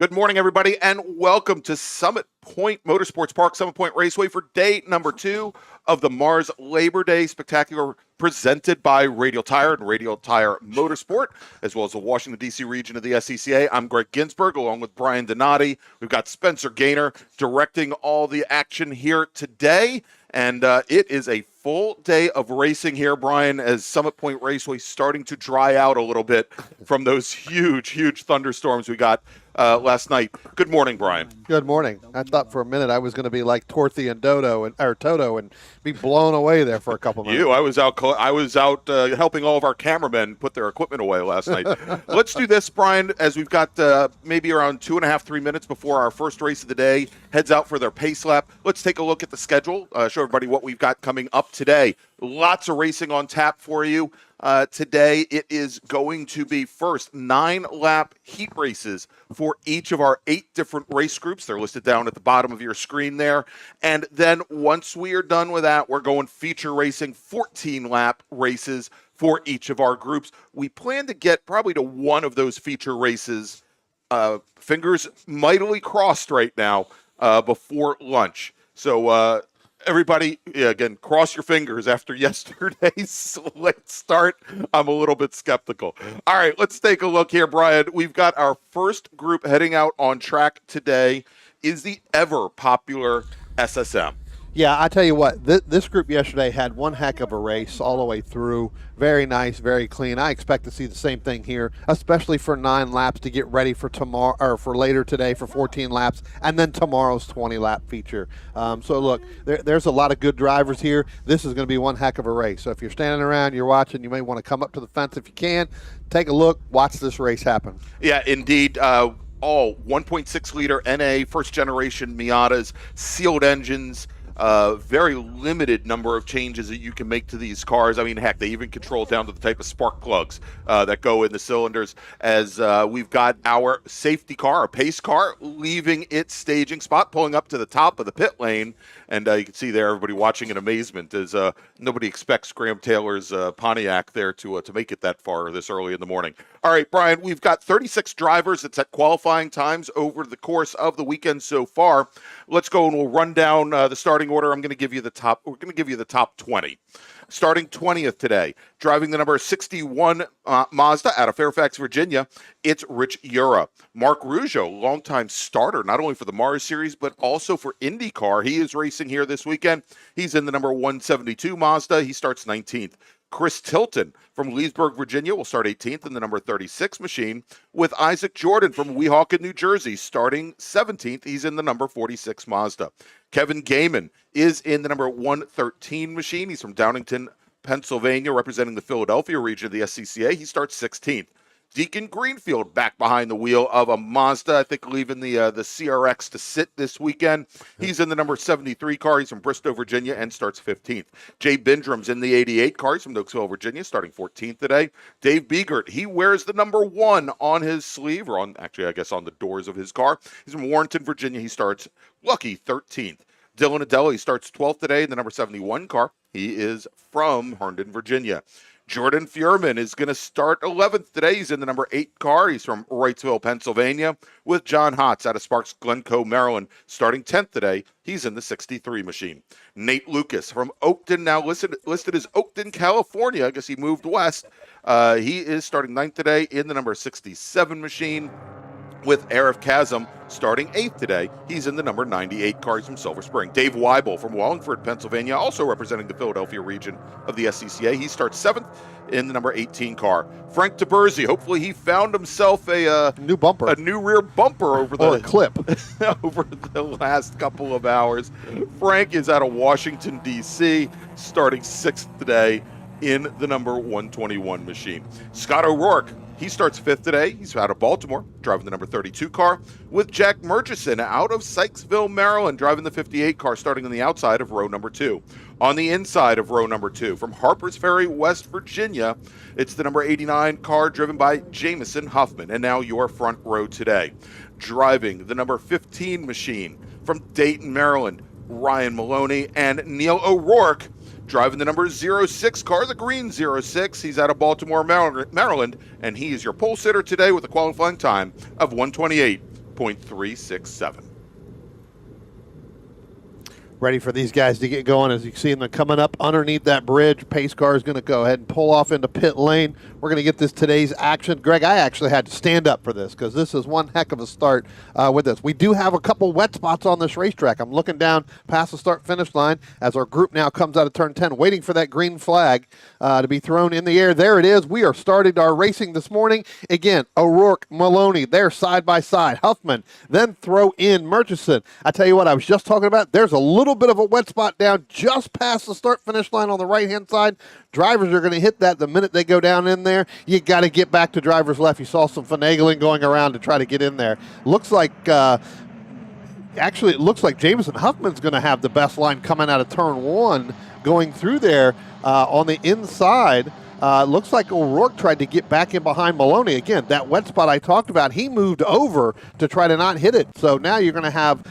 Good morning, everybody, and welcome to Summit Point Motorsports Park, Summit Point Raceway for day number 2 of the MARRS Labor Day Spectacular presented by Radial Tire and Radial Tire Motorsport, as well as the Washington, D.C. region of the SCCA. I'm Greg Ginsburg, along with Brian Donati. We've got Spencer Gaynor directing all the action here today, and it is a full day of racing here, Brian, as Summit Point Raceway starting to dry out a little bit from those huge thunderstorms we got last night. Good morning, Brian. Good morning. I thought for a minute I was going to be like Torthy and Toto and be blown away there for a couple minutes. I was out helping all of our cameramen put their equipment away last night. Let's do this, Brian, as we've got maybe around 2.5, 3 minutes before our first race of the day heads out for their pace lap. Let's take a look at the schedule, show everybody what we've got coming up today. Lots of racing on tap for you. Today, it is going to be first 9-lap heat races for each of our 8 different race groups. They're listed down at the bottom of your screen there. And then once we are done with that, we're going feature racing, 14-lap races for each of our groups. We plan to get probably to one of those feature races, fingers mightily crossed right now, before lunch. So, everybody, again, cross your fingers after yesterday's late start. I'm a little bit skeptical. All right, let's take a look here, Brian. We've got our first group heading out on track today is the ever popular SSM. Yeah, I tell you what, this group yesterday had one heck of a race all the way through. Very nice, very clean. I expect to see the same thing here, especially for 9 laps to get ready for tomorrow or for later today for 14 laps, and then tomorrow's 20-lap feature. So look, there's a lot of good drivers here. This is going to be one heck of a race. So if you're standing around, you're watching, you may want to come up to the fence if you can. Take a look, watch this race happen. Yeah, indeed. All 1.6-liter NA first-generation Miatas, sealed engines. Very limited number of changes that you can make to these cars. I mean, heck, they even control down to the type of spark plugs that go in the cylinders, as we've got our safety car, a pace car, leaving its staging spot, pulling up to the top of the pit lane. And you can see there everybody watching in amazement as nobody expects Graham Taylor's Pontiac there to make it that far this early in the morning. All right, Brian, we've got 36 drivers that set qualifying times over the course of the weekend so far. Let's go and we'll run down the starting order. We're going to give you the top 20. Starting 20th today, driving the number 61 Mazda out of Fairfax, Virginia, it's Rich Ura. Mark Rougeau, longtime starter, not only for the MARRS series, but also for IndyCar. He is racing here this weekend. He's in the number 172 Mazda. He starts 19th. Chris Tilton from Leesburg, Virginia, will start 18th in the number 36 machine, with Isaac Jordan from Weehawken, New Jersey, starting 17th. He's in the number 46 Mazda. Kevin Gaiman is in the number 113 machine. He's from Downingtown, Pennsylvania, representing the Philadelphia region of the SCCA. He starts 16th. Deacon Greenfield back behind the wheel of a Mazda, I think leaving the CRX to sit this weekend. He's in the number 73 car. He's from Bristow, Virginia, and starts 15th. Jay Bindrum's in the 88 car. He's from Oaksville, Virginia, starting 14th today. Dave Biegert, he wears the number 1 on his sleeve, or on the doors of his car. He's from Warrenton, Virginia. He starts lucky 13th. Dylan Adelli starts 12th today in the number 71 car. He is from Herndon, Virginia. Jordan Furman is going to start 11th today. He's in the number 8 car. He's from Wrightsville, Pennsylvania, with John Hotz out of Sparks Glencoe, Maryland, starting 10th today. He's in the 63 machine. Nate Lucas from Oakton, now listed as Oakton, California. I guess he moved west. He is starting 9th today in the number 67 machine, with Arif Kazem starting 8th today. He's in the number 98 car. He's from Silver Spring. Dave Weibel from Wallingford, Pennsylvania, also representing the Philadelphia region of the SCCA. He starts 7th in the number 18 car. Frank Taberzi, hopefully he found himself a new bumper, a new rear bumper over a clip over the last couple of hours. Frank is out of Washington, D.C., starting 6th today in the number 121 machine. Scott O'Rourke, he starts 5th today. He's out of Baltimore, driving the number 32 car, with Jack Murchison out of Sykesville, Maryland, driving the 58 car, starting on the outside of row number 2. On the inside of row number 2, from Harpers Ferry, West Virginia, it's the number 89 car, driven by Jameson Huffman. And now your front row today, driving the number 15 machine, from Dayton, Maryland, Ryan Maloney and Neil O'Rourke, driving the number 06 car, the green 06. He's out of Baltimore, Maryland, and he is your pole sitter today with a qualifying time of 1:28. 4.367. Ready for these guys to get going. As you see them coming up underneath that bridge, pace car is going to go ahead and pull off into pit lane. We're going to get this today's action. Greg, I actually had to stand up for this because this is one heck of a start with this. We do have a couple wet spots on this racetrack. I'm looking down past the start-finish line as our group now comes out of turn 10, waiting for that green flag to be thrown in the air. There it is. We are starting our racing this morning. Again, O'Rourke, Maloney, they're side by side. Huffman, then throw in Murchison. I tell you what, I was just talking about, there's a little bit of a wet spot down just past the start-finish line on the right-hand side. Drivers are going to hit that the minute they go down in there. You got to get back to driver's left. You saw some finagling going around to try to get in there. Looks like, actually, it looks like Jamison Huffman's going to have the best line coming out of turn 1 going through there on the inside. Looks like O'Rourke tried to get back in behind Maloney. Again, that wet spot I talked about, he moved over to try to not hit it. So now you're going to have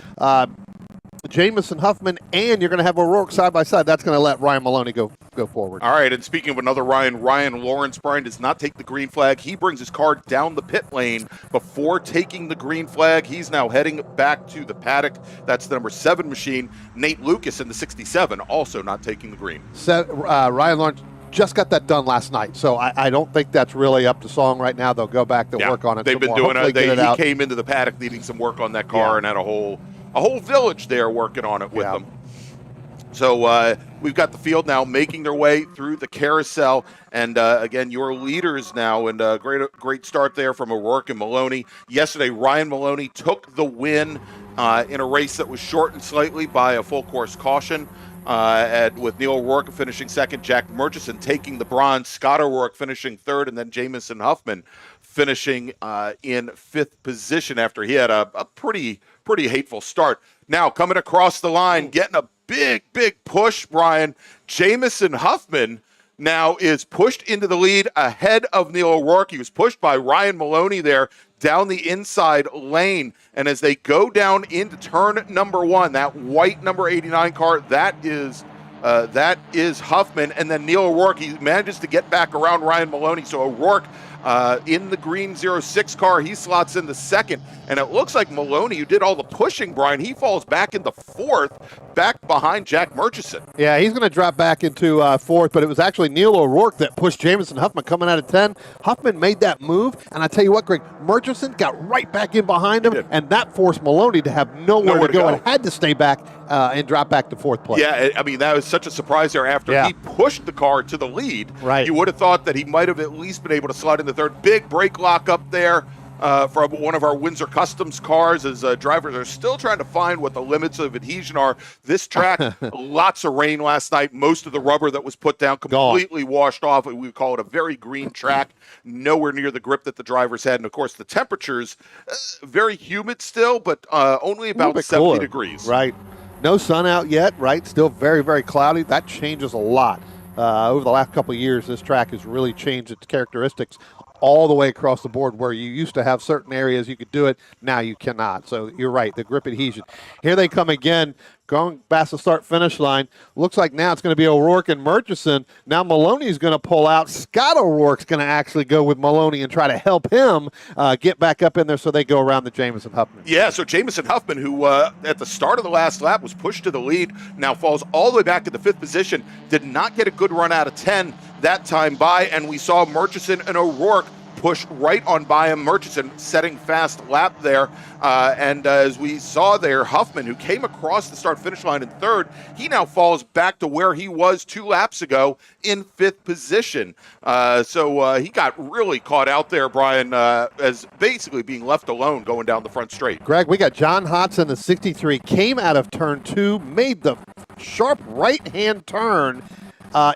Jamison Huffman and you're going to have O'Rourke side by side. That's going to let Ryan Maloney go forward. All right, and speaking of another Ryan Lawrence, Brian does not take the green flag. He brings his car down the pit lane before taking the green flag. He's now heading back to the paddock. That's the number 7 machine. Nate Lucas in the 67 also not taking the green. Ryan Lawrence just got that done last night, so I don't think that's really up to song right now. They'll go back to work on it. They've been doing it. He came into the paddock needing some work on that car and had a whole village there working on it with them. So we've got the field now making their way through the carousel. And again, your leaders now, and great start there from O'Rourke and Maloney. Yesterday, Ryan Maloney took the win in a race that was shortened slightly by a full course caution. With Neil O'Rourke finishing second, Jack Murchison taking the bronze, Scott O'Rourke finishing third, and then Jamison Huffman finishing in 5th position after he had a pretty hateful start. Now coming across the line, getting a big push, Brian. Jamison Huffman now is pushed into the lead ahead of Neil O'Rourke. He was pushed by Ryan Maloney there down the inside lane. And as they go down into turn number 1, that white number 89 car, that is Huffman. And then Neil O'Rourke, he manages to get back around Ryan Maloney. So O'Rourke in the green 06 car, he slots in the second. And it looks like Maloney, who did all the pushing, Brian, he falls back into 4th, back behind Jack Murchison. Yeah, he's going to drop back into 4th, but it was actually Neil O'Rourke that pushed Jamison Huffman coming out of 10. Huffman made that move, and I tell you what, Greg, Murchison got right back in behind him, and that forced Maloney to have nowhere to go and had to stay back and drop back to 4th place. Yeah, I mean, that was such a surprise there after he pushed the car to the lead. Right. You would have thought that he might have at least been able to slide in the 3rd. Big brake lock up there from one of our Windsor Customs cars as drivers are still trying to find what the limits of adhesion are. This track, lots of rain last night. Most of the rubber that was put down completely washed off. We would call it a very green track, nowhere near the grip that the drivers had. And, of course, the temperatures, very humid still, but only about 70 degrees. Right. No sun out yet, right? Still very, very cloudy. That changes a lot. Over the last couple of years, this track has really changed its characteristics all the way across the board, where you used to have certain areas you could do it, now you cannot. So you're right, the grip adhesion. Here they come again, going past the start-finish line. Looks like now it's going to be O'Rourke and Murchison. Now Maloney's going to pull out. Scott O'Rourke's going to actually go with Maloney and try to help him get back up in there, so they go around the Jamison Huffman. Yeah, so Jamison Huffman, who at the start of the last lap was pushed to the lead, now falls all the way back to the 5th position. Did not get a good run out of 10 that time by, and we saw Murchison and O'Rourke push right on by him. Murchison setting fast lap there. And as we saw there, Huffman, who came across the start-finish line in 3rd, he now falls back to where he was 2 laps ago in 5th position. So he got really caught out there, Brian, as basically being left alone going down the front straight. Greg, we got John Hodson, the 63, came out of turn 2, made the sharp right-hand turn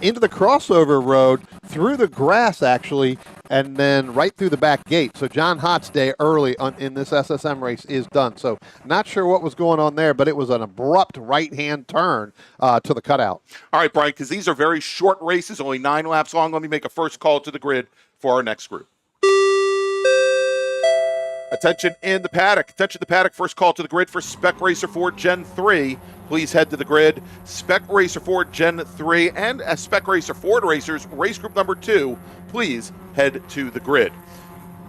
into the crossover road, through the grass actually, and then right through the back gate. So John Hott's day early in this SSM race is done. So not sure what was going on there, but it was an abrupt right-hand turn to the cutout. All right, Brian, because these are very short races, only 9 laps long, let me make a first call to the grid for our next group. Attention in the paddock. Attention the paddock. First call to the grid for Spec Racer 4 Gen 3. Please head to the grid. Spec Racer 4 Gen 3 and Spec Racer Ford Racers, race group number 2. Please head to the grid.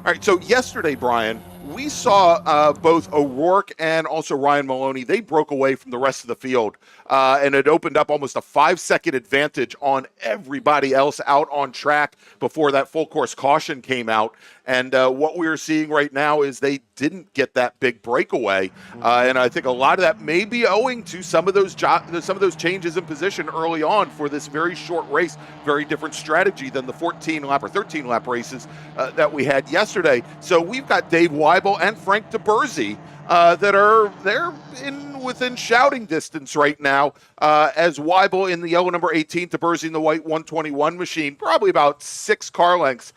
All right, so yesterday, Brian, we saw both O'Rourke and also Ryan Maloney. They broke away from the rest of the field, and it opened up almost a 5-second advantage on everybody else out on track before that full course caution came out. And what we're seeing right now is they didn't get that big breakaway, and I think a lot of that may be owing to some of those changes in position early on for this very short race. Very different strategy than the 14-lap or 13-lap races that we had yesterday. So we've got Dave Weibel and Frank DeBerzy they're within shouting distance right now, as Weibel in the yellow number 18, DeBerzy in the white 121 machine, probably about 6 car lengths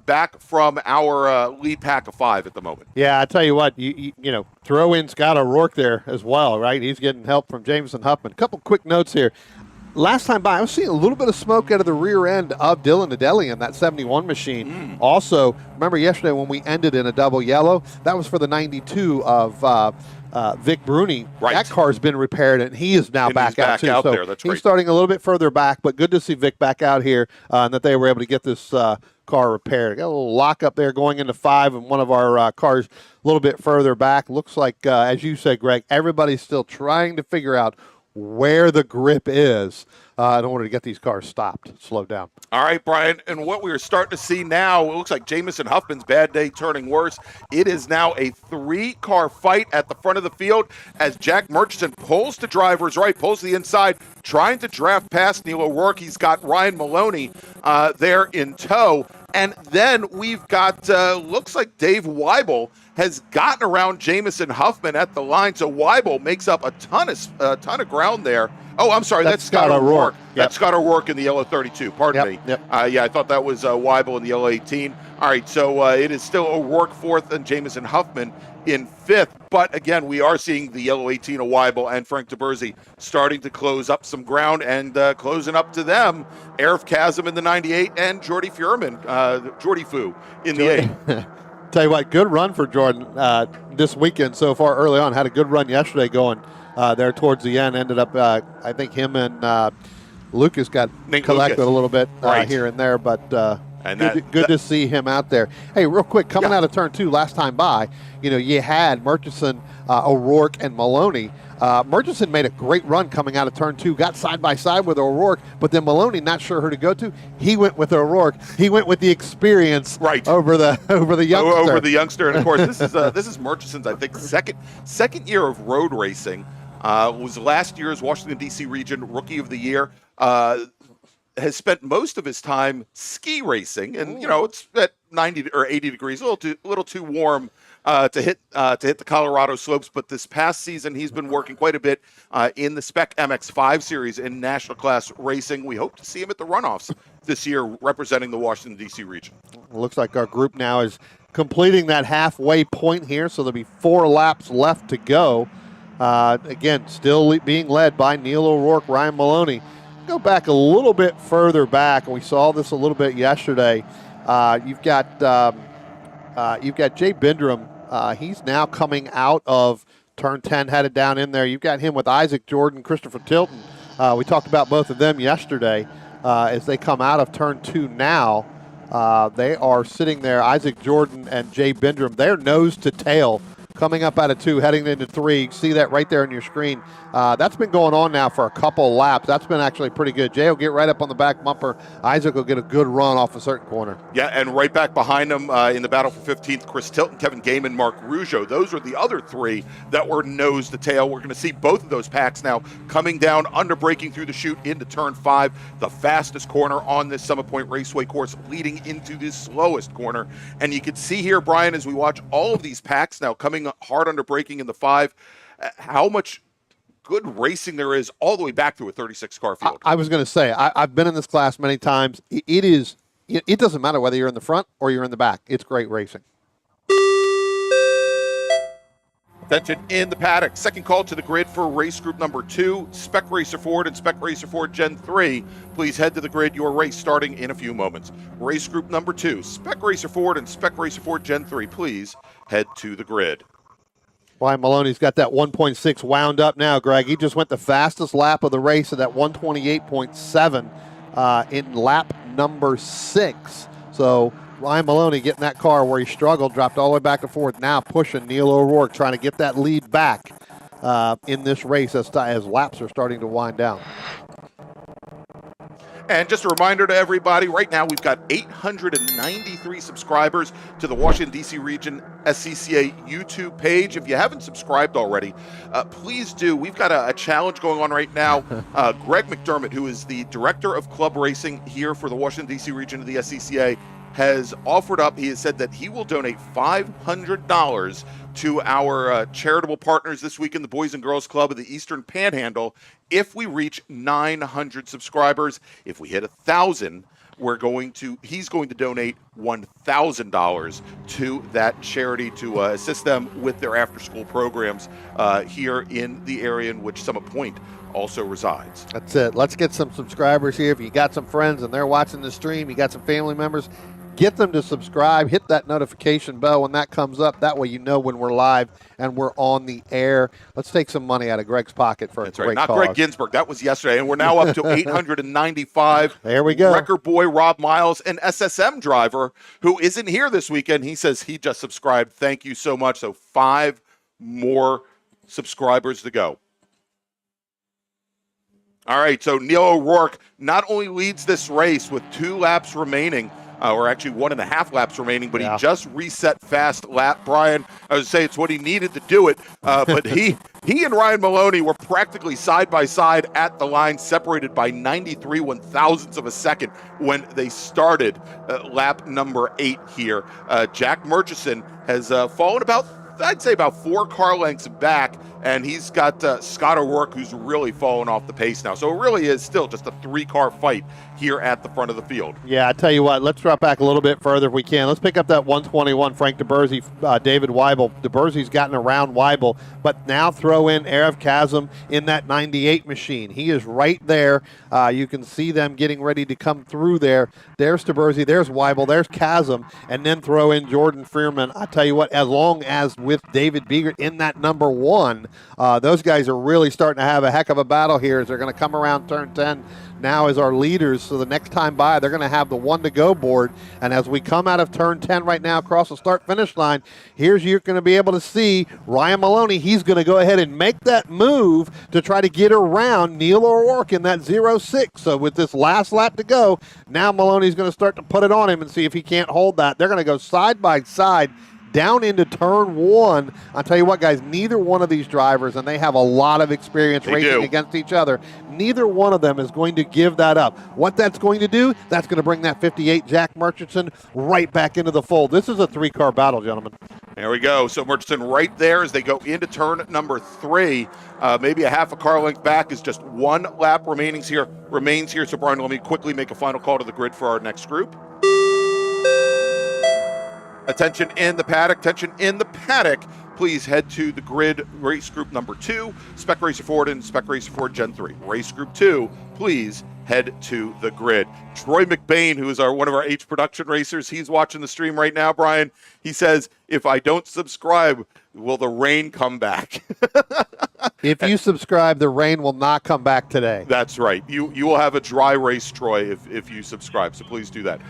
back from our lead pack of 5 at the moment. Yeah, I tell you what, you know, throw in Scott O'Rourke there as well, right? He's getting help from Jameson Huffman. A couple quick notes here. Last time by, I was seeing a little bit of smoke out of the rear end of Dylan Adeli in that 71 machine. Also, remember yesterday when we ended in a double yellow? That was for the 92 of Vic Bruni. Right. That car's been repaired, and he is now back out, too. So there. That's he's great. starting a little bit further back, but good to see Vic back out here and that they were able to get this car repaired. Got a little lock up there going into 5, and one of our cars a little bit further back. Looks like, as you said, Greg, everybody's still trying to figure out where the grip is in order to get these cars stopped, slowed down. All right, Brian, and what we're starting to see now, it looks like Jameson Huffman's bad day turning worse. It is now a 3-car fight at the front of the field as Jack Murchison pulls to driver's right, pulls to the inside, trying to draft past Neil O'Rourke. He's got Ryan Maloney there in tow. And then we've got, looks like Dave Weibel has gotten around Jameson Huffman at the line. So Weibel makes up a ton of ground there. Oh, I'm sorry, that's Scott O'Rourke. Yep. That's Scott O'Rourke in the yellow 32. Pardon me. Yep. Yeah, I thought that was Weibel in the yellow 18. All right, so it is still O'Rourke 4th and Jameson Huffman in 5th. But again, we are seeing the yellow 18 of Weibel and Frank DeBerzy starting to close up some ground, and closing up to them, Arif Kazim in the 98 and Jordy Fuhrman, Jordy Fu in the 8. Tell you what, good run for Jordan this weekend so far early on. Had a good run yesterday going there towards the end. Ended up, I think him and Lucas got collected a little bit here and there, but good to see him out there. Hey, real quick, coming out of turn 2 last time by, you know, you had Murchison, O'Rourke, and Maloney. Murchison made a great run coming out of turn 2, got side by side with O'Rourke, but then Maloney not sure who to go to. He went with O'Rourke. He went with the experience over the youngster. Over the youngster, and of course this is Murchison's, I think, second year of road racing. Was last year's Washington D.C. region Rookie of the Year. Has spent most of his time ski racing, and you know it's at 90 or 80 degrees, a little too warm to hit the Colorado slopes. But this past season, he's been working quite a bit in the Spec MX5 series in national class racing. We hope to see him at the runoffs this year, representing the Washington D.C. region. Looks like our group now is completing that halfway point here, so there'll be 4 laps left to go. Again, still being led by Neil O'Rourke, Ryan Maloney. Go back a little bit further back, and we saw this a little bit yesterday. You've got Jay Bindrum. He's now coming out of turn 10, headed down in there. You've got him with Isaac Jordan, Christopher Tilton. We talked about both of them yesterday as they come out of turn 2 now. They are sitting there, Isaac Jordan and Jay Bindrum. They're nose to tail coming up out of 2, heading into 3. You can see that right there on your screen. That's been going on now for a couple laps. That's been actually pretty good. Jay will get right up on the back bumper. Isaac will get a good run off a certain corner. Yeah, and right back behind him in the battle for 15th, Chris Tilton, Kevin Gaiman, Mark Rougeau. Those are the other 3 that were nose to tail. We're going to see both of those packs now coming down, under braking through the chute into turn 5, the fastest corner on this Summit Point Raceway course, leading into the slowest corner. And you can see here, Brian, as we watch all of these packs now coming hard under braking in the 5, how much good racing there is all the way back to a 36-car field. I was going to say, I've been in this class many times. It doesn't matter whether you're in the front or you're in the back. It's great racing. Attention in the paddock. Second call to the grid for race group number 2, Spec Racer Ford and Spec Racer Ford Gen 3. Please head to the grid. Your race starting in a few moments. Race group number 2, Spec Racer Ford and Spec Racer Ford Gen 3. Please head to the grid. Ryan Maloney's got that 1.6 wound up now, Greg. He just went the fastest lap of the race at that 128.7 in lap number 6. So Ryan Maloney getting that car where he struggled, dropped all the way back and forth, now pushing Neil O'Rourke, trying to get that lead back in this race as laps are starting to wind down. And just a reminder to everybody, right now we've got 893 subscribers to the Washington, D.C. region SCCA YouTube page. If you haven't subscribed already, please do. We've got a challenge going on right now. Greg McDermott, who is the director of club racing here for the Washington, D.C. region of the SCCA, has offered up, he has said that he will donate $500 to our charitable partners this week in the Boys and Girls Club of the Eastern Panhandle if we reach 900 subscribers. If we hit 1,000, he's going to donate $1,000 to that charity to assist them with their after-school programs here in the area in which Summit Point also resides. That's it. Let's get some subscribers here. If you got some friends and they're watching the stream, you got some family members, get them to subscribe, hit that notification bell when that comes up. That way you know when we're live and we're on the air. Let's take some money out of Greg's pocket for a great Not cause. Greg Ginsburg. That was yesterday, and we're now up to 895. There we go. Wrecker boy Rob Miles, an SSM driver who isn't here this weekend. He says he just subscribed. Thank you so much. So 5 more subscribers to go. All right, so Neil O'Rourke not only leads this race with 2 laps remaining, or actually 1.5 laps remaining, but he just reset fast lap, Brian. I would say it's what he needed to do it, but he and Ryan Maloney were practically side by side at the line, separated by 93 one-thousandths of a second when they started lap number 8 here. Jack Murchison has fallen I'd say about 4 car lengths back, and he's got Scott O'Rourke, who's really fallen off the pace now. So it really is still just a 3-car fight here at the front of the field. Yeah, I tell you what, let's drop back a little bit further if we can. Let's pick up that 121, Frank DeBersey, David Weibel. DeBersey's gotten around Weibel, but now throw in Arif Kazem in that 98 machine. He is right there. You can see them getting ready to come through there. There's DeBersey, there's Weibel, there's Kazem, and then throw in Jordan Fearman. I tell you what, as long as with David Biegert in that number 1, those guys are really starting to have a heck of a battle here as they're going to come around turn 10 now as our leaders. So the next time by, they're going to have the 1 to go board. And as we come out of turn 10 right now across the start-finish line, you're going to be able to see Ryan Maloney. He's going to go ahead and make that move to try to get around Neil O'Rourke in that 0-6. So with this last lap to go, now Maloney's going to start to put it on him and see if he can't hold that. They're going to go side by side down into turn 1. I'll tell you what, guys, neither one of these drivers, and they have a lot of experience racing against each other, neither one of them is going to give that up. What that's going to do, that's going to bring that 58 Jack Murchison right back into the fold. This is a 3-car battle, gentlemen. There we go. So Murchison right there as they go into turn number 3. Maybe a half a car length back is just 1 lap remains here. So Brian, let me quickly make a final call to the grid for our next group. Attention in the paddock, please head to the grid, race group number 2, Spec Racer Ford and Spec Racer Ford Gen 3. Race group 2, please head to the grid. Troy McBain, who is one of our H production racers, he's watching the stream right now, Brian. He says, if I don't subscribe, will the rain come back? If you subscribe, the rain will not come back today. That's right. You will have a dry race, Troy, if you subscribe, so please do that.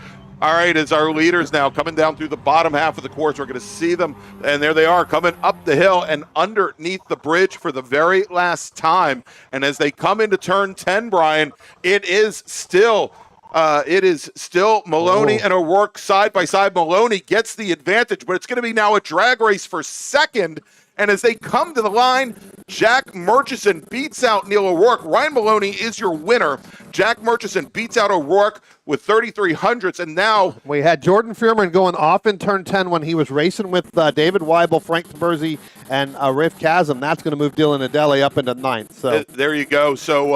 All right, as our leaders now coming down through the bottom half of the course, we're going to see them, and there they are coming up the hill and underneath the bridge for the very last time. And as they come into turn 10, Brian, it is still Maloney and O'Rourke side by side. Maloney gets the advantage, but it's going to be now a drag race for second. And as they come to the line, Jack Murchison beats out Neil O'Rourke. Ryan Maloney is your winner. Jack Murchison beats out O'Rourke with 33 hundredths. And now we had Jordan Fearman going off in turn 10 when he was racing with David Weibel, Frank DeBersey, and Arif Kazem. That's going to move Dylan Adeli up into 9th. So there you go. So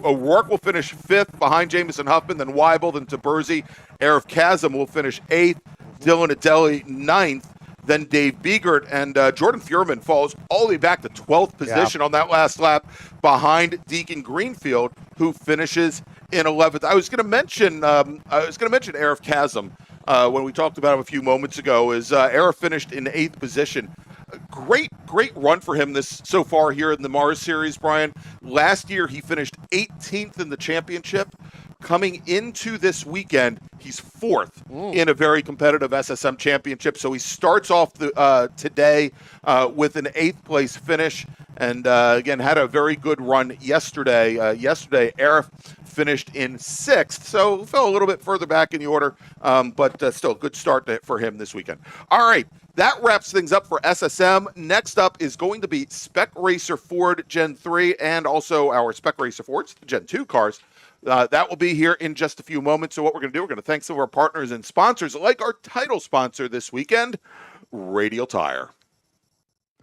O'Rourke will finish 5th behind Jamison Huffman, then Weibel, then DeBersey. Arif Kazem will finish 8th. Dylan Adeli 9th. Then Dave Biegert, and Jordan Fearman falls all the way back to 12th position on that last lap behind Deacon Greenfield, who finishes in 11th. I was going to mention Arif Kazem when we talked about him a few moments ago. Arif finished in 8th position. Great run for him so far here in the MARRS series, Brian. Last year he finished 18th in the championship. coming into this weekend, he's fourth in a very competitive SSM championship. So he starts off today with an 8th place finish. And again, had a very good run yesterday. Arif finished in 6th, so fell a little bit further back in the order, but still a good start for him this weekend. All right, that wraps things up for SSM. Next up is going to be Spec Racer Ford Gen 3 and also our Spec Racer Ford's Gen 2 cars. That will be here in just a few moments. So what we're going to do, we're going to thank some of our partners and sponsors, like our title sponsor this weekend, Radial Tire.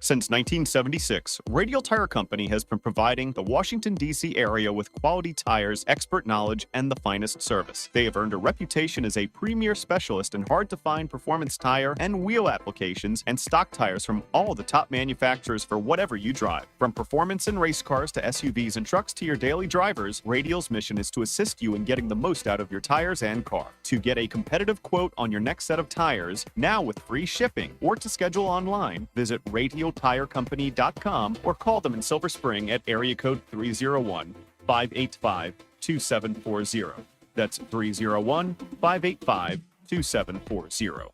Since 1976, Radial Tire Company has been providing the Washington, D.C. area with quality tires, expert knowledge, and the finest service. They have earned a reputation as a premier specialist in hard-to-find performance tire and wheel applications and stock tires from all the top manufacturers for whatever you drive. From performance and race cars to SUVs and trucks to your daily drivers, Radial's mission is to assist you in getting the most out of your tires and car. To get a competitive quote on your next set of tires, now with free shipping, or to schedule online, visit RadialTireCompany.com or call them in Silver Spring at area code 301-585-2740. That's 301-585-2740.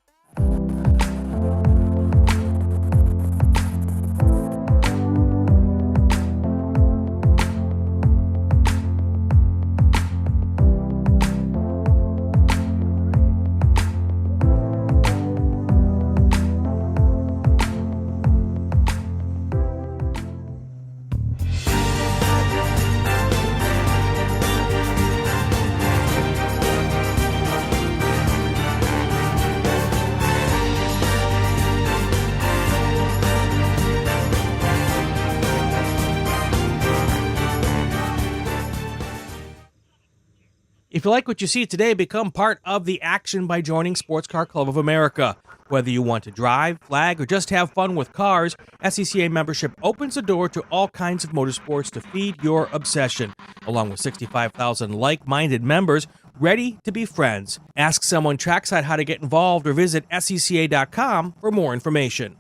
If you like what you see today, become part of the action by joining Sports Car Club of America. Whether you want to drive, flag, or just have fun with cars, SCCA membership opens the door to all kinds of motorsports to feed your obsession, along with 65,000 like-minded members ready to be friends. Ask someone trackside how to get involved or visit SCCA.com for more information.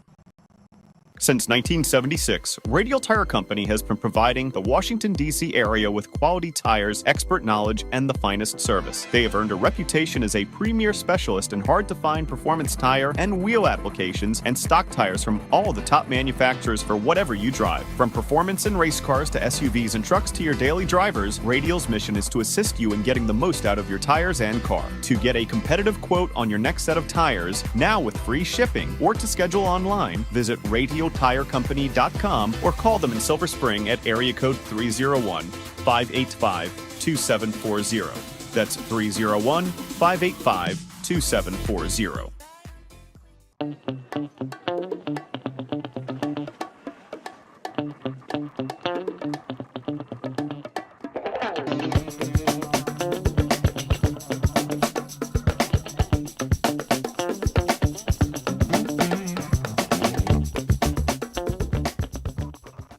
Since 1976, Radial Tire Company has been providing the Washington, D.C. area with quality tires, expert knowledge, and the finest service. They have earned a reputation as a premier specialist in hard-to-find performance tire and wheel applications and stock tires from all the top manufacturers for whatever you drive. From performance and race cars to SUVs and trucks to your daily drivers, Radial's mission is to assist you in getting the most out of your tires and car. To get a competitive quote on your next set of tires, now with free shipping, or to schedule online, visit RadialTireCompany.com or call them in Silver Spring at area code 301-585-2740. That's 301-585-2740.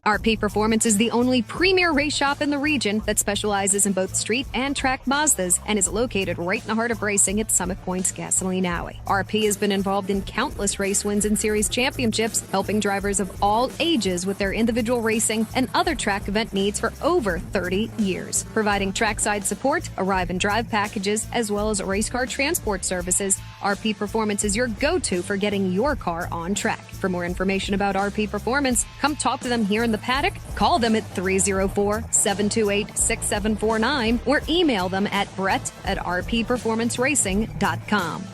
RP Performance is the only premier race shop in the region that specializes in both street and track Mazdas and is located right in the heart of racing at Summit Point's Gasoline Alley. RP has been involved in countless race wins and series championships, helping drivers of all ages with their individual racing and other track event needs for over 30 years. Providing trackside support, arrive and drive packages, as well as race car transport services, RP Performance is your go-to for getting your car on track. For more information about RP Performance, come talk to them here in the paddock, call them at 304-728-6749, or email them at brett@rpperformanceracing.com.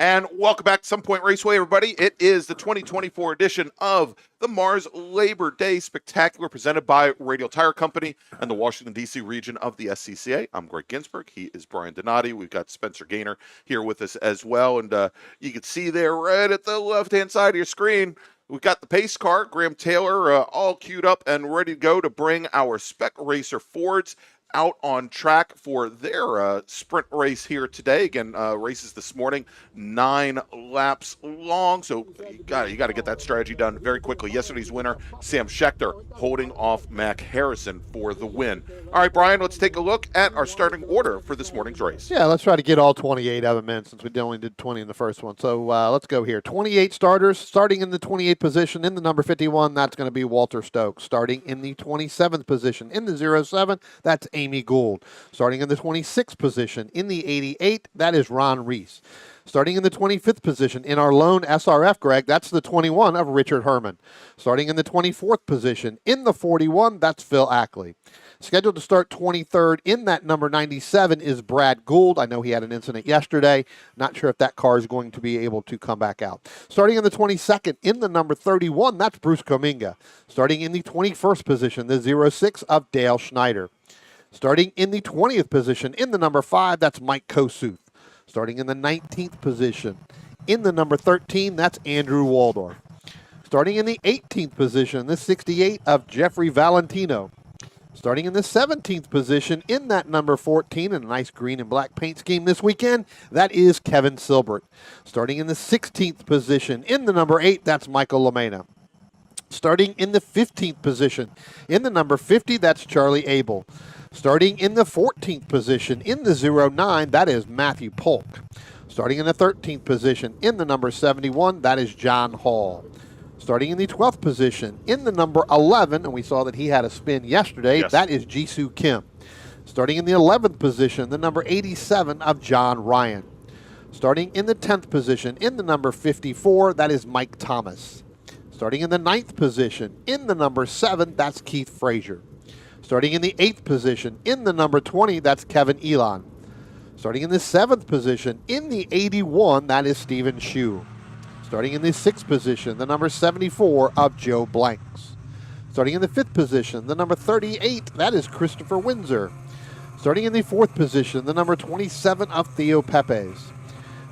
And welcome back to Some Point Raceway, everybody. It is the 2024 edition of the MARRS Labor Day Spectacular presented by Radial Tire Company and the Washington, D.C. region of the SCCA. I'm Greg Ginsburg. He is Brian Donati. We've got Spencer Gaynor here with us as well. And you can see there right at the left-hand side of your screen, we've got the pace car, Graham Taylor, all queued up and ready to go to bring our Spec Racer Fords out on track for their sprint race here today. Again, races this morning, 9 laps long, so you got to get that strategy done very quickly. Yesterday's winner, Sam Schechter, holding off Mac Harrison for the win. All right, Brian, let's take a look at our starting order for this morning's race. Yeah, let's try to get all 28 of them in since we only did 20 in the first one. So let's go here. 28 starters, starting in the 28th position in the number 51, that's going to be Walter Stokes. Starting in the 27th position in the 07, that's Amy Gould. Starting in the 26th position in the 88, that is Ron Reese. Starting in the 25th position in our lone SRF, Greg, that's the 21 of Richard Herman. Starting in the 24th position in the 41, that's Phil Ackley. Scheduled to start 23rd in that number 97 is Brad Gould. I know he had an incident yesterday. Not sure if that car is going to be able to come back out. Starting in the 22nd in the number 31, that's Bruce Cominga. Starting in the 21st position, the 06 of Dale Schneider. Starting in the 20th position in the number 5, that's Mike Kosuth. Starting in the 19th position in the number 13, that's Andrew Waldorf. Starting in the 18th position, the 68 of Jeffrey Valentino. Starting in the 17th position in that number 14, in a nice green and black paint scheme this weekend, that is Kevin Silbert. Starting in the 16th position in the number 8, that's Michael LaMena. Starting in the 15th position in the number 50, that's Charlie Abel. Starting in the 14th position in the 09, that is Matthew Polk. Starting in the 13th position in the number 71, that is John Hall. Starting in the 12th position in the number 11, and we saw that he had a spin yesterday, yes, that is Jisoo Kim. Starting in the 11th position, the number 87 of John Ryan. Starting in the 10th position in the number 54, that is Mike Thomas. Starting in the 9th position in the number 7, that's Keith Frazier. Starting in the 8th position in the number 20, that's Kevin Elon. Starting in the 7th position in the 81, that is Stephen Shue. Starting in the 6th position, the number 74 of Joe Blanks. Starting in the 5th position, the number 38, that is Christopher Windsor. Starting in the 4th position, the number 27 of Theo Pepes.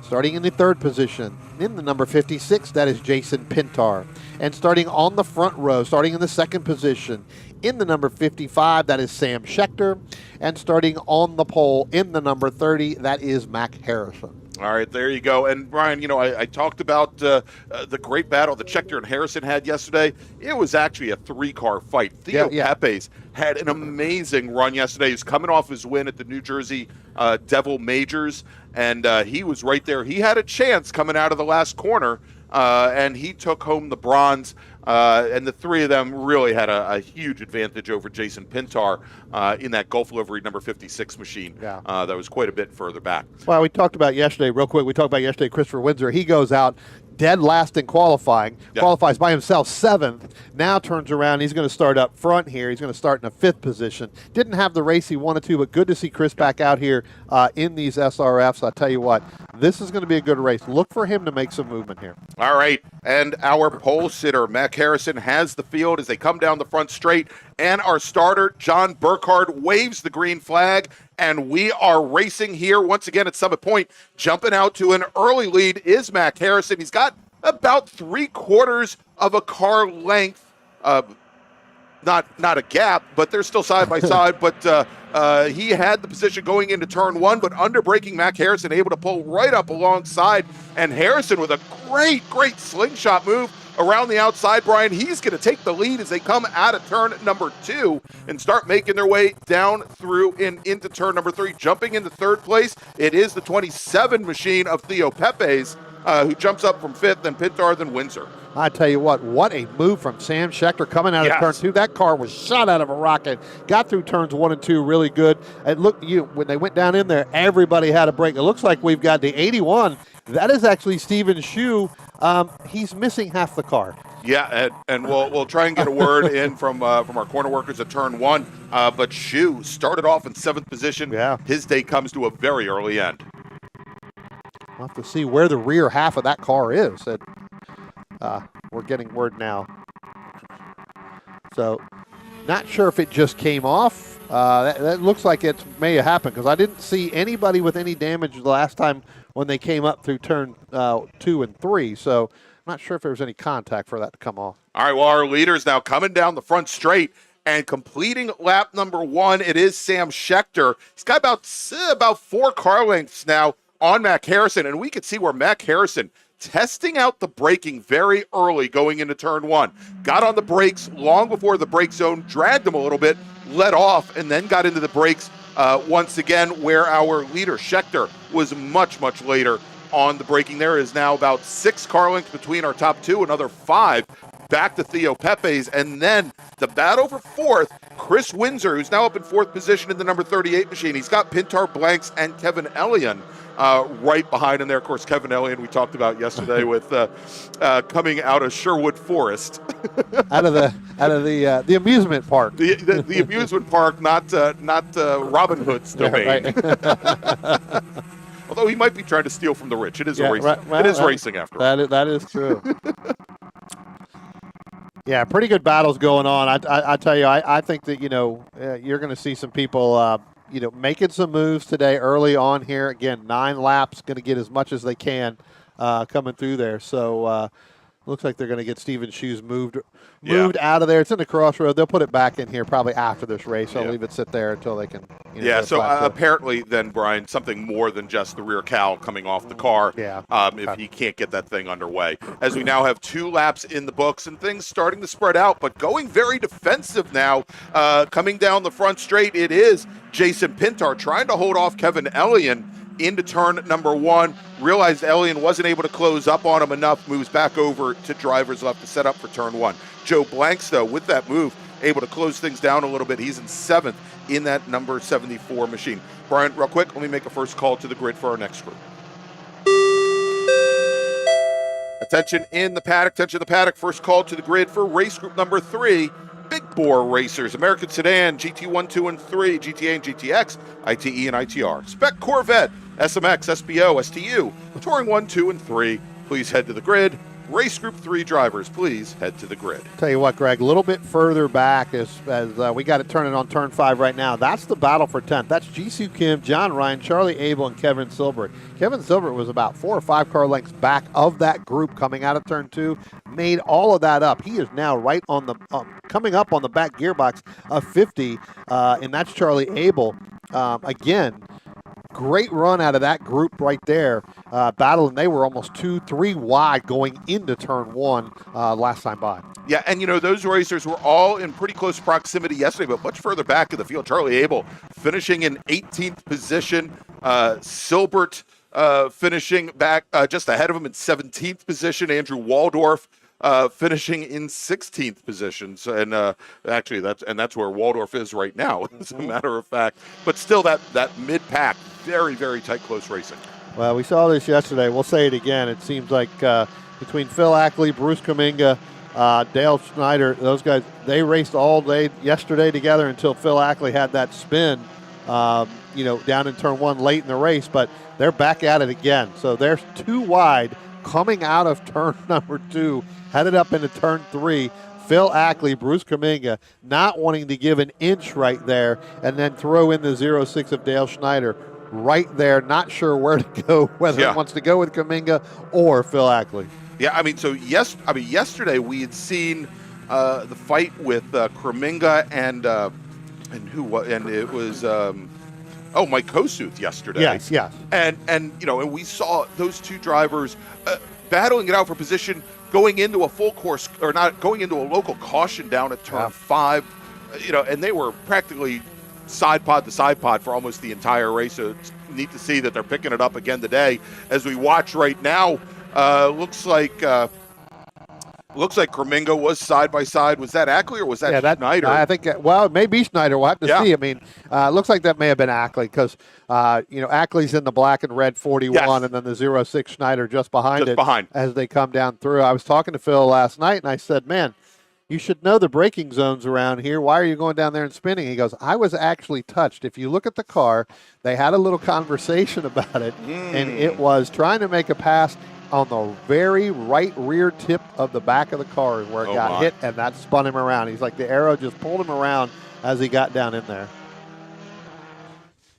Starting in the 3rd position, in the number 56, that is Jason Pintar. And starting on the front row, starting in the 2nd position, in the number 55, that is Sam Schechter. And starting on the pole, in the number 30, that is Mac Harrison. All right, there you go. And Brian, you know, I talked about the great battle that Schechter and Harrison had yesterday. It was actually a 3-car fight. Theo Pepes had an amazing run yesterday. He's coming off his win at the New Jersey Devil Majors, and he was right there. He had a chance coming out of the last corner, and he took home the bronze. And the three of them really had a huge advantage over Jason Pintar in that Gulf livery number 56 machine. Yeah. That was quite a bit further back. Well, we talked about yesterday, real quick, Christopher Windsor. He goes out dead last in qualifying, qualifies by himself 7th, now turns around. He's going to start up front here. He's going to start in a 5th position. Didn't have the race he wanted to, but good to see Chris back out here in these SRFs. I'll tell you what, this is going to be a good race. Look for him to make some movement here. All right, and our pole sitter, Mac Harrison, has the field as they come down the front straight, and our starter, John Burkhardt, waves the green flag, and we are racing here once again at Summit Point. Jumping out to an early lead is Mac Harrison. He's got about 3/4 of a car length, not a gap, but they're still side by side. But he had the position going into turn 1, but under braking, Mac Harrison able to pull right up alongside, and Harrison with a great slingshot move around the outside. Brian, he's going to take the lead as they come out of turn number 2 and start making their way down through and into turn number 3. Jumping into 3rd place, it is the 27 machine of Theo Pepes, who jumps up from 5th, then Pintar, then Windsor. I tell you what a move from Sam Schechter coming out of turn 2. That car was shot out of a rocket. Got through turns 1 and 2 really good. And look, when they went down in there, everybody had a break. It looks like we've got the 81. That is actually Stephen Shue. He's missing half the car. Yeah, and we'll try and get a word in from our corner workers at turn 1. But Shue started off in 7th position. Yeah. His day comes to a very early end. We'll have to see where the rear half of that car is. We're getting word now. So, not sure if it just came off. That looks like it may have happened because I didn't see anybody with any damage the last time when they came up through turn 2 and 3. So, I'm not sure if there was any contact for that to come off. All right, well, our leaders now coming down the front straight and completing lap number 1. It is Sam Schechter. He's got about 4 car lengths now on Mac Harrison, and we could see where Mac Harrison testing out the braking very early going into turn 1. Got on the brakes long before the brake zone, dragged him a little bit, let off, and then got into the brakes once again, where our leader, Schechter, was much, much later on the braking. There is now about 6 car lengths between our top 2, another 5 back to Theo Pepe's, and then the battle for 4th, Chris Windsor, who's now up in 4th position in the number 38 machine. He's got Pintar Blanks and Kevin Ellion right behind him there. Of course, Kevin Ellion we talked about yesterday with coming out of Sherwood Forest, out of the amusement park. The amusement park, not Robin Hood's domain. Right. Although he might be trying to steal from the rich. It is racing. Right, well, it is racing after all. That is true. Yeah, pretty good battles going on. I tell you, I think that you're going to see some people making some moves today early on here. Again, 9 laps, going to get as much as they can coming through there. So looks like they're going to get Steven Shoes moved out of there. It's in the crossroad. They'll put it back in here probably after this race. I'll leave it sit there until they can. So apparently then, Brian, something more than just the rear cowl coming off the car. Yeah. If he can't get that thing underway. As we now have 2 laps in the books and things starting to spread out, but going very defensive now. Coming down the front straight, it is Jason Pintar trying to hold off Kevin Ellion into turn number 1, realized Ellion wasn't able to close up on him enough, moves back over to driver's left to set up for turn 1. Joe Blanks, though, with that move, able to close things down a little bit. He's in 7th in that number 74 machine. Brian, real quick, let me make a first call to the grid for our next group. Attention in the paddock, first call to the grid for race group number 3. Big Bore Racers, American Sedan, GT1, 2, and 3, GTA and GTX, ITE and ITR, Spec Corvette, SMX, SBO, STU, Touring 1, 2, and 3. Please head to the grid. Race Group 3 drivers, please head to the grid. Tell you what, Greg, a little bit further back as we got it turning on turn 5 right now. That's the battle for 10th. That's Jisoo Kim, John Ryan, Charlie Abel, and Kevin Silbert. Kevin Silbert was about 4 or 5 car lengths back of that group coming out of turn 2. Made all of that up. He is now right on the coming up on the back gearbox of 50, and that's Charlie Abel. Again, great run out of that group right there, battling. They were almost 2-3 wide going into turn 1 last time by. Yeah, and those racers were all in pretty close proximity yesterday, but much further back in the field. Charlie Abel finishing in 18th position. Silbert finishing back just ahead of him in 17th position. Andrew Waldorf finishing in 16th position. So, and actually, that's where Waldorf is right now, as a matter of fact. But still, that mid-pack, very, very tight, close racing. Well, we saw this yesterday. We'll say it again. It seems like between Phil Ackley, Bruce Kuminga, Dale Schneider, those guys, they raced all day yesterday together until Phil Ackley had that spin, down in turn 1 late in the race. But they're back at it again. So they're 2 wide coming out of turn number 2, headed up into turn 3. Phil Ackley, Bruce Kuminga, not wanting to give an inch right there, and then throw in the 0.6 of Dale Schneider right there, not sure where to go, whether he wants to go with Kuminga or Phil Ackley. Yeah, yesterday we had seen the fight with Kuminga and it was Mike Kosuth yesterday. Yes. And we saw those 2 drivers battling it out for position going into a full course, or not going into a local caution down at turn 5, and they were practically side pod to side pod for almost the entire race. So it's neat to see that they're picking it up again today. As we watch right now, looks like Kuminga was side by side. Was that Ackley or was that Schneider? I think, it may be Schneider. We'll have to see. I mean, looks like that may have been Ackley because, Ackley's in the black and red 41, and then the 0.6 Schneider just behind as they come down through. I was talking to Phil last night, and I said, man, you should know the braking zones around here. Why are you going down there and spinning? He goes, I was actually touched. If you look at the car, they had a little conversation about it, and it was trying to make a pass on the very right rear tip of the back of the car is where it got hit, and that spun him around. He's like, the arrow just pulled him around as he got down in there.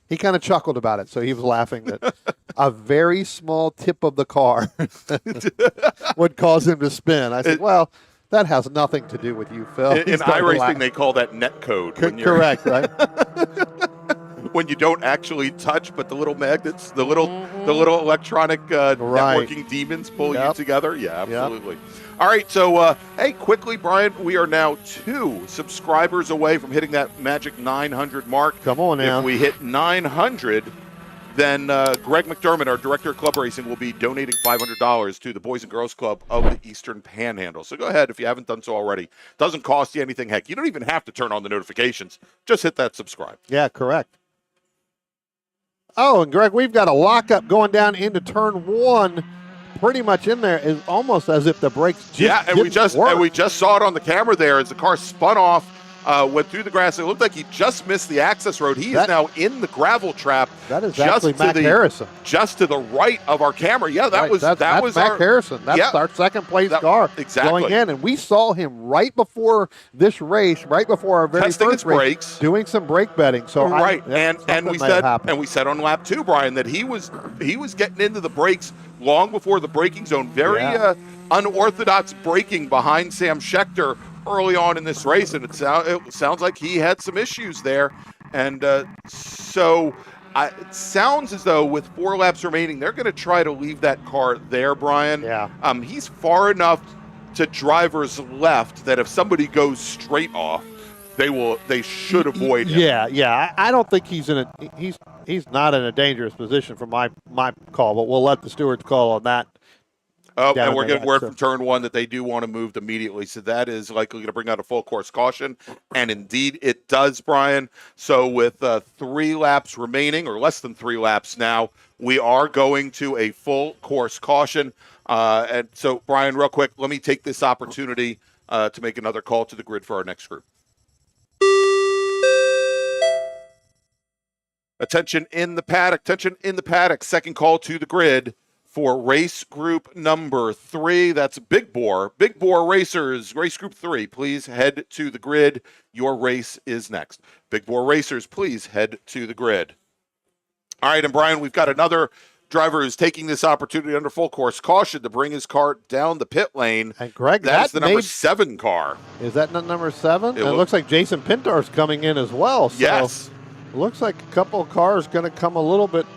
He kind of chuckled about it, so he was laughing that a very small tip of the car would cause him to spin. I said, well, that has nothing to do with you, Phil. In iRacing, they call that net code. Correct, right? When you don't actually touch, but the little magnets, the little electronic networking demons pull you together. Yeah, absolutely. Yep. All right, so hey, quickly, Brian, we are now 2 subscribers away from hitting that magic 900 mark. Come on now. If we hit 900, then Greg McDermott, our director of club racing, will be donating $500 to the Boys and Girls Club of the Eastern Panhandle. So go ahead if you haven't done so already. Doesn't cost you anything. Heck, you don't even have to turn on the notifications. Just hit that subscribe. Yeah, correct. Oh, and Greg, we've got a lockup going down into turn 1. Pretty much in there is almost as if the brakes just and we just saw it on the camera there as the car spun off, went through the grass. It looked like he just missed the access road. He is now in the gravel trap. That is actually Mac Harrison. Just to the right of our camera. Yeah, that was Mac Harrison. That's our second place car going in. And we saw him right before this race, right before our very testing first his brakes, doing some brake betting. So and we said on lap 2, Brian, that he was getting into the brakes long before the braking zone. Very unorthodox braking behind Sam Schechter early on in this race, and it sounds like he had some issues there. And so it sounds as though with 4 laps remaining, they're going to try to leave that car there, Brian. Yeah. He's far enough to drivers left that if somebody goes straight off, they should avoid him. Yeah. I don't think he's not in a dangerous position for my call, but we'll let the stewards call on that. Oh, and we're getting word from turn 1 that they do want to move immediately. So that is likely going to bring out a full course caution. And indeed it does, Brian. So with 3 laps remaining, or less than 3 laps now, we are going to a full course caution. And so, Brian, real quick, let me take this opportunity to make another call to the grid for our next group. Attention in the paddock. Second call to the grid for race group number 3. That's Big Bore Racers, race group 3. Please head to the grid. Your race is next. Big Bore Racers, please head to the grid. All right, and Brian, we've got another driver who's taking this opportunity under full course caution to bring his car down the pit lane. And Greg, that's the number 7 car. Is that not number 7? It looks like Jason Pintar's coming in as well. So yes. It looks like a couple of cars going to come a little bit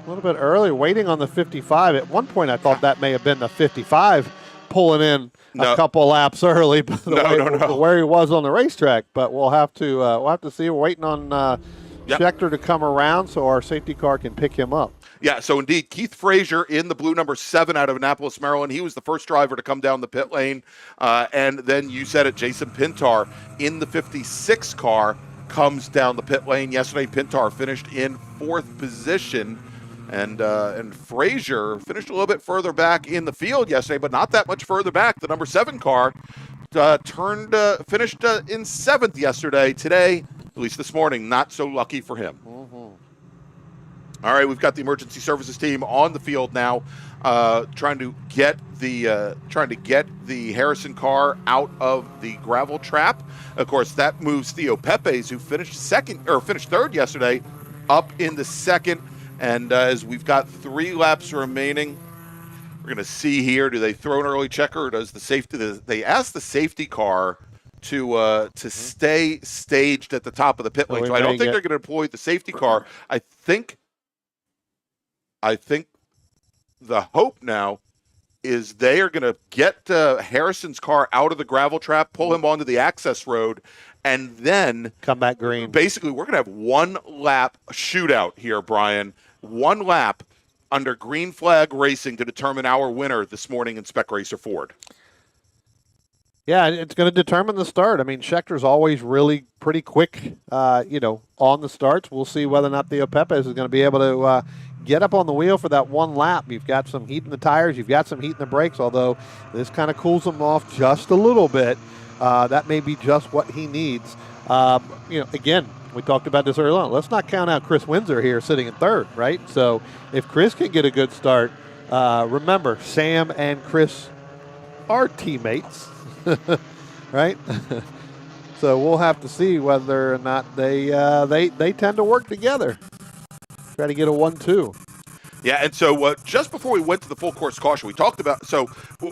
early, waiting on the 55. At one point, I thought that may have been the 55 pulling in a couple laps early, where he was on the racetrack. But we'll have to see. We're waiting on Schechter to come around so our safety car can pick him up. Yeah, so indeed, Keith Frazier in the blue number 7 out of Annapolis, Maryland. He was the first driver to come down the pit lane. And then you said it, Jason Pintar in the 56 car comes down the pit lane. Yesterday, Pintar finished in 4th position. And Frazier finished a little bit further back in the field yesterday, but not that much further back. The number 7 car finished in 7th yesterday. Today, at least this morning, not so lucky for him. All right, we've got the emergency services team on the field now, trying to get the Harrison car out of the gravel trap. Of course, that moves Theo Pepes, who finished 3rd yesterday, up in the 2nd. And as we've got 3 laps remaining, we're going to see here, do they throw an early checker, or does they ask the safety car to stay staged at the top of the pit lane? So I don't think they're going to deploy the safety car. I think the hope now is they are going to get Harrison's car out of the gravel trap, pull him onto the access road, and then come back green. Basically, we're going to have 1 lap shootout here, Brian. 1 lap under green flag racing to determine our winner this morning in Spec Racer Ford. Yeah, it's going to determine the start. I mean, Schechter's always really pretty quick, on the starts. We'll see whether or not Theo Pepes is going to be able to get up on the wheel for that 1 lap. You've got some heat in the tires. You've got some heat in the brakes, although this kind of cools them off just a little bit. that may be just what he needs. Again, we talked about this earlier on. Let's not count out Chris Windsor here sitting in third, right? So if Chris can get a good start, remember, Sam and Chris are teammates, right? So we'll have to see whether or not they tend to work together. Try to get a 1-2. Yeah, and so just before we went to the full course caution, we talked about, so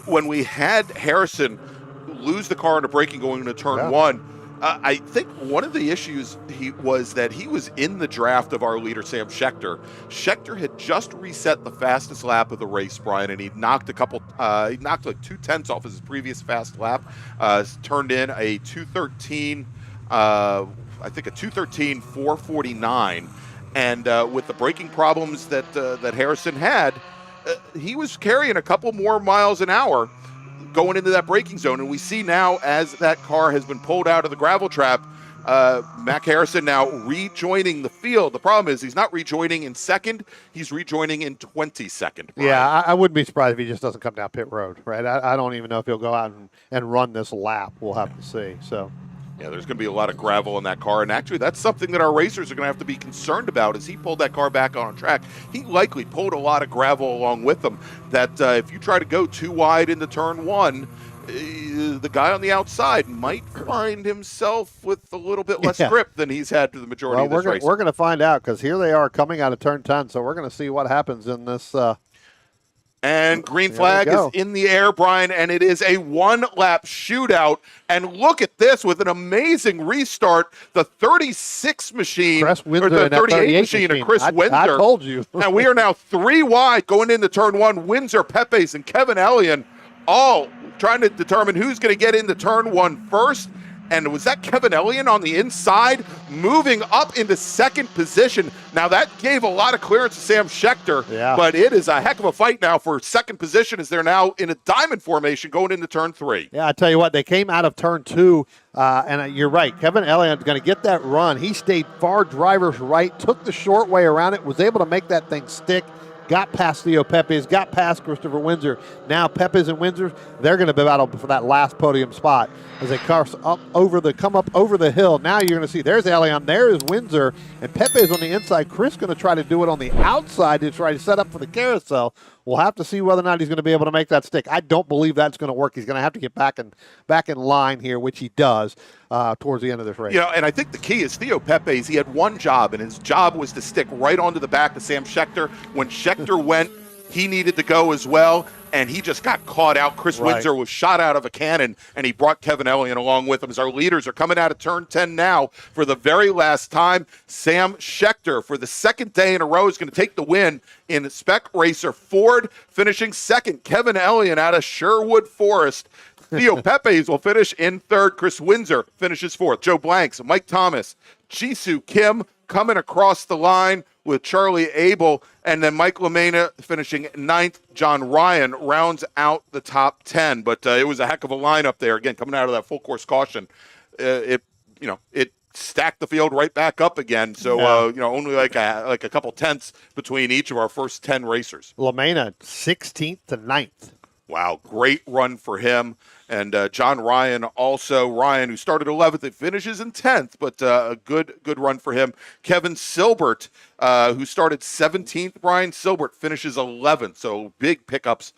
when we had Harrison lose the car into braking going into turn one, I think one of the issues was that he was in the draft of our leader, Sam Schechter. Schechter had just reset the fastest lap of the race, Brian, and he knocked like 2/10 off his previous fast lap, turned in a 2:13, I think a 2:13.449. And with the braking problems that Harrison had, he was carrying a couple more miles an hour going into that braking zone. And we see now, as that car has been pulled out of the gravel trap, Mac Harrison now rejoining the field. The problem is he's not rejoining in second, he's rejoining in 22nd. Brian. Yeah, I wouldn't be surprised if he just doesn't come down pit road, right? I don't even know if he'll go out and run this lap. We'll have to see. So. Yeah, there's going to be a lot of gravel in that car, and actually that's something that our racers are going to have to be concerned about. As he pulled that car back on track, he likely pulled a lot of gravel along with him, that if you try to go too wide into turn one, the guy on the outside might find himself with a little bit less grip than he's had for the majority of this race. We're going to find out, because here they are coming out of turn 10, so we're going to see what happens in this and green flag is in the air, Brian, and it is a one-lap shootout. And look at this, with an amazing restart, the 36 machine, or the 38 machine of Chris Windsor. I told you. And we are now 3 wide going into turn one. Windsor, Pepes, and Kevin Elliott all trying to determine who's going to get into turn one first. And was that Kevin Elliott on the inside, moving up into second position? Now, that gave a lot of clearance to Sam Schechter, but it is a heck of a fight now for second position, as they're now in a diamond formation going into turn 3. Yeah, I tell you what, they came out of turn 2, and you're right. Kevin Elliott's going to get that run. He stayed far driver's right, took the short way around it, was able to make that thing stick. Got past Theo Pepes, got past Christopher Windsor. Now Pepes and Windsor, they're going to battle for that last podium spot as they come up over the hill. Now you're going to see there's Elliott, there is Windsor, and Pepes on the inside. Chris going to try to do it on the outside to try to set up for the carousel. We'll have to see whether or not he's going to be able to make that stick. I don't believe that's going to work. He's going to have to get back in line here, which he does towards the end of this race. And I think the key is Theo Pepes. He had one job, and his job was to stick right onto the back of Sam Schechter. When Schechter went, he needed to go as well, and he just got caught out. Chris Windsor was shot out of a cannon, and he brought Kevin Elliott along with him. As our leaders are coming out of turn 10 now for the very last time, Sam Schechter, for the second day in a row, is going to take the win in Spec Racer Ford, finishing second. Kevin Elliott out of Sherwood Forest. Theo Pepes will finish in third. Chris Windsor finishes fourth. Joe Blanks, Mike Thomas, Jisoo Kim coming across the line with Charlie Abel, and then Mike LaMena finishing ninth. John Ryan rounds out the top 10, but it was a heck of a lineup there. Again, coming out of that full course caution, it stacked the field right back up again. So only like a couple tenths between each of our first 10 racers. LaMena 16th to 9th. Wow, great run for him. And John Ryan also. Ryan, who started 11th, it finishes in 10th, but a good run for him. Kevin Silbert, who started 17th. Brian Silbert finishes 11th, so big pickups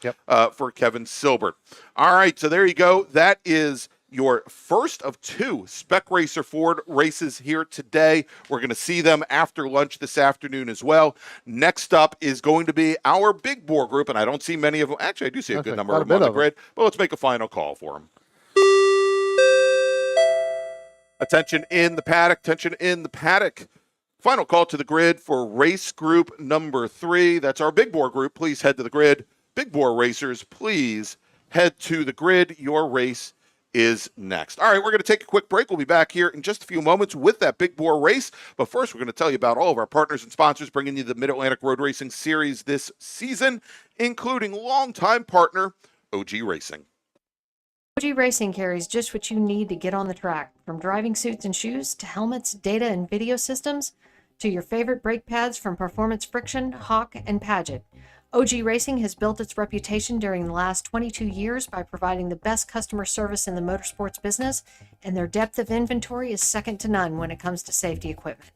for Kevin Silbert. All right, so there you go. That is your first of 2 Spec Racer Ford races here today. We're going to see them after lunch this afternoon as well. Next up is going to be our big bore group, and I don't see many of them. Actually, I do see a good number of them on the grid, but let's make a final call for them. Attention in the paddock, attention in the paddock. Final call to the grid for race group number 3. That's our big bore group. Please head to the grid. Big bore racers, please head to the grid. Your race is next. All right, we're going to take a quick break. We'll be back here in just a few moments with that big bore race. But first, we're going to tell you about all of our partners and sponsors bringing you the Mid-Atlantic Road Racing Series this season, including longtime partner OG Racing. OG Racing carries just what you need to get on the track, from driving suits and shoes to helmets, data and video systems, to your favorite brake pads from Performance Friction, Hawk, and Paget. OG Racing has built its reputation during the last 22 years by providing the best customer service in the motorsports business, and their depth of inventory is second to none when it comes to safety equipment.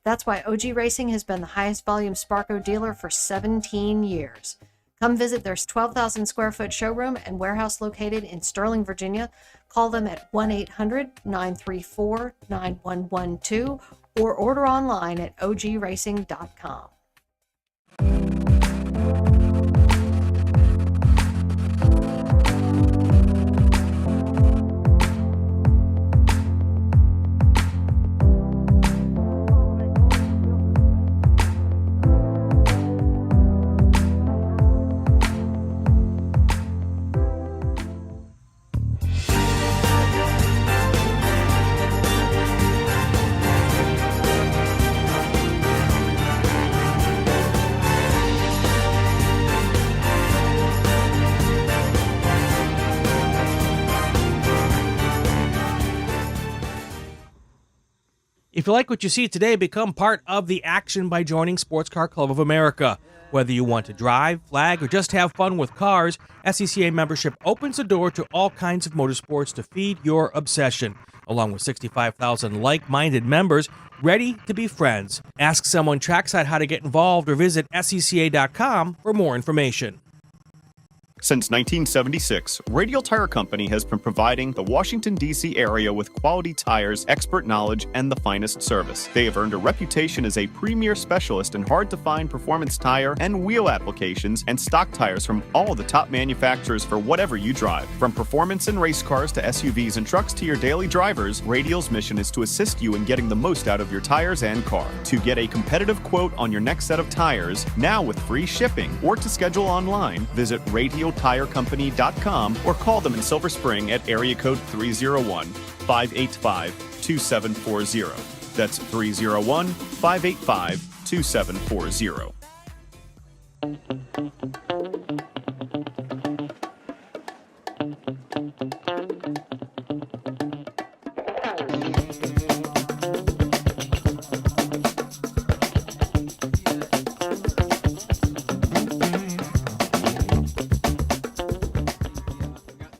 That's why OG Racing has been the highest volume Sparco dealer for 17 years. Come visit their 12,000 square foot showroom and warehouse located in Sterling, Virginia. Call them at 1-800-934-9112 or order online at ogracing.com. If you like what you see today, become part of the action by joining Sports Car Club of America. Whether you want to drive, flag, or just have fun with cars, SCCA membership opens the door to all kinds of motorsports to feed your obsession, along with 65,000 like-minded members ready to be friends. Ask someone trackside how to get involved or visit SCCA.com for more information. Since 1976, Radial Tire Company has been providing the Washington, D.C. area with quality tires, expert knowledge, and the finest service. They have earned a reputation as a premier specialist in hard-to-find performance tire and wheel applications and stock tires from all the top manufacturers for whatever you drive. From performance and race cars to SUVs and trucks to your daily drivers, Radial's mission is to assist you in getting the most out of your tires and car. To get a competitive quote on your next set of tires, now with free shipping, or to schedule online, visit RadialTireCompany.com or call them in Silver Spring at area code 301-585-2740. That's 301-585-2740.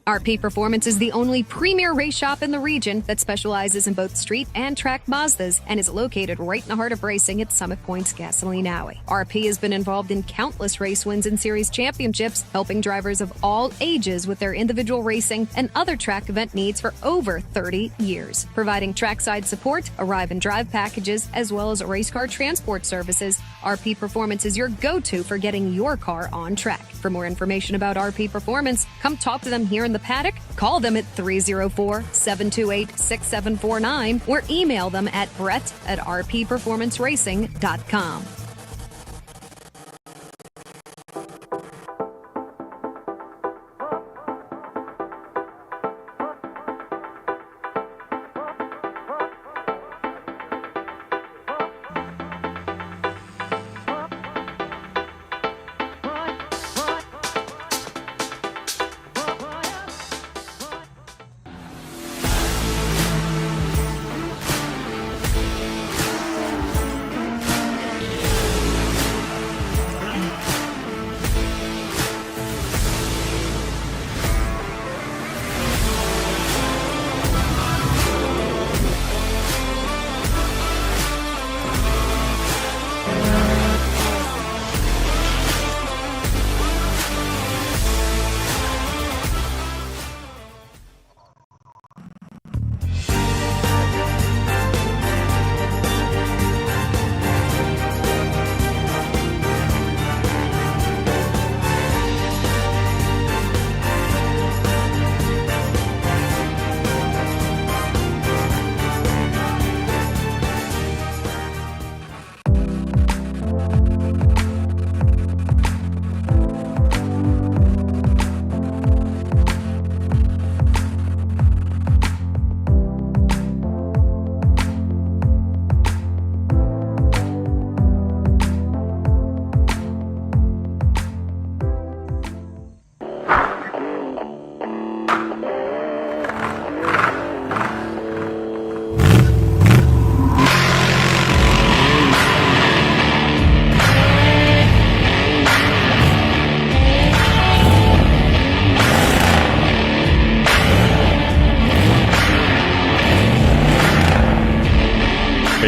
RP Performance is the only premier race shop in the region that specializes in both street and track Mazdas and is located right in the heart of racing at Summit Point's Gasoline Alley. RP has been involved in countless race wins and series championships, helping drivers of all ages with their individual racing and other track event needs for over 30 years. Providing trackside support, arrive and drive packages, as well as race car transport services, RP Performance is your go-to for getting your car on track. For more information about RP Performance, come talk to them here in the paddock, call them at 304-728-6749, or email them at brett@rpperformanceracing.com.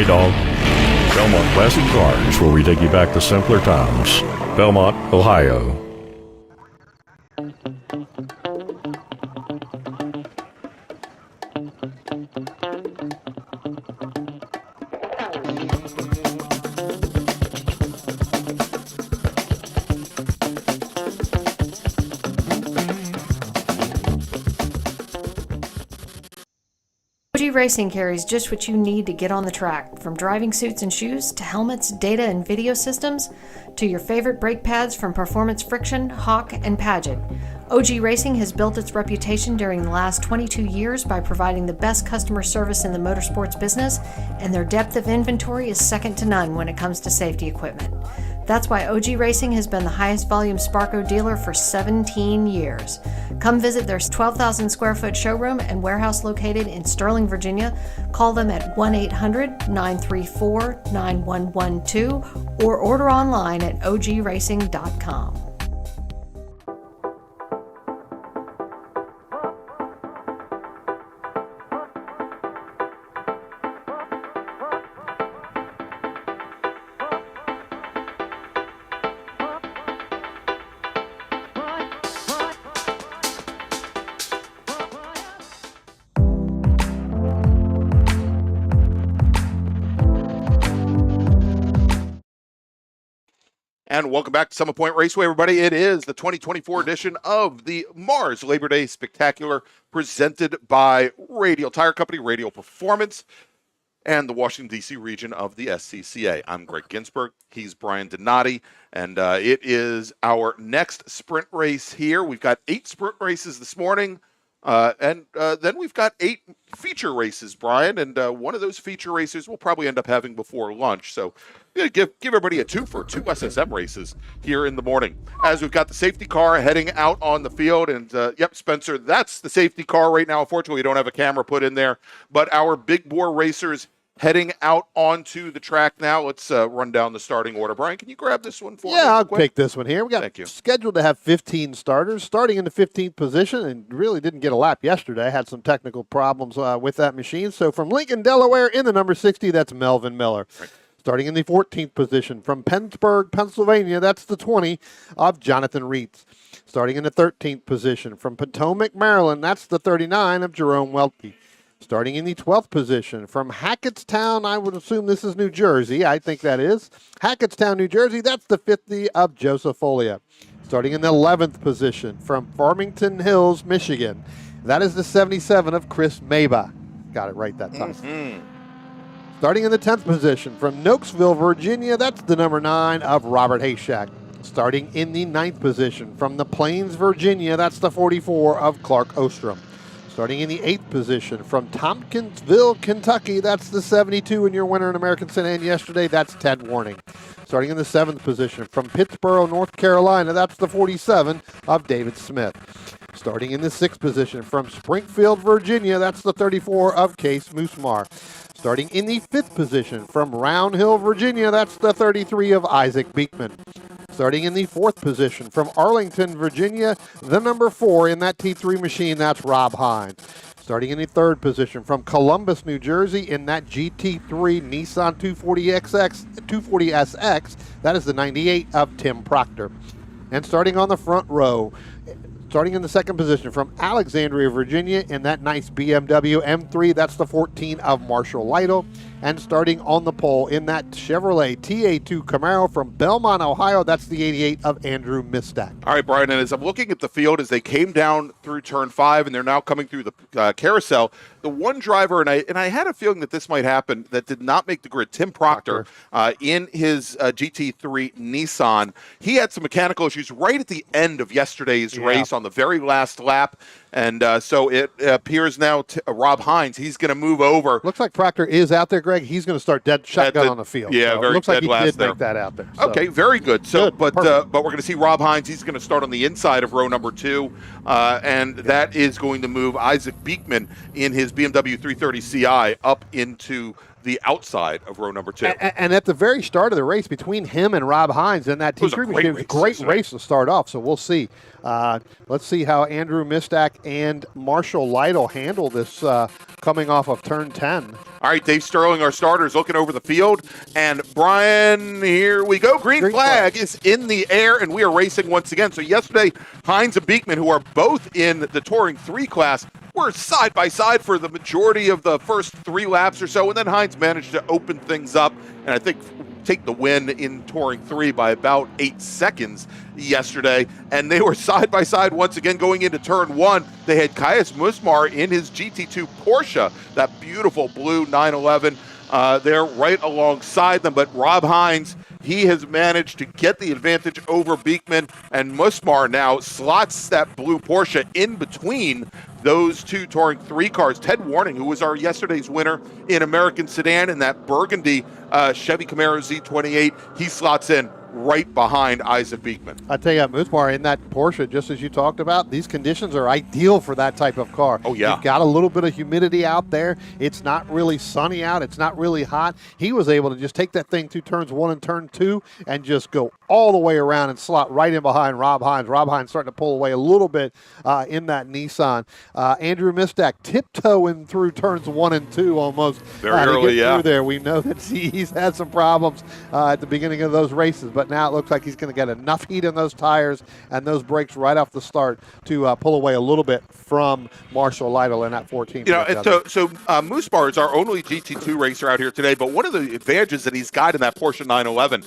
Hey, dog. Belmont Classic Cars, where we take you back to simpler times. Belmont, Ohio. OG Racing carries just what you need to get on the track, from driving suits and shoes to helmets, data and video systems, to your favorite brake pads from Performance Friction, Hawk, and Paget. OG Racing has built its reputation during the last 22 years by providing the best customer service in the motorsports business, and their depth of inventory is second to none when it comes to safety equipment. That's why OG Racing has been the highest volume Sparco dealer for 17 years. Come visit their 12,000 square foot showroom and warehouse located in Sterling, Virginia. Call them at 1-800-934-9112 or order online at ogracing.com. And welcome back to Summit Point Raceway, everybody. It is the 2024 edition of the MARRS Labor Day Spectacular, presented by Radial Tire Company, Radial Performance, and the Washington, D.C. region of the SCCA. I'm Greg Ginsburg. He's Brian Donati, and it is our next sprint race here. We've got 8 sprint races this morning, and then we've got 8 feature races, Brian, and one of those feature races we'll probably end up having before lunch. So give everybody a 2 for 2 SSM races here in the morning. As we've got the safety car heading out on the field, and yep, Spencer, that's the safety car right now. Unfortunately, we don't have a camera put in there, but our big bore racers heading out onto the track now. Let's run down the starting order. Brian, can you grab this one for me? Yeah, I'll take this one here. We got Thank you. scheduled to have 15 starters, starting in the 15th position, and really didn't get a lap yesterday. Had some technical problems with that machine. So from Lincoln, Delaware, in the number 60, that's Melvin Miller. Right. Starting in the 14th position from Pennsburg, Pennsylvania, that's the 20 of Jonathan Reitz. Starting in the 13th position from Potomac, Maryland, that's the 39 of Jerome Welty. Starting in the 12th position from Hackettstown, I would assume this is New Jersey. I think that is. Hackettstown, New Jersey, that's the 50 of Joseph Folia. Starting in the 11th position from Farmington Hills, Michigan, that is the 77 of Chris Maba. Got it right that time. Mm-hmm. Starting in the 10th position from Nokesville, Virginia, that's the number 9 of Robert Hayshak. Starting in the 9th position from the Plains, Virginia, that's the 44 of Clark Ostrom. Starting in the 8th position from Tompkinsville, Kentucky, that's the 72 in your winner in American Sedan yesterday, that's Ted Warning. Starting in the 7th position from Pittsboro, North Carolina, that's the 47 of David Smith. Starting in the 6th position from Springfield, Virginia, that's the 34 of Case Moosmar. Starting in the 5th position from Round Hill, Virginia, that's the 33 of Isaac Beekman. Starting in the 4th position from Arlington, Virginia, the number 4 in that T3 machine, that's Rob Hines. Starting in the 3rd position from Columbus, New Jersey, in that GT3 Nissan 240SX, that is the 98 of Tim Proctor. And starting on the front row, starting in the 2nd position from Alexandria, Virginia, in that nice BMW M3, that's the 14 of Marshall Lytle. And starting on the pole in that Chevrolet TA2 Camaro from Belmont, Ohio, that's the 88 of Andrew Mistak. All right, Brian, and as I'm looking at the field, as they came down through turn 5 and they're now coming through the carousel, the one driver, and I had a feeling that this might happen, that did not make the grid, Tim Proctor, in his GT3 Nissan, he had some mechanical issues right at the end of yesterday's race on the very last lap. And so it appears now Rob Hines, he's going to move over. Looks like Proctor is out there, Greg. He's going to start dead shotgun on the field. Yeah, so very looks like dead he last did there. make that out there. So. Okay, very good. So, good, but we're going to see Rob Hines. He's going to start on the inside of row number 2, and that is going to move Isaac Beekman in his BMW 330 Ci up into the outside of row number 2. And at the very start of the race, between him and Rob Hines in that T group, it was a great race to start off. So we'll see. Let's see how Andrew Mistak and Marshall Lytle handle this coming off of turn 10. All right, Dave Sterling, our starters, looking over the field. And Brian, here we go. Green flag is in the air, and we are racing once again. So yesterday, Hines and Beekman, who are both in the Touring 3 class, were side by side for the majority of the first 3 laps or so, and then Hines managed to open things up, and I think take the win in Touring 3 by about 8 seconds yesterday. And they were side by side once again going into turn 1. They had Caius Musmar in his GT2 Porsche, that beautiful blue 911. They're right alongside them, but Rob Hines, he has managed to get the advantage over Beekman, and Musmar now slots that blue Porsche in between those 2 Touring 3 cars. Ted Warning, who was our yesterday's winner in American Sedan in that burgundy Chevy Camaro Z28, he slots in right behind Isaac Beekman. I tell you, Musmar in that Porsche, just as you talked about, these conditions are ideal for that type of car. Oh, yeah. You've got a little bit of humidity out there. It's not really sunny out. It's not really hot. He was able to just take that thing through turns 1 and turn 2 and just go all the way around and slot right in behind Rob Hines. Rob Hines starting to pull away a little bit in that Nissan. Andrew Mistak tiptoeing through turns 1 and 2 almost. Very early, to get through there. We know that he's had some problems at the beginning of those races, but now it looks like he's going to get enough heat in those tires and those brakes right off the start to pull away a little bit from Marshall Lytle in that 14. You know, and so Musmar is our only GT2 racer out here today, but one of the advantages that he's got in that Porsche 911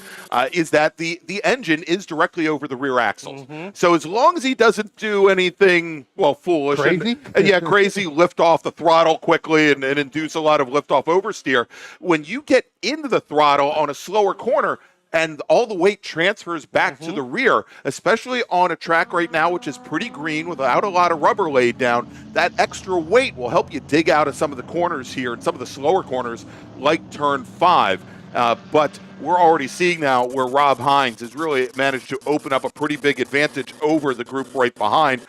is that the engine is directly over the rear axles. So as long as he doesn't do anything, well, foolish, crazy, crazy, lift off the throttle quickly and induce a lot of lift-off oversteer, when you get into the throttle on a slower corner, and all the weight transfers back to the rear, especially on a track right now, which is pretty green without a lot of rubber laid down. That extra weight will help you dig out of some of the corners here and some of the slower corners like turn 5. But we're already seeing now where Rob Hines has really managed to open up a pretty big advantage over the group right behind,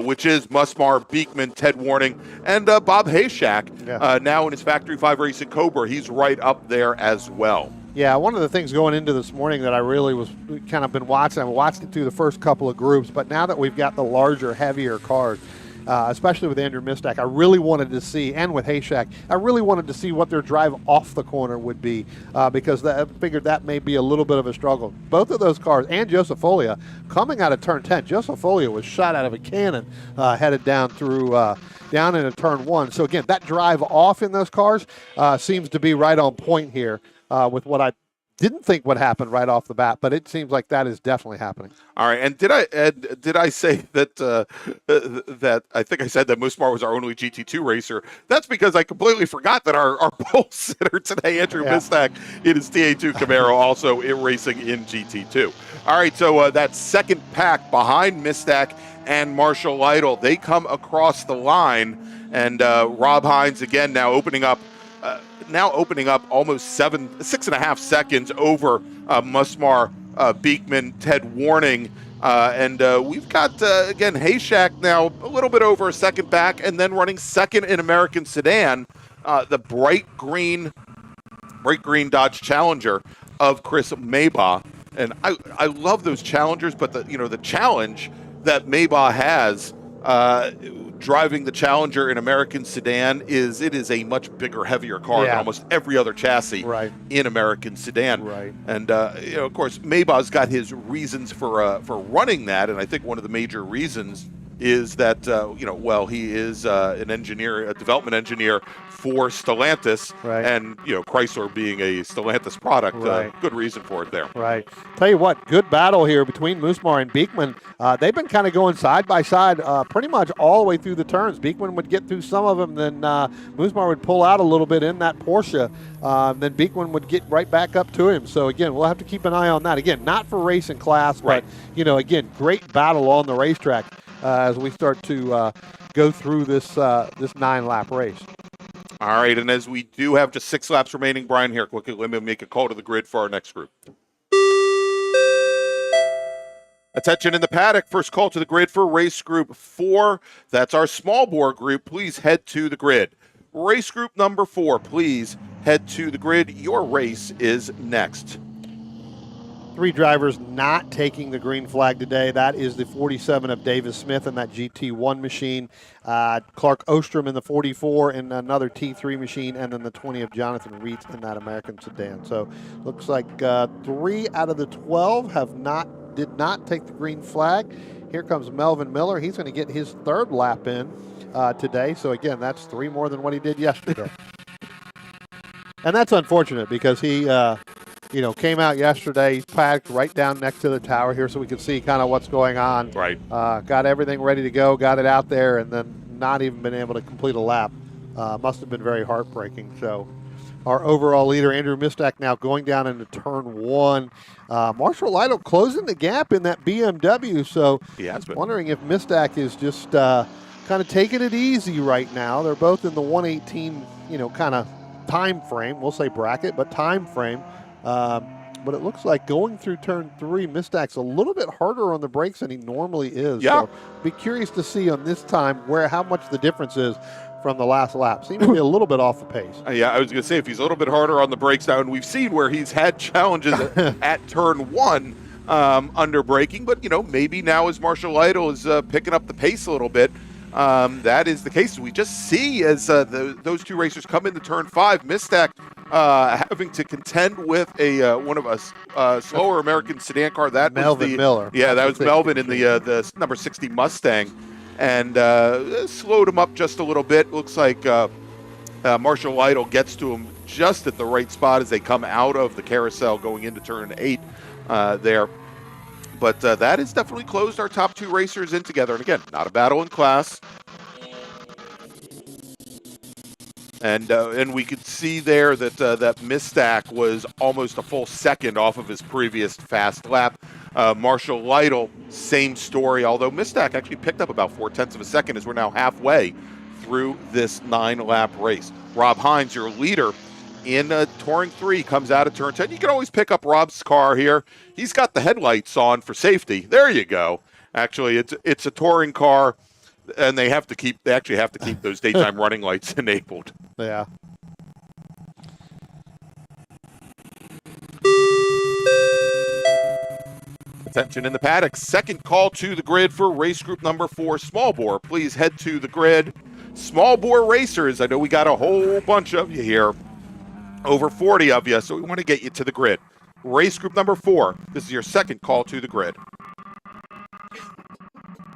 which is Musmar, Beekman, Ted Warning, and Bob Hayshak, now in his Factory 5 Racing Cobra. He's right up there as well. Yeah, one of the things going into this morning that I really was kind of been watching, I watched it through the first couple of groups, but now that we've got the larger, heavier cars, especially with Andrew Mistak, I really wanted to see, and with Hayshak, I really wanted to see what their drive off the corner would be, because I figured that may be a little bit of a struggle. Both of those cars, and Joseph Folia, coming out of turn 10, Joseph Folia was shot out of a cannon headed down through down into turn 1. So again, that drive off in those cars seems to be right on point here. With what I didn't think would happen right off the bat, but it seems like that is definitely happening. All right, and did I say that that I think I said that Musmar was our only GT2 racer? That's because I completely forgot that our pole sitter today, Andrew Mistak, in his TA2 Camaro, also racing in GT2. All right, so that second pack behind Mistak and Marshall Lytle, they come across the line, and Rob Hines again now opening up almost 6.5 seconds over Musmar, Beekman, Ted Warning. And we've got, again, Hayshak now a little bit over a second back, and then running second in American Sedan, the bright green Dodge Challenger of Chris Maybaugh. And I love those Challengers, but the challenge that Maybaugh has driving the Challenger in American Sedan is a much bigger, heavier car than almost every other chassis in American Sedan. Right. And of course, Maybach's got his reasons for running that, and I think one of the major reasons is that he is an engineer, a development engineer for Stellantis, and Chrysler being a Stellantis product, good reason for it there. Right. Tell you what, good battle here between Musmar and Beekman. They've been kind of going side by side pretty much all the way through the turns. Beekman would get through some of them, then Musmar would pull out a little bit in that Porsche. Then Beekman would get right back up to him. So again, we'll have to keep an eye on that. Again, not for racing class, but again, great battle on the racetrack as we start to go through this 9-lap race. All right, and as we do have just 6 laps remaining, Brian, here quickly, let me make a call to the grid for our next group. Attention in the paddock, first call to the grid for race group 4. That's our small bore group. Please head to the grid. Race group number 4, please head to the grid. Your race is next. 3 drivers not taking the green flag today. That is the 47 of Davis Smith in that GT1 machine, Clark Ostrom in the 44 in another T3 machine, and then the 20 of Jonathan Reitz in that American sedan. So looks like 3 out of the 12 did not take the green flag. Here comes Melvin Miller. He's going to get his 3rd lap in today. So again, that's 3 more than what he did yesterday. And that's unfortunate because he came out yesterday, packed right down next to the tower here so we could see kind of what's going on. Right. Got everything ready to go, got it out there, and then not even been able to complete a lap. Must have been very heartbreaking. So our overall leader, Andrew Mistak, now going down into turn 1. Marshall Lytle closing the gap in that BMW. So He has been. wondering if Mistak is just kind of taking it easy right now. They're both in the 118, kind of time frame. We'll say bracket, but time frame. But it looks like going through turn 3, Mistak's a little bit harder on the brakes than he normally is. Yeah. So be curious to see on this time how much the difference is from the last lap. Seems to be a little bit off the pace. Yeah, I was going to say, if he's a little bit harder on the brakes now, and we've seen where he's had challenges at turn 1 under braking, but, maybe now as Marshall Lytle is picking up the pace a little bit, that is the case. We just see as those 2 racers come into turn 5, Mistak having to contend with one of us slower American sedan car. That Melvin was Miller. Yeah, that was Melvin in the number 60 Mustang, and slowed him up just a little bit. Looks like Marshall Lytle gets to him just at the right spot as they come out of the carousel going into turn 8 there. But that has definitely closed our top 2 racers in together. And again, not a battle in class. And we could see there that that Mistak was almost a full second off of his previous fast lap. Marshall Lytle, same story, although Mistak actually picked up about 0.4 of a second as we're now halfway through this 9-lap race. Rob Hines, your leader in Touring 3, comes out of turn 10. You can always pick up Rob's car here. He's got the headlights on for safety. There you go. Actually, it's a touring car, and they actually have to keep those daytime running lights enabled. Yeah. Attention in the paddock. Second call to the grid for race group number 4, small bore. Please head to the grid. Small bore racers, I know we got a whole bunch of you here. Over 40 of you, so we want to get you to the grid. Race group number 4. This is your second call to the grid.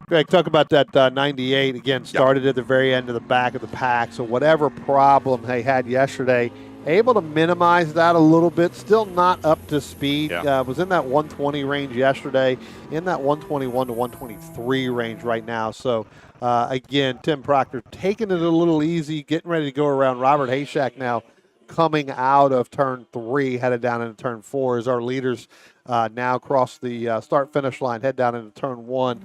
Greg, talk about that 98. Again, started at the very end of the back of the pack. So whatever problem they had yesterday, able to minimize that a little bit. Still not up to speed. Was in that 120 range yesterday, in that 121 to 123 range right now. So, again, Tim Proctor taking it a little easy, getting ready to go around. Robert Hayshak now coming out of turn 3, headed down into turn 4 as our leaders now cross the start-finish line, head down into turn 1.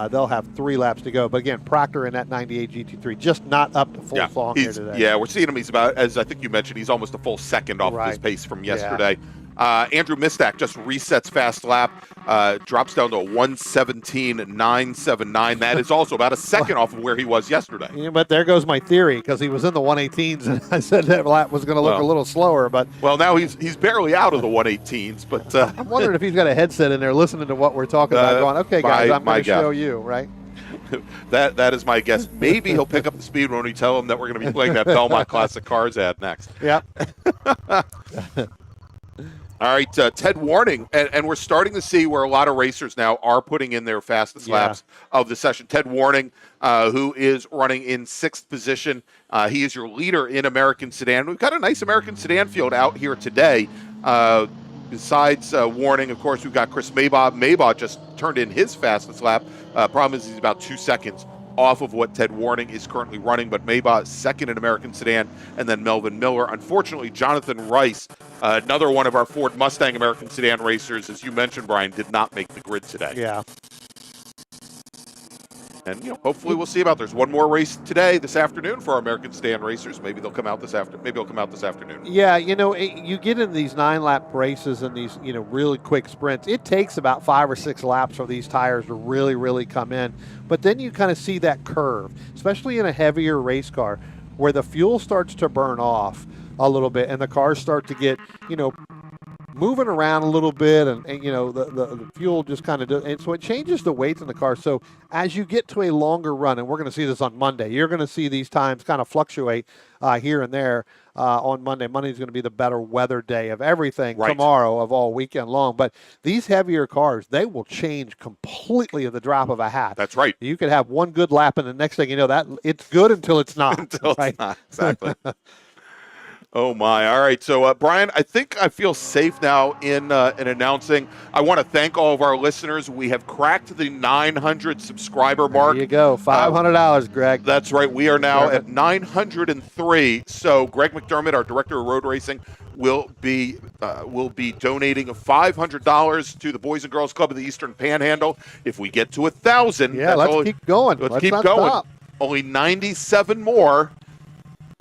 They'll have 3 laps to go. But again, Proctor in that 98 GT3 just not up to full song here today. Yeah, we're seeing him. He's about, as I think you mentioned, he's almost a full second off of his pace from yesterday. Andrew Mistak just resets fast lap, drops down to a 1:17.979. That is also about a second off of where he was yesterday. Yeah, but there goes my theory, because he was in the 118s, and I said that lap was going to look a little slower. But now he's barely out of the 118s. But I'm wondering if he's got a headset in there listening to what we're talking about, going, "Okay, guys, I'm going to show you," right? That is my guess. Maybe he'll pick up the speed when we tell him that we're going to be playing that Belmont Classic Cars ad next. Yeah. All right, Ted Warning, and we're starting to see where a lot of racers now are putting in their fastest laps of the session. Ted Warning, who is running in 6th position. He is your leader in American Sedan. We've got a nice American Sedan field out here today. Besides Warning, of course, we've got Chris Maybaugh. Maybaugh just turned in his fastest lap. Problem is he's about 2 seconds off of what Ted Warning is currently running, but Maybaugh second in American Sedan, and then Melvin Miller. Unfortunately, Jonathan Rice, another one of our Ford Mustang American Sedan racers, as you mentioned, Brian, did not make the grid today. Yeah. And hopefully we'll see about. There's one more race today, this afternoon, for our American Sedan racers. Maybe they'll come out this afternoon. Yeah, you get into these 9-lap races and these really quick sprints. It takes about 5 or 6 laps for these tires to really, really come in. But then you kind of see that curve, especially in a heavier race car, where the fuel starts to burn off. a little bit, and the cars start to get, moving around a little bit, and the fuel just kind of does, and so it changes the weights in the car. So as you get to a longer run, and we're going to see this on Monday, you're going to see these times kind of fluctuate here and there on Monday. Monday is going to be the better weather day of everything, right. Tomorrow of all weekend long. But these heavier cars, they will change completely at the drop of a hat. That's right. You could have one good lap, and the next thing you know, that it's good until it's not. Until right? it's not. Exactly. Oh my! All right, so Brian, I think I feel safe now in announcing. I want to thank all of our listeners. We have cracked the 900 subscriber mark. There you go, $500, Greg. That's right. We are now at 903. So Greg McDermott, our director of road racing, will be donating $500 to the Boys and Girls Club of the Eastern Panhandle. If we get to 1,000, let's keep going. Let's keep not going. Stop. Only 97 more.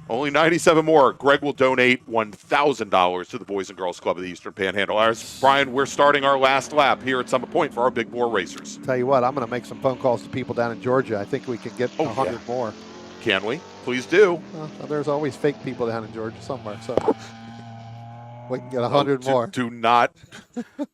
Only 97 more. Greg will donate $1,000 to the Boys and Girls Club of the Eastern Panhandle. Brian, we're starting our last lap here at Summit Point for our Big Bore Racers. Tell you what, I'm going to make some phone calls to people down in Georgia. I think we can get 100 more. Can we? Please do. Well, there's always fake people down in Georgia somewhere, so we can get 100 more.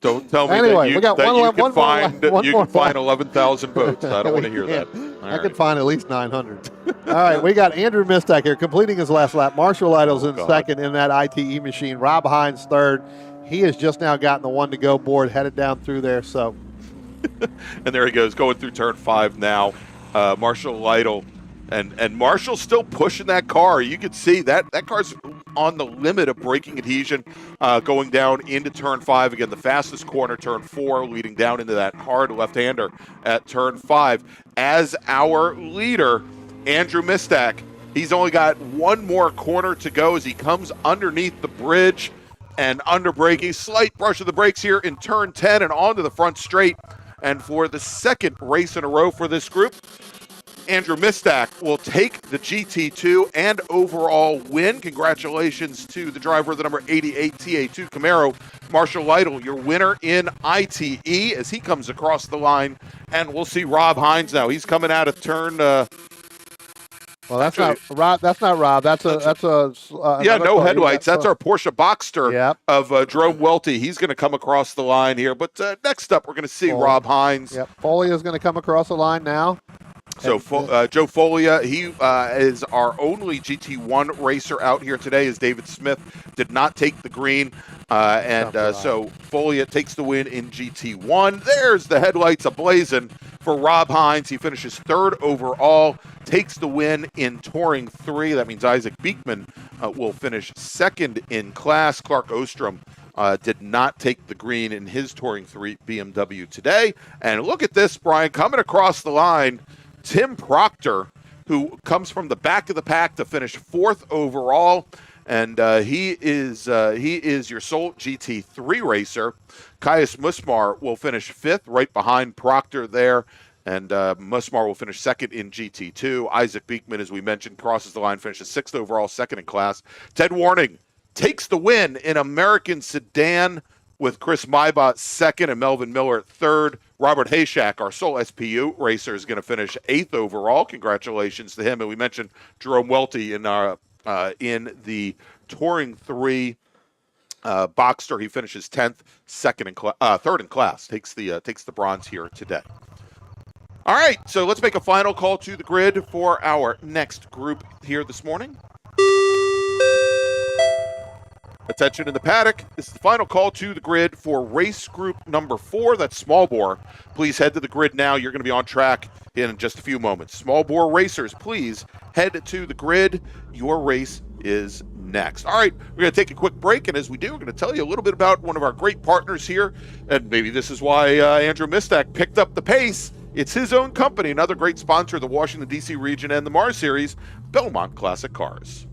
Don't tell me anyway, that you, we got that one, you can one find, more, you can find 11,000 votes. I don't want to hear that. I could find at least 900. All right, we got Andrew Mistak here completing his last lap. Marshall Idle's in second in that ITE machine. Rob Hines third. He has just now gotten the one to go board, headed down through there. So, and there he goes, going through turn 5 now. Marshall Idle. And Marshall's still pushing that car. You can see that car's on the limit of braking adhesion going down into turn 5. Again, the fastest corner, turn 4, leading down into that hard left-hander at turn 5. As our leader, Andrew Mistak, he's only got one more corner to go as he comes underneath the bridge and under braking. Slight brush of the brakes here in turn 10 and onto the front straight. And for the second race in a row for this group, Andrew Mistak will take the GT2 and overall win. Congratulations to the driver of the number 88 TA2 Camaro, Marshall Lytle, your winner in ITE as he comes across the line. And we'll see Rob Hines now. He's coming out of turn. Well, that's not Rob. That's not Rob. That's a. No headlights. That's our Porsche Boxster of Jerome Welty. He's going to come across the line here. But next up, we're going to see Rob Hines. Yep. Folia is going to come across the line now. So Joe Folia, he is our only GT1 racer out here today, as David Smith did not take the green. So Folia takes the win in GT1. There's the headlights ablazing for Rob Hines. He finishes third overall, takes the win in Touring 3. That means Isaac Beekman will finish second in class. Clark Ostrom did not take the green in his Touring 3 BMW today. And look at this, Brian, coming across the line. Tim Proctor, who comes from the back of the pack to finish fourth overall, and he is your sole GT3 racer. Caius Musmar will finish fifth, right behind Proctor there, and Musmar will finish second in GT2. Isaac Beekman, as we mentioned, crosses the line, finishes sixth overall, second in class. Ted Warning takes the win in American Sedan with Chris Maibot second and Melvin Miller third. Robert Hayshak, our sole SPU racer, is going to finish eighth overall. Congratulations to him. And we mentioned Jerome Welty in the Touring 3 Boxster. He finishes 10th, third in class. Takes the bronze here today. All right, so let's make a final call to the grid for our next group here this morning. Attention in the paddock. This is the final call to the grid for race group number 4. That's small bore. Please head to the grid now. You're going to be on track in just a few moments. Small bore racers, please head to the grid. Your race is next. All right, we're going to take a quick break, and as we do, we're going to tell you a little bit about one of our great partners here, and maybe this is why Andrew Mistak picked up the pace. It's his own company, another great sponsor of the Washington, D.C. region and the MARRS series, Belmont Classic Cars.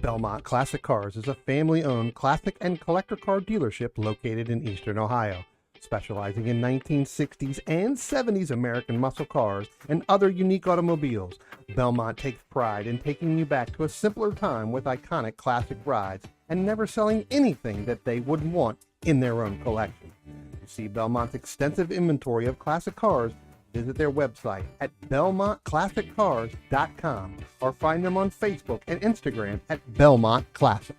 Belmont Classic Cars is a family-owned classic and collector car dealership located in Eastern Ohio, specializing in 1960s and 70s American muscle cars and other unique automobiles. Belmont takes pride in taking you back to a simpler time with iconic classic rides and never selling anything that they wouldn't want in their own collection. To see Belmont's extensive inventory of classic cars, visit their website at belmontclassiccars.com or find them on Facebook and Instagram at Belmont Classic.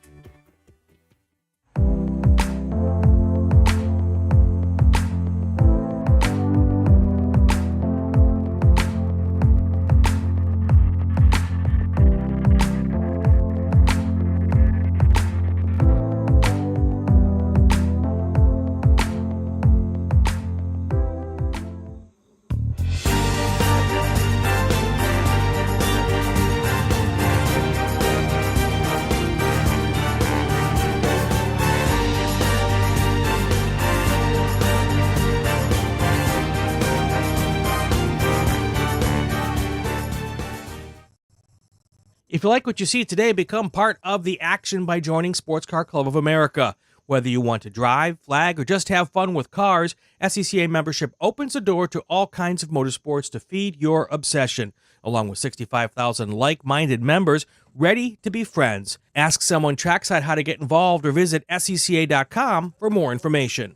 If you like what you see today, become part of the action by joining Sports Car Club of America. Whether you want to drive, flag, or just have fun with cars, SCCA membership opens the door to all kinds of motorsports to feed your obsession, along with 65,000 like-minded members ready to be friends. Ask someone trackside how to get involved or visit SCCA.com for more information.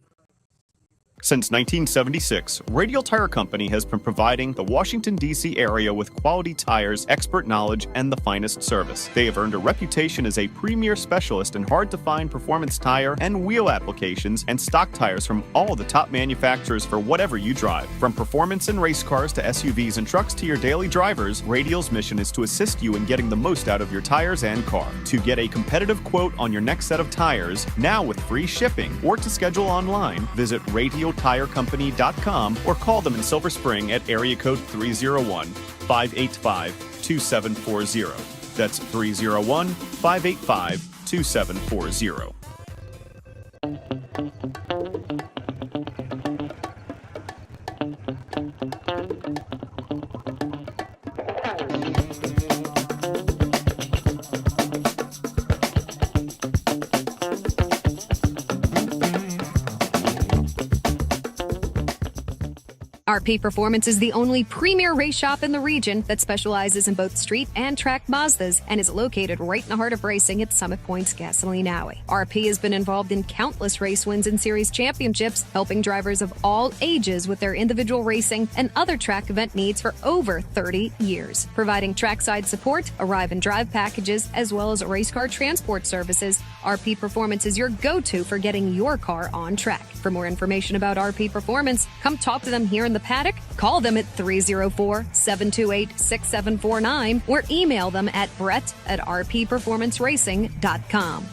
Since 1976, Radial Tire Company has been providing the Washington, D.C. area with quality tires, expert knowledge, and the finest service. They have earned a reputation as a premier specialist in hard-to-find performance tire and wheel applications and stock tires from all the top manufacturers for whatever you drive. From performance and race cars to SUVs and trucks to your daily drivers, Radial's mission is to assist you in getting the most out of your tires and car. To get a competitive quote on your next set of tires, now with free shipping, or to schedule online, visit RadialTireCompany.com or call them in Silver Spring at area code 301-585-2740. That's 301-585-2740. RP Performance is the only premier race shop in the region that specializes in both street and track Mazdas and is located right in the heart of racing at Summit Point's Gasoline Alley. RP has been involved in countless race wins and series championships, helping drivers of all ages with their individual racing and other track event needs for over 30 years. Providing trackside support, arrive and drive packages, as well as race car transport services, RP Performance is your go-to for getting your car on track. For more information about RP Performance, come talk to them here in the paddock, call them at 304-728-6749, or email them at brett@rpperformanceracing.com.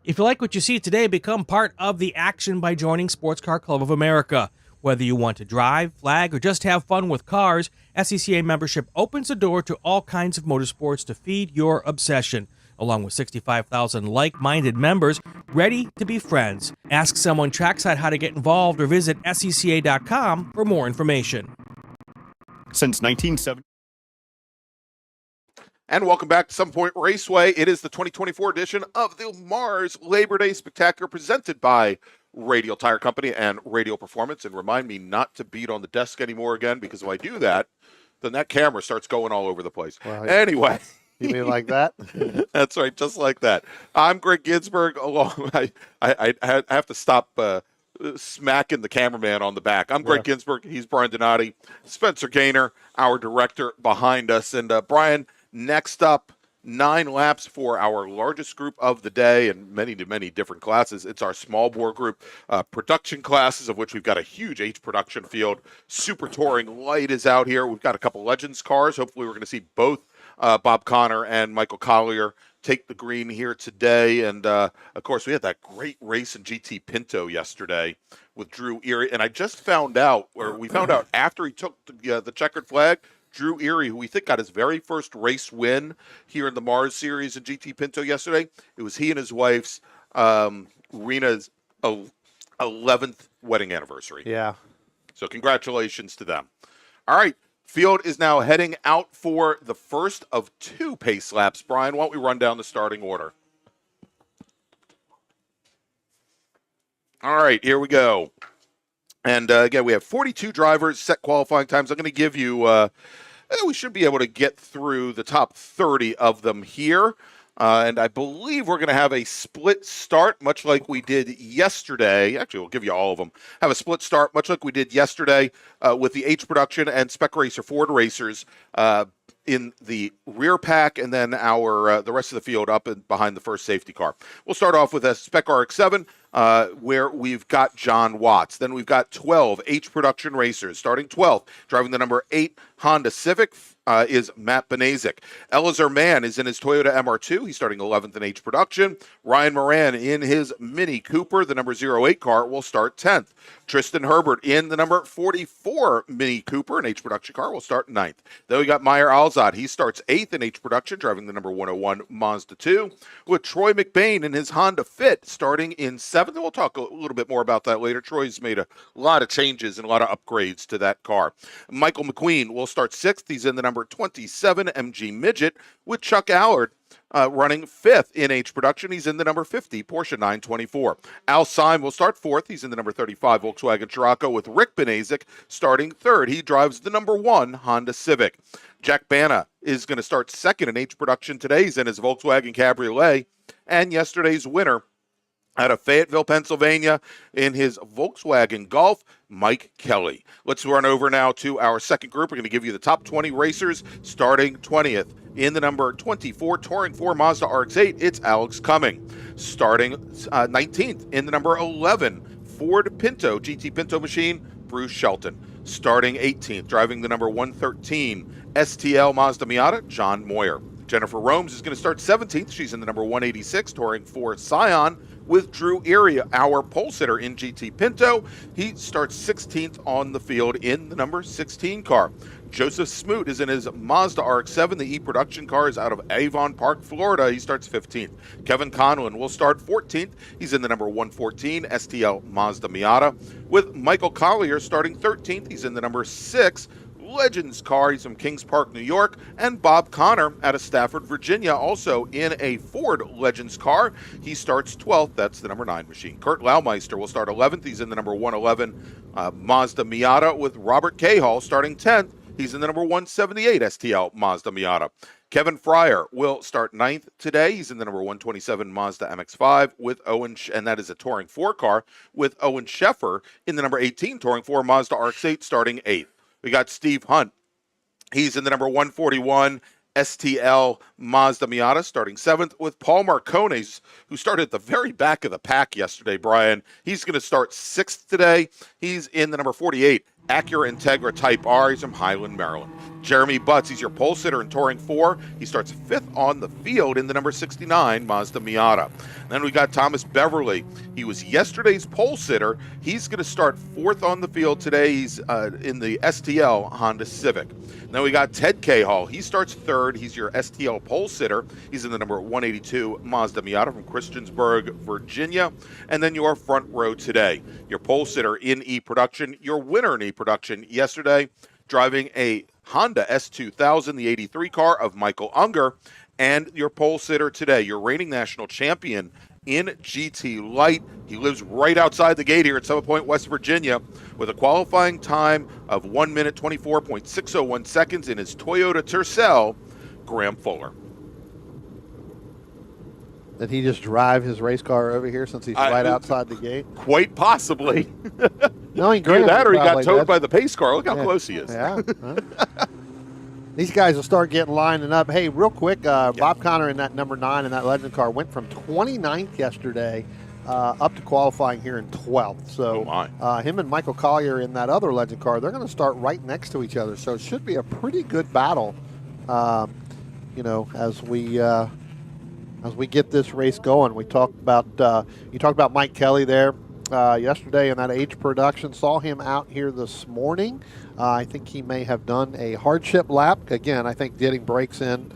If you like what you see today, become part of the action by joining Sports Car Club of America. Whether you want to drive, flag, or just have fun with cars, SCCA membership opens the door to all kinds of motorsports to feed your obsession, along with 65,000 like-minded members ready to be friends. Ask someone trackside how to get involved or visit SCCA.com for more information. Since 1970. And welcome back to Some Point Raceway. It is the 2024 edition of the MARRS Labor Day Spectacular presented by Radial Tire Company and Radial Performance. And remind me not to beat on the desk anymore again, because if I do that, then that camera starts going all over the place. Well, anyway. You mean like that? That's right, just like that. I'm Greg Ginsburg. I have to stop smacking the cameraman on the back. I'm Greg Ginsburg. He's Brian Donati. Spencer Gaynor, our director behind us. And Brian, next up, 9 laps for our largest group of the day and many different classes. It's our small bore group production classes, of which we've got a huge H production field. Super Touring Light is out here. We've got a couple Legends cars. Hopefully we're going to see both Bob Connor and Michael Collier take the green here today. And, of course, we had that great race in GT Pinto yesterday with Drew Erie. And I just found out, or we found out after he took the checkered flag, Drew Erie, who we think got his very first race win here in the MARRS series in GT Pinto yesterday. It was he and his wife's, Rena's 11th wedding anniversary. Yeah. So congratulations to them. All right. Field is now heading out for the first of 2 pace laps. Brian, why don't we run down the starting order? All right, here we go. And again, we have 42 drivers, set qualifying times. I'm going to give you, we should be able to get through the top 30 of them here. And I believe we're going to have a split start, much like we did yesterday. Actually, we'll give you all of them. Have a split start, much like we did yesterday with the H Production and Spec Racer Ford racers in the rear pack, and then our the rest of the field up and behind the first safety car. We'll start off with a Spec RX-7, where we've got John Watts. Then we've got 12 H Production racers. Starting 12th, driving the number 8 Honda Civic, is Matt Benazik. Elazar Mann is in his Toyota MR2. He's starting 11th in H Production. Ryan Moran in his Mini Cooper, the number 08 car, will start 10th. Tristan Herbert in the number 44 Mini Cooper, an H Production car, will start 9th. Then we got Meyer Alzad. He starts 8th in H Production, driving the number 101 Mazda 2. With Troy McBain in his Honda Fit, starting in 7th. And we'll talk a little bit more about that later. Troy's made a lot of changes and a lot of upgrades to that car. Michael McQueen will start 6th. He's in the number 27 MG Midget, with Chuck Allard running 5th in H Production. He's in the number 50 Porsche 924. Al Syme will start 4th. He's in the number 35 Volkswagen Scirocco, with Rick Benazik starting 3rd. He drives the number 1 Honda Civic. Jack Bana is going to start 2nd in H Production today. He's in his Volkswagen Cabriolet. And yesterday's winner out of Fayetteville, Pennsylvania, in his Volkswagen Golf, Mike Kelly. Let's run over now to our second group. We're going to give you the top 20 racers, starting 20th. In the number 24 Touring 4 Mazda RX-8, it's Alex Cumming. Starting 19th in the number 11 Ford Pinto GT Pinto machine, Bruce Shelton. Starting 18th, driving the number 113 STL Mazda Miata, John Moyer. Jennifer Romes is going to start 17th. She's in the number 186 Touring 4 Scion, with Drew Erie, our pole sitter in GT Pinto. He starts 16th on the field in the number 16 car. Joseph Smoot is in his Mazda RX-7. The E-Production car is out of Avon Park, Florida. He starts 15th. Kevin Conlon will start 14th. He's in the number 114 STL Mazda Miata. With Michael Collier starting 13th. He's in the number 6 Legends car. He's from Kings Park, New York. And Bob Connor out of Stafford, Virginia, also in a Ford Legends car. He starts 12th. That's the number 9 machine. Kurt Laumeister will start 11th. He's in the number 111 Mazda Miata, with Robert Cahall starting 10th. He's in the number 178 STL Mazda Miata. Kevin Fryer will start 9th today. He's in the number 127 Mazda MX-5 with Owen, and that is a Touring 4 car, with Owen Sheffer in the number 18 Touring 4 Mazda RX-8 starting 8th. We got Steve Hunt. He's in the number 141 STL Mazda Miata starting 7th, with Paul Marcones, who started at the very back of the pack yesterday, Brian. He's going to start 6th today. He's in the number 48 Acura Integra Type R. He's from Highland, Maryland. Jeremy Butts, he's your pole sitter in Touring 4. He starts 5th on the field in the number 69 Mazda Miata. Then we got Thomas Beverly. He was yesterday's pole sitter. He's going to start 4th on the field today. He's in the STL Honda Civic. Then we got Ted Cahall. He starts 3rd. He's your STL pole sitter. He's in the number 182 Mazda Miata from Christiansburg, Virginia. And then your front row today, your pole sitter in E-Production, your winner in E-Production yesterday, driving a Honda S2000, the 83 car of Michael Unger, and your pole sitter today, your reigning national champion in GT Light. He lives right outside the gate here at Summit Point, West Virginia, with a qualifying time of 1 minute 24.601 seconds in his Toyota Tercel, Graham Fuller. Did he just drive his race car over here since he's right outside the gate? Quite possibly. No, he Either that or he got towed by the pace car. Look how close he is. Yeah. These guys will start getting lining up. Hey, real quick, Bob Connor in that number 9 in that Legend car went from 29th yesterday up to qualifying here in 12th. So him and Michael Collier in that other Legend car, they're going to start right next to each other. So it should be a pretty good battle, as we get this race going. We talked about you talked about Mike Kelly there yesterday in that H Production. Saw him out here this morning. I think he may have done a hardship lap. Again, I think getting brakes in,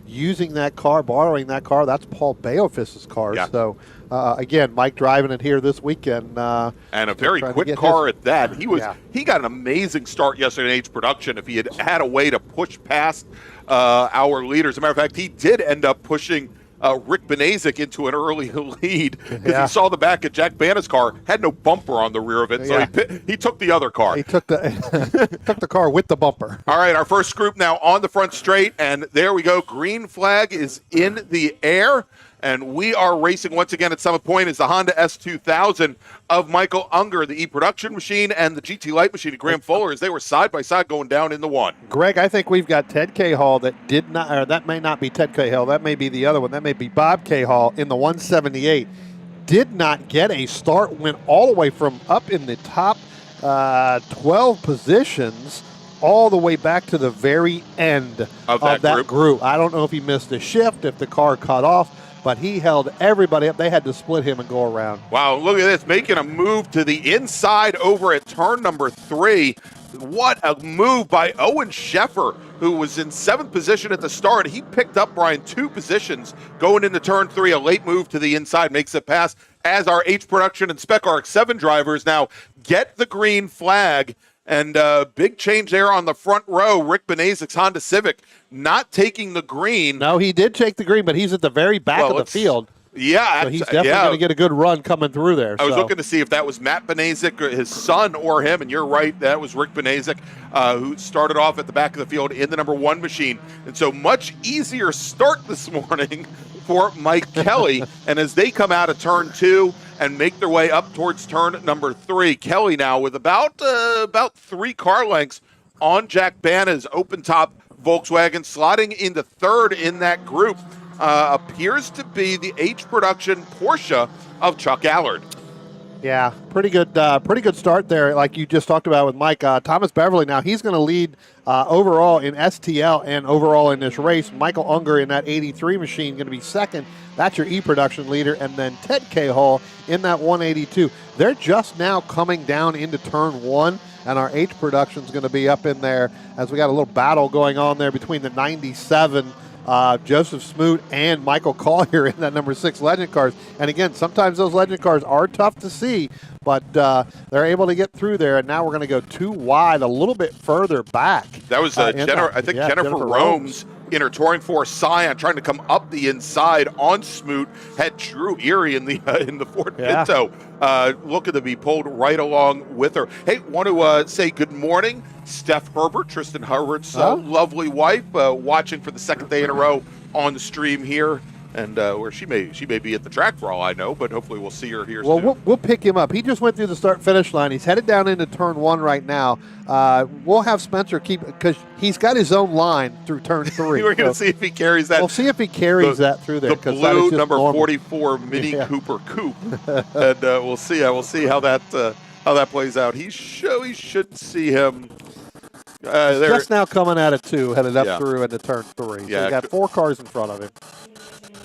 using that car, borrowing that car. That's Paul Baofis's car. Yeah. So, again, Mike driving it here this weekend. And a very quick car at that. He got an amazing start yesterday in H Production. If he had a way to push past our leaders. As a matter of fact, he did end up pushing Rick Benazik into an early lead because Yeah. he saw the back of Jack Banna's car, had no bumper on the rear of it, so he took the other car. He took the took the car with the bumper. All right, our first group now on the front straight, and there we go. Green flag is in the air, and we are racing once again at Summit Point as the Honda S2000 of Michael Unger, the E-Production machine, and the GT Light machine of Graham Fuller as they were side by side going down in the one. Greg, I think we've got Ted Cahall that did not, or that may not be Ted Cahall. That may be the other one. That may be Bob Cahall in the 178. Did not get a start, went all the way from up in the top 12 positions all the way back to the very end Of that group. I don't know if he missed a shift, if the car cut off, but he held everybody up. They had to split him and go around. Wow, look at this, making a move to the inside over at turn number 3. What a move by Owen Sheffer, who was in 7th position at the start. He picked up, Brian, 2 positions going into turn 3. A late move to the inside makes it pass as our H Production and Spec RX-7 drivers now get the green flag. And big change there on the front row. Rick Benazik's Honda Civic not taking the green. No, he did take the green, but he's at the very back of the field. Yeah. So he's definitely going to get a good run coming through there. I was looking to see if that was Matt Benazik, or his son, or him, and you're right, that was Rick Benazik, who started off at the back of the field in the number 1 machine. And so much easier start this morning for Mike Kelly. And as they come out of turn 2 and make their way up towards turn number 3, Kelly now with about 3 car lengths on Jack Banna's open-top Volkswagen, slotting into 3rd in that group. Appears to be the H Production Porsche of Chuck Allard. Yeah, pretty good start there, like you just talked about with Mike. Thomas Beverly now, he's going to lead overall in STL and overall in this race. Michael Unger in that 83 machine going to be 2nd. That's your E-Production leader. And then Ted Cahall in that 182. They're just now coming down into turn 1, and our H Production is going to be up in there as we got a little battle going on there between the 97 Joseph Smoot and Michael Collier in that number 6 Legend cars. And again, sometimes those Legend cars are tough to see, but they're able to get through there. And now we're going to go 2 wide, a little bit further back. That was Jennifer Rome's inner touring force Scion trying to come up the inside on Smoot. Had Drew Erie in the Ford Pinto looking to be pulled right along with her. Hey, want to say good morning, Steph Herbert, Tristan Herbert's lovely wife, watching for the 2nd day in a row on the stream here. And where she may be at the track for all I know, but hopefully we'll see her here soon. Well, we'll pick him up. He just went through the start-finish line. He's headed down into turn 1 right now. We'll have Spencer keep, because he's got his own line through turn 3. We're going to see if he carries that. We'll see if he carries that through there. The blue number 44 Mini Cooper Coupe, and we'll see. We'll see how that plays out. He should see him. Just now coming at it too, headed up through into turn 3. So you got 4 cars in front of him.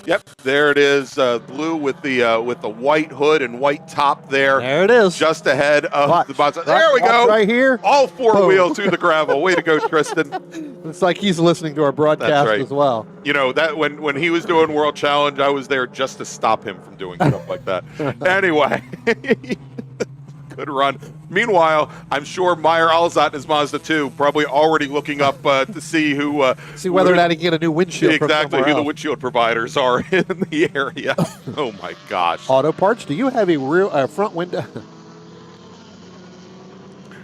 Yep, there it is, blue with the white hood and white top there. There it is, just ahead of the box. There we go, right here. All 4 wheels through the gravel. Way to go, Tristan. It's like he's listening to our broadcast as well. You know that when he was doing World Challenge, I was there just to stop him from doing stuff like that. Anyway. Good run. Meanwhile, I'm sure Meyer Alzat and his Mazda 2 probably already looking up to see who see whether or not he can get a new windshield. Exactly, from who the windshield providers are in the area. Oh my gosh. Auto Parts, do you have a rear front window?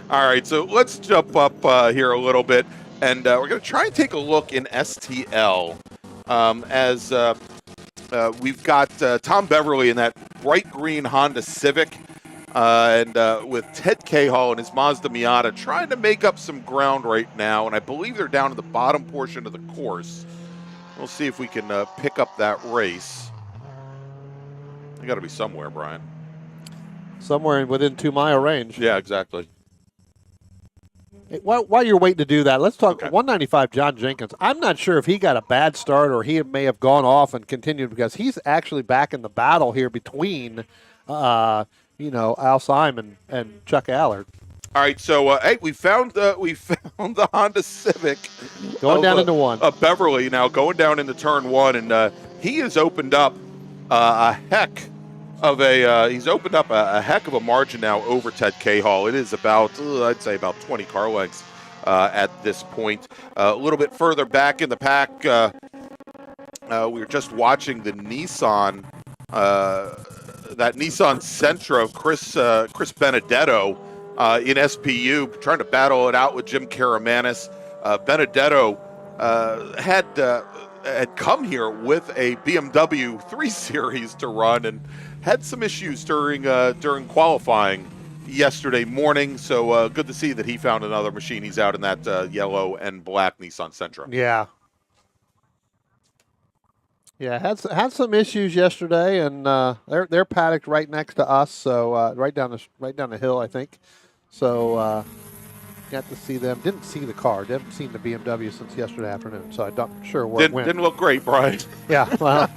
All right, so let's jump up here a little bit, and we're going to try and take a look in STL as we've got Tom Beverly in that bright green Honda Civic. And with Ted Cahall and his Mazda Miata trying to make up some ground right now, and I believe they're down to the bottom portion of the course. We'll see if we can pick up that race. They got to be somewhere, Brian. Somewhere within 2 mile range. Yeah, exactly. Hey, while you're waiting to do that, let's talk 195 John Jenkins. I'm not sure if he got a bad start or he may have gone off and continued, because he's actually back in the battle here between Al Simon and Chuck Allard. All right, so hey, we found the Honda Civic going down into 1. Beverly now going down into turn 1, and he has opened up a heck of a margin now over Ted Cahall. It is about I'd say about 20 car lengths at this point. A little bit further back in the pack. we were just watching the Nissan, that Nissan Sentra of Chris Benedetto in SPU, trying to battle it out with Jim Karamanis. Benedetto had come here with a BMW 3 Series to run and had some issues during qualifying yesterday morning. So good to see that he found another machine. He's out in that yellow and black Nissan Sentra. Yeah. Yeah, had some issues yesterday, and they're paddocked right next to us, so right down the hill, I think. So got to see them. Didn't see the car. Haven't seen the BMW since yesterday afternoon, so I'm not sure where it went. Didn't look great, Brian. Yeah, well.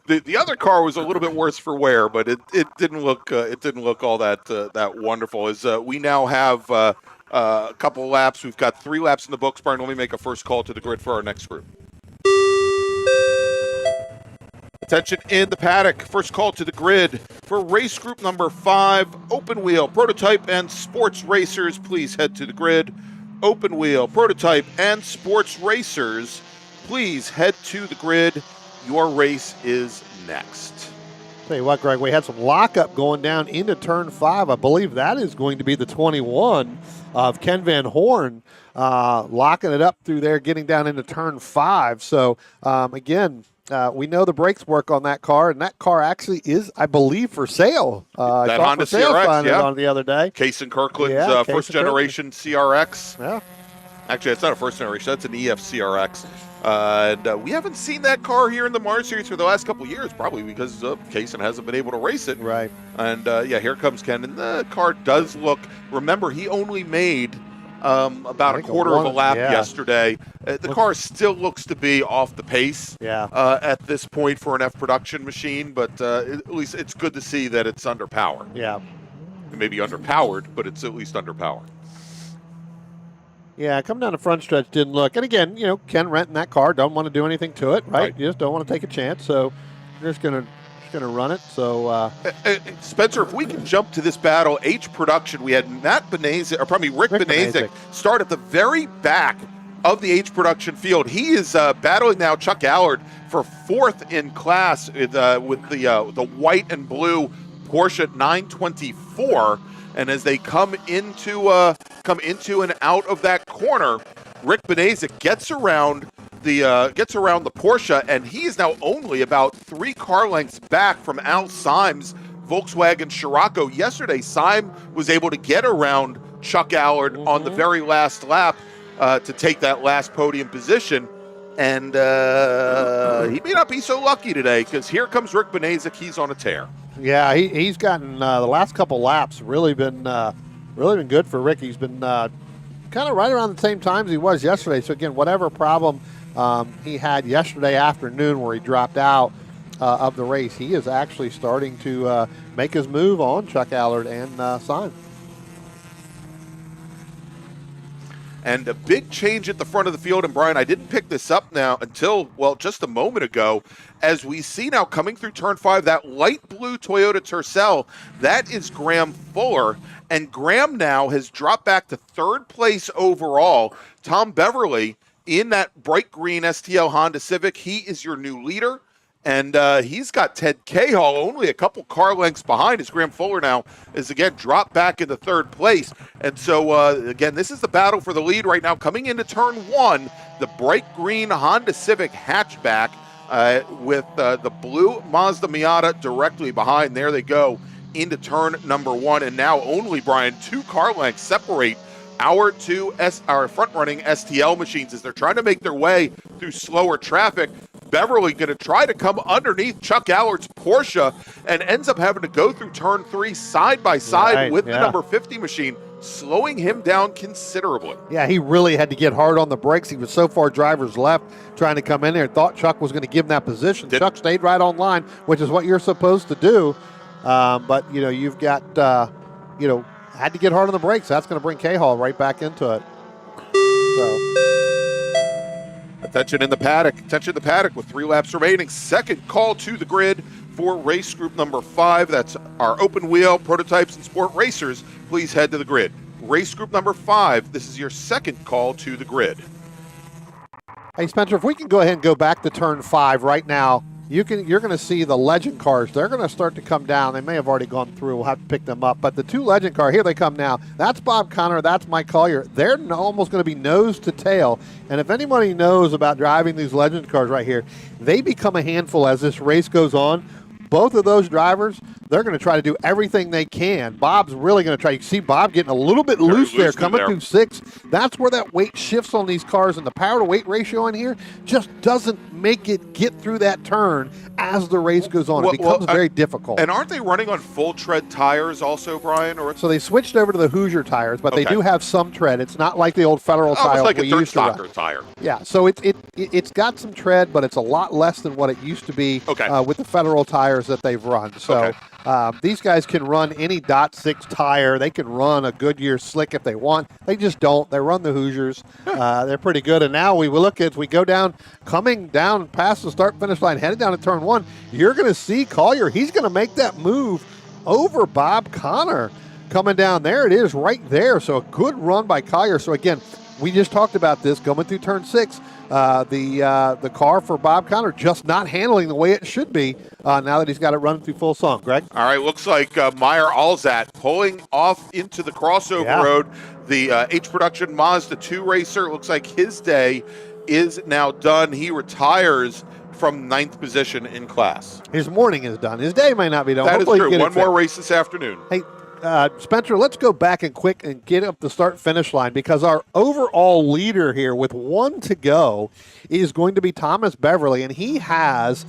The other car was a little bit worse for wear, but it didn't look all that wonderful. As we now have a couple of laps, we've got 3 laps in the books. Brian, let me make a first call to the grid for our next group. Attention in the paddock. First call to the grid for race group number 5, open wheel, prototype, and sports racers. Please head to the grid. Open wheel, prototype, and sports racers. Please head to the grid. Your race is next. Tell you what, Greg, we had some lockup going down into turn 5. I believe that is going to be the 21 of Ken Van Horn, locking it up through there, getting down into turn 5. So, again, we know the brakes work on that car, and that car actually is, I believe, for sale. That Honda CRX, yeah. On the other day. Case and Kirkland's first-generation CRX. Yeah. Actually, it's not a first-generation. That's an EF CRX. And we haven't seen that car here in the MARRS series for the last couple of years, probably because Kaysen hasn't been able to race it. Right. And, here comes Ken. And the car does look, remember, he only made about a quarter of a lap yesterday. The car still looks to be off the pace at this point for an F production machine, but at least it's good to see that it's underpowered. Yeah. It may be underpowered, but it's at least underpowered. Yeah, coming down the front stretch didn't look. And again, Ken renting that car, don't want to do anything to it, right? You just don't want to take a chance, so you're just gonna run it. So Spencer, if we can jump to this battle, H production, we had Rick Benezek start at the very back of the H production field. He is battling now Chuck Allard for 4th in class with the white and blue Porsche 924. And as they come into and out of that corner, Rick Benezek gets around the Porsche, and he is now only about 3 car lengths back from Al Syme's Volkswagen Scirocco. Yesterday, Syme was able to get around Chuck Allard on the very last lap to take that last podium position. And he may not be so lucky today, because here comes Rick Benezek. He's on a tear. Yeah, he's gotten the last couple laps really been good for Rick. He's been kind of right around the same time as he was yesterday. So again, whatever problem he had yesterday afternoon where he dropped out of the race, he is actually starting to make his move on Chuck Allard and Syme. And a big change at the front of the field. And Brian, I didn't pick this up now until, just a moment ago, as we see now coming through turn 5, that light blue Toyota Tercel, that is Graham Fuller. And Graham now has dropped back to 3rd place overall. Tom Beverly in that bright green STL Honda Civic, he is your new leader. And he's got Ted Cahall only a couple car lengths behind, as Graham Fuller now is again dropped back into 3rd place. And so, again, this is the battle for the lead right now. Coming into turn 1, the bright green Honda Civic hatchback with the blue Mazda Miata directly behind. There they go into turn number 1. And now only, Brian, 2 car lengths separate our front-running STL machines as they're trying to make their way through slower traffic. Beverly going to try to come underneath Chuck Allard's Porsche and ends up having to go through turn 3 side by side with the number 50 machine, slowing him down considerably. Yeah, he really had to get hard on the brakes. He was so far driver's left trying to come in there. Thought Chuck was going to give him that position. Chuck stayed right on line, which is what you're supposed to do. But, you've got, had to get hard on the brakes. That's going to bring Cahall right back into it. Attention in the paddock with 3 laps remaining. Second call to the grid for race group number 5. That's our open wheel, prototypes, and sport racers. Please head to the grid. Race group number 5, this is your second call to the grid. Hey, Spencer, if we can go ahead and go back to turn 5 right now, you're going to see the legend cars. They're going to start to come down. They may have already gone through. We'll have to pick them up. But the 2 legend cars, here they come now. That's Bob Connor. That's Mike Collier. They're almost going to be nose to tail. And if anybody knows about driving these legend cars right here, they become a handful as this race goes on. Both of those drivers, they're going to try to do everything they can. Bob's really going to try. You see Bob getting a little bit loose there, coming through 6. That's where that weight shifts on these cars, and the power-to-weight ratio in here just doesn't make it get through that turn as the race goes on. It becomes very difficult. And aren't they running on full tread tires also, Brian? Or So they switched over to the Hoosier tires, but they do have some tread. It's not like the old Federal tires it's like we a dirt used to run. stocker tire. Yeah, so it's got some tread, but it's a lot less than what it used to be with the Federal tires that they've run. So these guys can run any .6 tire. They can run a Goodyear slick if they want. They just don't. They run the Hoosiers. They're pretty good. And now we look as we go down, coming down past the start-finish line, headed down to turn 1, you're going to see Collier. He's going to make that move over Bob Connor coming down. There it is right there. So a good run by Collier. So, again, we just talked about this going through turn 6. The car for Bob Connor just not handling the way it should be now that he's got it running through full song. Greg? All right, looks like Meyer Alzat pulling off into the crossover road. The H Production Mazda 2 racer, looks like his day is now done. He retires from 9th position in class. His morning is done. His day may not be done. That Hopefully is true. he One more race this afternoon. Hey, Spencer, let's go back and quick and get up the start-finish line because our overall leader here with 1 to go is going to be Thomas Beverly, and he has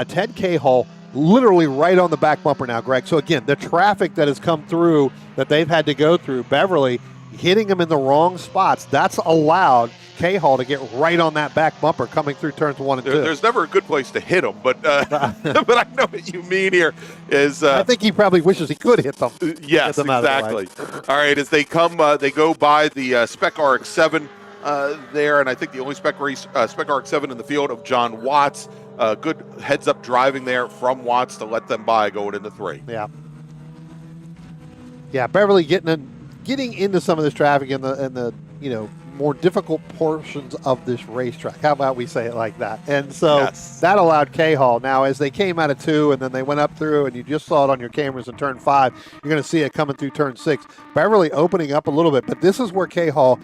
Ted Cahill literally right on the back bumper now, Greg. So, again, the traffic that has come through that they've had to go through, Beverly hitting him in the wrong spots, that's allowed Cahill to get right on that back bumper coming through turns 1 and 2. There's never a good place to hit him, but but I know what you mean here. I think he probably wishes he could hit them. Yes, exactly. All right, as they come, they go by the Spec RX-7 there, and I think the only Spec RX-7 in the field of John Watts. Good heads-up driving there from Watts to let them by going into 3. Yeah, Beverly getting into some of this traffic in the more difficult portions of this racetrack. How about we say it like that? And so that allowed Cahill. Now, as they came out of 2 and then they went up through, and you just saw it on your cameras in turn 5, you're going to see it coming through turn 6. Beverly opening up a little bit, but this is where Cahill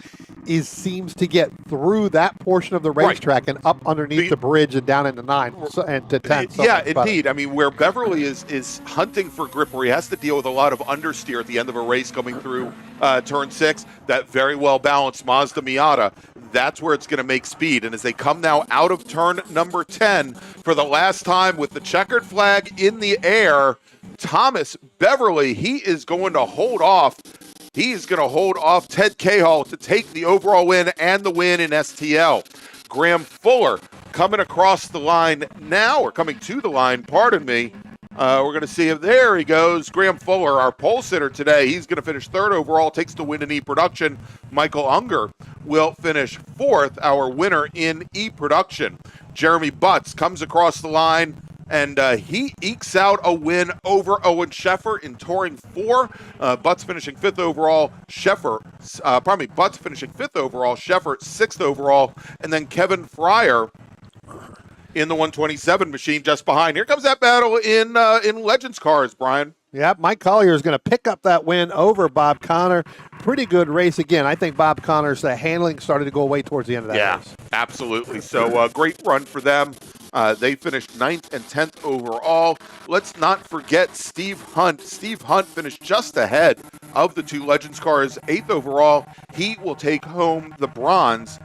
seems to get through that portion of the racetrack and up underneath the bridge and down into 9 and to 10. Yeah, indeed. I mean, where Beverly is hunting for grip, where he has to deal with a lot of understeer at the end of a race coming through turn 6, that very well balanced Mazda Miata, that's where it's going to make speed. And as they come now out of turn number 10 for the last time with the checkered flag in the air, Thomas Beverly, he is going to hold off. He is going to hold off Ted Cahill to take the overall win and the win in STL. Graham Fuller coming across the line now, or coming to the line, pardon me. We're going to see him. There he goes. Graham Fuller, our pole sitter today. He's going to finish 3rd overall, takes the win in E-Production. Michael Unger will finish 4th, our winner in E-Production. Jeremy Butts comes across the line, and he ekes out a win over Owen Sheffer in Touring 4. Butts finishing 5th overall. Butts finishing 5th overall. Sheffer 6th overall. And then Kevin Fryer in the 127 machine just behind. Here comes that battle in Legends cars, Brian. Yeah, Mike Collier is going to pick up that win over Bob Connor. Pretty good race. Again, I think Bob Connor's handling started to go away towards the end of that race. Yeah, absolutely. So great run for them. They finished 9th and 10th overall. Let's not forget Steve Hunt. Steve Hunt finished just ahead of the 2 Legends cars, 8th overall. He will take home the bronze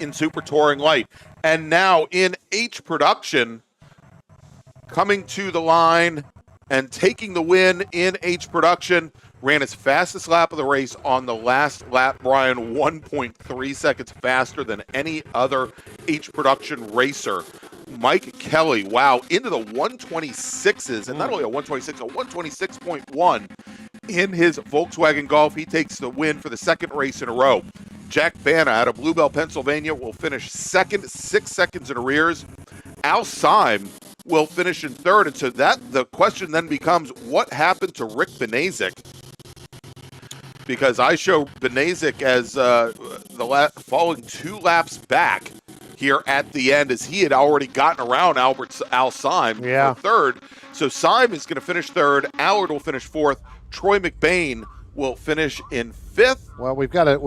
in Super Touring Light. And now in H Production, coming to the line and taking the win in H Production, ran his fastest lap of the race on the last lap, Brian, 1.3 seconds faster than any other H Production racer. Mike Kelly, wow, into the 126s, and not only a 126, a 126.1 in his Volkswagen Golf. He takes the win for the 2nd race in a row. Jack Bana out of Bluebell, Pennsylvania will finish 2nd, 6 seconds in arrears. Al Syme will finish in 3rd, and so the question then becomes, what happened to Rick Benazik? Because I show Benazik as falling 2 laps back. here at the end, as he had already gotten around Al Syme Yeah. for third. So Syme is going to finish third. Allard will finish fourth. Troy McBain will finish in fifth. Well, we've got a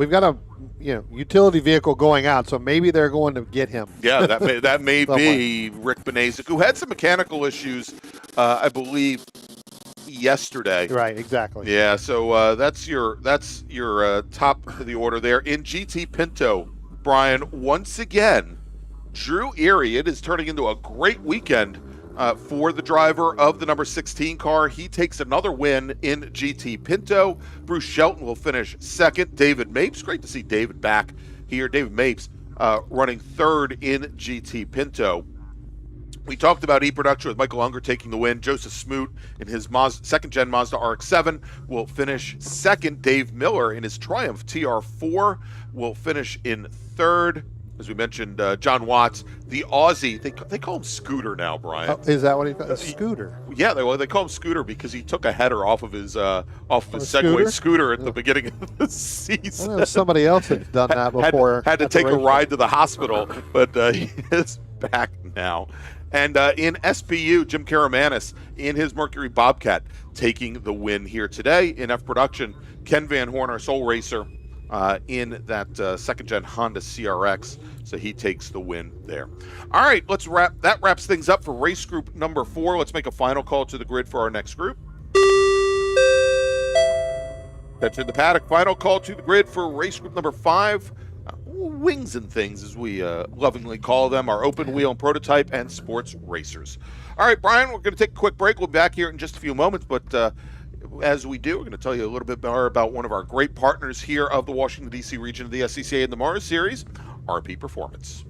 utility vehicle going out, so maybe they're going to get him. Yeah, that may be Rick Benazik, who had some mechanical issues, I believe, yesterday. Right, exactly. Yeah, so that's your top of the order there. In GT Pinto, Brian, once again, Drew Erie, it is turning into a great weekend for the driver of the number 16 car. He takes another win in GT Pinto. Bruce Shelton will finish second. David Mapes, great to see David back here. David Mapes running third in GT Pinto. We talked about E-Production with Michael Unger taking the win. Joseph Smoot in his second-gen Mazda RX-7 will finish second. Dave Miller in his Triumph TR4 will finish in third. As we mentioned, John Watts, the Aussie, they call him Scooter now, Brian. Oh, is that what he calls Scooter? Yeah, they call him Scooter because he took a header off of his Segway scooter at the beginning of the season. I know somebody else has done that before. had to take a ride to the hospital, but he is back now. And in SPU, Jim Karamanis in his Mercury Bobcat taking the win here today. In F Production, Ken Van Horn, our sole racer, in that second-gen Honda CRX, so he takes the win there. All right, that wraps things up for race group number 4. Let's make a final call to the grid for our next group. That's in the paddock. Final call to the grid for race group number 5. Wings and things, as we lovingly call them, our open wheel and prototype and sports racers. All right, Brian, we're going to take a quick break. We'll be back here in just a few moments, but as we do, we're going to tell you a little bit more about one of our great partners here of the Washington, D.C. region of the SCCA and the MARRS series, RP Performance.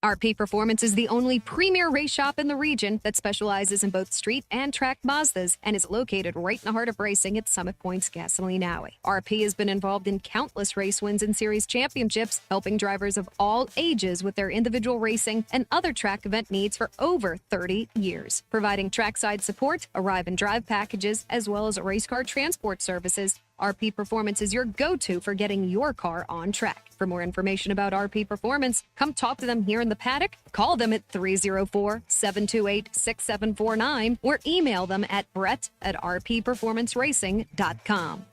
RP Performance is the only premier race shop in the region that specializes in both street and track Mazdas and is located right in the heart of racing at Summit Point's Gasoline Alley. RP has been involved in countless race wins and series championships, helping drivers of all ages with their individual racing and other track event needs for over 30 years. Providing trackside support, arrive and drive packages, as well as race car transport services, RP Performance is your go-to for getting your car on track. For more information about RP Performance, come talk to them here in the paddock, call them at 304-728-6749, or email them at brett@rpperformanceracing.com.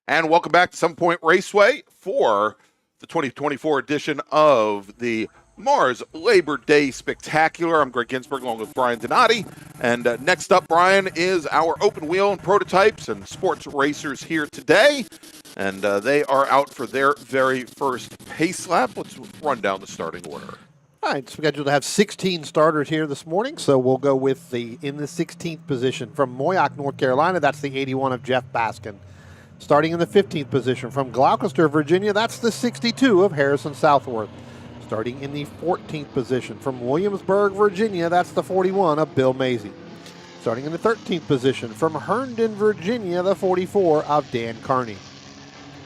And welcome back to Some Point Raceway for the 2024 edition of the MARRS Labor Day Spectacular. I'm Greg Ginsberg along with Brian Donati. And next up, Brian, is our open wheel and prototypes and sports racers here today. And they are out for their very first pace lap. Let's run down the starting order. All right, scheduled to have 16 starters here this morning, so we'll go with in the 16th position from Moyock, North Carolina. That's the 81 of Jeff Baskin. Starting in the 15th position from Gloucester, Virginia, that's the 62 of Harrison Southworth. Starting in the 14th position from Williamsburg, Virginia, that's the 41 of Bill Mazie. Starting in the 13th position from Herndon, Virginia, the 44 of Dan Carney.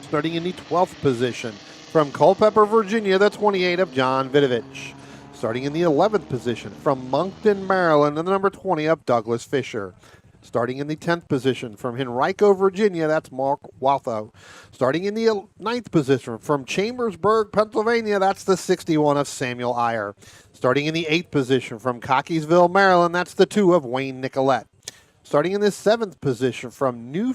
Starting in the 12th position from Culpeper, Virginia, the 28 of John Vidovich. Starting in the 11th position from Moncton, Maryland, the number 20 of Douglas Fisher. Starting in the 10th position from Henrico, Virginia, that's Mark Waltho. Starting in the 9th position from Chambersburg, Pennsylvania, that's the 61 of Samuel Iyer. Starting in the 8th position from Cockeysville, Maryland, that's the 2 of Wayne Nicolette. Starting in the 7th position from New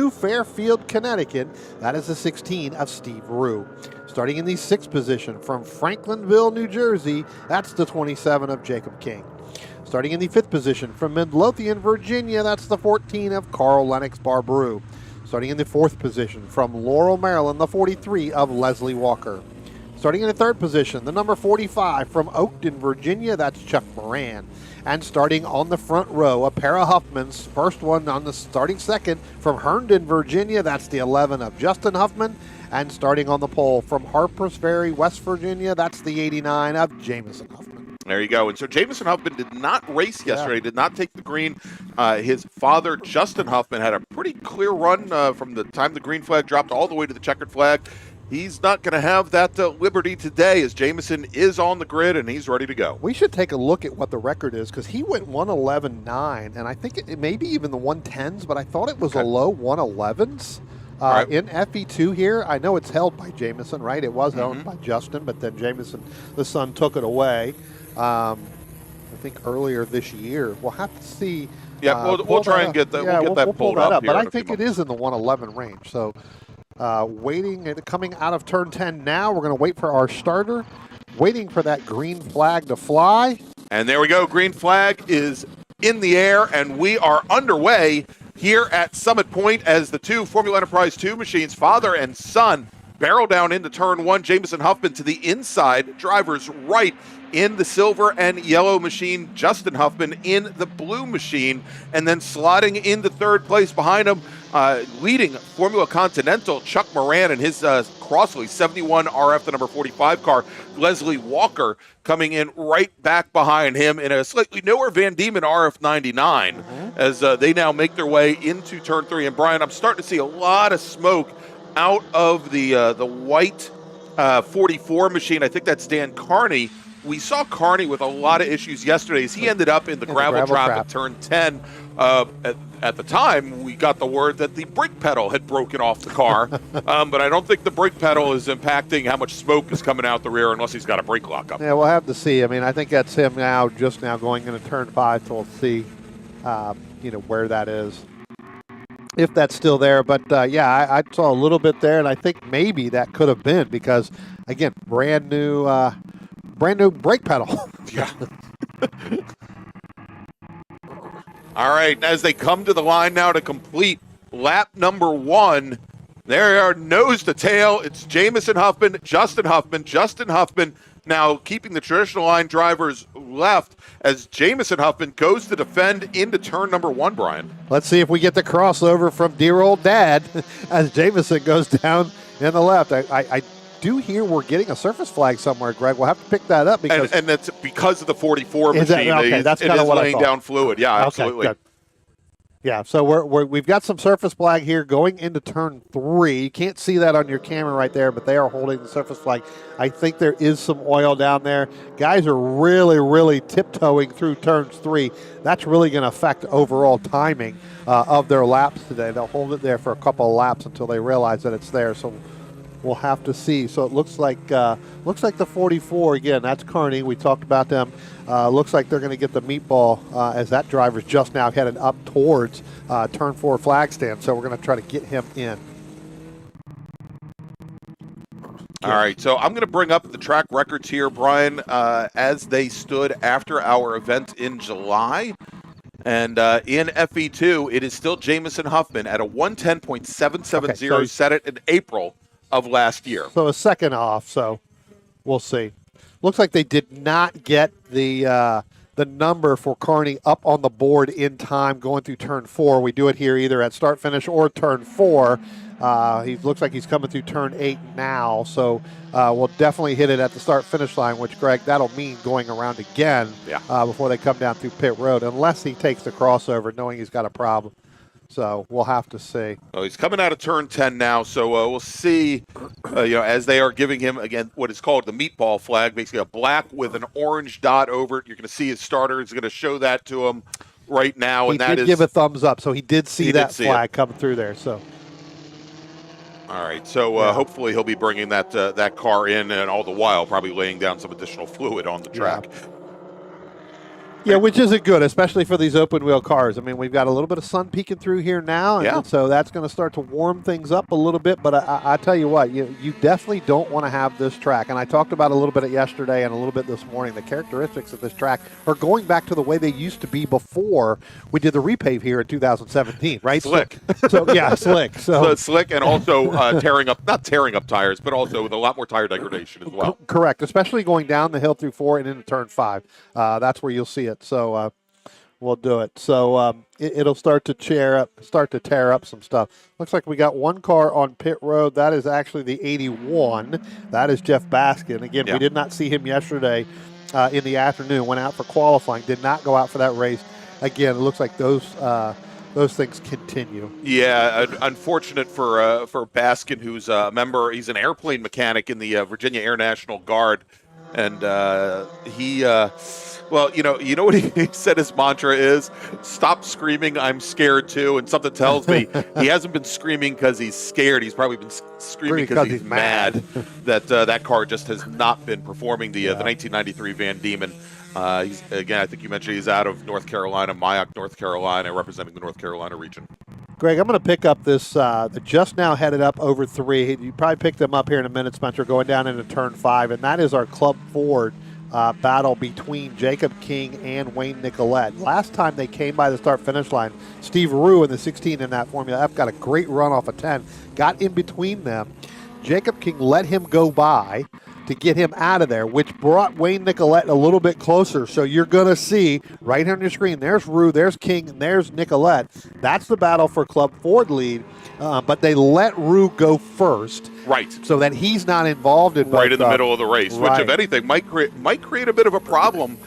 Fairfield, Connecticut, that is the 16 of Steve Rue. Starting in the 6th position from Franklinville, New Jersey, that's the 27 of Jacob King. Starting in the 5th position from Midlothian, Virginia, that's the 14 of Carl Lennox Barbaru. Starting in the 4th position from Laurel, Maryland, the 43 of Leslie Walker. Starting in the 3rd position, the number 45 from Oakton, Virginia, that's Chuck Moran. And starting on the front row, a pair of Huffmans. First one on the starting second from Herndon, Virginia, that's the 11 of Justin Huffman. And starting on the pole from Harpers Ferry, West Virginia, that's the 89 of Jamison Huffman. There you go. And so Jamison Huffman did not race yesterday, did not take the green. His father, Justin Huffman, had a pretty clear run from the time the green flag dropped all the way to the checkered flag. He's not going to have that liberty today as Jamison is on the grid and he's ready to go. We should take a look at what the record is because he went 111.9, and I think it may be even the 110s, but I thought it was a low 111s. Right. In FE2 here, I know it's held by Jamison, right? It was held by Justin, but then Jamison, the son, took it away. I think earlier this year. We'll have to see. Yeah, we'll try and get that. Yeah, we'll get that pulled up. But I think it is in the 111 range. So, coming out of turn 10 now. We're going to wait for our starter. Waiting for that green flag to fly. And there we go. Green flag is in the air, and we are underway here at Summit Point as the two Formula Enterprise 2 machines, father and son, barrel down into turn 1. Jamison Huffman to the inside, driver's right in the silver and yellow machine, Justin Huffman in the blue machine, and then slotting into third place behind him, leading Formula Continental, Chuck Moran and his Crossley 71 RF, the number 45 car, Leslie Walker coming in right back behind him in a slightly newer Van Diemen RF 99 as they now make their way into turn 3. And Brian, I'm starting to see a lot of smoke out of the white 44 machine. I think that's Dan Carney. We saw Carney with a lot of issues yesterday as he ended up in the gravel trap at turn 10. At the time, we got the word that the brake pedal had broken off the car, but I don't think the brake pedal is impacting how much smoke is coming out the rear unless he's got a brake lock up. Yeah, we'll have to see. I mean, I think that's him now, just now going into turn 5, so we'll see, where that is, if that's still there. But, I saw a little bit there, and I think maybe that could have been because, again, brand new brake pedal. Yeah. All right, as they come to the line now to complete lap number 1, there are nose to tail. It's Jamison Huffman, Justin Huffman now keeping the traditional line drivers left as Jamison Huffman goes to defend into turn number 1, Brian. Let's see if we get the crossover from dear old dad as Jamison goes down in the left. I do hear we're getting a surface flag somewhere, Greg. We'll have to pick that up because and that's because of the 44 machine. That's kind of what laying down fluid. Yeah, absolutely. Good. Yeah, so we've got some surface flag here going into turn 3. You can't see that on your camera right there, but they are holding the surface flag. I think there is some oil down there. Guys are really, really tiptoeing through turns 3. That's really going to affect overall timing of their laps today. They'll hold it there for a couple of laps until they realize that it's there. So we'll have to see. So it looks like the 44 again. That's Kearney. We talked about them. Looks like they're going to get the meatball as that driver's just now headed up towards turn 4 flag stand. So we're going to try to get him in. All right, so I'm going to bring up the track records here, Brian, as they stood after our event in July. And in FE2, it is still Jamison Huffman at a 110.770, Okay, so set it in April of last year. So a second off, so we'll see. Looks like they did not get the number for Kearney up on the board in time going through turn 4. We do it here either at start finish or turn 4. He looks like he's coming through turn 8 now, so we'll definitely hit it at the start finish line, which, Greg, that'll mean going around again before they come down through pit road, unless he takes the crossover knowing he's got a problem. So we'll have to see. Well, he's coming out of turn 10 now, so we'll see, as they are giving him, again, what is called the meatball flag, basically a black with an orange dot over it. You're going to see his starter is going to show that to him right now. He did give a thumbs up, so he did see that flag coming through there. So. All right, so hopefully he'll be bringing that car in, and all the while probably laying down some additional fluid on the track. Yeah, which isn't good, especially for these open-wheel cars. I mean, we've got a little bit of sun peeking through here now, and so that's going to start to warm things up a little bit. But I tell you what, you definitely don't want to have this track. And I talked about a little bit yesterday and a little bit this morning. The characteristics of this track are going back to the way they used to be before we did the repave here in 2017, right? Slick. So yeah, slick. So slick, and also not tearing up tires, but also with a lot more tire degradation as well. Correct, especially going down the hill through 4 and into turn 5. That's where you'll see it. So we'll do it. So it'll start to tear up some stuff. Looks like we got one car on pit road. That is actually the 81. That is Jeff Baskin. Again, we did not see him yesterday in the afternoon. Went out for qualifying. Did not go out for that race. Again, it looks like those things continue. Yeah, unfortunate for Baskin, who's a member. He's an airplane mechanic in the Virginia Air National Guard, and he. Well, you know what he said his mantra is? Stop screaming, I'm scared too. And something tells me he hasn't been screaming because he's scared. He's probably been screaming because he's mad that that car just has not been performing the 1993 Van Diemen. He's, again, I think you mentioned he's out of North Carolina, Mayock, North Carolina, representing the North Carolina region. Greg, I'm going to pick up this just now headed up over 3. You probably picked them up here in a minute, Spencer, going down into turn 5, and that is our Club Ford battle between Jacob King and Wayne Nicolette. Last time they came by the start-finish line, Steve Rue in the 16 in that Formula F got a great run off of 10, got in between them. Jacob King let him go by to get him out of there, which brought Wayne Nicolette a little bit closer. So you're going to see right here on your screen, there's Rue, there's King, and there's Nicolette. That's the battle for Club Ford lead, but they let Rue go first. Right. So that he's not involved in right in the middle of the race, which, if anything, might create a bit of a problem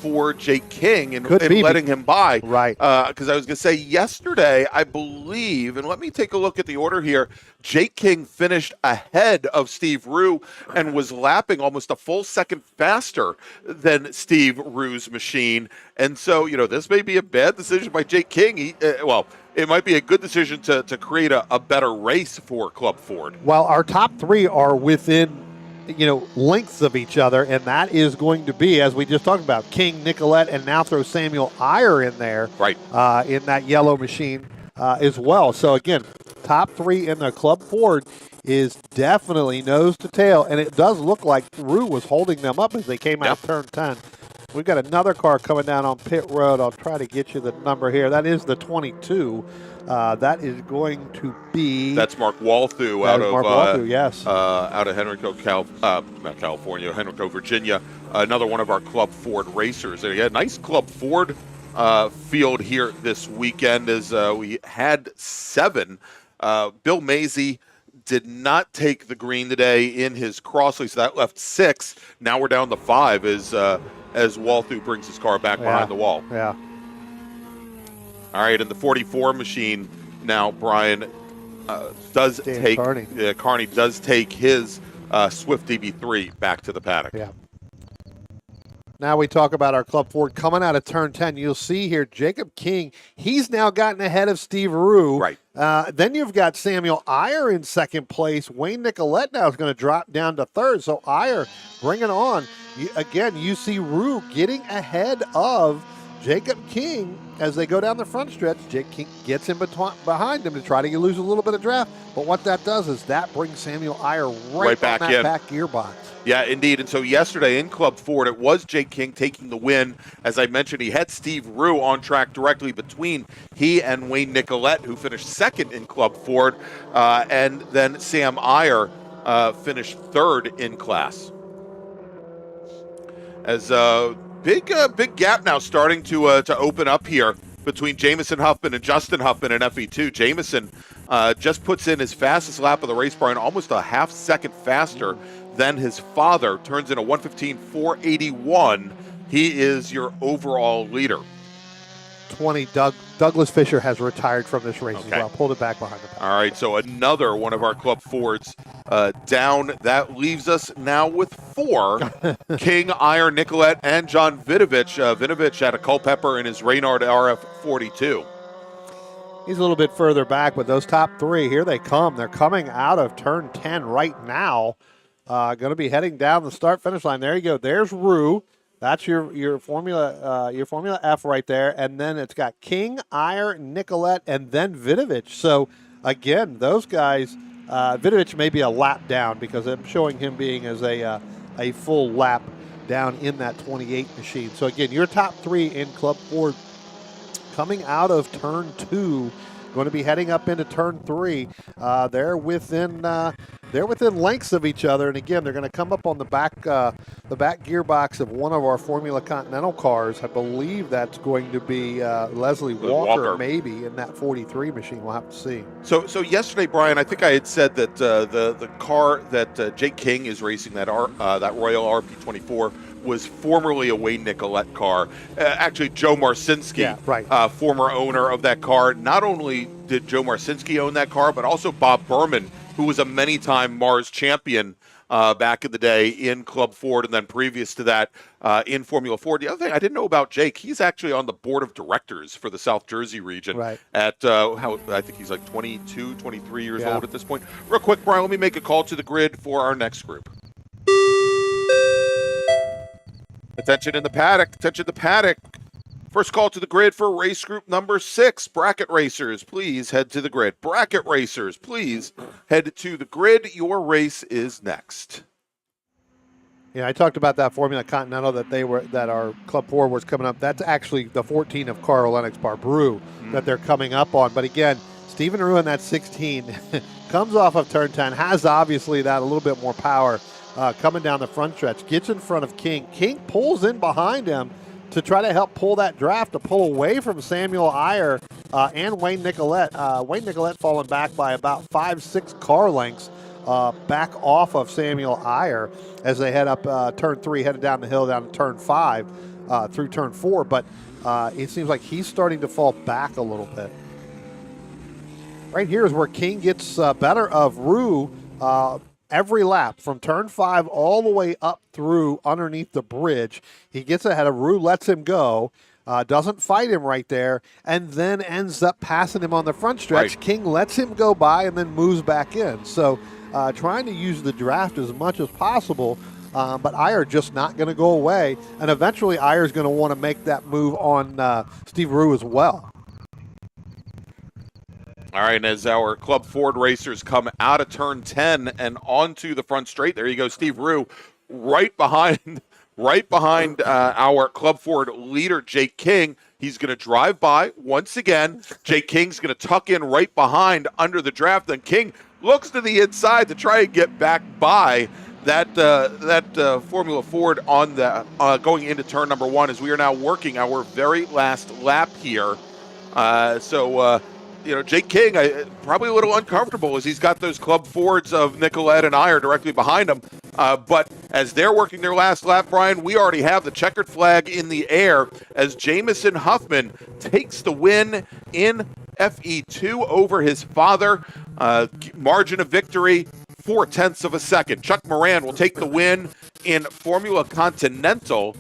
for Jake King in letting him by. Right. Because I was going to say yesterday, I believe, and let me take a look at the order here, Jake King finished ahead of Steve Rue and was lapping almost a full second faster than Steve Rue's machine. And so, this may be a bad decision by Jake King. It might be a good decision to create a better race for Club Ford. Well, our top 3 are within lengths of each other, and that is going to be, as we just talked about, King, Nicolette, and now throw Samuel Iyer in there, right, in that yellow machine as well. So again, top 3 in the Club Ford is definitely nose to tail, and it does look like Rue was holding them up as they came out of turn 10. We've got another car coming down on pit road. I'll try to get you the number here. That is the 22. That is going to be... That's Mark Walthew out of Henrico, California, Henrico, Virginia. Another one of our Club Ford racers. And yeah, nice Club Ford field here this weekend as we had 7. Bill Mazie did not take the green today in his Crossley, so that left 6. Now we're down to 5 as Walthew brings his car back behind the wall. Yeah. All right, and the 44 machine now, Brian, does take Carney does take his Swift DB3 back to the paddock. Yeah. Now we talk about our Club Ford coming out of turn 10. You'll see here Jacob King, he's now gotten ahead of Steve Rue. Right. Then you've got Samuel Iyer in second place. Wayne Nicolette now is going to drop down to third. So Iyer, bring it on. You see Rue getting ahead of Jacob King as they go down the front stretch. Jake King gets in behind him to try to lose a little bit of draft. But what that does is that brings Samuel Iyer right back on that in. back gearbox. Yeah, indeed. And so yesterday in Club Ford, it was Jake King taking the win. As I mentioned, he had Steve Rue on track directly between he and Wayne Nicolette, who finished second in Club Ford. And then Sam Iyer finished third in class. As big gap now starting to open up here between Jamison Huffman and Justin Huffman in FE2. Jamison just puts in his fastest lap of the race, Brian, almost a half second faster than his father. Turns in a 1:15.481. He is your overall leader. 20, Douglas Fisher has retired from this race as well. Pulled it back behind the pack. All right, so another one of our Club Fords down. That leaves us now with 4. King, Iyer, Nicolette, and John Vidovich. Vidovich had a Culpepper in his Reynard RF42. He's a little bit further back, but those top 3, here they come. They're coming out of turn 10 right now. Going to be heading down the start-finish line. There you go. There's Rue. That's your Formula F right there. And then it's got King, Iyer, Nicolette, and then Vidovich. So, again, those guys, Vidovich may be a lap down because I'm showing him being as a full lap down in that 28 machine. So, again, your top 3 in Club Ford coming out of turn 2, going to be heading up into turn 3. They're within lengths of each other, and again, they're going to come up on the back gearbox of one of our Formula Continental cars. I believe that's going to be Leslie Walker, maybe in that 43 machine. We'll have to see. So yesterday, Brian, I think I had said that the car that Jake King is racing, that Royal RP24, was formerly a Wayne Nicolette car. Actually, Joe Marcinski, former owner of that car. Not only did Joe Marcinski own that car, but also Bob Berman, who was a many-time MARRS champion back in the day in Club Ford, and then previous to that in Formula Ford. The other thing I didn't know about Jake, he's actually on the board of directors for the South Jersey region. Right. At I think he's like 22, 23 years old at this point. Real quick, Brian, let me make a call to the grid for our next group. Attention in the paddock. Attention the paddock. First call to the grid for race group number 6. Bracket racers, please head to the grid. Bracket racers, please head to the grid. Your race is next. Yeah, I talked about that Formula Continental that our Club 4 was coming up. That's actually the 14 of Carl Lennox Barbrew that they're coming up on. But again, Stephen Rue in that 16 comes off of turn 10, has obviously that a little bit more power coming down the front stretch, gets in front of King. King pulls in behind him to try to help pull that draft, to pull away from Samuel Iyer and Wayne Nicolette. Wayne Nicolette falling back by about 5-6 car lengths back off of Samuel Iyer as they head up turn 3, headed down the hill down to turn 5 through turn 4. But it seems like he's starting to fall back a little bit. Right here is where King gets better of Rue every lap from turn 5 all the way up through underneath the bridge. He gets ahead of Rue, lets him go, doesn't fight him right there, and then ends up passing him on the front stretch. Right. King lets him go by and then moves back in. So trying to use the draft as much as possible, but Iyer just not going to go away. And eventually Iyer's going to want to make that move on Steve Rue as well. All right, and as our Club Ford racers come out of turn 10 and onto the front straight, there you go, Steve Rue, right behind our Club Ford leader, Jake King. He's going to drive by once again. Jake King's going to tuck in right behind under the draft. Then King looks to the inside to try and get back by that Formula Ford on the going into turn number 1, as we are now working our very last lap here. Jake King, probably a little uncomfortable as he's got those Club Fords of Nicolette and Iyer directly behind him. But as they're working their last lap, Brian, we already have the checkered flag in the air as Jamison Huffman takes the win in FE2 over his father. Margin of victory, 0.4 of a second. Chuck Moran will take the win in Formula Continental.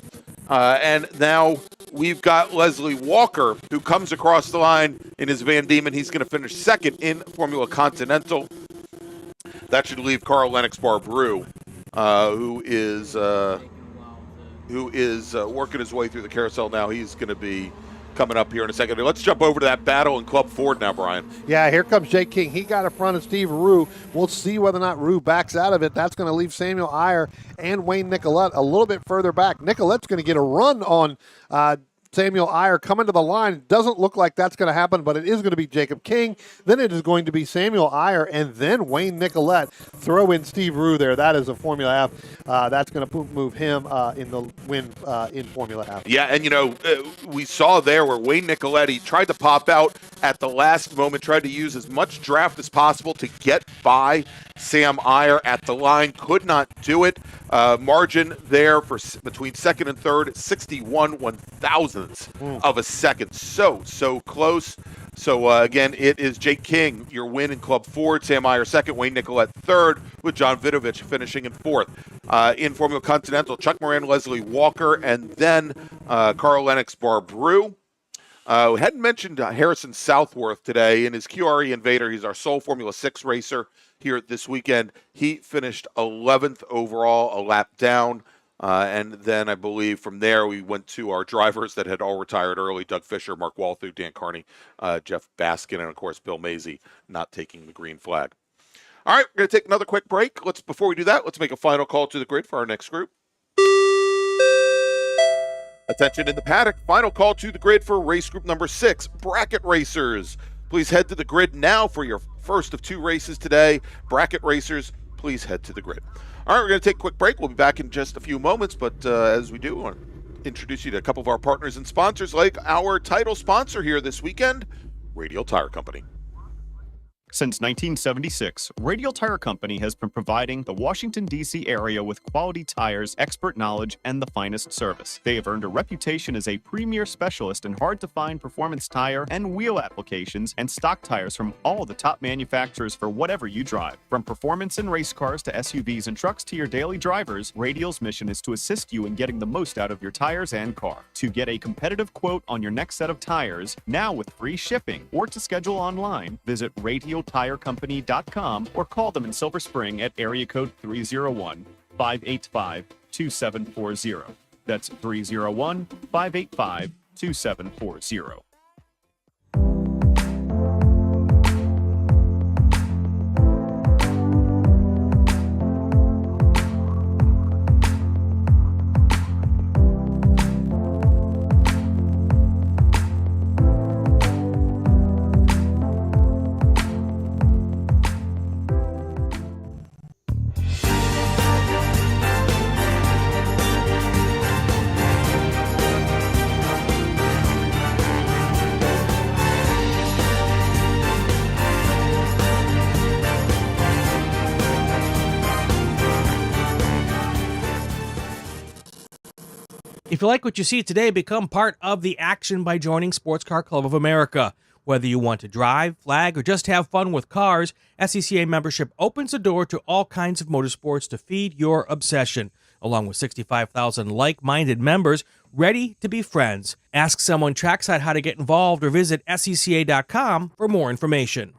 And now we've got Leslie Walker, who comes across the line in his Van Diemen. He's going to finish second in Formula Continental. That should leave Carl Lennox Barbrew, who is working his way through the carousel now. He's going to be coming up here in a second. Let's jump over to that battle in Club Ford now, Brian. Yeah, here comes Jake King. He got in front of Steve Rue. We'll see whether or not Rue backs out of it. That's going to leave Samuel Iyer and Wayne Nicolette a little bit further back. Nicolette's going to get a run on Samuel Iyer coming to the line. It doesn't look like that's going to happen, but it is going to be Jacob King. Then it is going to be Samuel Iyer and then Wayne Nicolette. Throw in Steve Rue there. That is a Formula F. That's going to move him in the win in Formula F. Yeah, and we saw there where Wayne Nicoletti tried to pop out at the last moment, tried to use as much draft as possible to get by Sam Iyer at the line. Could not do it. Margin there for between second and third, 61 1,000ths of a second. So close. So, again, it is Jake King, your win in Club Ford. Sam Iyer second, Wayne Nicolette third, with John Vidovich finishing in fourth. In Formula Continental, Chuck Moran, Leslie Walker, and then Carl Lennox Barbrew. We hadn't mentioned Harrison Southworth today in his QRE Invader. He's our sole Formula 6 racer here this weekend. He finished 11th overall, a lap down. And then I believe from there we went to our drivers that had all retired early: Doug Fisher, Mark Walthu, Dan Carney, Jeff Baskin, and of course Bill Mazie not taking the green flag. All right, we're going to take another quick break. Before we do that, let's make a final call to the grid for our next group. Attention in the paddock. Final call to the grid for race group number 6, bracket racers. Please head to the grid now for your first of 2 races today. Bracket racers, please head to the grid. All right, we're going to take a quick break. We'll be back in just a few moments, but as we do, I want to introduce you to a couple of our partners and sponsors, like our title sponsor here this weekend, Radial Tire Company. Since 1976, Radial Tire Company has been providing the Washington, D.C. area with quality tires, expert knowledge, and the finest service. They have earned a reputation as a premier specialist in hard-to-find performance tire and wheel applications and stock tires from all the top manufacturers for whatever you drive. From performance in race cars to SUVs and trucks to your daily drivers, Radial's mission is to assist you in getting the most out of your tires and car. To get a competitive quote on your next set of tires, now with free shipping, or to schedule online, visit RadialTireCompany.com or call them in Silver Spring at area code 301-585-2740. That's 301-585-2740. If you like what you see today, become part of the action by joining Sports Car Club of America. Whether you want to drive, flag, or just have fun with cars, SCCA membership opens the door to all kinds of motorsports to feed your obsession, along with 65,000 like-minded members ready to be friends. Ask someone trackside how to get involved or visit SCCA.com for more information.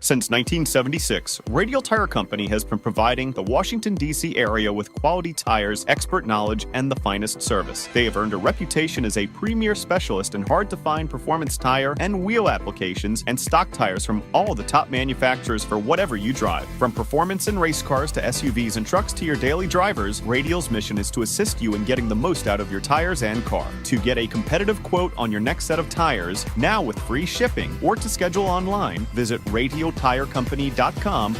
Since 1976, Radial Tire Company has been providing the Washington, D.C. area with quality tires, expert knowledge, and the finest service. They have earned a reputation as a premier specialist in hard-to-find performance tire and wheel applications and stock tires from all the top manufacturers for whatever you drive. From performance in race cars to SUVs and trucks to your daily drivers, Radial's mission is to assist you in getting the most out of your tires and car. To get a competitive quote on your next set of tires, now with free shipping, or to schedule online, visit RadialTireCompany.com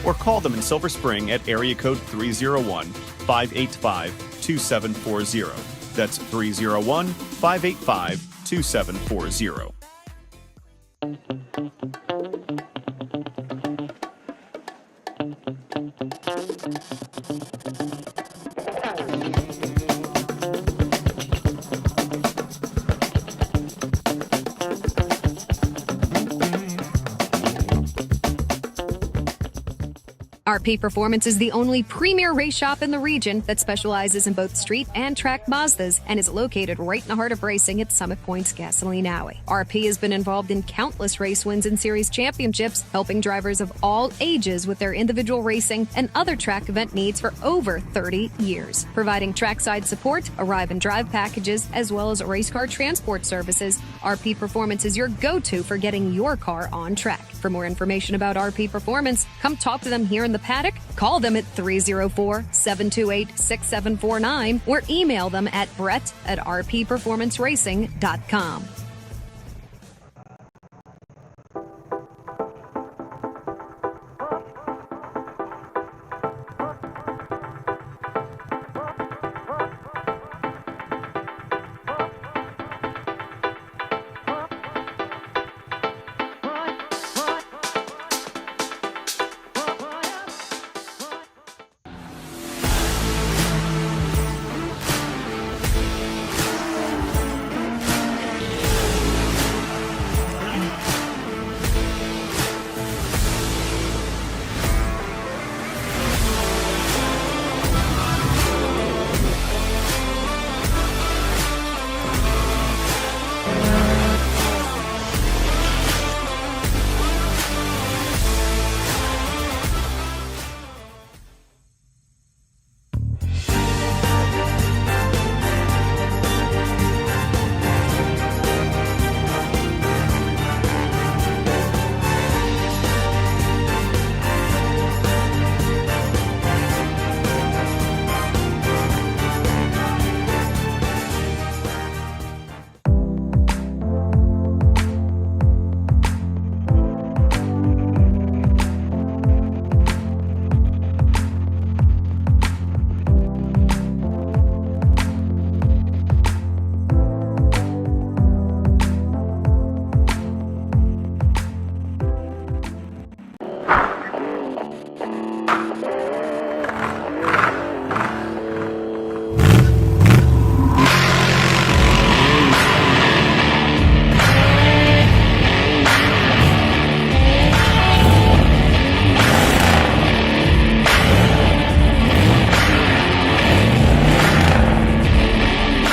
or call them in Silver Spring at area code 301-585-2740. That's 301-585-2740. RP Performance is the only premier race shop in the region that specializes in both street and track Mazdas and is located right in the heart of racing at Summit Point's Gasoline Alley. RP has been involved in countless race wins and series championships, helping drivers of all ages with their individual racing and other track event needs for over 30 years. Providing trackside support, arrive and drive packages, as well as race car transport services, RP Performance is your go-to for getting your car on track. For more information about RP Performance, come talk to them here in the paddock, call them at 304-728-6749, or email them at brett@rpperformanceracing.com.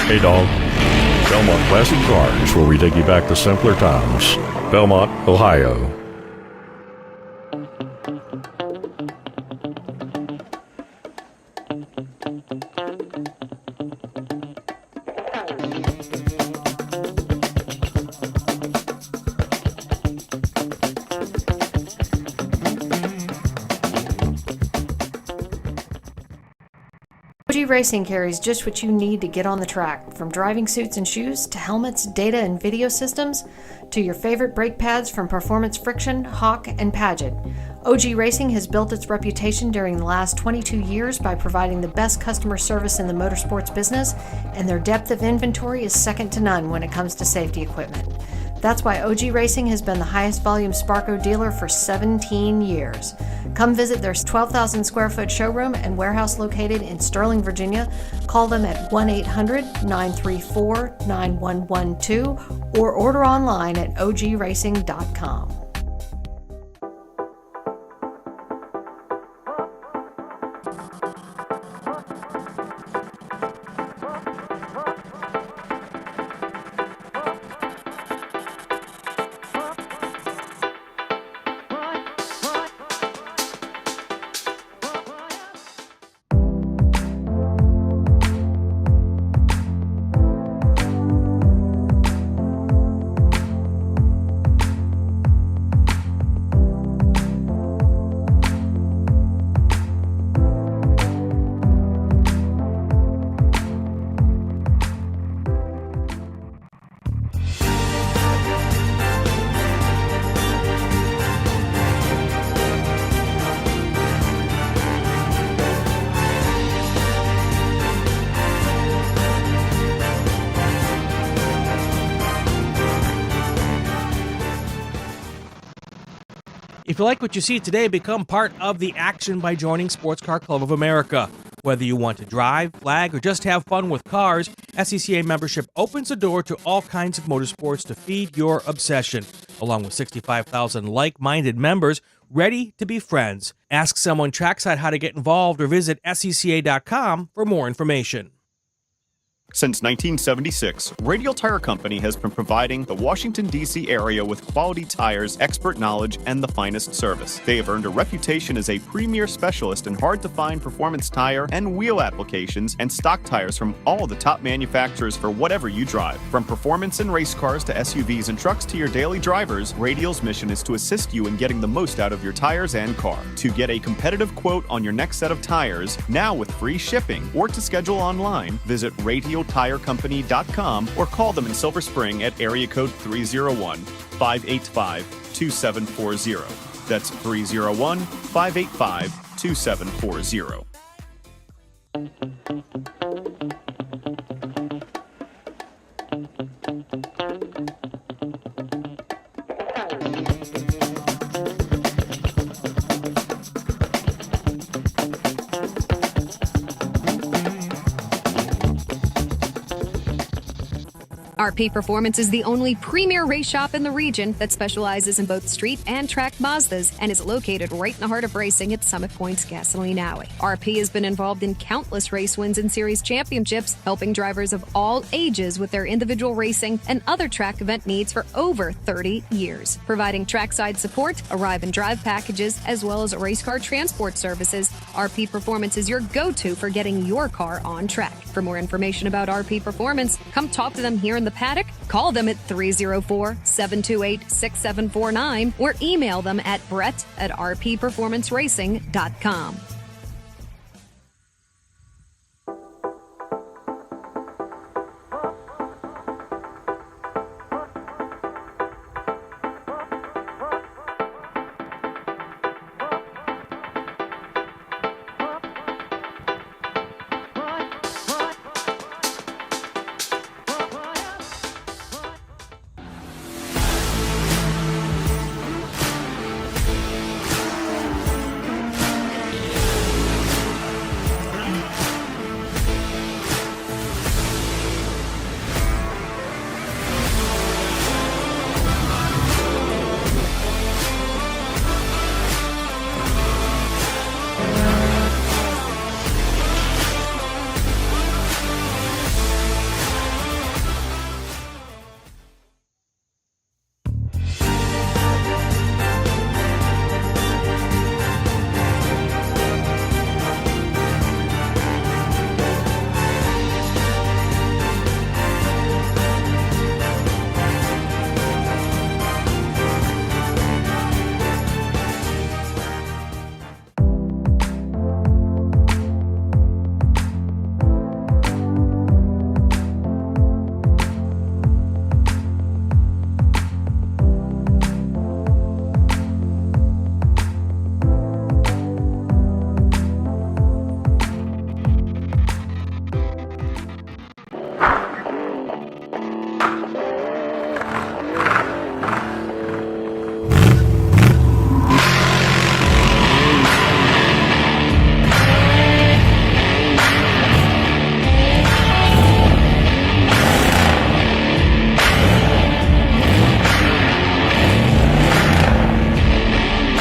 Hey dog. Belmont Classic Cars, where we take you back to simpler times. Belmont, Ohio. OG Racing carries just what you need to get on the track, from driving suits and shoes to helmets, data and video systems, to your favorite brake pads from Performance Friction, Hawk, and Paget. OG Racing has built its reputation during the last 22 years by providing the best customer service in the motorsports business, and their depth of inventory is second to none when it comes to safety equipment. That's why OG Racing has been the highest volume Sparco dealer for 17 years. Come visit their 12,000 square foot showroom and warehouse located in Sterling, Virginia. Call them at 1-800-934-9112 or order online at ogracing.com. If you like what you see today, become part of the action by joining Sports Car Club of America. Whether you want to drive, flag, or just have fun with cars, SCCA membership opens the door to all kinds of motorsports to feed your obsession. Along with 65,000 like-minded members, ready to be friends. Ask someone trackside how to get involved or visit SCCA.com for more information. Since 1976, Radial Tire Company has been providing the Washington, D.C. area with quality tires, expert knowledge, and the finest service. They have earned a reputation as a premier specialist in hard-to-find performance tire and wheel applications and stock tires from all the top manufacturers for whatever you drive. From performance and race cars to SUVs and trucks to your daily drivers, Radial's mission is to assist you in getting the most out of your tires and car. To get a competitive quote on your next set of tires, now with free shipping, or to schedule online, visit radialtirecompany.com or call them in Silver Spring at area code 301-585-2740. That's 301-585-2740. RP Performance is the only premier race shop in the region that specializes in both street and track Mazdas and is located right in the heart of racing at Summit Point's Gasoline Alley. RP has been involved in countless race wins and series championships, helping drivers of all ages with their individual racing and other track event needs for over 30 years. Providing trackside support, arrive and drive packages, as well as race car transport services, RP Performance is your go-to for getting your car on track. For more information about RP Performance, come talk to them here in the paddock, call them at 304-728-6749, or email them at brett@rpperformanceracing.com.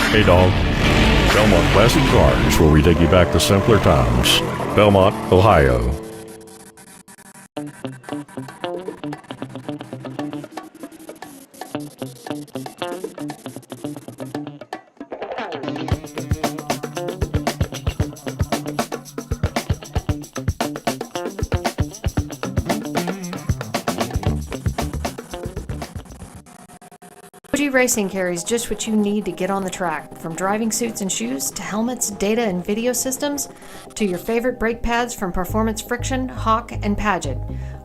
Hey dog. Belmont Classic Cars, where we take you back to simpler times. Belmont, Ohio. OG Racing carries just what you need to get on the track, from driving suits and shoes to helmets, data and video systems, to your favorite brake pads from Performance Friction, Hawk, and Paget.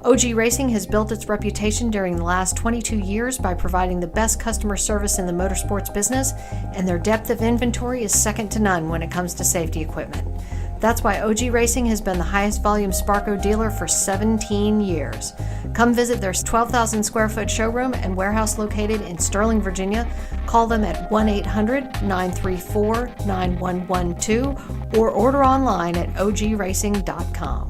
OG Racing has built its reputation during the last 22 years by providing the best customer service in the motorsports business, and their depth of inventory is second to none when it comes to safety equipment. That's why OG Racing has been the highest volume Sparco dealer for 17 years. Come visit their 12,000 square foot showroom and warehouse located in Sterling, Virginia. Call them at 1-800-934-9112 or order online at ogracing.com.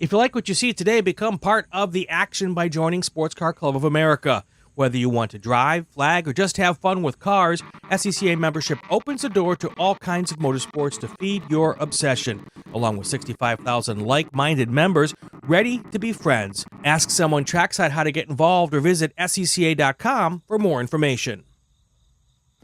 If you like what you see today, become part of the action by joining Sports Car Club of America. Whether you want to drive, flag, or just have fun with cars, SCCA membership opens the door to all kinds of motorsports to feed your obsession, along with 65,000 like-minded members ready to be friends. Ask someone trackside how to get involved or visit SCCA.com for more information.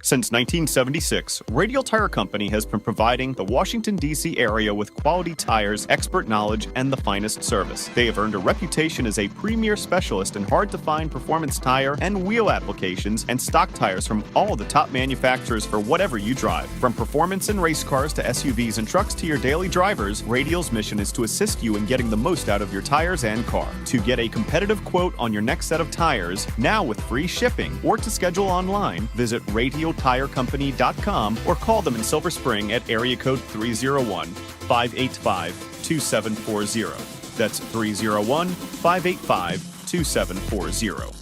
Since 1976, Radial Tire Company has been providing the Washington, D.C. area with quality tires, expert knowledge, and the finest service. They have earned a reputation as a premier specialist in hard-to-find performance tire and wheel applications and stock tires from all the top manufacturers for whatever you drive. From performance and race cars to SUVs and trucks to your daily drivers, Radial's mission is to assist you in getting the most out of your tires and car. To get a competitive quote on your next set of tires, now with free shipping, or to schedule online, visit RadialTireCompany.com or call them in Silver Spring at area code 301-585-2740. That's 301-585-2740.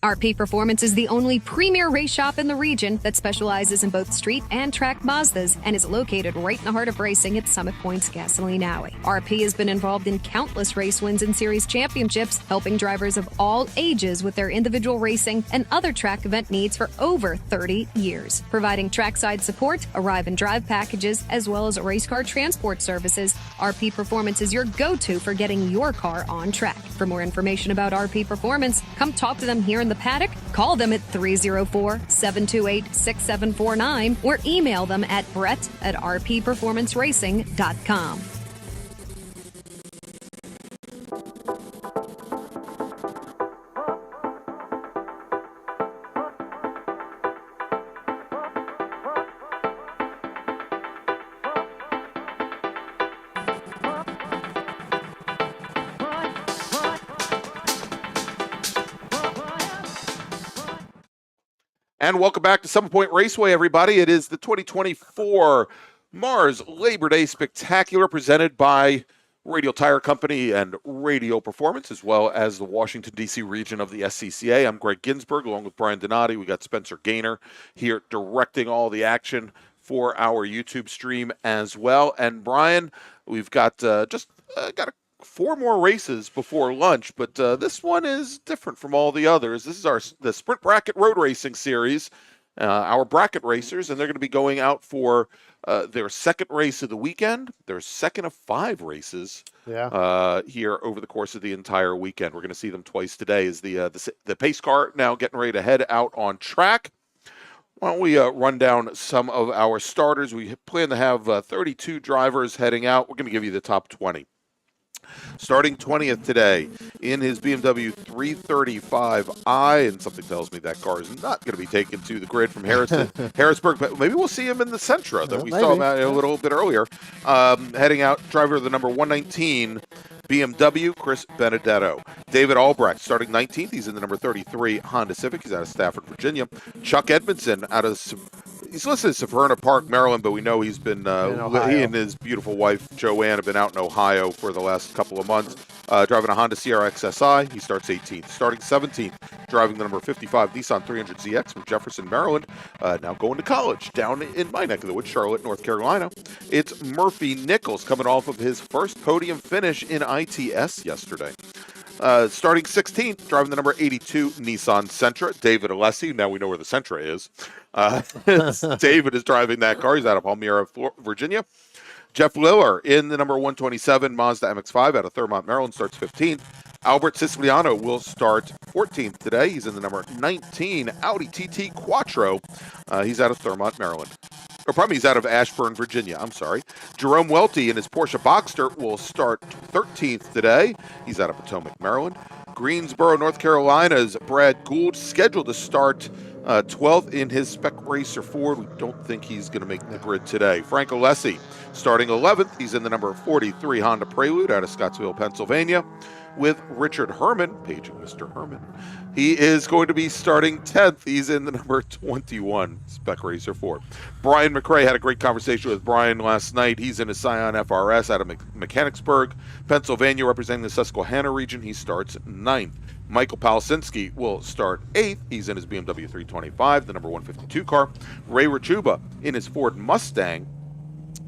RP Performance is the only premier race shop in the region that specializes in both street and track Mazdas and is located right in the heart of racing at Summit Point's Gasoline Alley. RP has been involved in countless race wins and series championships, helping drivers of all ages with their individual racing and other track event needs for over 30 years. Providing trackside support, arrive and drive packages, as well as race car transport services, RP Performance is your go-to for getting your car on track. For more information about RP Performance, come talk to them here in the paddock, call them at 304-728-6749, or email them at brett@rpperformanceracing.com. And welcome back to Summit Point Raceway, everybody. It is the 2024 MARRS Labor Day Spectacular presented by Radial Tire Company and Radial Performance, as well as the Washington, D.C. region of the SCCA. I'm Greg Ginsburg, along with Brian Donati. We got Spencer Gaynor here directing all the action for our YouTube stream as well. And Brian, we've got four more races before lunch, but this one is different from all the others. This is the Sprint Bracket Road Racing Series, our bracket racers, and they're going to be going out for their second race of the weekend, their second of 5 races here over the course of the entire weekend. We're going to see them twice today as the pace car now getting ready to head out on track. Why don't we run down some of our starters? We plan to have 32 drivers heading out. We're going to give you the top 20. Starting 20th today in his BMW 335i, and something tells me that car is not going to be taken to the grid from Harrisburg, but maybe we'll see him in the Sentra that we saw him at a little bit earlier. Heading out, driver of the number 119 BMW, Chris Benedetto. David Albrecht, starting 19th. He's in the number 33 Honda Civic. He's out of Stafford, Virginia. Chuck Edmondson, he's listed as Severna Park, Maryland, but we know he's been, he and his beautiful wife, Joanne, have been out in Ohio for the last couple of months. Driving a Honda CRX SI, he starts 18th. Starting 17th, driving the number 55 Nissan 300ZX from Jefferson, Maryland. Now going to college down in my neck of the woods, Charlotte, North Carolina. It's Murphy Nichols coming off of his first podium finish in ITS yesterday. Starting 16th, driving the number 82 Nissan Sentra, David Alessi. Now we know where the Sentra is. David is driving that car. He's out of Palmyra, Virginia. Jeff Liller in the number 127 Mazda MX-5 out of Thurmont, Maryland, starts 15th. Albert Siciliano will start 14th today. He's in the number 19 Audi TT Quattro. He's out of Thurmont, Maryland. He's out of Ashburn, Virginia. I'm sorry. Jerome Welty in his Porsche Boxster will start 13th today. He's out of Potomac, Maryland. Greensboro, North Carolina's Brad Gould scheduled to start 12th in his Spec Racer Ford. We don't think he's going to make the grid today. Frank Alessi starting 11th. He's in the number 43 Honda Prelude out of Scottsville, Pennsylvania, with Richard Herman, paging Mr. Herman. He is going to be starting 10th. He's in the number 21 Spec Racer Ford. Brian McRae, had a great conversation with Brian last night. He's in a Scion FRS out of Mechanicsburg, Pennsylvania, representing the Susquehanna region. He starts 9th. Michael Palasinski will start 8th. He's in his BMW 325, the number 152 car. Ray Rachuba in his Ford Mustang.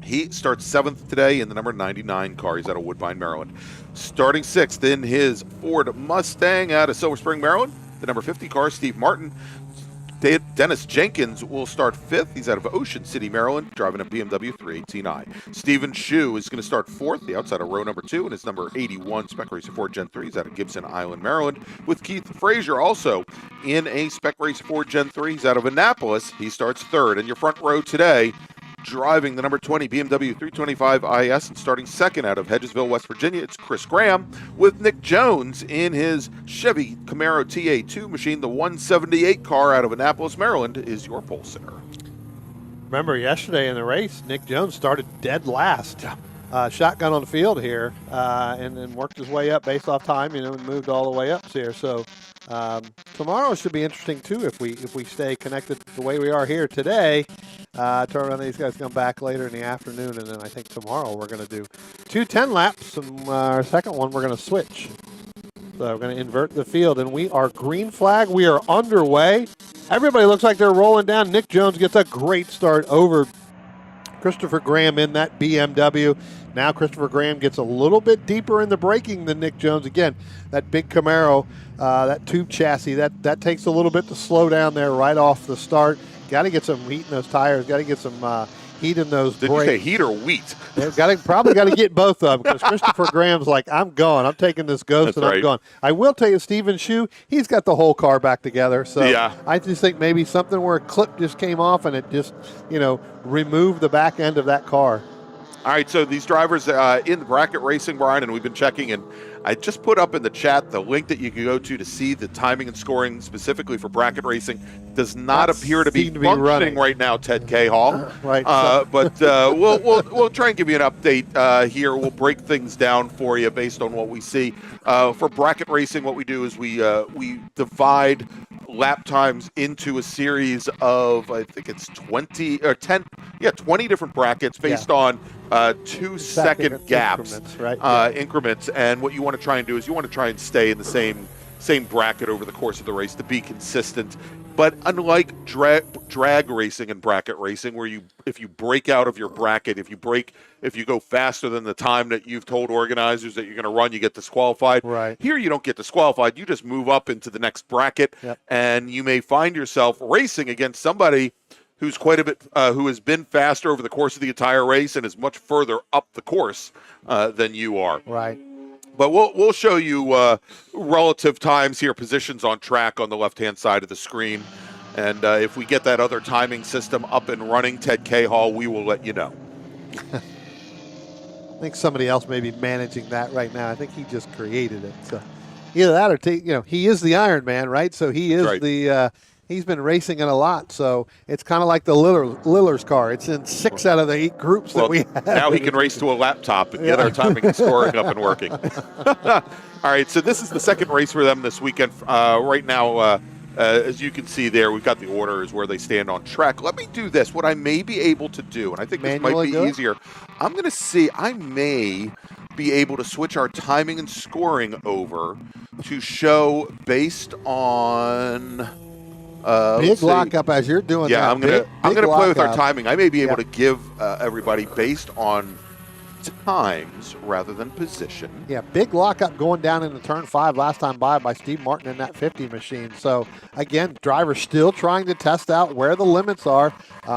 He starts 7th today in the number 99 car. He's out of Woodbine, Maryland. Starting 6th in his Ford Mustang out of Silver Spring, Maryland, the number 50 car, Steve Martin. Dennis Jenkins will start 5th. He's out of Ocean City, Maryland, driving a BMW 318i. Stephen Shue is going to start 4th, the outside of row number 2, and his number 81 Spec Racer Ford Gen 3. He's out of Gibson Island, Maryland, with Keith Frazier also in a Spec Racer Ford Gen 3. He's out of Annapolis. He starts 3rd. In your front row today, driving the number 20 BMW 325 IS and starting 2nd out of Hedgesville, West Virginia, it's Chris Graham, with Nick Jones in his Chevy Camaro TA2 machine. The 178 car out of Annapolis, Maryland, is your pole sitter. Remember yesterday in the race, Nick Jones started dead last. Shotgun on the field here, and then worked his way up based off time, and moved all the way up here. So tomorrow should be interesting too if we stay connected the way we are here today. Turn around, these guys come back later in the afternoon, and then I think tomorrow we're going to do 2 10 laps, and our second one we're going to switch. So we're going to invert the field, and we are green flag. We are underway. Everybody looks like they're rolling down. Nick Jones gets a great start over Christopher Graham in that BMW. Now Christopher Graham gets a little bit deeper in the braking than Nick Jones. Again, that big Camaro, that tube chassis, that takes a little bit to slow down there right off the start. Got to get some heat in those tires. Got to get some heat in those brakes. Did you say heat or wheat? Probably got to get both of them, because Christopher Graham's like, I'm gone. I'm taking this Ghost. That's I'm gone. I will tell you, Stephen Shue, he's got the whole car back together. So yeah. I just think maybe something where a clip just came off and it just, removed the back end of that car. All right, so these drivers in the bracket racing, Brian, and we've been checking, and I just put up in the chat the link that you can go to see the timing and scoring specifically for bracket racing. Does not appear to be functioning right now, Ted K. Hall. Right. But we'll try and give you an update here. We'll break things down for you based on what we see. For bracket racing, what we do is we divide lap times into a series of, I think it's 20 or 10, 20 different brackets based on 2-second gaps, increments, right? Increments. And what you want to try and do is you want to try and stay in the same bracket over the course of the race to be consistent. But unlike drag racing and bracket racing, where if you break out of your bracket, if you go faster than the time that you've told organizers that you're going to run, you get disqualified. Right. Here you don't get disqualified. You just move up into the next bracket, and you may find yourself racing against somebody who's quite a bit, who has been faster over the course of the entire race and is much further up the course than you are. Right. But we'll show you relative times here, positions on track on the left-hand side of the screen. And if we get that other timing system up and running, Ted K. Hall, we will let you know. I think somebody else may be managing that right now. I think he just created it. So either that or, he is the Iron Man, right? So he is right. He's been racing it a lot, so it's kind of like the Lillard's car. It's in 6 out of the 8 groups that we have. Now he can race to a laptop and get our timing and scoring up and working. All right, so this is the second race for them this weekend. Right now, as you can see there, we've got the orders where they stand on track. Let me do this. What I may be able to do, and I think this might be easier, I'm going to see, I may be able to switch our timing and scoring over to show based on... big lockup as you're doing that. Yeah, I'm gonna play with our timing. I may be able to give everybody based on times rather than position. Yeah, big lockup going down into turn 5 last time by Steve Martin in that 50 machine. So again, drivers still trying to test out where the limits are.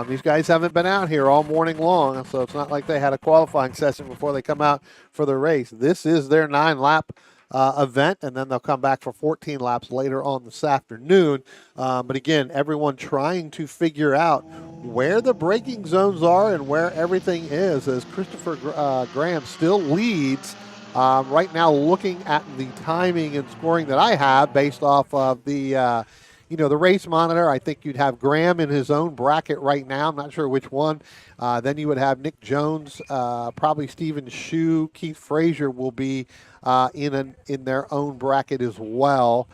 These guys haven't been out here all morning long, so it's not like they had a qualifying session before they come out for the race. This is their 9-lap event, and then they'll come back for 14 laps later on this afternoon. But again, everyone trying to figure out where the braking zones are and where everything is, as Christopher Graham still leads right now, looking at the timing and scoring that I have based off of the the race monitor, I think you'd have Graham in his own bracket right now. I'm not sure which one. Then you would have Nick Jones, probably Stephen Shue, Keith Frazier will be in their own bracket as well.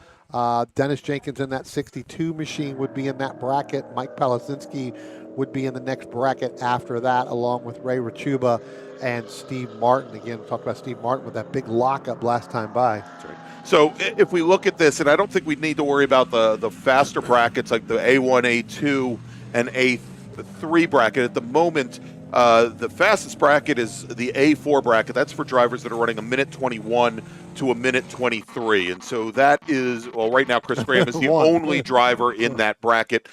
Dennis Jenkins in that 62 machine would be in that bracket. Mike Palasinski would be in the next bracket after that, along with Ray Rachuba and Steve Martin. Again, talked about Steve Martin with that big lockup last time by. That's right. So if we look at this, and I don't think we need to worry about the faster brackets like the A1, A2, and A3 bracket. At the moment, the fastest bracket is the A4 bracket. That's for drivers that are running a minute 21 to a minute 23. And so that is, well, right now Chris Graham is the only driver in that bracket.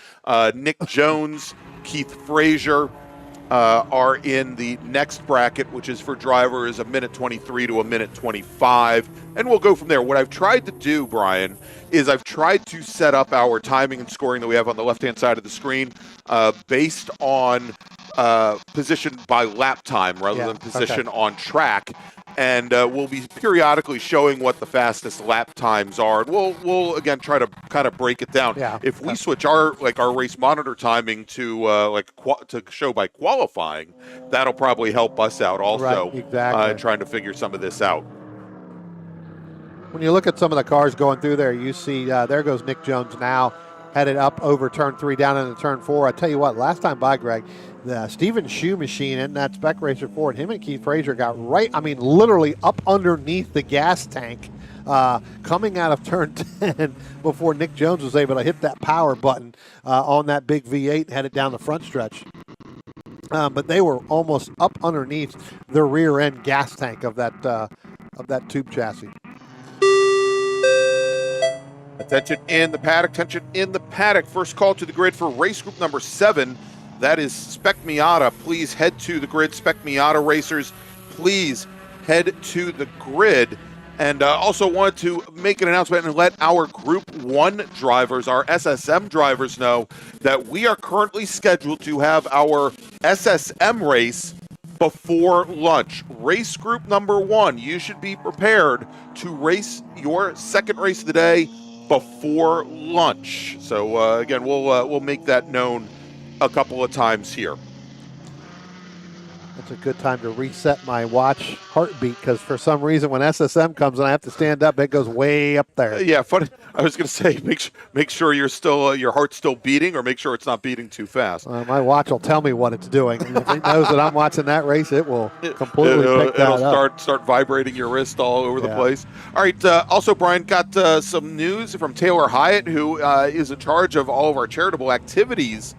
Nick Jones, Keith Frazier are in the next bracket, which is for drivers a minute 23 to a minute 25. And we'll go from there. What I've tried to do, Brian, is I've tried to set up our timing and scoring that we have on the left-hand side of the screen based on position by lap time rather than position on track. And we'll be periodically showing what the fastest lap times are. And we'll again try to kind of break it down. Yeah. If we switch our race monitor timing to to show by qualifying, that'll probably help us out also. Right, exactly. Trying to figure some of this out. When you look at some of the cars going through there, you see there goes Nick Jones now, headed up over turn 3, down into turn 4. I tell you what, last time by, Greg, the Stephen Shue machine in that Spec Racer Ford, him and Keith Frazier got literally up underneath the gas tank coming out of turn 10 before Nick Jones was able to hit that power button on that big V8 headed down the front stretch. But they were almost up underneath the rear end gas tank of that tube chassis. Attention in the paddock, attention in the paddock. First call to the grid for race group number 7. That is Spec Miata. Please head to the grid. Spec Miata racers, please head to the grid. And also wanted to make an announcement and let our Group 1 drivers, our SSM drivers, know that we are currently scheduled to have our SSM race before lunch. Race group number 1, you should be prepared to race your second race of the day before lunch. So again, we'll make that known a couple of times here. It's a good time to reset my watch heartbeat because for some reason when SSM comes and I have to stand up, it goes way up there. Yeah, funny. I was going to say make sure you're still your heart's still beating, or make sure it's not beating too fast. My watch will tell me what it's doing. And if it knows that I'm watching that race, it will completely pick that it'll up. start vibrating your wrist all over the place. All right. Also, Brian, got some news from Taylor Hyatt, who is in charge of all of our charitable activities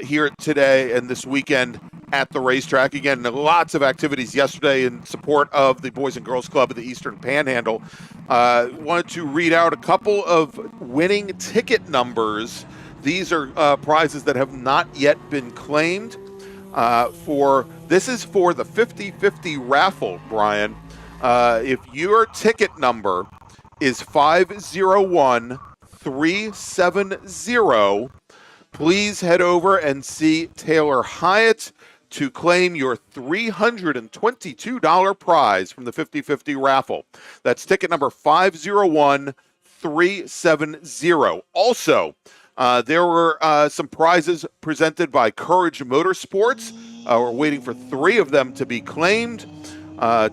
here today and this weekend at the racetrack. Again, lots of activities yesterday in support of the Boys and Girls Club of the Eastern Panhandle. Wanted to read out a couple of winning ticket numbers. These are prizes that have not yet been claimed. This is for the 50-50 raffle, Brian. If your ticket number is 501370, please head over and see Taylor Hyatt to claim your $322 prize from the 50-50 raffle. That's ticket number 501370. Also, there were some prizes presented by Courage Motorsports. We're waiting for 3 of them to be claimed.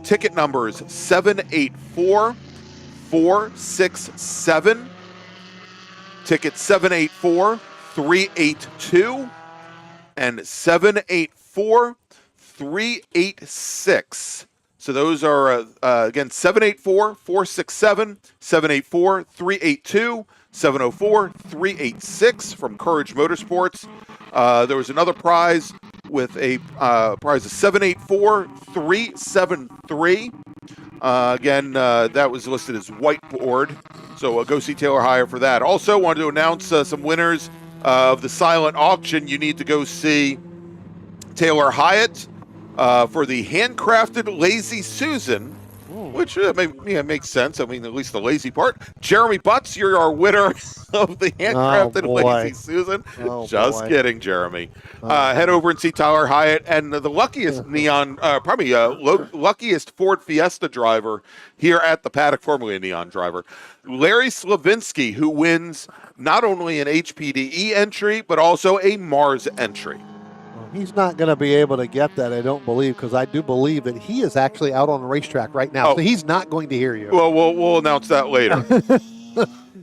Ticket numbers 784467, ticket 784382, and 784386. So those are, again, 784467, 784382, 704386 from Courage Motorsports. There was another prize with a prize of 784373. Again, that was listed as whiteboard. So go see Taylor Hyatt for that. Also wanted to announce some winners of the silent auction. You need to go see Taylor Hyatt for the handcrafted Lazy Susan which makes sense. I mean, at least the lazy part. Jeremy Butts, you're our winner of the handcrafted boy. Lazy Susan. Oh, Just boy. kidding, Jeremy. Head over and see Tyler Hyatt and the luckiest luckiest Ford Fiesta driver here at the paddock, formerly a Neon driver, Larry Slavinsky, who wins not only an HPDE entry but also a MARRS entry. He's not going to be able to get that, I don't believe, because I do believe that he is actually out on the racetrack right now. Oh. So he's not going to hear you. Well, we'll announce that later.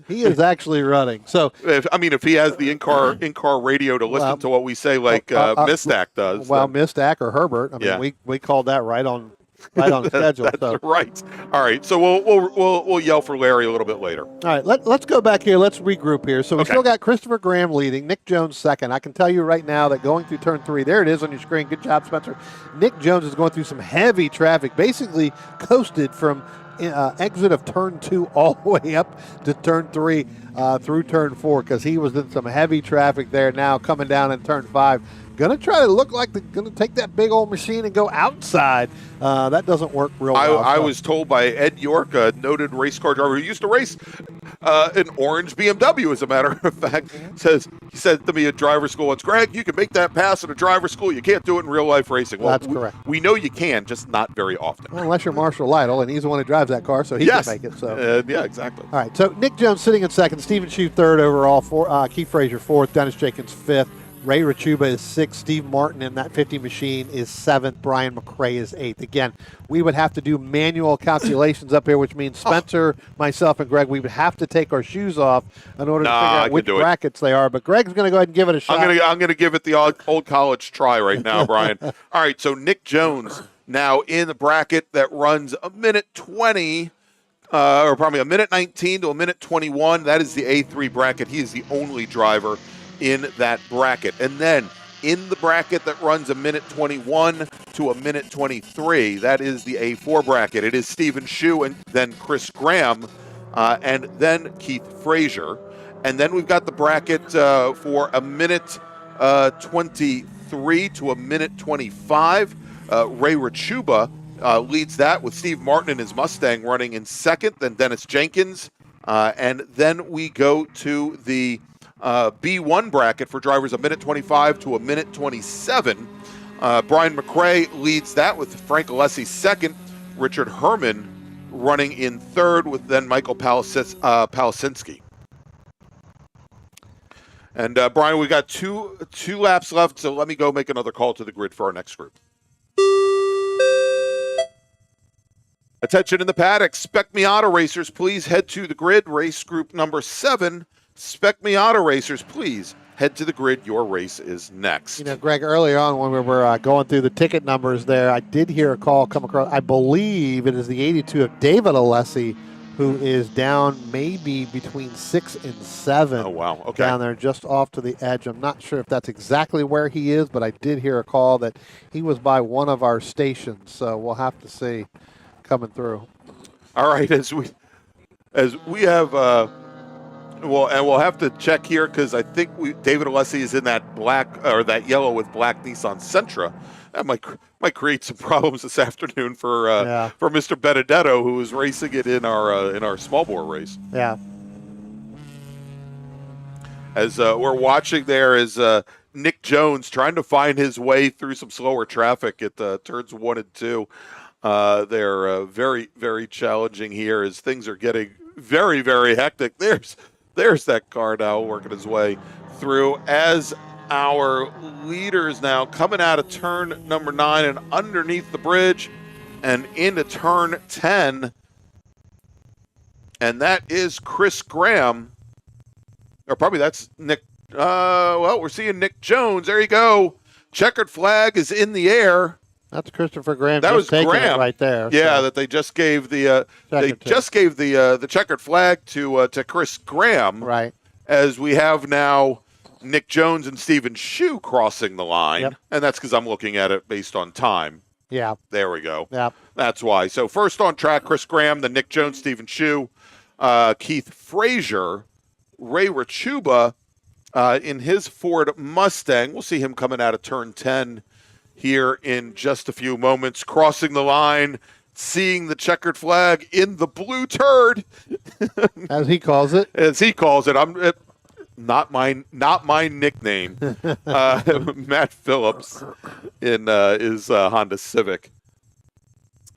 He is actually running. So if he has the in-car radio to listen to what we say, like Mistack does. Well, then. Mistack or Herbert. I mean, we called that right on schedule. That's so. right. All right. So we'll yell for Larry a little bit later. All right. Let's go back here. Let's regroup here. So we still got Christopher Graham leading, Nick Jones second. I can tell you right now that going through turn 3, there it is on your screen. Good job, Spencer. Nick Jones is going through some heavy traffic. Basically coasted from exit of turn 2 all the way up to turn 3 through turn 4 because he was in some heavy traffic there. Now coming down in turn 5. Going to try to look like they're going to take that big old machine and go outside. That doesn't work real well. I was told by Ed York, a noted race car driver who used to race an orange BMW, as a matter of fact, he said to me at driver school once, Greg, you can make that pass at a driver school. You can't do it in real life racing. Well, that's correct. We know you can, just not very often. Well, unless you're Marshall Lytle, and he's the one who drives that car, so he can make it. So yeah, exactly. All right, so Nick Jones sitting in second, Stephen Shue third overall, Keith Frazier fourth, Dennis Jenkins fifth, Ray Rachuba is 6th. Steve Martin in that 50 machine is 7th. Brian McRae is 8th. Again, we would have to do manual calculations up here, which means Spencer, myself, and Greg, we would have to take our shoes off in order to figure out which brackets they are. But Greg's going to go ahead and give it a shot. I'm going to give it the old college try right now, Brian. All right, so Nick Jones now in the bracket that runs a minute 20, or probably a minute 19 to a minute 21. That is the A3 bracket. He is the only driver in that bracket. And then in the bracket that runs a minute 21 to a minute 23, that is the A4 bracket. It is Stephen Shue and then Chris Graham and then Keith Frazier. And then we've got the bracket for a minute 23 to a minute 25. Ray Rachuba leads that with Steve Martin in his Mustang running in second, then Dennis Jenkins. And then we go to the B1 bracket for drivers a minute 25 to a minute 27. Brian McRae leads that with Frank Alessi second, Richard Herman running in third with then Michael Palasinski. And Brian, we got two laps left, so let me go make another call to the grid for our next group. Attention in the paddock, Spec Miata racers, please head to the grid. Race group number 7. Spec Miata racers, please head to the grid. Your race is next. You know, Greg, earlier on when we were going through the ticket numbers there, I did hear a call come across. I believe it is the 82 of David Alessi, who is down maybe between 6 and 7. Oh, wow. Okay. Down there just off to the edge. I'm not sure if that's exactly where he is, but I did hear a call that he was by one of our stations. So we'll have to see coming through. All right. As we have... Well, and we'll have to check here because I think David Alessi is in that black or that yellow with black Nissan Sentra. That might create some problems this afternoon for Mr. Benedetto, who is racing it in our small bore race. Yeah. As we're watching, there is Nick Jones trying to find his way through some slower traffic at turns 1 and 2. They're very, very challenging here as things are getting very, very hectic. There's that car now working his way through as our leaders now coming out of turn number 9 and underneath the bridge and into turn 10. And that is Chris Graham. Or probably that's Nick. Well, we're seeing Nick Jones. There you go. Checkered flag is in the air. That's Christopher Graham. That was Graham right there. Yeah, so. That they just gave the the checkered flag to Chris Graham. Right. As we have now Nick Jones and Stephen Shue crossing the line, and that's because I'm looking at it based on time. Yeah. There we go. Yeah. That's why. So first on track, Chris Graham, then Nick Jones, Stephen Shue, Keith Frazier, Ray Rachuba in his Ford Mustang. We'll see him coming out of turn 10 here in just a few moments, crossing the line seeing the checkered flag in the blue turd, As he calls it. as he calls it. Not my nickname. Matt Phillips in his Honda Civic.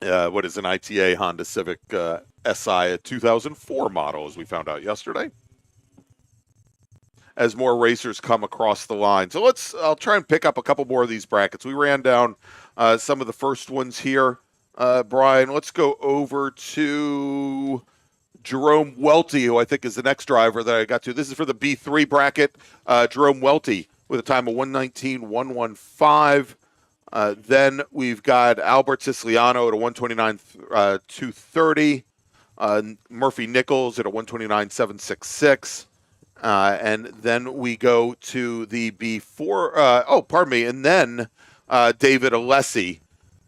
What is an ITA Honda Civic SI, a 2004 model, as we found out yesterday. As more racers come across the line. So I'll try and pick up a couple more of these brackets. We ran down some of the first ones here. Brian, let's go over to Jerome Welty, who I think is the next driver that I got to. This is for the B3 bracket. Jerome Welty with a time of 1:19.115. Then we've got Albert Siciliano at a 1:29.230. Murphy Nichols at a 1:29.766. And then we go to the B4. And then David Alessi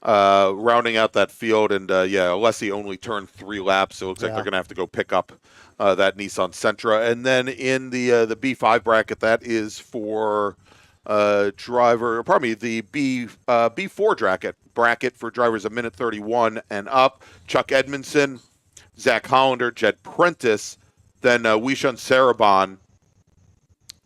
rounding out that field. And Alessi only turned 3 laps, so it looks like they're going to have to go pick up that Nissan Sentra. And then in the B5 bracket, that is for the B4 bracket for drivers a minute 31 and up. Chuck Edmondson, Zach Hollander, Jed Prentice. Then Wishan Sarabon,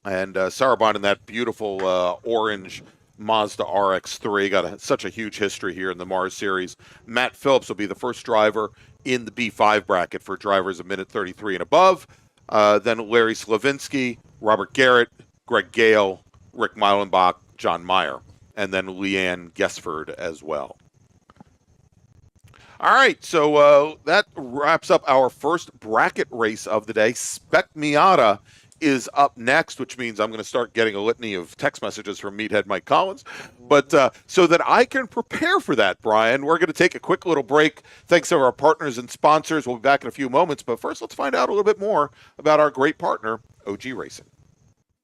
and Sarabon in that beautiful orange Mazda RX-3. Got such a huge history here in the MARRS series. Matt Phillips will be the first driver in the B5 bracket for drivers a minute 33 and above. Then Larry Slavinsky, Robert Garrett, Greg Gale, Rick Meilenbach, John Meyer, and then Leanne Gesford as well. All right, so that wraps up our first bracket race of the day. Spec Miata is up next, which means I'm going to start getting a litany of text messages from Meathead Mike Collins. But so that I can prepare for that, Brian, we're going to take a quick little break. Thanks to our partners and sponsors. We'll be back in a few moments. But first, let's find out a little bit more about our great partner, OG Racing.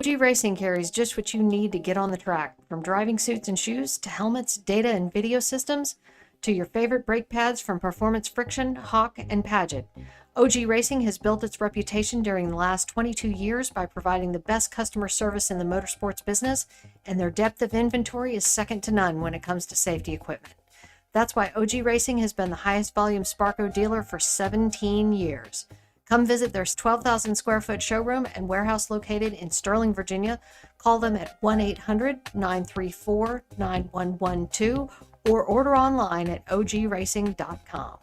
OG Racing carries just what you need to get on the track, from driving suits and shoes to helmets, data and video systems, to your favorite brake pads from Performance Friction, Hawk, and Paget. OG Racing has built its reputation during the last 22 years by providing the best customer service in the motorsports business, and their depth of inventory is second to none when it comes to safety equipment. That's why OG Racing has been the highest volume Sparco dealer for 17 years. Come visit their 12,000 square foot showroom and warehouse located in Sterling, Virginia. Call them at 1-800-934-9112 or order online at ogracing.com.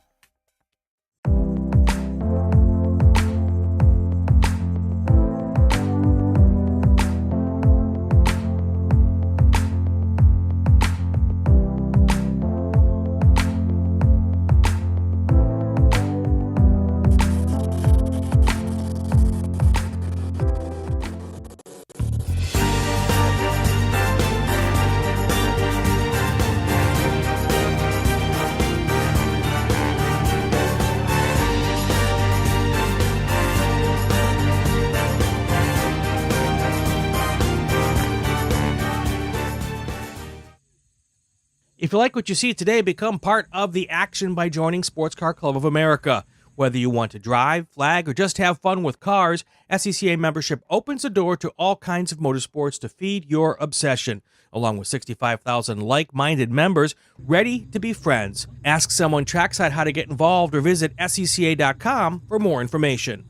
If you like what you see today, become part of the action by joining Sports Car Club of America. Whether you want to drive, flag, or just have fun with cars, SCCA membership opens the door to all kinds of motorsports to feed your obsession, along with 65,000 like-minded members ready to be friends. Ask someone trackside how to get involved or visit SCCA.com for more information.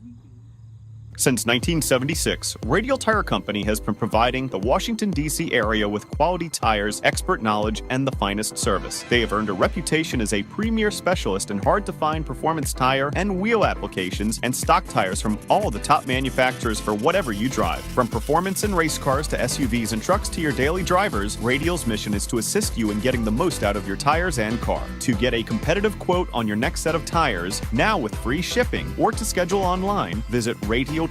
Since 1976, Radial Tire Company has been providing the Washington, D.C. area with quality tires, expert knowledge, and the finest service. They have earned a reputation as a premier specialist in hard-to-find performance tire and wheel applications and stock tires from all the top manufacturers for whatever you drive. From performance and race cars to SUVs and trucks to your daily drivers, Radial's mission is to assist you in getting the most out of your tires and car. To get a competitive quote on your next set of tires, now with free shipping, or to schedule online, visit RadialTireCompany.com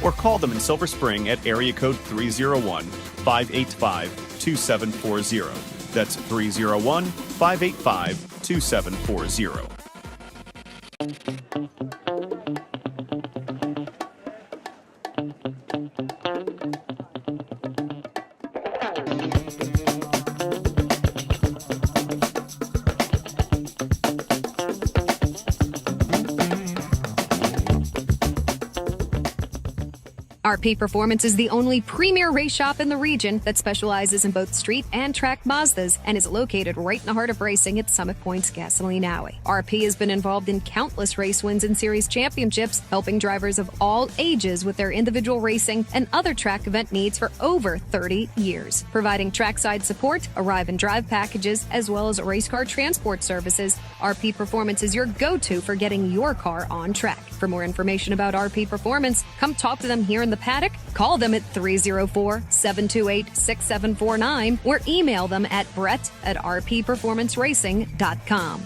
or call them in Silver Spring at area code 301-585-2740. That's 301-585-2740. RP Performance is the only premier race shop in the region that specializes in both street and track Mazdas and is located right in the heart of racing at Summit Point's Gasoline Alley. RP has been involved in countless race wins and series championships, helping drivers of all ages with their individual racing and other track event needs for over 30 years. Providing trackside support, arrive and drive packages, as well as race car transport services, RP Performance is your go-to for getting your car on track. For more information about RP Performance, come talk to them here in the paddock, call them at 304-728-6749, or email them at brett@rpperformanceracing.com.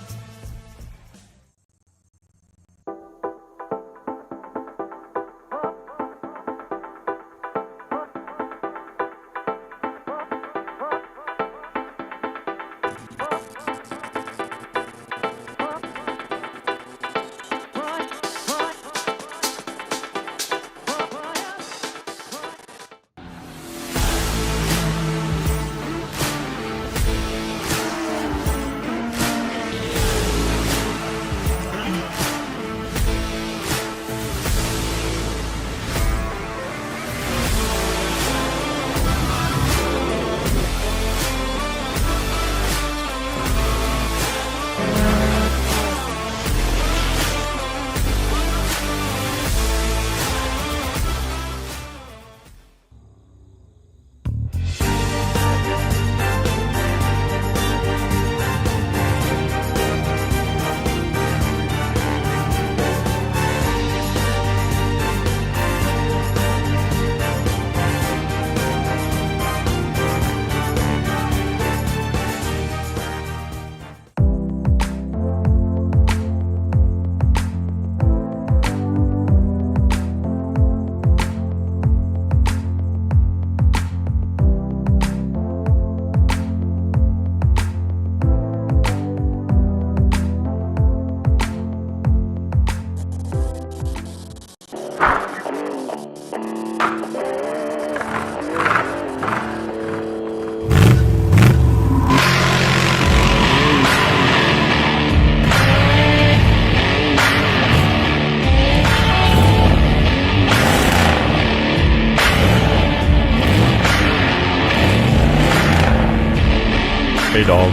Hey dog.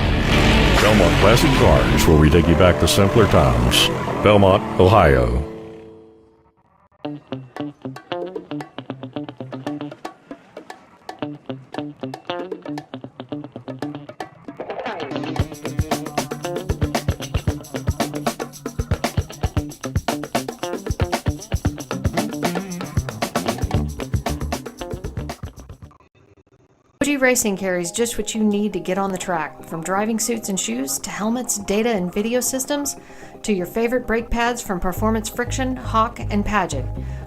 Belmont Classic Cars, where we take you back to simpler times. Belmont, Ohio. OG Racing carries just what you need to get on the track, from driving suits and shoes to helmets, data and video systems, to your favorite brake pads from Performance Friction, Hawk, and Paget.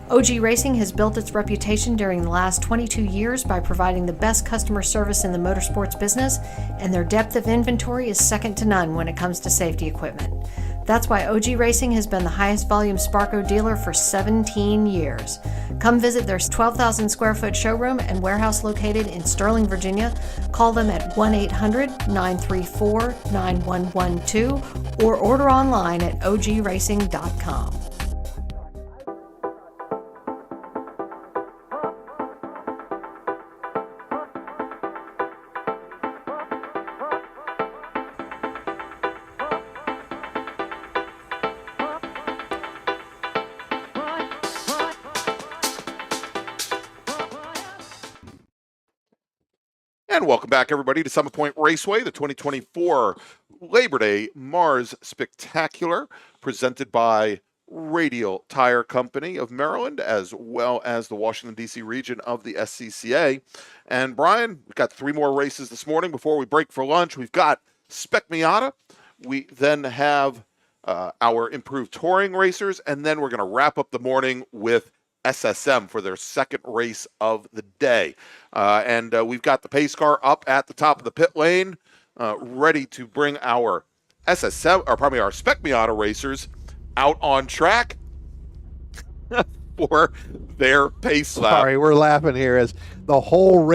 OG Racing has built its reputation during the last 22 years by providing the best customer service in the motorsports business, and their depth of inventory is second to none when it comes to safety equipment. That's why OG Racing has been the highest volume Sparco dealer for 17 years. Come visit their 12,000 square foot showroom and warehouse located in Sterling, Virginia. Call them at 1-800-934-9112 or order online at ogracing.com. And welcome back, everybody, to Summit Point Raceway, the 2024 Labor Day MARRS Spectacular, presented by Radial Tire Company of Maryland, as well as the Washington, D.C. region of the SCCA. And Brian, we've got 3 more races this morning before we break for lunch. We've got Spec Miata. We then have our improved touring racers, and then we're going to wrap up the morning with SSM for their second race of the day. And we've got the pace car up at the top of the pit lane, ready to bring our SSM, or probably our Spec Miata racers out on track for their pace lap. Sorry, we're laughing here as the whole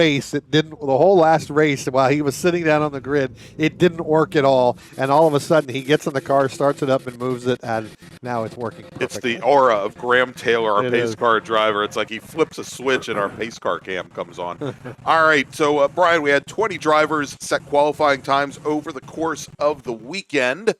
last race, while he was sitting down on the grid, it didn't work at all. And all of a sudden, he gets in the car, starts it up, and moves it, and now it's working perfectly. It's the aura of Graham Taylor, our It pace is. car driver. It's like he flips a switch and our pace car cam comes on. All right, so Brian, we had 20 drivers set qualifying times over the course of the weekend.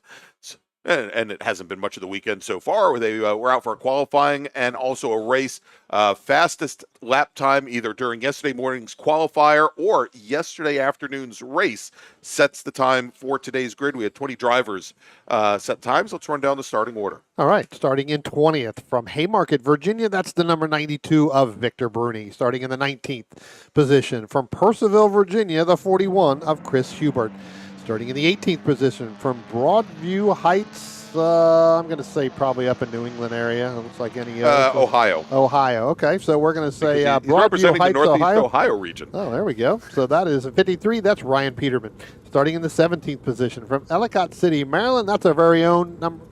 And it hasn't been much of the weekend so far, where they were out for a qualifying and also a race. Fastest lap time either during yesterday morning's qualifier or yesterday afternoon's race sets the time for today's grid. We had 20 drivers set times. Let's run down the starting order. All right, starting in 20th from Haymarket, Virginia, that's the number 92 of Victor Bruni. Starting in the 19th position from Purcellville, Virginia, the 41 of Chris Hubert. Starting in the 18th position from Broadview Heights, I'm going to say probably up in New England area. It looks like any other. Ohio. Ohio. Okay, so we're going to say He's Broadview representing Heights, the Northeast Ohio. Ohio region. Oh, there we go. So that is 53. That's Ryan Peterman. Starting in the 17th position from Ellicott City, Maryland. That's our very own number.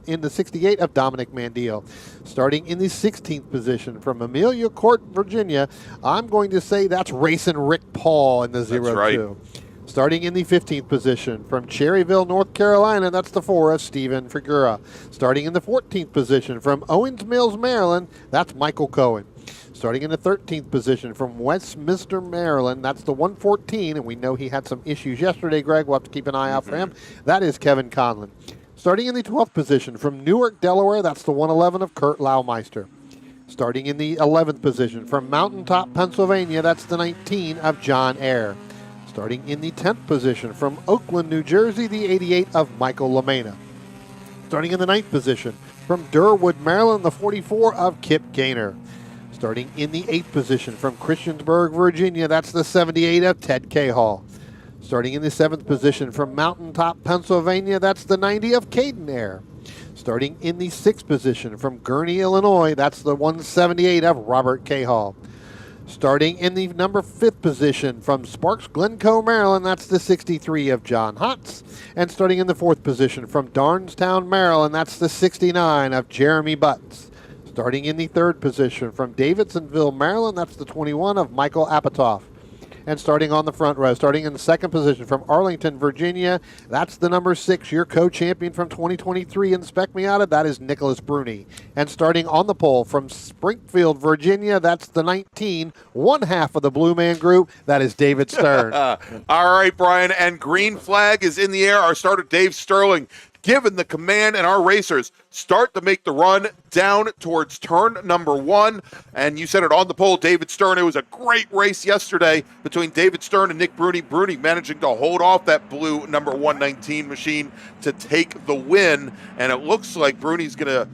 In the 68 of Dominic Mandio. Starting in the 16th position from Amelia Court, Virginia, I'm going to say that's Racing Rick Paul in the 0-2. That's right. Starting in the 15th position from Cherryville, North Carolina, that's the 4 of Stephen Figura. Starting in the 14th position from Owens Mills, Maryland, that's Michael Cohen. Starting in the 13th position from Westminster, Maryland, that's the 114, and we know he had some issues yesterday, Greg. We'll have to keep an eye out for him. That is Kevin Conlon. Starting in the 12th position from Newark, Delaware, that's the 111 of Kurt Laumeister. Starting in the 11th position from Mountaintop, Pennsylvania, that's the 19 of John Eyre. Starting in the 10th position from Oakland, New Jersey, the 88 of Michael LaMena. Starting in the 9th position from Durwood, Maryland, the 44 of Kip Gaynor. Starting in the 8th position from Christiansburg, Virginia, that's the 78 of Ted Cahall. Starting in the 7th position from Mountaintop, Pennsylvania, that's the 90 of Caden Eyre. Starting in the 6th position from Gurnee, Illinois, that's the 178 of Robert Cahall. Starting in the number 5th position from Sparks, Glencoe, Maryland, that's the 63 of John Hotz. And starting in the 4th position from Darnestown, Maryland, that's the 69 of Jeremy Butts. Starting in the 3rd position from Davidsonville, Maryland, that's the 21 of Michael Apatoff. And starting on the front row, starting in the 2nd position from Arlington, Virginia, that's the number 6, your co-champion from 2023 in the Spec Miata, that is Nicholas Bruni. And starting on the pole from Springfield, Virginia, that's the 19, one half of the Blue Man Group, that is David Stern. All right, Brian, and green flag is in the air. Our starter, Dave Sterling, given the command, and our racers start to make the run down towards turn number 1. And you said it on the pole, David Stern. It was a great race yesterday between David Stern and Nick Bruni. Bruni managing to hold off that blue number 119 machine to take the win. And it looks like Bruni's going to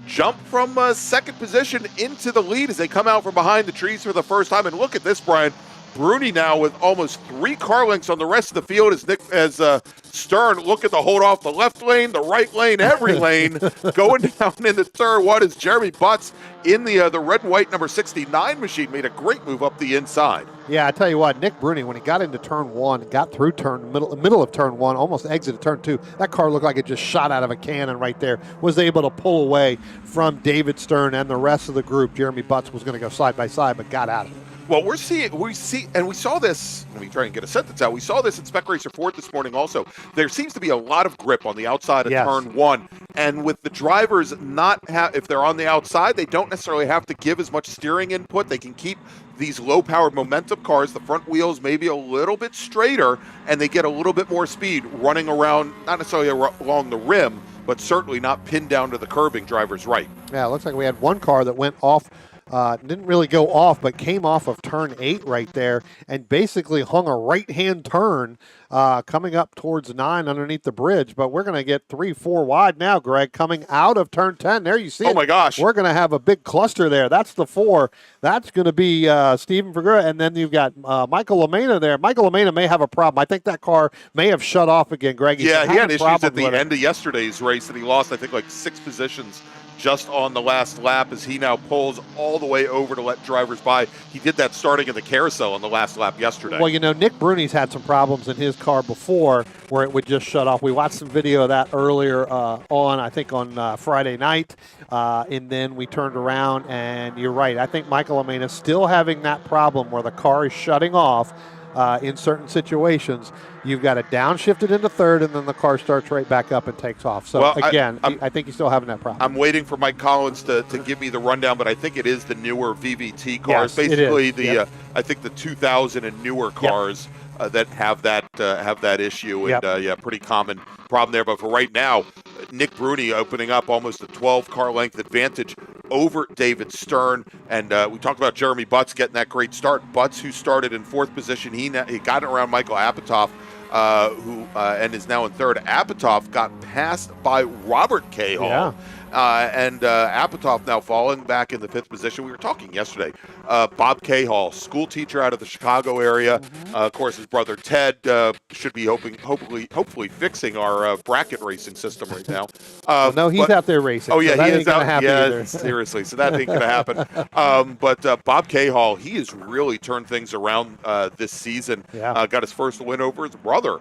jump from 2nd position into the lead as they come out from behind the trees for the first time. And look at this, Brian. Bruni now with almost 3 car lengths on the rest of the field as Stern look at the hold off the left lane, the right lane, every lane going down in the third one as Jeremy Butts in the red and white number 69 machine made a great move up the inside. Yeah, I tell you what, Nick Bruni, when he got into turn 1, got through middle of turn 1, almost exited turn 2, that car looked like it just shot out of a cannon right there, was able to pull away from David Stern and the rest of the group. Jeremy Butts was going to go side by side, but got out of it. Well, we saw this, let me try and get a sentence out. We saw this in Spec Racer Ford this morning also. There seems to be a lot of grip on the outside of turn 1. And with the drivers if they're on the outside, they don't necessarily have to give as much steering input. They can keep these low-powered momentum cars, the front wheels maybe a little bit straighter, and they get a little bit more speed running around, not necessarily along the rim, but certainly not pinned down to the curbing driver's right. Yeah, it looks like we had one car that went off. Didn't really go off, but came off of turn 8 right there and basically hung a right-hand turn coming up towards 9 underneath the bridge. But we're going to get 3-4 wide now, Greg, coming out of turn 10. There you see it. Oh, my gosh. We're going to have a big cluster there. That's the 4. That's going to be Stephen Figura, and then you've got Michael LaMena there. Michael LaMena may have a problem. I think that car may have shut off again, Greg. Yeah, he had issues at the end of yesterday's race that he lost, I think, like 6 positions just on the last lap as he now pulls all the way over to let drivers by. He did that starting in the carousel on the last lap yesterday. Well, Nick Bruni's had some problems in his car before where it would just shut off. We watched some video of that earlier on Friday night, and then we turned around, and you're right. I think Michael Amena is still having that problem where the car is shutting off in certain situations. You've got to downshift it into third, and then the car starts right back up and takes off. So, I think he's still having that problem. I'm waiting for Mike Collins to give me the rundown, but I think it is the newer VVT cars. Yes, basically, it is. I think the 2000 and newer cars that have that issue, and pretty common problem there. But for right now, Nick Bruni opening up almost a 12-car length advantage over David Stern. And we talked about Jeremy Butts getting that great start. Butts, who started in fourth position, he got it around Michael Apatow, who and is now in third. Apatow got passed by Robert Cahall. Yeah. And Apatow now falling back in the fifth position. We were talking yesterday. Bob Cahall, school teacher out of the Chicago area. Of course, his brother Ted should be hopefully fixing our bracket racing system right now. No, he's out there racing. Oh yeah, so that he ain't is gonna out. happen Yeah, either. seriously. So that ain't gonna happen. But Bob Cahall, he has really turned things around this season. Yeah. Got his first win over his brother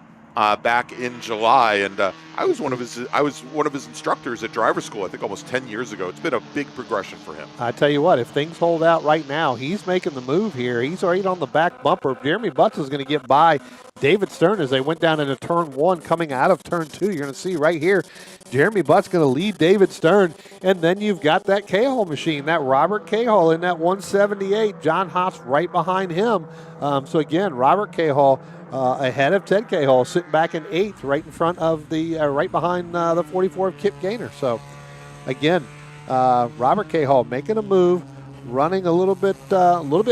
back in July, and I was one of his instructors at driver school. I think almost 10 years ago. It's been a big progression for him. I tell you what, if things hold out right now, he's making the move here. He's right on the back bumper. Jeremy Butts is going to get by David Stern as they went down into turn one, coming out of turn two. You're going to see right here, Jeremy Butts going to lead David Stern, and then you've got that Cahall machine, that Robert Cahall in that 178. John Haas right behind him. So again, Robert Cahall ahead of Ted Cahall, sitting back in eighth, right in front of right behind the 44 of Kip Gaynor. So again, Robert Cahall making a move, running a little bit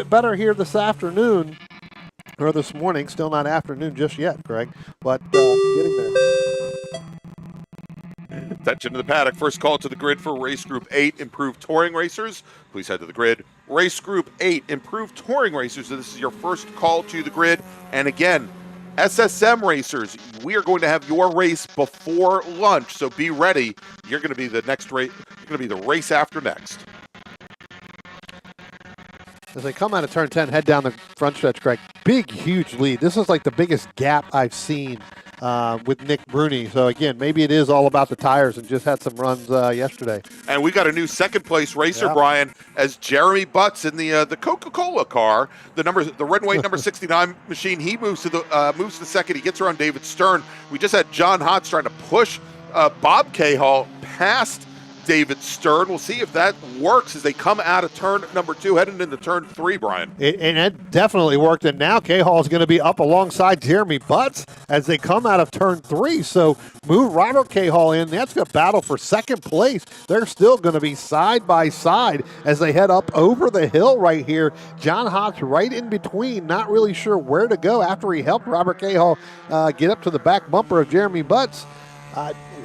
better here this afternoon, or this morning. Still not afternoon just yet, Greg, but getting there. Attention to the paddock. First call to the grid for Race Group 8 Improved Touring Racers. Please head to the grid. Race Group 8 Improved Touring Racers. So this is your first call to the grid. And again, SSM Racers, we are going to have your race before lunch. So be ready. You're going to be the next race. You're going to be the race after next. As they come out of turn 10, head down the front stretch, Greg. Big, huge lead. This is like the biggest gap I've seen with Nick Bruni. So, again, maybe it is all about the tires and just had some runs yesterday. And we got a new second-place racer, Brian, as Jeremy Butts in the Coca-Cola car, the red and white number 69 machine. He moves to second. He gets around David Stern. We just had John Hotz trying to push Bob Cahall past David Stern. We'll see if that works as they come out of turn number 2, heading into turn 3, Brian. And it definitely worked, and now Cahall is going to be up alongside Jeremy Butts as they come out of turn 3. So move Robert Cahall in. That's a battle for second place. They're still going to be side by side as they head up over the hill right here. John Hotz right in between, not really sure where to go after he helped Robert Cahall get up to the back bumper of Jeremy Butts.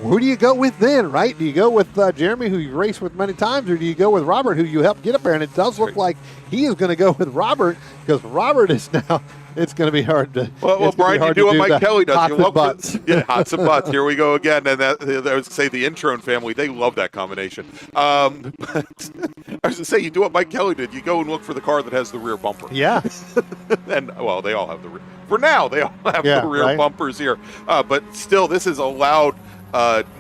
Who do you go with then, right? Do you go with Jeremy, who you raced with many times, or do you go with Robert, who you helped get up there? And it does look like he is going to go with Robert, because Robert is now, it's going to be hard to Well, Brian, you do what Mike Kelly does. You Butts. Hots and Butts. Here we go again. And that, I was say the Intron family, they love that combination. I was going to say, you do what Mike Kelly did. You go and look for the car that has the rear bumper. Yeah. And, well, they all have the rear. For now, they all have the rear bumpers here. But still, this has allowed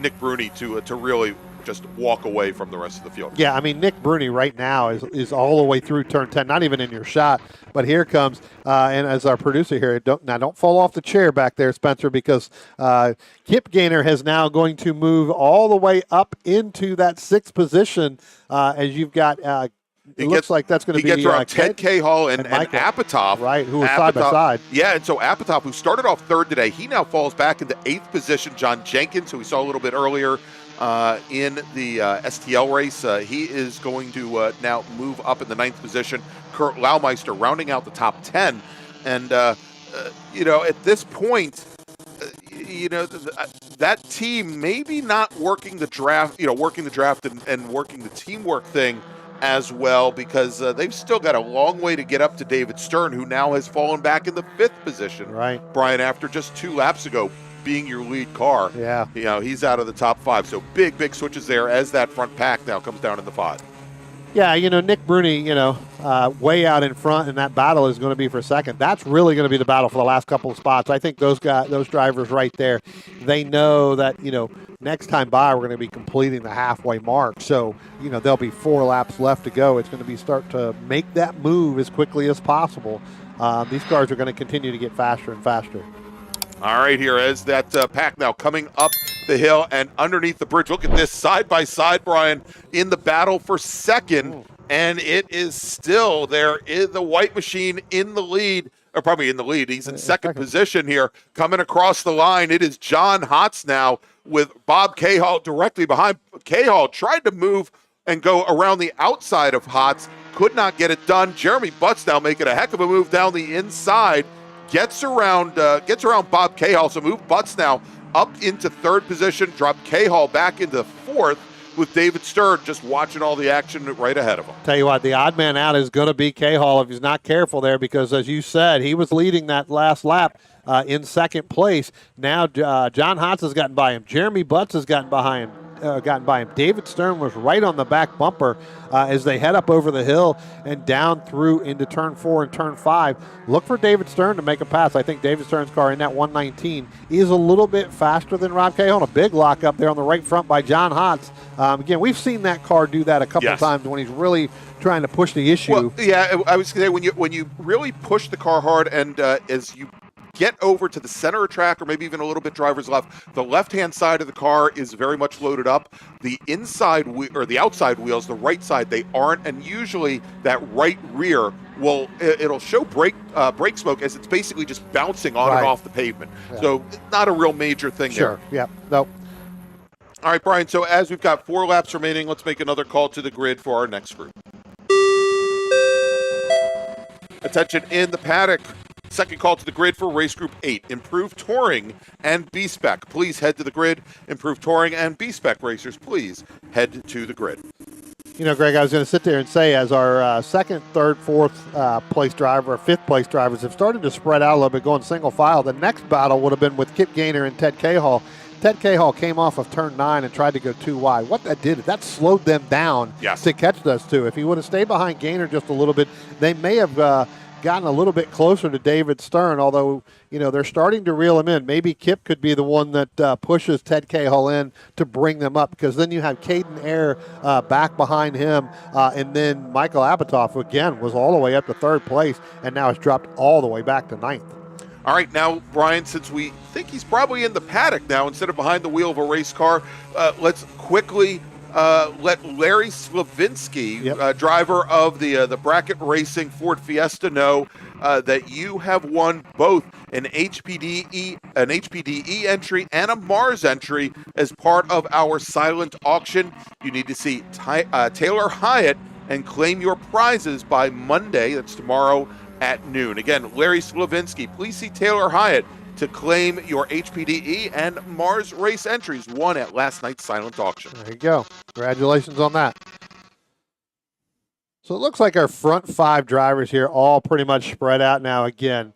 Nick Bruni to really just walk away from the rest of the field. Yeah, I mean, Nick Bruni right now is all the way through turn 10, not even in your shot. But here comes, and as our producer here, don't fall off the chair back there, Spencer, because Kip Gaynor has now going to move all the way up into that sixth position as you've got looks like that's going to be he gets around Ted Cahall and Apatow. Right, who was side by side. Yeah, and so Apatow, who started off third today, he now falls back into eighth position. John Jenkins, who we saw a little bit earlier in the STL race, he is going to now move up in the ninth position. Kurt Laumeister rounding out the top 10. And, at this point, that team maybe not working the draft, working the draft and working the teamwork thing as well, because they've still got a long way to get up to David Stern, who now has fallen back in the fifth position. Right, Brian, after just 2 laps ago, being your lead car. Yeah. You know, he's out of the top 5. So big switches there as that front pack now comes down in the 5. Yeah, Nick Bruni, way out in front, and that battle is going to be for second. That's really going to be the battle for the last couple of spots. I think those drivers right there, they know that, next time by we're going to be completing the halfway mark. So, there'll be 4 laps left to go. It's going to be start to make that move as quickly as possible. These cars are going to continue to get faster and faster. All right, here as that pack now coming up the hill and underneath the bridge. Look at this side by side, Brian, in the battle for second, and it is still there. Is the white machine in the lead, or probably in the lead. He's in second position here, coming across the line. It is John Hotz now with Bob Cahall directly behind. Cahall tried to move and go around the outside of Hotz, could not get it done. Jeremy Butts now making a heck of a move down the inside. Gets around Bob Cahall, so move Butts now up into third position, drop Cahall back into fourth with David Stern just watching all the action right ahead of him. Tell you what, the odd man out is going to be Cahall if he's not careful there, because as you said, he was leading that last lap in second place. Now John Hotz has gotten by him. Jeremy Butts has gotten by him. David Stern was right on the back bumper as they head up over the hill and down through into turn 4 and turn 5. Look for David Stern to make a pass. I think David Stern's car in that 119 is a little bit faster than Rob Cahall. A big lock up there on the right front by John Hotz. Again, we've seen that car do that a couple of times when he's really trying to push the issue. Well, yeah, I was going to say, when you really push the car hard and as you get over to the center of track, or maybe even a little bit driver's left, the left-hand side of the car is very much loaded up. The inside or the outside wheels, the right side, they aren't, and usually that right rear it'll show brake smoke as it's basically just bouncing on and off the pavement. Yeah. So not a real major thing there. Sure. Yeah. Nope. All right, Brian. So as we've got 4 laps remaining, let's make another call to the grid for our next group. Attention in the paddock. Second call to the grid for race group 8, Improved Touring and B-Spec. Please head to the grid. Improved Touring and B-Spec racers, please head to the grid. Greg, I was going to sit there and say, as our second, third, fourth place driver, or fifth place drivers have started to spread out a little bit, going single file, the next battle would have been with Kip Gaynor and Ted Cahall. Ted Cahall came off of turn 9 and tried to go too wide. What that did, that slowed them down to catch those two. If he would have stayed behind Gaynor just a little bit, they may have gotten a little bit closer to David Stern, although, they're starting to reel him in. Maybe Kip could be the one that pushes Ted Cahall in to bring them up, because then you have Caden Ayer back behind him, and then Michael Apatow, again, was all the way up to third place, and now has dropped all the way back to 9th. All right, now, Brian, since we think he's probably in the paddock now instead of behind the wheel of a race car, let's quickly let Larry Slavinsky, driver of the Bracket Racing Ford Fiesta, know that you have won both an HPDE entry and a MARRS entry as part of our silent auction. You need to see Taylor Hyatt and claim your prizes by Monday. That's tomorrow at noon. Again, Larry Slavinsky, please see Taylor Hyatt to claim your HPDE and MARRS race entries won at last night's silent auction. There you go. Congratulations on that. So it looks like our front 5 drivers here all pretty much spread out now. Again,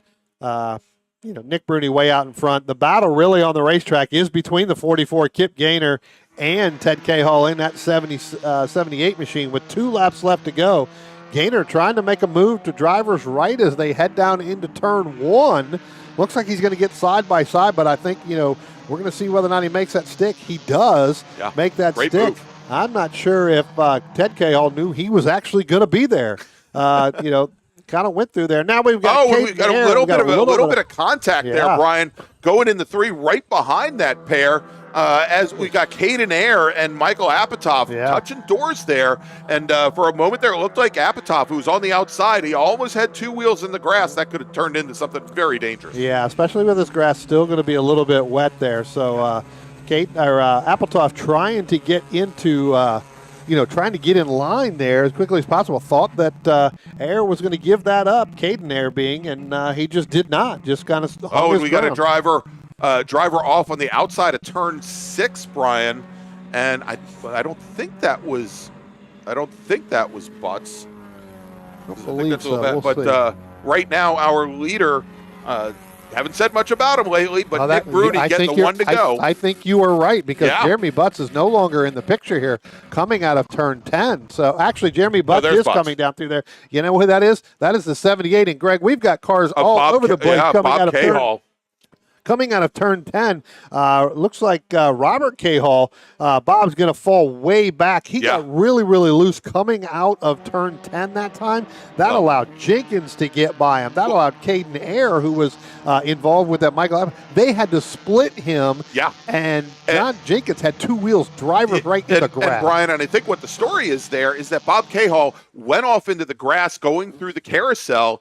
Nick Bruni way out in front. The battle really on the racetrack is between the 44 Kip Gaynor and Ted Cahall in that 78 machine with 2 laps left to go. Gaynor trying to make a move to driver's right as they head down into turn 1. Looks like he's going to get side by side, but I think, we're going to see whether or not he makes that stick. He does make that Great stick. Move. I'm not sure if Ted Cahall knew he was actually going to be there. Kind of went through there. Now we've got we've got a little bit of contact there, Brian, going in the 3 right behind that pair. As we got Caden Ayer and Michael Apatow touching doors there. And for a moment there, it looked like Apatow, who was on the outside, he almost had 2 wheels in the grass. That could have turned into something very dangerous. Yeah, especially with this grass still going to be a little bit wet there. So Apatow trying to get into, trying to get in line there as quickly as possible. Thought that Ayer was going to give that up, Caden Ayer being, and he just did not. Just kind of hung his we ground. got a driver off on the outside of turn 6, Brian, and I don't think that was Butts. I believe so. But right now our leader haven't said much about him lately, but Well, Nick Bruni getting the one to go. I think you are right, because Yeah. Jeremy Butts is no longer in the picture here, coming out of turn 10. So actually, Jeremy Butts there's is Butts. coming down through there. You know who that is? That is the 78. And Greg, we've got cars all over the place coming Bob out of Cahall. Coming out of turn 10, looks like Robert Cahall, Bob's going to fall way back. He got really, really loose coming out of turn 10 that time. That allowed Jenkins to get by him. That allowed Caden Ayer, who was involved with that Michael. They had to split him. Yeah. And John Jenkins had two wheels, drivers right in the grass. And Brian, and I think what the story is there is that Bob Cahall went off into the grass going through the carousel.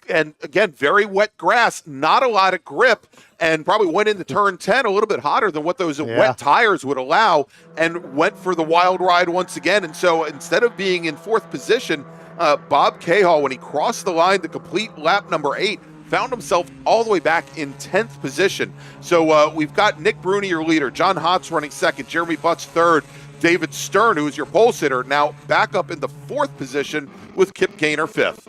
And again, very wet grass, not a lot of grip, and probably went into turn 10 a little bit hotter than what those wet tires would allow, and went for the wild ride once again. And so instead of being in fourth position, Bob Cahall, when he crossed the line to complete lap number 8, found himself all the way back in 10th position. So we've got Nick Bruni, your leader, John Hotz running second, Jeremy Butts third, David Stern, who is your pole sitter, now back up in the fourth position with Kip Gaynor fifth.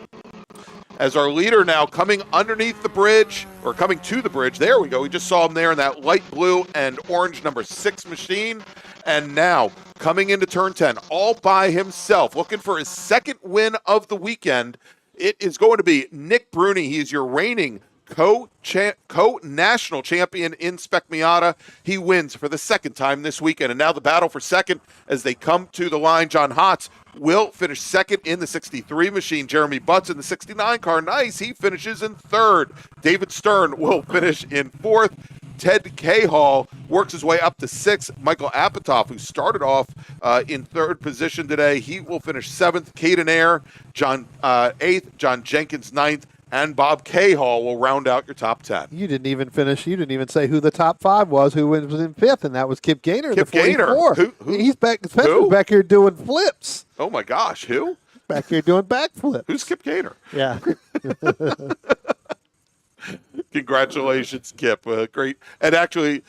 As our leader now coming underneath the bridge, or coming to the bridge. There we go. We just saw him there in that light blue and orange number 6 machine. And now coming into turn 10 all by himself, looking for his second win of the weekend. It is going to be Nick Bruni. He is your reigning co-national champion in Spec Miata. He wins for the second time this weekend. And now the battle for second as they come to the line. John Hotz will finish second in the 63 machine. Jeremy Butts in the 69 car. Nice. He finishes in third. David Stern will finish in fourth. Ted Cahall works his way up to sixth. Michael Apatow, who started off in third position today, he will finish seventh. Caden Ayer, John eighth. John Jenkins ninth. And Bob Cahall will round out your top 10. You didn't even finish. You didn't even say who the top 5 was, who was in fifth, and that was Kip Gaynor. Kip Gaynor. Who? He's back. Spencer's back here doing flips. Oh my gosh, who? Back here doing backflips. Who's Kip Gaynor? Yeah. Congratulations, Kip. Great. And actually,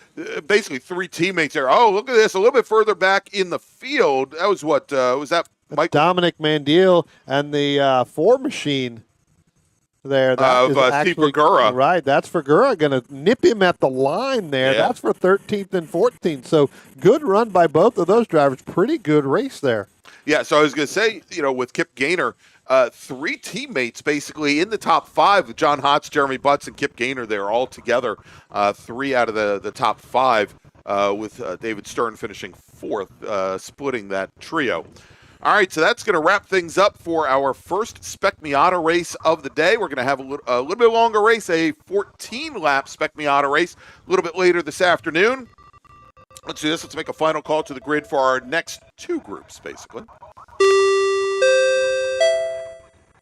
basically 3 teammates there. Oh, look at this. A little bit further back in the field. That was what? Was that Mike? Dominic Mandiel and the 4 machine there. That is actually Vergara. Right. That's Vergara going to nip him at the line there. Yeah. That's for 13th and 14th. So good run by both of those drivers. Pretty good race there. Yeah, so I was going to say, with Kip Gaynor, 3 teammates basically in the top 5 with John Hotz, Jeremy Butts, and Kip Gaynor there all together. 3 out of the top 5 with David Stern finishing 4th, splitting that trio. All right, so that's going to wrap things up for our first Spec Miata race of the day. We're going to have a little bit longer race, a 14-lap Spec Miata race a little bit later this afternoon. Let's do this. Let's make a final call to the grid for our next 2 groups, basically.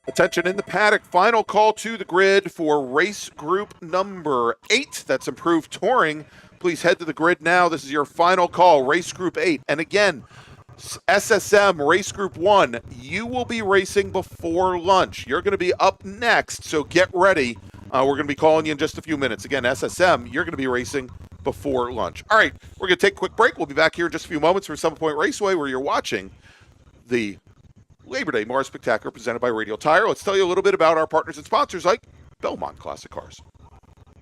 Attention in the paddock. Final call to the grid for race group number 8. That's Improved Touring. Please head to the grid now. This is your final call, race group 8. And again, SSM race group 1, you will be racing before lunch. You're going to be up next, so get ready. We're going to be calling you in just a few minutes. Again, SSM, you're going to be racing before lunch. All right, we're going to take a quick break. We'll be back here in just a few moments for Summit Point Raceway, where you're watching the Labor Day MARRS Spectacular presented by Radial Tire. Let's tell you a little bit about our partners and sponsors like Belmont Classic Cars.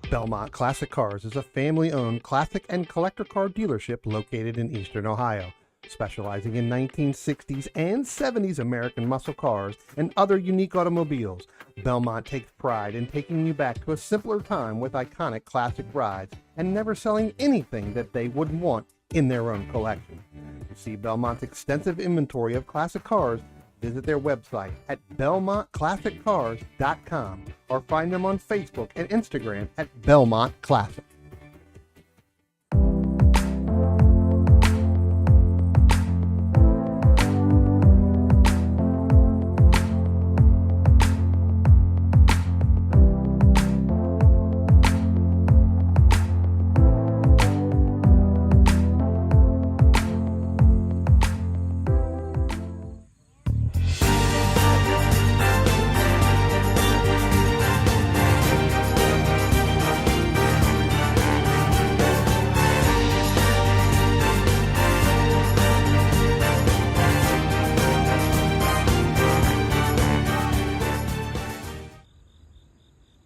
Belmont Classic Cars is a family-owned classic and collector car dealership located in Eastern Ohio, specializing in 1960s and 70s American muscle cars and other unique automobiles. Belmont takes pride in taking you back to a simpler time with iconic classic rides and never selling anything that they wouldn't want in their own collection. To see Belmont's extensive inventory of classic cars, visit their website at belmontclassiccars.com or find them on Facebook and Instagram at Belmont Classic.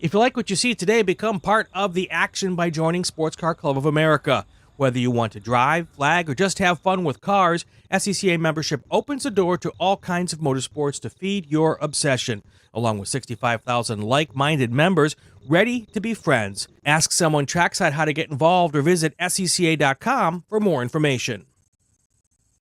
If you like what you see today, become part of the action by joining Sports Car Club of America. Whether you want to drive, flag, or just have fun with cars, SCCA membership opens the door to all kinds of motorsports to feed your obsession, along with 65,000 like-minded members ready to be friends. Ask someone trackside how to get involved or visit SCCA.com for more information.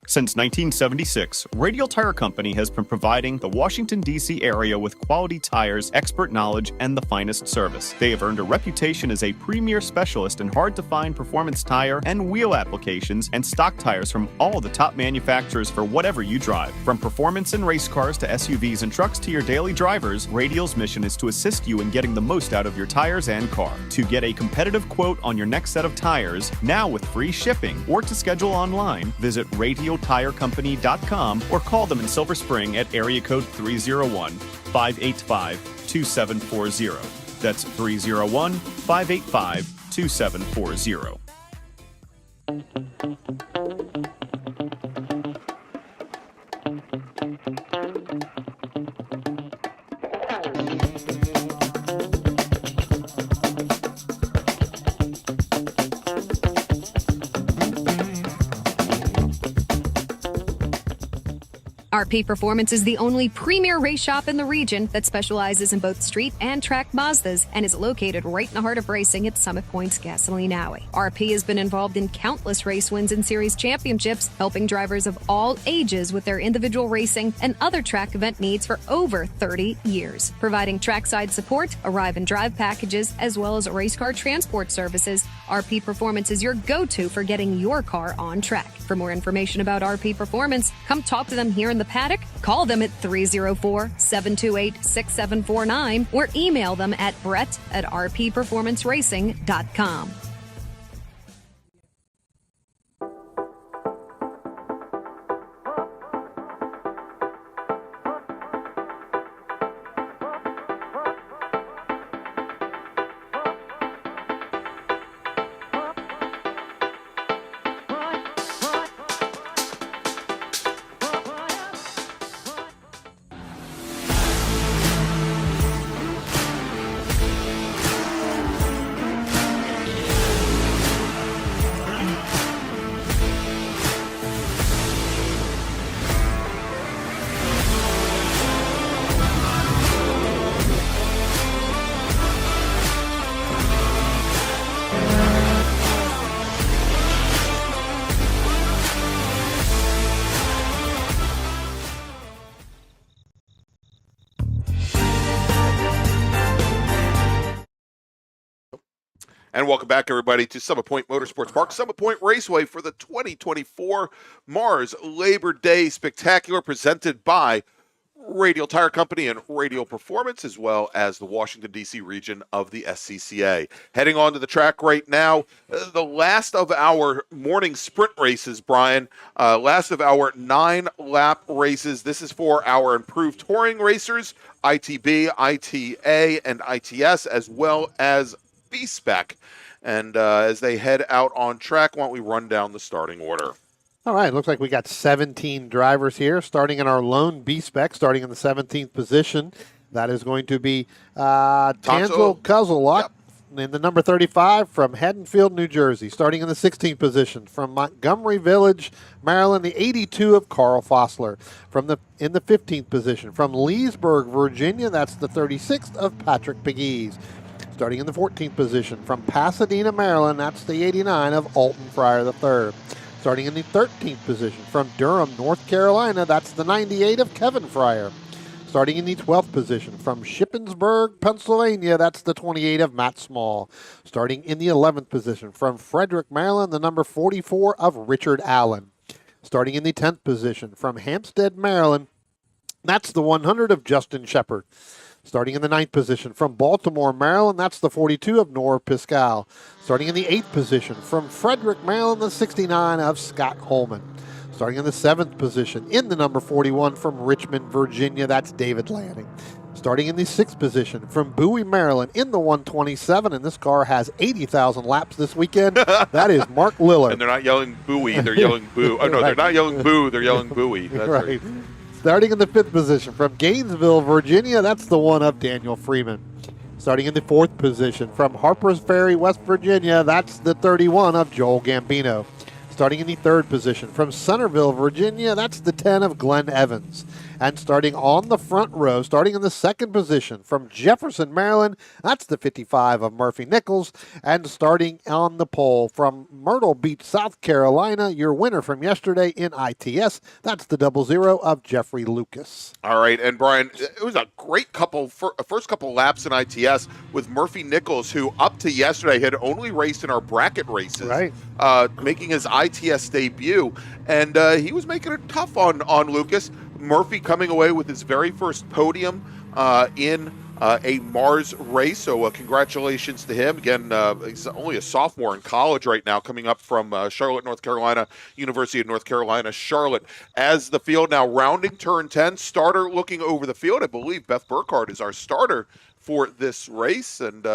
Since 1976, Radial Tire Company has been providing the Washington, D.C. area with quality tires, expert knowledge, and the finest service. They have earned a reputation as a premier specialist in hard-to-find performance tire and wheel applications and stock tires from all the top manufacturers for whatever you drive. From performance and race cars to SUVs and trucks to your daily drivers, Radial's mission is to assist you in getting the most out of your tires and car. To get a competitive quote on your next set of tires, now with free shipping, or to schedule online, visit RadialTireCompany.com or call them in Silver Spring at area code 301-585-2740. That's 301-585-2740. RP Performance is the only premier race shop in the region that specializes in both street and track Mazdas and is located right in the heart of racing at Summit Point's Gasoline Alley. RP has been involved in countless race wins and series championships, helping drivers of all ages with their individual racing and other track event needs for over 30 years. Providing trackside support, arrive and drive packages, as well as race car transport services, RP Performance is your go-to for getting your car on track. For more information about RP Performance, come talk to them here in the paddock, call them at 304-728-6749, or email them at brett@rpperformanceracing.com. And welcome back, everybody, to Summit Point Motorsports Park, Summit Point Raceway for the 2024 MARRS Labor Day Spectacular, presented by Radial Tire Company and Radial Performance, as well as the Washington, D.C. region of the SCCA. Heading on to the track right now, the last of our morning sprint races, Brian, last of our 9-lap races. This is for our improved touring racers, ITB, ITA, and ITS, as well as B-Spec. And as they head out on track, why don't we run down the starting order? All right, looks like we got 17 drivers here, starting in our lone B-Spec, starting in the 17th position. That is going to be Tanzel Kozolak in the number 35 from Haddonfield, New Jersey. Starting in the 16th position from Montgomery Village, Maryland, the 82 of Carl Fossler. In the 15th position from Leesburg, Virginia, that's the 36th of Patrick Pegues. Starting in the 14th position from Pasadena, Maryland, that's the 89 of Alton Fryer III. Starting in the 13th position from Durham, North Carolina, that's the 98 of Kevin Fryer. Starting in the 12th position from Shippensburg, Pennsylvania, that's the 28 of Matt Small. Starting in the 11th position from Frederick, Maryland, the number 44 of Richard Allen. Starting in the 10th position from Hampstead, Maryland, that's the 100 of Justin Shepard. Starting in the 9th position from Baltimore, Maryland, that's the 42 of Nora Piscal. Starting in the 8th position from Frederick, Maryland, the 69 of Scott Holman. Starting in the 7th position in the number 41 from Richmond, Virginia, that's David Lanning. Starting in the 6th position from Bowie, Maryland, in the 127, and this car has 80,000 laps this weekend, that is Mark Lillard. And they're not yelling Bowie, they're yelling Boo. Oh, no, Right. They're not yelling Boo, they're yelling Bowie. That's right. Starting in the 5th position from Gainesville, Virginia, that's the one of Daniel Freeman. Starting in the 4th position from Harpers Ferry, West Virginia, that's the 31 of Joel Gambino. Starting in the 3rd position from Centerville, Virginia, that's the 10 of Glenn Evans. And starting on the front row, starting in the 2nd position from Jefferson, Maryland, that's the 55 of Murphy Nichols. And starting on the pole from Myrtle Beach, South Carolina, your winner from yesterday in ITS, that's the 00 of Jeffrey Lucas. All right, and Brian, it was a great first couple laps in ITS with Murphy Nichols, who up to yesterday had only raced in our bracket races, Right. Making his ITS debut, and he was making it tough on Lucas. Murphy coming away with his very first podium in a MARRS race, so congratulations to him. Again, he's only a sophomore in college right now, coming up from Charlotte, North Carolina, University of North Carolina, Charlotte. As the field now rounding turn 10, starter looking over the field. I believe Beth Burkhardt is our starter for this race, and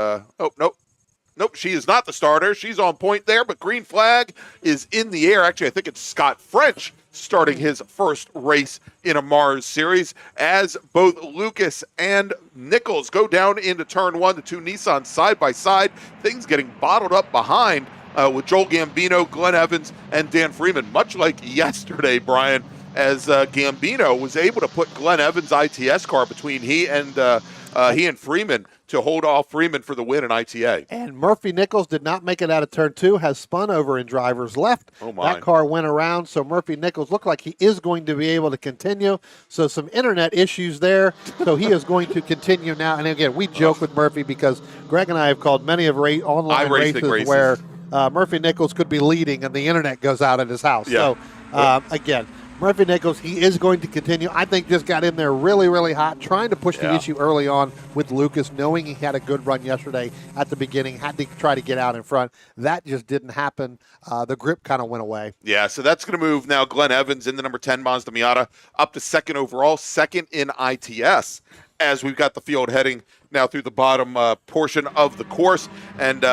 Nope, she is not the starter. She's on point there, but green flag is in the air. Actually, I think it's Scott French starting his first race in a MARRS series as both Lucas and Nichols go down into turn 1, the two Nissans side by side. Things getting bottled up behind with Joel Gambino, Glenn Evans, and Dan Freeman, much like yesterday, Brian, as Gambino was able to put Glenn Evans' ITS car between he and Freeman to hold off Freeman for the win in ITA. And Murphy Nichols did not make it out of turn 2, has spun over in driver's left. Oh my. That car went around, so Murphy Nichols looked like he is going to be able to continue. So some internet issues there, so he is going to continue now. And again, we joke with Murphy because Greg and I have called many of online races where Murphy Nichols could be leading and the internet goes out at his house. Yeah. So, again, Murphy Nichols, he is going to continue. I think just got in there really, really hot, trying to push the issue early on with Lucas, knowing he had a good run yesterday at the beginning, had to try to get out in front. That just didn't happen. The grip kind of went away. Yeah, so that's going to move now Glenn Evans in the number 10 Mazda Miata up to 2nd overall, 2nd in ITS, as we've got the field heading now through the bottom portion of the course. And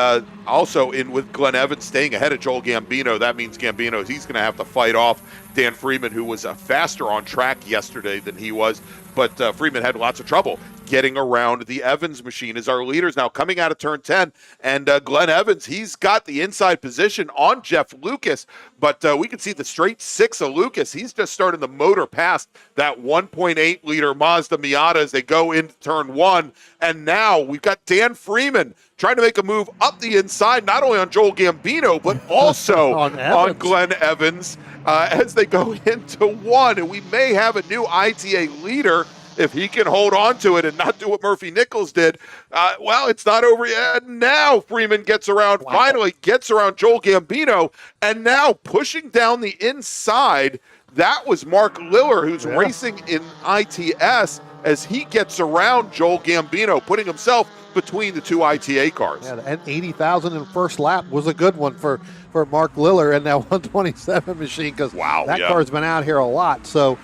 also in with Glenn Evans staying ahead of Joel Gambino. That means Gambino, he's going to have to fight off Dan Freeman, who was faster on track yesterday than he was. But Freeman had lots of trouble getting around the Evans machine as our leaders now coming out of turn 10. And Glenn Evans, he's got the inside position on Jeff Lucas, but we can see the straight 6 of Lucas. He's just starting the motor past that 1.8 liter Mazda Miata as they go into turn 1. And now we've got Dan Freeman trying to make a move up the inside, not only on Joel Gambino, but also on Glenn Evans as they go into 1. And we may have a new ITA leader if he can hold on to it and not do what Murphy Nichols did. Well, it's not over yet. Now Freeman gets around, finally gets around Joel Gambino, and now pushing down the inside, that was Mark Liller, who's racing in ITS, as he gets around Joel Gambino, putting himself between the two ITA cars. Yeah, and 80,000 in first lap was a good one for Mark Liller and that 127 machine, because that car's been out here a lot. So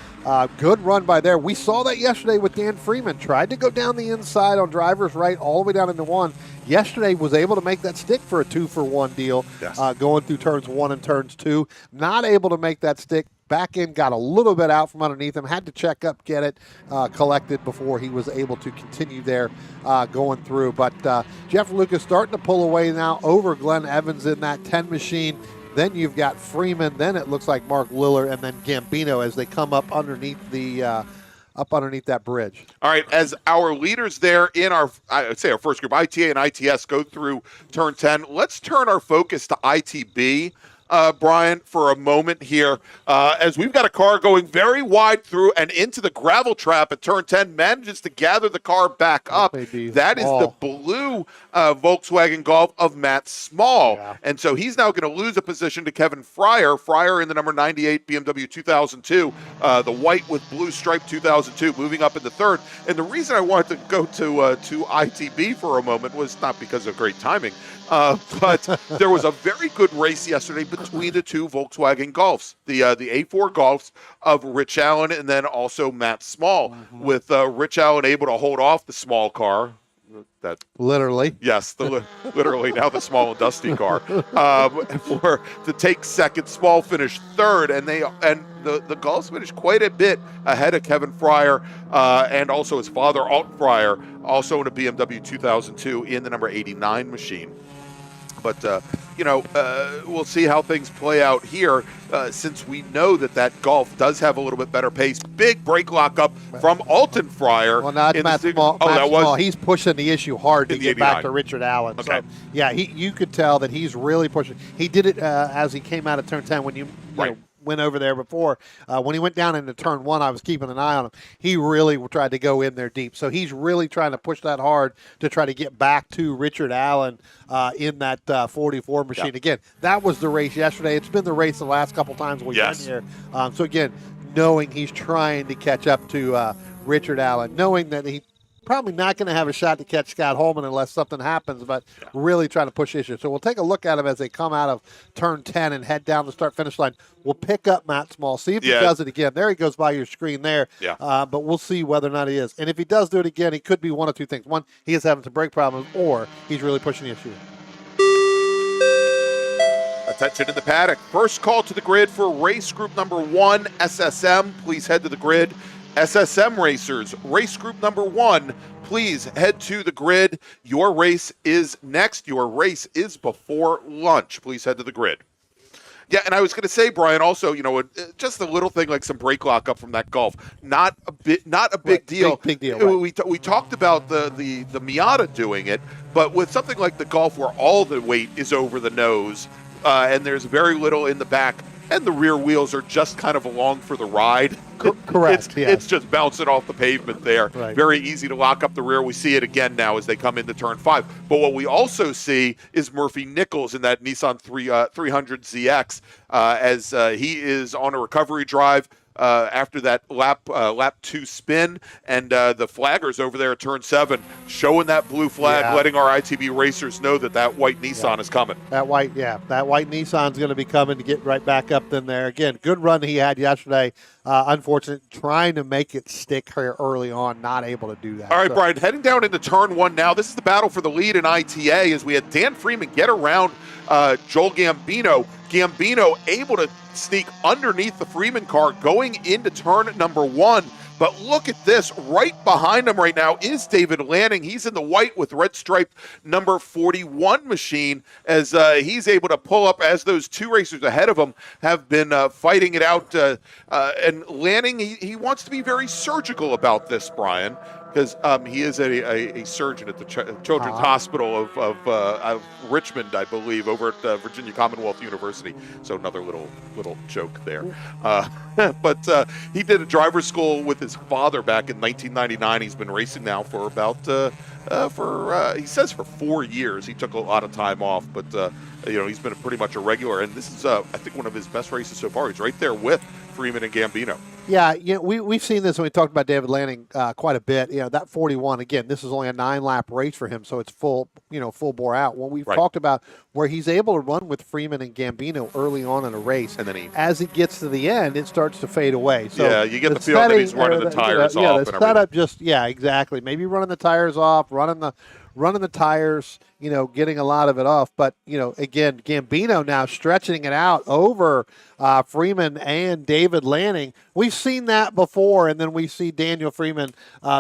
good run by there. We saw that yesterday with Dan Freeman. Tried to go down the inside on driver's right all the way down into 1. Yesterday was able to make that stick for a 2-for-1 deal, going through turns 1 and turns 2. Not able to make that stick. Back in, got a little bit out from underneath him, had to check up, get it collected before he was able to continue there going through. But Jeff Lucas starting to pull away now over Glenn Evans in that 10 machine. Then you've got Freeman. Then it looks like Mark Liller and then Gambino as they come up underneath the that bridge. All right, as our leaders there in our first group, ITA and ITS, go through turn 10, let's turn our focus to ITB. Brian, for a moment here, as we've got a car going very wide through and into the gravel trap at turn 10, manages to gather the car back up. That is the blue Volkswagen Golf of Matt Small. Yeah. And so he's now going to lose a position to Kevin Fryer. Fryer in the number 98 BMW 2002, the white with blue stripe 2002, moving up in the 3rd. And the reason I wanted to go to ITB for a moment was not because of great timing, but there was a very good race yesterday between the two Volkswagen Golfs, the A4 Golfs of Rich Allen and then also Matt Small, with Rich Allen able to hold off the small car, that Literally. Yes, literally now the small and dusty car to take second, small finish third, and the Gulfs finished quite a bit ahead of Kevin Fryer and also his father Alt Fryer, also in a BMW 2002 in the number 89 machine. But we'll see how things play out here, since we know that Golf does have a little bit better pace. Big brake lockup from Alton Fryer. Well, not Matt Small. He's pushing the issue hard to get back to Richard Allen. Okay. So, yeah, you could tell that he's really pushing. He did it as he came out of turn 10 when you know, went over there before. When he went down into turn 1, I was keeping an eye on him. He really tried to go in there deep. So he's really trying to push that hard to try to get back to Richard Allen in that 44 machine. Yeah. Again, that was the race yesterday. It's been the race the last couple times we've been here. So again, knowing he's trying to catch up to Richard Allen, knowing that he probably not going to have a shot to catch Scott Holman unless something happens, but really trying to push issues. So we'll take a look at him as they come out of turn 10 and head down the start-finish line. We'll pick up Matt Small, see if he does it again. There he goes by your screen there, but we'll see whether or not he is. And if he does do it again, he could be one of two things. One, he is having some brake problems, or he's really pushing the issue. Attention in the paddock. First call to the grid for race group number 1, SSM. Please head to the grid. SSM racers, race group number 1, please head to the grid. Your race is next. Your race is before lunch. Please head to the grid. Yeah, and I was going to say, Brian, also, just a little thing like some brake lockup from that Golf. Not a big deal. Big deal. We talked about the Miata doing it, but with something like the Golf where all the weight is over the nose and there's very little in the back, and the rear wheels are just kind of along for the ride. Correct. It's just bouncing off the pavement there. Right. Very easy to lock up the rear. We see it again now as they come into turn 5. But what we also see is Murphy Nichols in that Nissan 300 ZX as he is on a recovery drive after that lap 2 spin, and the flaggers over there at turn 7 showing that blue flag, letting our ITB racers know that white Nissan is coming. That white Nissan's going to be coming to get right back up in there. Again, good run he had yesterday. Unfortunate, trying to make it stick here early on, not able to do that. All right, Brian, heading down into turn 1 now. This is the battle for the lead in ITA as we had Dan Freeman get around Joel Gambino. Gambino able to sneak underneath the Freeman car going into turn number 1. But look at this. Right behind him right now is David Lanning. He's in the white with red striped number 41 machine as he's able to pull up as those two racers ahead of him have been fighting it out. And Lanning, he wants to be very surgical about this, Brian, because he is a surgeon at the Children's Hospital of Richmond, I believe, over at Virginia Commonwealth University. So another little joke there. But he did a driver's school with his father back in 1999. He's been racing now for about, he says for 4 years. He took a lot of time off, but he's been pretty much a regular. And this is, I think, one of his best races so far. He's right there with Freeman and Gambino. Yeah, we've seen this when we talked about David Lanning quite a bit. That 41, again, this is only a 9-lap race for him, so it's full bore out. When we've talked about where he's able to run with Freeman and Gambino early on in a race, and then as it gets to the end, it starts to fade away. So you get the feeling that he's running the tires off. Yeah, the setup exactly. Maybe running the tires off, running the tires, getting a lot of it off. But, again, Gambino now stretching it out over Freeman and David Lanning. We've seen that before, and then we see Daniel Freeman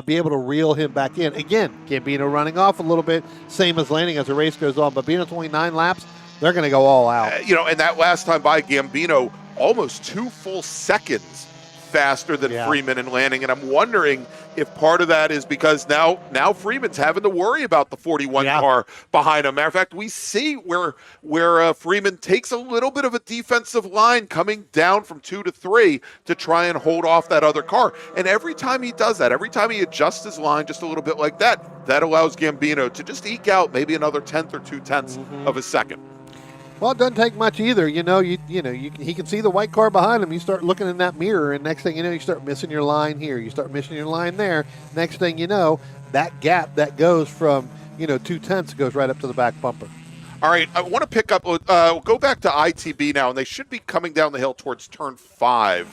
be able to reel him back in. Again, Gambino running off a little bit, same as Lanning as the race goes on. But being at 29 laps, they're going to go all out. And that last time by Gambino, almost 2 full seconds faster than Freeman and Lanning, and I'm wondering if part of that is because now Freeman's having to worry about the 41 car behind him. Matter of fact, we see where Freeman takes a little bit of a defensive line coming down from 2 to 3 to try and hold off that other car. And every time he does that, every time he adjusts his line just a little bit like that, that allows Gambino to just eke out maybe another 1/10 or 2/10 of a second. Well, it doesn't take much either. He can see the white car behind him. You start looking in that mirror, and next thing you know, you start missing your line here. You start missing your line there. Next thing you know, that gap that goes from 2/10 goes right up to the back bumper. All right, I want to pick up. Go back to ITB now, and they should be coming down the hill towards turn 5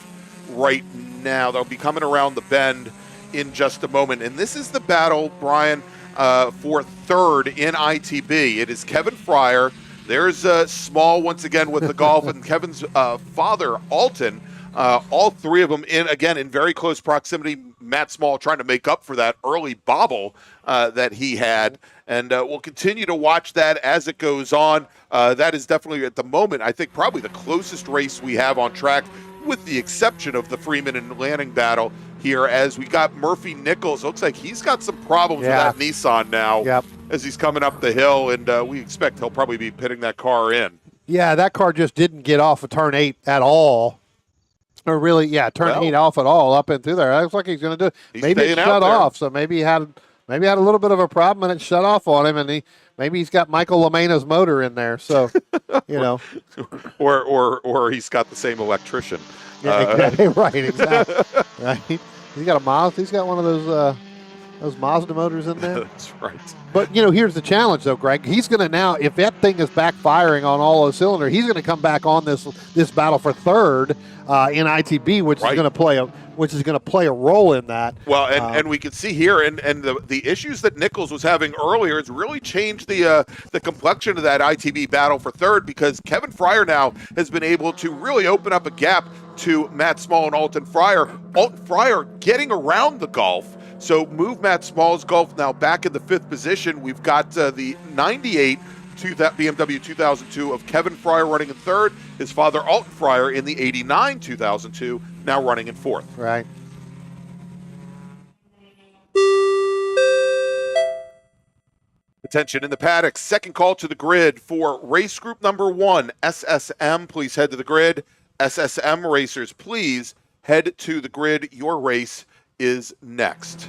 right now. They'll be coming around the bend in just a moment, and this is the battle, Brian. for third in ITB. It is Kevin Fryer. There's Small once again with the golf, and Kevin's father, Alton. All three of them in very close proximity. Matt Small trying to make up for that early bobble that he had. And we'll continue to watch that as it goes on. That is definitely, at the moment, I think probably the closest race we have on track, with the exception of the Freeman and Lanning battle here, as we got Murphy Nichols. Looks like he's got some problems with that Nissan now as he's coming up the hill, and we expect he'll probably be pitting that car in. Yeah, that car just didn't get off of turn 8 at all. Or really, turn 8 off at all up and through there. It looks like he's going to do it. Maybe it shut off, so maybe he had a little bit of a problem and it shut off on him, and maybe he's got Michael LaMena's motor in there. So, or he's got the same electrician. Yeah, exactly. Right. He's got a Mazda. He's got one of those Mazda motors in there. That's right. But here's the challenge, though, Greg. He's going to now, if that thing is backfiring on all those cylinders, he's going to come back on this battle for third in ITB, which is going to play a role in that. Well, and we can see here, and the issues that Nichols was having earlier has really changed the complexion of that ITB battle for third, because Kevin Fryer now has been able to really open up a gap to Matt Small and Alton Fryer. Alton Fryer getting around the Golf. So move Matt Small's Golf now back in the 5th position. We've got the 98 BMW 2002 of Kevin Fryer running in 3rd. His father, Alton Fryer, in the 89 2002, now running in 4th. Right. Attention in the paddock. Second call to the grid for race group number 1, SSM. Please head to the grid. SSM racers, please head to the grid. Your race is next.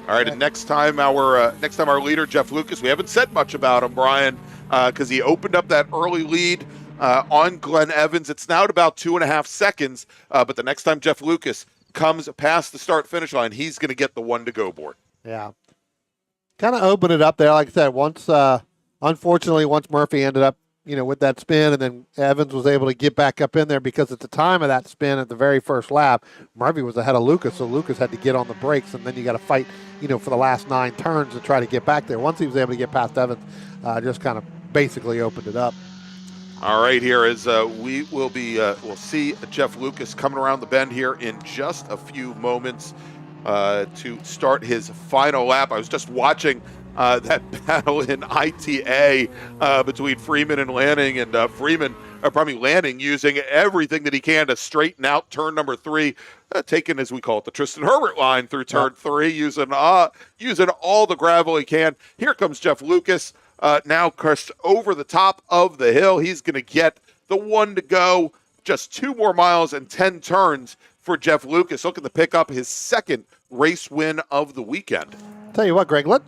All right, and next time our leader, Jeff Lucas, we haven't said much about him, Brian, because he opened up that early lead on Glenn Evans. It's now at about 2.5 seconds, but the next time Jeff Lucas comes past the start-finish line, he's going to get the one-to-go board. Yeah. Kind of opened it up there, like I said. Unfortunately, once Murphy ended up, with that spin, and then Evans was able to get back up in there, because at the time of that spin at the very first lap, Murphy was ahead of Lucas, so Lucas had to get on the brakes, and then you got to fight, for the last 9 turns to try to get back there. Once he was able to get past Evans, just kind of basically opened it up. All right, here is we'll see Jeff Lucas coming around the bend here in just a few moments to start his final lap. I was just watching that battle in ITA between Freeman and Lanning, and Lanning using everything that he can to straighten out turn number 3, taking, as we call it, the Tristan Herbert line through turn 3, using all the gravel he can. Here comes Jeff Lucas, now crushed over the top of the hill. He's going to get the one to go. Just 2 more miles and 10 turns for Jeff Lucas, looking to pick up his 2nd race win of the weekend. Tell you what, Greg. While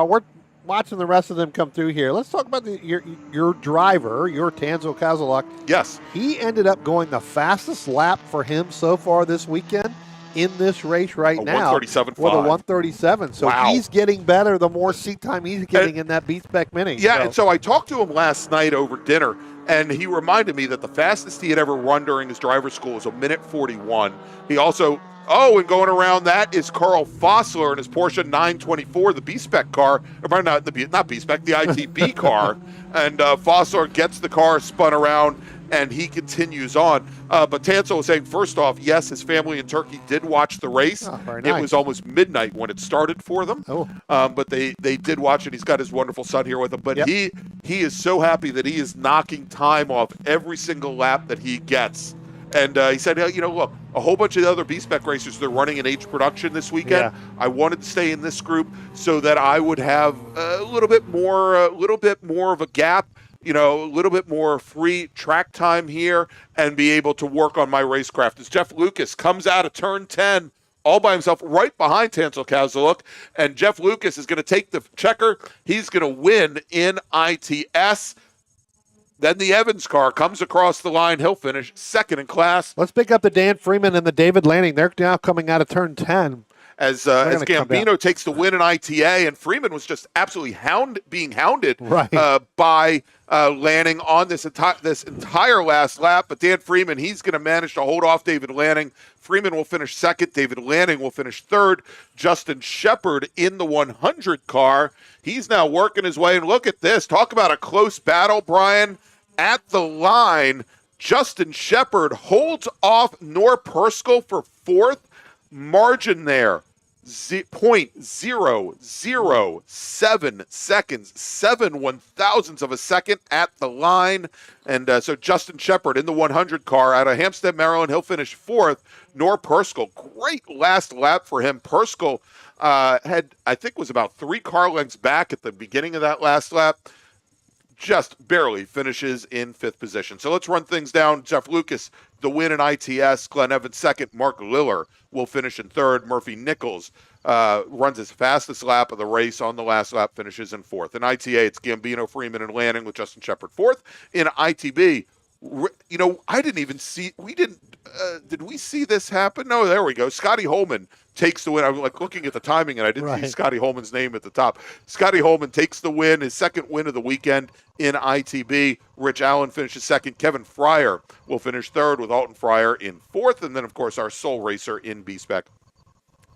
we're watching the rest of them come through here, let's talk about your driver, your Tanzo Kazaluk. Yes, he ended up going the fastest lap for him so far this weekend in this race now. 137.5. With a 137. So he's getting better the more seat time he's getting in that B-Spec Mini. Yeah, and so I talked to him last night over dinner, and he reminded me that the fastest he had ever run during his driver's school was 1:41. He also, and going around that is Carl Fossler in his Porsche 924, the B-Spec car, or not B-Spec, the ITB car. And Fossler gets the car spun around, and he continues on. But Tanzo was saying, first off, yes, his family in Turkey did watch the race. Oh, very nice. It was almost midnight when it started for them. But they did watch it. He's got his wonderful son here with him. But he is so happy that he is knocking time off every single lap that he gets. And he said, look, a whole bunch of the other B-Spec racers, they're running in H production this weekend. Yeah. I wanted to stay in this group so that I would have a little bit more of a gap, a little bit more free track time here, and be able to work on my racecraft. As Jeff Lucas comes out of turn 10 all by himself, right behind Tanzo Kazaluk, and Jeff Lucas is going to take the checker. He's going to win in ITS. Then the Evans car comes across the line. He'll finish 2nd in class. Let's pick up the Dan Freeman and the David Lanning. They're now coming out of turn 10. as gonna come down. Gambino takes the win in ITA, and Freeman was just absolutely being hounded Right. by Lanning on this entire last lap. But Dan Freeman, he's going to manage to hold off David Lanning. Freeman will finish second. David Lanning will finish third. Justin Shepard in the 100 car. He's now working his way. And look at this. Talk about a close battle, Brian. At the line, Justin Shepard holds off Nor Perskell for fourth. Margin there, 0.007 seconds, 7/1000ths of a second at the line. And so Justin Shepard in the 100 car out of Hampstead, Maryland, he'll finish fourth. Nor Perskell, great last lap for him. Perskell had, I think, was about 3 car lengths back at the beginning of that last lap. Just barely finishes in 5th position. So let's run things down. Jeff Lucas, the win in ITS. Glenn Evans second. Mark Liller will finish in third. Murphy Nichols runs his fastest lap of the race on the last lap, finishes in 4th. In ITA, it's Gambino, Freeman, and Lanning with Justin Shepard 4th. In ITB, I didn't even see, did we see this happen? No, there we go. Scotty Holman takes the win. I'm like looking at the timing, and I didn't see Scotty Holman's name at the top. Scotty Holman takes the win, his second win of the weekend in ITB. Rich Allen finishes second. Kevin Fryer will finish third with Alton Fryer in 4th. And then, of course, our sole racer in B-Spec,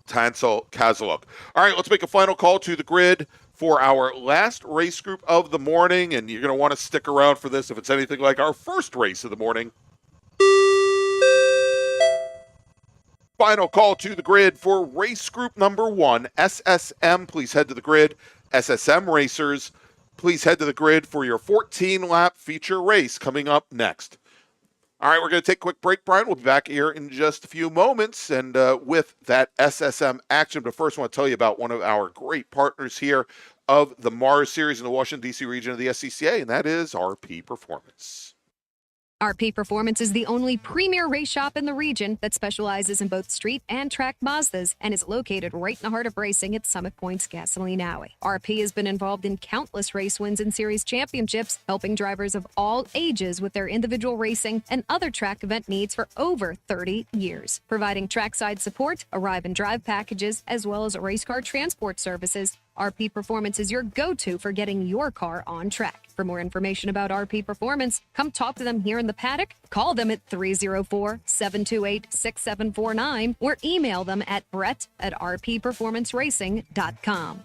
Tansel Kazaluk. All right, let's make a final call to the grid for our last race group of the morning, and you're going to want to stick around for this if it's anything like our first race of the morning. Final call to the grid for race group number 1, SSM. Please head to the grid. SSM racers, please head to the grid for your 14-lap feature race coming up next. All right, we're going to take a quick break, Brian. We'll be back here in just a few moments, and with that SSM action. But first, I want to tell you about one of our great partners here of the MARRS series in the Washington, D.C. region of the SCCA, and that is RP Performance. RP Performance is the only premier race shop in the region that specializes in both street and track Mazdas and is located right in the heart of racing at Summit Point's Gasoline Alley. RP has been involved in countless race wins and series championships, helping drivers of all ages with their individual racing and other track event needs for over 30 years. Providing trackside support, arrive and drive packages, as well as race car transport services, RP Performance is your go-to for getting your car on track. For more information about RP Performance, come talk to them here in the paddock, call them at 304-728-6749, or email them at brett@rpperformanceracing.com.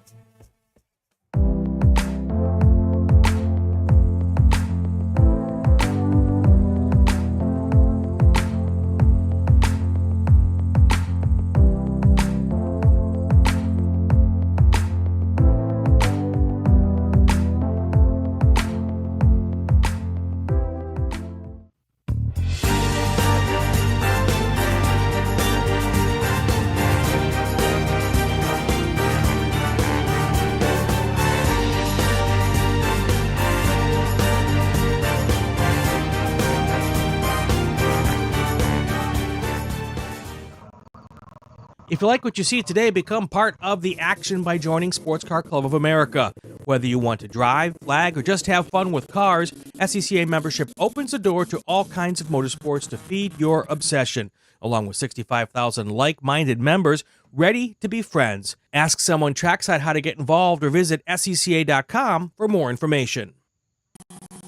If you like what you see today, become part of the action by joining Sports Car Club of America. Whether you want to drive, flag, or just have fun with cars, SCCA membership opens the door to all kinds of motorsports to feed your obsession, along with 65,000 like-minded members ready to be friends. Ask someone trackside how to get involved or visit SCCA.com for more information.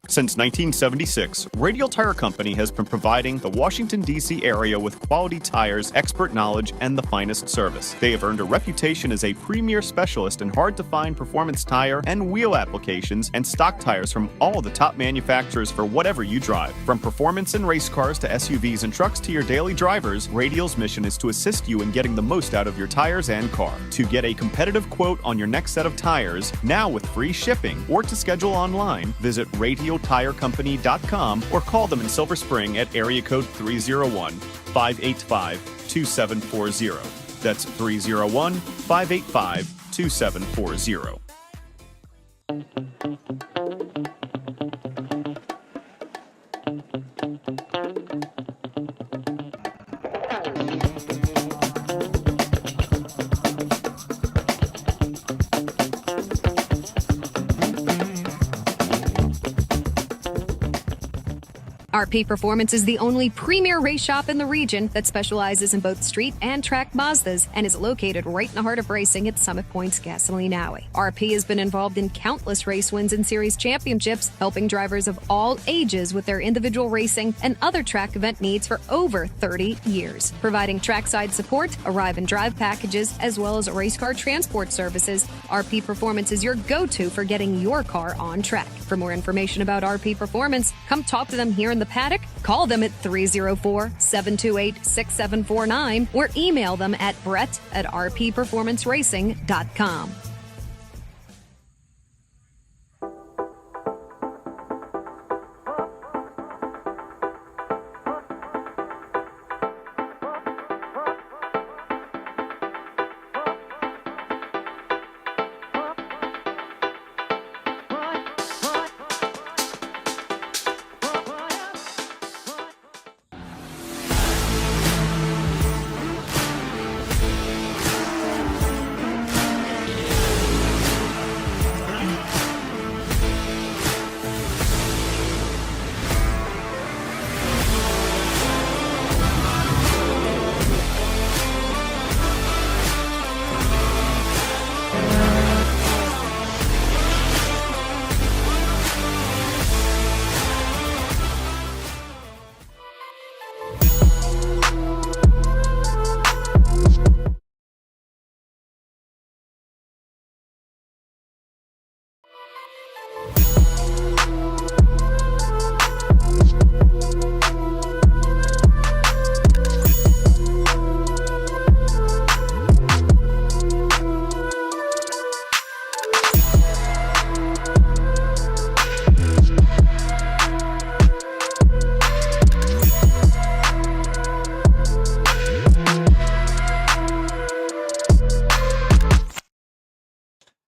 Since 1976, Radial Tire Company has been providing the Washington, D.C. area with quality tires, expert knowledge, and the finest service. They have earned a reputation as a premier specialist in hard-to-find performance tire and wheel applications and stock tires from all the top manufacturers for whatever you drive. From performance and race cars to SUVs and trucks to your daily drivers, Radial's mission is to assist you in getting the most out of your tires and car. To get a competitive quote on your next set of tires, now with free shipping, or to schedule online, visit radialtirecompany.com or call them in Silver Spring at area code 301-585-2740. That's 301-585-2740. RP Performance is the only premier race shop in the region that specializes in both street and track Mazdas and is located right in the heart of racing at Summit Point's Gasoline Alley. RP has been involved in countless race wins and series championships, helping drivers of all ages with their individual racing and other track event needs for over 30 years. Providing trackside support, arrive and drive packages, as well as race car transport services, RP Performance is your go-to for getting your car on track. For more information about RP Performance, come talk to them here in the paddock, call them at 304-728-6749, or email them at brett@rpperformanceracing.com.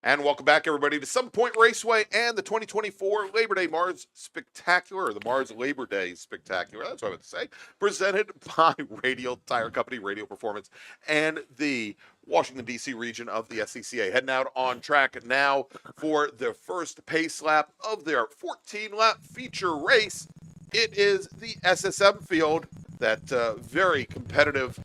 And welcome back, everybody, to Summit Point Raceway and the 2024 Labor Day MARRS Spectacular, or the MARRS Labor Day Spectacular. That's what I meant to say. Presented by Radial Tire Company, Radial Performance, and the Washington, D.C. region of the SCCA. Heading out on track now for the first pace lap of their 14-lap feature race. It is the SSM field, that very competitive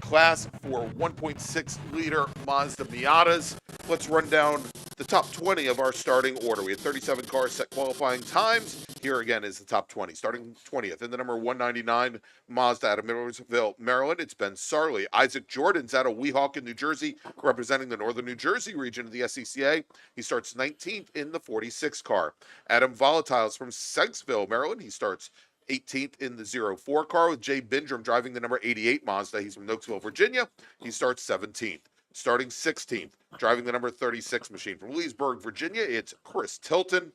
class for 1.6-liter Mazda Miatas. Let's run down the top 20 of our starting order. We had 37 cars set qualifying times. Here again is the top 20. Starting 20th in the number 199 Mazda out of Millersville, Maryland. It's Ben Sarley. Isaac Jordan's out of Weehawken, New Jersey, representing the northern New Jersey region of the SCCA. He starts 19th in the 46 car. Adam Volatiles from Sykesville, Maryland. He starts 18th in the 04 car, with Jay Bindrum driving the number 88 Mazda. He's from Noakesville, Virginia. He starts 17th. Starting 16th, driving the number 36 machine from Leesburg, Virginia, it's Chris Tilton,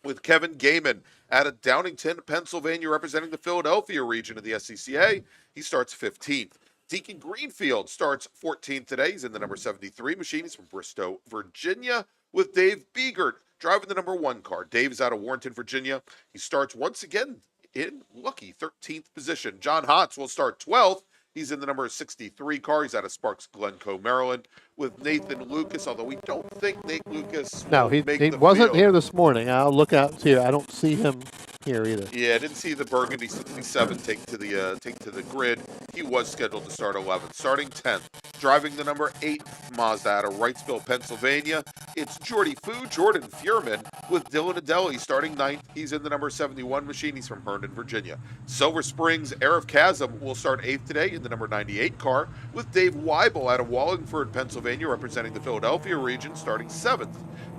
with Kevin Gaiman out of Downingtown, Pennsylvania, representing the Philadelphia region of the SCCA. He starts 15th. Deacon Greenfield starts 14th today. He's in the number 73 machine. He's from Bristow, Virginia, with Dave Biegert driving the number 1 car. Dave is out of Warrenton, Virginia. He starts once again in lucky 13th position. John Hotz will start 12th. He's in the number 63 car. He's out of Sparks, Glencoe, Maryland, with Nathan Lucas, although we don't think Nate Lucas No, he wasn't field. here this morning. I'll look out here. I don't see him here either. Yeah, I didn't see the Burgundy 67 take to the grid. He was scheduled to start 11th. Starting 10th, driving the number 8 Mazda out of Wrightsville, Pennsylvania, it's Jordan Fuhrman, with Dylan Adeli starting 9th. He's in the number 71 machine. He's from Herndon, Virginia. Silver Springs, Arif Kazim will start 8th today in the number 98 car, with Dave Weibel out of Wallingford, Pennsylvania, representing the Philadelphia region, starting 7th.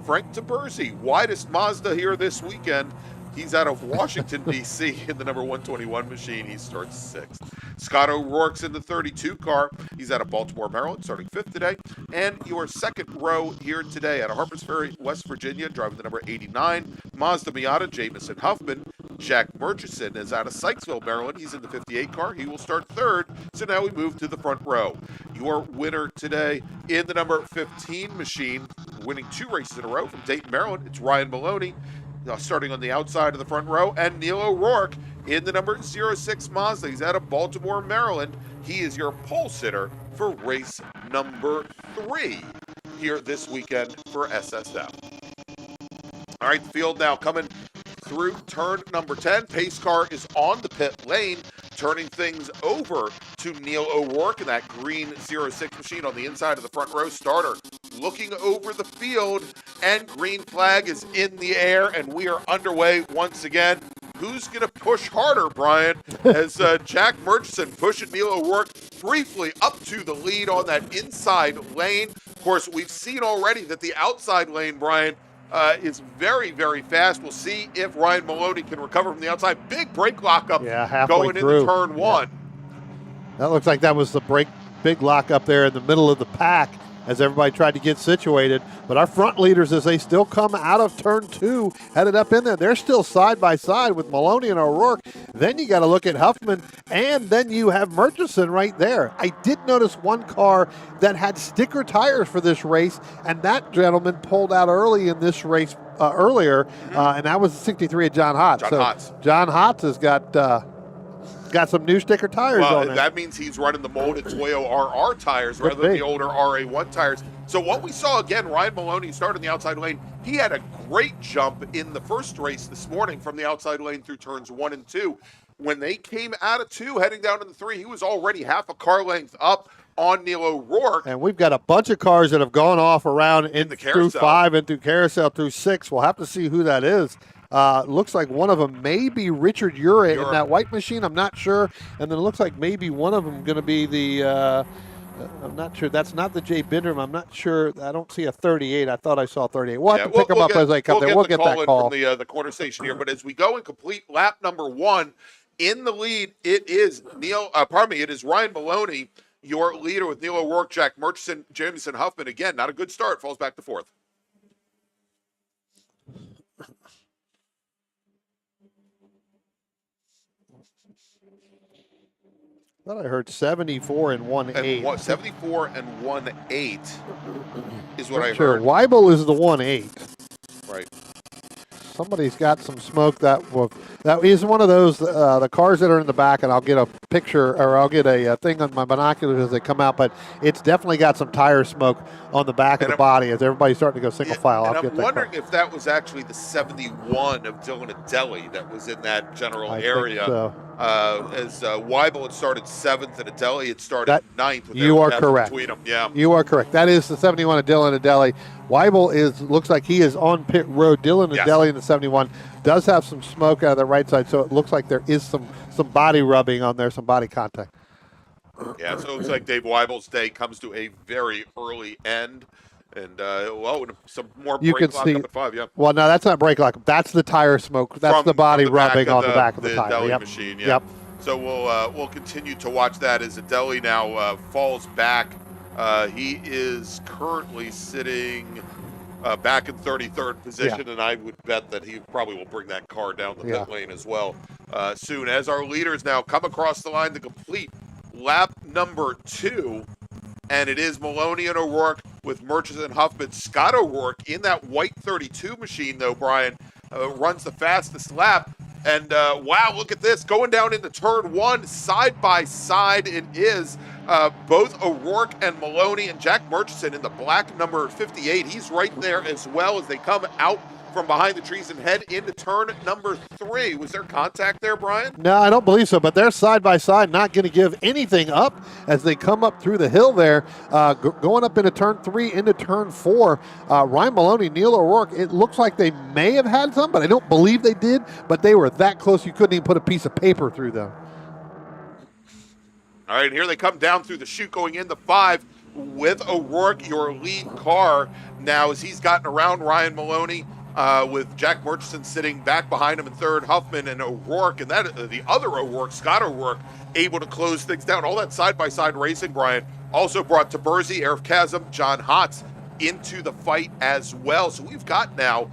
Frank Taberzi, widest Mazda here this weekend. He's out of Washington, D.C. in the number 121 machine. He starts 6th. Scott O'Rourke's in the 32 car. He's out of Baltimore, Maryland, starting 5th today. And your second row here today out of Harpers Ferry, West Virginia, driving the number 89 Mazda Miata, Jamison Huffman. Jack Murchison is out of Sykesville, Maryland. He's in the 58 car. He will start 3rd. So now we move to the front row. Your winner today in the number 15 machine, winning 2 races in a row from Dayton, Maryland, it's Ryan Maloney. Starting on the outside of the front row, and Neil O'Rourke in the number 06 Mazda. He's out of Baltimore, Maryland. He is your pole sitter for race number 3 here this weekend for SSM. All right, the field now coming through turn number 10. Pace car is on the pit lane, turning things over to Neil O'Rourke in that green 06 machine on the inside of the front row starter. Looking over the field, and green flag is in the air, and we are underway once again. Who's going to push harder, Brian, as Jack Murchison pushing Neil O'Rourke briefly up to the lead on that inside lane. Of course, we've seen already that the outside lane, Brian, is very, very fast. We'll see if Ryan Maloney can recover from the outside. Big brake lockup going into turn one. That looks like that was the big lock up there in the middle of the pack as everybody tried to get situated. But our front leaders, as they still come out of turn 2, headed up in there, they're still side by side with Maloney and O'Rourke. Then you got to look at Huffman, and then you have Murchison right there. I did notice one car that had sticker tires for this race, and that gentleman pulled out early in this race earlier, and that was the 63 of John Hotz. John Hotz has got some new sticker tires on it. That means he's running the molded Toyo RR tires rather than the older RA1 tires. So what we saw again, Ryan Maloney started in the outside lane. He had a great jump in the first race this morning from the outside lane through turns 1 and 2. When they came out of 2, heading down to the 3, he was already half a car length up on Neil O'Rourke. And we've got a bunch of cars that have gone off around in the through 5 and through carousel through 6. We'll have to see who that is. Looks like one of them may be Richard Ure in that white machine. I'm not sure. And then it looks like maybe one of them going to be the, I'm not sure. That's not the Jay Bindrum. I'm not sure. I don't see a 38. I thought I saw 38. We'll have to pick them up as they come there. We'll get that call. From the corner station here. But as we go in complete lap number 1, in the lead, it is it is Ryan Maloney, your leader, with Neil O'Rourke, Jack Murchison, Jamison Huffman. Again, not a good start. Falls back to 4th. I thought I heard 74 and 1.8. 74 and 1.8 is what I sure. heard. Weibel is the 1.8. Right. Somebody's got some smoke that is one of those the cars that are in the back, and I'll get a picture or I'll get a thing on my binoculars as they come out. But it's definitely got some tire smoke on the back of the body as everybody's starting to go single file. And I'm wondering if that was actually the 71 of Dylan Adeli that was in that general area. So. As Weibel had started 7th and Adeli had started 9th. You are correct. Between them. Yeah. You are correct. That is the 71 of Dylan Adeli. Weibel looks like he is on pit road. Dylan Adeli in the 71 does have some smoke out of the right side, so it looks like there is some body rubbing on there, some body contact. Yeah, so it looks like Dave Weibel's day comes to a very early end. And, some more brake lock up at 5, yeah. Well, no, that's not brake lock. That's the tire smoke. That's the body rubbing on the back of the tire. Adeli machine, yeah. Yep. So we'll continue to watch that as Adeli now falls back. He is currently sitting back in 33rd position, and I would bet that he probably will bring that car down the pit lane as well soon. As our leaders now come across the line to complete lap number 2, and it is Maloney and O'Rourke with Murchison and Huffman. Scott O'Rourke in that white 32 machine, though, Brian, runs the fastest lap. And, wow, look at this. Going down into turn 1, side by side, it is both O'Rourke and Maloney, and Jack Murchison in the black number 58. He's right there as well as they come out from behind the trees and head into turn number 3. Was there contact there, Brian? No, I don't believe so, but they're side by side, not going to give anything up as they come up through the hill there, going up into turn 3, into turn 4. Ryan Maloney, Neil O'Rourke, it looks like they may have had some, but I don't believe they did, but they were that close you couldn't even put a piece of paper through them. All right, and here they come down through the chute going into 5 with O'Rourke, your lead car now, as he's gotten around Ryan Maloney. With Jack Murchison sitting back behind him in 3rd, Huffman and O'Rourke, and that the other O'Rourke, Scott O'Rourke, able to close things down. All that side-by-side racing, Brian, also brought Taberzi, Eric Chasm, John Hotz into the fight as well. So we've got now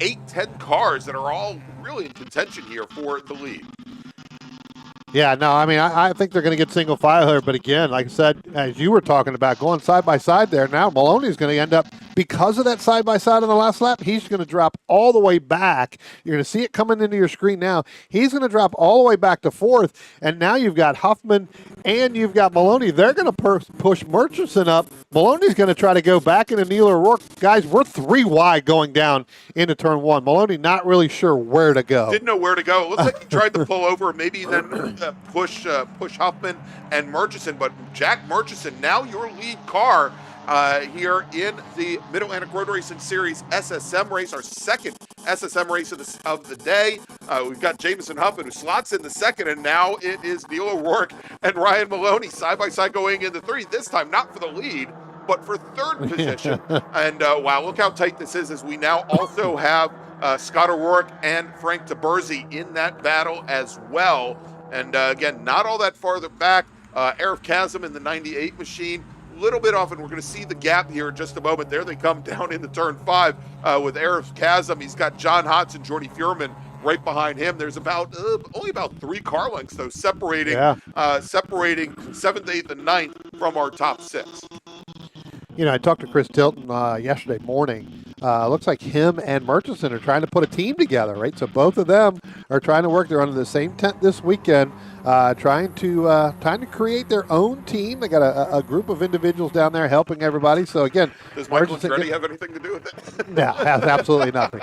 8-10 cars that are all really in contention here for the lead. Yeah, no, I mean, I think they're going to get single file here, but again, like I said, as you were talking about, going side by side there, now Maloney's going to end up because of that side-by-side on the last lap, he's going to drop all the way back. You're going to see it coming into your screen now. He's going to drop all the way back to fourth, and now you've got Huffman and you've got Maloney. They're going to push Murchison up. Maloney's going to try to go back into Neal O'Rourke. Guys, we're 3 wide going down into turn 1. Maloney not really sure where to go. Didn't know where to go. It looks like he tried to pull over, maybe then push Huffman and Murchison. But Jack Murchison, now your lead car here in the Mid-Atlantic Road Racing Series SSM race, our second SSM race of the day. We've got Jamison Huffman, who slots in the second, and now it is Neal O'Rourke and Ryan Maloney side-by-side going into 3, this time not for the lead, but for 3rd position. And wow, look how tight this is, as we now also have Scott O'Rourke and Frank Taberzi in that battle as well. And again, not all that farther back, Arif Kazim in the 98 machine, little bit off, and we're going to see the gap here in just a moment. There they come down into turn 5 with Arif Kazim. He's got John Hodson, Jordy Fuhrman right behind him. There's about only about 3 car lengths though separating 7th, 8th, and 9th from our top 6. You know, I talked to Chris Tilton yesterday morning. Looks like him and Murchison are trying to put a team together, right? So both of them are trying to work. They're under the same tent this weekend, trying to create their own team. They got a group of individuals down there helping everybody. So again, does Michael Andretti have anything to do with it? No, has absolutely nothing.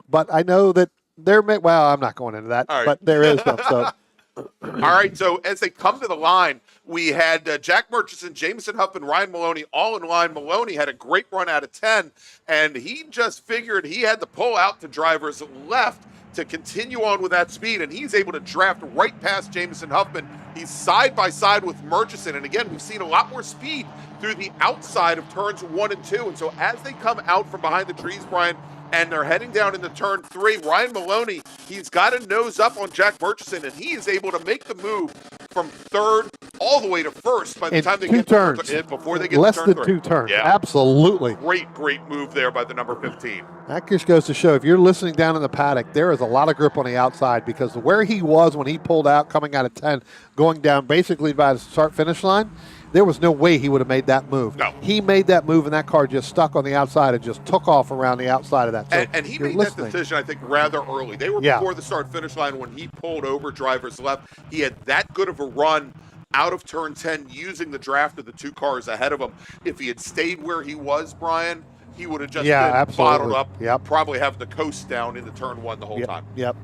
But I know that well, I'm not going into that, right. But there is some. So. All right, so as they come to the line, we had Jack Murchison, Jamison Huffman, Ryan Maloney all in line. Maloney had a great run out of 10, and he just figured he had to pull out to drivers left to continue on with that speed, and he's able to draft right past Jamison Huffman. He's side by side with Murchison, and again, we've seen a lot more speed through the outside of turns 1 and 2, and so as they come out from behind the trees, Brian, and they're heading down into turn 3, Ryan Maloney, he's got a nose up on Jack Murchison, and he is able to make the move from 3rd all the way to 1st by the time they get turns. Before they get less to turn than 3. 2 turns. Yeah. Absolutely. Great move there by the number 15. That just goes to show, if you're listening down in the paddock, there is a lot of grip on the outside, because where he was when he pulled out coming out of 10, going down basically by the start-finish line, there was no way he would have made that move. No. He made that move, and that car just stuck on the outside and just took off around the outside of that. So and he made that decision, I think, rather early. They were before the start-finish line when he pulled over drivers left. He had that good of a run out of turn 10 using the draft of the 2 cars ahead of him. If he had stayed where he was, Brian, he would have just been bottled up, probably having the coast down into turn 1 the whole time. Yep.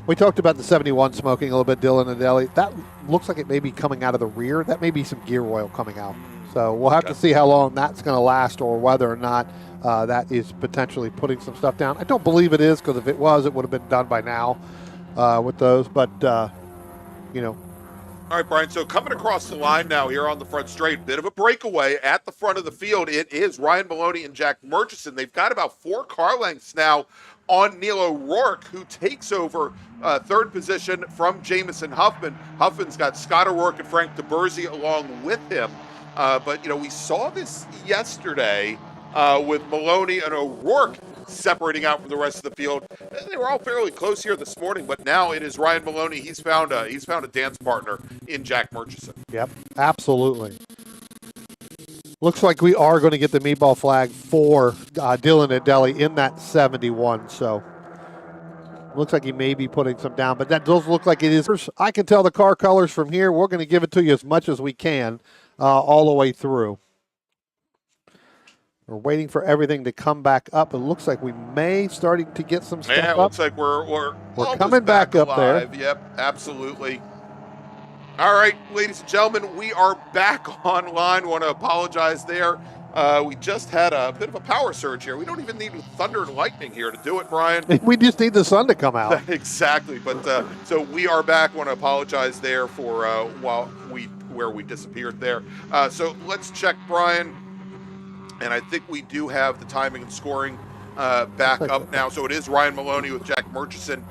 We talked about the 71 smoking a little bit, Dylan and Deli. That looks like it may be coming out of the rear. That may be some gear oil coming out. So we'll have to see how long that's going to last, or whether or not that is potentially putting some stuff down. I don't believe it is, because if it was, it would have been done by now with those. But, you know. All right, Brian, so coming across the line now here on the front straight, bit of a breakaway at the front of the field. It is Ryan Maloney and Jack Murchison. They've got about 4 car lengths now on Neal O'Rourke, who takes over 3rd position from Jamison Huffman. Huffman's got Scott O'Rourke and Frank Taberzi along with him. But, you know, we saw this yesterday with Maloney and O'Rourke separating out from the rest of the field. They were all fairly close here this morning, but now it is Ryan Maloney. He's found a dance partner in Jack Murchison. Yep, absolutely. Looks like we are going to get the meatball flag for Dylan Adeli in that 71. So looks like he may be putting some down, but that does look like it is. I can tell the car colors from here. We're going to give it to you as much as we can all the way through. We're waiting for everything to come back up. It looks like we may starting to get some stuff up. Yeah, it looks like we're coming back up alive. there. Yep, absolutely. All right, ladies and gentlemen, we are back online. Want to apologize there. We just had a bit of a power surge here. We don't even need thunder and lightning here to do it, Brian. We just need the sun to come out. Exactly. But so we are back. Want to apologize there for where we disappeared there. So let's check, Brian. And I think we do have the timing and scoring back up now. So it is Ryan Maloney with Jack Murchison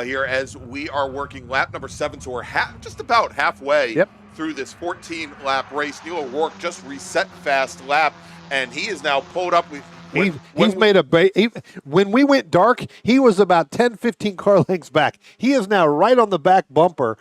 here as we are working lap number 7. So we're just about halfway through this 14-lap race. Neal O'Rourke just reset fast lap, and he is now pulled up. When we went dark, he was about 10, 15 car lengths back. He is now right on the back bumper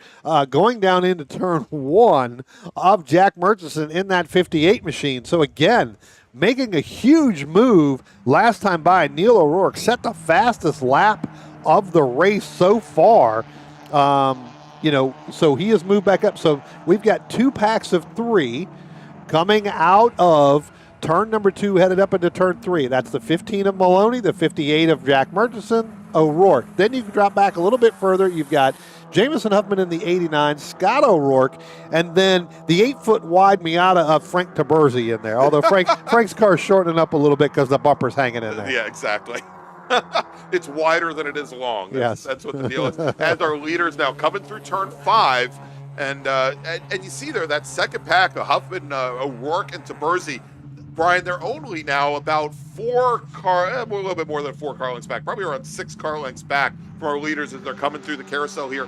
going down into turn 1 of Jack Murchison in that 58 machine. So again, making a huge move last time by. Neil O'Rourke set the fastest lap of the race so far. So he has moved back up. So we've got 2 packs of 3 coming out of turn number 2, headed up into turn 3. That's the 15 of Maloney, the 58 of Jack Murchison, O'Rourke. Then you can drop back a little bit further. You've got Jamison Huffman in the 89, Scott O'Rourke, and then the 8-foot wide Miata of Frank Taberzi in there. Although Frank's car is shortening up a little bit because the bumper's hanging in there. Yeah, exactly. It's wider than it is long. That's what the deal is. As our leaders now coming through turn 5, and you see there that second pack of Huffman, O'Rourke, and Taberzi. Brian, they're only now about a little bit more than 4 car lengths back, probably around 6 car lengths back from our leaders as they're coming through the carousel here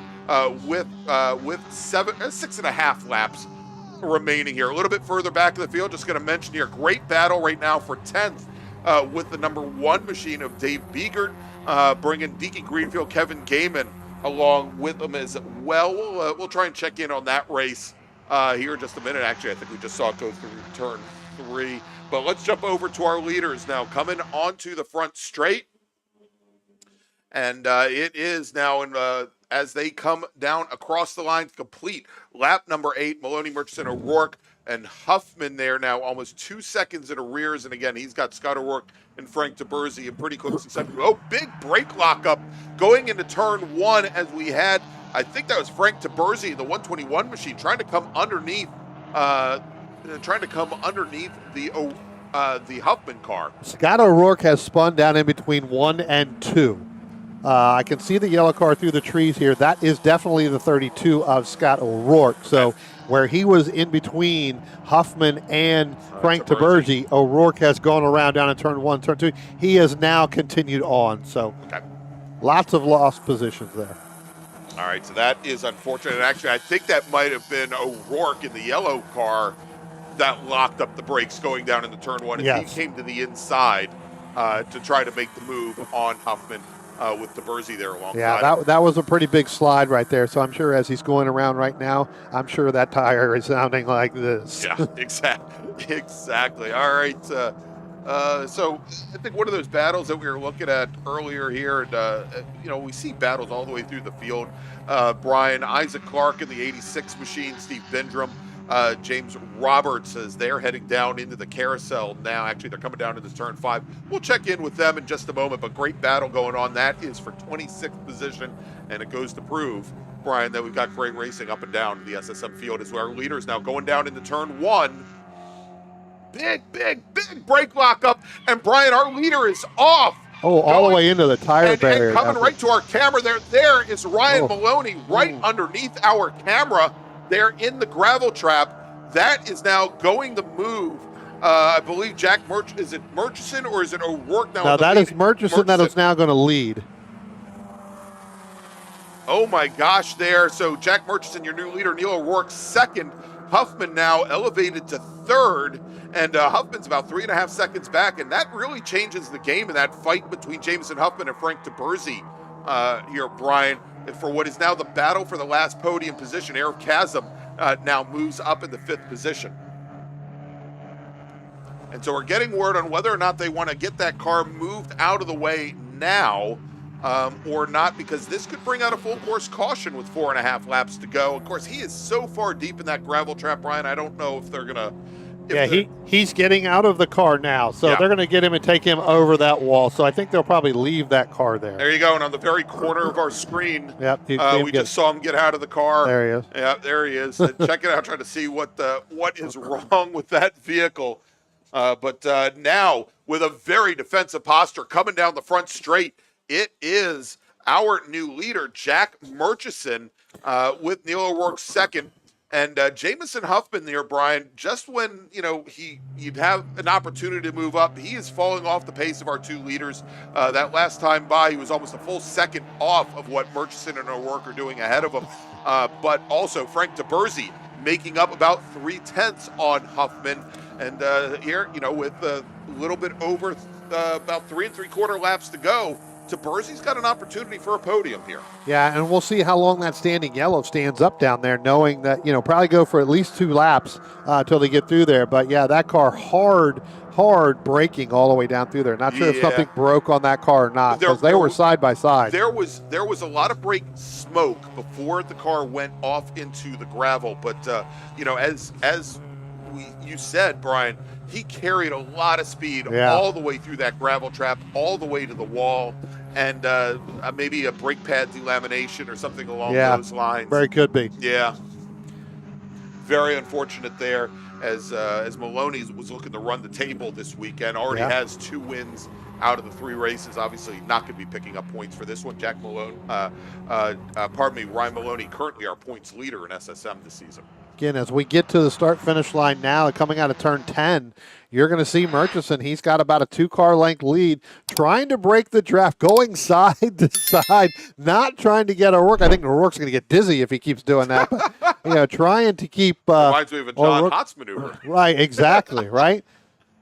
with 6.5 laps remaining here. A little bit further back in the field, just going to mention here, great battle right now for 10th with the number 1 machine of Dave Biegert, bringing Deaky Greenfield, Kevin Gaiman along with them as well. We'll try and check in on that race here in just a minute. Actually, I think we just saw it go through turn 3. But let's jump over to our leaders now, coming onto the front straight. And it is now, as they come down across the line to complete lap number 8, Maloney, Murchison, O'Rourke, and Huffman there now almost 2 seconds in arrears. And again, he's got Scott O'Rourke and Frank Taberzi and pretty close to second. Oh, big brake lockup going into turn 1 as we had, I think that was Frank Taberzi, the 121 machine, trying to come underneath the Huffman car. Scott O'Rourke has spun down in between 1 and 2. I can see the yellow car through the trees here. That is definitely the 32 of Scott O'Rourke. So where he was in between Huffman and Frank Taberzi, O'Rourke has gone around down in turn 1, turn 2. He has now continued on. So lots of lost positions there. All right, so that is unfortunate. And actually, I think that might have been O'Rourke in the yellow car that locked up the brakes going down into turn 1. And he came to the inside to try to make the move on Huffman with Taberzi there alongside. Yeah, that was a pretty big slide right there. So I'm sure as he's going around right now, I'm sure that tire is sounding like this. Yeah, exactly. All right. So I think one of those battles that we were looking at earlier here, and we see battles all the way through the field. Brian, Isaac Clark in the 86 machine, Steve Bindrum, James Roberts as they're heading down into the carousel now. Actually, they're coming down into turn 5. We'll check in with them in just a moment, but great battle going on. That is for 26th position, and it goes to prove, Brian, that we've got great racing up and down the SSM field as our leaders now going down into turn 1. Big brake lock up, and Brian, our leader is off. Oh, all the way into the tire barrier. And coming right to our camera there is Ryan Maloney right underneath our camera there in the gravel trap. That is now going to move. I believe is it Murchison or is it O'Rourke now? No, that is Murchison that is now going to lead. Oh my gosh there. So Jack Murchison, your new leader, Neil O'Rourke second. Huffman now elevated to third, and Huffman's about 3.5 seconds back, and that really changes the game in that fight between Jamison Huffman and Frank Taberzi here, Brian, for what is now the battle for the last podium position. Eric Chasm now moves up in the 5th position. And so we're getting word on whether or not they want to get that car moved out of the way now or not, because this could bring out a full course caution with 4.5 laps to go. Of course, he is so far deep in that gravel trap, Brian, I don't know if they're going to... He's getting out of the car now, so they're going to get him and take him over that wall. So I think they'll probably leave that car there. There you go, and on the very corner of our screen, we just saw him get out of the car. There he is. Yeah, there he is. Check it out, trying to see what is wrong with that vehicle. But now, with a very defensive posture coming down the front straight, it is our new leader, Jack Murchison, with Neil O'Rourke second. And Jamison Huffman there, Brian, just when, you'd have an opportunity to move up, he is falling off the pace of our two leaders. That last time by, he was almost a full second off of what Murchison and O'Rourke are doing ahead of him. But also Frank Taberzi making up about 0.3 on Huffman. And here, with a little bit over about 3 3/4 laps to go, Taberzi's got an opportunity for a podium here. Yeah, and we'll see how long that standing yellow stands up down there, knowing that, probably go for at least 2 laps till they get through there. But, yeah, that car hard hard braking all the way down through there. Not sure if Yeah. something broke on that car or not, because they were side by side. There was a lot of brake smoke before the car went off into the gravel, but as you said, Brian, he carried a lot of speed all the way through that gravel trap, all the way to the wall, and maybe a brake pad delamination or something along those lines. Very could be. Yeah. Very unfortunate there, as Maloney was looking to run the table this weekend. Already has 2 wins out of the 3 races. Obviously not going to be picking up points for this one. Ryan Maloney, currently our points leader in SSM this season. Again, as we get to the start-finish line now, coming out of turn 10, you're going to see Murchison. He's got about a 2-car length lead, trying to break the draft, going side to side, not trying to get O'Rourke. I think O'Rourke's going to get dizzy if he keeps doing that. But, trying to keep reminds me of a John Hotz maneuver. Right, exactly, right?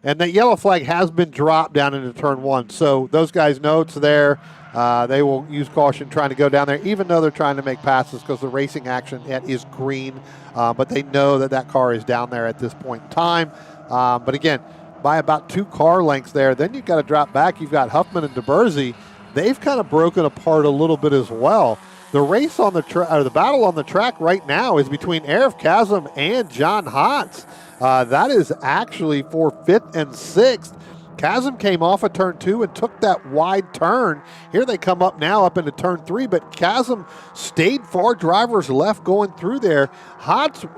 And that yellow flag has been dropped down into turn 1, so those guys know it's there. They will use caution trying to go down there, even though they're trying to make passes because the racing action is green. But they know that car is down there at this point in time. But again, by about 2 car lengths there, then you've got to drop back. You've got Huffman and DeBersey. They've kind of broken apart a little bit as well. The race on the the battle on the track right now is between Arif Kazem and John Hotz. That is actually for 5th and 6th. Chasm came off of turn 2 and took that wide turn. Here they come up now up into turn 3, but Chasm stayed far drivers left going through there. Hotz,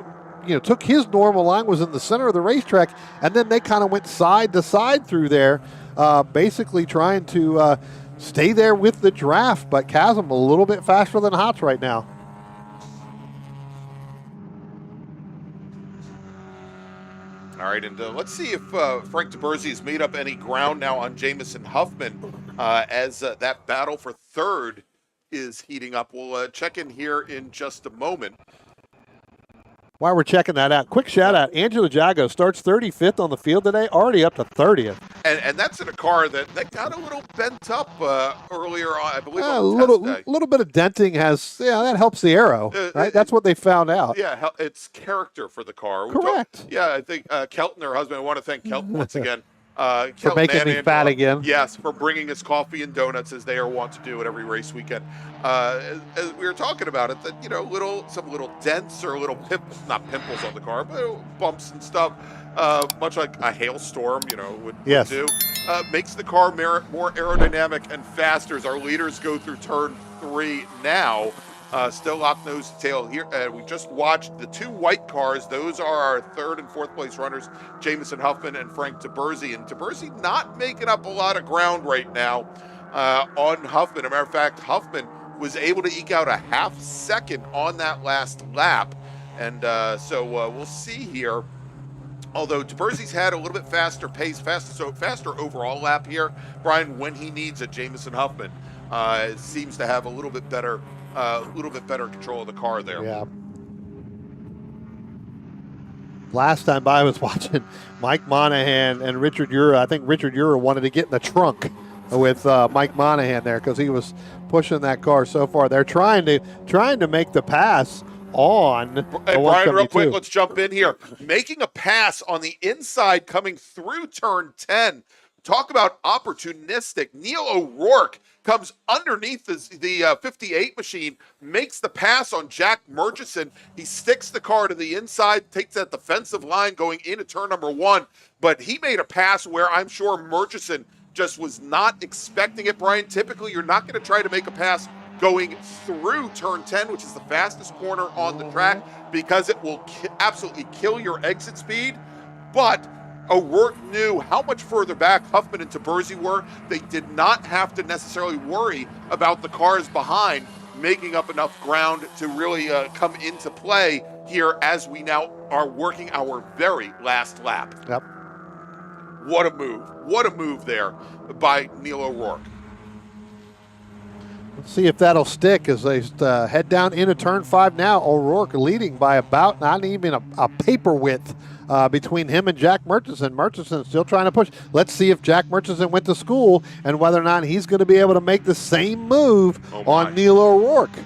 took his normal line, was in the center of the racetrack, and then they kind of went side to side through there, basically trying to stay there with the draft, but Chasm a little bit faster than Hotz right now. All right, and let's see if Frank DeBersey has made up any ground now on Jamison Huffman as that battle for 3rd is heating up. We'll check in here in just a moment. While we're checking that out, quick shout out, Angelo Jago starts 35th on the field today, already up to 30th. And that's in a car that got a little bent up earlier on, I believe, A on the test day. little bit of denting that helps the aero, right? That's what they found out. Yeah, it's character for the car. Correct. I think Kelton, her husband, I want to thank Kelton once again. For making me fat again. Yes, for bringing us coffee and donuts as they are wont to do at every race weekend. As we were talking about it, that some little dents or little not pimples on the car, but bumps and stuff, much like a hailstorm, would do, makes the car more aerodynamic and faster as our leaders go through turn 3 now. Still lock nose to tail here. We just watched the 2 white cars. Those are our 3rd and 4th place runners, Jamison Huffman and Frank DeBersey. And DeBersey not making up a lot of ground right now on Huffman. As a matter of fact, Huffman was able to eke out a half second on that last lap. And so we'll see here. Although DeBersey's had a little bit faster pace, faster overall lap here, Brian, when he needs it, Jamison Huffman seems to have a little bit better control of the car there. Yeah. Last time I was watching Mike Monahan and Richard Ura. I think Richard Ura wanted to get in the trunk with Mike Monahan there because he was pushing that car so far. They're trying to make the pass on. Hey, Brian, real quick, let's jump in here. Making a pass on the inside coming through turn 10. Talk about opportunistic. Neil O'Rourke comes underneath the 58 machine, makes the pass on Jack Murchison. He sticks the car to the inside, takes that defensive line going into turn number 1. But he made a pass where I'm sure Murchison just was not expecting it, Brian. Typically, you're not going to try to make a pass going through turn 10, which is the fastest corner on the track, because it will absolutely kill your exit speed. But O'Rourke knew how much further back Huffman and DeBersey were. They did not have to necessarily worry about the cars behind making up enough ground to really come into play here as we now are working our very last lap. Yep. What a move. What a move there by Neil O'Rourke. Let's see if that'll stick as they head down into turn 5 now. O'Rourke leading by about not even a paper width between him and Jack Murchison. Murchison still trying to push. Let's see if Jack Murchison went to school and whether or not he's going to be able to make the same move on Neil O'Rourke.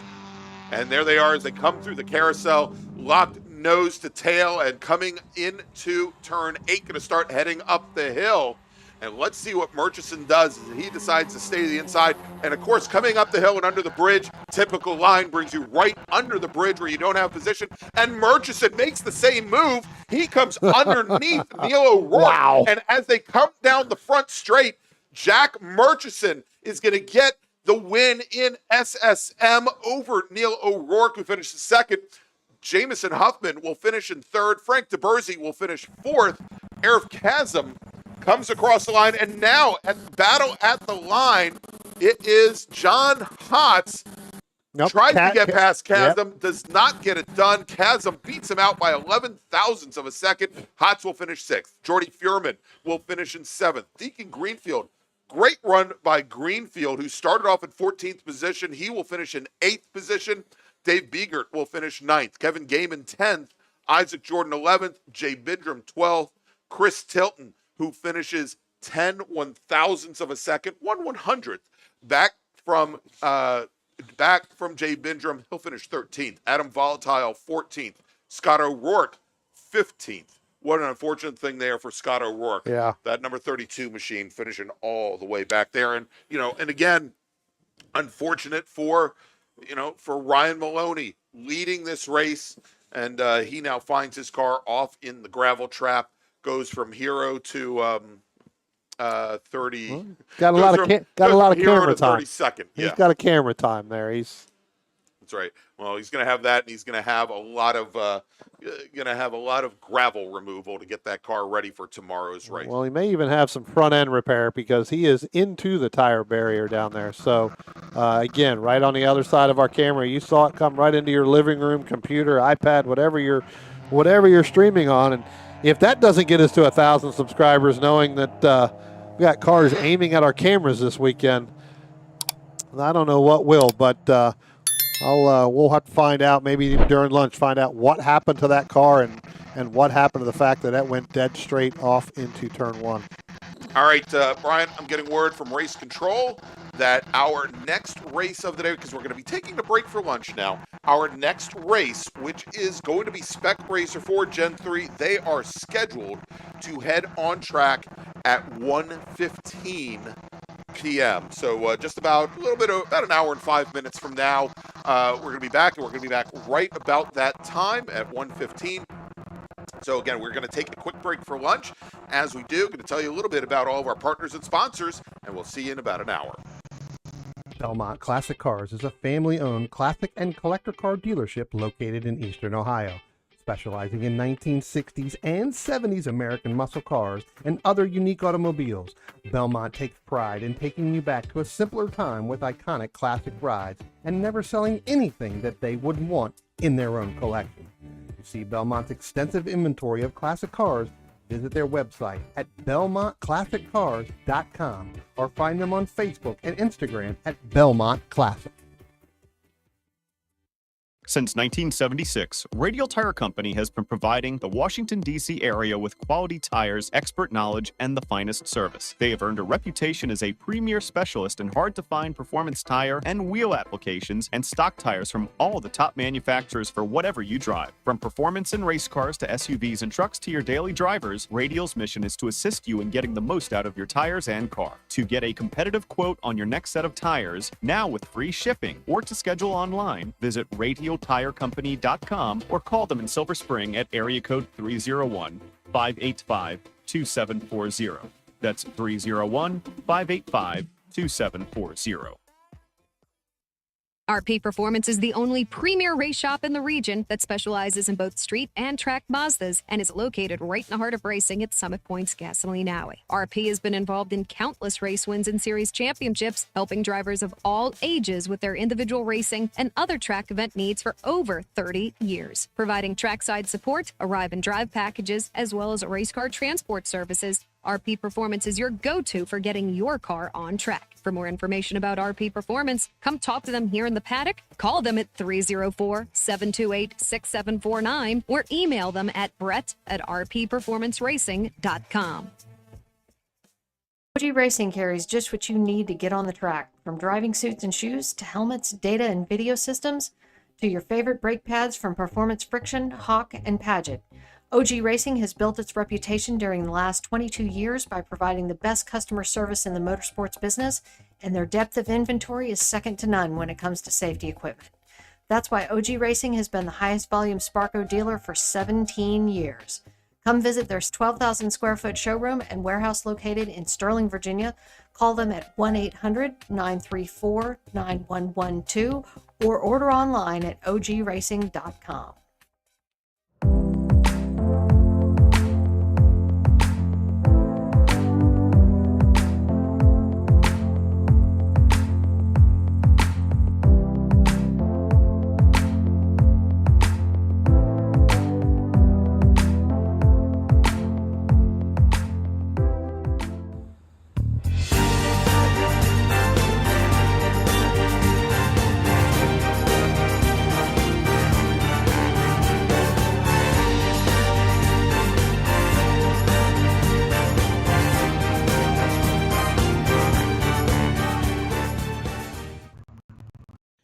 And there they are as they come through the carousel, locked nose to tail, and coming into turn 8, going to start heading up the hill. And let's see what Murchison does as he decides to stay to the inside. And, of course, coming up the hill and under the bridge, typical line brings you right under the bridge where you don't have position. And Murchison makes the same move. He comes underneath Neil O'Rourke. Wow. And as they come down the front straight, Jack Murchison is going to get the win in SSM over Neil O'Rourke, who finished second. Jamison Huffman will finish in third. Frank DeBerzy will finish fourth. Arif Kazem comes across the line, and now at battle at the line, it is John Hotz. Tries to get past Chasm, does not get it done. Chasm beats him out by 11 thousandths of a second. Hotz will finish sixth. Jordy Fuhrman will finish in seventh. Deacon Greenfield, great run by Greenfield, who started off in 14th position. He will finish in 8th position. Dave Biegert will finish 9th. Kevin Gaiman 10th. Isaac Jordan 11th. Jay Bidram 12th. Chris Tilton, who finishes 10 one-thousandths of a second, 1/100th. Back from Jay Bindrum, he'll finish 13th. Adam Volatile 14th. Scott O'Rourke 15th. What an unfortunate thing there for Scott O'Rourke. Yeah. That number 32 machine finishing all the way back there. And, and again, unfortunate for Ryan Maloney leading this race. And he now finds his car off in the gravel trap, goes from hero to 30. Well, got a lot of camera time. 32nd. Yeah. He's got a camera time there. That's right. Well, he's going to have that, and he's going to have a lot of gravel removal to get that car ready for tomorrow's race. Well, he may even have some front end repair because he is into the tire barrier down there. So, again, right on the other side of our camera, you saw it come right into your living room, computer, iPad, whatever you're streaming on. And if that doesn't get us to 1,000 subscribers, knowing that we got cars aiming at our cameras this weekend, I don't know what will, but we'll have to find out, maybe during lunch, find out what happened to that car and what happened to the fact that went dead straight off into turn 1. All right, Brian, I'm getting word from Race Control that our next race of the day, because we're going to be taking a break for lunch now, our next race, which is going to be Spec Racer 4 Gen 3, they are scheduled to head on track at 1:15 p.m. So just about an hour and 5 minutes from now, we're going to be back, and we're going to be back right about that time at 1:15. So again, we're going to take a quick break for lunch. As we do, I'm going to tell you a little bit about all of our partners and sponsors, and we'll see you in about an hour. Belmont Classic Cars is a family-owned classic and collector car dealership located in Eastern Ohio, specializing in 1960s and 70s American muscle cars and other unique automobiles. Belmont takes pride in taking you back to a simpler time with iconic classic rides and never selling anything that they wouldn't want in their own collection. To see Belmont's extensive inventory of classic cars, visit their website at belmontclassiccars.com or find them on Facebook and Instagram at Belmont Classic. Since 1976, Radial Tire Company has been providing the Washington, D.C. area with quality tires, expert knowledge, and the finest service. They have earned a reputation as a premier specialist in hard-to-find performance tire and wheel applications and stock tires from all the top manufacturers for whatever you drive. From performance and race cars to SUVs and trucks to your daily drivers, Radial's mission is to assist you in getting the most out of your tires and car. To get a competitive quote on your next set of tires, now with free shipping, or to schedule online, visit RadialTireCompany.com or call them in Silver Spring at area code 301-585-2740. That's 301-585-2740. RP Performance is the only premier race shop in the region that specializes in both street and track Mazdas and is located right in the heart of racing at Summit Point's Gasoline Alley. RP has been involved in countless race wins and series championships, helping drivers of all ages with their individual racing and other track event needs for over 30 years. Providing trackside support, arrive and drive packages, as well as race car transport services, RP Performance is your go-to for getting your car on track. For more information about RP Performance, come talk to them here in the paddock, call them at 304-728-6749, or email them at brett@rpperformanceracing.com. OG Racing carries just what you need to get on the track. From driving suits and shoes to helmets, data and video systems to your favorite brake pads from Performance Friction, Hawk, and Paget. OG Racing has built its reputation during the last 22 years by providing the best customer service in the motorsports business, and their depth of inventory is second to none when it comes to safety equipment. That's why OG Racing has been the highest volume Sparco dealer for 17 years. Come visit their 12,000 square foot showroom and warehouse located in Sterling, Virginia. Call them at 1-800-934-9112 or order online at ogracing.com.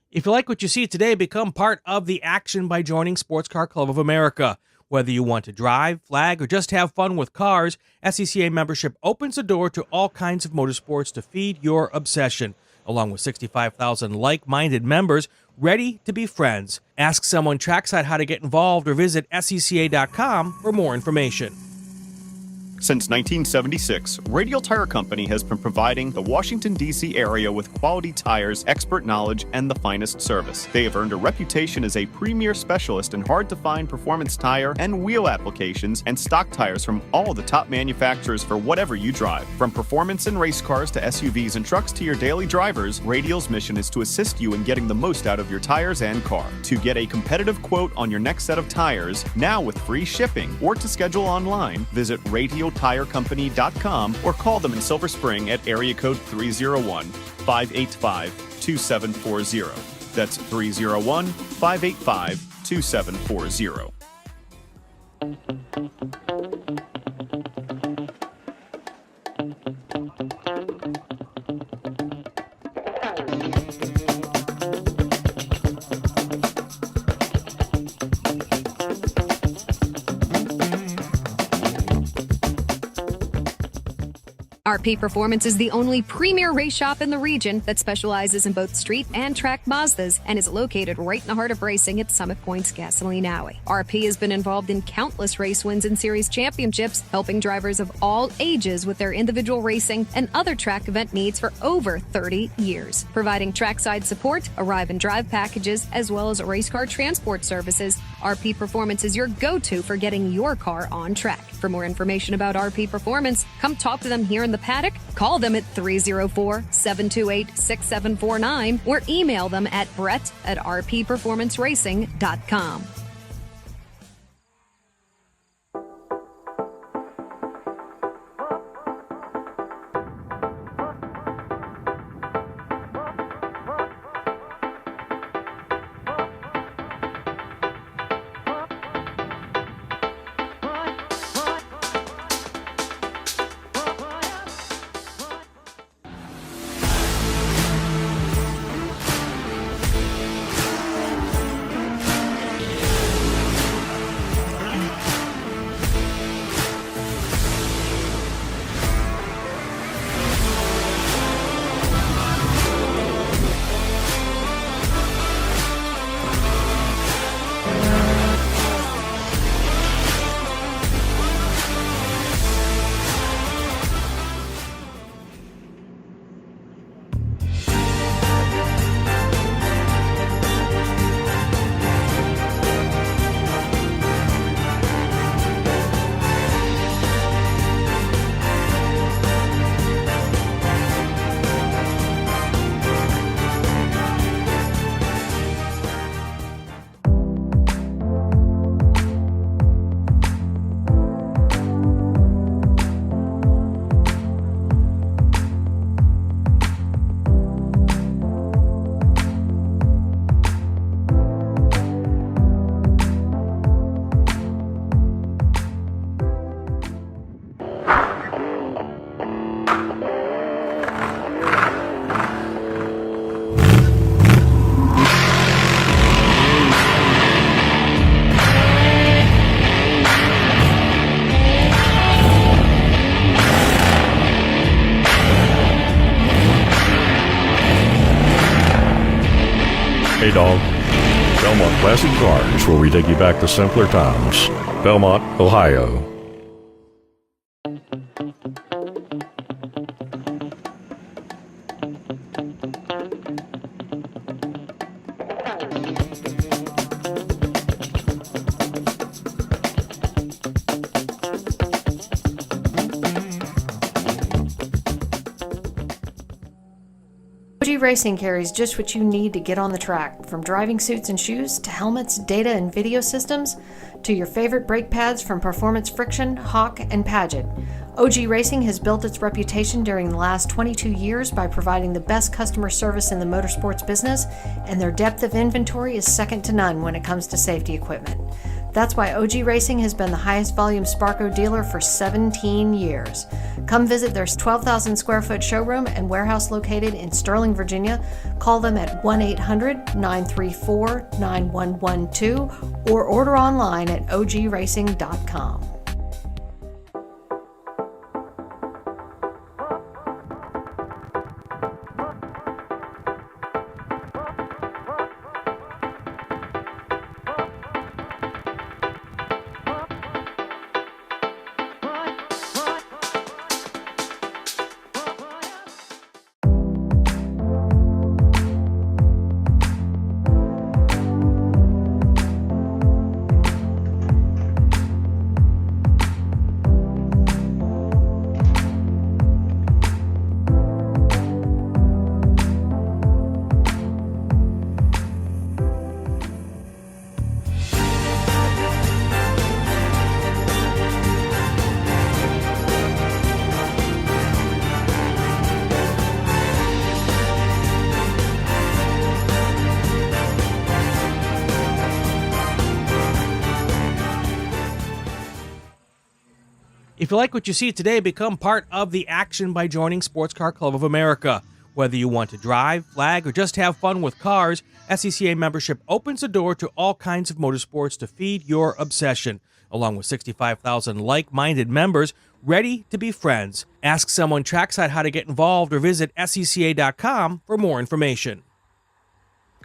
If you like what you see today, become part of the action by joining Sports Car Club of America. Whether you want to drive, flag, or just have fun with cars, SCCA membership opens the door to all kinds of motorsports to feed your obsession, along with 65,000 like-minded members ready to be friends. Ask someone trackside how to get involved or visit SCCA.com for more information. Since 1976, Radial Tire Company has been providing the Washington, D.C. area with quality tires, expert knowledge, and the finest service. They have earned a reputation as a premier specialist in hard-to-find performance tire and wheel applications and stock tires from all the top manufacturers for whatever you drive. From performance and race cars to SUVs and trucks to your daily drivers, Radial's mission is to assist you in getting the most out of your tires and car. To get a competitive quote on your next set of tires, now with free shipping, or to schedule online, visit RadialTireCompany.com or call them in Silver Spring at area code 301-585-2740. That's 301-585-2740. RP Performance is the only premier race shop in the region that specializes in both street and track Mazdas and is located right in the heart of racing at Summit Point's Gasoline Alley. RP has been involved in countless race wins and series championships, helping drivers of all ages with their individual racing and other track event needs for over 30 years. Providing trackside support, arrive and drive packages, as well as race car transport services, RP Performance is your go-to for getting your car on track. For more information about RP Performance, come talk to them here in the paddock, call them at 304-728-6749, or email them at brett@rpperformanceracing.com. Hey dog. Belmont Classic Cars, where we take you back to simpler times. Belmont, Ohio. OG Racing carries just what you need to get on the track, from driving suits and shoes to helmets, data and video systems, to your favorite brake pads from Performance Friction, Hawk, and Paget. OG Racing has built its reputation during the last 22 years by providing the best customer service in the motorsports business, and their depth of inventory is second to none when it comes to safety equipment. That's why OG Racing has been the highest volume Sparco dealer for 17 years. Come visit their 12,000 square foot showroom and warehouse located in Sterling, Virginia. Call them at 1-800-934-9112 or order online at ogracing.com. If you like what you see today, become part of the action by joining Sports Car Club of America. Whether you want to drive, flag, or just have fun with cars, SCCA membership opens the door to all kinds of motorsports to feed your obsession, along with 65,000 like-minded members ready to be friends. Ask someone trackside how to get involved or visit SCCA.com for more information.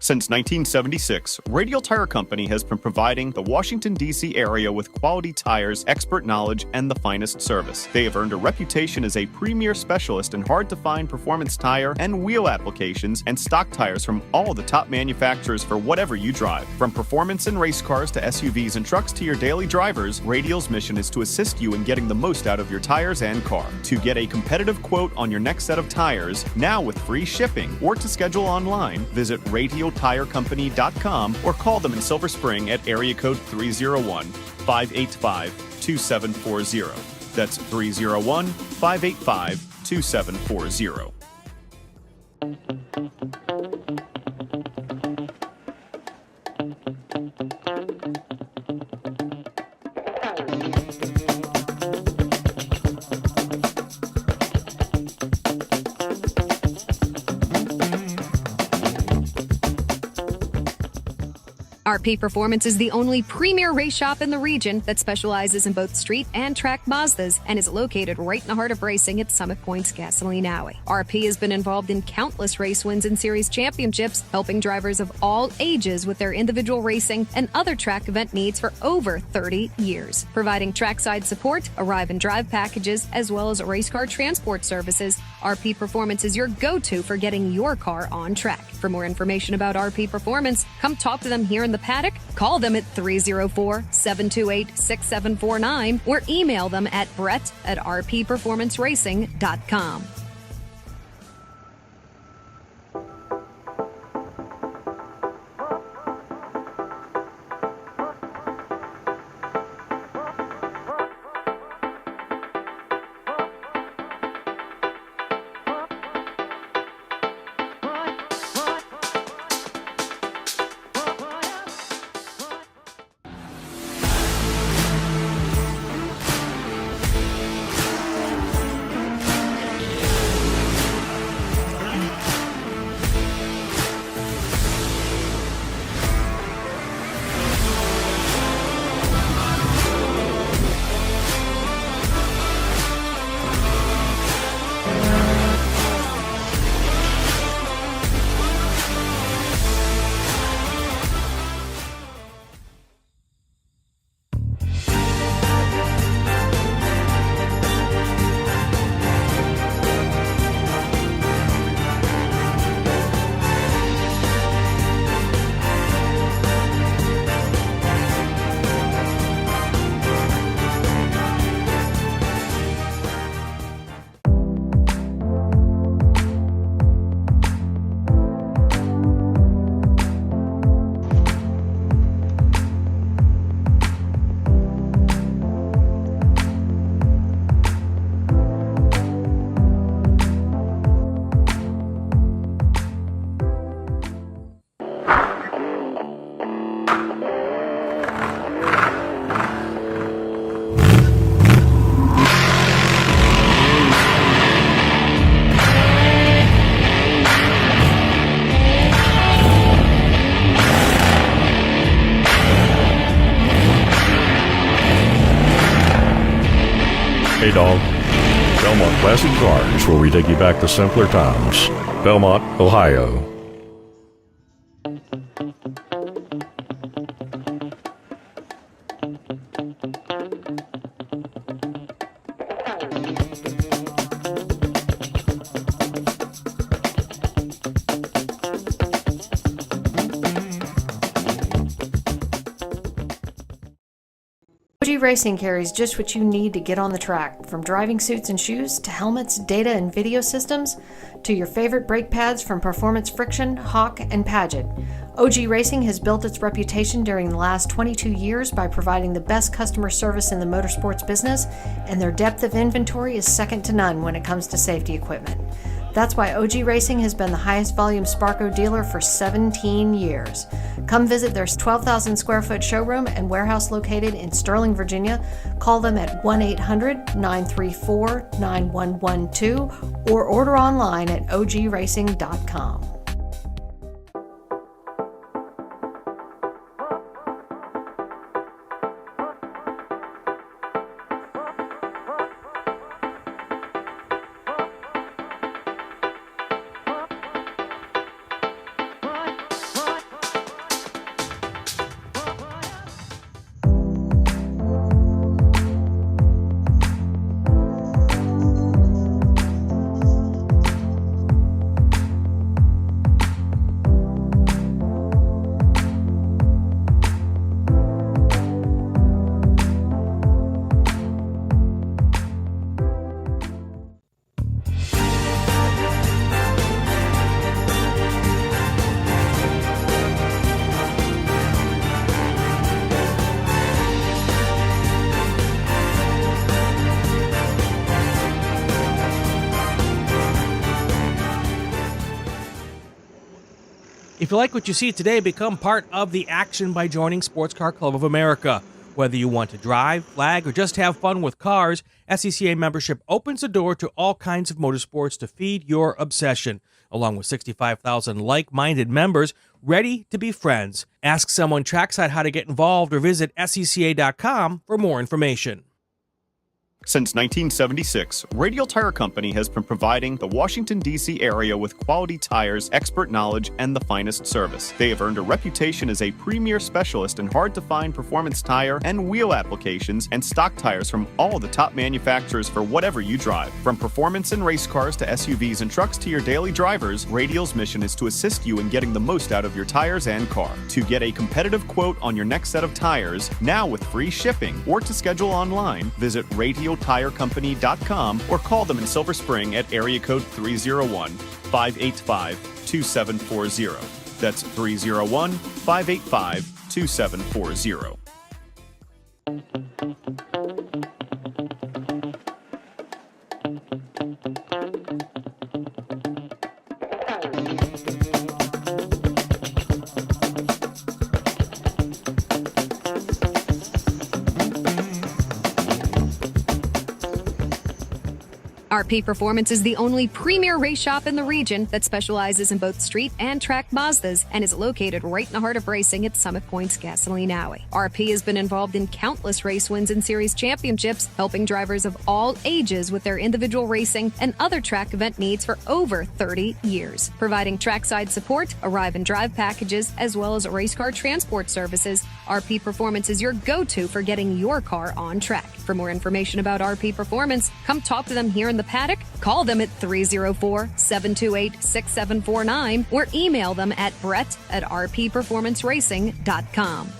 Since 1976, Radial Tire Company has been providing the Washington, D.C. area with quality tires, expert knowledge, and the finest service. They have earned a reputation as a premier specialist in hard-to-find performance tire and wheel applications and stock tires from all the top manufacturers for whatever you drive. From performance and race cars to SUVs and trucks to your daily drivers, Radial's mission is to assist you in getting the most out of your tires and car. To get a competitive quote on your next set of tires, now with free shipping, or to schedule online, visit RadialTireCompany.com or call them in Silver Spring at area code 301-585-2740. That's 301-585-2740. RP Performance is the only premier race shop in the region that specializes in both street and track Mazdas and is located right in the heart of racing at Summit Point's Gasoline Alley. RP has been involved in countless race wins and series championships, helping drivers of all ages with their individual racing and other track event needs for over 30 years. Providing trackside support, arrive and drive packages, as well as race car transport services, RP Performance is your go-to for getting your car on track. For more information about RP Performance, come talk to them here in the paddock, call them at 304-728-6749, or email them at brett@rpperformanceracing.com. Hey dog. Belmont Classic Cars, where we take you back to simpler times. Belmont, Ohio. OG Racing carries just what you need to get on the track, from driving suits and shoes to helmets, data and video systems, to your favorite brake pads from Performance Friction, Hawk, and Paget. OG Racing has built its reputation during the last 22 years by providing the best customer service in the motorsports business, and their depth of inventory is second to none when it comes to safety equipment. That's why OG Racing has been the highest volume Sparco dealer for 17 years. Come visit their 12,000 square foot showroom and warehouse located in Sterling, Virginia. Call them at 1-800-934-9112 or order online at ogracing.com. If you like what you see today, become part of the action by joining Sports Car Club of America. Whether you want to drive, flag, or just have fun with cars, SCCA membership opens the door to all kinds of motorsports to feed your obsession, along with 65,000 like-minded members ready to be friends. Ask someone trackside how to get involved or visit SCCA.com for more information. Since 1976, Radial Tire Company has been providing the Washington, D.C. area with quality tires, expert knowledge, and the finest service. They have earned a reputation as a premier specialist in hard-to-find performance tire and wheel applications and stock tires from all the top manufacturers for whatever you drive. From performance and race cars to SUVs and trucks to your daily drivers, Radial's mission is to assist you in getting the most out of your tires and car. To get a competitive quote on your next set of tires, now with free shipping, or to schedule online, visit RadialTireCompany.com or call them in Silver Spring at area code 301-585-2740. That's 301-585-2740. RP Performance is the only premier race shop in the region that specializes in both street and track Mazdas and is located right in the heart of racing at Summit Point's Gasoline Alley. RP has been involved in countless race wins and series championships, helping drivers of all ages with their individual racing and other track event needs for over 30 years. Providing trackside support, arrive and drive packages, as well as race car transport services, RP Performance is your go-to for getting your car on track. For more information about RP Performance, come talk to them here in the paddock, call them at 304-728-6749, or email them at brett@rpperformanceracing.com.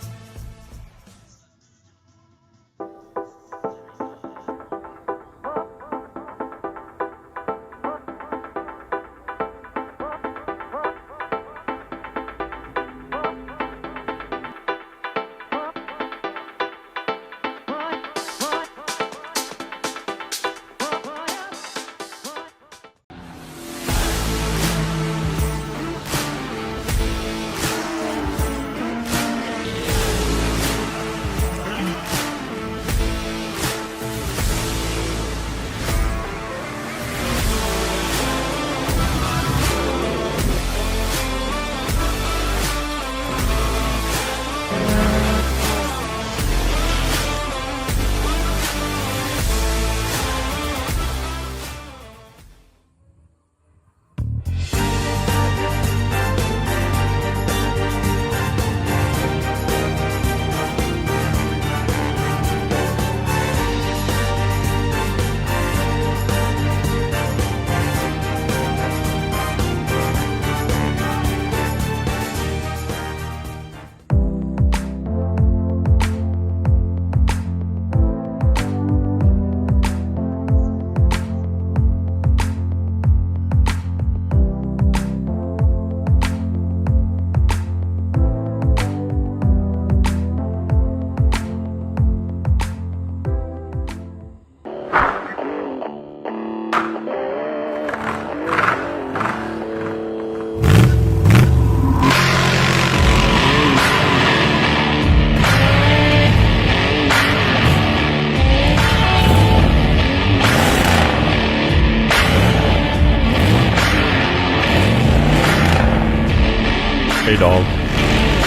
Hey dog.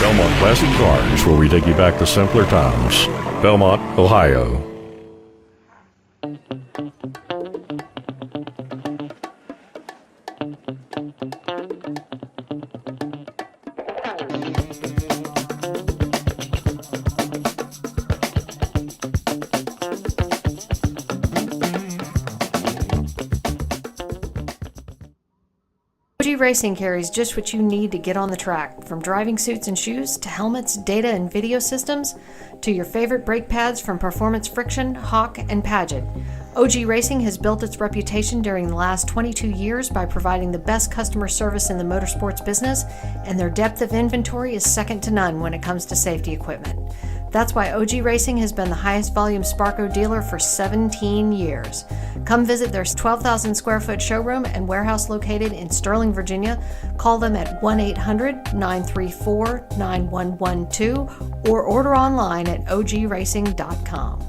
Belmont Classic Cars, where we take you back to simpler times. Belmont, Ohio. OG Racing carries just what you need to get on the track, from driving suits and shoes to helmets, data and video systems, to your favorite brake pads from Performance Friction, Hawk, and Paget. OG Racing has built its reputation during the last 22 years by providing the best customer service in the motorsports business, and their depth of inventory is second to none when it comes to safety equipment. That's why OG Racing has been the highest volume Sparco dealer for 17 years. Come visit their 12,000 square foot showroom and warehouse located in Sterling, Virginia. Call them at 1-800-934-9112 or order online at ogracing.com.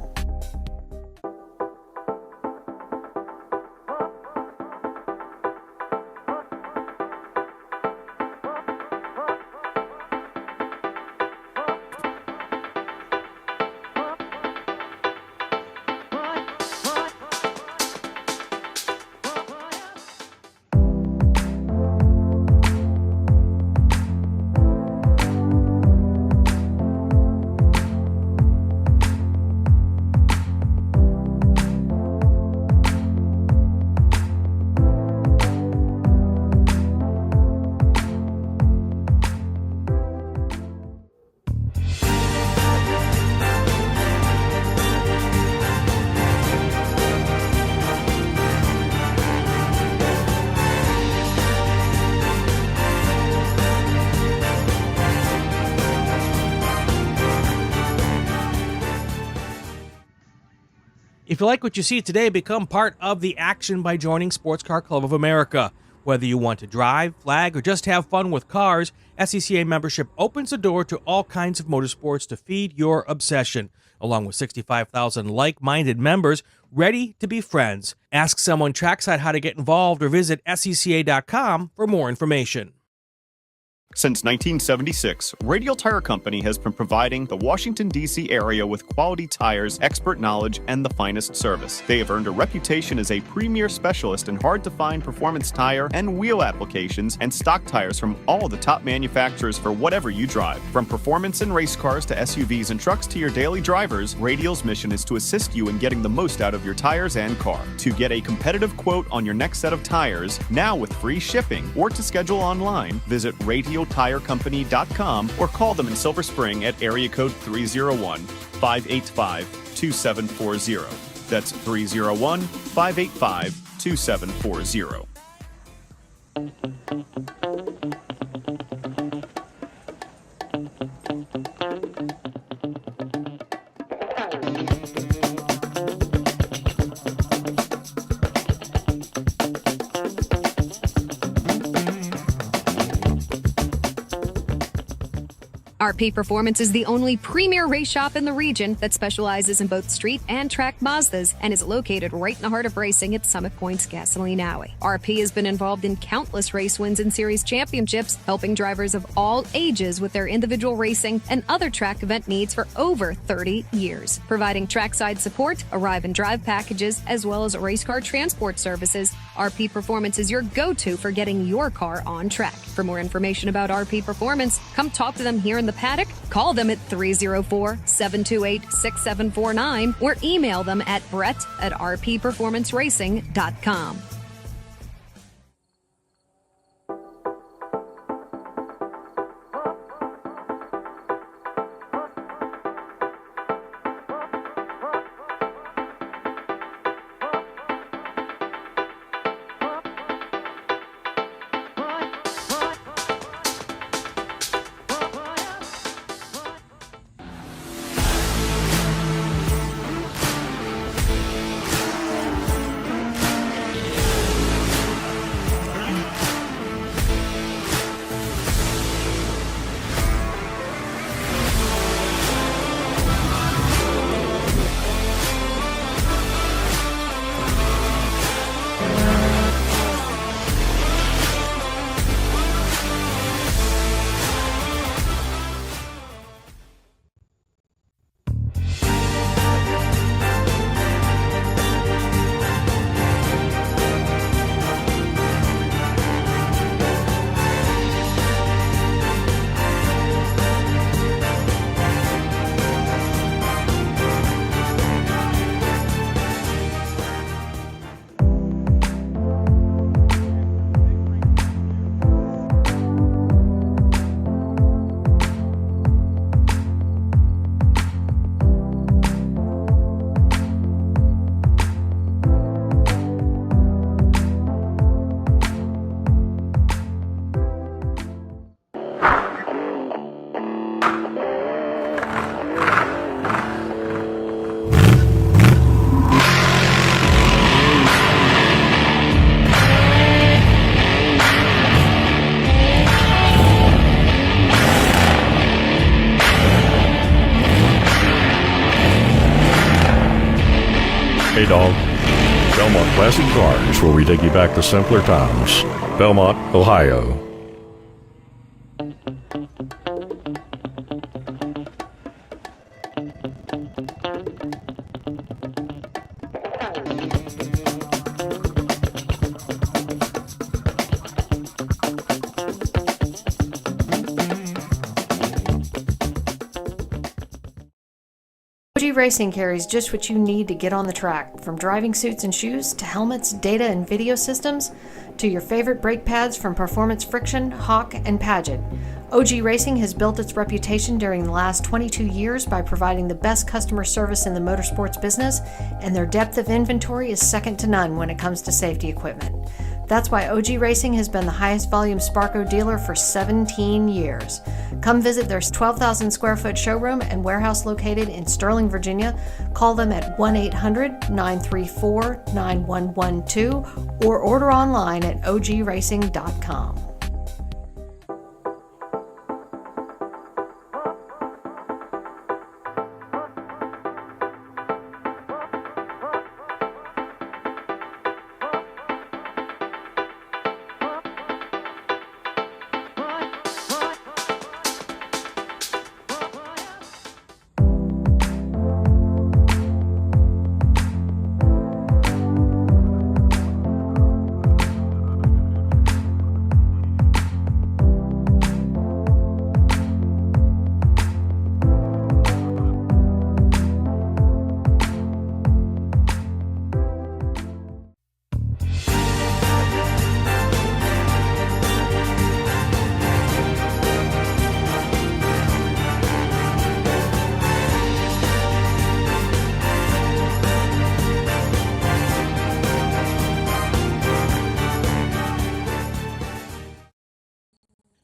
If you like what you see today, become part of the action by joining Sports Car Club of America. Whether you want to drive, flag, or just have fun with cars, SCCA membership opens the door to all kinds of motorsports to feed your obsession, along with 65,000 like-minded members ready to be friends. Ask someone trackside how to get involved or visit SCCA.com for more information. Since 1976, Radial Tire Company has been providing the Washington, D.C. area with quality tires, expert knowledge, and the finest service. They have earned a reputation as a premier specialist in hard-to-find performance tire and wheel applications and stock tires from all the top manufacturers for whatever you drive. From performance and race cars to SUVs and trucks to your daily drivers, Radial's mission is to assist you in getting the most out of your tires and car. To get a competitive quote on your next set of tires, now with free shipping, or to schedule online, visit RadialTireCompany.com or call them in Silver Spring at area code 301-585-2740. That's 301-585-2740. RP Performance is the only premier race shop in the region that specializes in both street and track Mazdas and is located right in the heart of racing at Summit Point's Gasoline Alley. RP has been involved in countless race wins and series championships, helping drivers of all ages with their individual racing and other track event needs for over 30 years. Providing trackside support, arrive and drive packages, as well as race car transport services, RP Performance is your go-to for getting your car on track. For more information about RP Performance, come talk to them here in the paddock, call them at 304-728-6749, or email them at brett@rpperformanceracing.com. Hey dog. Belmont Classic Cars, where we take you back to simpler times. Belmont, Ohio. OG Racing carries just what you need to get on the track, from driving suits and shoes to helmets, data and video systems, to your favorite brake pads from Performance Friction, Hawk, and Paget. OG Racing has built its reputation during the last 22 years by providing the best customer service in the motorsports business, and their depth of inventory is second to none when it comes to safety equipment. That's why OG Racing has been the highest volume Sparco dealer for 17 years. Come visit their 12,000 square foot showroom and warehouse located in Sterling, Virginia. Call them at 1-800-934-9112 or order online at ogracing.com.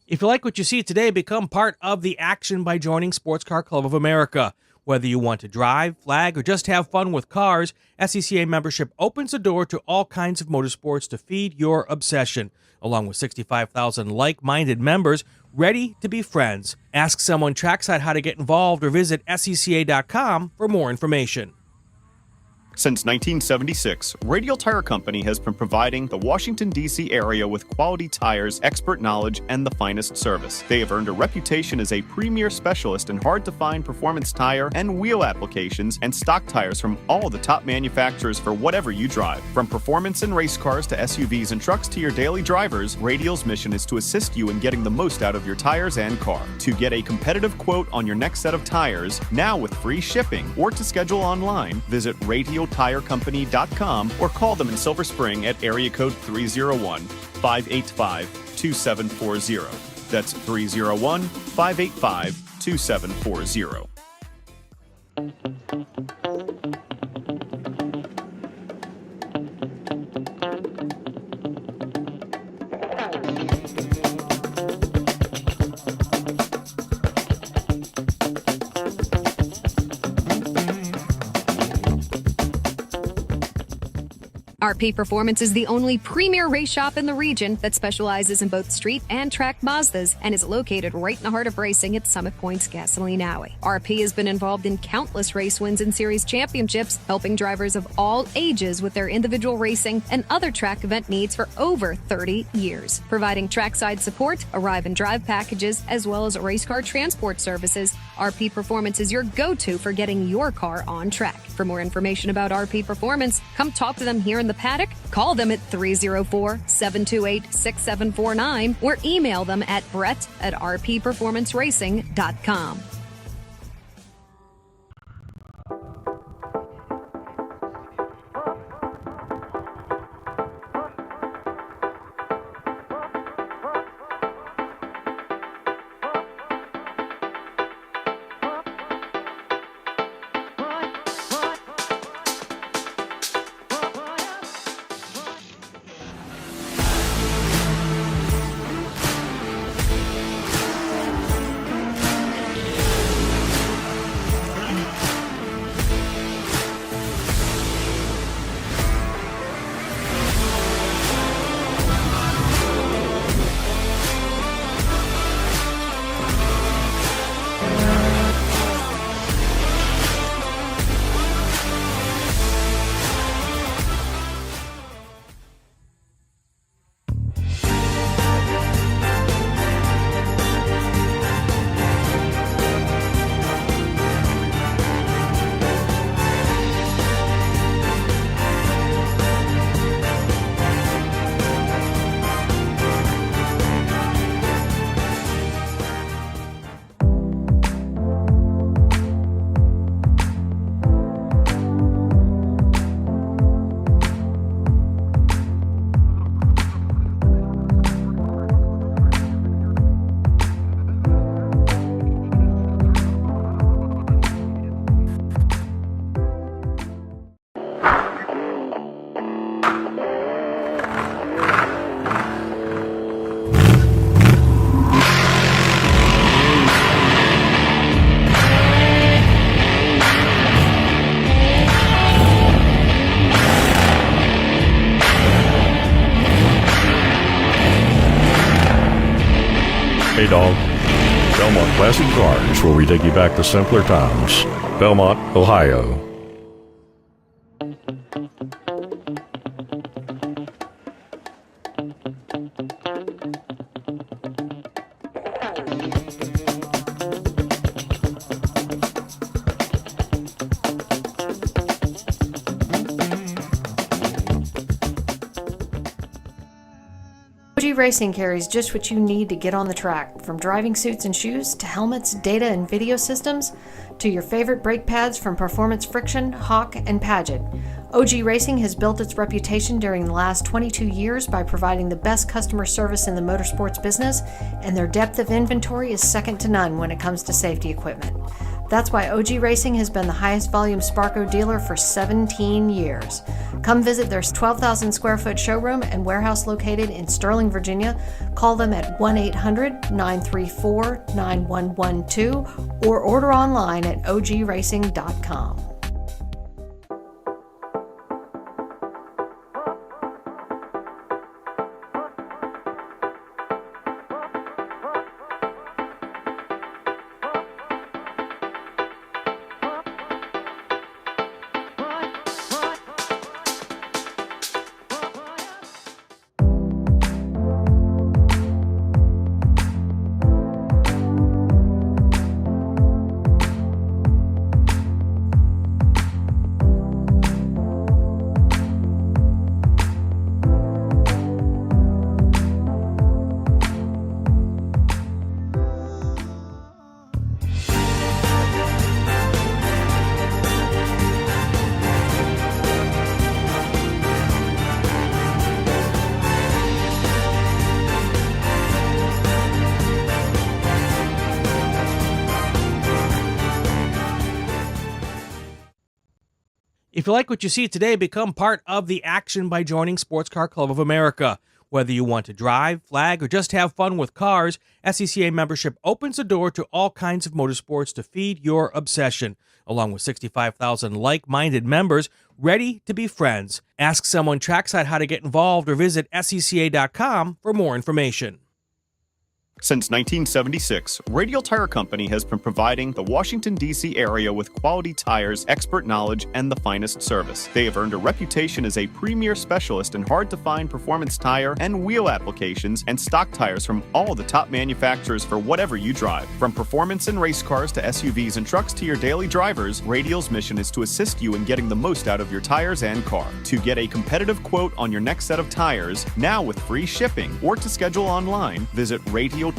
If you like what you see today, become part of the action by joining Sports Car Club of America. Whether you want to drive, flag, or just have fun with cars, SCCA membership opens the door to all kinds of motorsports to feed your obsession, along with 65,000 like-minded members ready to be friends. Ask someone trackside how to get involved or visit SCCA.com for more information. Since 1976, Radial Tire Company has been providing the Washington, D.C. area with quality tires, expert knowledge, and the finest service. They have earned a reputation as a premier specialist in hard-to-find performance tire and wheel applications and stock tires from all the top manufacturers for whatever you drive. From performance and race cars to SUVs and trucks to your daily drivers, Radial's mission is to assist you in getting the most out of your tires and car. To get a competitive quote on your next set of tires, now with free shipping, or to schedule online, visit RadialTireCompany.com or call them in Silver Spring at area code 301-585-2740. That's 301-585-2740. RP Performance is the only premier race shop in the region that specializes in both street and track Mazdas and is located right in the heart of racing at Summit Point's Gasoline Alley. RP has been involved in countless race wins and series championships, helping drivers of all ages with their individual racing and other track event needs for over 30 years. Providing trackside support, arrive and drive packages, as well as race car transport services, RP Performance is your go-to for getting your car on track. For more information about RP Performance, come talk to them here in the paddock, call them at 304-728-6749, or email them at brett@rpperformanceracing.com. Hey, dog. Belmont Classic Cars, where we take you back to simpler times. Belmont, Ohio. OG Racing carries just what you need to get on the track, from driving suits and shoes to helmets, data and video systems, to your favorite brake pads from Performance Friction, Hawk, and Paget. OG Racing has built its reputation during the last 22 years by providing the best customer service in the motorsports business, and their depth of inventory is second to none when it comes to safety equipment. That's why OG Racing has been the highest volume Sparco dealer for 17 years. Come visit their 12,000 square foot showroom and warehouse located in Sterling, Virginia. Call them at 1-800-934-9112 or order online at ogracing.com. If you like what you see today, become part of the action by joining Sports Car Club of America. Whether you want to drive, flag, or just have fun with cars, SCCA membership opens the door to all kinds of motorsports to feed your obsession, along with 65,000 like-minded members ready to be friends. Ask someone trackside how to get involved or visit SCCA.com for more information. Since 1976, Radial Tire Company has been providing the Washington, D.C. area with quality tires, expert knowledge, and the finest service. They have earned a reputation as a premier specialist in hard-to-find performance tire and wheel applications and stock tires from all the top manufacturers for whatever you drive. From performance and race cars to SUVs and trucks to your daily drivers, Radial's mission is to assist you in getting the most out of your tires and car. To get a competitive quote on your next set of tires, now with free shipping, or to schedule online, visit RadialTireCompany.com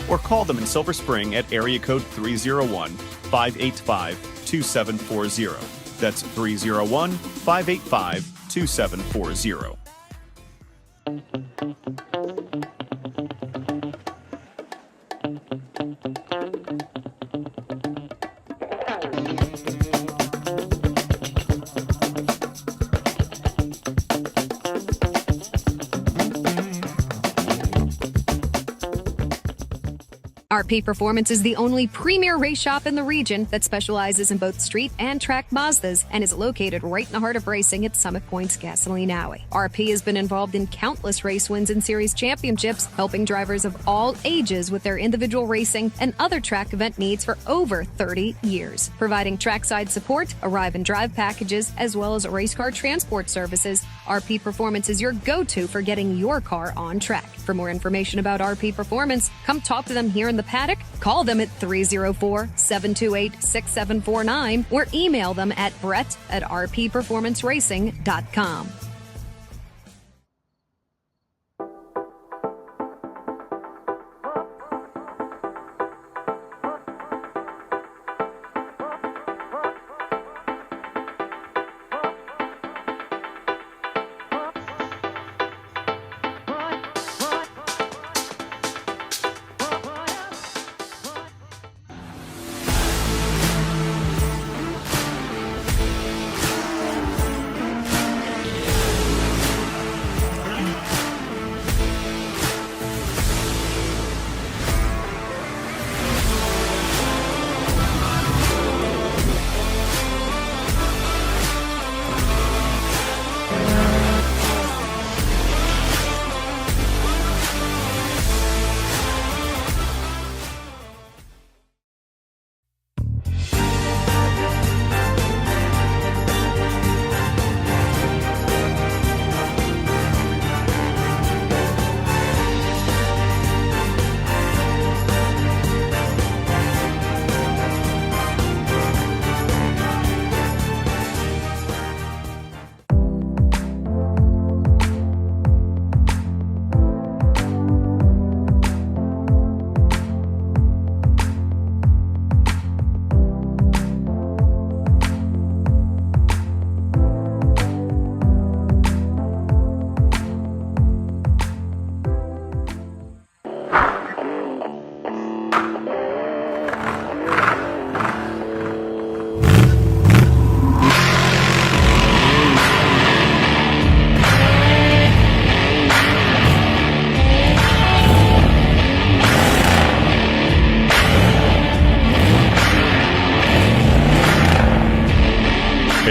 or call them in Silver Spring at area code 301-585-2740. That's 301-585-2740. RP Performance is the only premier race shop in the region that specializes in both street and track Mazdas and is located right in the heart of racing at Summit Point's Gasoline Alley. RP has been involved in countless race wins and series championships, helping drivers of all ages with their individual racing and other track event needs for over 30 years. Providing trackside support, arrive and drive packages, as well as race car transport services, RP Performance is your go-to for getting your car on track. For more information about RP Performance, come talk to them here in the paddock, call them at 304-728-6749, or email them at brett@rpperformanceracing.com.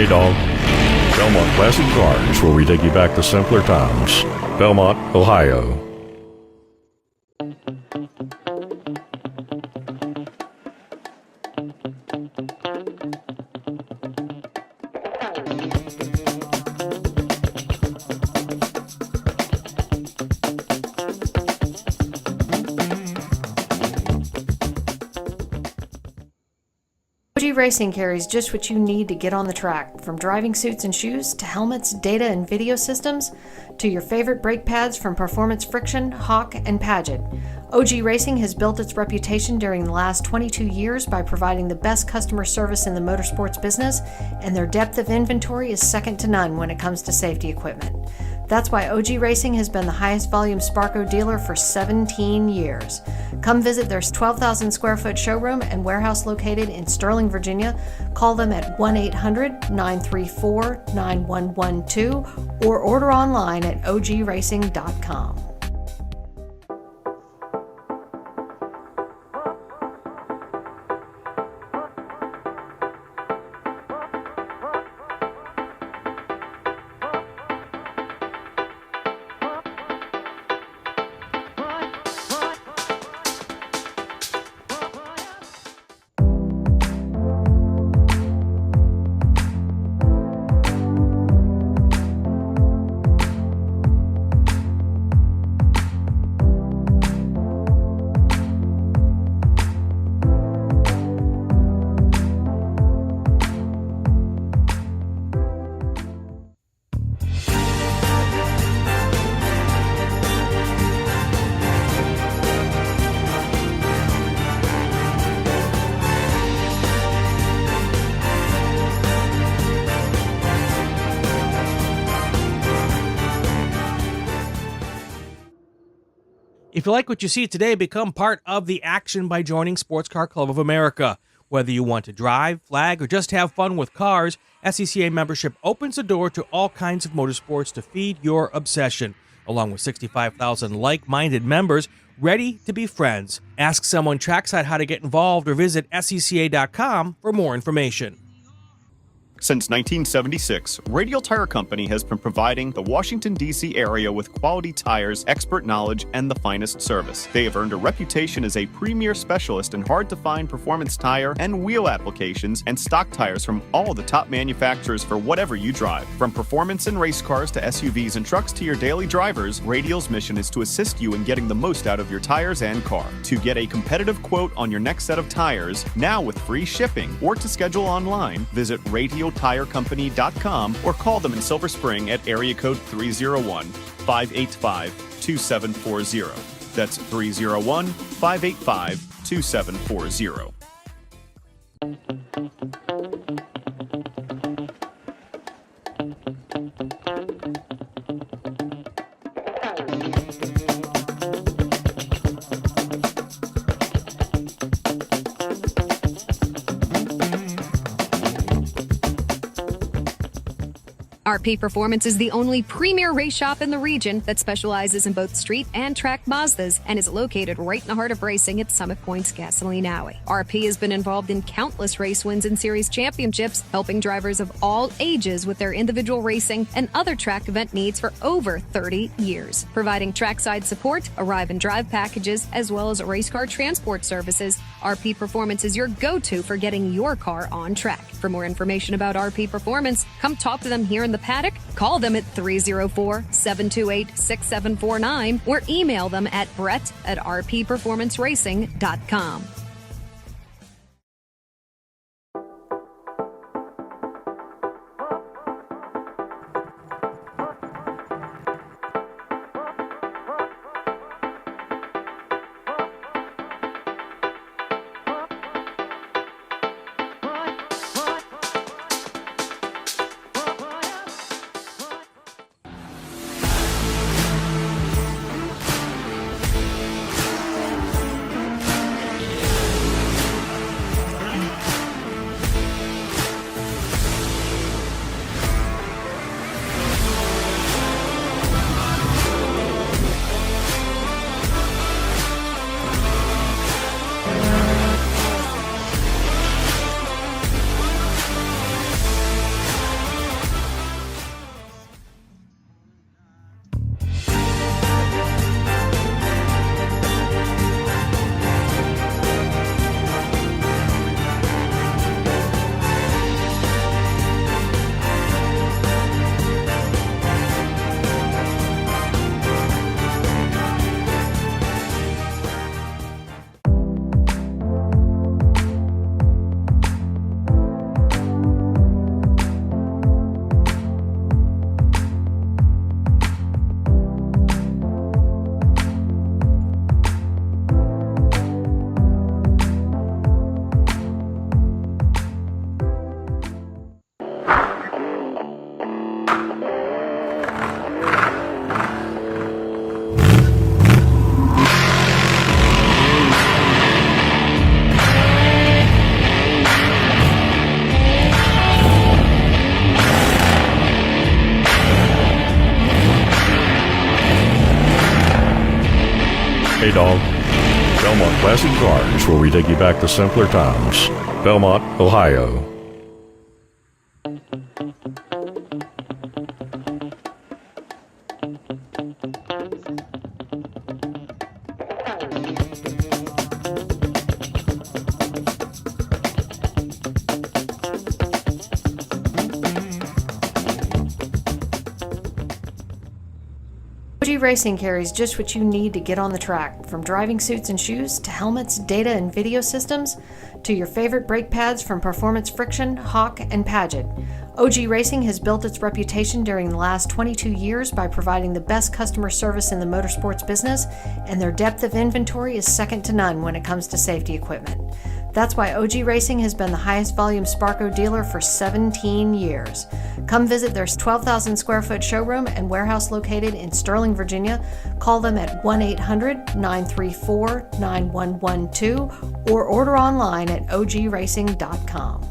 Hey, dog. Belmont Classic Cars, where we take you back to simpler times. Belmont, Ohio. OG Racing carries just what you need to get on the track, from driving suits and shoes to helmets, data and video systems, to your favorite brake pads from Performance Friction, Hawk, and Paget. OG Racing has built its reputation during the last 22 years by providing the best customer service in the motorsports business, and their depth of inventory is second to none when it comes to safety equipment. That's why OG Racing has been the highest volume Sparco dealer for 17 years. Come visit their 12,000 square foot showroom and warehouse located in Sterling, Virginia. Call them at 1-800-934-9112 or order online at ogracing.com. If you like what you see today, become part of the action by joining Sports Car Club of America. Whether you want to drive, flag, or just have fun with cars, SCCA membership opens the door to all kinds of motorsports to feed your obsession, along with 65,000 like-minded members ready to be friends. Ask someone trackside how to get involved or visit SCCA.com for more information. Since 1976, Radial Tire Company has been providing the Washington, D.C. area with quality tires, expert knowledge, and the finest service. They have earned a reputation as a premier specialist in hard-to-find performance tire and wheel applications and stock tires from all the top manufacturers for whatever you drive. From performance and race cars to SUVs and trucks to your daily drivers, Radial's mission is to assist you in getting the most out of your tires and car. To get a competitive quote on your next set of tires, now with free shipping, or to schedule online, visit RadialTireCompany.com or call them in Silver Spring at area code 301-585-2740. That's 301-585-2740. RP Performance is the only premier race shop in the region that specializes in both street and track Mazdas and is located right in the heart of racing at Summit Point's Gasoline Alley. RP has been involved in countless race wins and series championships, helping drivers of all ages with their individual racing and other track event needs for over 30 years. Providing trackside support, arrive and drive packages, as well as race car transport services, RP Performance is your go-to for getting your car on track. For more information about RP Performance, come talk to them here in the paddock, call them at 304-728-6749, or email them at brett@rpperformanceracing.com. Hey, dog. Belmont Classic Cars, where we take you back to simpler times. Belmont, Ohio. OG Racing carries just what you need to get on the track, from driving suits and shoes to helmets, data and video systems, to your favorite brake pads from Performance Friction, Hawk, and Paget. OG Racing has built its reputation during the last 22 years by providing the best customer service in the motorsports business, and their depth of inventory is second to none when it comes to safety equipment. That's why OG Racing has been the highest volume Sparco dealer for 17 years. Come visit their 12,000 square foot showroom and warehouse located in Sterling, Virginia. Call them at 1-800-934-9112 or order online at ogracing.com.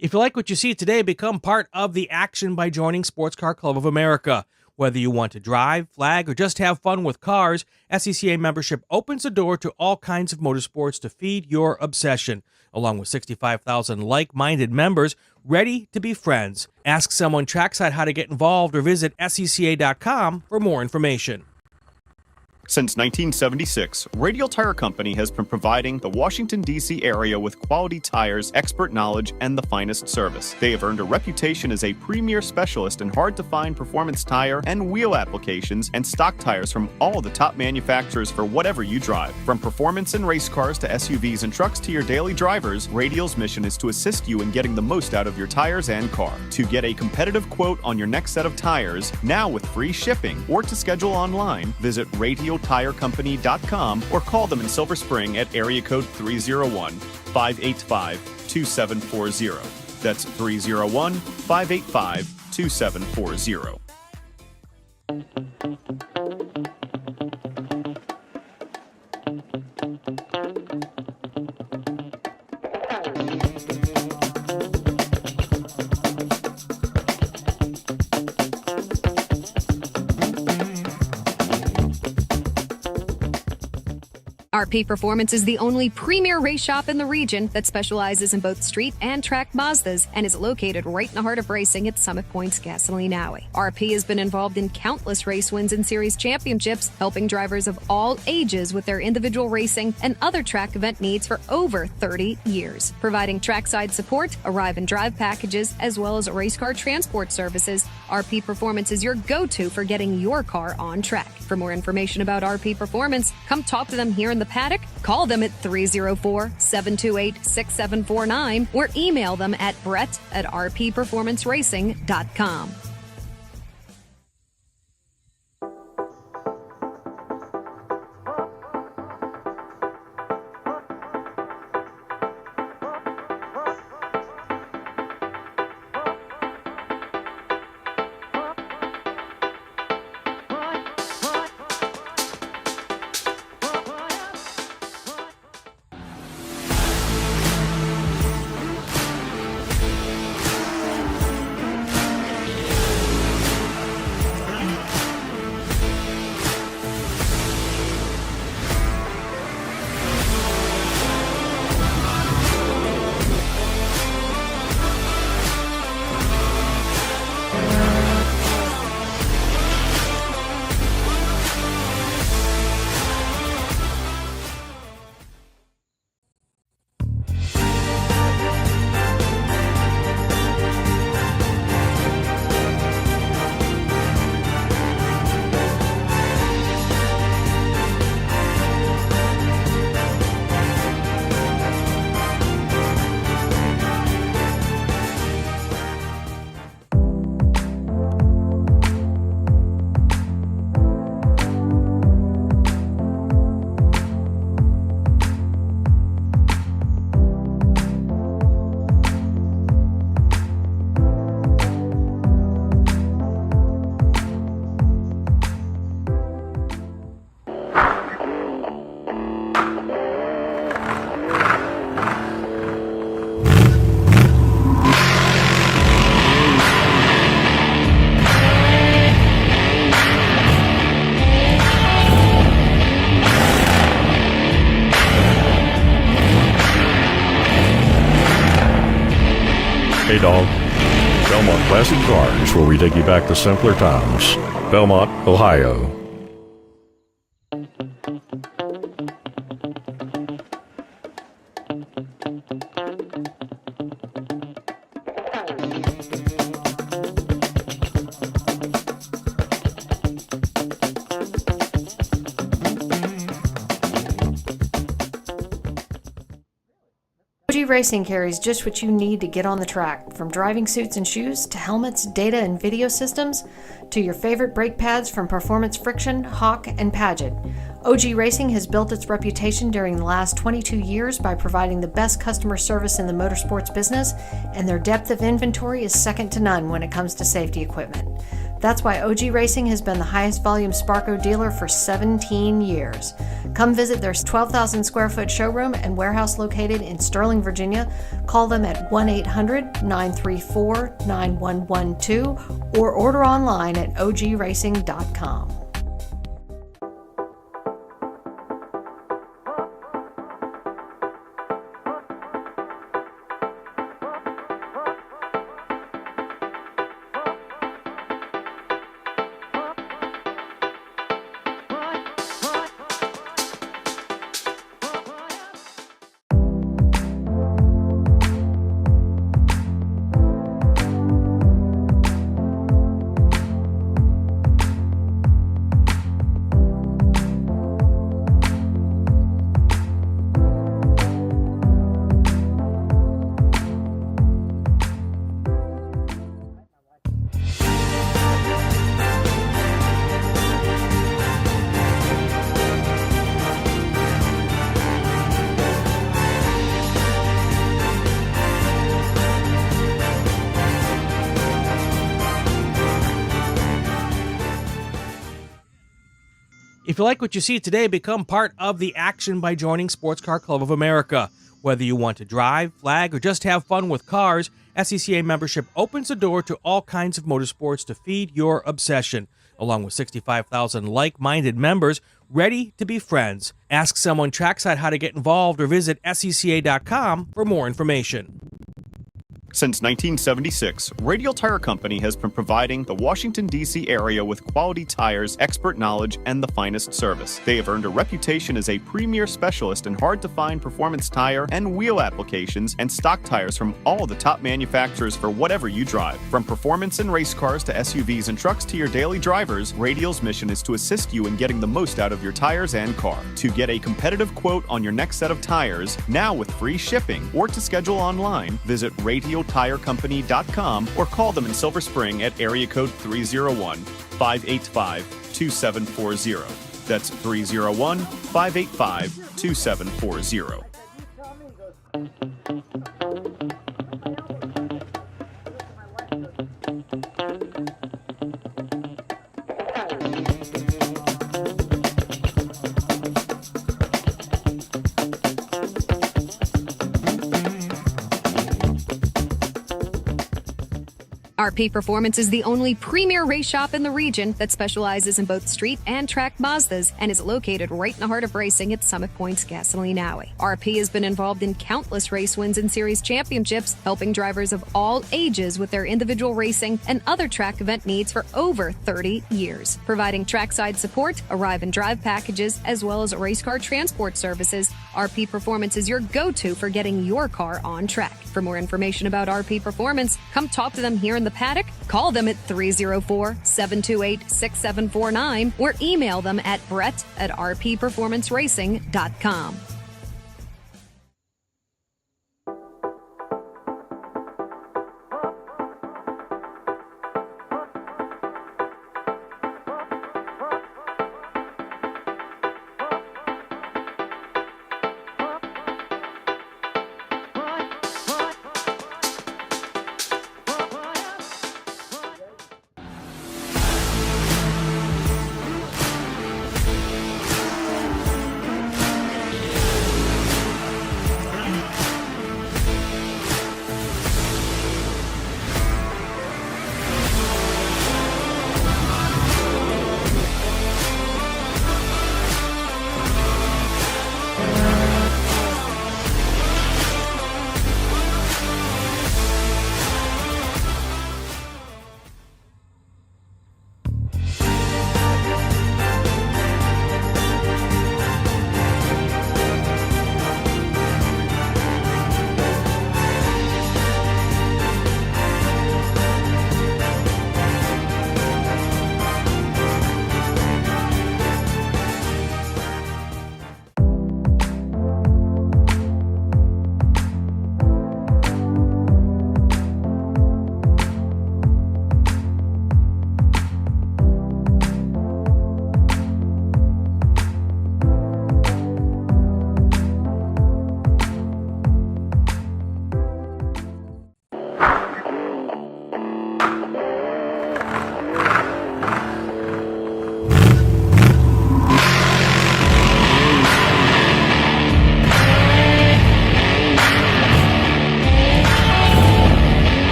If you like what you see today, become part of the action by joining Sports Car Club of America. Whether you want to drive, flag, or just have fun with cars, SCCA membership opens the door to all kinds of motorsports to feed your obsession, along with 65,000 like-minded members ready to be friends. Ask someone trackside how to get involved or visit SCCA.com for more information. Since 1976, Radial Tire Company has been providing the Washington, D.C. area with quality tires, expert knowledge, and the finest service. They have earned a reputation as a premier specialist in hard-to-find performance tire and wheel applications and stock tires from all the top manufacturers for whatever you drive. From performance and race cars to SUVs and trucks to your daily drivers, Radial's mission is to assist you in getting the most out of your tires and car. To get a competitive quote on your next set of tires, now with free shipping, or to schedule online, visit RadialTireCompany.com or call them in Silver Spring at area code 301-585-2740. That's 301-585-2740. RP Performance is the only premier race shop in the region that specializes in both street and track Mazdas and is located right in the heart of racing at Summit Point's Gasoline Alley. RP has been involved in countless race wins and series championships, helping drivers of all ages with their individual racing and other track event needs for over 30 years. Providing trackside support, arrive and drive packages, as well as race car transport services, RP Performance is your go-to for getting your car on track. For more information about RP Performance, come talk to them here in the paddock, call them at 304-728-6749, or email them at brett@rpperformanceracing.com. Hey, dog. Belmont Classic Cars, where we take you back to simpler times. Belmont, Ohio. OG Racing carries just what you need to get on the track, from driving suits and shoes to helmets, data and video systems, to your favorite brake pads from Performance Friction, Hawk, and Paget. OG Racing has built its reputation during the last 22 years by providing the best customer service in the motorsports business, and their depth of inventory is second to none when it comes to safety equipment. That's why OG Racing has been the highest volume Sparco dealer for 17 years. Come visit their 12,000 square foot showroom and warehouse located in Sterling, Virginia. Call them at 1-800-934-9112 or order online at ogracing.com. If you like what you see today, become part of the action by joining Sports Car Club of America. Whether you want to drive, flag, or just have fun with cars, SCCA membership opens the door to all kinds of motorsports to feed your obsession, along with 65,000 like-minded members ready to be friends. Ask someone trackside how to get involved or visit SCCA.com for more information. Since 1976, Radial Tire Company has been providing the Washington, D.C. area with quality tires, expert knowledge, and the finest service. They have earned a reputation as a premier specialist in hard-to-find performance tire and wheel applications and stock tires from all the top manufacturers for whatever you drive. From performance and race cars to SUVs and trucks to your daily drivers, Radial's mission is to assist you in getting the most out of your tires and car. To get a competitive quote on your next set of tires, now with free shipping, or to schedule online, visit RadialTireCompany.com or call them in Silver Spring at area code 301-585-2740. That's 301-585-2740. RP Performance is the only premier race shop in the region that specializes in both street and track Mazdas and is located right in the heart of racing at Summit Point's Gasoline Alley. RP has been involved in countless race wins and series championships, helping drivers of all ages with their individual racing and other track event needs for over 30 years. Providing trackside support, arrive and drive packages, as well as race car transport services, RP Performance is your go-to for getting your car on track. For more information about RP Performance, come talk to them here in the paddock, call them at 304-728-6749, or email them at brett@rpperformanceracing.com.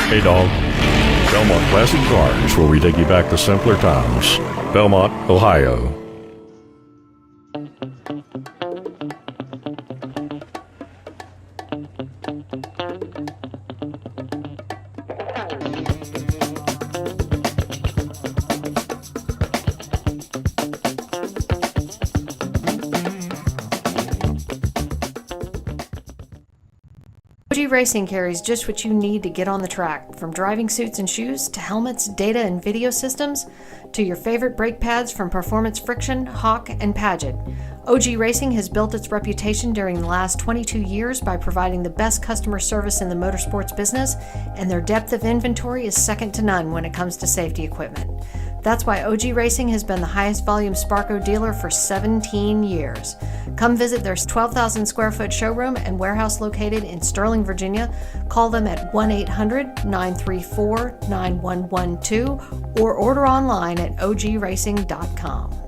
Hey dog. Belmont Classic Cars, where we take you back to simpler times. Belmont, Ohio. OG Racing carries just what you need to get on the track, from driving suits and shoes to helmets, data and video systems, to your favorite brake pads from Performance Friction, Hawk, and Paget. OG Racing has built its reputation during the last 22 years by providing the best customer service in the motorsports business, and their depth of inventory is second to none when it comes to safety equipment. That's why OG Racing has been the highest volume Sparco dealer for 17 years. Come visit their 12,000 square foot showroom and warehouse located in Sterling, Virginia. Call them at 1-800-934-9112 or order online at ogracing.com.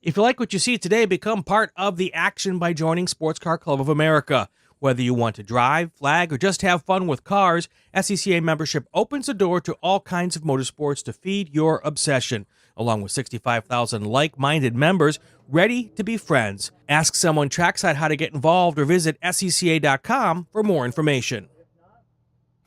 If you like what you see today, become part of the action by joining Sports Car Club of America. Whether you want to drive, flag, or just have fun with cars, SCCA membership opens the door to all kinds of motorsports to feed your obsession, along with 65,000 like-minded members ready to be friends. Ask someone trackside how to get involved or visit SCCA.com for more information.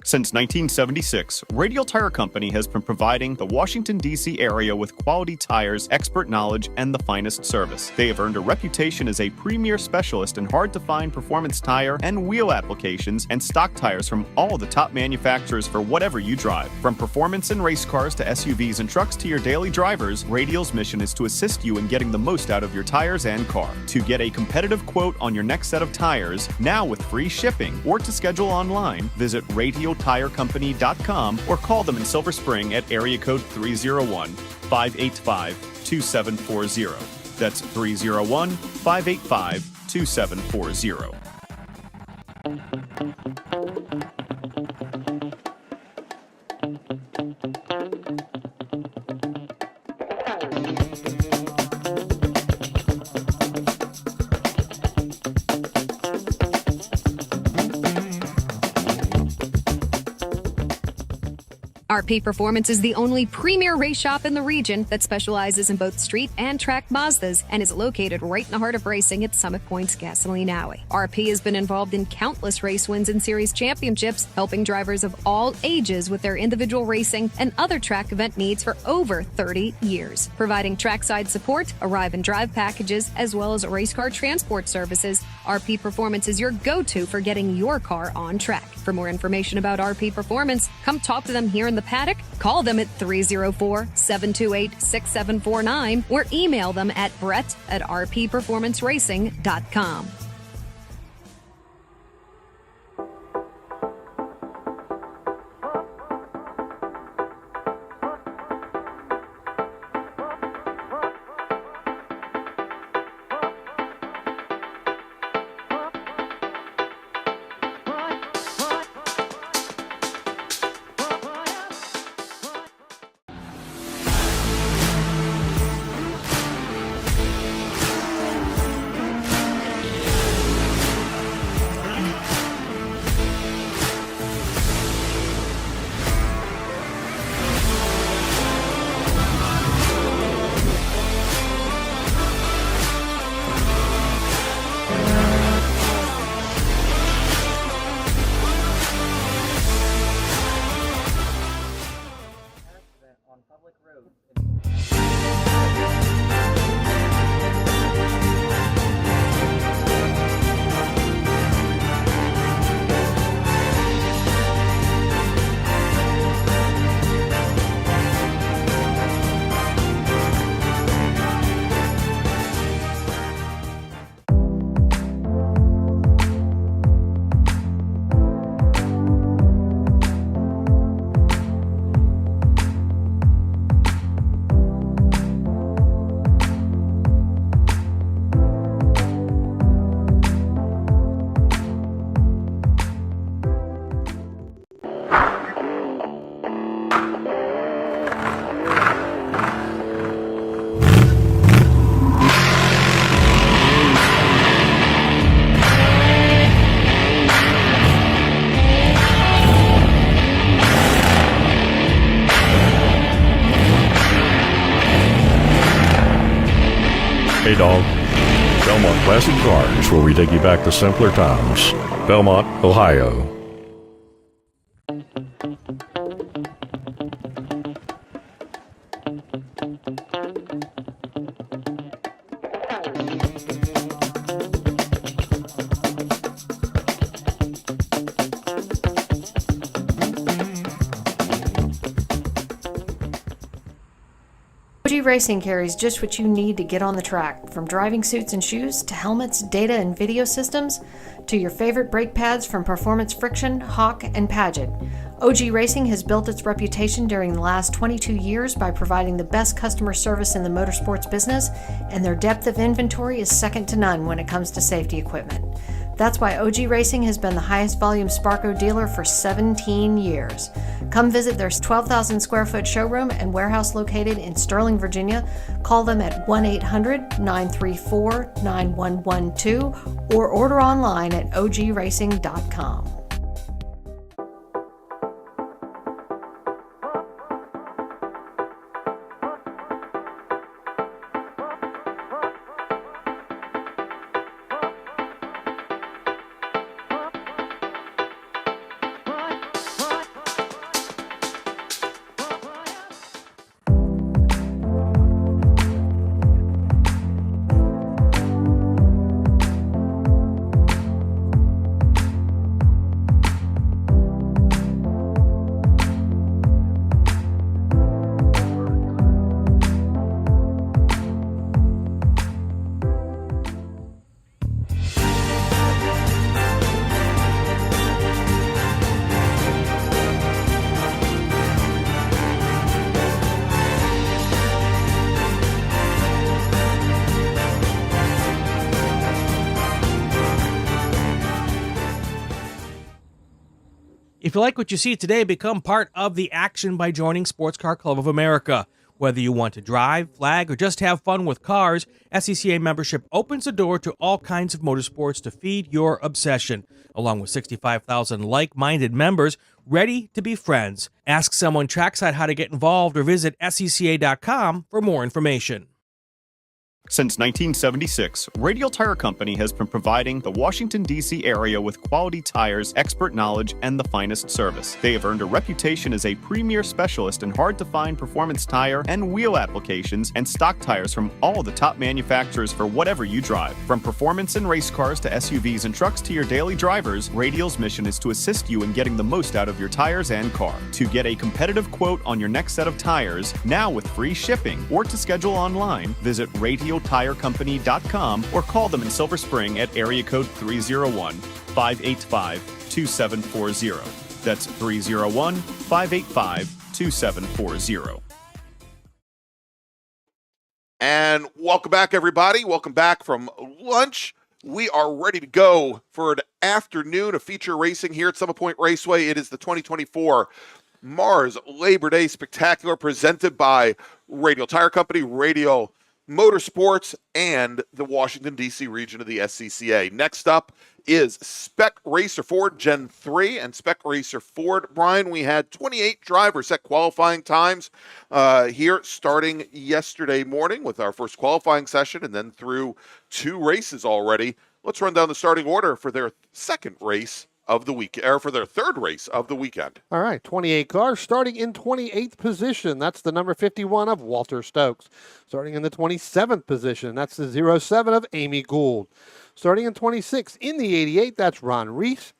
Since 1976, Radial Tire Company has been providing the Washington, D.C. area with quality tires, expert knowledge, and the finest service. They have earned a reputation as a premier specialist in hard-to-find performance tire and wheel applications and stock tires from all the top manufacturers for whatever you drive. From performance and race cars to SUVs and trucks to your daily drivers, Radial's mission is to assist you in getting the most out of your tires and car. To get a competitive quote on your next set of tires, now with free shipping, or to schedule online, visit RadialTireCompany.com or call them in Silver Spring at area code 301-585-2740. That's 301-585-2740. RP Performance is the only premier race shop in the region that specializes in both street and track Mazdas and is located right in the heart of racing at Summit Point's Gasoline Alley. RP has been involved in countless race wins and series championships, helping drivers of all ages with their individual racing and other track event needs for over 30 years. Providing trackside support, arrive and drive packages, as well as race car transport services, RP Performance is your go-to for getting your car on track. For more information about RP Performance, come talk to them here in the paddock, call them at 304-728-6749, or email them at brett@rpperformanceracing.com. Hey, dog. Belmont Classic Cars, where we take you back to simpler times. Belmont, Ohio. OG Racing carries just what you need to get on the track, from driving suits and shoes to helmets, data and video systems, to your favorite brake pads from Performance Friction, Hawk, and Paget. OG Racing has built its reputation during the last 22 years by providing the best customer service in the motorsports business, and their depth of inventory is second to none when it comes to safety equipment. That's why OG Racing has been the highest volume Sparco dealer for 17 years. Come visit their 12,000 square foot showroom and warehouse located in Sterling, Virginia. Call them at 1-800-934-9112 or order online at ogracing.com. If you like what you see today, become part of the action by joining Sports Car Club of America. Whether you want to drive, flag, or just have fun with cars, SCCA membership opens the door to all kinds of motorsports to feed your obsession, along with 65,000 like-minded members ready to be friends. Ask someone trackside how to get involved or visit SCCA.com for more information. Since 1976, Radial Tire Company has been providing the Washington, D.C. area with quality tires, expert knowledge, and the finest service. They have earned a reputation as a premier specialist in hard-to-find performance tire and wheel applications and stock tires from all the top manufacturers for whatever you drive. From performance and race cars to SUVs and trucks to your daily drivers, Radial's mission is to assist you in getting the most out of your tires and car. To get a competitive quote on your next set of tires, now with free shipping, or to schedule online, visit RadialTireCompany.com or call them in Silver Spring at area code 301-585-2740. That's 301-585-2740. And welcome back, everybody. Welcome back from lunch. We are ready to go for an afternoon of feature racing here at Summit Point Raceway. It is the 2024 MARRS Labor Day Spectacular presented by Radial Tire Company, Radial Motorsports, and the Washington, D.C. region of the SCCA. Next up is Spec Racer Ford Gen 3 and Spec Racer Ford. Brian, we had 28 drivers set qualifying times here starting yesterday morning with our first qualifying session and then through 2 races already. Let's run down the starting order for their second race of the week, or for their third race of the weekend. All right, 28 cars starting in 28th position. That's the number 51 of Walter Stokes. Starting in the 27th position, that's the 07 of Amy Gould. Starting in 26th, in the 88, that's Ron Reese.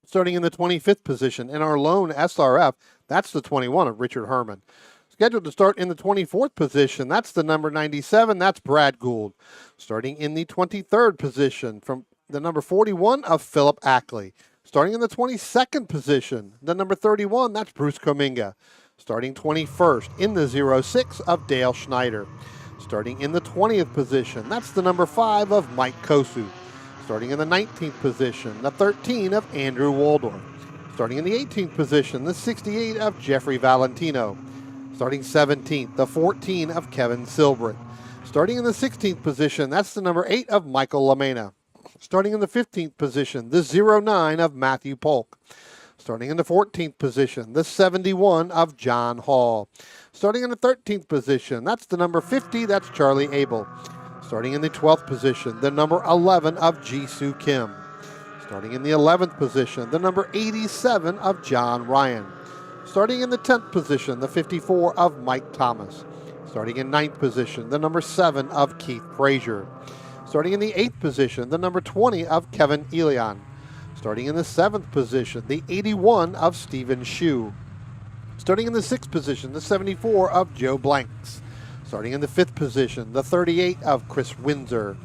Starting in the 25th position, in our lone SRF, that's the 21 of Richard Herman. Scheduled to start in the 24th position, that's the number 97, that's Brad Gould. Starting in the 23rd position, from the number 41 of Philip Ackley. Starting in the 22nd position, the number 31, that's Bruce Cominga. Starting 21st, in the 06 of Dale Schneider. Starting in the 20th position, that's the number 5 of Mike Kosu. Starting in the 19th position, the 13 of Andrew Waldorf. Starting in the 18th position, the 68 of Jeffrey Valentino. Starting 17th, the 14 of Kevin Silbert. Starting in the 16th position, that's the number 8 of Michael Lamena. Starting in the 15th position, the 09 of Matthew Polk. Starting in the 14th position, the 71 of John Hall. Starting in the 13th position, that's the number 50, that's Charlie Abel. Starting in the 12th position, the number 11 of Jisoo Kim. Starting in the 11th position, the number 87 of John Ryan. Starting in the 10th position, the 54 of Mike Thomas. Starting in 9th position, the number 7 of Keith Frazier. Starting in the 8th position, the number 20 of Kevin Elion. Starting in the 7th position, the 81 of Stephen Shu. Starting in the 6th position, the 74 of Joe Blanks. Starting in the 5th position, the 38 of Chris Windsor.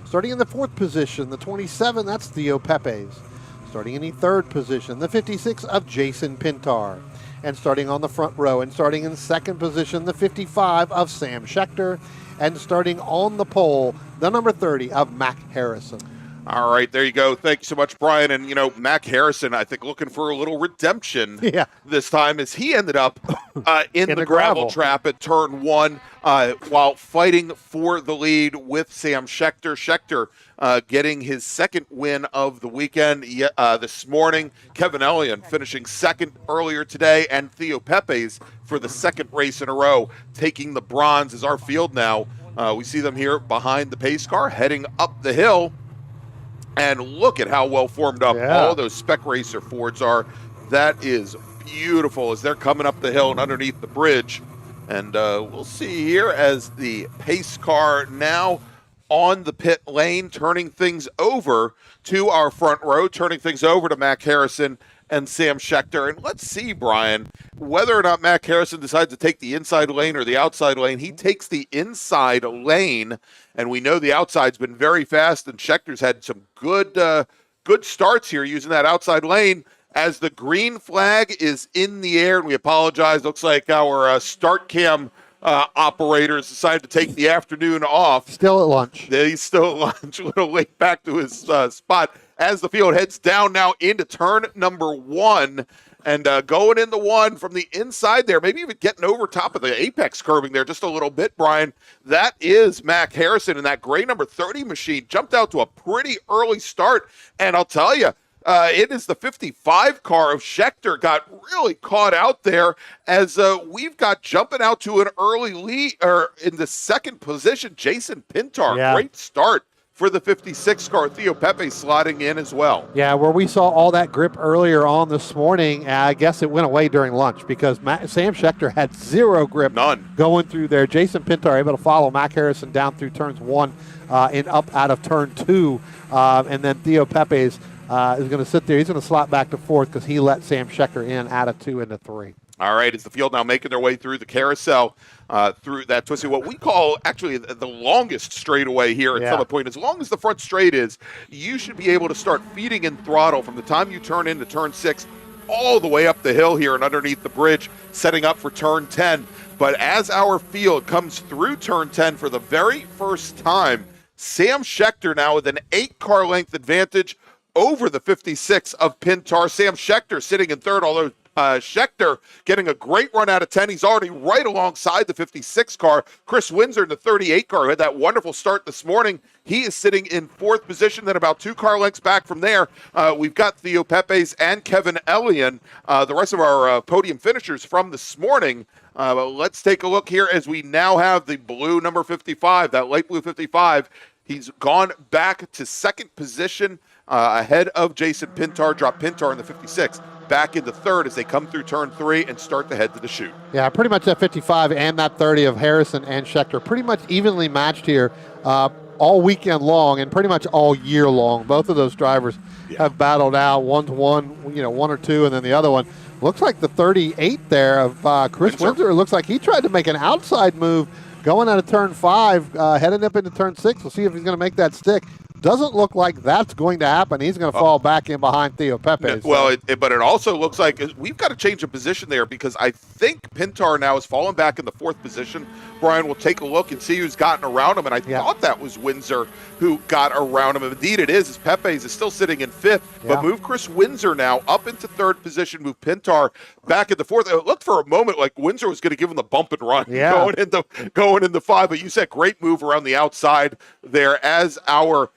Starting in the 4th position, the 27, that's Theo Pepes. Starting in the 3rd position, the 56 of Jason Pintar. And starting on the front row and starting in 2nd position, the 55 of Sam Schechter. And starting on the pole, the number 30 of Mac Harrison. All right, there you go. Thank you so much, Brian. And, Mac Harrison, I think, looking for a little redemption this time as he ended up in the gravel trap at turn 1 while fighting for the lead with Sam Schechter. Schechter getting his 2nd win of the weekend this morning. Kevin Elion finishing 2nd earlier today. And Theo Pepes for the 2nd race in a row taking the bronze as our field now. We see them here behind the pace car heading up the hill. And look at how well formed up all those Spec Racer Fords are. That is beautiful as they're coming up the hill and underneath the bridge. And we'll see here as the pace car now on the pit lane, turning things over to our front row, turning things over to Mac Harrison and Sam Schechter. And let's see, Brian, whether or not Mac Harrison decides to take the inside lane or the outside lane. He takes the inside lane, and we know the outside's been very fast, and Schechter's had some good starts here using that outside lane. As the green flag is in the air, and we apologize, looks like our start cam operators decided to take the afternoon off. Still at lunch. He's still at lunch, a little late back to his spot. As the field heads down now into turn number 1 and going into 1 from the inside there, maybe even getting over top of the apex curbing there just a little bit, Brian. That is Mac Harrison, and that gray number 30 machine jumped out to a pretty early start. And I'll tell you, it is the 55 car of Schechter got really caught out there as we've got jumping out to an early lead, or in the 2nd position, Jason Pintar. Great start for the 56 car. Theo Pepe slotting in as well. Yeah, where we saw all that grip earlier on this morning, I guess it went away during lunch because Sam Schechter had 0 grip. None. Going through there. Jason Pintar able to follow Mac Harrison down through turns 1 and up out of turn 2. And then Theo Pepes is going to sit there. He's going to slot back to 4th because he let Sam Schechter in out of 2 into 3. All right, as the field now making their way through the carousel, through that twisty, what we call actually the longest straightaway here at Summit Point. As long as the front straight is, you should be able to start feeding in throttle from the time you turn into turn 6 all the way up the hill here and underneath the bridge, setting up for turn 10. But as our field comes through turn 10 for the very first time, Sam Schechter now with an 8-car length advantage over the 56 of Pintar. Sam Schechter sitting in 3rd, although Schechter getting a great run out of 10. He's already right alongside the 56 car. Chris Windsor in the 38 car, who had that wonderful start this morning. He is sitting in 4th position, then about 2 car lengths back from there. We've got Theo Pepes and Kevin Elion, the rest of our podium finishers from this morning. Let's take a look here as we now have the blue number 55, that light blue 55. He's gone back to 2nd position ahead of Jason Pintar, dropped Pintar in the 56. Back into 3rd as they come through turn 3 and start to head to the chute. Yeah, pretty much that 55 and that 30 of Harrison and Schechter pretty much evenly matched here all weekend long and pretty much all year long. Both of those drivers have battled out 1-1, 1 or 2, and then the other one. Looks like the 38 there of Chris Windsor. Looks like he tried to make an outside move going out of turn 5, heading up into turn 6. We'll see if he's going to make that stick. Doesn't look like that's going to happen. He's going to fall back in behind Theo Pepes. Well, but it also looks like we've got to change a position there because I think Pintar now has fallen back in the 4th position. Brian will take a look and see who's gotten around him, and I thought that was Windsor who got around him. Indeed it is, as Pepes is still sitting in 5th, but move Chris Windsor now up into 3rd position, move Pintar back into 4th. It looked for a moment like Windsor was going to give him the bump and run going into 5, but you said great move around the outside there as our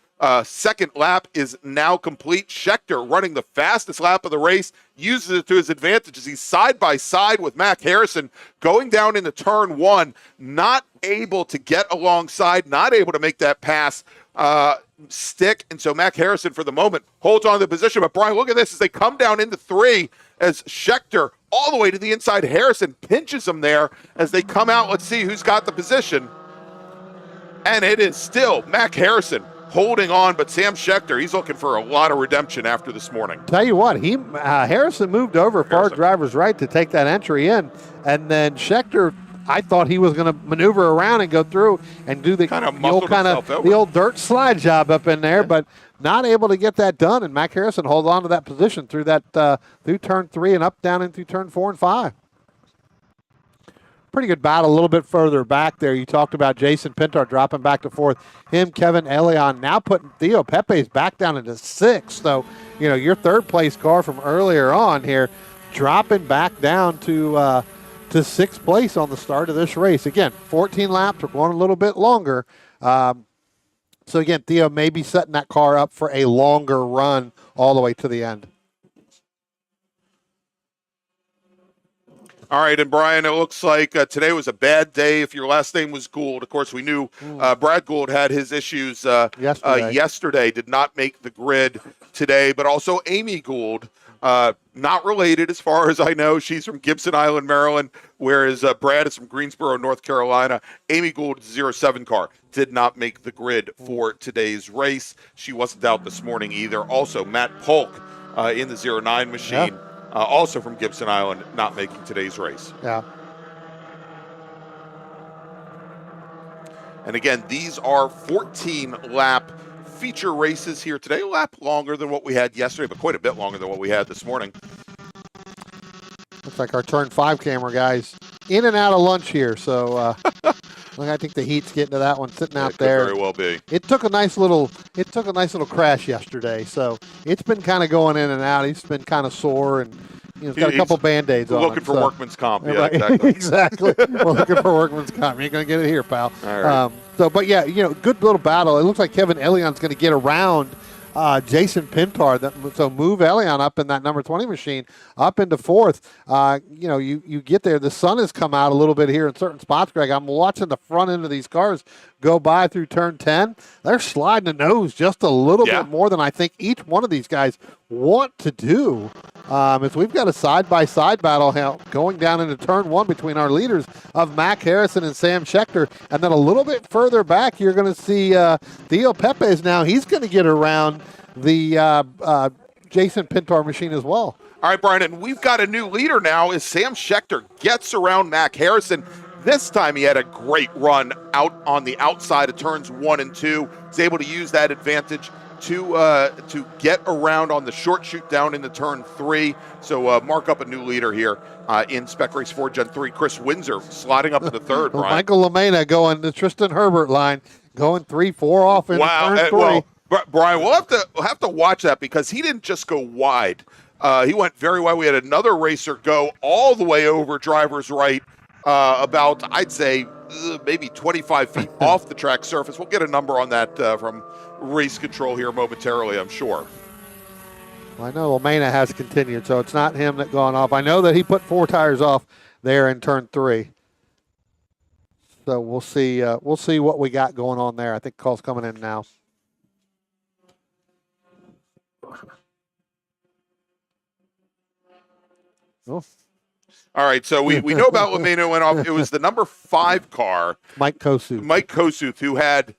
Second lap is now complete. Scheckter running the fastest lap of the race, uses it to his advantage as he's side by side with Mac Harrison going down into turn one, not able to get alongside, not able to make that pass stick. And so Mac Harrison, for the moment, holds on to the position. But Brian, look at this as they come down into three, as Scheckter all the way to the inside. Harrison pinches him there as they come out. Let's see who's got the position. And it is still Mac Harrison holding on, but Sam Scheckter, he's looking for a lot of redemption after this morning. Tell you what, Harrison moved over far driver's right to take that entry in, and then Scheckter, I thought he was going to maneuver around and go through and do the old dirt slide job up in there, but not able to get that done. And Mac Harrison holds on to that position through that through turn 3 and up down into turn 4 and 5. Pretty good battle a little bit further back there. You talked about Jason Pintar dropping back to 4th. Him, Kevin Elion now putting Theo Pepe's back down into 6th. So, you know, your third place car from earlier on here dropping back down to 6th place on the start of this race. Again, 14 laps. We're going a little bit longer. So, again, Theo may be setting that car up for a longer run all the way to the end. All right, and Brian, it looks like today was a bad day if your last name was Gould. Of course, we knew Brad Gould had his issues yesterday, did not make the grid today, but also Amy Gould, not related as far as I know. She's from Gibson Island, Maryland, whereas Brad is from Greensboro, North Carolina. Amy Gould's 07 car did not make the grid for today's race. She wasn't out this morning either. Also, Matt Polk in the 09 machine. Yep. Also from Gibson Island, not making today's race. Yeah. And again, these are 14-lap feature races here today. A lap longer than what we had yesterday, but quite a bit longer than what we had this morning. Looks like our turn 5 camera guys in and out of lunch here. So I think the heat's getting to that one sitting out there. Could very well be. It took a nice little crash yesterday, so it's been kind of going in and out. He's been kind of sore, and he's got a couple Band-Aids on. Looking for workman's comp, yeah, right. exactly. Exactly. We're looking for workman's comp. You ain't gonna get it here, pal. All right. But yeah, good little battle. It looks like Kevin Elion's going to get around Jason Pintar. So move Elion up in that number 20 machine up into 4th. You get there. The sun has come out a little bit here in certain spots, Greg. I'm watching the front end of these cars go by through turn 10. They're sliding the nose just a little bit more than I think each one of these guys want to do. As we've got a side-by-side battle going down into turn 1 between our leaders of Mac Harrison and Sam Scheckter. And then a little bit further back, you're going to see Theo Pepe's now. He's going to get around the Jason Pintar machine as well. All right, Brian, and we've got a new leader now as Sam Scheckter gets around Mac Harrison. This time he had a great run out on the outside of turns 1 and 2. He's able to use that advantage to get around on the short shoot down into turn 3. So mark up a new leader here in Spec Race 4 Gen 3. Chris Windsor sliding up to the 3rd, Brian. Michael LaMena going the Tristan Herbert line, going 3-4 off in turn 3. Well, Brian, we'll have to watch that because he didn't just go wide. He went very wide. We had another racer go all the way over driver's right, about, I'd say, maybe 25 feet off the track surface. We'll get a number on that from race control here momentarily, I'm sure. Well, I know LaMena has continued, so it's not him that gone off. I know that he put 4 tires off there in turn 3. So we'll see what we got going on there. I think call's coming in now. Oh. All right, so we know about LaMena went off. It was the number 5 car, Mike Kosuth, who had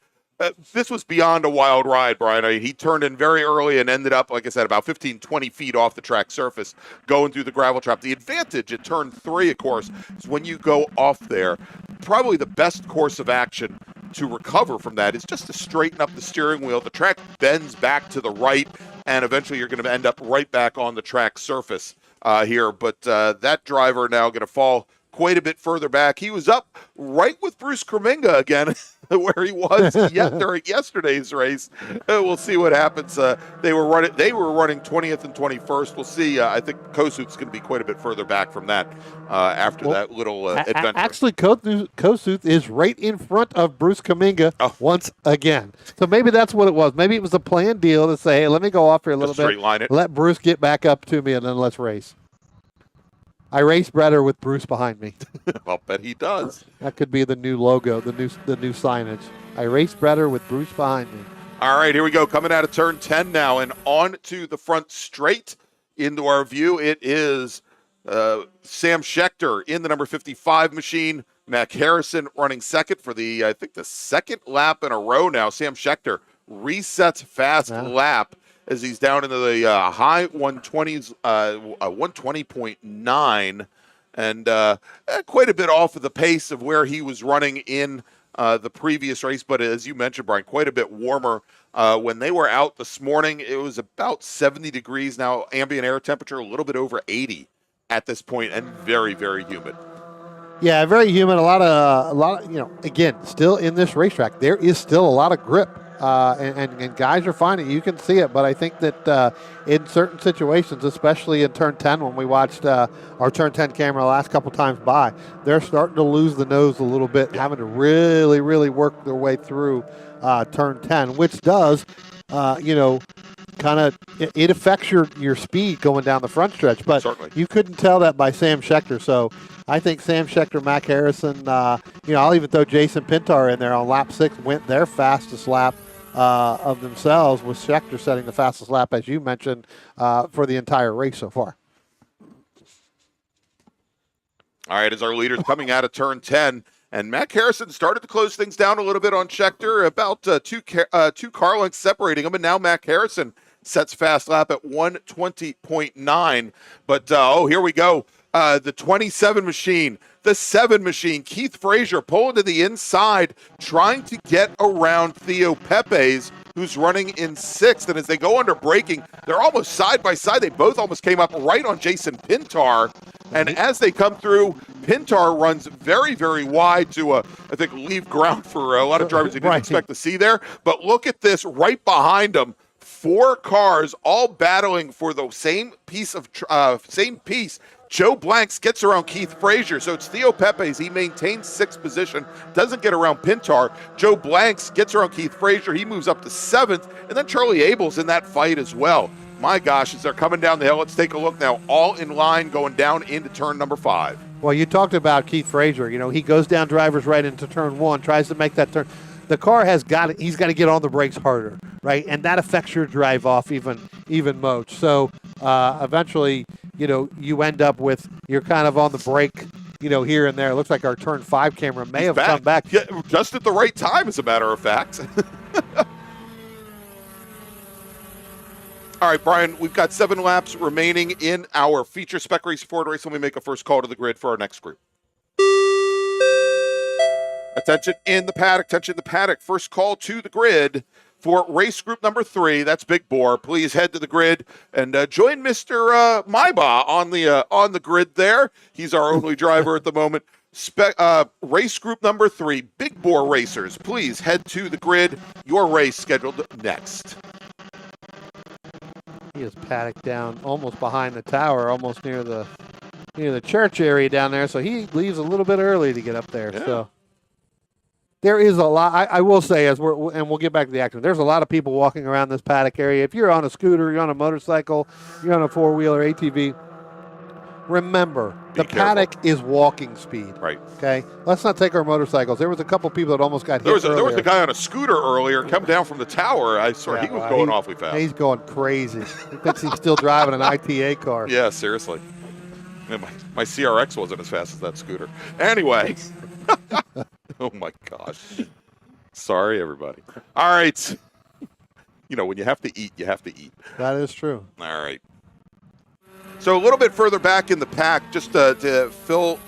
this was beyond a wild ride, Brian. I mean, he turned in very early and ended up, like I said, about 15, 20 feet off the track surface, going through the gravel trap. The advantage at turn 3, of course, is when you go off there, probably the best course of action to recover from that is just to straighten up the steering wheel. The track bends back to the right, and eventually you're going to end up right back on the track surface here. But that driver now going to fall quite a bit further back. He was up right with Bruce Kreminga again, where he was during yesterday's race. We'll see what happens. They were running 20th and 21st. We'll see. I think Kossuth's going to be quite a bit further back from that after that little adventure. Actually, Kossuth is right in front of Bruce Kreminga once again. So maybe that's what it was. Maybe it was a planned deal to say, hey, let me go off here a little bit. Straight line it. Let Bruce get back up to me, and then let's race. I race better with Bruce behind me. I'll bet he does. That could be the new logo, the new signage. I race better with Bruce behind me. All right, here we go. Coming out of turn 10 now and on to the front straight into our view. It is Sam Schechter in the number 55 machine. Mac Harrison running second for I think the second lap in a row now. Sam Schechter resets fast lap as he's down into the high 120s, 120.9, and quite a bit off of the pace of where he was running in the previous race. But as you mentioned, Brian, quite a bit warmer. When they were out this morning, it was about 70 degrees. Now, ambient air temperature a little bit over 80 at this point, and very, very humid. Yeah, very humid. A lot of, again, still in this racetrack, there is still a lot of grip. And guys are finding it. You can see it, but I think that in certain situations, especially in turn 10, when we watched our turn 10 camera the last couple times by, they're starting to lose the nose a little bit, having to really, really work their way through turn 10, which does, kind of, it affects your speed going down the front stretch. But certainly, you couldn't tell that by Sam Schechter. So I think Sam Schechter, Mac Harrison, I'll even throw Jason Pintar in there on lap 6, went their fastest lap of themselves, with Schechter setting the fastest lap, as you mentioned, for the entire race so far. All right, as our leaders coming out of turn 10, and Mac Harrison started to close things down a little bit on Schechter, about two car lengths separating him, and now Mac Harrison sets fast lap at 120.9. But, here we go. The 27 machine, the 7 machine, Keith Frazier pulling to the inside, trying to get around Theo Pepes, who's running in 6th. And as they go under braking, they're almost side by side. They both almost came up right on Jason Pintar. And as they come through, Pintar runs very, very wide to, I think, leave ground for a lot of drivers he didn't expect to see there. But look at this right behind him. 4 cars all battling for the same piece. Joe Blanks gets around Keith Frazier, so it's Theo Pepes. He maintains 6th position, doesn't get around Pintar. Joe Blanks gets around Keith Frazier. He moves up to 7th, and then Charlie Abel's in that fight as well. My gosh, as they're coming down the hill, let's take a look now. All in line going down into turn number 5. Well, you talked about Keith Frazier. He goes down drivers right into turn 1, tries to make that turn. The car he's got to get on the brakes harder, right? And that affects your drive off even much. So eventually, you end up with, you're kind of on the brake, here and there. It looks like our turn 5 camera may have come back. Yeah, just at the right time, as a matter of fact. All right, Brian, we've got 7 laps remaining in our feature spec race Ford race. Let me make a first call to the grid for our next group. Attention in the paddock. First call to the grid for race group number 3. That's Big Bore. Please head to the grid and join Mr. Maibach on the grid there. He's our only driver at the moment. Race group number 3, Big Bore racers. Please head to the grid. Your race scheduled next. He is paddocked down almost behind the tower, almost near the church area down there. So he leaves a little bit early to get up there. Yeah. So there is a lot. I will say, and we'll get back to the action. There's a lot of people walking around this paddock area. If you're on a scooter, you're on a motorcycle, you're on a 4-wheeler, ATV, remember, the paddock is walking speed. Right. Okay? Let's not take our motorcycles. There was a couple people that almost got hit There was a guy on a scooter earlier come down from the tower. I swear he was going awfully fast. He's going crazy. He thinks he's still driving an ITA car. Yeah, seriously. My CRX wasn't as fast as that scooter. Anyway. Oh, my gosh. Sorry, everybody. All right. When you have to eat, you have to eat. That is true. All right. So a little bit further back in the pack, just to fill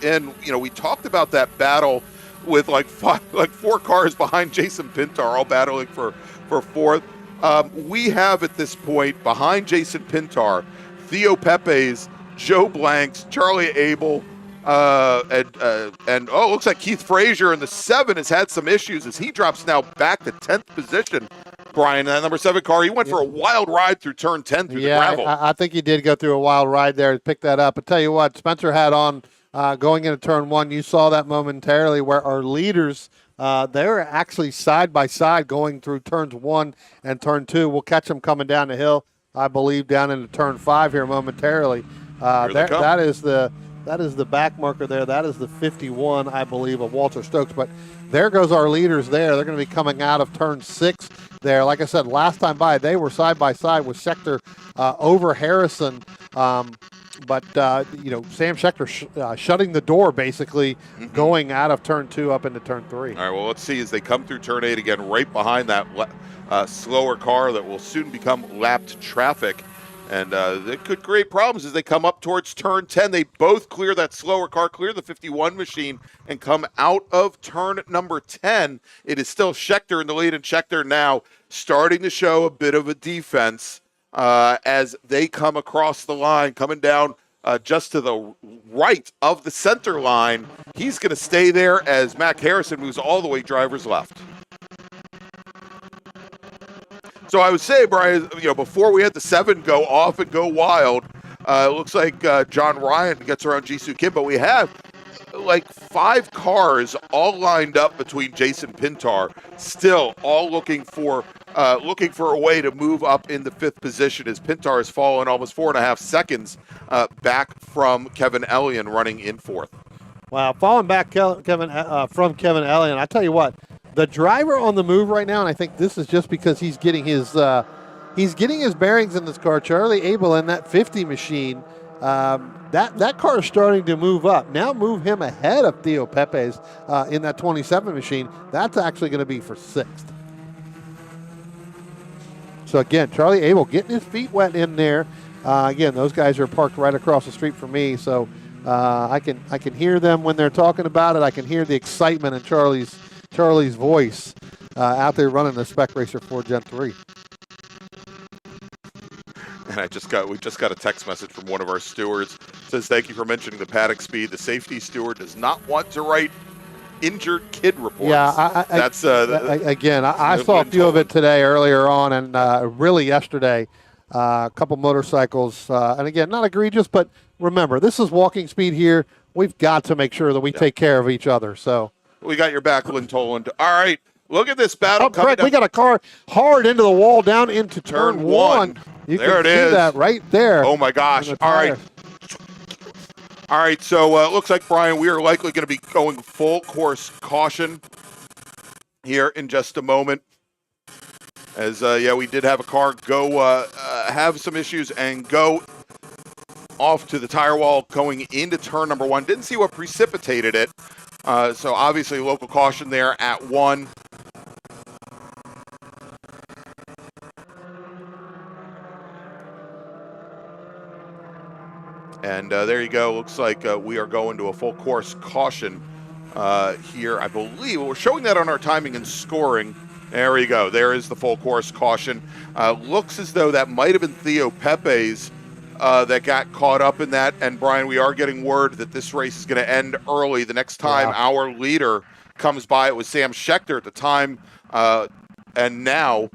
in, we talked about that battle with like 4 cars behind Jason Pintar, all battling for 4th. We have at this point behind Jason Pintar, Theo Pepes, Joe Blanks, Charlie Abel, And looks like Keith Frazier in the 7 has had some issues as he drops now back to 10th position. Brian, that number 7 car, he went for a wild ride through turn 10 through the gravel. I think he did go through a wild ride there to pick that up. But tell you what, Spencer had on going into turn 1. You saw that momentarily where our leaders, they were actually side by side going through turns 1 and turn 2. We'll catch them coming down the hill, I believe, down into turn 5 here momentarily. That is the back marker there. That is the 51, I believe, of Walter Stokes. But there goes our leaders there. They're going to be coming out of turn 6 there. Like I said, last time by, they were side by side with Schechter over Harrison. But Sam Schechter shutting the door, basically, going out of turn 2 up into turn 3. All right, well, let's see as they come through turn 8 again, right behind that slower car that will soon become lapped traffic. And it could create problems as they come up towards turn 10. They both clear that slower car, clear the 51 machine, and come out of turn number 10. It is still Schechter in the lead, and Schechter now starting to show a bit of a defense as they come across the line, coming down just to the right of the center line. He's going to stay there as Mac Harrison moves all the way driver's left. So I would say, Brian, before we had the 7 go off and go wild, it looks like John Ryan gets around Jisoo Kim, but we have like 5 cars all lined up between Jason Pintar, still all looking for a way to move up in the 5th position as Pintar has fallen almost 4.5 seconds back from Kevin Elliott running in 4th. Wow, falling back from Kevin Elliott. I tell you what, the driver on the move right now, and I think this is just because he's getting his bearings in this car. Charlie Abel in that 50 machine, that car is starting to move up. Now move him ahead of Theo Pepe's in that 27 machine. That's actually going to be for 6th. So again, Charlie Abel getting his feet wet in there. Again, those guys are parked right across the street from me, so I can hear them when they're talking about it. I can hear the excitement in Charlie's voice out there running the Spec Racer 4 Gen 3. And we just got a text message from one of our stewards. It says, thank you for mentioning the paddock speed. The safety steward does not want to write injured kid reports. Yeah, I saw a few of it today earlier on, and really yesterday, a couple motorcycles. And again, not egregious, but remember, this is walking speed here. We've got to make sure that we take care of each other. So we got your back, Lynn Toland. All right, look at this battle. Craig, we got a car hard into the wall down into turn 1. You there can it see is. That right there. Oh my gosh! All right. So it looks like, Brian, we are likely going to be going full course caution here in just a moment. As we did have a car go have some issues and go off to the tire wall going into turn number 1. Didn't see what precipitated it. So obviously local caution there at 1. And there you go. Looks like we are going to a full course caution here, I believe. We're showing that on our timing and scoring. There we go. There is the full course caution. Looks as though that might have been Theo Pepe's that got caught up in that. And Brian, we are getting word that this race is going to end early. The next time our leader comes by, it was Sam Schechter at the time. And now,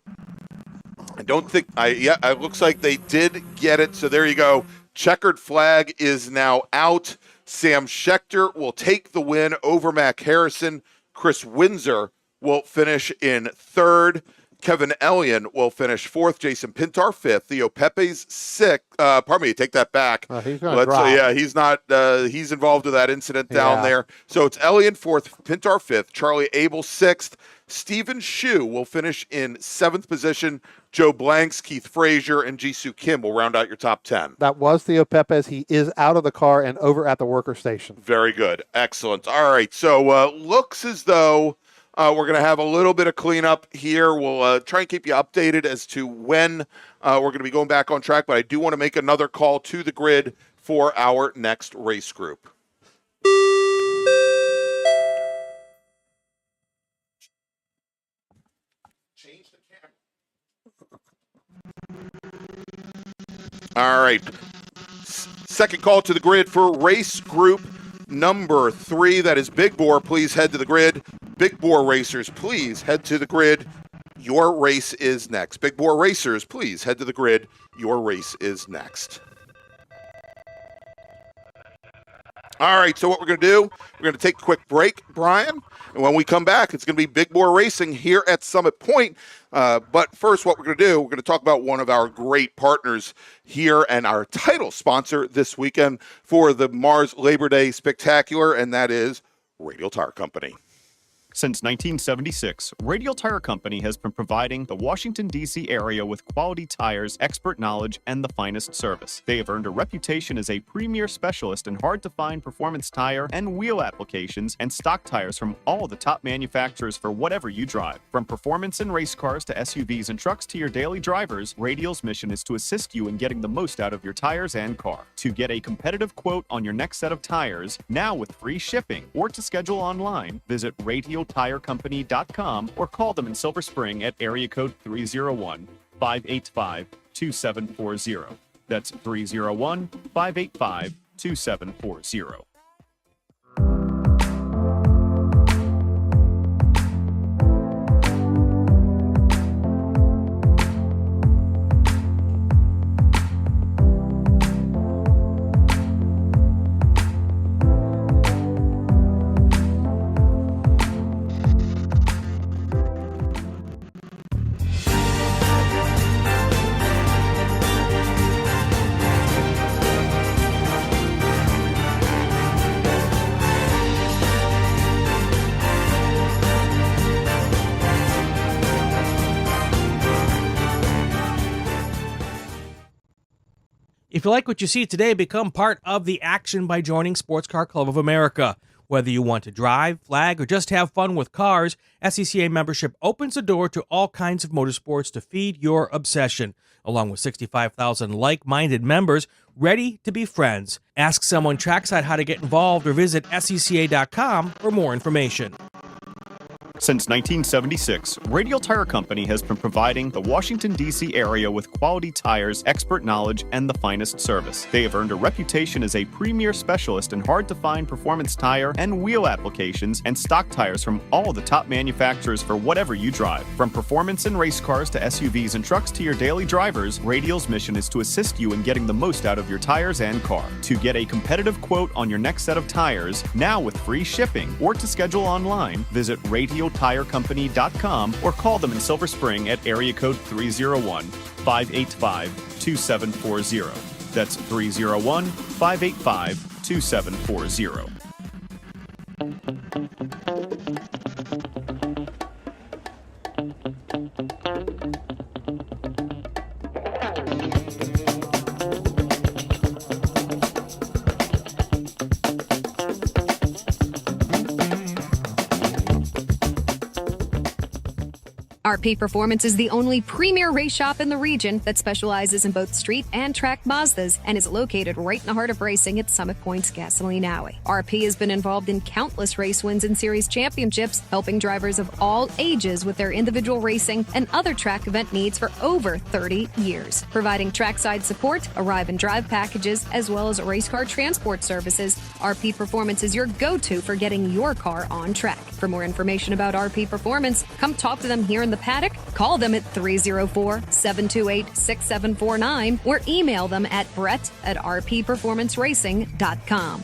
I don't think, it looks like they did get it. So there you go. Checkered flag is now out. Sam Schechter will take the win over Mac Harrison. Chris Windsor will finish in 3rd. Kevin Elliott will finish 4th. Jason Pintar 5th. Theo Pepe's 6th. Take that back. He's gonna drop. He's not. He's involved with that incident down there. So it's Elliott 4th, Pintar 5th, Charlie Abel 6th. Stephen Shu will finish in 7th position. Joe Blanks, Keith Frazier, and Jisoo Kim will round out your top 10. That was Theo Pepes. He is out of the car and over at the worker station. Very good. Excellent. All right. So looks as though we're going to have a little bit of cleanup here. We'll try and keep you updated as to when we're going to be going back on track, but I do want to make another call to the grid for our next race group. Change the camera. All right. Second call to the grid for race group number 3. That is Big Bore. Please head to the grid. Big Bore Racers, please head to the grid. Your race is next. Big Bore Racers, please head to the grid. Your race is next. All right, so what we're going to do, we're going to take a quick break, Brian. And when we come back, it's going to be Big Bore Racing here at Summit Point. But first, what we're going to do, we're going to talk about one of our great partners here and our title sponsor this weekend for the MARRS Labor Day Spectacular, and that is Radial Tire Company. Since 1976, Radial Tire Company has been providing the Washington, D.C. area with quality tires, expert knowledge, and the finest service. They have earned a reputation as a premier specialist in hard-to-find performance tire and wheel applications and stock tires from all the top manufacturers for whatever you drive. From performance and race cars to SUVs and trucks to your daily drivers, Radial's mission is to assist you in getting the most out of your tires and car. To get a competitive quote on your next set of tires, now with free shipping, or to schedule online, visit RadialTireCompany.com or call them in Silver Spring at area code 301-585-2740. That's 301-585-2740. If you like what you see today, become part of the action by joining Sports Car Club of America. Whether you want to drive, flag, or just have fun with cars, SCCA membership opens the door to all kinds of motorsports to feed your obsession, along with 65,000 like-minded members ready to be friends. Ask someone trackside how to get involved or visit SCCA.com for more information. Since 1976, Radial Tire Company has been providing the Washington, D.C. area with quality tires, expert knowledge, and the finest service. They have earned a reputation as a premier specialist in hard-to-find performance tire and wheel applications and stock tires from all the top manufacturers for whatever you drive. From performance and race cars to SUVs and trucks to your daily drivers, Radial's mission is to assist you in getting the most out of your tires and car. To get a competitive quote on your next set of tires, now with free shipping, or to schedule online, visit RadialTireCompany.com or call them in Silver Spring at area code 301-585-2740. That's 301-585-2740. RP Performance is the only premier race shop in the region that specializes in both street and track Mazdas and is located right in the heart of racing at Summit Point's Gasoline Alley. RP has been involved in countless race wins and series championships, helping drivers of all ages with their individual racing and other track event needs for over 30 years. Providing trackside support, arrive and drive packages, as well as race car transport services, RP Performance is your go-to for getting your car on track. For more information about RP Performance, come talk to them here in the paddock, call them at 304-728-6749, or email them at brett@rpperformanceracing.com.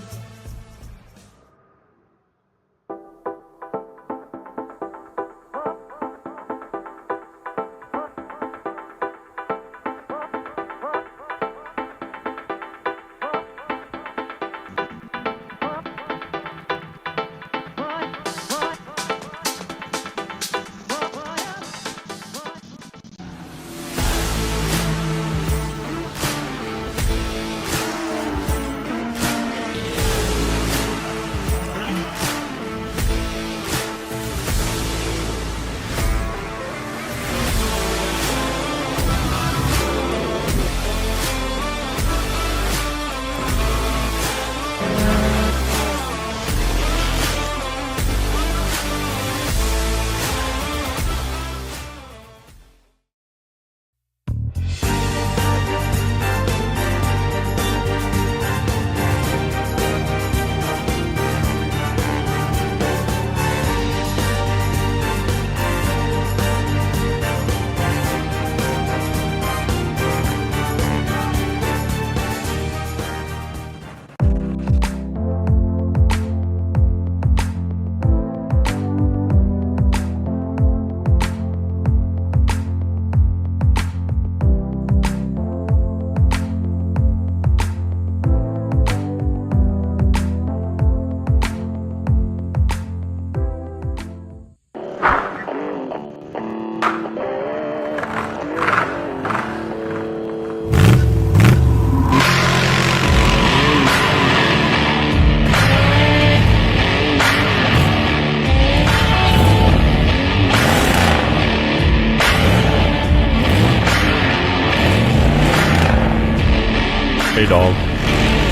Dog.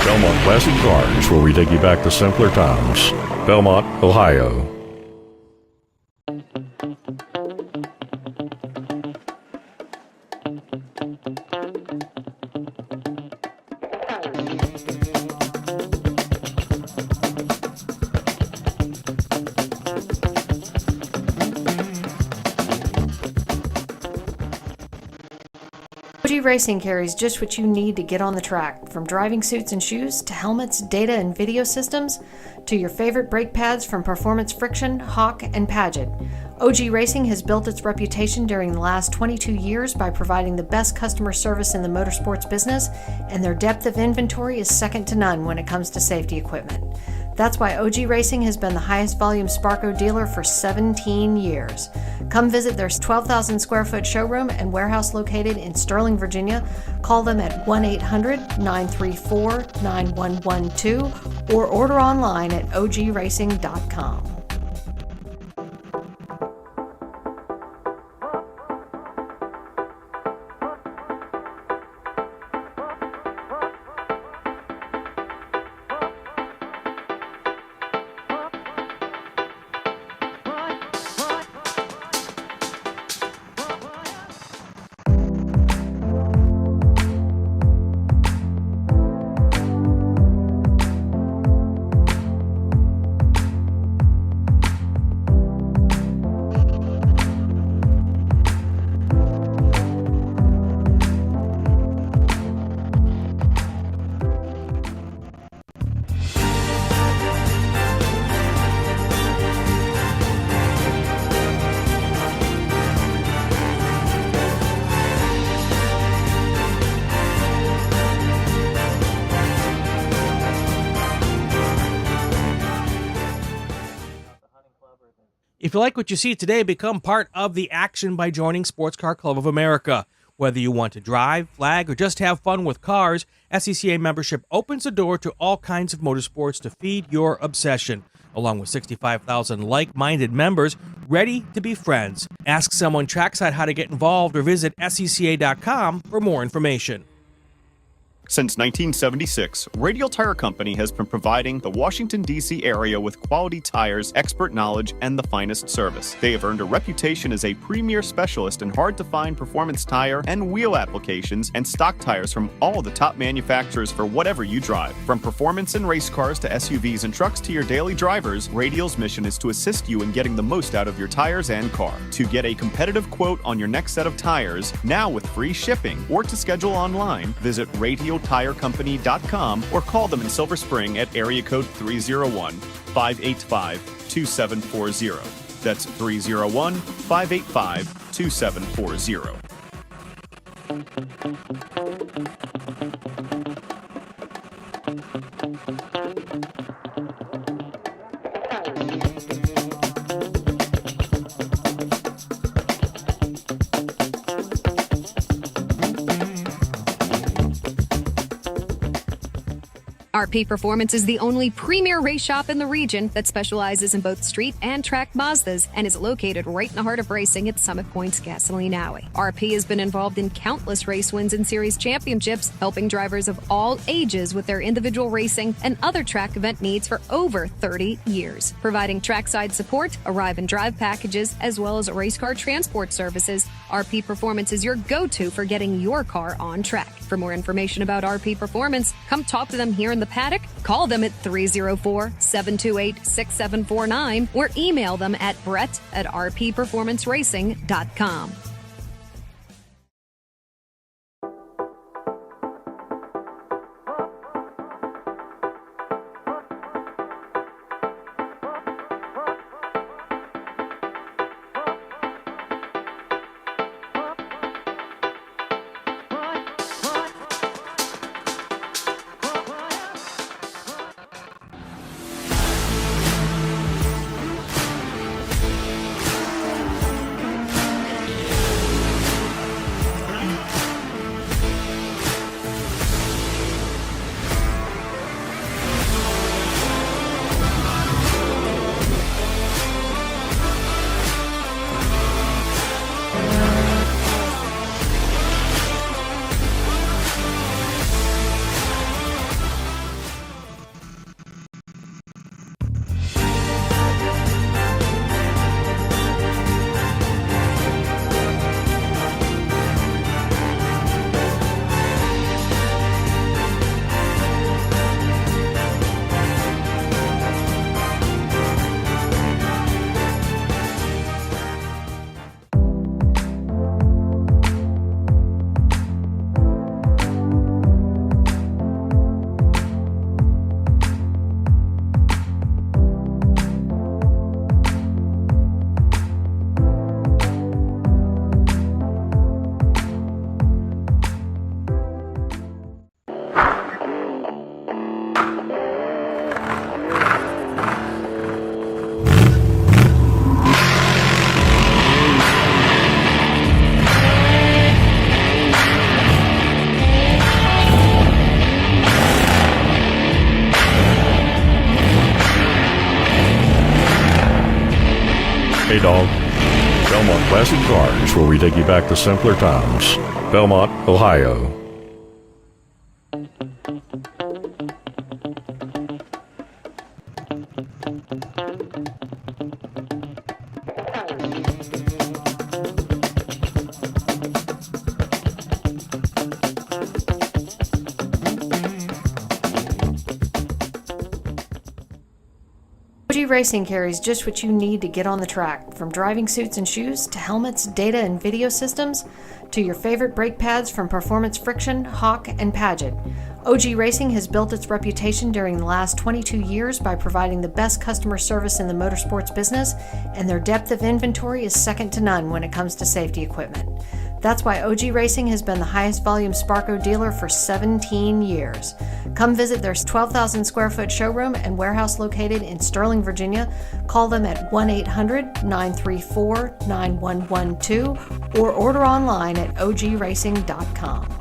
Belmont Classic Cars, where we take you back to simpler times. Belmont, Ohio. OG Racing carries just what you need to get on the track, from driving suits and shoes to helmets, data and video systems, to your favorite brake pads from Performance Friction, Hawk, and Paget. OG Racing has built its reputation during the last 22 years by providing the best customer service in the motorsports business, and their depth of inventory is second to none when it comes to safety equipment. That's why OG Racing has been the highest volume Sparco dealer for 17 years. Come visit their 12,000 square foot showroom and warehouse located in Sterling, Virginia. Call them at 1-800-934-9112 or order online at ogracing.com. If you like what you see today, become part of the action by joining Sports Car Club of America. Whether you want to drive, flag, or just have fun with cars, SCCA membership opens the door to all kinds of motorsports to feed your obsession, along with 65,000 like-minded members ready to be friends. Ask someone trackside how to get involved or visit SCCA.com for more information. Since 1976, Radial Tire Company has been providing the Washington, D.C. area with quality tires, expert knowledge, and the finest service. They have earned a reputation as a premier specialist in hard-to-find performance tire and wheel applications and stock tires from all the top manufacturers for whatever you drive. From performance and race cars to SUVs and trucks to your daily drivers, Radial's mission is to assist you in getting the most out of your tires and car. To get a competitive quote on your next set of tires, now with free shipping, or to schedule online, visit RadialTireCompany.com or call them in Silver Spring at area code 301-585-2740. That's 301-585-2740. RP Performance is the only premier race shop in the region that specializes in both street and track Mazdas and is located right in the heart of racing at Summit Point's Gasoline Alley. RP has been involved in countless race wins and series championships, helping drivers of all ages with their individual racing and other track event needs for over 30 years. Providing trackside support, arrive and drive packages, as well as race car transport services, RP Performance is your go-to for getting your car on track. For more information about RP Performance, come talk to them here in the paddock, call them at 304-728-6749, or email them at brett@rpperformanceracing.com. Hey, dog. Belmont Classic Cars, where we take you back to simpler times. Belmont, Ohio. OG Racing carries just what you need to get on the track, from driving suits and shoes to helmets, data and video systems, to your favorite brake pads from Performance Friction, Hawk, and Paget. OG Racing has built its reputation during the last 22 years by providing the best customer service in the motorsports business, and their depth of inventory is second to none when it comes to safety equipment. That's why OG Racing has been the highest volume Sparco dealer for 17 years. Come visit their 12,000 square foot showroom and warehouse located in Sterling, Virginia. Call them at 1-800-934-9112 or order online at ogracing.com.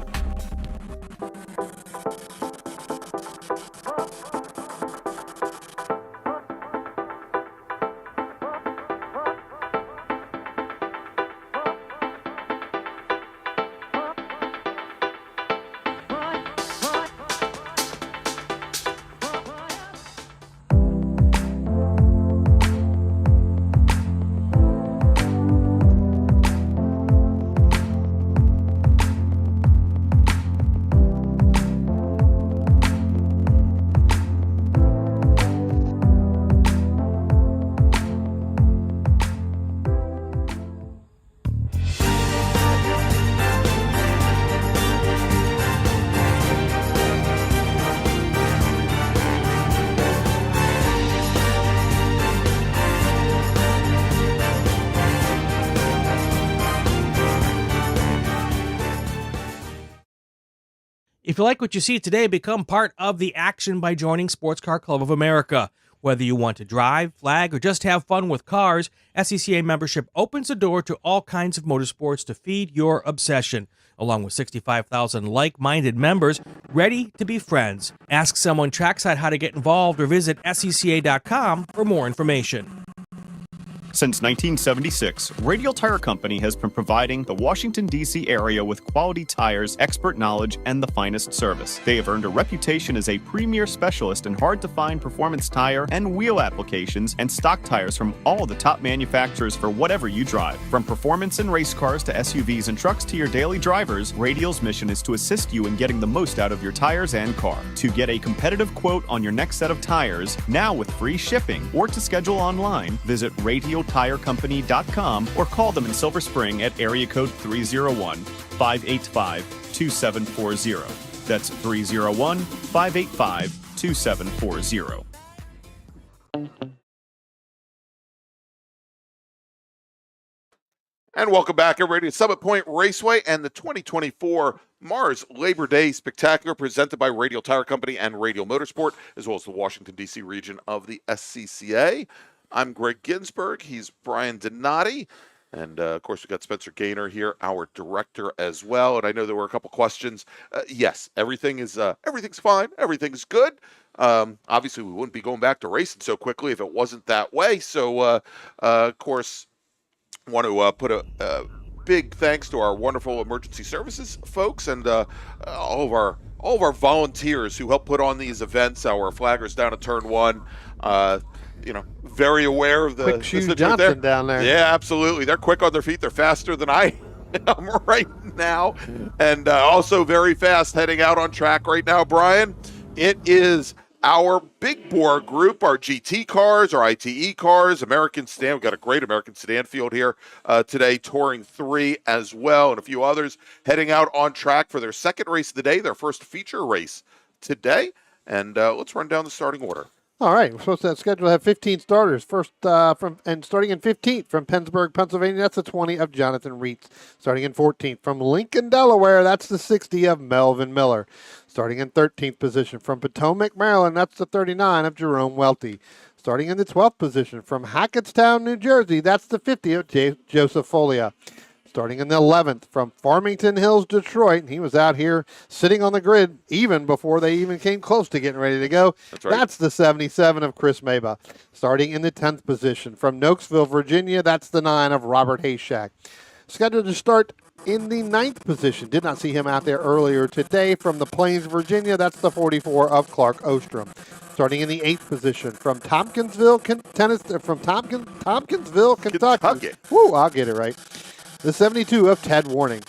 If you like what you see today, become part of the action by joining Sports Car Club of America. Whether you want to drive, flag, or just have fun with cars, SCCA membership opens the door to all kinds of motorsports to feed your obsession, along with 65,000 like-minded members ready to be friends. Ask someone trackside how to get involved or visit SCCA.com for more information. Since 1976, Radial Tire Company has been providing the Washington, D.C. area with quality tires, expert knowledge, and the finest service. They have earned a reputation as a premier specialist in hard-to-find performance tire and wheel applications and stock tires from all the top manufacturers for whatever you drive. From performance and race cars to SUVs and trucks to your daily drivers, Radial's mission is to assist you in getting the most out of your tires and car. To get a competitive quote on your next set of tires, now with free shipping, or to schedule online, visit RadialTireCompany.com or call them in Silver Spring at area code 301-585-2740. That's 301-585-2740. And welcome back, everybody, to Summit Point Raceway and the 2024 MARRS Labor Day Spectacular presented by Radial Tire Company and Radial Motorsport, as well as the Washington, D.C. region of the SCCA. I'm Greg Ginsberg. He's Brian Donati. And, of course, we've got Spencer Gaynor here, our director as well. And I know there were a couple questions. Yes, everything's fine. Everything's good. Obviously, we wouldn't be going back to racing so quickly if it wasn't that way. So, of course, want to put a big thanks to our wonderful emergency services folks and all of our volunteers who help put on these events. Our flaggers down at Turn 1, very aware of the Quick Shoes situation Johnson down there. Yeah, absolutely. They're quick on their feet. They're faster than I am right now, and also very fast heading out on track right now. Brian, it is our big bore group, our GT cars, our ITE cars, American Sedan. We've got a great American Sedan field here today, Touring 3 as well, and a few others heading out on track for their second race of the day, their first feature race today. And let's run down the starting order. All right, we're supposed to schedule to have 15 starters. First, starting in 15th from Pennsburg, Pennsylvania, that's the 20 of Jonathan Reitz. Starting in 14th from Lincoln, Delaware, that's the 60 of Melvin Miller. Starting in 13th position from Potomac, Maryland, that's the 39 of Jerome Welty. Starting in the 12th position from Hackettstown, New Jersey, that's the 50 of Joseph Folia. Starting in the 11th from Farmington Hills, Detroit. He was out here sitting on the grid even before they even came close to getting ready to go. That's right. That's the 77 of Chris Maba. Starting in the 10th position from Nokesville, Virginia. That's the 9 of Robert Hayshak. Scheduled to start in the 9th position. Did not see him out there earlier today from the Plains, Virginia. That's the 44 of Clark Ostrom. Starting in the 8th position from Tompkinsville, Kentucky. Woo, I'll get it right. The 72 of Ted Warning.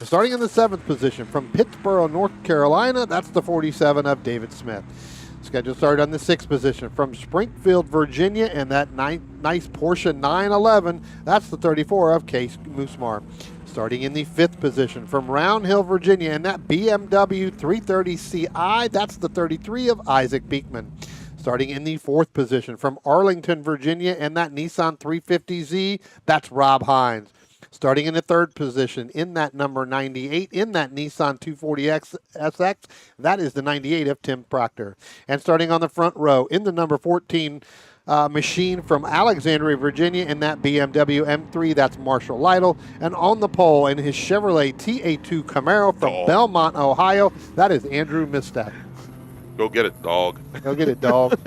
Starting in the 7th position from Pittsboro, North Carolina. That's the 47 of David Smith. Scheduled start on the 6th position from Springfield, Virginia, and that nice Porsche 911. That's the 34 of Case Moosmar. Starting in the 5th position from Round Hill, Virginia, and that BMW 330Ci, that's the 33 of Isaac Beekman. Starting in the 4th position from Arlington, Virginia, and that Nissan 350Z, that's Rob Hines. Starting in the 3rd position in that number 98, in that Nissan 240X SX, that is the 98 of Tim Proctor. And starting on the front row in the number 14 machine from Alexandria, Virginia, in that BMW M3, that's Marshall Lytle. And on the pole in his Chevrolet TA2 Camaro from Belmont, Ohio, that is Andrew Mistak. Go get it, dog. Go get it, dog.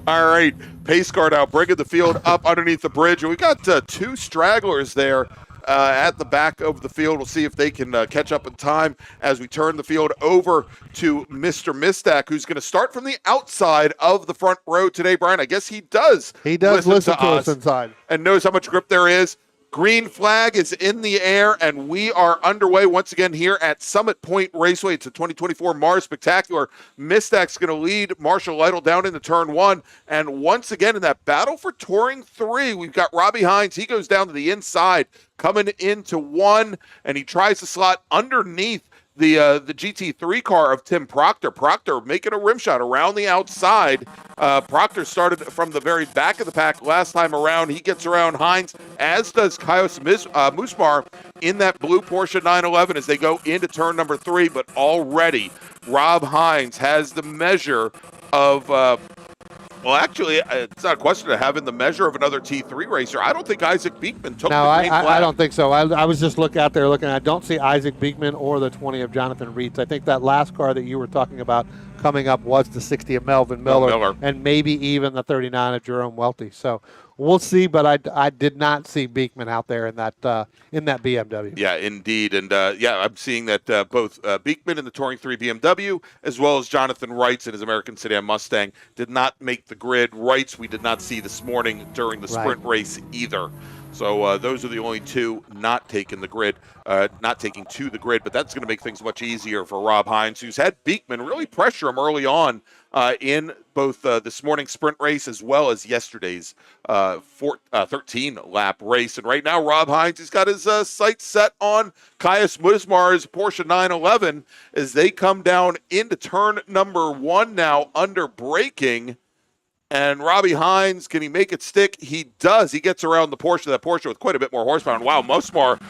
All right, pace car now bringing the field up underneath the bridge. And we got 2 stragglers there at the back of the field. We'll see if they can catch up in time as we turn the field over to Mr. Mistak, who's going to start from the outside of the front row today, Brian. I guess he does. He does listen to us inside. And knows how much grip there is. Green flag is in the air, and we are underway once again here at Summit Point Raceway. It's a 2024 MARRS Spectacular. Mistak's going to lead Marshall Lytle down into turn 1. And once again, in that battle for Touring 3, we've got Robbie Hines. He goes down to the inside, coming into 1, and he tries to slot underneath the GT3 car of Tim Proctor. Proctor making a rim shot around the outside. Proctor started from the very back of the pack last time around. He gets around Hines, as does Kaios Moosmar in that blue Porsche 911 as they go into turn number 3. But already, Rob Hines has the measure of well, actually, it's not a question of having the measure of another T3 racer. I don't think Isaac Beekman took the green flag. I don't think so. I was just looking out there looking. I don't see Isaac Beekman or the 20 of Jonathan Reitz. I think that last car that you were talking about coming up was the 60 of Melvin Miller. And maybe even the 39 of Jerome Welty. So we'll see, but I did not see Beekman out there in that BMW. Yeah, indeed. And, I'm seeing that both Beekman in the Touring 3 BMW as well as Jonathan Reitz in his American Sedan Mustang did not make the grid. Reitz we did not see this morning during the sprint race either. So those are the only 2 not taking the grid, not taking to the grid, but that's going to make things much easier for Rob Hines, who's had Beekman really pressure him early on in both this morning's sprint race as well as yesterday's 13-lap race. And right now, Rob Hines, he's got his sights set on Kaios Moosmar's Porsche 911 as they come down into turn number 1 now under braking. And Robbie Hines, can he make it stick? He does. He gets around that Porsche with quite a bit more horsepower. And wow, Moosmar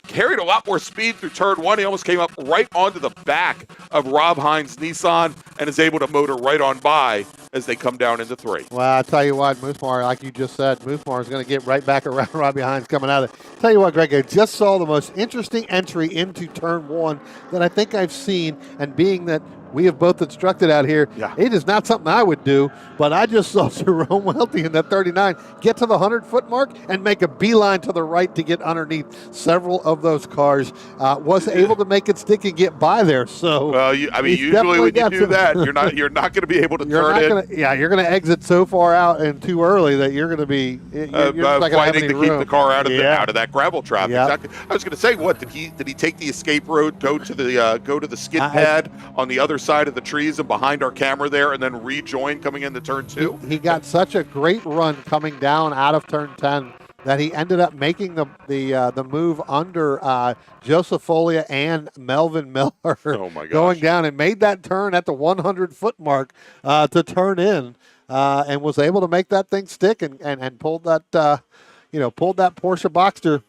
carried a lot more speed through turn 1. He almost came up right onto the back of Rob Hines' Nissan and is able to motor right on by as they come down into 3. Well, I'll tell you what, Moosmar, like you just said, Moosmar is going to get right back around Robbie Hines coming out of it. Tell you what, Greg, I just saw the most interesting entry into turn 1 that I think I've seen, and being that we have both instructed out here, it is not something I would do, but I just saw Jerome Welty in that 39 get to the 100-foot mark and make a beeline to the right to get underneath several of those cars. Was able to make it stick and get by there. So, well, usually when you do that, you're not going to be able to turn in. You're going to exit so far out and too early that you're going to be fighting to keep the car out of that gravel trap. Exactly. I was going to say, what did he take the escape road, go to the skid pad on the other side of the trees and behind our camera there, and then rejoin coming into turn 2? He got such a great run coming down out of turn 10 that he ended up making the move under Joseph Folia and Melvin Miller going down, and made that turn at the 100-foot mark to turn in, and was able to make that thing stick and pulled that pulled that Porsche Boxster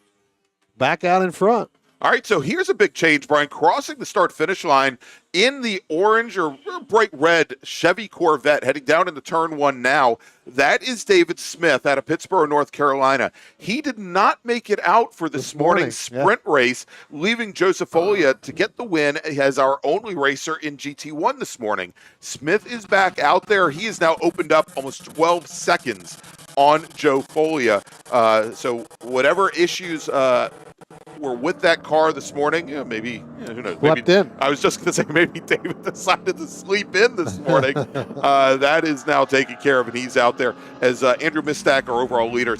back out in front. All right, so here's a big change, Brian. Crossing the start-finish line in the orange or bright red Chevy Corvette, heading down into turn 1 now. That is David Smith out of Pittsburgh, North Carolina. He did not make it out for this morning's sprint race, leaving Joseph Folia to get the win as our only racer in GT1 this morning. Smith is back out there. He has now opened up almost 12 seconds on Joe Folia. So whatever issues were with that car this morning, maybe, who knows? Maybe, I was just going to say maybe David decided to sleep in this morning. That is now taken care of, and he's out there as Andrew Mistak, our overall leader,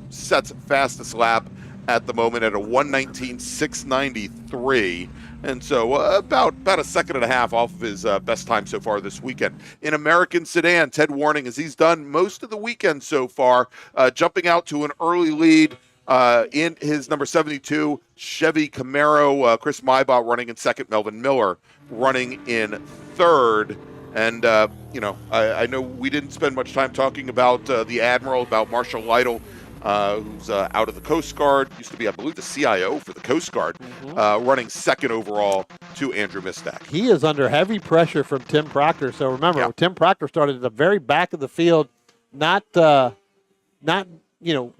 sets fastest lap at the moment at a 1:19.693. And so about a second and a half off of his best time so far this weekend. In American Sedan, Ted Warning, as he's done most of the weekend so far, jumping out to an early lead in his number 72 Chevy Camaro. Chris Maybach running in second, Melvin Miller running in third. And, I know we didn't spend much time talking about the Admiral, about Marshall Lytle, who's out of the Coast Guard, used to be, I believe, the CIO for the Coast Guard, running second overall to Andrew Mistak. He is under heavy pressure from Tim Proctor. So remember, Tim Proctor started at the very back of the field, not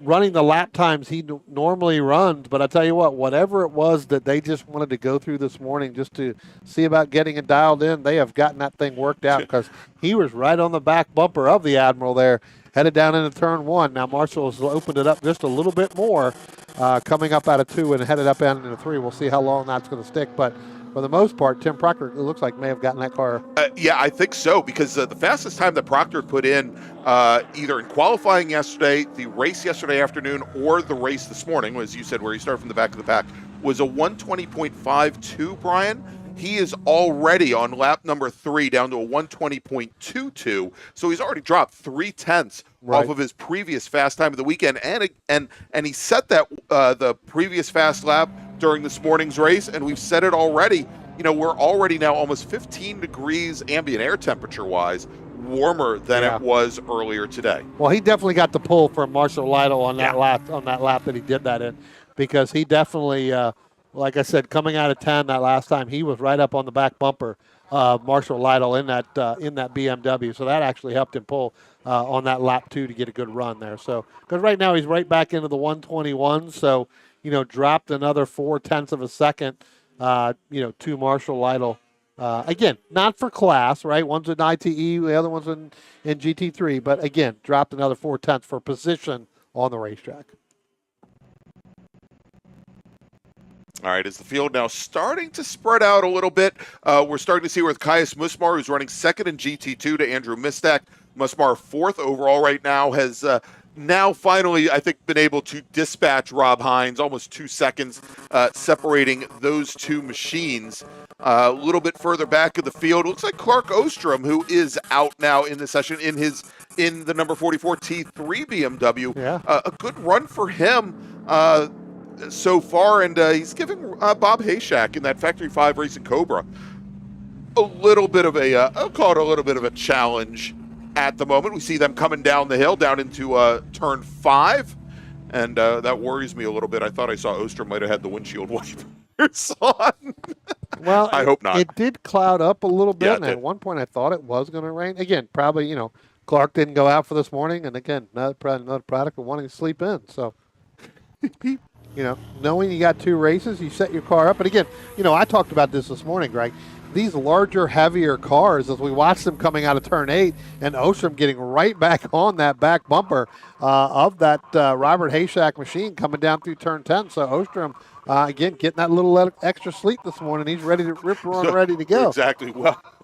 running the lap times he normally runs. But I tell you what, whatever it was that they just wanted to go through this morning just to see about getting it dialed in, they have gotten that thing worked out because he was right on the back bumper of the Admiral there, headed down into turn 1. Now Marshall has opened it up just a little bit more, coming up out of 2 and headed up out into 3. We'll see how long that's going to stick. But for the most part, Tim Proctor, it looks like, may have gotten that car. Yeah, I think so, because the fastest time that Proctor put in, either in qualifying yesterday, the race yesterday afternoon, or the race this morning, as you said, where he started from the back of the pack, was a 1:20.52, Brian. He is already on lap number 3 down to a 1:20.22, so he's already dropped 0.3 off of his previous fast time of the weekend, and he set that the previous fast lap during this morning's race, and we've said it already. We're already now almost 15 degrees ambient air temperature-wise warmer than it was earlier today. Well, he definitely got the pull from Marshall Lytle on that lap that he did that in, because he definitely. Like I said, coming out of 10 that last time, he was right up on the back bumper of Marshall Lytle in that BMW. So that actually helped him pull on that lap 2 to get a good run there. So because right now he's right back into the 121. So dropped another 0.4 of a second. To Marshall Lytle. Again, not for class, right? One's in ITE, the other one's in GT3. But again, dropped another 0.4 for position on the racetrack. All right, as the field now starting to spread out a little bit, we're starting to see with Caius Musmar, who's running second in GT2 to Andrew Mistak. Musmar, 4th overall right now, has now finally, I think, been able to dispatch Rob Hines, almost 2 seconds, separating those two machines. A little bit further back of the field, it looks like Clark Ostrom, who is out now in the session in the number 44 T3 BMW. A good run for him. So far, and he's giving Bob Hayshak in that Factory 5 Racing Cobra a little bit of I'll call it a little bit of a challenge at the moment. We see them coming down the hill, down into turn 5, and that worries me a little bit. I thought I saw Ostrom might have had the windshield wipers on. Well, I hope not. It did cloud up a little bit, and did. at one point I thought it was going to rain. Again, probably, Clark didn't go out for this morning, and again, another product of wanting to sleep in, so... knowing you got 2 races, you set your car up. But again, I talked about this morning, Greg. These larger, heavier cars, as we watch them coming out of turn 8, and Ostrom getting right back on that back bumper of that Robert Hayshak machine coming down through turn 10. So Ostrom, again, getting that little extra sleep this morning. He's ready to rip, run, ready to go. Exactly.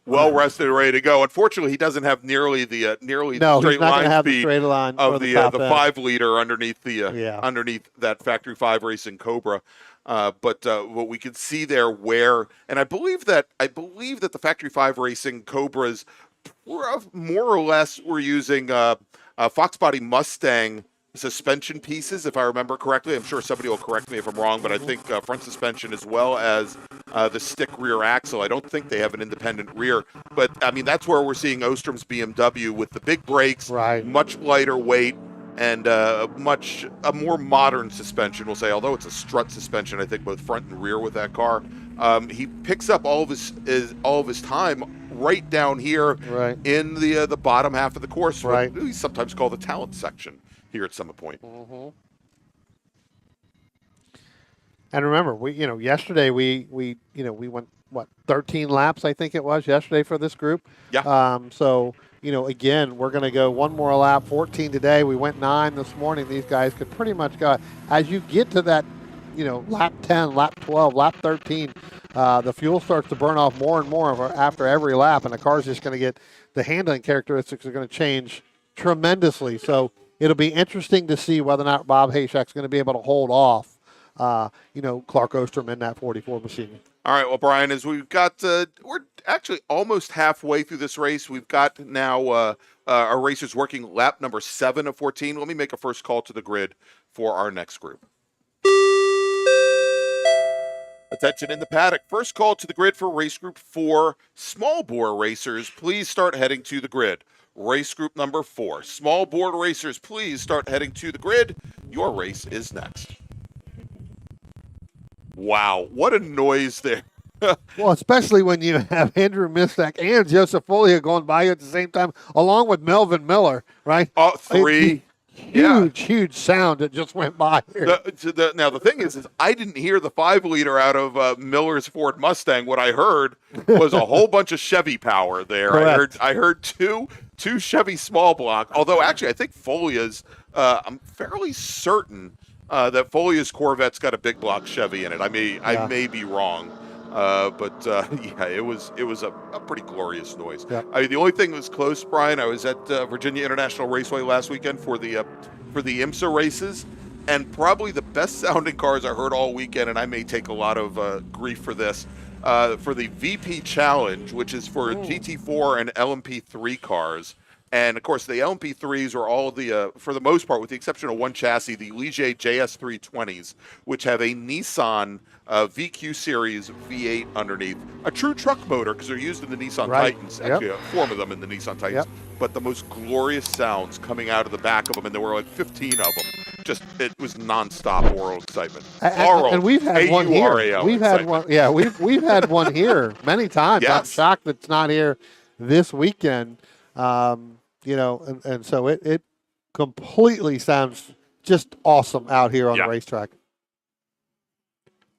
Well rested and ready to go. Unfortunately, he doesn't have nearly the straight line speed of the 5-liter underneath underneath that Factory 5 Racing Cobra. But what we can see there, and I believe that the Factory 5 Racing Cobras, more or less, were using Fox Body Mustang suspension pieces, if I remember correctly. I'm sure somebody will correct me if I'm wrong, but I think front suspension as well as the stick rear axle. I don't think they have an independent rear, but I mean, that's where we're seeing Ostrom's BMW with the big brakes, much lighter weight, and a more modern suspension, we'll say, although it's a strut suspension, I think both front and rear with that car. He picks up all of his time right down here in the bottom half of the course, what we sometimes call the talent section here at Summit Point. And remember, yesterday we went 13 laps, I think it was yesterday for this group. Yeah. So again, we're going to go one more lap. 14 today. We went 9 this morning. These guys could pretty much go as you get to that, lap 10, lap 12, lap 13. The fuel starts to burn off more and more after every lap, and the car's just going to get the handling characteristics are going to change tremendously. So it'll be interesting to see whether or not Bob Hayshak's going to be able to hold off. Clark Osterman in that 44 machine. All right, well, Brian, as we've got, we're actually almost halfway through this race. We've got now our racers working lap number 7 of 14. Let me make a first call to the grid for our next group. Attention in the paddock. First call to the grid for race group 4, small bore racers. Please start heading to the grid. Race group number 4, small bore racers. Please start heading to the grid. Your race is next. Wow, what a noise there. Well, especially when you have Andrew Mispec and Joseph Folia going by you at the same time, along with Melvin Miller, right? Oh, 3. Huge sound that just went by here. Now, the thing is I didn't hear the 5-liter out of Miller's Ford Mustang. What I heard was a whole bunch of Chevy power there. Correct. I heard two Chevy small block, although actually I think Folia's, I'm fairly certain that Folia's Corvette's got a big block Chevy in it. I may be wrong, but it was a pretty glorious noise. Yeah. I mean, the only thing that was close, Brian, I was at Virginia International Raceway last weekend for the IMSA races, and probably the best sounding cars I heard all weekend, and I may take a lot of grief for this, for the VP Challenge, which is for GT4 and LMP3 cars. And, of course, the LMP3s are all for the most part, with the exception of one chassis, the Ligier JS320s, which have a Nissan VQ Series V8 underneath. A true truck motor, because they're used in the Nissan Titans. Actually, a form of them in the Nissan Titans. But the most glorious sounds coming out of the back of them, and there were like 15 of them. It was nonstop oral excitement. And we've had one here. We've had excitement. one. Yeah, we've had one here many times. Yes. I'm shocked that it's not here this weekend. And so it completely sounds just awesome out here on the racetrack.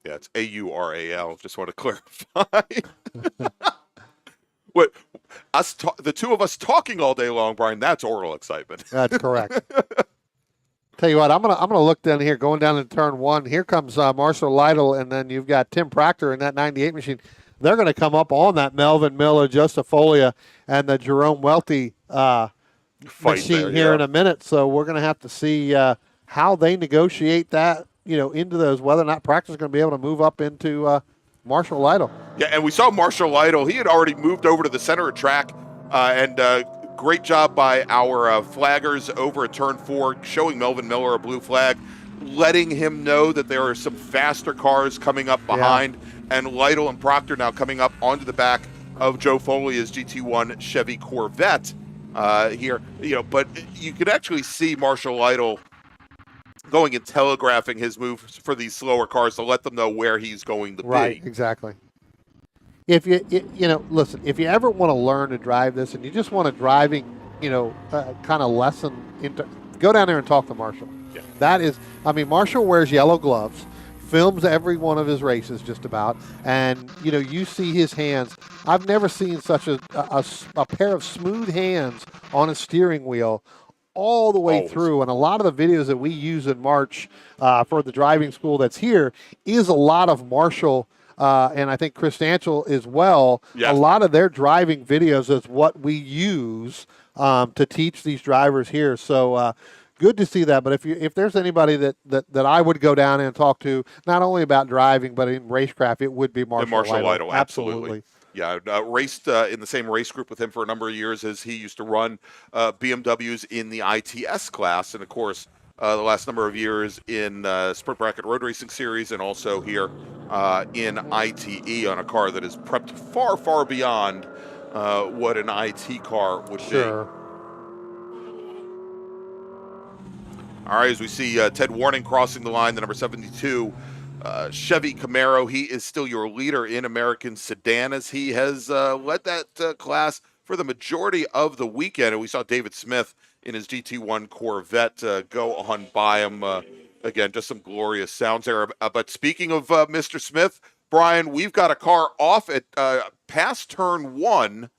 Yeah, it's AURAL. Just want to clarify. What the two of us talking all day long, Brian? That's oral excitement. That's correct. Tell you what, I'm gonna look down here, going down into turn 1. Here comes Marshall Lytle, and then you've got Tim Proctor in that 98 machine. They're going to come up on that Melvin Miller, Joseph Folia, and the Jerome Welty machine here in a minute. So we're going to have to see how they negotiate that, into those, whether or not Proctor's going to be able to move up into Marshall Lytle. Yeah, and we saw Marshall Lytle. He had already moved over to the center of track, and great job by our flaggers over at turn 4, showing Melvin Miller a blue flag, letting him know that there are some faster cars coming up behind. Yeah. And Lytle and Proctor now coming up onto the back of Joe Folia's GT1 Chevy Corvette here. But you could actually see Marshall Lytle going and telegraphing his move for these slower cars to let them know where he's going to be. Right, exactly. If listen, if you ever want to learn to drive this and you just want a driving, kind of lesson, go down there and talk to Marshall. Yeah. That is, Marshall wears yellow gloves. Films every one of his races just about, and you see his hands. I've never seen such a pair of smooth hands on a steering wheel all the way through. And a lot of the videos that we use in March for the driving school that's here is a lot of Marshall and I think Chris Stanchel as well. Yes. A lot of their driving videos is what we use to teach these drivers here. So good to see that. But if there's anybody that I would go down and talk to, not only about driving but in racecraft, it would be Marshall Lytle. Absolutely. Yeah, raced in the same race group with him for a number of years as he used to run BMWs in the ITS class, and of course the last number of years in Sprint Bracket Road Racing Series, and also here in ITE on a car that is prepped far, far beyond what an IT car would be. All right, as we see Ted Warning crossing the line, the number 72 Chevy Camaro. He is still your leader in American sedan as he has led that class for the majority of the weekend. And we saw David Smith in his GT1 Corvette go on by him. Again, just some glorious sounds there. But speaking of Mr. Smith, Brian, we've got a car off at past turn 1.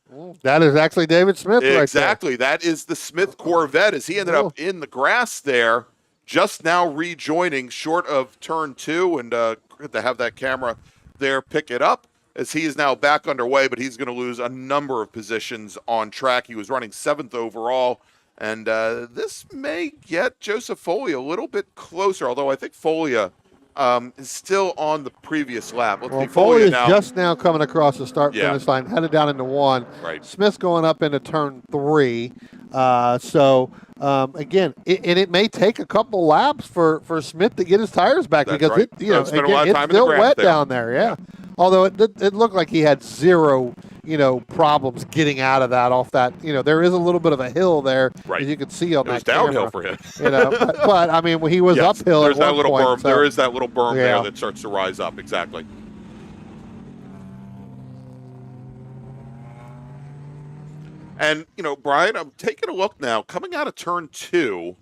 That is actually David Smith right there. Exactly. That is the Smith Corvette as he ended up in the grass there, just now rejoining short of turn 2. And good to have that camera there pick it up as he is now back underway, but he's going to lose a number of positions on track. He was running 7th overall. And this may get Joseph Folia a little bit closer, although I think Folia is still on the previous lap. Well, Folia is just now coming across the start-finish line, headed down into 1. Right. Smith's going up into turn 3. Again, it may take a couple laps for Smith to get his tires back. That's because right. it's Time still wet down there. Yeah. Although it looked like he had zero problems getting out of that off that. There is a little bit of a hill there, right, as you can see on that downhill camera. for him. But I mean, he was uphill there's at that one little point. berm. So, there is that little berm there that starts to rise up. Exactly. And, Brian, I'm taking a look now, coming out of turn 2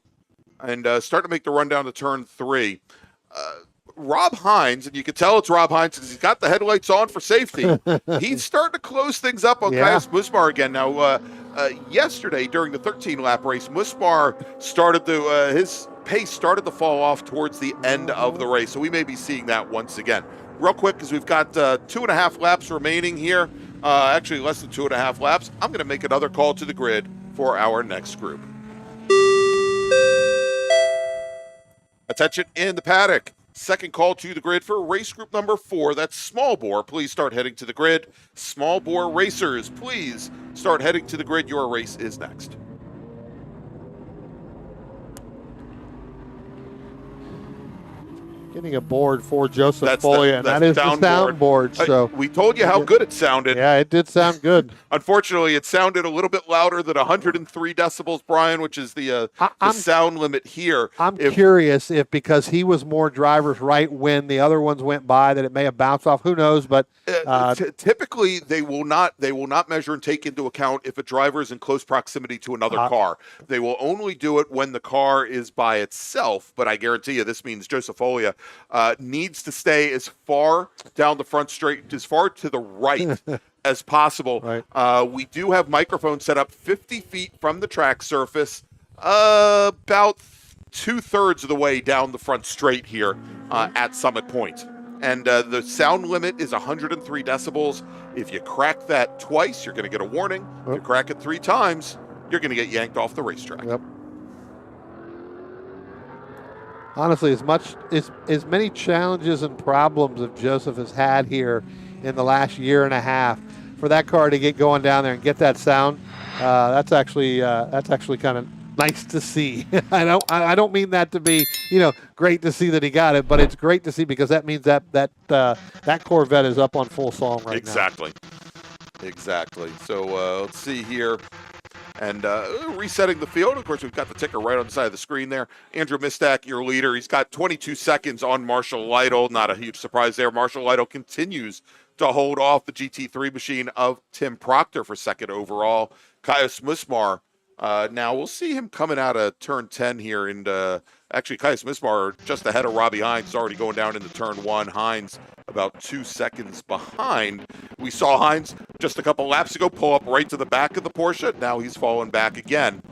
and starting to make the run down to turn 3. Rob Hines, and you can tell it's Rob Hines because he's got the headlights on for safety. He's starting to close things up on Caius Musmar again. Now, yesterday during the 13-lap race, Musmar started his pace started to fall off towards the end of the race, so we may be seeing that once again. Real quick, because we've got 2.5 laps remaining here. Actually, less than 2.5 laps. I'm going to make another call to the grid for our next group. Attention in the paddock. Second call to the grid for race group number 4. That's small bore. Please start heading to the grid. Small bore racers, please start heading to the grid. Your race is next. Getting a board for Joseph Folia, and that is the soundboard. So we told you how good it sounded. Yeah, it did sound good. Unfortunately, it sounded a little bit louder than 103 decibels, Brian, which is the sound limit here. I'm curious if because he was more driver's right when the other ones went by that it may have bounced off. Who knows? But typically they will not measure and take into account if a driver is in close proximity to another car. They will only do it when the car is by itself. But I guarantee you, this means Joseph Folia needs to stay as far down the front straight, as far to the right as possible. Right. We do have microphones set up 50 feet from the track surface, about 2/3 of the way down the front straight here at Summit Point. And the sound limit is 103 decibels. If you crack that twice, you're going to get a warning. If you crack it 3 times, you're going to get yanked off the racetrack. Yep. Honestly, as many challenges and problems that Joseph has had here in the last year and a half, for that car to get going down there and get that sound, that's actually kind of nice to see. I don't mean that to be great to see that he got it, but it's great to see because that means that Corvette is up on full song right now. Exactly. So let's see here. And resetting the field. Of course, we've got the ticker right on the side of the screen there. Andrew Mistak, your leader. He's got 22 seconds on Marshall Lytle. Not a huge surprise there. Marshall Lytle continues to hold off the GT3 machine of Tim Proctor for second overall. Caius Musmar, now we'll see him coming out of turn 10 here. And actually, Caius Musmar just ahead of Robbie Hines, already going down into turn 1. Hines about 2 seconds behind. We saw Hines just a couple laps ago pull up right to the back of the Porsche. Now he's fallen back again.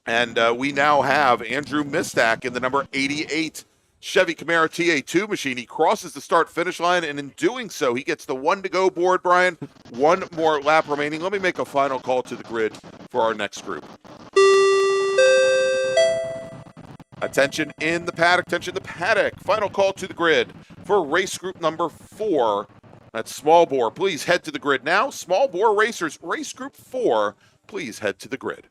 And we now have Andrew Mistak in the number 88 Chevy Camaro TA2 machine. He crosses the start-finish line, and in doing so, he gets the 1 to go board, Brian. 1 more lap remaining. Let me make a final call to the grid for our next group. Attention in the paddock. Attention in the paddock. Final call to the grid for race group number 4. That's small bore. Please head to the grid now. Small bore racers, race group 4. Please head to the grid.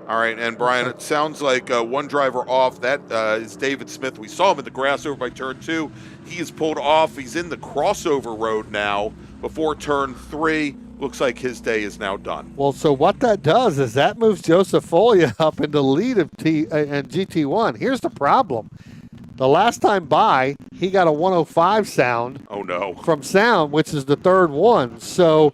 All right, and Brian, it sounds like one driver off. That is David Smith. We saw him in the grass over by turn 2. He is pulled off. He's in the crossover road now before turn 3. Looks like his day is now done. Well, so what that does is that moves Joseph Folia up into lead of and GT1. Here's the problem. The last time by, he got a 105 sound. Oh, no. From sound, which is the third one. So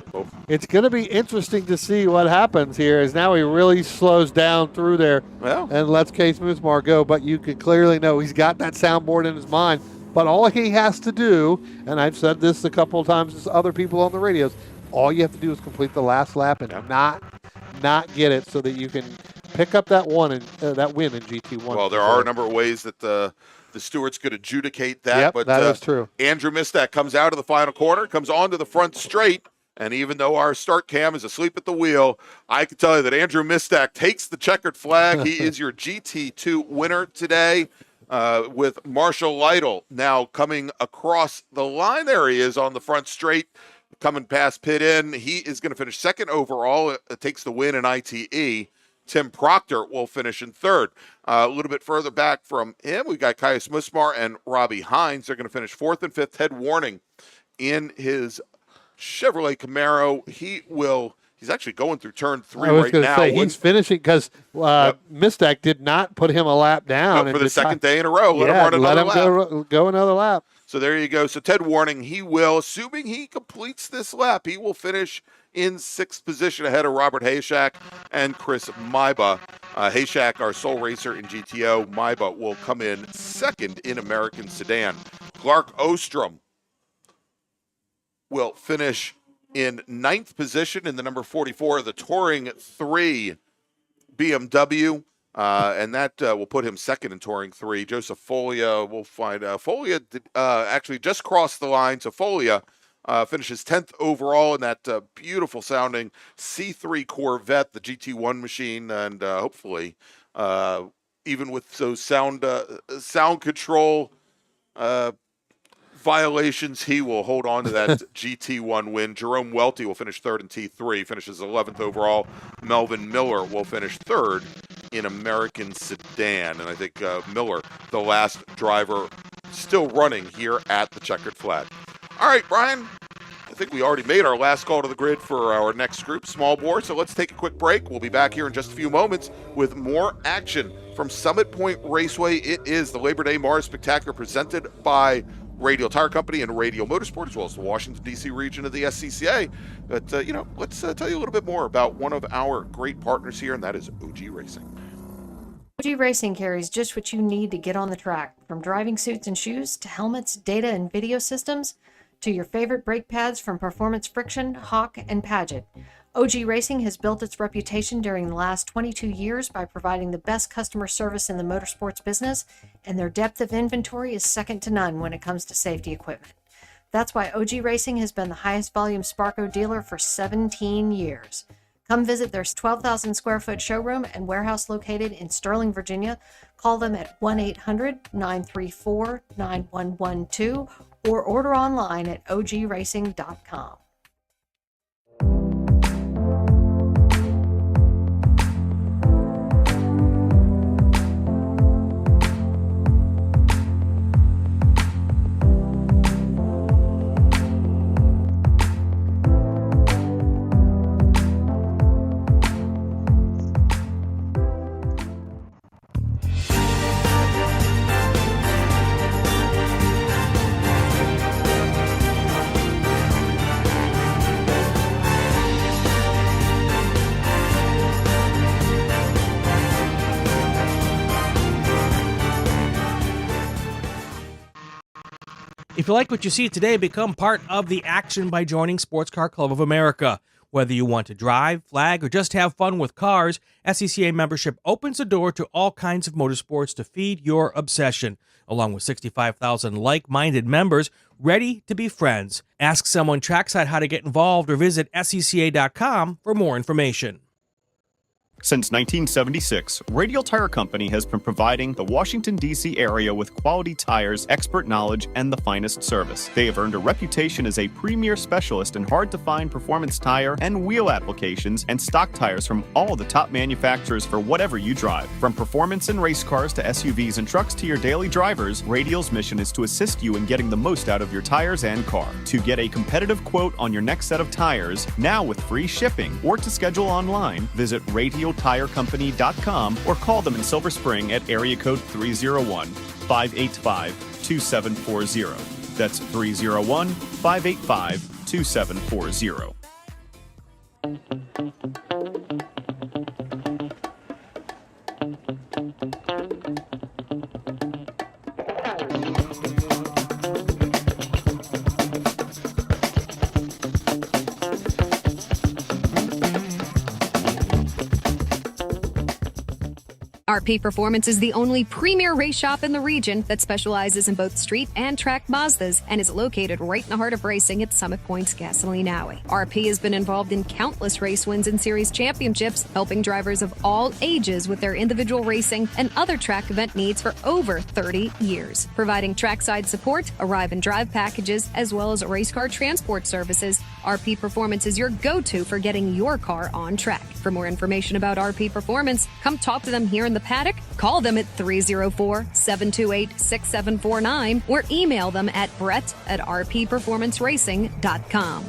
it's going to be interesting to see what happens here as now he really slows down through there and lets Case Moosmar go. But you can clearly know he's got that soundboard in his mind. But all he has to do, and I've said this a couple of times to other people on the radios, all you have to do is complete the last lap and not get it so that you can pick up that win in GT1. Well, there are a number of ways that the stewards could adjudicate that. Yep, but that is true. Andrew Mistak comes out of the final corner, comes onto the front straight, and even though our start cam is asleep at the wheel, I can tell you that Andrew Mistak takes the checkered flag. He is your GT2 winner today. With Marshall Lytle now coming across the line. There he is on the front straight, coming past pit in. He is going to finish second overall. It takes the win in ITE. Tim Proctor will finish in third. A little bit further back from him, we got Caius Musmar and Robbie Hines. They're going to finish fourth and fifth. Ted Warning in his Chevrolet Camaro. He's actually going through turn 3 right now. I was going to say, he's finishing because Mistak did not put him a lap down. For the second day in a row. Let him run another lap. Go another lap. So there you go. So Ted Warning, he will, assuming he completes this lap, he will finish in 6th position ahead of Robert Hayshak and Chris Maiba. Hayshak, our sole racer in GTO. Maiba will come in 2nd in American Sedan. Clark Ostrom will finish in 9th position in the number 44 of the Touring 3 BMW. And that will put him 2nd in Touring 3. Joseph Folia, we'll find Folia actually just crossed the line. So Folia finishes 10th overall in that beautiful sounding C3 Corvette, the GT1 machine. And hopefully, even with those sound control violations, he will hold on to that GT1 win. Jerome Welty will finish 3rd in T3, finishes 11th overall. Melvin Miller will finish 3rd in American Sedan. And I think Miller, the last driver still running here at the checkered flag. All right, Brian, I think we already made our last call to the grid for our next group, small bore. So let's take a quick break. We'll be back here in just a few moments with more action from Summit Point Raceway. It is the Labor Day MARRS Spectacular presented by Radial Tire Company and Radial Motorsport, as well as the Washington, D.C. region of the SCCA. But, let's tell you a little bit more about one of our great partners here, and that is OG Racing. OG Racing carries just what you need to get on the track, from driving suits and shoes to helmets, data and video systems, to your favorite brake pads from Performance Friction, Hawk, and Paget. OG Racing has built its reputation during the last 22 years by providing the best customer service in the motorsports business, and their depth of inventory is second to none when it comes to safety equipment. That's why OG Racing has been the highest volume Sparco dealer for 17 years. Come visit their 12,000 square foot showroom and warehouse located in Sterling, Virginia. Call them at 1-800-934-9112 or order online at ogracing.com. If you like what you see today, become part of the action by joining Sports Car Club of America. Whether you want to drive, flag, or just have fun with cars, SCCA membership opens the door to all kinds of motorsports to feed your obsession, along with 65,000 like-minded members ready to be friends. Ask someone trackside how to get involved or visit scca.com for more information. Since 1976, Radial Tire Company has been providing the Washington, D.C. area with quality tires, expert knowledge, and the finest service. They have earned a reputation as a premier specialist in hard-to-find performance tire and wheel applications and stock tires from all the top manufacturers for whatever you drive. From performance and race cars to SUVs and trucks to your daily drivers, Radial's mission is to assist you in getting the most out of your tires and car. To get a competitive quote on your next set of tires, now with free shipping, or to schedule online, visit radialtirecompany.com or call them in Silver Spring at area code 301-585-2740. That's 301-585-2740. RP Performance is the only premier race shop in the region that specializes in both street and track Mazdas and is located right in the heart of racing at Summit Point's Gasoline Alley. RP has been involved in countless race wins and series championships, helping drivers of all ages with their individual racing and other track event needs for over 30 years. Providing trackside support, arrive and drive packages, as well as race car transport services, RP Performance is your go-to for getting your car on track. For more information about RP Performance, come talk to them here in the paddock, call them at 304-728-6749, or email them at brett@rpperformanceracing.com.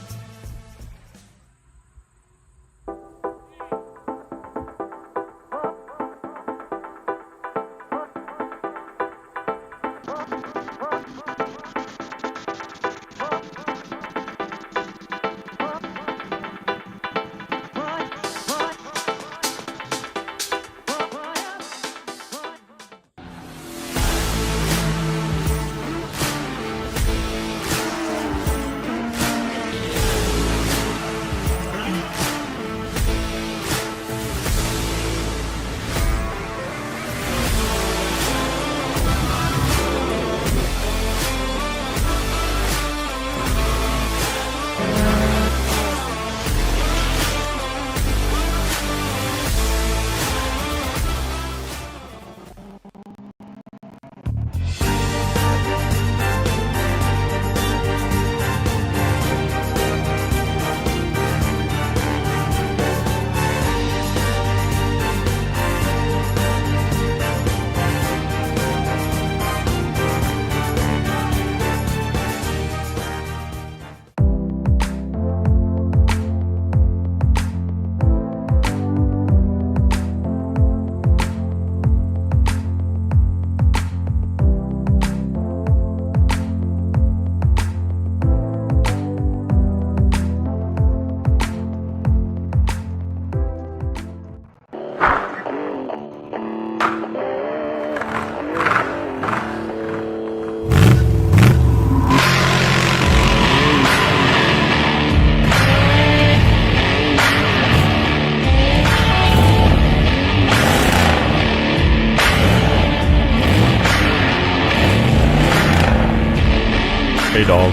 Hey dog.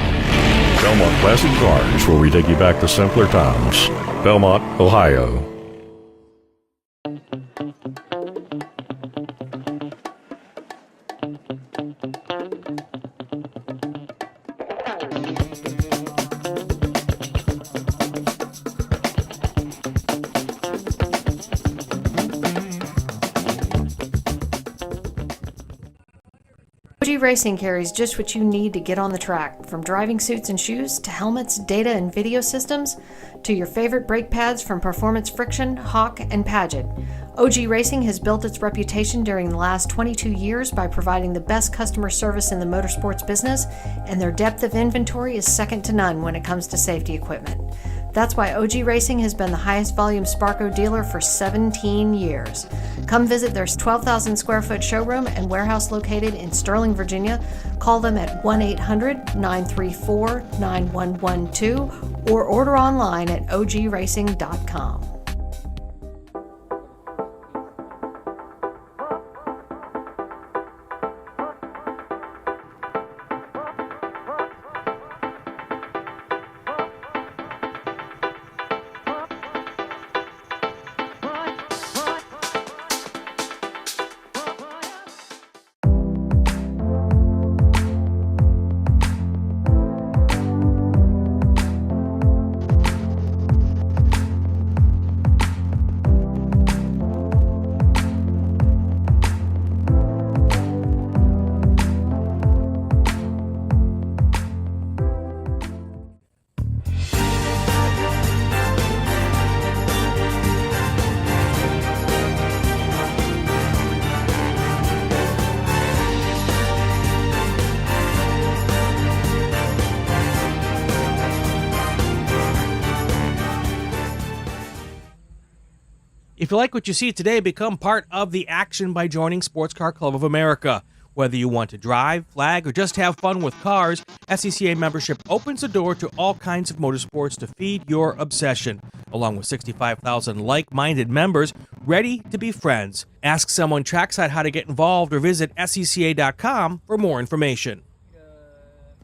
Belmont Classic Cars, where we take you back to simpler times. Belmont, Ohio. OG Racing carries just what you need to get on the track, from driving suits and shoes to helmets, data and video systems, to your favorite brake pads from Performance Friction, Hawk, and Paget. OG Racing has built its reputation during the last 22 years by providing the best customer service in the motorsports business, and their depth of inventory is second to none when it comes to safety equipment. That's why OG Racing has been the highest volume Sparco dealer for 17 years. Come visit their 12,000 square foot showroom and warehouse located in Sterling, Virginia. Call them at 1-800-934-9112 or order online at ogracing.com. If you like what you see today, become part of the action by joining Sports Car Club of America. Whether you want to drive, flag, or just have fun with cars, SCCA membership opens the door to all kinds of motorsports to feed your obsession, along with 65,000 like-minded members ready to be friends. Ask someone trackside how to get involved or visit SCCA.com for more information.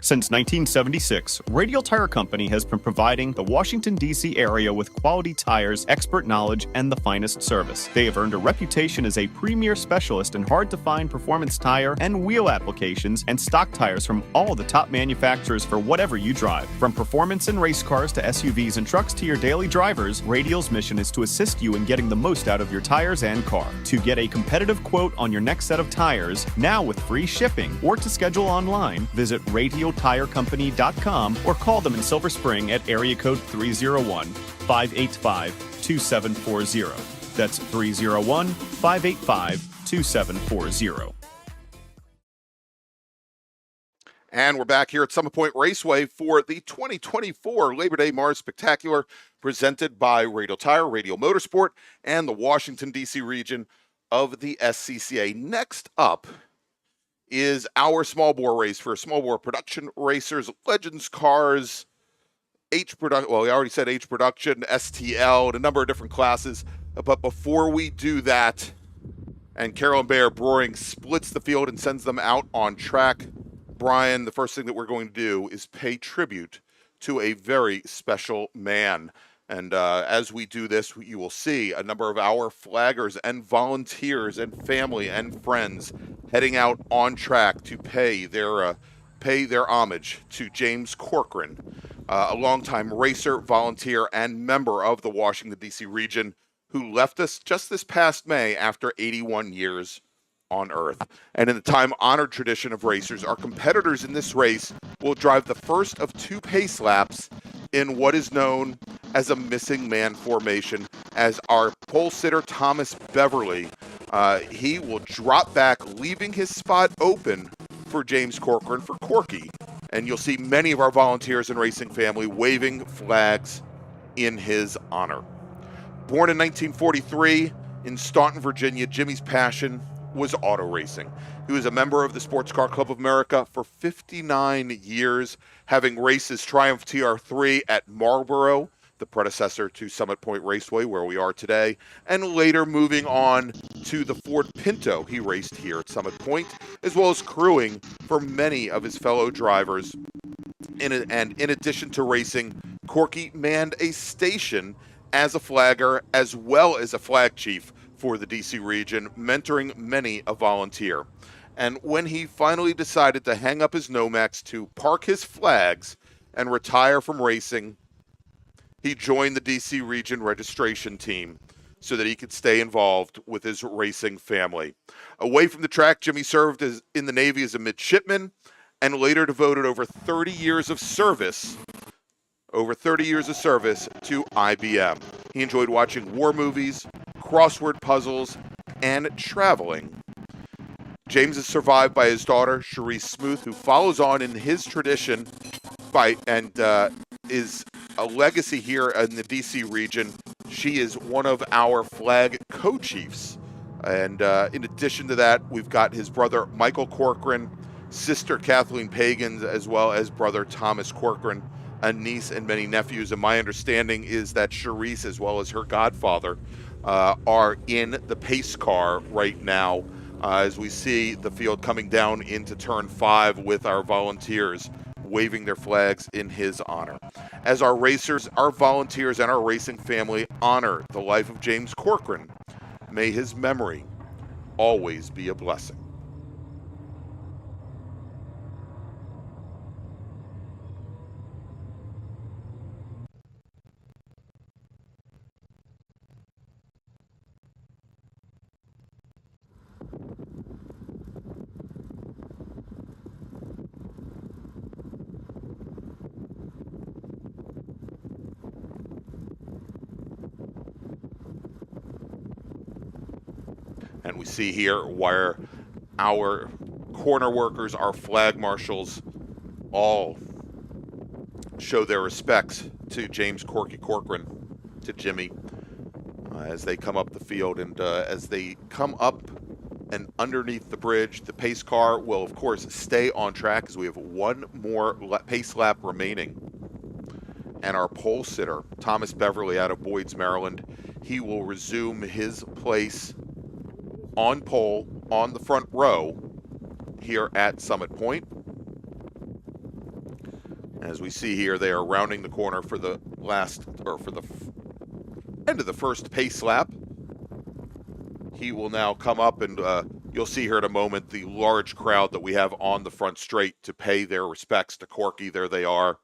Since 1976, Radial Tire Company has been providing the Washington, D.C. area with quality tires, expert knowledge, and the finest service. They have earned a reputation as a premier specialist in hard-to-find performance tire and wheel applications and stock tires from all the top manufacturers for whatever you drive. From performance and race cars to SUVs and trucks to your daily drivers, Radial's mission is to assist you in getting the most out of your tires and car. To get a competitive quote on your next set of tires, now with free shipping, or to schedule online, visit RadialTireCompany.com or call them in Silver Spring at area code 301-585-2740. That's 301-585-2740. And we're back here at Summit Point Raceway for the 2024 Labor Day MARRS Spectacular, presented by Radial Tire, Radial Motorsport, and the Washington, D.C. region of the SCCA. Next up is our small bore race for small bore production racers, Legends cars, well, we already said H production, STL, and a number of different classes. But before we do that, and Carolyn Bayer Brewing splits the field and sends them out on track, Brian, the first thing that we're going to do is pay tribute to a very special man. And as we do this, you will see a number of our flaggers and volunteers and family and friends heading out on track to pay their homage to James Corcoran, a longtime racer, volunteer, and member of the Washington, D.C. region, who left us just this past May after 81 years on Earth. And in the time-honored tradition of racers, our competitors in this race will drive the first of two pace laps in what is known as a missing man formation, as our pole sitter Thomas Beverly, he will drop back, leaving his spot open for James Corcoran, for Corky. And you'll see many of our volunteers and racing family waving flags in his honor. Born in 1943 in Staunton, Virginia, Jimmy's passion was auto racing. He was a member of the Sports Car Club of America for 59 years, having raced his Triumph TR3 at Marlboro, the predecessor to Summit Point Raceway, where we are today, and later moving on to the Ford Pinto he raced here at Summit Point, as well as crewing for many of his fellow drivers. And in addition to racing, Corky manned a station as a flagger as well as a flag chief for the DC region, mentoring many a volunteer. And when he finally decided to hang up his Nomex to park his flags and retire from racing, he joined the DC region registration team so that he could stay involved with his racing family. Away from the track, Jimmy served in the Navy as a midshipman and later devoted over 30 years of service to IBM. He enjoyed watching war movies, crossword puzzles, and traveling. James is survived by his daughter, Cherise Smoot, who follows on in his tradition is a legacy here in the DC region. She is one of our flag co-chiefs. And in addition to that, we've got his brother, Michael Corcoran, sister Kathleen Pagan, as well as brother Thomas Corcoran, a niece and many nephews. And my understanding is that Cherise, as well as her godfather, are in the pace car right now as we see the field coming down into turn 5 with our volunteers waving their flags in his honor. As our racers, our volunteers, and our racing family honor the life of James Corcoran, may his memory always be a blessing. And we see here where our corner workers, our flag marshals, all show their respects to James Corky Corcoran, to Jimmy. as they come up the field, and as they come up and underneath the bridge, the pace car will, of course, stay on track as we have one more pace lap remaining. And our pole sitter, Thomas Beverly out of Boyds, Maryland, he will resume his place on pole on the front row here at Summit Point. As we see here, they are rounding the corner for the end of the first pace lap. He will now come up, and you'll see here in a moment the large crowd that we have on the front straight to pay their respects to Corky. There they are.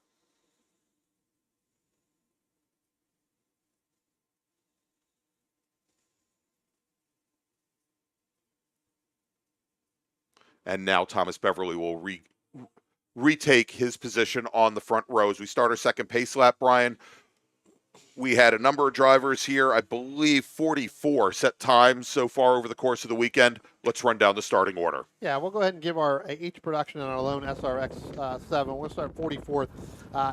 And now Thomas Beverly will retake his position on the front row as we start our second pace lap, Brian. We had a number of drivers here, I believe 44 set times so far over the course of the weekend. Let's run down the starting order. Yeah, we'll go ahead and give our H production on our lone SRX 7. We'll start 44th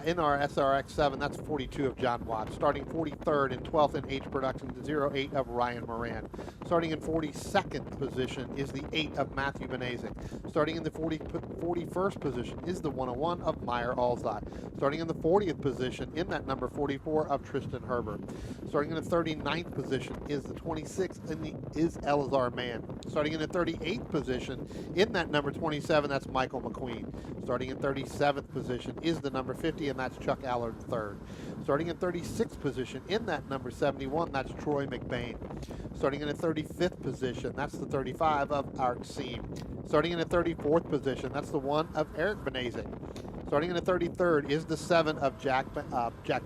in our SRX 7. That's 42 of John Watts. Starting 43rd and 12th in H production, the 08 of Ryan Moran. Starting in 42nd position is the 8 of Matthew Benazik. Starting in the 41st position is the 101 of Meyer Alzot. Starting in the 40th position in that number 44 of Tristan Herbert. Starting in the 39th position is the 26th is Elazar Mann. Starting in the 38th position in that number 27, that's Michael McQueen. Starting in 37th position is the number 50, and that's Chuck Allard III. Starting in 36th position in that number 71, that's Troy McBain. Starting in the 35th position, that's the 35 of Art Seam. Starting in the 34th position, that's the 1 of Eric Benazik. Starting in the 33rd is the 7 of Jack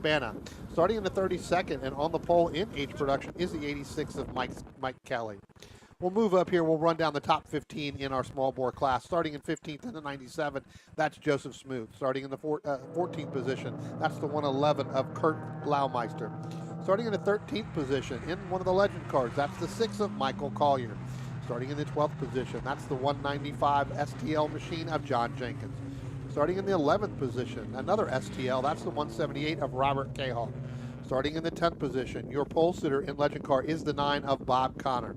Bana. Starting in the 32nd and on the pole in H production is the 86 of Mike Kelly. We'll move up here. We'll run down the top 15 in our small bore class. Starting in 15th in the 97, that's Joseph Smoot. Starting in the 14th position, that's the 111 of Kurt Blaumeister. Starting in the 13th position in one of the legend cars, that's the 6 of Michael Collier. Starting in the 12th position, that's the 195 STL machine of John Jenkins. Starting in the 11th position, another STL, that's the 178 of Robert Cahall. Starting in the 10th position, your pole sitter in legend car is the 9 of Bob Connor.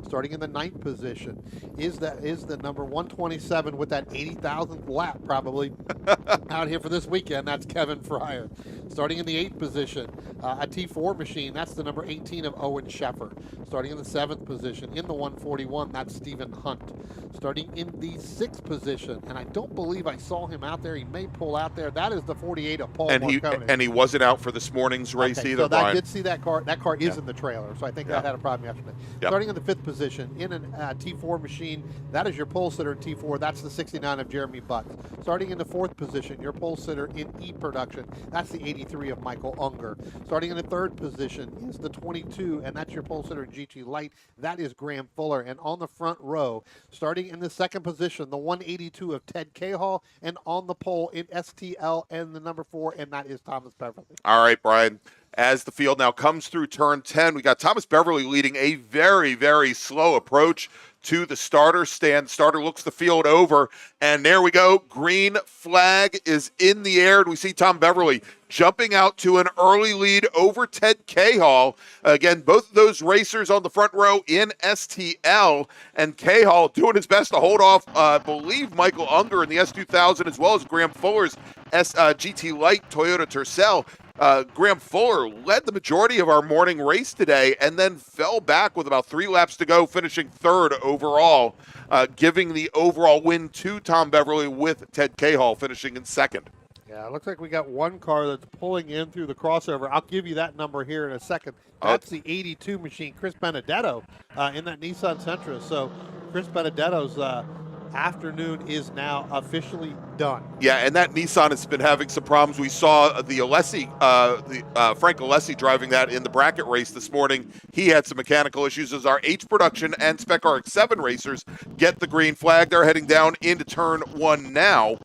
Starting in the 9th position is the number 127 with that 80,000th lap probably out here for this weekend. That's Kevin Fryer. Starting in the 8th position, a T4 machine. That's the number 18 of Owen Sheffer. Starting in the 7th position in the 141, that's Stephen Hunt. Starting in the 6th position, and I don't believe I saw him out there. He may pull out there. That is the 48 of Paul Marconi. And he wasn't out for this morning's race either, so Brian. I did see that car. That car is in the trailer, so I think that had a problem yesterday. Yep. Starting in the 5th position in a T4 machine, that is your pole sitter in T4. That's the 69 of Jeremy Butts. Starting in the 4th position, your pole sitter in E production, that's the 83 of Michael Unger. Starting in the 3rd position is the 22, and that's your pole sitter in GT Light. That is Graham Fuller. And on the front row, starting in the 2nd position, the 182 of Ted Cahall, and on the pole in STL and the number 4, and that is Thomas Beverly. All right, Brian. As the field now comes through turn 10, we got Thomas Beverly leading a very, very slow approach to the starter stand. Starter looks the field over, and there we go. Green flag is in the air, and we see Tom Beverly jumping out to an early lead over Ted Cahall. Again, both of those racers on the front row in STL, and Cahall doing his best to hold off, I believe, Michael Unger in the S2000, as well as Graham Fuller's GT Light Toyota Tercel. Graham Fuller led the majority of our morning race today and then fell back with about 3 laps to go, finishing 3rd overall, giving the overall win to Tom Beverly, with Ted Cahall finishing in 2nd. Yeah, it looks like we got one car that's pulling in through the crossover. I'll give you that number here in a second. That's the 82 machine, Chris Benedetto, in that Nissan Sentra. So Chris Benedetto's afternoon is now officially done. Yeah, and that Nissan has been having some problems. We saw the Alessi, Frank Alessi driving that in the bracket race this morning. He had some mechanical issues as our H production and Spec RX-7 racers get the green flag. They're heading down into turn 1 now.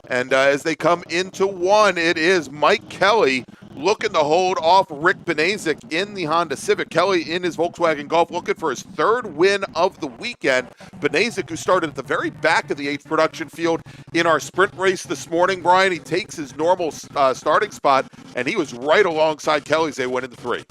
And as they come into 1, it is Mike Kelly looking to hold off Rick Benazik in the Honda Civic. Kelly in his Volkswagen Golf looking for his 3rd win of the weekend. Benazik, who started at the very back of the H production field in our sprint race this morning, Brian, he takes his normal starting spot, and he was right alongside Kelly as they went into 3.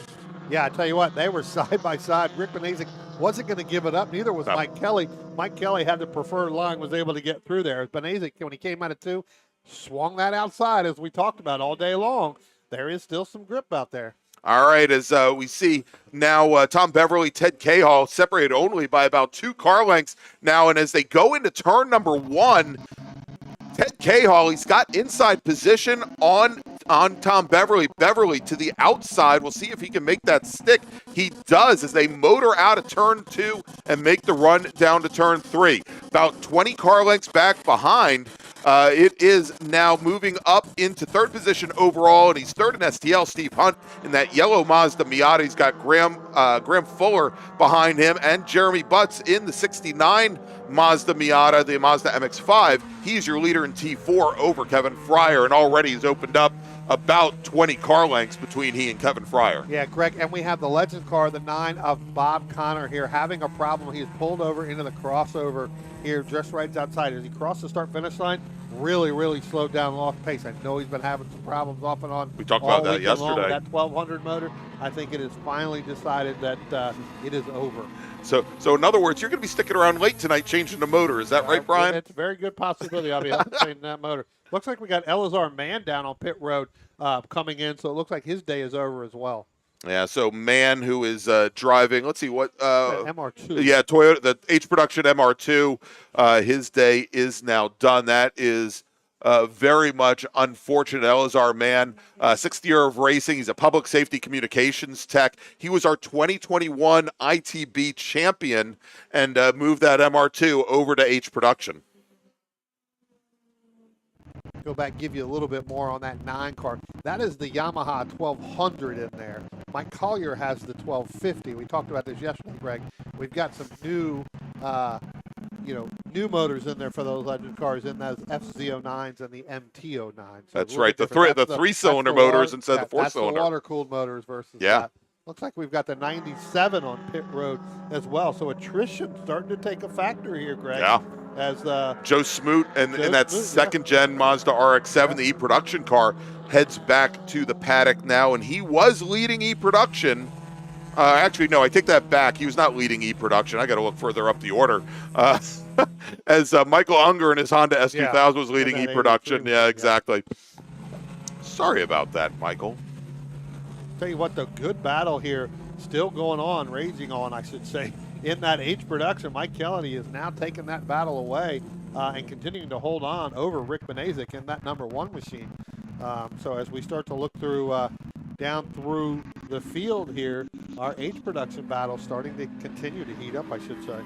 Yeah, I tell you what, they were side by side. Rick Benasic wasn't going to give it up. Neither was Mike Kelly. Mike Kelly had the preferred line, was able to get through there. Benasic, when he came out of 2, swung that outside, as we talked about all day long. There is still some grip out there. All right, as we see now, Tom Beverly, Ted Cahall separated only by about 2 car lengths now, and as they go into turn number 1, Ted Cahall, he's got inside position on Tom Beverly. Beverly to the outside. We'll see if he can make that stick. He does as they motor out of turn 2 and make the run down to turn 3. About 20 car lengths back behind. It is now moving up into 3rd position overall, and he's 3rd in STL. Steve Hunt in that yellow Mazda Miata. He's got Graham Fuller behind him, and Jeremy Butts in the 69 Mazda Miata, the Mazda MX-5. He's your leader in T4 over Kevin Fryer, and already has opened up about 20 car lengths between he and Kevin Fryer. Yeah, Greg, and we have the legend car, the 9 of Bob Connor here, having a problem. He's pulled over into the crossover here just right outside. As he crossed the start-finish line, really slowed down, lost pace. I know he's been having some problems off and on. We talked about that yesterday. That 1200 motor, I think it has finally decided that it is over. So in other words, you're going to be sticking around late tonight changing the motor. Is that right, Brian? It's a very good possibility I'll be able to change that motor. Looks like we got Elazar Mann down on pit road coming in, so it looks like his day is over as well. Yeah, so Mann, who is driving, let's see what MR2. Yeah, Toyota, the H Production MR2. His day is now done. That is very much unfortunate. Elazar Mann, 6th year of racing. He's a public safety communications tech. He was our 2021 ITB champion and moved that MR2 over to H Production. Go back, give you a little bit more on that 9 car. That is the Yamaha 1200 in there. Mike Collier has the 1250. We talked about this yesterday, Greg. We've got some new, new motors in there for those legend cars in those FZ09s and the MT09s. So that's right. The 3-cylinder motors instead of the 4-cylinder. That's the water-cooled motors versus that. Looks like we've got the 97 on pit road as well. So attrition starting to take a factor here, Greg. Yeah. As Joe Smoot and in that second-gen Mazda RX-7, the E-Production car, heads back to the paddock now, and he was leading E-Production. Actually, no, I take that back. He was not leading E-Production. I got to look further up the order. As Michael Unger in his Honda S2000 was leading E-Production. Yeah, exactly. Sorry about that, Michael. Tell you what, the good battle here still going on, raging on, I should say. In that H Production, Mike Kelly is now taking that battle away and continuing to hold on over Rick Benasic in that number 1 machine. So as we start to look through down through the field here, our H Production battle starting to continue to heat up, I should say.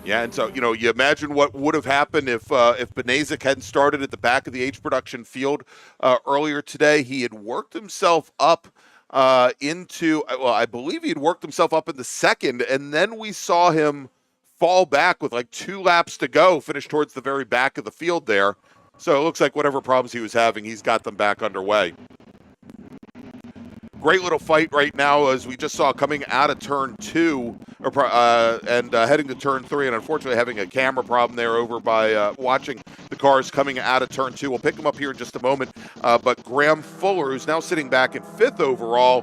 Yeah, and so, you imagine what would have happened if Benasic hadn't started at the back of the H Production field earlier today. He had worked himself up I believe he had worked himself up in the 2nd, and then we saw him fall back with like 2 laps to go, finish towards the very back of the field there. So it looks like whatever problems he was having, he's got them back underway. Great little fight right now, as we just saw coming out of turn 2 and heading to turn 3, and unfortunately having a camera problem there over by watching the cars coming out of turn 2. We'll pick him up here in just a moment. But Graham Fuller, who's now sitting back in 5th overall,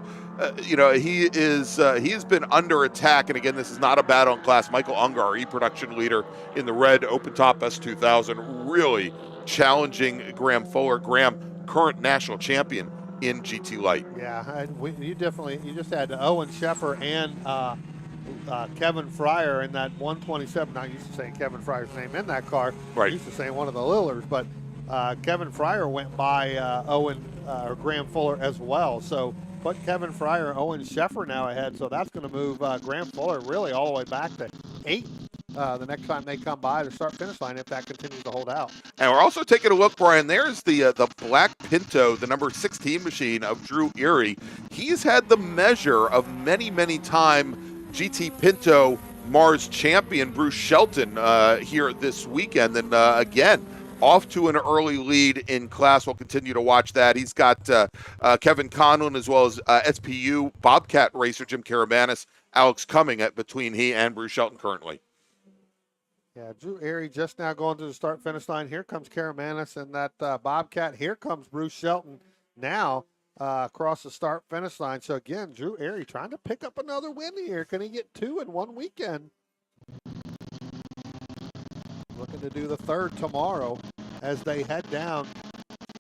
he has been under attack. And again, this is not a battle in class. Michael Unger, our E-Production leader in the red open top S2000, really challenging Graham Fuller. Graham, current national champion in GT Light. Yeah, you just had Owen Sheffer and Kevin Fryer in that 127. Not used to saying Kevin Fryer's name in that car. Right. Used to saying one of the Lillers, but Kevin Fryer went by Graham Fuller as well. So put Kevin Fryer, Owen Sheffer now ahead. So that's going to move Graham Fuller really all the way back to 8th. The next time they come by the start-finish line, if that continues to hold out. And we're also taking a look, Brian. There's the black Pinto, the number 16 machine of Drew Erie. He's had the measure of many-time GT Pinto MARRS champion Bruce Shelton here this weekend. And again, off to an early lead in class. We'll continue to watch that. He's got Kevin Conlon as well as SPU Bobcat racer Jim Karamanis, Alex Cumming between he and Bruce Shelton currently. Yeah, Drew Airy just now going to the start-finish line. Here comes Karamanis and that Bobcat. Here comes Bruce Shelton now across the start-finish line. So, again, Drew Airy trying to pick up another win here. Can he get 2 in one weekend? Looking to do the third tomorrow as they head down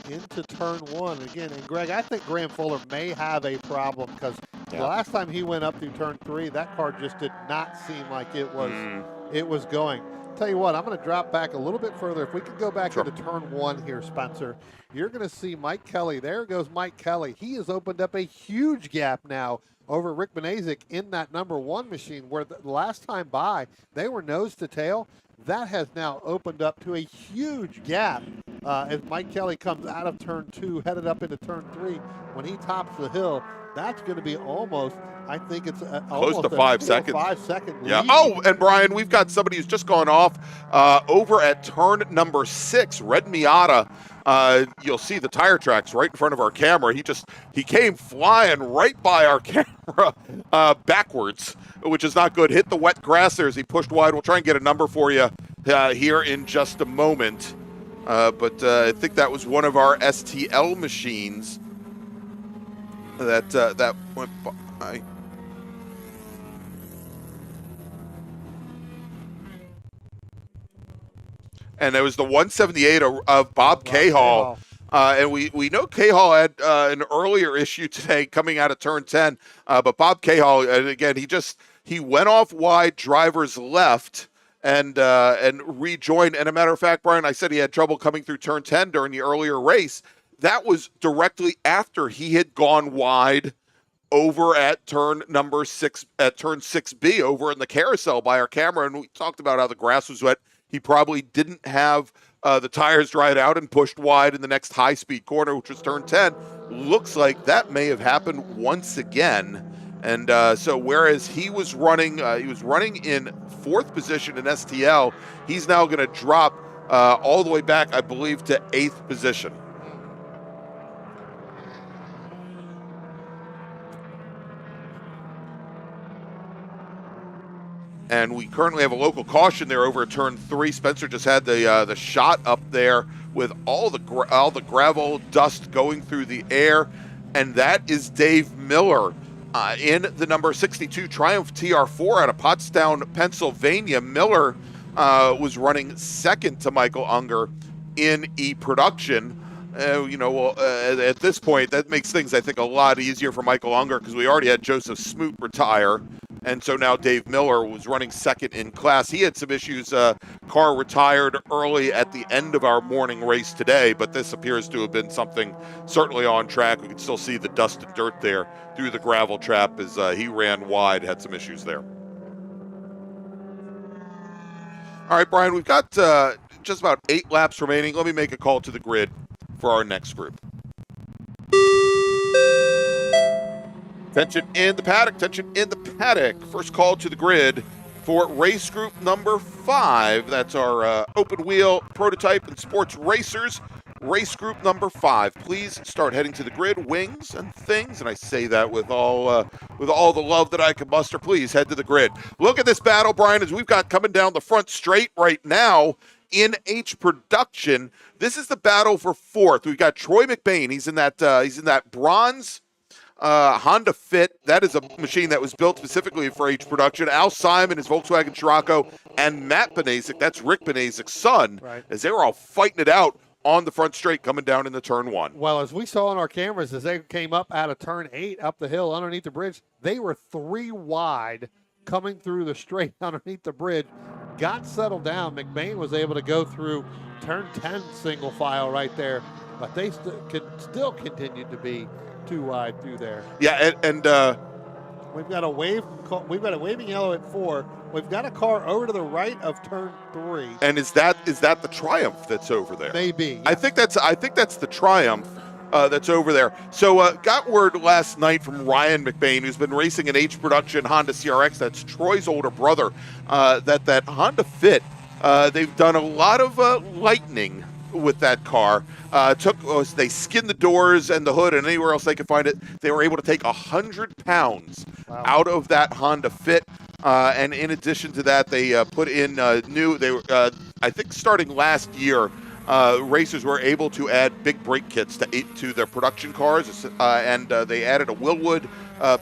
into turn 1 again. And Greg, I think Graham Fuller may have a problem because the last time he went up through turn 3, that car just did not seem like it was going. Tell you what, I'm going to drop back a little bit further. If we could go back into turn 1 here, Spencer, you're going to see Mike Kelly. There goes Mike Kelly. He has opened up a huge gap now over Rick Benazik in that number 1 machine, where the last time by they were nose to tail. That has now opened up to a huge gap as Mike Kelly comes out of turn 2, headed up into turn 3. When he tops the hill, that's going to be almost, I think it's close to 5 seconds. 5 second lead. Yeah. Oh, and Brian, we've got somebody who's just gone off over at turn number 6, Red Miata. You'll see the tire tracks right in front of our camera. He came flying right by our camera backwards, which is not good. Hit the wet grass there as he pushed wide. We'll try and get a number for you here in just a moment. But I think that was one of our STL machines that went by. And it was the 178 of Bob Cahall. And we know Cahall had an earlier issue today coming out of turn 10. But Bob Cahall, and again, he went off wide, drivers left, and rejoined. And a matter of fact, Brian, I said he had trouble coming through turn 10 during the earlier race. That was directly after he had gone wide over at turn number 6, at turn 6B over in the carousel by our camera. And we talked about how the grass was wet. He probably didn't have the tires dried out and pushed wide in the next high-speed corner, which was turn 10. Looks like that may have happened once again. And so whereas he was running in 4th position in STL, he's now going to drop all the way back, I believe, to 8th position. And we currently have a local caution there over at turn 3. Spencer just had the shot up there with all the gravel dust going through the air, and that is Dave Miller in the number 62 Triumph TR4 out of Pottstown, Pennsylvania. Miller was running 2nd to Michael Unger in E-Production. At this point, that makes things, I think, a lot easier for Michael Unger because we already had Joseph Smoot retire. And so now Dave Miller was running 2nd in class. He had some issues. Car retired early at the end of our morning race today, but this appears to have been something certainly on track. We can still see the dust and dirt there through the gravel trap as he ran wide, had some issues there. All right, Brian, we've got just about 8 laps remaining. Let me make a call to the grid for our next group. Tension in the paddock, tension in the paddock. First call to the grid for race group number 5. That's our open wheel prototype and sports racers. Race group number 5. Please start heading to the grid. Wings and things, and I say that with all the love that I can muster. Please head to the grid. Look at this battle, Brian, as we've got coming down the front straight right now in H production. This is the battle for 4th. We've got Troy McBain. He's in that bronze Honda Fit. That is a machine that was built specifically for H production. Al Simon, his Volkswagen Scirocco, and Matt Benazik, that's Rick Benazik's son, as they were all fighting it out on the front straight coming down into turn 1. Well, as we saw on our cameras, as they came up out of turn 8 up the hill underneath the bridge, they were 3 wide coming through the straight underneath the bridge. Got settled down. McBain was able to go through turn 10 single file right there, but they still continued to be too wide through there. Yeah, and we've got a waving yellow at 4. We've got a car over to the right of turn 3. And is that the Triumph that's over there? Maybe. Yes. I think that's the Triumph that's over there. So got word last night from Ryan McBain, who's been racing an H production Honda CRX. That's Troy's older brother. That Honda Fit. They've done a lot of lightning with that car. They skinned the doors and the hood and anywhere else they could find it. They were able to take 100 pounds out of that Honda Fit. And in addition to that, they put in new. They I think starting last year, racers were able to add big brake kits to their production cars, and they added a Willwood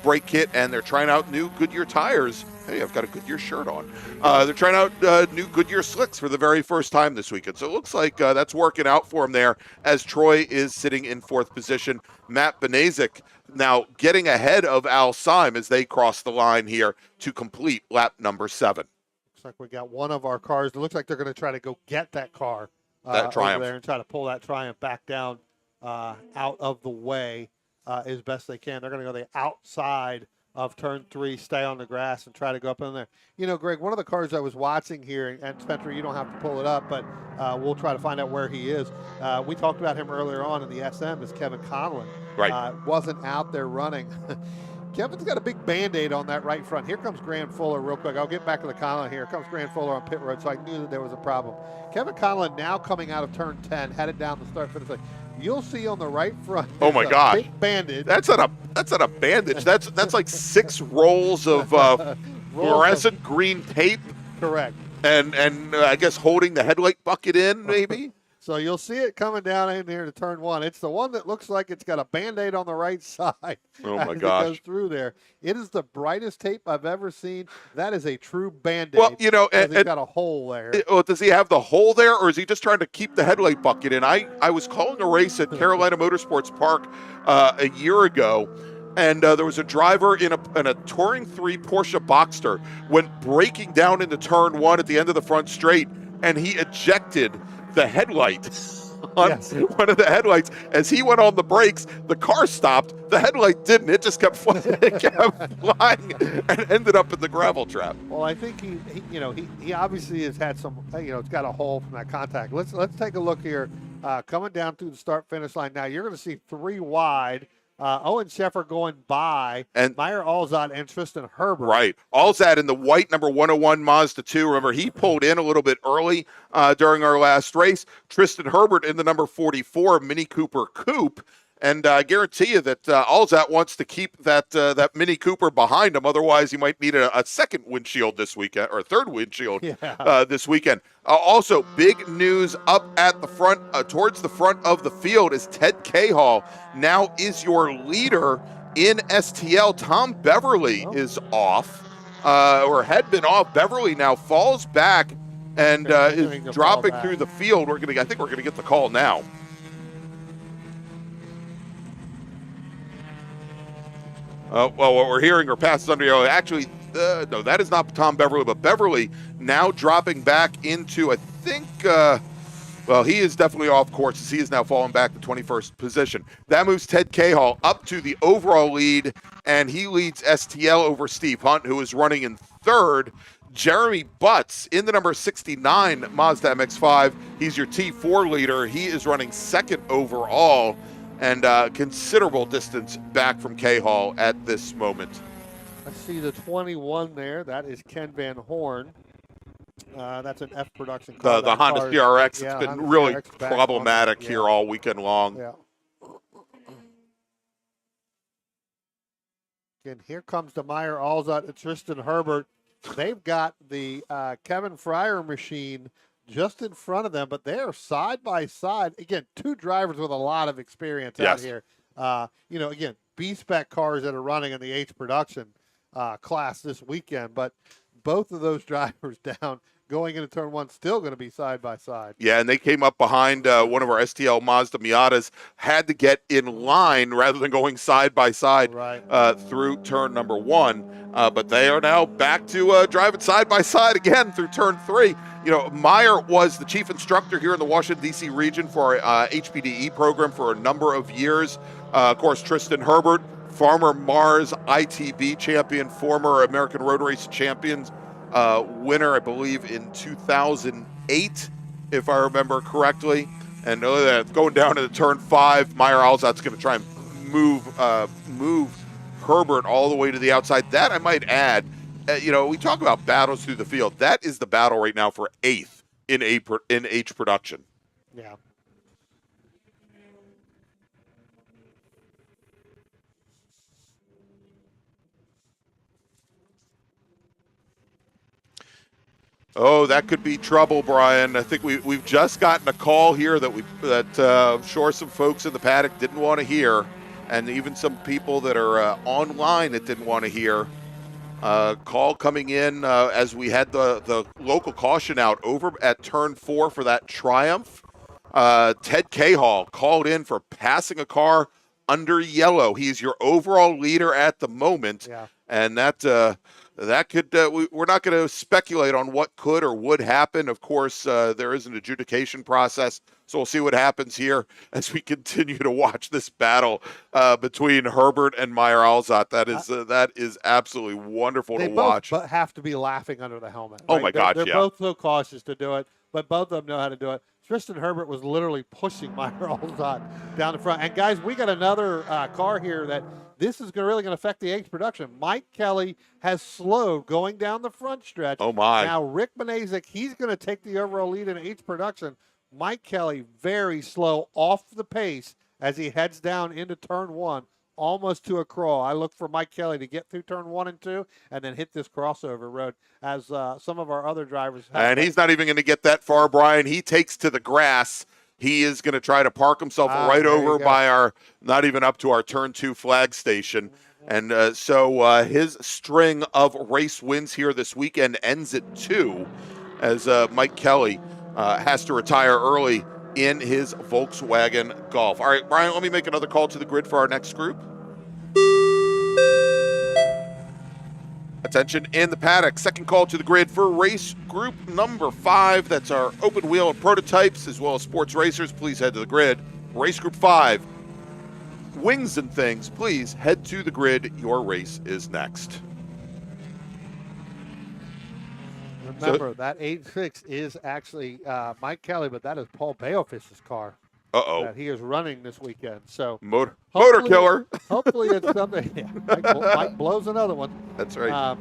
brake kit, and they're trying out new Goodyear tires. Hey, I've got a Goodyear shirt on. They're trying out new Goodyear slicks for the very first time this weekend. So it looks like that's working out for him there, as Troy is sitting in 4th position. Matt Benazik now getting ahead of Al Syme as they cross the line here to complete lap number 7. Looks like we got one of our cars. It looks like they're going to try to go get that car that Triumph over there and try to pull that Triumph back down out of the way as best they can. They're going to go the outside of turn 3, stay on the grass, and try to go up in there. You know, Greg, one of the cars I was watching here, and Spencer, you don't have to pull it up, but we'll try to find out where he is. We talked about him earlier on in the SM as Kevin Conlon. Right. Wasn't out there running. Kevin's got a big Band-Aid on that right front. Here comes Grant Fuller real quick. I'll get back to the Conlon here. Here comes Grant Fuller on pit road, so I knew that there was a problem. Kevin Conlon now coming out of turn 10, headed down the start finish line. You'll see on the right front. Oh my gosh! Big bandage. That's not a bandage. That's like 6 rolls of fluorescent green tape. Correct. And I guess holding the headlight bucket in, maybe. So you'll see it coming down in here to turn 1. It's the one that looks like it's got a Band-Aid on the right side. Oh, my as gosh. It goes through there. It is the brightest tape I've ever seen. That is a true Band-Aid. Well, you know, it's got a hole there. Well, does he have the hole there, or is he just trying to keep the headlight bucket in? I was calling a race at Carolina Motorsports Park a year ago, and there was a driver in a Touring 3 Porsche Boxster, went braking down into turn 1 at the end of the front straight, and he ejected the headlight on one of the headlights. As he went on the brakes, the car stopped. The headlight didn't. It just kept flying and ended up in the gravel trap. Well, I think he obviously has had some, it's got a hole from that contact. Let's take a look here. Coming down through the start finish line now, you're going to see 3 wide. Owen Sheffer going by, and Meyer Alzot and Tristan Herbert. Right. Alzot in the white number 101 Mazda 2. Remember, he pulled in a little bit early during our last race. Tristan Herbert in the number 44 Mini Cooper Coupe. And I guarantee you that Alzot wants to keep that Mini Cooper behind him. Otherwise, he might need a second windshield this weekend, or a third windshield this weekend. Also, big news up at the front, towards the front of the field, is Ted Cahall now is your leader in STL. Tom Beverly is off, or had been off. Beverly now falls back and is dropping through the field. I think we're gonna get the call now. Well, what we're hearing are passes under yellow. Actually, no, that is not Tom Beverly, but Beverly now dropping back into, I think, he is definitely off course as he is now falling back to 21st position. That moves Ted Cahall up to the overall lead, and he leads STL over Steve Hunt, who is running in 3rd. Jeremy Butts in the number 69 Mazda MX-5. He's your T4 leader. He is running 2nd overall, and considerable distance back from Cahall at this moment. I see the 21 there. That is Ken Van Horn. That's an F production car. The Honda CRX. Yeah, it's been Honda really CRX problematic here all weekend long. Yeah. And here comes the Meyer Alzot and Tristan Herbert. They've got the Kevin Fryer machine just in front of them, but they are side by side. Again, 2 drivers with a lot of experience out here. Again, B-Spec cars that are running in the H production class this weekend, but both of those drivers down going into turn 1 still going to be side by side. Yeah, and they came up behind one of our STL Mazda Miatas, had to get in line rather than going side by side through turn number 1. But they are now back to driving side by side again through turn 3. You know, Meyer was the chief instructor here in the Washington, D.C. region for our HPDE program for a number of years. Of course, Tristan Herbert, former MARRS ITB champion, former American Road Race champions, winner, I believe, in 2008, if I remember correctly. And going down into turn 5, Meyer Alzot's going to try and move Herbert all the way to the outside. That, I might add, we talk about battles through the field. That is the battle right now for 8th in H production. Yeah. Oh, that could be trouble, Brian. I think we've just gotten a call here that I'm sure some folks in the paddock didn't want to hear, and even some people that are online that didn't want to hear. Call coming in as we had the local caution out over at turn 4 for that Triumph. Ted Cahall called in for passing a car under yellow. He's your overall leader at the moment, and that could we're not going to speculate on what could or would happen. Of course, there is an adjudication process, so we'll see what happens here as we continue to watch this battle between Herbert and Meyer Alzot. That is absolutely wonderful to watch. They both have to be laughing under the helmet. Oh right? my God, they're both so cautious to do it, but both of them know how to do it. Tristan Herbert was literally pushing Meyer Alzot down the front. And guys, we got another car here that this is really going to affect the H production. Mike Kelly has slowed going down the front stretch. Oh my! Now Rick Benazik, he's going to take the overall lead in H production. Mike Kelly very slow off the pace as he heads down into turn 1, almost to a crawl. I look for Mike Kelly to get through turn 1 and 2 and then hit this crossover road as some of our other drivers have. And he's not even going to get that far, Brian. He takes to the grass. He is going to try to park himself right over by not even up to our turn 2 flag station. And so his string of race wins here this weekend ends at 2 as Mike Kelly has to retire early in his Volkswagen Golf. All right, Brian, let me make another call to the grid for our next group. Attention in the paddock. Second call to the grid for race group number 5. That's our open wheel and prototypes as well as sports racers. Please head to the grid. Race group 5. Wings and things. Please head to the grid. Your race is next. Remember, that 8.6 is actually Mike Kelly, but that is Paul Baofish's car that he is running this weekend. So Motor hopefully- killer. Hopefully it's something. Yeah, Mike blows another one. That's right.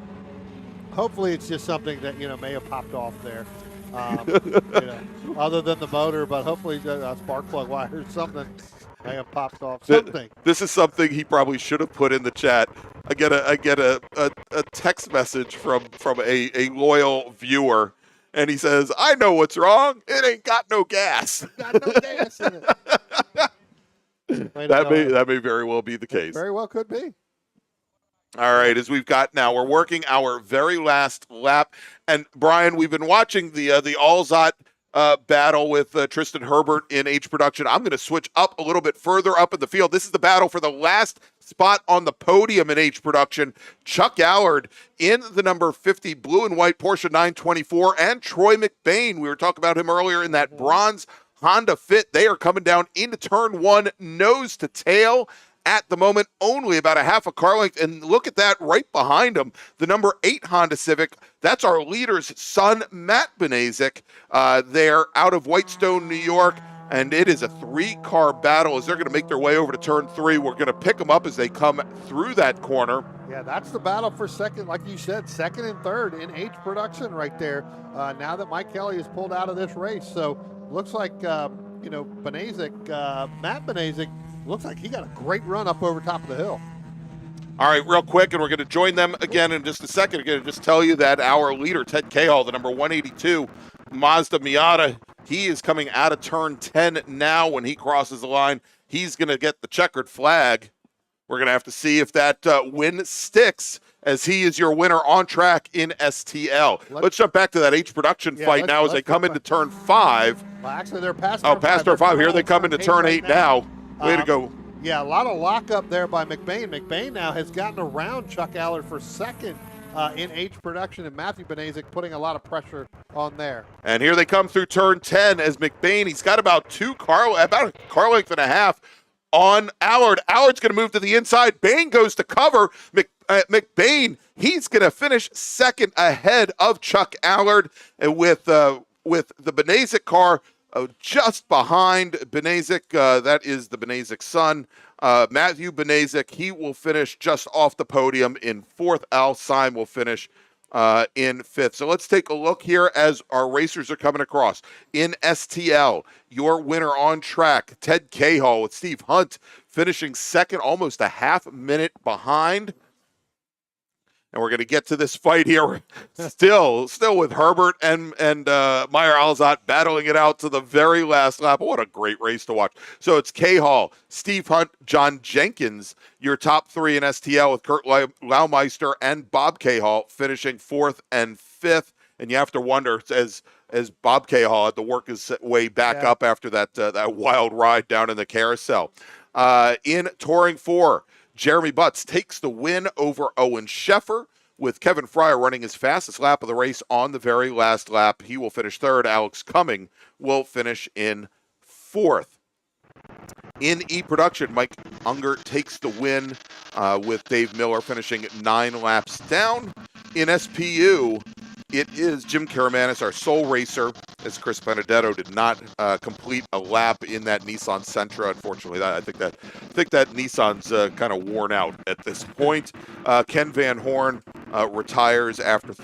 Hopefully it's just something that may have popped off there, other than the motor. But hopefully a spark plug wire or something may have popped off. Something. This is something he probably should have put in the chat. I get a text message from a loyal viewer, and he says, "I know what's wrong. It ain't got no gas." Got no gas in it. That may very well be the case. Very well could be. All right, as we've got now, we're working our very last lap, and Brian, we've been watching the Alzot battle with Tristan Herbert in H production. I'm going to switch up a little bit further up in the field. This is the battle for the last spot on the podium in H production. Chuck Allard in the number 50 blue and white Porsche 924, and Troy McBain. We were talking about him earlier in that bronze Honda Fit. They are coming down into turn 1, nose to tail. At the moment, only about a half a car length. And look at that right behind him, the number 8 Honda Civic. That's our leader's son, Matt Benazik. They're out of Whitestone, New York. And it is a 3-car battle as they're going to make their way over to turn 3. We're going to pick them up as they come through that corner. Yeah, that's the battle for second, like you said, second and third in H production right there. Now that Mike Kelly is pulled out of this race. So looks like, Benazik, Matt Benazik, looks like he got a great run up over top of the hill. All right, real quick, and we're going to join them again in just a second. I'm going to just tell you that our leader, Ted Cahall, the number 182 Mazda Miata, he is coming out of turn 10 now. When he crosses the line, he's going to get the checkered flag. We're going to have to see if that win sticks, as he is your winner on track in STL. Let's jump back to that H production fight now as they come into turn 5. Well, actually, they're past turn 5. Here they come into turn 8 now. Way to go. Yeah, a lot of lockup there by McBain. McBain now has gotten around Chuck Allard for second in H production, and Matthew Benazik putting a lot of pressure on there. And here they come through turn 10 as McBain, he's got about a car length and a half on Allard. Allard's going to move to the inside. Bain goes to cover. McBain, he's going to finish second ahead of Chuck Allard, and with the Benazik car just behind Benazik. That is the Benazik son, Matthew Benazik. He will finish just off the podium in 4th. Al Syme will finish in 5th. So let's take a look here as our racers are coming across. In STL, your winner on track, Ted Cahall, with Steve Hunt finishing second, almost a half minute behind. and we're going to get to this fight here. still with Herbert and Meyer Alzat battling it out to the very last lap. What a great race to watch. So it's K-Hall, Steve Hunt, John Jenkins, your top three in STL, with Kurt Laumeister and Bob K-Hall finishing 4th and 5th. And you have to wonder, as Bob K-Hall had to work his way back up after that wild ride down in the carousel. In Touring 4, Jeremy Butts takes the win over Owen Sheffer, with Kevin Fryer running his fastest lap of the race on the very last lap. He will finish 3rd. Alex Cumming will finish in 4th. In E-Production, Mike Unger takes the win, with Dave Miller finishing 9 laps down. In SPU, it is Jim Karamanis, our sole racer, as Chris Benedetto did not complete a lap in that Nissan Sentra. Unfortunately, I think that Nissan's kind of worn out at this point. Ken Van Horn retires after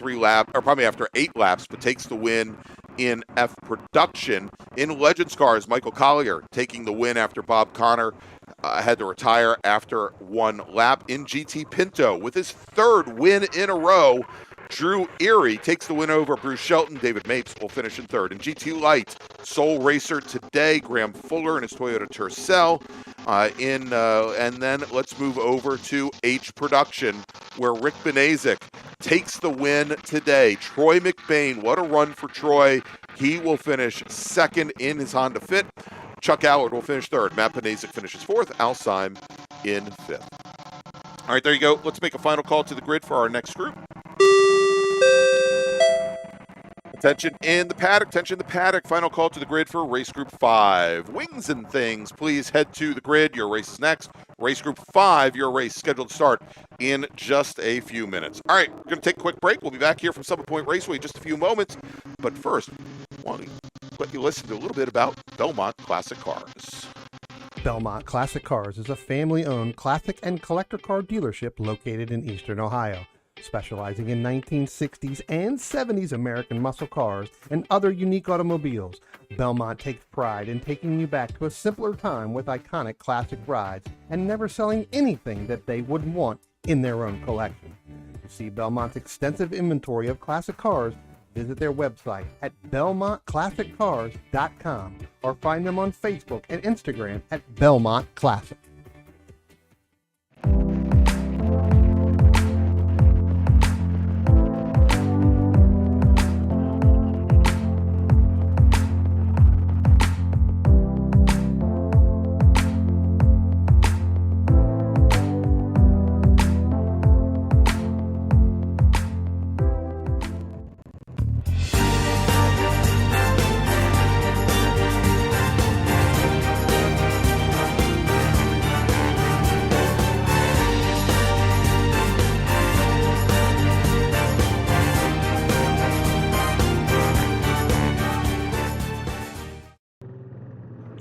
8 laps, but takes the win in F Production. In Legends Cars, Michael Collier taking the win after Bob Connor had to retire after 1 lap. In GT Pinto, with his 3rd win in a row, Drew Erie takes the win over Bruce Shelton. David Mapes will finish in 3rd. In GT Light, sole racer today, Graham Fuller in his Toyota Tercel. And then let's move over to H Production, where Rick Benazik takes the win today. Troy McBain, what a run for Troy. He will finish 2nd in his Honda Fit. Chuck Allard will finish 3rd. Matt Benazik finishes 4th. Al Syme in 5th. All right, there you go. Let's make a final call to the grid for our next group. Attention in the paddock. Final call to the grid for race group 5. Wings and Things, please head to the grid. Your race is next. Race group 5, your race scheduled to start in just a few minutes. All right, we're going to take a quick break. We'll be back here from Summit Point Raceway in just a few moments. But first, I want to let you listen to a little bit about Belmont Classic Cars. Belmont Classic Cars is a family-owned classic and collector car dealership located in Eastern Ohio, specializing in 1960s and 70s American muscle cars and other unique automobiles. Belmont takes pride in taking you back to a simpler time with iconic classic rides and never selling anything that they wouldn't want in their own collection. To see Belmont's extensive inventory of classic cars, visit their website at belmontclassiccars.com or find them on Facebook and Instagram at Belmont Classic.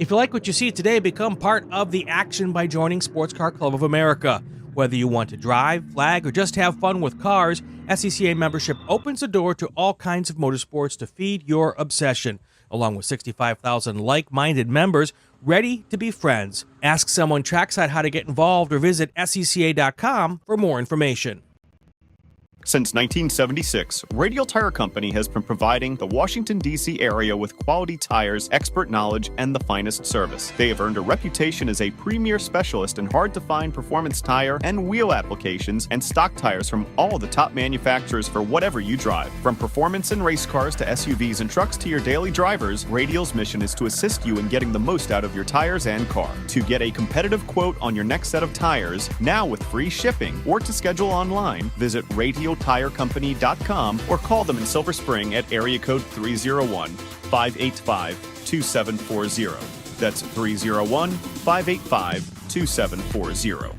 If you like what you see today, become part of the action by joining Sports Car Club of America. Whether you want to drive, flag, or just have fun with cars, SCCA membership opens the door to all kinds of motorsports to feed your obsession, along with 65,000 like-minded members ready to be friends. Ask someone trackside how to get involved or visit SCCA.com for more information. Since 1976, Radial Tire Company has been providing the Washington, D.C. area with quality tires, expert knowledge, and the finest service. They have earned a reputation as a premier specialist in hard-to-find performance tire and wheel applications and stock tires from all the top manufacturers for whatever you drive. From performance and race cars to SUVs and trucks to your daily drivers, Radial's mission is to assist you in getting the most out of your tires and car. To get a competitive quote on your next set of tires, now with free shipping, or to schedule online, visit RadialTireCompany.com or call them in Silver Spring at area code 301-585-2740. That's 301-585-2740.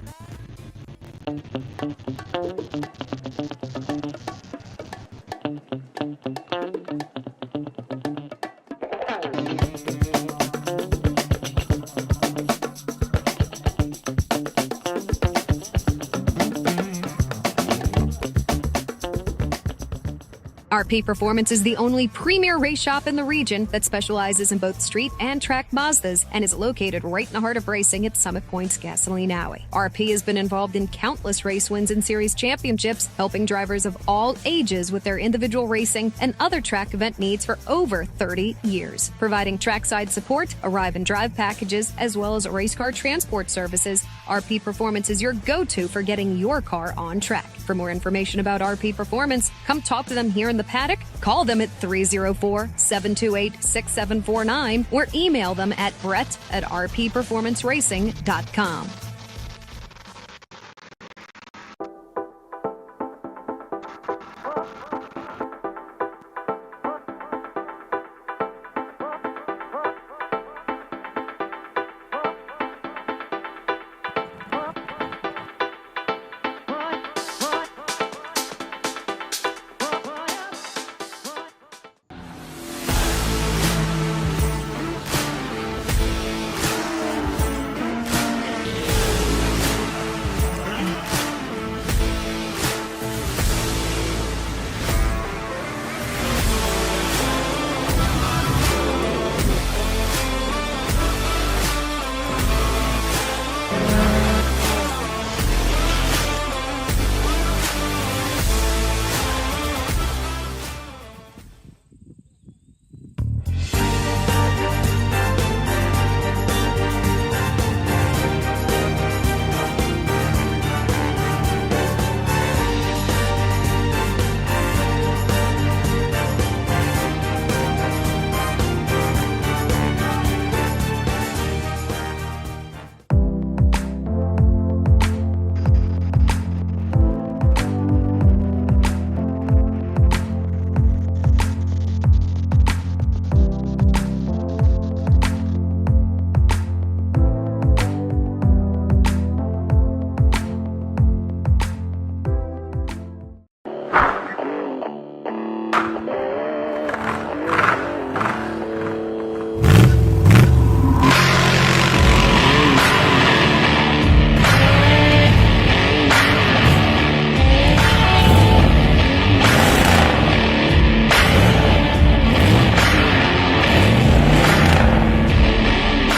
RP Performance is the only premier race shop in the region that specializes in both street and track Mazdas and is located right in the heart of racing at Summit Point's Gasoline Alley. RP has been involved in countless race wins and series championships, helping drivers of all ages with their individual racing and other track event needs for over 30 years. Providing trackside support, arrive and drive packages, as well as race car transport services, RP Performance is your go-to for getting your car on track. For more information about RP Performance, come talk to them here in the paddock, call them at 304-728-6749, or email them at brett@rpperformanceracing.com.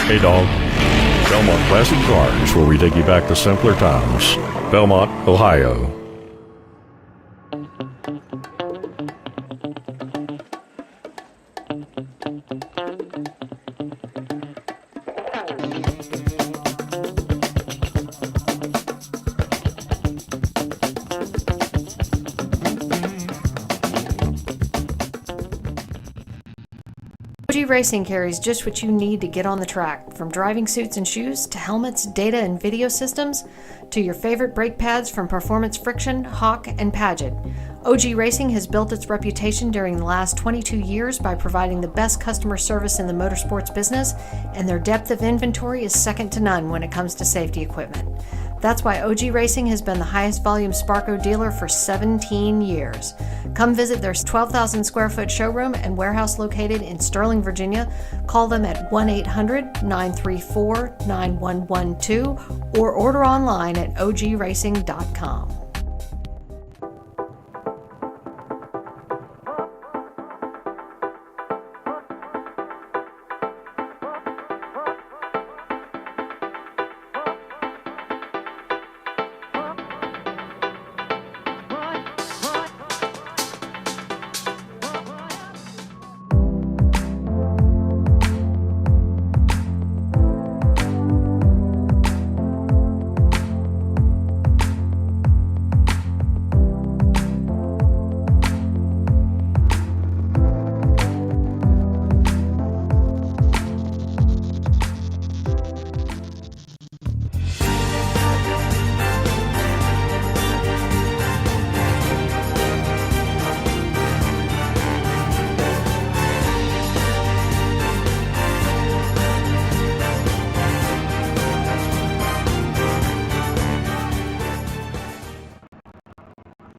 Hey dog. Belmont Classic Cars, where we take you back to simpler times. Belmont, Ohio. OG Racing carries just what you need to get on the track, from driving suits and shoes to helmets, data and video systems, to your favorite brake pads from Performance Friction, Hawk, and Paget. OG Racing has built its reputation during the last 22 years by providing the best customer service in the motorsports business, and their depth of inventory is second to none when it comes to safety equipment. That's why OG Racing has been the highest volume Sparco dealer for 17 years. Come visit their 12,000 square foot showroom and warehouse located in Sterling, Virginia. Call them at 1-800-934-9112 or order online at ogracing.com.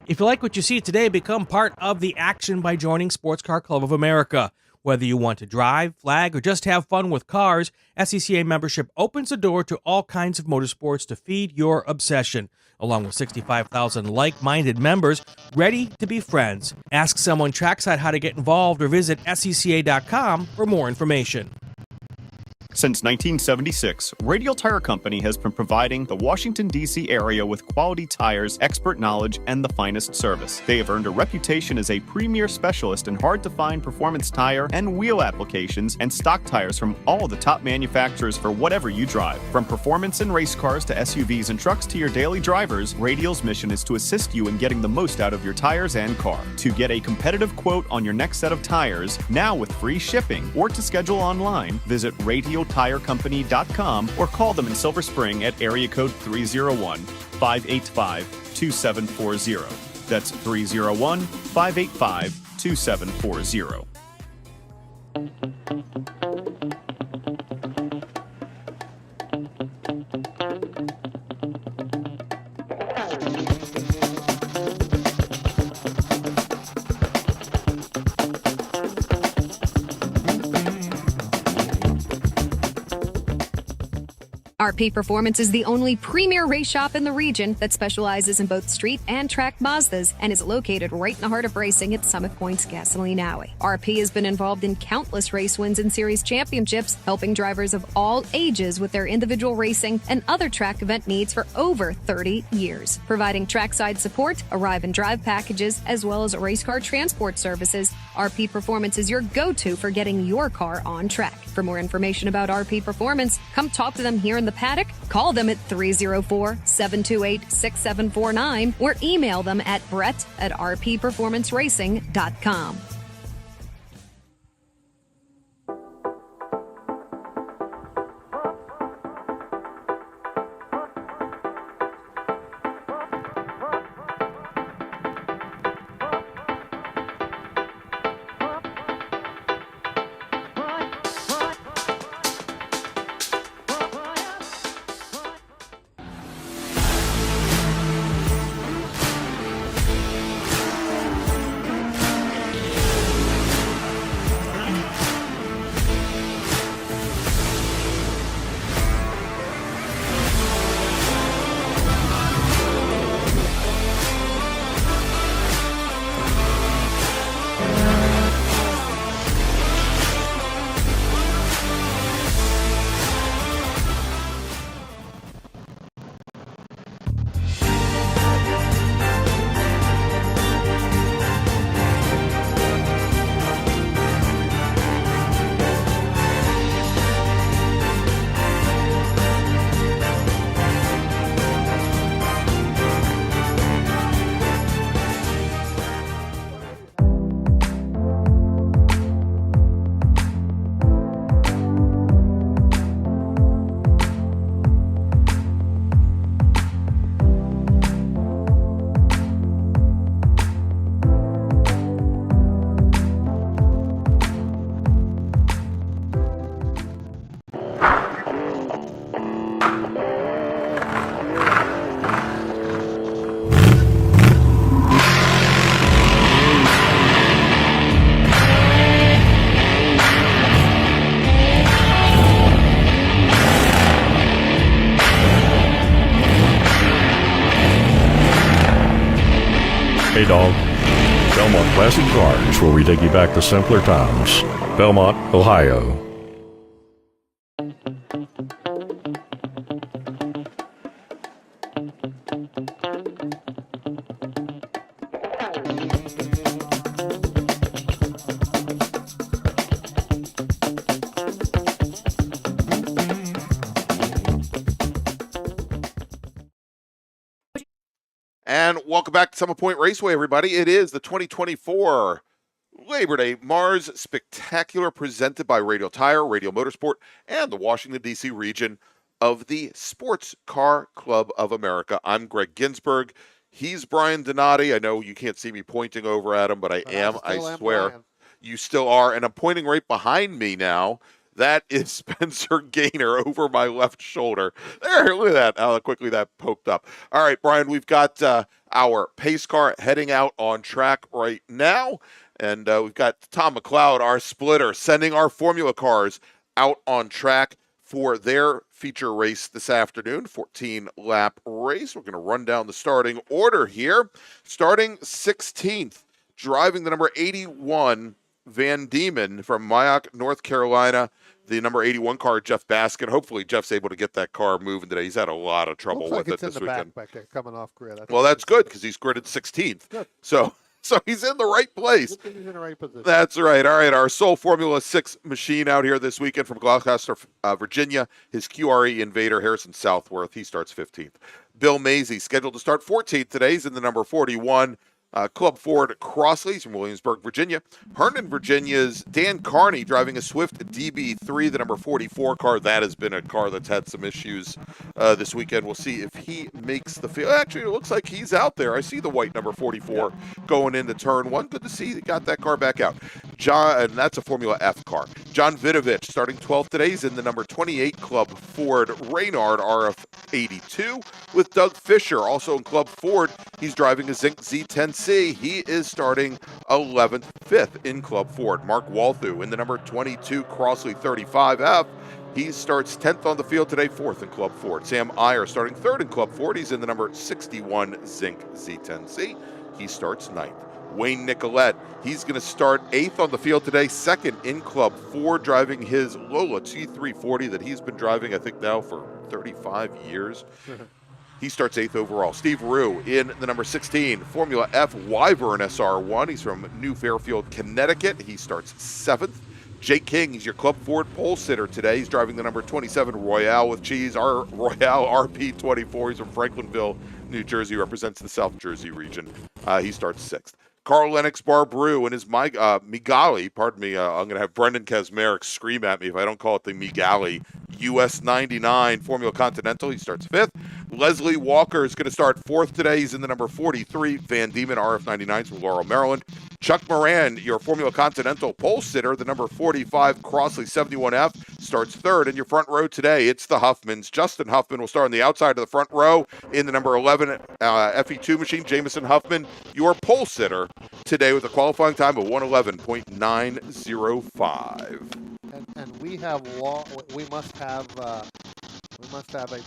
If you like what you see today, become part of the action by joining Sports Car Club of America. Whether you want to drive, flag, or just have fun with cars, SCCA membership opens the door to all kinds of motorsports to feed your obsession. along with 65,000 like-minded members ready to be friends. Ask someone trackside how to get involved or visit SCCA.com for more information. Since 1976, Radial Tire Company has been providing the Washington, D.C. area with quality tires, expert knowledge, and the finest service. They have earned a reputation as a premier specialist in hard-to-find performance tire and wheel applications and stock tires from all the top manufacturers for whatever you drive. From performance and race cars to SUVs and trucks to your daily drivers, Radial's mission is to assist you in getting the most out of your tires and car. To get a competitive quote on your next set of tires, now with free shipping, or to schedule online, visit RadialTireCompany.com or call them in Silver Spring at area code 301-585-2740. That's 301-585-2740. RP Performance is the only premier race shop in the region that specializes in both street and track Mazdas and is located right in the heart of racing at Summit Point's Gasoline Alley. RP has been involved in countless race wins and series championships, helping drivers of all ages with their individual racing and other track event needs for over 30 years. Providing trackside support, arrive and drive packages, as well as race car transport services, RP Performance is your go-to for getting your car on track. For more information about RP Performance, come talk to them here in the paddock, call them at 304-728-6749, or email them at brett@rpperformanceracing.com. Hey dog. Belmont Classic Cars, where we take you back to simpler times. Belmont, Ohio. And welcome back to Summit Point Raceway, everybody. It is the 2024 Labor Day MARRS Spectacular presented by Radial Tire, Radial Motorsport, and the Washington, D.C. region of the Sports Car Club of America. I'm Greg Ginsburg. He's Brian Donati. I know you can't see me pointing over at him, but I am, I swear. Brian. You still are, and I'm pointing right behind me now. That is Spencer Gaynor over my left shoulder. There, look at that, how quickly that poked up. All right, Brian, we've got our pace car heading out on track right now. And we've got Tom McLeod, our splitter, sending our Formula cars out on track for their feature race this afternoon, 14-lap race. We're going to run down the starting order here. Starting 16th, driving the number 81, Van Diemen from Mayock, North Carolina. The number 81 car, Jeff Baskin. Hopefully, Jeff's able to get that car moving today. He's had a lot of trouble Looks like with it's it in this the weekend. back there, coming off grid. Well, that's good because he's gridded 16th. Good. So he's in the right place. Good thing he's in the right position. That's right. All right, our sole Formula 6 machine out here this weekend from Gloucester, Virginia. His QRE Invader, Harrison Southworth. He starts 15th. Bill Mazie, scheduled to start 14th today. He's in the number 41. Club Ford Crossley from Williamsburg, Virginia. Herndon, Virginia's Dan Carney driving a Swift DB3, the number 44 car. That has been a car that's had some issues this weekend. We'll see if he makes the field. Actually, it looks like he's out there. I see the white number 44 going into turn one. Good to see he got that car back out. And that's a Formula F car. John Vidovich starting 12th today. He's in the number 28 Club Ford Reynard RF82 with Doug Fisher, also in Club Ford. He's driving a Zinc Z10C. He is starting 11th, 5th in Club Ford. Mark Walthu in the number 22 Crossley 35F. He starts 10th on the field today, 4th in Club Ford. Sam Iyer starting 3rd in Club Ford. He's in the number 61 Zinc Z10C. He starts 9th. Wayne Nicolette, he's going to start 8th on the field today, 2nd in Club Ford, driving his Lola T340 that he's been driving, I think, now for 35 years. He starts 8th overall. Steve Rue in the number 16 Formula F Wyvern SR1. He's from New Fairfield, Connecticut. He starts 7th. Jake King, he's your Club Ford pole sitter today. He's driving the number 27 Royale with cheese, our Royale RP24. He's from Franklinville, New Jersey, represents the South Jersey region. He starts 6th. Carl Lennox Barbrew and his Migali, pardon me, I'm going to have Brendan Kazmarek scream at me if I don't call it the Migali, US 99 Formula Continental. He starts 5th. Leslie Walker is going to start 4th today. He's in the number 43 Van Diemen RF99s from Laurel, Maryland. Chuck Moran, your Formula Continental pole sitter, the number 45 Crossley 71F, starts 3rd. In your front row today, it's the Huffmans. Justin Huffman will start on the outside of the front row in the number 11 FE2 machine. Jameson Huffman, your pole sitter today with a qualifying time of 1:11.905. And we must have a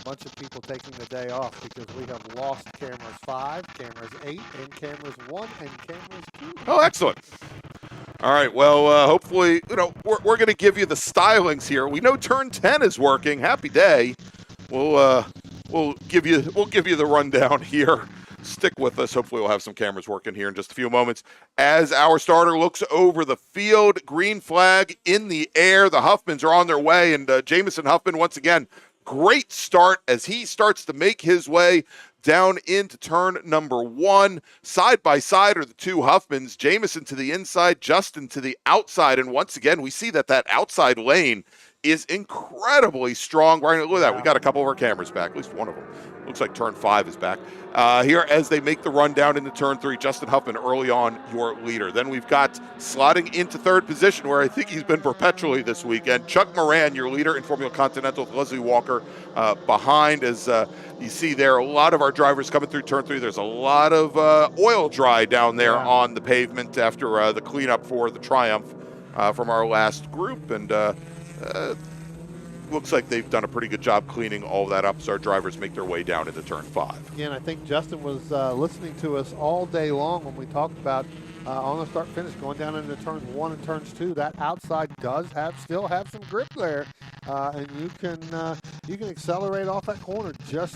bunch of people taking the day off because we have lost cameras 5, cameras 8, and cameras 1, and cameras 2. Oh, excellent. All right. Well, hopefully, we're going to give you the stylings here. We know turn 10 is working. Happy day. We'll give you the rundown here. Stick with us. Hopefully we'll have some cameras working here in just a few moments. As our starter looks over the field, green flag in the air. The Huffmans are on their way, and Jameson Huffman, once again, great start as he starts to make his way down into turn number 1. Side by side are the two Huffmans. Jameson to the inside, Justin to the outside, and once again, we see that outside lane is incredibly strong. Right, look at that. We got a couple of our cameras back, at least one of them. Looks like turn 5 is back. Here as they make the run down into turn 3, Justin Huffman early on, your leader. Then we've got slotting into 3rd position, where I think he's been perpetually this weekend, Chuck Moran, your leader in Formula Continental, with Leslie Walker behind. As you see there, a lot of our drivers coming through turn 3. There's a lot of oil dry down there on the pavement after the cleanup for the Triumph from our last group. And looks like they've done a pretty good job cleaning all of that up as our drivers make their way down into turn 5. Again, I think Justin was listening to us all day long when we talked about on the start finish going down into turns 1 and turns 2. That outside does still have some grip there, and you can accelerate off that corner just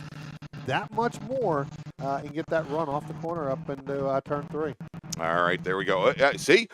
that much more and get that run off the corner up into turn 3. All right, there we go. See.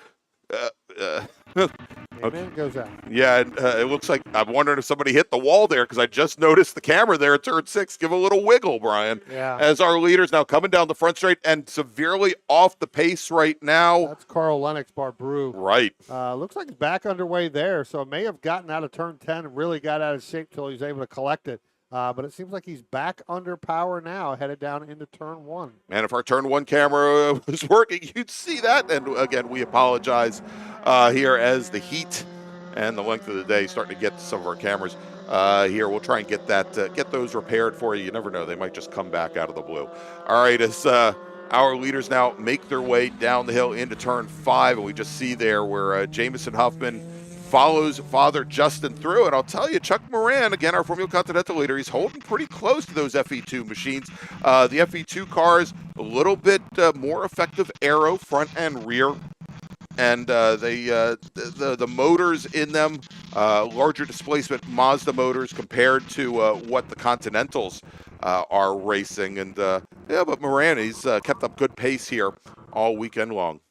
And then it goes out. Yeah, it looks like I'm wondering if somebody hit the wall there, because I just noticed the camera there at turn 6 give a little wiggle, Brian. Yeah. As our leaders now coming down the front straight and severely off the pace right now. That's Carl Lennox Barbrew. Right. Looks like it's back underway there, so it may have gotten out of turn 10 and really got out of shape till he was able to collect it. But it seems like he's back under power now, headed down into turn 1. And if our turn 1 camera was working, you'd see that. And again, we apologize here as the heat and the length of the day starting to get to some of our cameras here. We'll try and get those repaired for you. You never know; they might just come back out of the blue. All right, as our leaders now make their way down the hill into turn 5, and we just see there where Jameson Huffman follows father Justin through. And I'll tell you, Chuck Moran, again, our Formula Continental leader, he's holding pretty close to those FE2 machines. The FE2 cars, a little bit more effective aero, front and rear. And the motors in them, larger displacement Mazda motors compared to what the Continentals are racing. And yeah, but Moran, he's kept up good pace here all weekend long.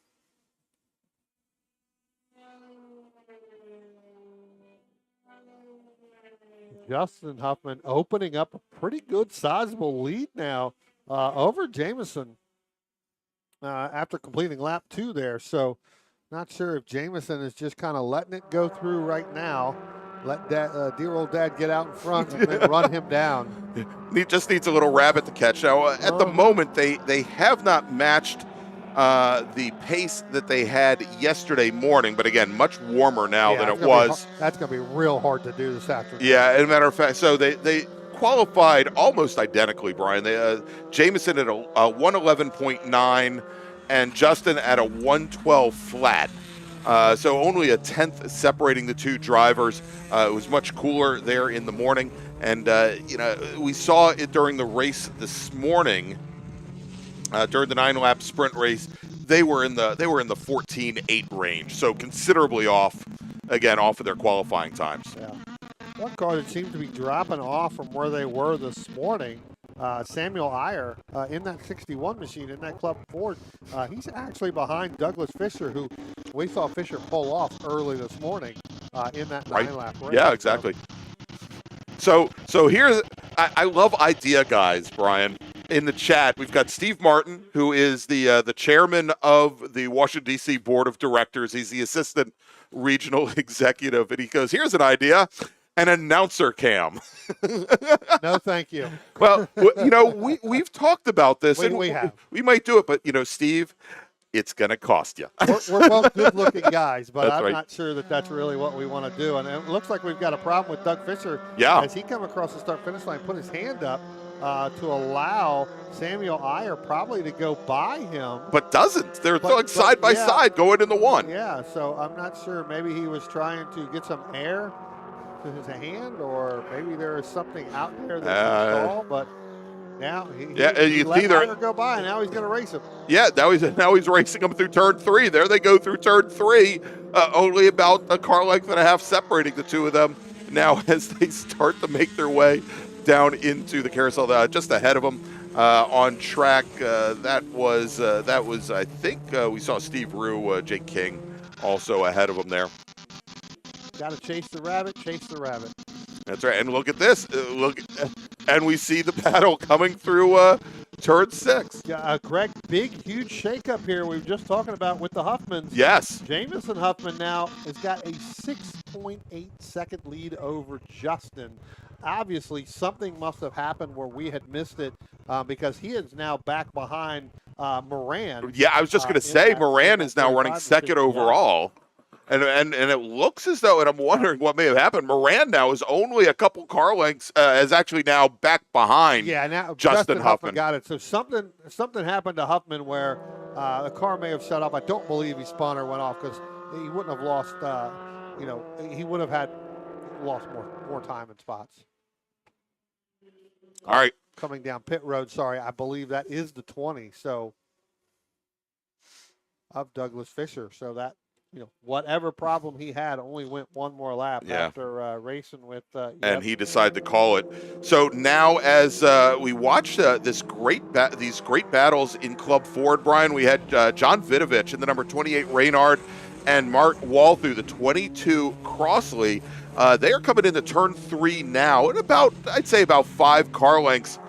Justin Huffman opening up a pretty good sizable lead now over Jamison after completing lap 2 there. So not sure if Jamison is just kind of letting it go through right now. Let dear old dad get out in front and then run him down. He just needs a little rabbit to catch. Now, at the moment, they have not matched the pace that they had yesterday morning, but again, much warmer now than it was. That's going to be real hard to do this afternoon. Yeah, as a matter of fact, so they qualified almost identically, Brian. They Jamison at a 111.9 and Justin at a 112 flat. So only a tenth separating the two drivers. It was much cooler there in the morning, and we saw it during the race this morning. During the 9-lap sprint race, they were in the 14.8 range, so considerably off of their qualifying times. Yeah. One car that seems to be dropping off from where they were this morning, Samuel Iyer in that 61 machine, in that Club Ford. He's actually behind Douglas Fisher, who we saw Fisher pull off early this morning in that 9-lap race. Yeah, exactly. So here's, I love idea guys, Brian. In the chat, we've got Steve Martin, who is the chairman of the Washington, D.C. Board of Directors. He's the assistant regional executive, and he goes, here's an idea. An announcer cam. No, thank you. Well, we've talked about this, and we have. We might do it, but Steve, it's going to cost you. We're both good-looking guys, but I'm right. not sure that that's really what we want to do. And it looks like we've got a problem with Doug Fisher. Yeah. As he come across the start-finish line, put his hand up to allow Samuel Iyer probably to go by him. But doesn't. They're like side by side going in the one. Yeah, so I'm not sure. Maybe he was trying to get some air to his hand, or maybe there is something out there that's installed, but now he let Iyer go by, and now he's going to race him. Yeah, now he's racing them through turn 3. There they go through turn 3, only about a car length and a half separating the two of them. Now as they start to make their way down into the carousel, just ahead of them on track. That was I think we saw Steve Rue, Jake King, also ahead of them there. Got to chase the rabbit, chase the rabbit. That's right. And look at this. And we see the battle coming through turn 6. Yeah, Greg, big, huge shakeup here. We were just talking about with the Huffmans. Yes. Jamison Huffman now has got a 6.8 second lead over Justin. Obviously, something must have happened where we had missed it because he is now back behind Moran. Yeah, I was just going to say, Moran is now running second overall. And it looks as though, and I'm wondering what may have happened, Moran now is only a couple car lengths, is actually now back behind now Justin Huffman. Got it. So something happened to Huffman where the car may have shut off. I don't believe he spun or went off because he wouldn't have lost, he would have lost more time in spots. All right. Coming down pit road, sorry, I believe that is the 20, so, of Douglas Fisher. So that, whatever problem he had only went one more lap after racing with. And he decided to call it. So now, as we watch these great battles in Club Ford, Brian, we had John Vidovich in the number 28 Reynard and Mark Walthu, the 22 Crossley. They are coming into turn 3 now, and I'd say about 5 car lengths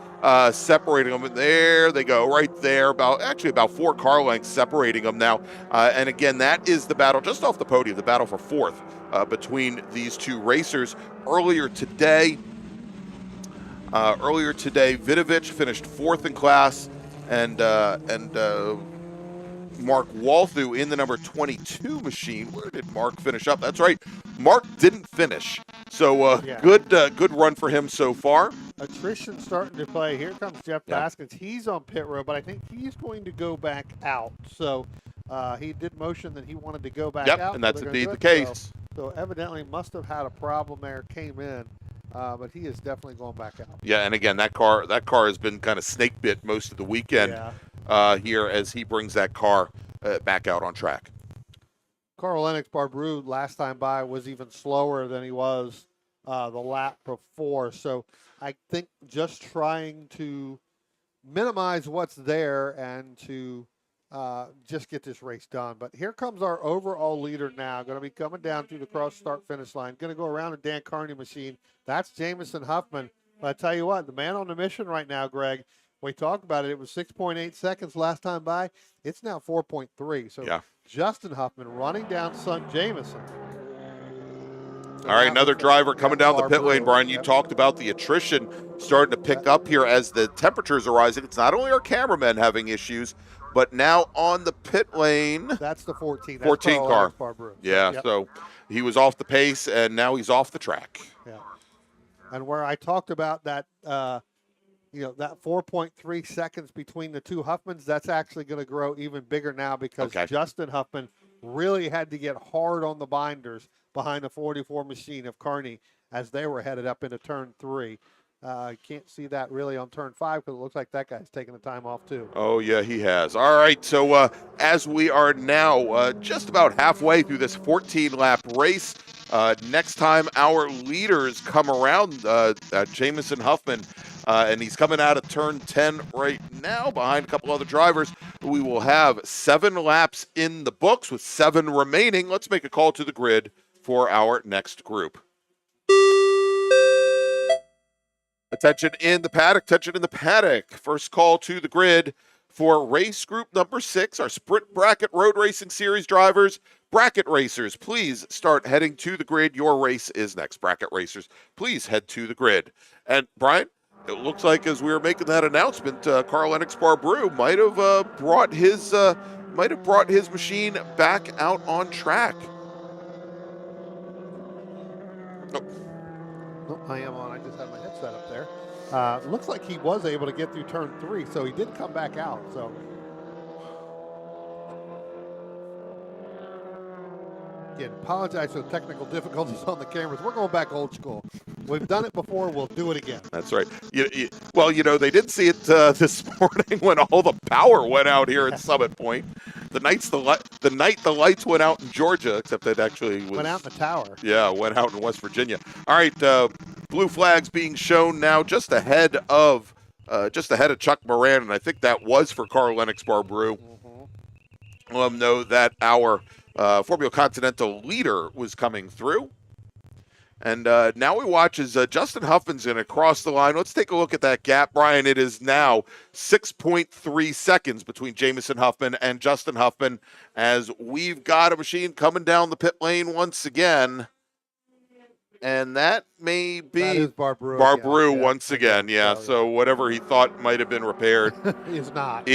separating them. And there they go, right there, about 4 car lengths separating them now. And again, that is the battle just off the podium, the battle for 4th between these two racers. Earlier today, Vidovich finished 4th in class, and Mark Walthu in the number 22 machine. Where did Mark finish up? That's right, Mark didn't finish. So good run for him so far. Attrition starting to play. Here comes Jeff Baskins. He's on pit road, but I think he's going to go back out. So he did motion that he wanted to go back out. And that's indeed the case. So evidently must have had a problem there, came in, but he is definitely going back out. Yeah, and again, that car has been kind of snake bit most of the weekend here as he brings that car back out on track. Carl Lennox Barbrou last time by was even slower than he was the lap before. So I think just trying to minimize what's there and to just get this race done. But here comes our overall leader now, going to be coming down through the cross start finish line, going to go around the Dan Carney machine. That's Jamison Huffman. But I tell you what, the man on the mission right now, Greg, we talked about it. It was 6.8 seconds last time by. It's now 4.3. So Justin Huffman running down son Jamison. All right, another driver coming down the pit lane, Brian. You talked about the attrition starting to pick up here as the temperatures are rising. It's not only our cameramen having issues, but now on the pit lane. That's the 14. That's 14 car. Yeah. So he was off the pace, and now he's off the track. Yeah. And where I talked about that, that 4.3 seconds between the two Huffmans, that's actually going to grow even bigger now because Justin Huffman really had to get hard on the binders behind the 44 machine of Carney as they were headed up into turn 3. Can't see that really on turn 5 because it looks like that guy's taking the time off too. Oh, yeah, he has. All right, so as we are now just about halfway through this 14-lap race, next time our leaders come around, Jamison Huffman, and he's coming out of turn 10 right now behind a couple other drivers. We will have 7 laps in the books with 7 remaining. Let's make a call to the grid for our next group. Attention in the paddock. First call to the grid for race group number 6, our Sprint Bracket Road Racing Series drivers. Bracket racers, please start heading to the grid. Your race is next. Bracket racers, please head to the grid. And Brian, it looks like as we were making that announcement, Carl Lennox Barbrou might have brought his machine back out on track. Nope, I am on. I just had my headset up there. Looks like he was able to get through turn 3, so he did come back out. So again, apologize for the technical difficulties on the cameras. We're going back old school. We've done it before. We'll do it again. That's right. Well, they did see it this morning when all the power went out here at Summit Point. The night the lights went out in Georgia, except it actually went out in the tower. Yeah, went out in West Virginia. All right, blue flags being shown now just ahead of Chuck Moran, and I think that was for Carl Lennox Barbrou. Let them know that our Formula Continental leader was coming through. And now we watch as Justin Huffman's going to cross the line. Let's take a look at that gap, Brian. It is now 6.3 seconds between Jamison Huffman and Justin Huffman as we've got a machine coming down the pit lane once again. And that may be Barbrou once again. Yeah, so whatever he thought might have been repaired is not.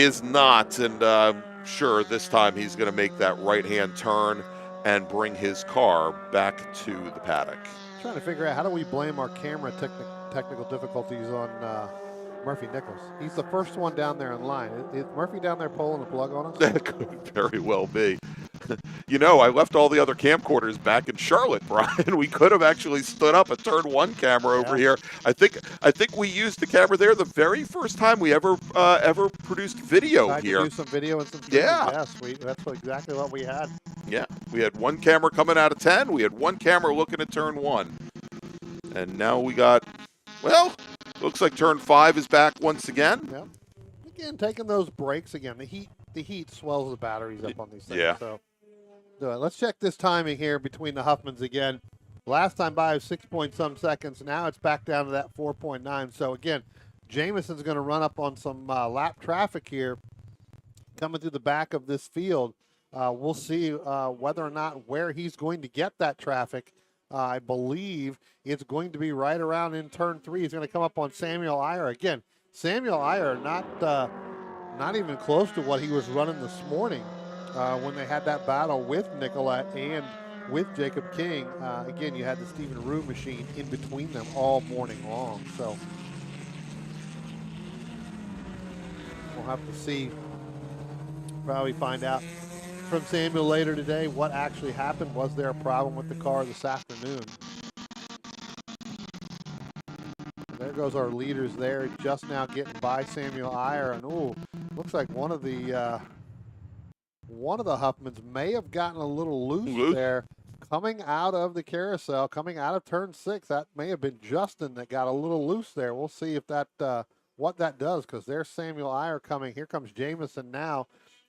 And I'm sure this time he's going to make that right-hand turn and bring his car back to the paddock. Trying to figure out how do we blame our camera technical difficulties on Murphy Nichols. He's the first one down there in line. Is Murphy down there pulling the plug on us? That could very well be. I left all the other camcorders back in Charlotte, Brian. We could have actually stood up a turn 1 camera over here. I think we used the camera there the very first time we ever produced video here. To do some video and some films. Yes, that's exactly what we had. Yeah, we had 1 camera coming out of 10. We had 1 camera looking at turn 1. And now we got, looks like turn 5 is back once again. Yeah. Again, taking those breaks again. The heat swells the batteries up on these things. Yeah. So let's check this timing here between the Huffmans again. Last time by was 6-point-some seconds. Now it's back down to that 4.9. So again, Jamison's going to run up on some lap traffic here coming through the back of this field. We'll see whether or not where he's going to get that traffic. I believe it's going to be right around in turn 3. He's going to come up on Samuel Iyer. Again, Samuel Iyer not even close to what he was running this morning when they had that battle with Nicolette and with Jacob King. Again, you had the Stephen Rue machine in between them all morning long. So we'll have to see, probably find out from Samuel later today what actually happened. Was there a problem with the car this afternoon? And there goes our leaders there, just now getting by Samuel Iyer. And ooh, looks like one of the Huffmans may have gotten a little loose there. Coming out of the carousel, coming out of turn 6, that may have been Justin that got a little loose there. We'll see if that what that does, because there's Samuel Iyer coming. Here comes Jamison now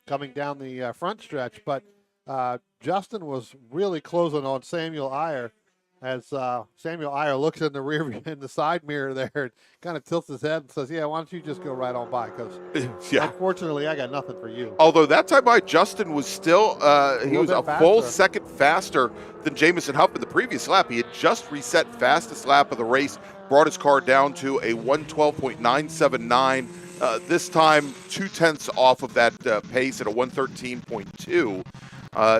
coming down the front stretch. But Justin was really closing on Samuel Iyer as Samuel Iyer looks in the rear in the side mirror there and kind of tilts his head and says, yeah, why don't you just go right on by, because unfortunately I got nothing for you. Although that time by Justin was still, he was a full faster. second faster than Jamison Huffman the previous lap. He had just reset fastest lap of the race, brought his car down to a 112.979. This time, 0.2 off of that pace at a 113.2.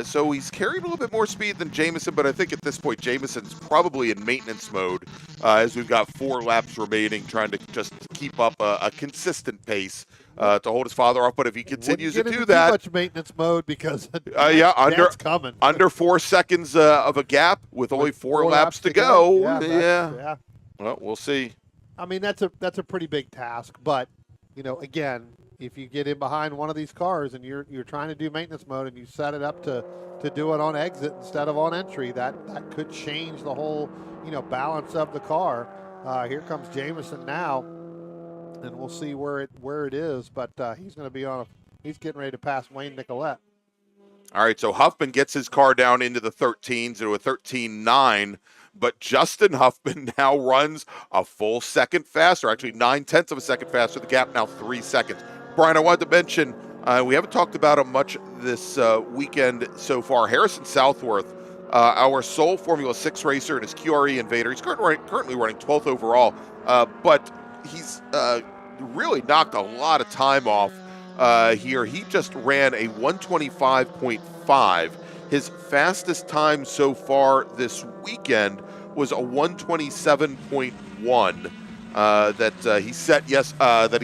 So he's carried a little bit more speed than Jamison, but I think at this point Jamison's probably in maintenance mode as we've got 4 laps remaining, trying to just keep up a consistent pace to hold his father off. But if he continues to do that, too much maintenance mode, because that's coming. Under 4 seconds of a gap with only 4 laps to go. Yeah. Well, we'll see. I mean, that's a pretty big task, but again, if you get in behind one of these cars and you're trying to do maintenance mode and you set it up to do it on exit instead of on entry, that could change the whole balance of the car. Here comes Jamison now, and we'll see where it is, but he's going to be he's getting ready to pass Wayne Nicolette. All right, so Huffman gets his car down into the 13s to a 13.9, but Justin Huffman now runs a full second faster, actually 0.9 of a second faster. The gap now 3 seconds. Brian, I wanted to mention, we haven't talked about him much this weekend so far. Harrison Southworth, our sole Formula 6 racer in his QRE Invader. He's currently running 12th overall, but he's really knocked a lot of time off here. He just ran a 125.5. His fastest time so far this weekend was a 127.1 that he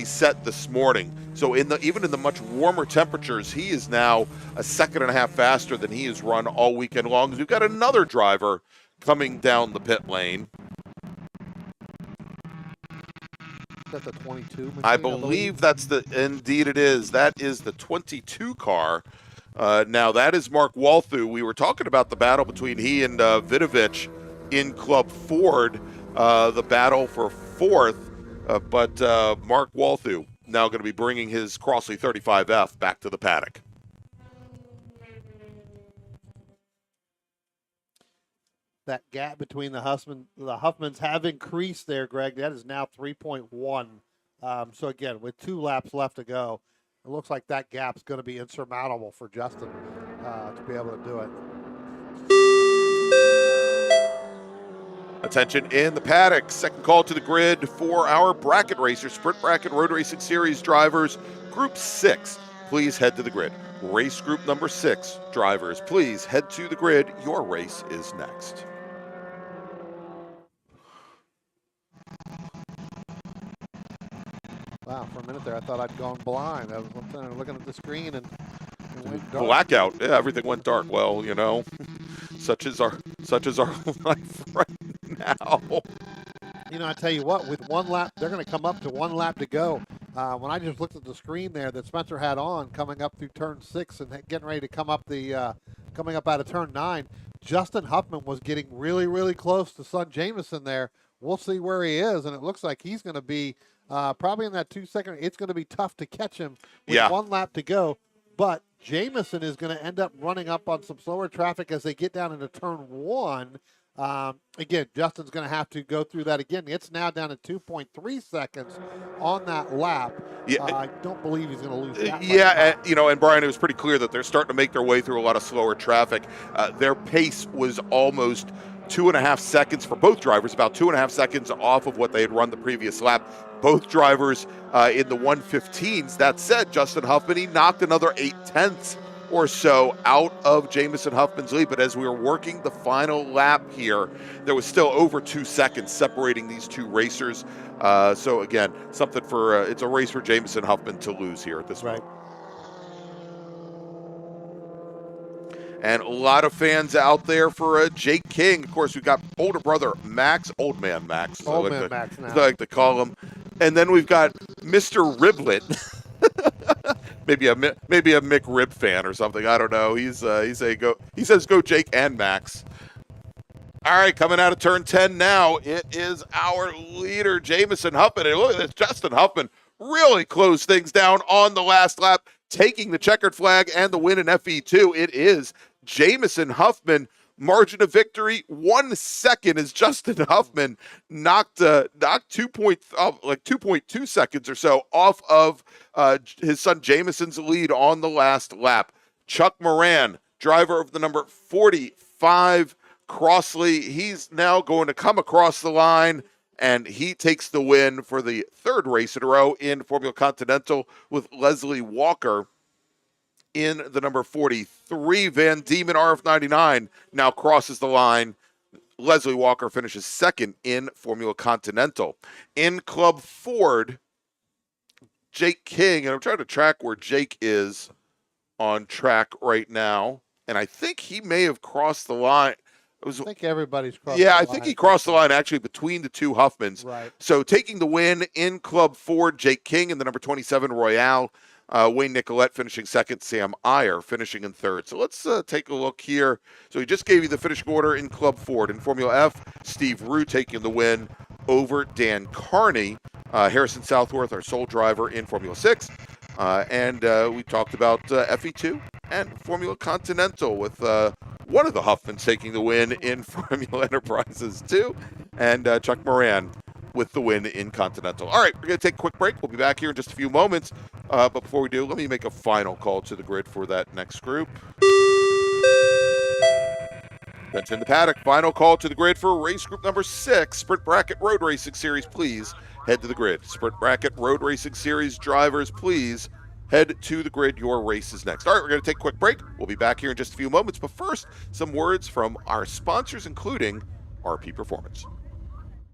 set this morning. So even in the much warmer temperatures, he is now a second and a half faster than he has run all weekend long. We've got another driver coming down the pit lane. That's a 22 machine, I believe indeed it is. That is the 22 car. Now that is Mark Walthu. We were talking about the battle between he and Vidovich in Club Ford, the battle for 4th, but Mark Walthu now going to be bringing his Crossley 35F back to the paddock. That gap between the Huffmans have increased there, Greg. That is now 3.1. So again, with 2 laps left to go, it looks like that gap's going to be insurmountable for Justin to be able to do it. Attention in the paddock. Second call to the grid for our bracket racers, Sprint Bracket Road Racing Series drivers, Group 6. Please head to the grid. Race group number 6 drivers, please head to the grid. Your race is next. Wow, for a minute there, I thought I'd gone blind. I was looking at the screen and it went dark. Blackout. Yeah, everything went dark. Well, such is our life right now. I tell you what, with 1 lap, they're going to come up to 1 lap to go. When I just looked at the screen there that Spencer had on, coming up through turn 6 and getting ready to come up coming up out of turn 9, Justin Huffman was getting really, really close to Son Jamison there. We'll see where he is, and it looks like he's going to be probably in that 2 second. It's going to be tough to catch him with 1 lap to go, but Jamison is going to end up running up on some slower traffic as they get down into turn 1. Again, Justin's going to have to go through that again. It's now down to 2.3 seconds on that lap. Yeah. I don't believe he's going to lose that much Yeah, time. and Brian, it was pretty clear that they're starting to make their way through a lot of slower traffic. Their pace was almost 2.5 seconds for both drivers, about 2.5 seconds off of what they had run the previous lap. Both drivers in the 115s. That said, Justin Huffman, he knocked another 0.8 or so out of Jamison Huffman's lead. But as we were working the final lap here, there was still over 2 seconds separating these 2 racers. So again, something for it's a race for Jamison Huffman to lose here at this point. And a lot of fans out there for Jake King. Of course, we've got older brother Max, old man Max. Max now. I like to call him. And then we've got Mr. Riblet. maybe a Mick Rib fan or something. I don't know. He says go Jake and Max. All right, coming out of turn 10 now, it is our leader, Jamison Huffman. And look at this, Justin Huffman really closed things down on the last lap, taking the checkered flag and the win in FE2. It is Jamison Huffman. Margin of victory, 1 second, as Justin Huffman knocked 2.2 seconds or so off of his son Jamison's lead on the last lap. Chuck Moran, driver of the number 45 Crossley, he's now going to come across the line, and he takes the win for the third race in a row in Formula Continental, with Leslie Walker in the number 43. Van Diemen RF99 now crosses the line. Leslie Walker finishes second in Formula Continental. In Club Ford, Jake King, and I'm trying to track where Jake is on track right now, and I think he may have crossed the line. I think everybody's crossed the line. I think he crossed the line actually between the two Huffmans. Right. So taking the win in Club Ford, Jake King, and the number 27 Royale. Wayne Nicolette finishing second, Sam Iyer finishing in third. So let's take a look here. So he just gave you the finishing order in Club Ford. In Formula F, Steve Rue taking the win over Dan Carney. Harrison Southworth, our sole driver in Formula 6. And we talked about FE2 and Formula Continental with one of the Huffmans taking the win in Formula Enterprises 2, and Chuck Moran with the win in Continental. All right, we're going to take a quick break. We'll be back here in just a few moments. But before we do, let me make a final call to the grid for that next group. Bench in the paddock. Final call to the grid for race group number 6, Sprint Bracket Road Racing Series. Please head to the grid. Sprint Bracket Road Racing Series drivers, please head to the grid. Your race is next. All right, we're going to take a quick break. We'll be back here in just a few moments. But first, some words from our sponsors, including RP Performance.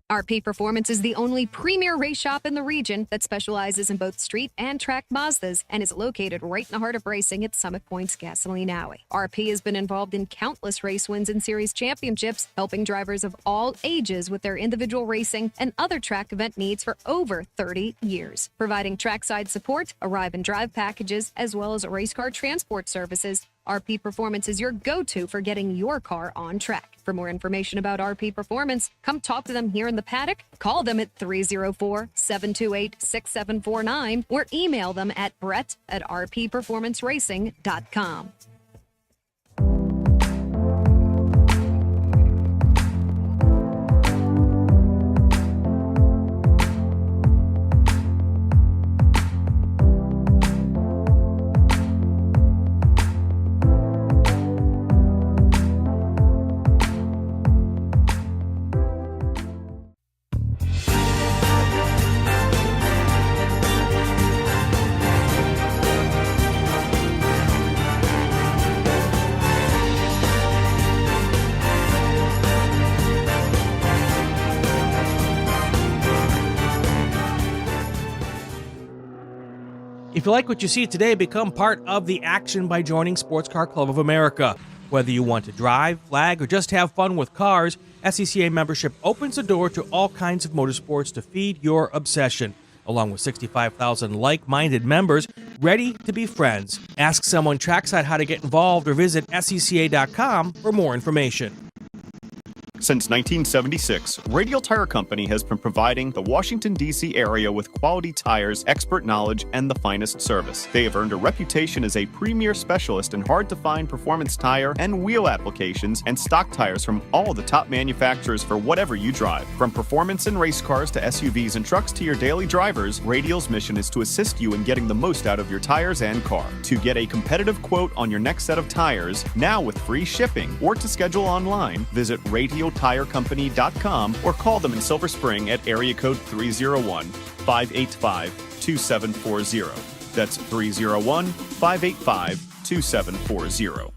RP Performance is the only premier race shop in the region that specializes in both street and track Mazdas and is located right in the heart of racing at Summit Point's Gasoline Alley. RP has been involved in countless race wins and series championships, helping drivers of all ages with their individual racing and other track event needs for over 30 years. Providing trackside support, arrive and drive packages, as well as race car transport services, RP Performance is your go-to for getting your car on track. For more information about RP Performance, come talk to them here in the paddock, call them at 304-728-6749, or email them at brett@rpperformanceracing.com. If you like what you see today, become part of the action by joining Sports Car Club of America. Whether you want to drive, flag, or just have fun with cars, SCCA membership opens the door to all kinds of motorsports to feed your obsession. Along with 65,000 like-minded members ready to be friends. Ask someone trackside how to get involved or visit SCCA.com for more information. Since 1976, Radial Tire Company has been providing the Washington, D.C. area with quality tires, expert knowledge, and the finest service. They have earned a reputation as a premier specialist in hard-to-find performance tire and wheel applications and stock tires from all the top manufacturers for whatever you drive. From performance and race cars to SUVs and trucks to your daily drivers, Radial's mission is to assist you in getting the most out of your tires and car. To get a competitive quote on your next set of tires, now with free shipping, or to schedule online, visit RadialTireCompany.com or call them in Silver Spring at area code 301-585-2740. That's 301-585-2740.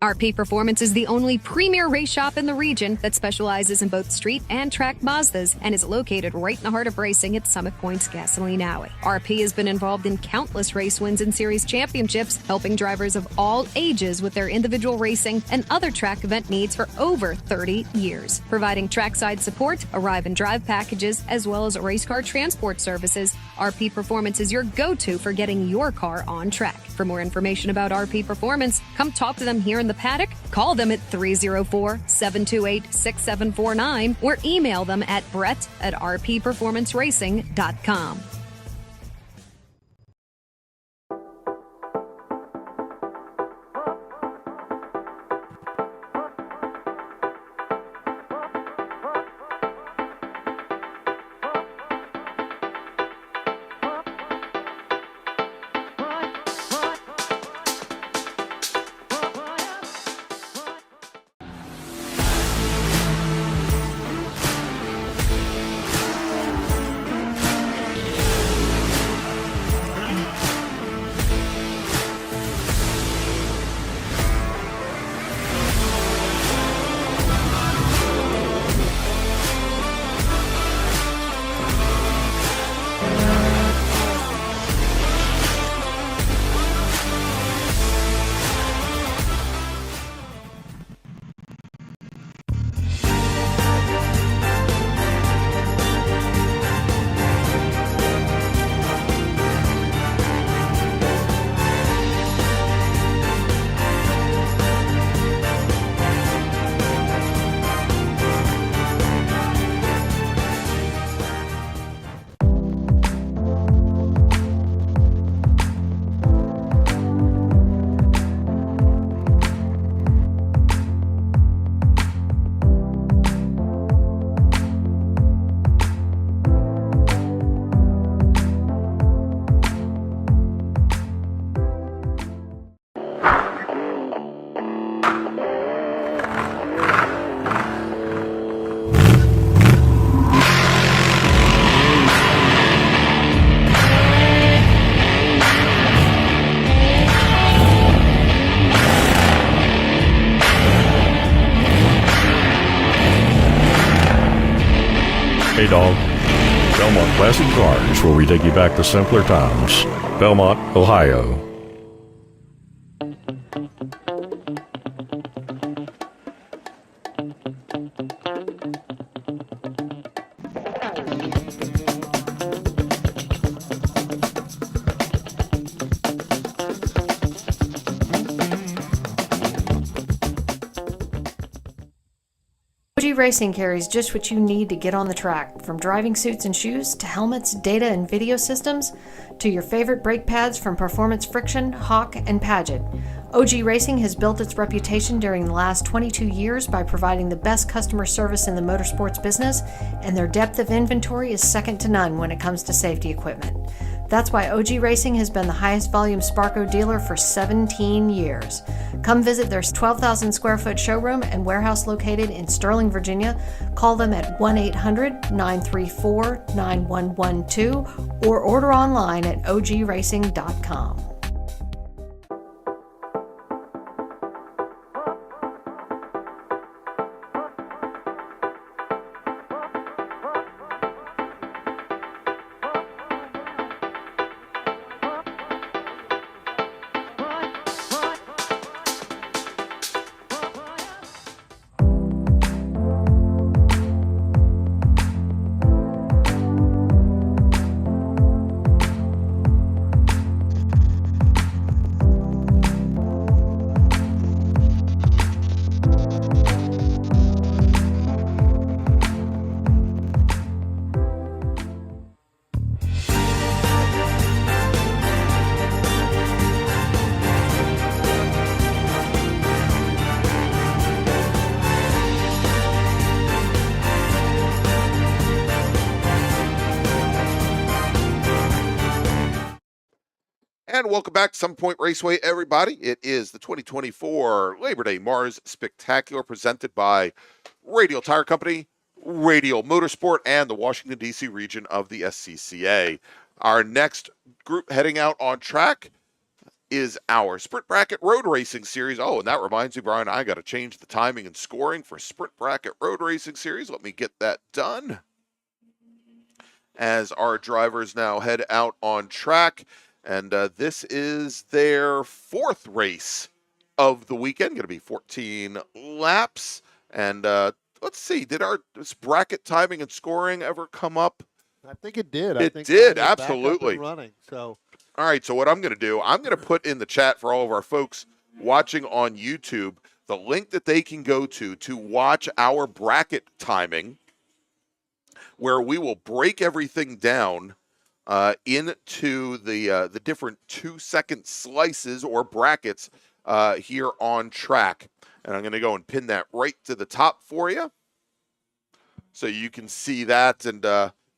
RP Performance is the only premier race shop in the region that specializes in both street and track Mazdas and is located right in the heart of racing at Summit Point's Gasoline Alley. RP has been involved in countless race wins and series championships, helping drivers of all ages with their individual racing and other track event needs for over 30 years. Providing trackside support, arrive and drive packages, as well as race car transport services, RP Performance is your go-to for getting your car on track. For more information about RP Performance, come talk to them here in the paddock, call them at 304-728-6749, or email them at brett@rpperformanceracing.com. Hey dog. Belmont Classic Cars, where we take you back to simpler times. Belmont, Ohio. OG Racing carries just what you need to get on the track, from driving suits and shoes to helmets, data and video systems, to your favorite brake pads from Performance Friction, Hawk, and Paget. OG Racing has built its reputation during the last 22 years by providing the best customer service in the motorsports business, and their depth of inventory is second to none when it comes to safety equipment. That's why OG Racing has been the highest volume Sparco dealer for 17 years. Come visit their 12,000 square foot showroom and warehouse located in Sterling, Virginia. Call them at 1-800-934-9112 or order online at ogracing.com. And welcome back to Summit Point Raceway, everybody. It is the 2024 Labor Day MARRS Spectacular presented by Radial Tire Company, Radial Motorsport, and the Washington, D.C. region of the SCCA. Our next group heading out on track is our Sprint Bracket Road Racing Series. Oh, and that reminds me, Brian, I got to change the timing and scoring for Sprint Bracket Road Racing Series. Let me get that done. As our drivers now head out on track. And this is their 4th race of the weekend. Going to be 14 laps. And let's see, does bracket timing and scoring ever come up? I think it did. It I think did, back up and absolutely. running. So, all right, so what I'm going to do, I'm going to put in the chat for all of our folks watching on YouTube the link that they can go to watch our bracket timing, where we will break everything down into the different 2-second slices or brackets here on track. And I'm going to go and pin that right to the top for you so you can see that. And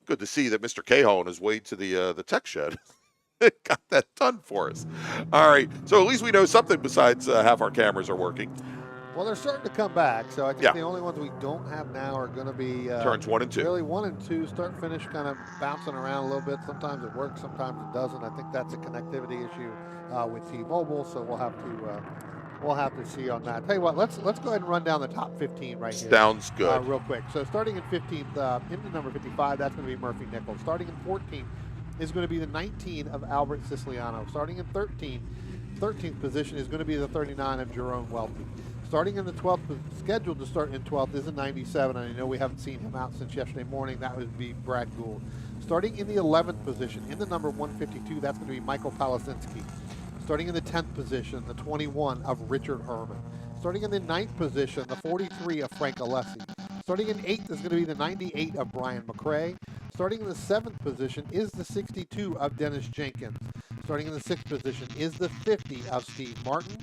good to see that Mr. Cahill on his way to the tech shed got that done for us. All right, so at least we know something besides half our cameras are working. well, they're starting to come back. So I think Yeah. the only ones we don't have now are going to be Turns 1 and 2. Really, 1 and 2, start finish, kind of bouncing around a little bit. Sometimes it works, sometimes it doesn't. I think that's a connectivity issue with T-Mobile. So we'll have to see on that. Tell you what, let's go ahead and run down the top 15 right here. Sounds good. Real quick. So starting in 15th, into number 55, that's going to be Murphy Nichols. Starting in 14th is going to be the 19 of Albert Siciliano. Starting in 13th position is going to be the 39 of Jerome Welty. Starting in the 12th, scheduled to start in 12th, is a 97, and I know we haven't seen him out since yesterday morning. That would be Brad Gould. Starting in the 11th position, in the number 152, that's going to be Michael Palasinski. Starting in the 10th position, the 21 of Richard Herman. Starting in the 9th position, the 43 of Frank Alessi. Starting in 8th is going to be the 98 of Brian McRae. Starting in the 7th position is the 62 of Dennis Jenkins. Starting in the 6th position is the 50 of Steve Martin.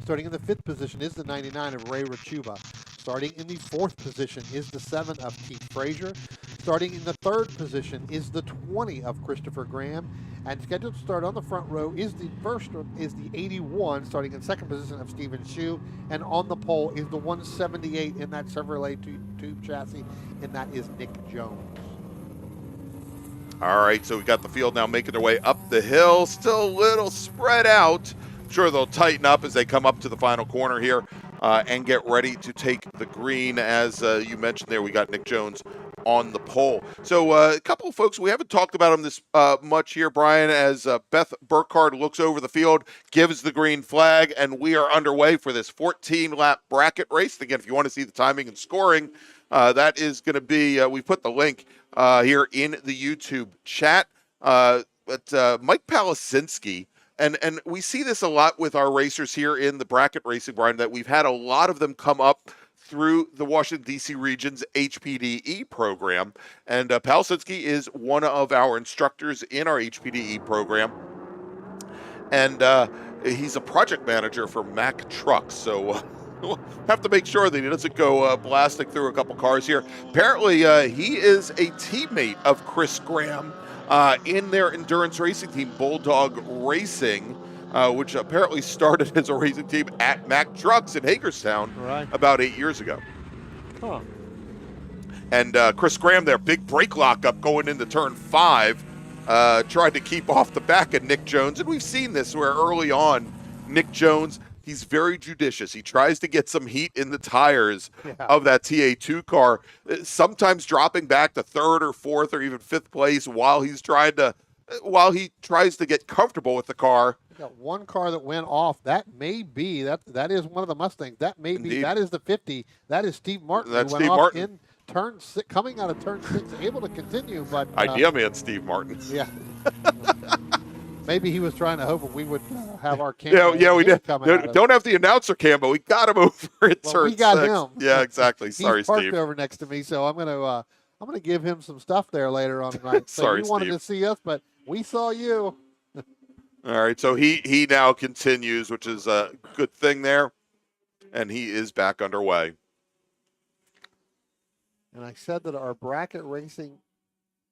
Starting in the 5th position is the 99 of Ray Rachuba. Starting in the 4th position is the 7 of Keith Frazier. Starting in the 3rd position is the 20 of Christopher Graham. And scheduled to start on the front row is the 81, starting in 2nd position of Stephen Shue. And on the pole is the 178 in that Chevrolet tube chassis, and that is Nick Jones. All right, so we got the field now making their way up the hill. Still a little spread out. I'm sure they'll tighten up as they come up to the final corner here and get ready to take the green. As you mentioned there, we got Nick Jones on the pole. So a couple of folks, we haven't talked about them this much here, Brian, as Beth Burkhardt looks over the field, gives the green flag, and we are underway for this 14-lap bracket race. Again, if you want to see the timing and scoring, that is going to be, we put the link here in the YouTube chat. But Mike Palasinski, and we see this a lot with our racers here in the bracket racing, Brian, that we've had a lot of them come up through the Washington, D.C. region's HPDE program. And Palasinski is one of our instructors in our HPDE program. And he's a project manager for Mack Trucks. So we'll have to make sure that he doesn't go blasting through a couple cars here. Apparently, he is a teammate of Chris Graham in their endurance racing team, Bulldog Racing, which apparently started as a racing team at Mack Trucks in Hagerstown about 8 years ago. Huh. And Chris Graham, their big brake lockup going into turn 5, tried to keep off the back of Nick Jones. And we've seen this where early on, Nick Jones, he's very judicious. He tries to get some heat in the tires of that TA2 car, sometimes dropping back to 3rd or 4th or even 5th place while he tries to get comfortable with the car. Got one car that went off. That may be that is one of the Mustangs. That may be that is the 50. That is Steve Martin. That's who went Steve off Martin in turn 6, coming out of turn 6, able to continue, but idea man Steve Martin. Yeah. Maybe he was trying to hope we would have our camera. Yeah, we did. Don't have the announcer cam, but we got him over at turn 6. We got him. Yeah, exactly. Sorry, He's parked Steve. over next to me, so I'm gonna give him some stuff there later on tonight. So Sorry, you wanted Steve. to see us, but we saw you. All right, so he now continues, which is a good thing there, and he is back underway. And I said that our bracket racing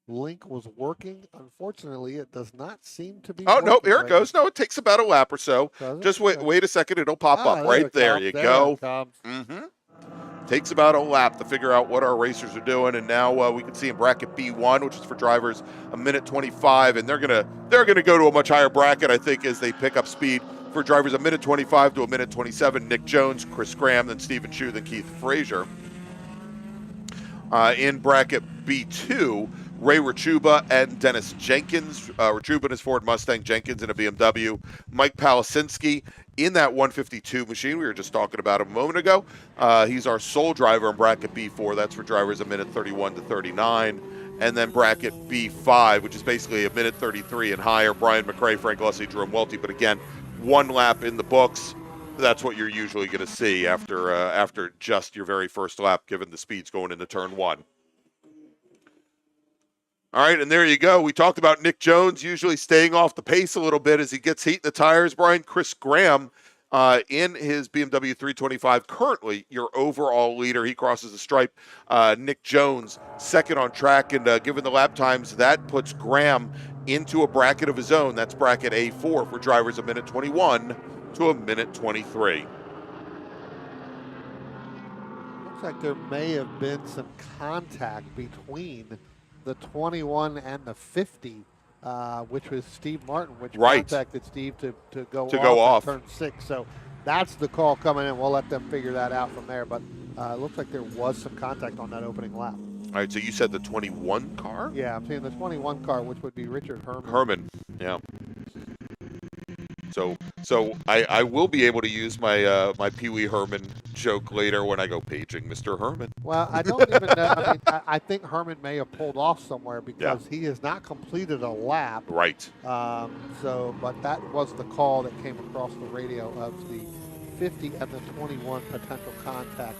link was working. Unfortunately, it does not seem to be. Oh, no, here it right goes. No, it takes about a lap or so. Does it? Just wait a second. It'll pop up there right it there. comes. You There go. it comes. Takes about a lap to figure out what our racers are doing, and now we can see in bracket B1, which is for drivers, a minute 25, and they're gonna go to a much higher bracket, I think, as they pick up speed. For drivers a minute 25 to a minute 27, Nick Jones, Chris Graham, then Stephen Chu, then Keith Frazier. In bracket B2, Ray Rachuba and Dennis Jenkins. Rachuba in his Ford Mustang, Jenkins in a BMW. Mike Palasinski in that 152 machine we were just talking about a moment ago. He's our sole driver in bracket B4. That's for drivers a minute 31 to 39. And then bracket B5, which is basically a minute 33 and higher. Brian McRae, Frank Lussey, Jerome Welty. But again, one lap in the books. That's what you're usually going to see after just your very first lap, given the speeds going into turn one. All right, and there you go. We talked about Nick Jones usually staying off the pace a little bit as he gets heat in the tires. Brian, Chris Graham in his BMW 325, currently your overall leader. He crosses the stripe. Nick Jones second on track, and given the lap times, that puts Graham into a bracket of his own. That's bracket A4 for drivers a minute 21 to a minute 23. Looks like there may have been some contact between the 21 and the 50, which was Steve Martin, which contacted Steve to go off in turn 6. So that's the call coming in. We'll let them figure that out from there. But it looks like there was some contact on that opening lap. All right, so you said the 21 car? Yeah, I'm saying the 21 car, which would be Richard Herman. Herman, yeah. So I will be able to use my my Pee Wee Herman joke later when I go paging Mr. Herman. Well, I don't even know. I mean, I think Herman may have pulled off somewhere because he has not completed a lap. Right. But that was the call that came across the radio of the 50 and the 21 potential contact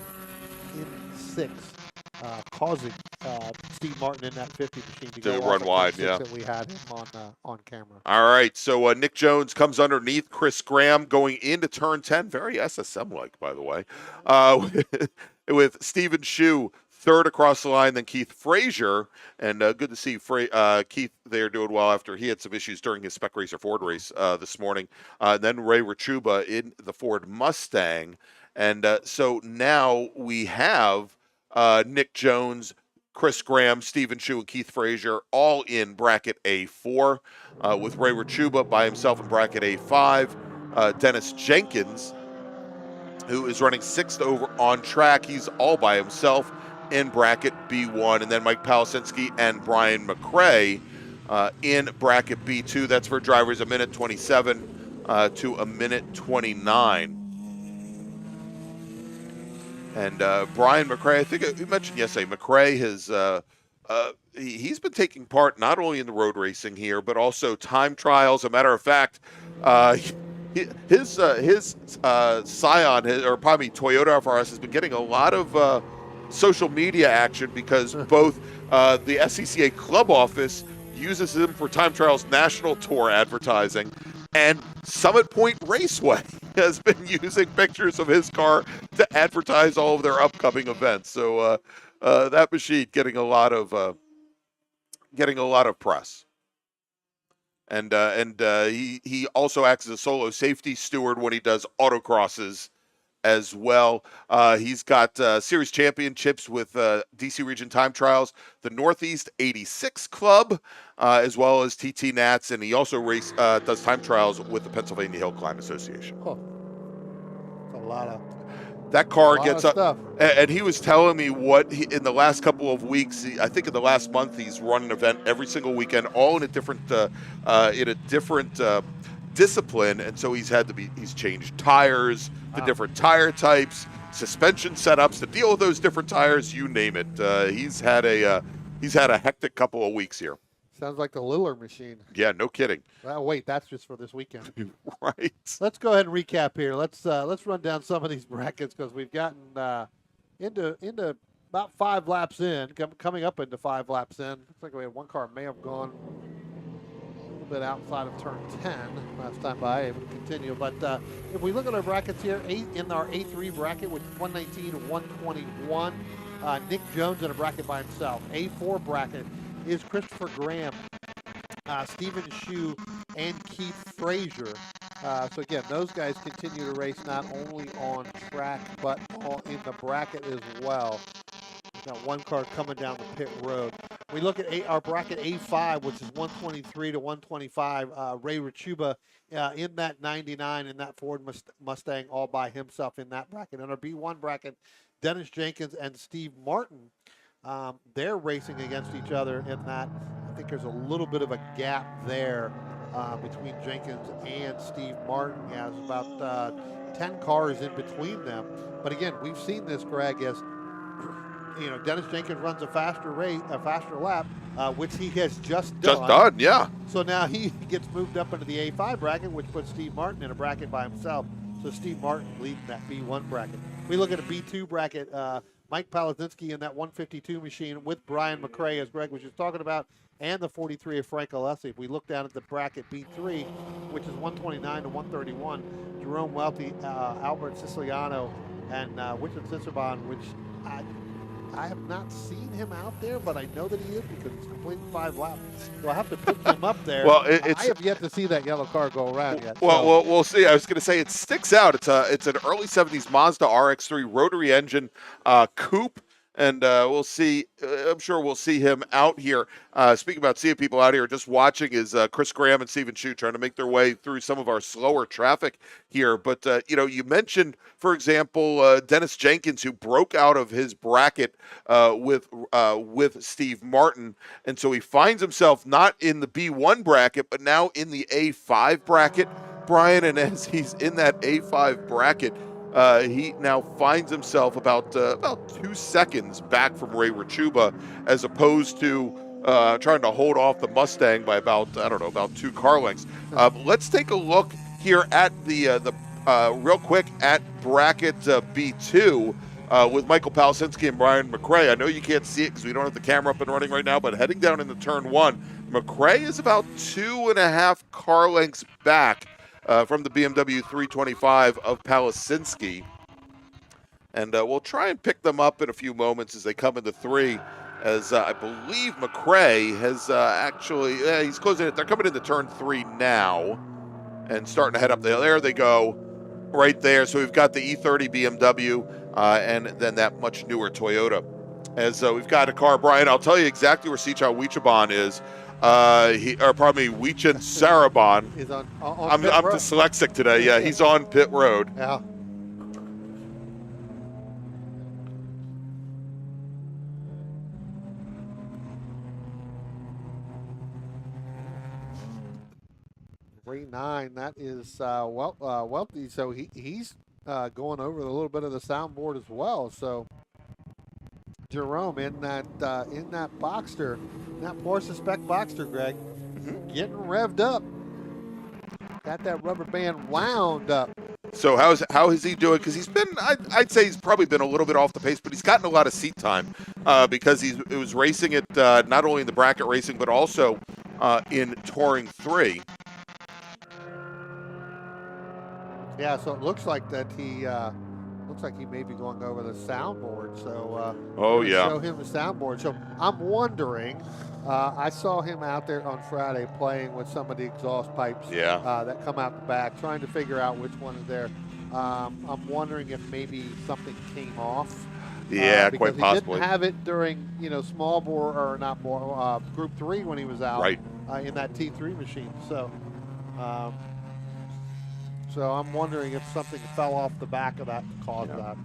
in 6, causing Steve Martin in that 50 machine to go run wide. Yeah, that we had him on camera. All right, so Nick Jones comes underneath Chris Graham going into turn 10. Very SSM-like, by the way, with Stephen Chu third across the line, then Keith Frazier, and good to see Keith there doing well after he had some issues during his Spec Racer Ford race this morning. Then Ray Rachuba in the Ford Mustang, and so now we have Nick Jones, Chris Graham, Stephen Chu, and Keith Frazier all in bracket A4, with Ray Rachuba by himself in bracket A5. Dennis Jenkins, who is running 6th over on track, he's all by himself in bracket B1. And then Mike Palasinski and Brian McRae in bracket B2. That's for drivers a minute 27 to a minute 29. And Brian McRae, I think you mentioned yesterday, McRae has he's been taking part not only in the road racing here, but also time trials. As a matter of fact, his Scion, Toyota FRS, has been getting a lot of social media action because both the SCCA club office uses him for Time Trials National Tour advertising, and Summit Point Raceway has been using pictures of his car to advertise all of their upcoming events. So that machine getting a lot of press. And he also acts as a solo safety steward when he does autocrosses as well. He's got series championships with DC Region Time Trials, the Northeast 86 Club, as well as TT Nats, and he also does time trials with the Pennsylvania Hill Climb Association. Oh, that's a lot of that car gets up, stuff. And he was telling me in the last couple of weeks, I think in the last month, he's run an event every single weekend, all in a different discipline, and so he's changed tires, the different tire types, suspension setups to deal with those different tires, you name it. He's had a hectic couple of weeks here. Sounds like the Liller machine. Yeah, no kidding. Well, wait, that's just for this weekend. Right. Let's go ahead and recap here. Let's run down some of these brackets because we've gotten into about 5 laps in, coming up into 5 laps in. Looks like we had one car may have gone a little bit outside of turn 10 last time by, able to continue. But if we look at our brackets here, in our A3 bracket with 119 to 121, Nick Jones in a bracket by himself. A4 bracket is Christopher Graham, Stephen Chu, and Keith Frazier. So again, those guys continue to race not only on track, but in the bracket as well. We've got one car coming down the pit road. We look at our bracket A5, which is 123 to 125. Ray Richuba in that 99 in that Ford Mustang all by himself in that bracket. In our B1 bracket, Dennis Jenkins and Steve Martin, they're racing against each other in that. I think there's a little bit of a gap there between Jenkins and Steve Martin. Yeah, it's about 10 cars in between them. But again, we've seen this, Greg, as Dennis Jenkins runs a faster lap, which he has just done. Yeah. So now he gets moved up into the A5 bracket, which puts Steve Martin in a bracket by himself. So Steve Martin leading that B1 bracket. We look at a B2 bracket. Mike Palazinski in that 152 machine with Brian McRae, as Greg was just talking about, and the 43 of Frank Alessi. If we look down at the bracket B3, which is 129 to 131, Jerome Welty, Albert Siciliano, and Richard Cicerban, which I have not seen him out there, but I know that he is because he's completed 5 laps. So I have to put him up there. Well, I have yet to see that yellow car go around yet. Well, we'll see. I was going to say it sticks out. It's an early 70s Mazda RX-3 rotary engine coupe. And we'll see. I'm sure we'll see him out here. Speaking about seeing people out here, just watching is Chris Graham and Stephen Chu trying to make their way through some of our slower traffic here. But you mentioned, for example, Dennis Jenkins, who broke out of his bracket with Steve Martin, and so he finds himself not in the B1 bracket, but now in the A5 bracket, Brian. And as he's in that A5 bracket, he now finds himself about 2 seconds back from Ray Richuba, as opposed to trying to hold off the Mustang by about 2 car lengths. Let's take a look here at the real quick at bracket B2 with Michael Palasinski and Brian McRae. I know you can't see it because we don't have the camera up and running right now, but heading down into turn 1, McRae is about 2.5 car lengths back from the BMW 325 of Palasinski. And we'll try and pick them up in a few moments as they come into 3, as I believe McRae has he's closing it. They're coming into turn 3 now and starting to head up there. There they go, right there. So we've got the E30 BMW and then that much newer Toyota. As we've got a car, Brian, I'll tell you exactly where Sichal Wichaban is. Weechan Saraban. He's on I'm pit road. dyslexic today. Yeah, he's on pit road. Yeah. .39. That is Welty. So he's going over a little bit of the soundboard as well. So Jerome in that Boxster, that Porsche Spec Boxster, Greg, getting revved up. Got that rubber band wound up. So how is he doing? Because he's been, I'd say he's probably been a little bit off the pace, but he's gotten a lot of seat time because it was racing it not only in the bracket racing but also in Touring 3. Yeah, so it looks like that he may be going over the soundboard. So show him the soundboard. So I'm wondering. I saw him out there on Friday playing with some of the exhaust pipes that come out the back, trying to figure out which one is there. I'm wondering if maybe something came off. Yeah, because quite possibly. He didn't have it during small bore or not bore Group 3 when he was out in that T3 machine. So. So I'm wondering if something fell off the back of that to cause that.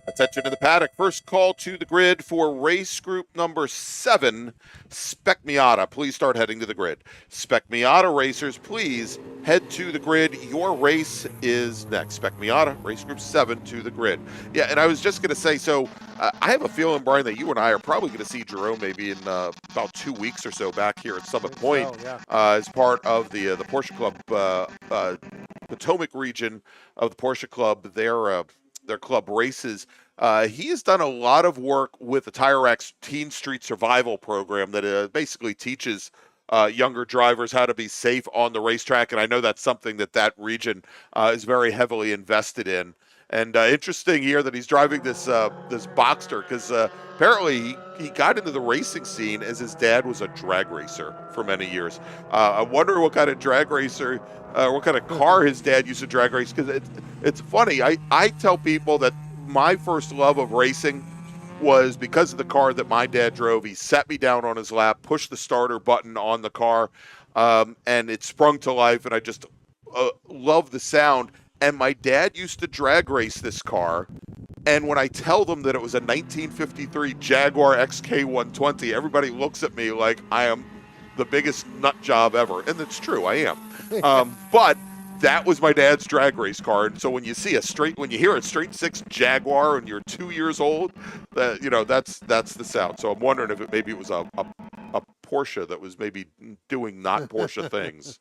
Attention to the paddock. First call to the grid for race group number 7, Spec Miata. Please start heading to the grid. Spec Miata racers, please head to the grid. Your race is next. Spec Miata, race group 7 to the grid. Yeah, and I was just going to say, so I have a feeling, Brian, that you and I are probably going to see Jerome maybe in about 2 weeks or so back here at Summit Point as part of the Porsche Club Potomac region of the Porsche Club, their club races. He has done a lot of work with the Tire Rack's Teen Street Survival program that basically teaches younger drivers how to be safe on the racetrack, and I know that's something that region is very heavily invested in. And interesting here that he's driving this Boxster because apparently he got into the racing scene as his dad was a drag racer for many years. I wonder what kind of drag racer, what kind of car his dad used to drag race, because it's funny. I tell people that my first love of racing was because of the car that my dad drove. He sat me down on his lap, pushed the starter button on the car, and it sprung to life, and I just love the sound. And my dad used to drag race this car, and when I tell them that it was a 1953 Jaguar XK120, everybody looks at me like I am the biggest nut job ever, and it's true, I am. But that was my dad's drag race car, and so when you hear a straight six Jaguar and you're 2 years old, that's the sound. So I'm wondering if maybe it was a Porsche that was maybe doing not Porsche things.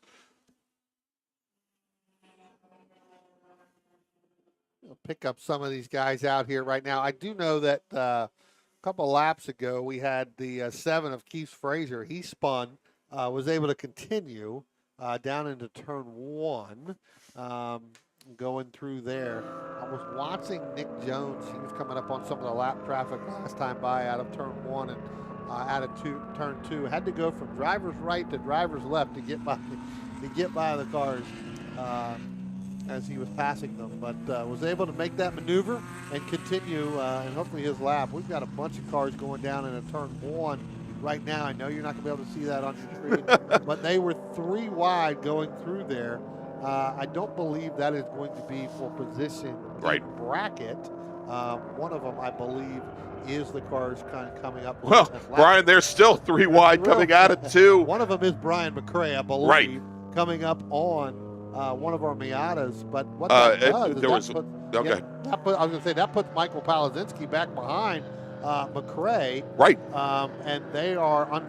I'll pick up some of these guys out here right now. I do know that a couple laps ago we had the 7 of Keith Frazier. He spun, was able to continue down into turn 1, going through there. I was watching Nick Jones. He was coming up on some of the lap traffic last time by out of turn 1 and out of turn 2. Had to go from driver's right to driver's left to get by the cars as he was passing them, but was able to make that maneuver and continue, and hopefully his lap. We've got a bunch of cars going down into turn 1 right now. I know you're not going to be able to see that on your screen, but they were 3 wide going through there. I don't believe that is going to be for position in bracket. One of them, I believe, is the cars kind of coming up. Well, Brian, there's still 3 wide coming out of 2. One of them is Brian McRae, I believe, coming up on one of our Miatas. But what that does is I was going to say that puts Michael Palazinski back behind McRae. Right. And they are,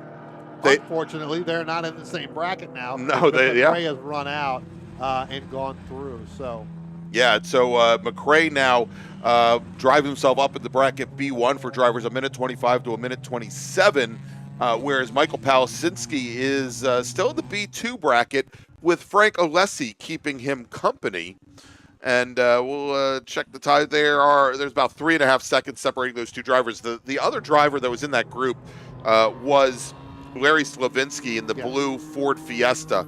unfortunately, they're not in the same bracket now. No, McRae has run out and gone through. So. Yeah, so McRae now drives himself up in the bracket B1 for drivers a minute 25 to a minute 27, whereas Michael Palasinski is still in the B2 bracket with Frank Alessi keeping him company. And we'll check the time. There's about 3.5 seconds separating those 2 drivers. The other driver that was in that group was Larry Slavinsky in the blue Ford Fiesta.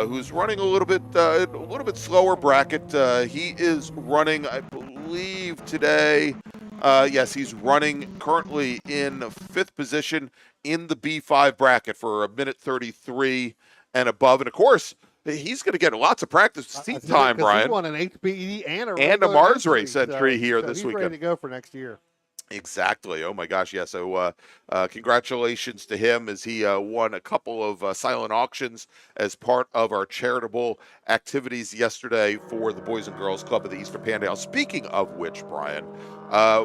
Who's running a little bit slower bracket. He is running, I believe, today. Yes, he's running currently in 5th position in the B5 bracket for a minute 33 and above. And of course, he's going to get lots of practice seat time, Brian. He won an HPE and a MARRS race entry here this weekend. He's ready to go for next year. Exactly. Oh my gosh, yeah. So congratulations to him as he won a couple of silent auctions as part of our charitable activities yesterday for the Boys and Girls Club of the Eastern Panhandle. Speaking of which, Brian,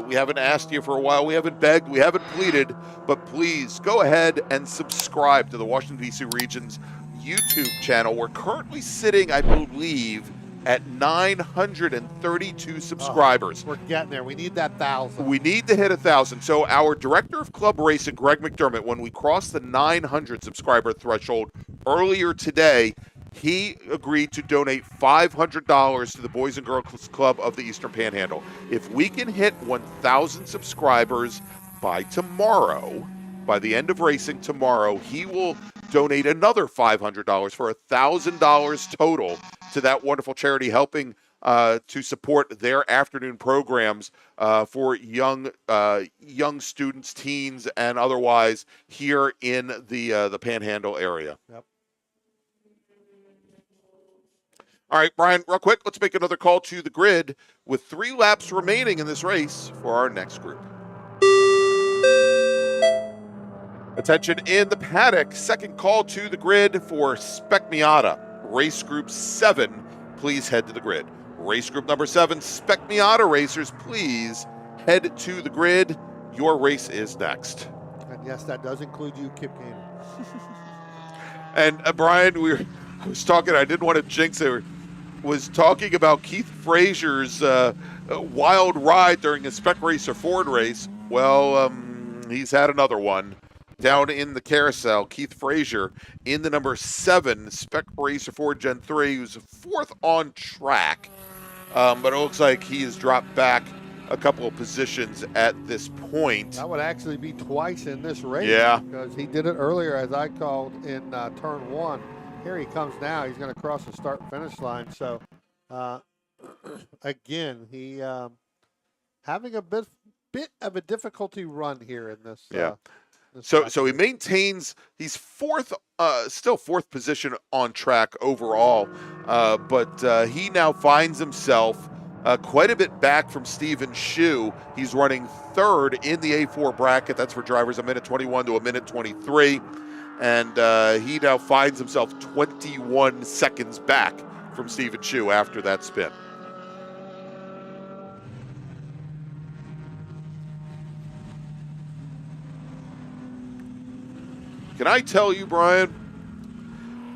we haven't asked you for a while. We haven't begged. We haven't pleaded. But please go ahead and subscribe to the Washington, D.C. Region's YouTube channel. We're currently sitting, I believe, at 932 subscribers. We're getting there. We need that 1,000. We need to hit 1,000. So our director of club racing, Greg McDermott, when we crossed the 900 subscriber threshold earlier today, he agreed to donate $500 to the Boys and Girls Club of the Eastern Panhandle. If we can hit 1,000 subscribers by tomorrow, by the end of racing tomorrow, he will donate another $500 for $1,000 total to that wonderful charity, helping to support their afternoon programs for young students, teens, and otherwise here in the Panhandle area. Yep. All right, Brian, real quick, let's make another call to the grid with 3 laps remaining in this race for our next group. Attention in the paddock. Second call to the grid for Spec Miata. Race Group 7, please head to the grid. Race Group number 7, Spec Miata racers, please head to the grid. Your race is next. And yes, that does include you, Kip Gainer. And Brian, I was talking, I didn't want to jinx it, was talking about Keith Frazier's wild ride during a Spec Racer Ford race. Well, he's had another one. Down in the carousel, Keith Frazier in the number 7 Spec Racer Ford Gen 3, who's 4th on track. But it looks like he has dropped back a couple of positions at this point. That would actually be twice in this race. Yeah. Because he did it earlier, as I called, in turn 1. Here he comes now. He's going to cross the start-finish line. So, again, he having a bit bit of a difficulty run here in this. Yeah. This So bracket he here. maintains, he's still fourth position on track overall, but he now finds himself quite a bit back from Stephen Shu. He's running third in the A4 bracket. That's for drivers a minute 21 to a minute 23. And he now finds himself 21 seconds back from Stephen Shu after that spin. Can I tell you, Brian,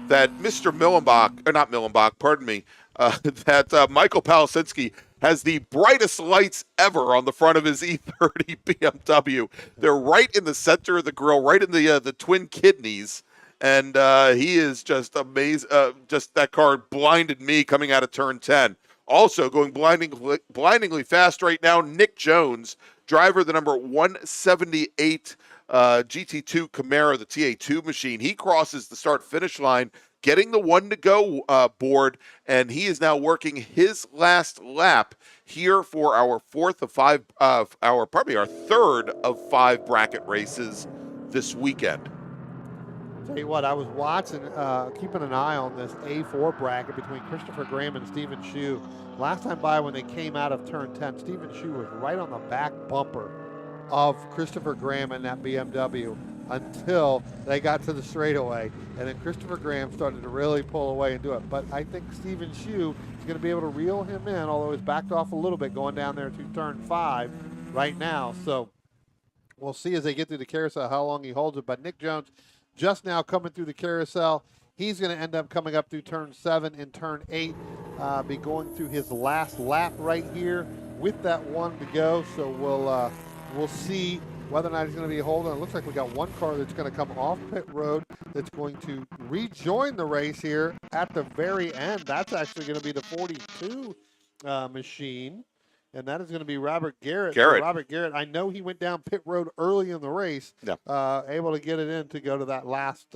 that Mr. Millenbach, or not Millenbach, pardon me, that Michael Palasinski has the brightest lights ever on the front of his E30 BMW. They're right in the center of the grill, right in the twin kidneys, and he is just amazing. Just that car blinded me coming out of turn 10. Also going blindingly fast right now, Nick Jones, driver the number 178 GT2 Camaro, the TA2 machine. He crosses the start-finish line, getting the one-to-go board, and he is now working his last lap here for our our third of 5 bracket races this weekend. Tell you what, I was watching, keeping an eye on this A4 bracket between Christopher Graham and Stephen Shu. Last time by, when they came out of turn 10, Stephen Shu was right on the back bumper of Christopher Graham in that BMW until they got to the straightaway. And then Christopher Graham started to really pull away and do it. But I think Stephen Shu is going to be able to reel him in, although he's backed off a little bit going down there to turn 5 right now. So we'll see as they get through the carousel how long he holds it. But Nick Jones just now coming through the carousel. He's going to end up coming up through turn 7 and turn 8, be going through his last lap right here with that one to go. So we'll see whether or not he's going to be holding. It looks like we got one car that's going to come off pit road that's going to rejoin the race here at the very end. That's actually going to be the 42 machine, and that is going to be Robert Garrett. So Robert Garrett, I know he went down pit road early in the race, able to get it in to go to that last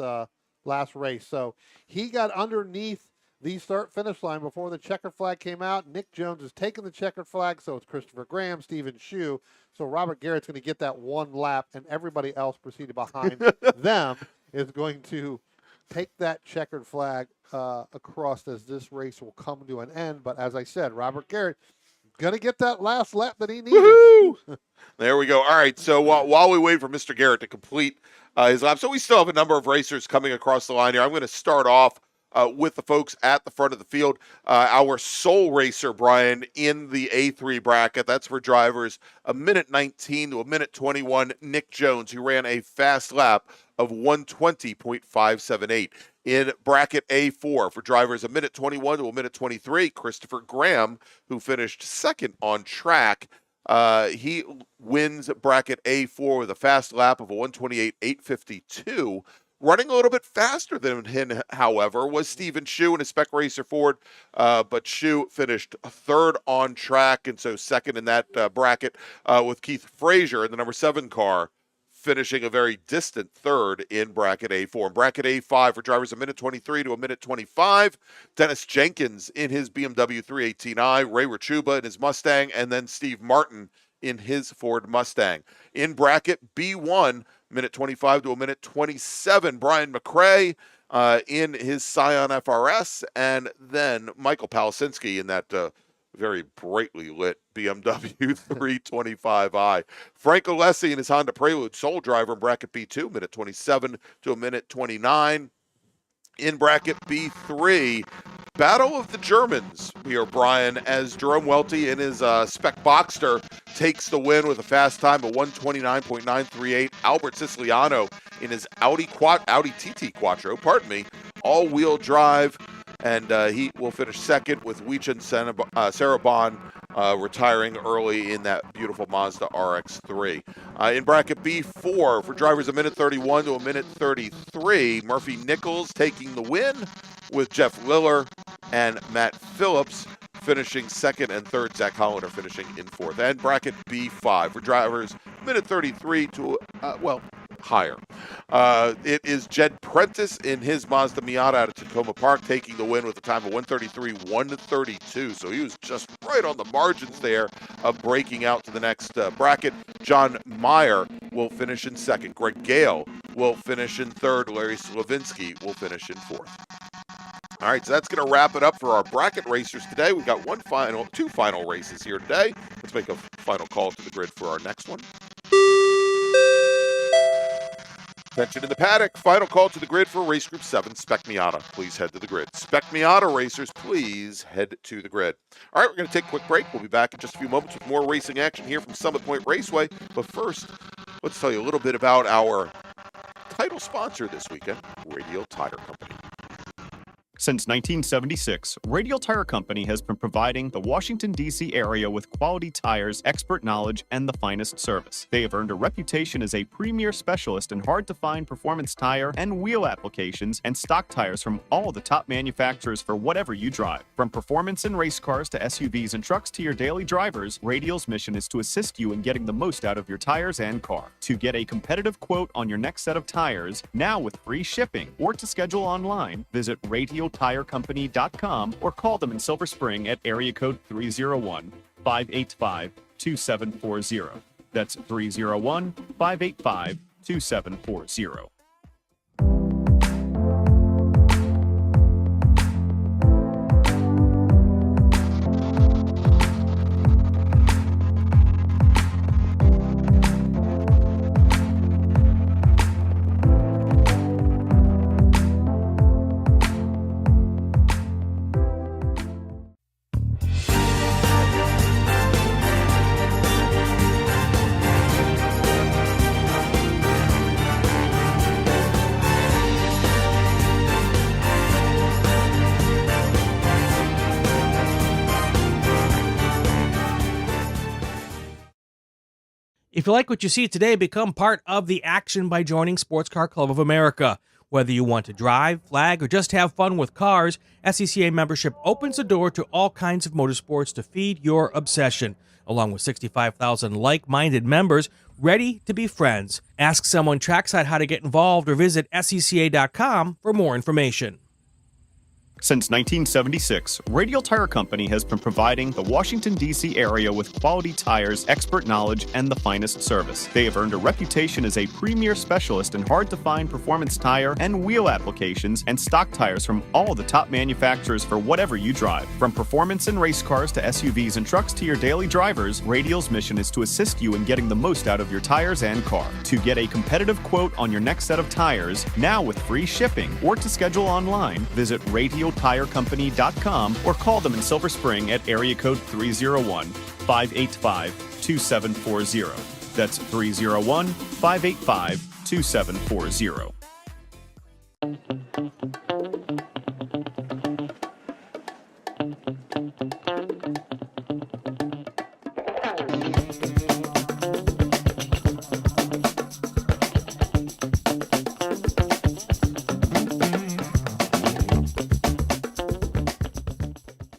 race. So he got underneath the start-finish line before the checkered flag came out. Nick Jones has taken the checkered flag, so it's Christopher Graham, Stephen Shu. So Robert Garrett's going to get that one lap, and everybody else proceeded behind them is going to take that checkered flag across as this race will come to an end. But as I said, Robert Garrett going to get that last lap that he needed. Woo-hoo! There we go. All right, so while we wait for Mr. Garrett to complete his lap, so we still have a number of racers coming across the line here. I'm going to start off with the folks at the front of the field. Our sole racer, Brian, in the A3 bracket. That's for drivers a minute 19 to a minute 21. Nick Jones, who ran a fast lap of 120.578. In bracket A4 for drivers a minute 21 to a minute 23, Christopher Graham, who finished second on track. He wins bracket A4 with a fast lap of a 128.852. Running a little bit faster than him, however, was Stephen Shu in a Spec Racer Ford, but Shu finished third on track, and so second in that bracket with Keith Frazier in the number 7 car, finishing a very distant third in bracket A4. In bracket A5 for drivers a minute 23 to a minute 25, Dennis Jenkins in his BMW 318i, Ray Rachuba in his Mustang, and then Steve Martin in his Ford Mustang. In bracket B1, minute 25 to a minute 27, Brian McRae in his Scion FRS, and then Michael Palasinski in that very brightly lit BMW 325i. Frank Alessi in his Honda Prelude, sole driver in bracket B2, minute 27 to a minute 29. In bracket B3, Battle of the Germans here, Brian, as Jerome Welty in his Spec Boxster takes the win with a fast time of 129.938. Albert Siciliano in his Audi TT Quattro, all-wheel drive, and he will finish second with Weichin Sarabon retiring early in that beautiful Mazda RX-3. In bracket B4, for drivers a minute 31 to a minute 33, Murphy Nichols taking the win with Jeff Liller and Matt Phillips finishing second, and third, Zach Hollander finishing in fourth. And bracket B5 for drivers minute 33 to, higher. It is Jed Prentice in his Mazda Miata out of Tacoma Park taking the win with a time of 133.132. So he was just right on the margins there of breaking out to the next bracket. John Meyer will finish in second. Greg Gale will finish in third. Larry Slavinsky will finish in fourth. All right, so that's going to wrap it up for our bracket racers today. We've got two final races here today. Let's make a final call to the grid for our next one. Attention in the paddock. Final call to the grid for race group 7, Spec Miata. Please head to the grid. Spec Miata racers, please head to the grid. All right, we're going to take a quick break. We'll be back in just a few moments with more racing action here from Summit Point Raceway. But first, let's tell you a little bit about our title sponsor this weekend, Radial Tire Company. Since 1976, Radial Tire Company has been providing the Washington, D.C. area with quality tires, expert knowledge, and the finest service. They have earned a reputation as a premier specialist in hard-to-find performance tire and wheel applications and stock tires from all the top manufacturers for whatever you drive. From performance in race cars to SUVs and trucks to your daily drivers, Radial's mission is to assist you in getting the most out of your tires and car. To get a competitive quote on your next set of tires, now with free shipping, or to schedule online, visit RadialTireCompany.com or call them in Silver Spring at area code 301-585-2740. That's 301-585-2740. If you like what you see today, become part of the action by joining Sports Car Club of America. Whether you want to drive, flag, or just have fun with cars, SCCA membership opens the door to all kinds of motorsports to feed your obsession, along with 65,000 like-minded members ready to be friends. Ask someone trackside how to get involved or visit SCCA.com for more information. Since 1976, Radial Tire Company has been providing the Washington, D.C. area with quality tires, expert knowledge, and the finest service. They have earned a reputation as a premier specialist in hard-to-find performance tire and wheel applications and stock tires from all the top manufacturers for whatever you drive. From performance in race cars to SUVs and trucks to your daily drivers, Radial's mission is to assist you in getting the most out of your tires and car. To get a competitive quote on your next set of tires, now with free shipping, or to schedule online, visit RadialTireCompany.com or call them in Silver Spring at area code 301-585-2740. That's 301-585-2740.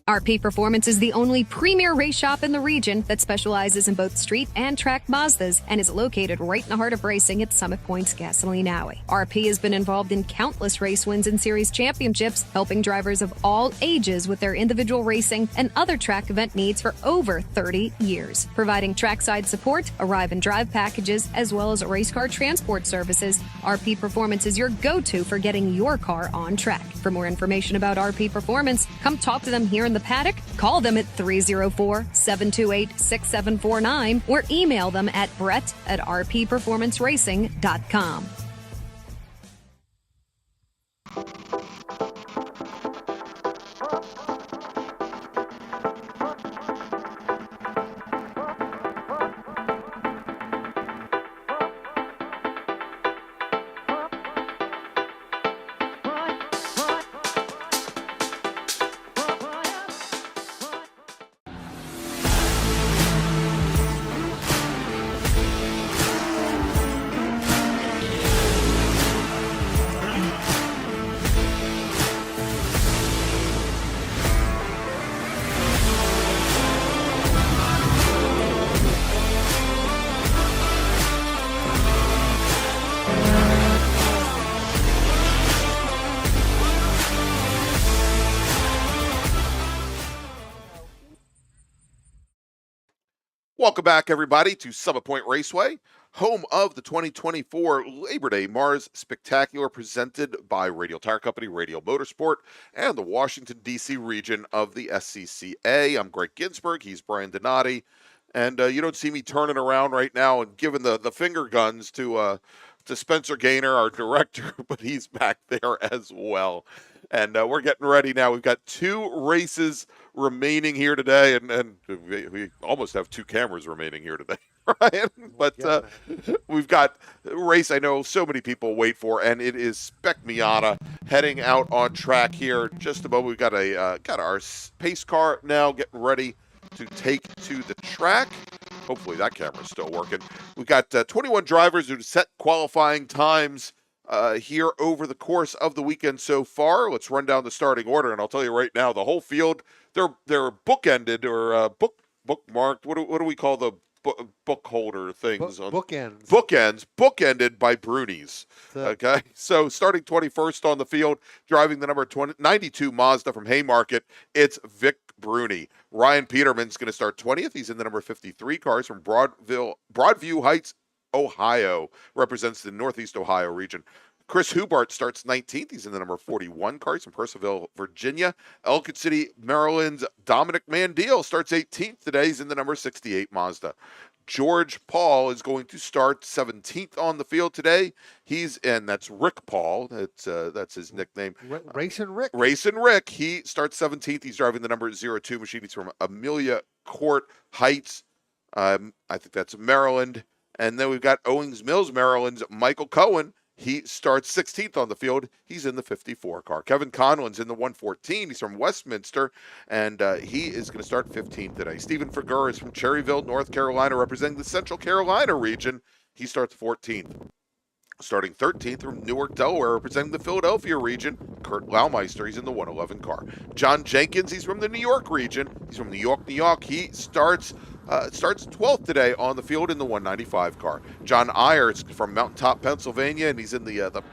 RP Performance is the only premier race shop in the region that specializes in both street and track Mazdas and is located right in the heart of racing at Summit Point's Gasoline Alley. RP has been involved in countless race wins and series championships, helping drivers of all ages with their individual racing and other track event needs for over 30 years. Providing trackside support, arrive and drive packages, as well as race car transport services, RP Performance is your go-to for getting your car on track. For more information about RP Performance, come talk to them here in the paddock, call them at 304-728-6749, or email them at brett@rpperformanceracing.com. Welcome back, everybody, to Summit Point Raceway, home of the 2024 Labor Day MARRS Spectacular, presented by Radial Tire Company, Radial Motorsport, and the Washington, D.C. region of the SCCA. I'm Greg Ginsberg. He's Brian Donati. And you don't see me turning around right now and giving the finger guns to Spencer Gaynor, our director, but he's back there as well. And we're getting ready now. We've got 2 races remaining here today, and we almost have 2 cameras remaining here today, Ryan. But we've got a race I know so many people wait for, and it is Spec Miata heading out on track here. Just about, we've got our pace car now getting ready to take to the track. Hopefully that camera's still working. We've got 21 drivers who set qualifying times here over the course of the weekend so far. Let's run down the starting order, and I'll tell you right now, the whole field, they're bookended or bookmarked. What do we call the book holder things? Bookends. Bookended by Brunies. Okay, so starting 21st on the field, driving the number 92 Mazda from Haymarket, it's Vic Bruni. Ryan Peterman's going to start 20th. He's in the number 53 cars from Broadview Heights, Ohio, represents the Northeast Ohio region. Chris Hubart starts 19th. He's in the number 41 cars from Percival, Virginia. Ellicott City, Maryland's Dominic Mandiel starts 18th today. He's in the number 68 Mazda. George Paul is going to start 17th on the field today. And that's Rick Paul. That's his nickname. Racing Rick. Racing Rick. He starts 17th. He's driving the number 02 machine. He's from Amelia Court Heights. I think that's Maryland. And then we've got Owings Mills, Maryland's Michael Cohen. He starts 16th on the field. He's in the 54 car. Kevin Conlon's in the 114. He's from Westminster, and he is going to start 15th today. Stephen Fergur is from Cherryville, North Carolina, representing the Central Carolina region. He starts 14th. Starting 13th from Newark, Delaware, representing the Philadelphia region, Kurt Laumeister. He's in the 111 car. John Jenkins, he's from the New York region. He's from New York, New York. He starts 12th today on the field in the 195 car. John Ayers from Mountaintop, Pennsylvania, and he's in the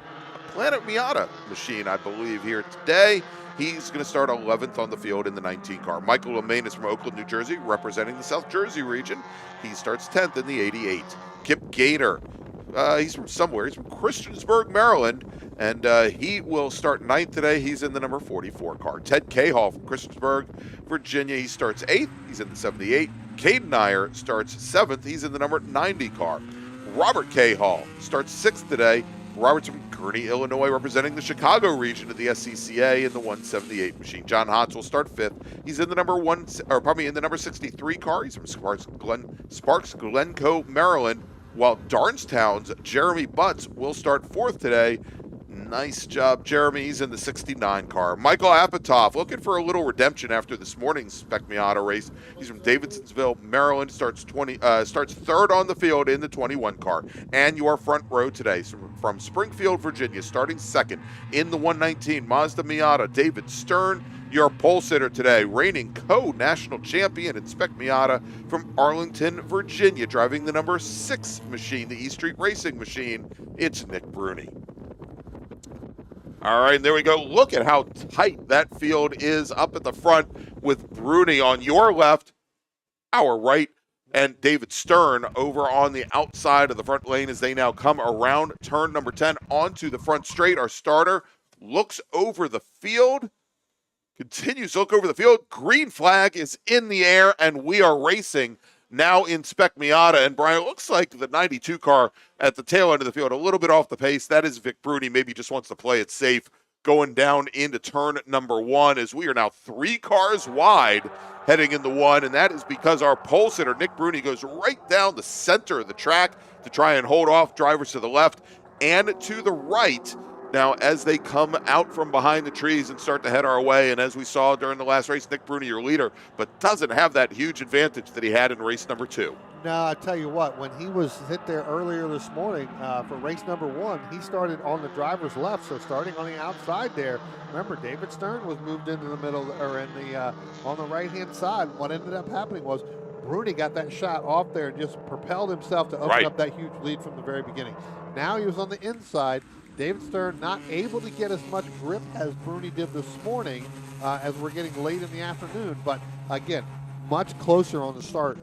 Planet Miata machine, I believe, here today. He's going to start 11th on the field in the 19 car. Michael Lemaine is from Oakland, New Jersey, representing the South Jersey region. He starts 10th in the 88. Kip Gator, he's from somewhere. He's from Christiansburg, Maryland, and he will start 9th today. He's in the number 44 car. Ted Cahall from Christiansburg, Virginia. He starts 8th. He's in the 78. Caden Iyer starts 7th. He's in the number 90 car. Robert Cahall starts 6th today. Robert's from Kearney, Illinois, representing the Chicago region of the SCCA in the 178 machine. John Hotz will start 5th. He's in the number 63 car. He's from Sparks Glencoe, Maryland. While Darnestown's Jeremy Butts will start 4th today. Nice job, Jeremy. He's in the 69 car. Michael Apatow, looking for a little redemption after this morning's Spec Miata race. He's from Davidsonville, Maryland. Starts 3rd on the field in the 21 car. And your front row today from Springfield, Virginia, starting 2nd in the 119 Mazda Miata. David Stern, your pole sitter today, reigning co-national champion in Spec Miata from Arlington, Virginia, driving the number 6 machine, the E Street Racing machine. It's Nick Bruni. All right, and there we go. Look at how tight that field is up at the front with Bruni on your left, our right, and David Stern over on the outside of the front lane as they now come around turn number 10 onto the front straight. Our starter looks over the field, continues to look over the field. Green flag is in the air, and we are racing now in Spec Miata. And Brian, it looks like the 92 car at the tail end of the field, a little bit off the pace. That is Vic Bruni. Maybe just wants to play it safe going down into turn number 1, as we are now 3 cars wide heading into 1. And that is because our pole sitter, Nick Bruni, goes right down the center of the track to try and hold off drivers to the left and to the right. Now, as they come out from behind the trees and start to head our way, and as we saw during the last race, Nick Bruni, your leader, but doesn't have that huge advantage that he had in race number 2. No, I tell you what, when he was hit there earlier this morning for race number 1, he started on the driver's left, so starting on the outside there. Remember, David Stern was moved into the middle, or in the on the right-hand side. What ended up happening was Bruni got that shot off there and just propelled himself to open up that huge lead from the very beginning. Now he was on the inside. David Stern not able to get as much grip as Bruni did this morning as we're getting late in the afternoon. But again, much closer on the start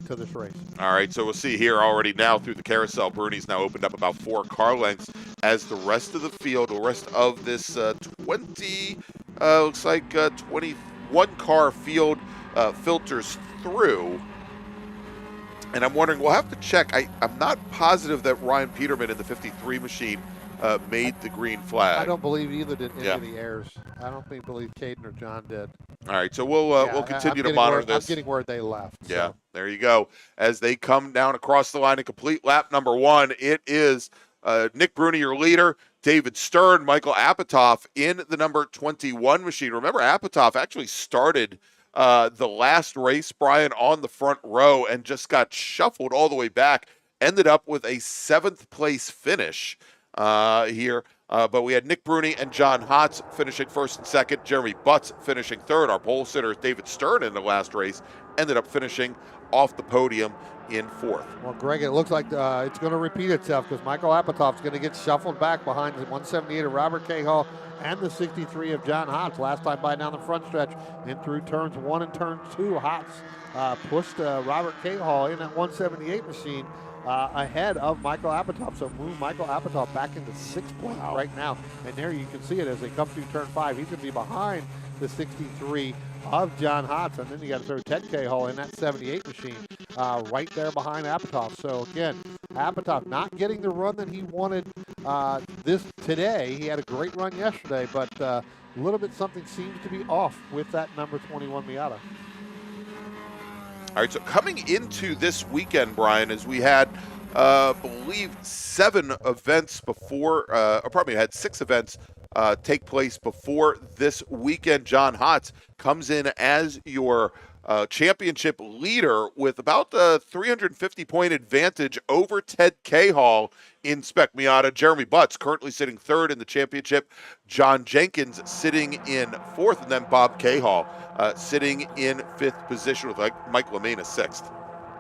to this race. All right, so we'll see here already now through the carousel. Bruni's now opened up about 4 car lengths as the rest of the field, the rest of this 21 car field filters through. And I'm wondering, we'll have to check. I'm not positive that Ryan Peterman in the 53 machine made the green flag. I don't believe either did any of the heirs. I don't believe Caden or John did. All right, so we'll continue to monitor this. I'm getting word they left. Yeah, So. there you go. As they come down across the line and complete lap number 1, it is Nick Bruni, your leader, David Stern, Michael Apatow in the number 21 machine. Remember, Apatow actually started the last race, Brian, on the front row and just got shuffled all the way back. Ended up with a 7th place finish here. But we had Nick Bruni and John Hotz finishing first and second. Jeremy Butts finishing third. Our pole sitter, David Stern, in the last race, ended up finishing off the podium in 4th. Well, Greg, it looks like it's going to repeat itself because Michael Apatow's going to get shuffled back behind the 178 of Robert Cahall and the 63 of John Hotz. Last time by down the front stretch and through turns 1 and turn 2, Hotz pushed Robert Cahall in that 178 machine ahead of Michael Apatow. So move Michael Apatow back into 6th place right now. And there you can see it as they come through turn 5. He's going to be behind the 63 of John Hotz. And then you got to throw Ted Cahall in that 78 machine right there behind Apatow. So again, Apatow not getting the run that he wanted this today. He had a great run yesterday, but a little bit something seems to be off with that number 21 Miata. All right, so coming into this weekend, Brian, as we had, I believe, 7 events before, or probably had 6 events take place before this weekend. John Hotz comes in as your championship leader with about a 350-point advantage over Ted Cahall in Spec Miata. Jeremy Butts currently sitting 3rd in the championship. John Jenkins sitting in 4th, and then Bob Cahall sitting in 5th position with Mike LaMena 6th.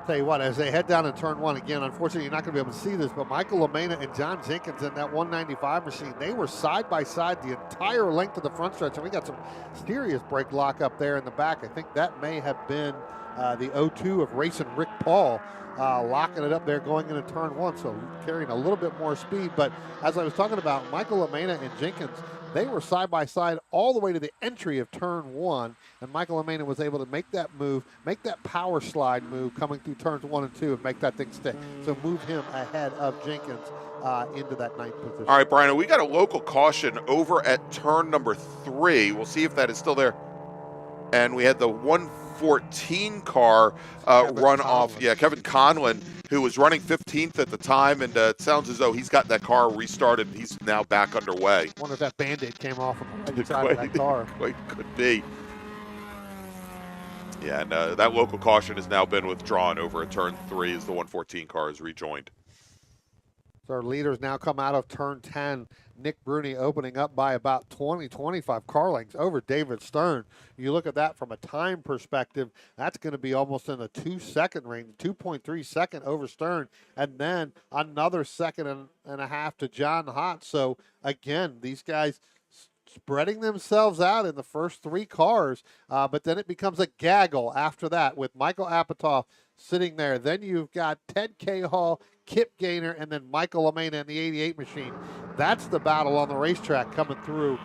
Tell you what, as they head down in turn 1 again, unfortunately you're not going to be able to see this, but Michael LaMena and John Jenkins in that 195 machine, they were side by side the entire length of the front stretch, and we got some serious brake lock up there in the back. I think that may have been the 02 of racing Rick Paul, locking it up there going into turn 1, so carrying a little bit more speed. But as I was talking about, Michael LaMena and Jenkins, they were side by side all the way to the entry of turn 1, and Michael LaMena was able to make that move, make that power slide move coming through turns 1 and 2 and make that thing stick. So move him ahead of Jenkins into that 9th position. All right, Brian, we got a local caution over at turn number 3. We'll see if that is still there. And we had the 114 car run off. Yeah, Kevin Conlon, who was running 15th at the time, and it sounds as though he's got that car restarted. He's now back underway. I wonder if that Band-Aid came off on the right side of that car. Could be. Yeah, and that local caution has now been withdrawn over at turn 3 as the 114 car is rejoined. So our leaders now come out of turn 10. Nick Bruni opening up by about 20-25 car lengths over David Stern. You look at that from a time perspective, that's going to be almost in a 2-second range, 2.3 second over Stern, and then another second and a half to John Hotz. So again, these guys spreading themselves out in the first 3 cars, but then it becomes a gaggle after that with Michael Apatow sitting there. Then you've got Ted Cahall, Kip Gaynor, and then Michael LaMena in the 88 machine. That's the battle on the racetrack coming through.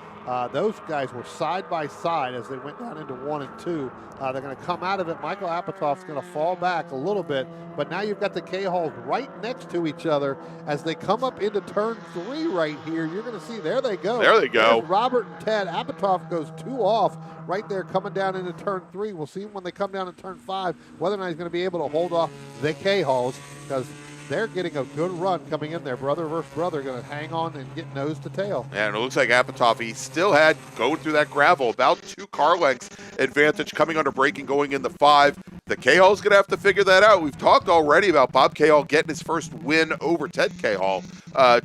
Those guys were side by side as they went down into 1 and 2. They're going to come out of it. Michael Apatow's going to fall back a little bit, but now you've got the Cahalls right next to each other as they come up into turn 3 right here. You're going to see, there they go. There they go. There's Robert and Ted. Apatow goes 2 off right there coming down into turn 3. We'll see when they come down in turn 5 whether or not he's going to be able to hold off the Cahalls, because they're getting a good run coming in there. Brother versus brother going to hang on and get nose to tail. Yeah, and it looks like Apatow, he still had, going through that gravel, about 2 car lengths advantage coming under braking going into 5. The Cahall's going to have to figure that out. We've talked already about Bob Cahall getting his first win over Ted Cahall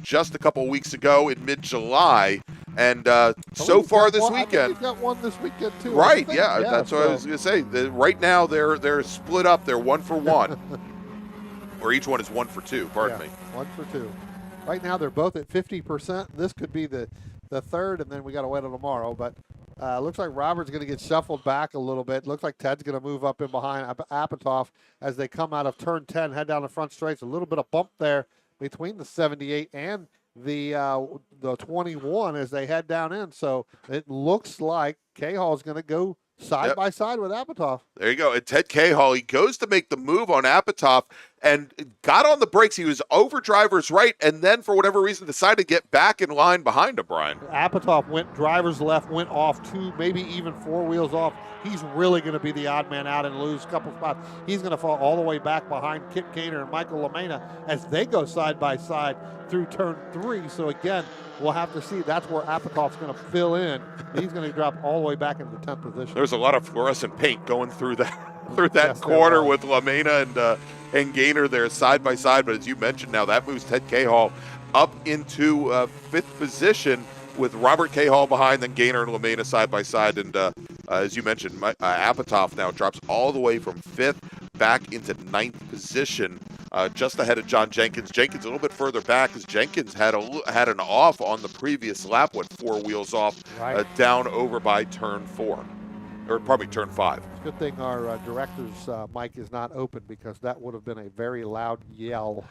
just a couple weeks ago in mid-July. And so far this weekend, he's got one this weekend too. Right? Yeah, that's what I was going to say. Right now they're split up. They're 1 for 1, or each one is 1 for 2. Pardon me. 1 for 2. Right now they're both at 50%. This could be the third, and then we got to wait till tomorrow. But Looks like Robert's going to get shuffled back a little bit. Looks like Ted's going to move up in behind Apatow as they come out of turn 10, head down the front straights. A little bit of bump there between the 78 and the 21 as they head down in. So it looks like Cahall is going to go side by side with Apatow. There you go. And Ted Cahall, he goes to make the move on Apatow and got on the brakes. He was over driver's right, and then for whatever reason decided to get back in line behind him, Brian. Apatow went driver's left, went off 2, maybe even 4 wheels off. He's really going to be the odd man out and lose a couple spots. He's going to fall all the way back behind Kip Gaynor and Michael LaMena as they go side by side through turn 3. So again, we'll have to see. That's where Apatow's going to fill in. He's going to drop all the way back into the 10th position. There's a lot of fluorescent paint going through that corner with LaMena and Gaynor there side by side. But as you mentioned, now that moves Ted Cahall up into 5th position with Robert Cahall behind, then Gaynor and LaMena side by side. And as you mentioned, Apatow now drops all the way from 5th back into 9th position, just ahead of John Jenkins. Jenkins a little bit further back as Jenkins had an off on the previous lap, went 4 wheels off, down over by turn 4. Or probably turn 5. It's a good thing our director's mic is not open because that would have been a very loud yell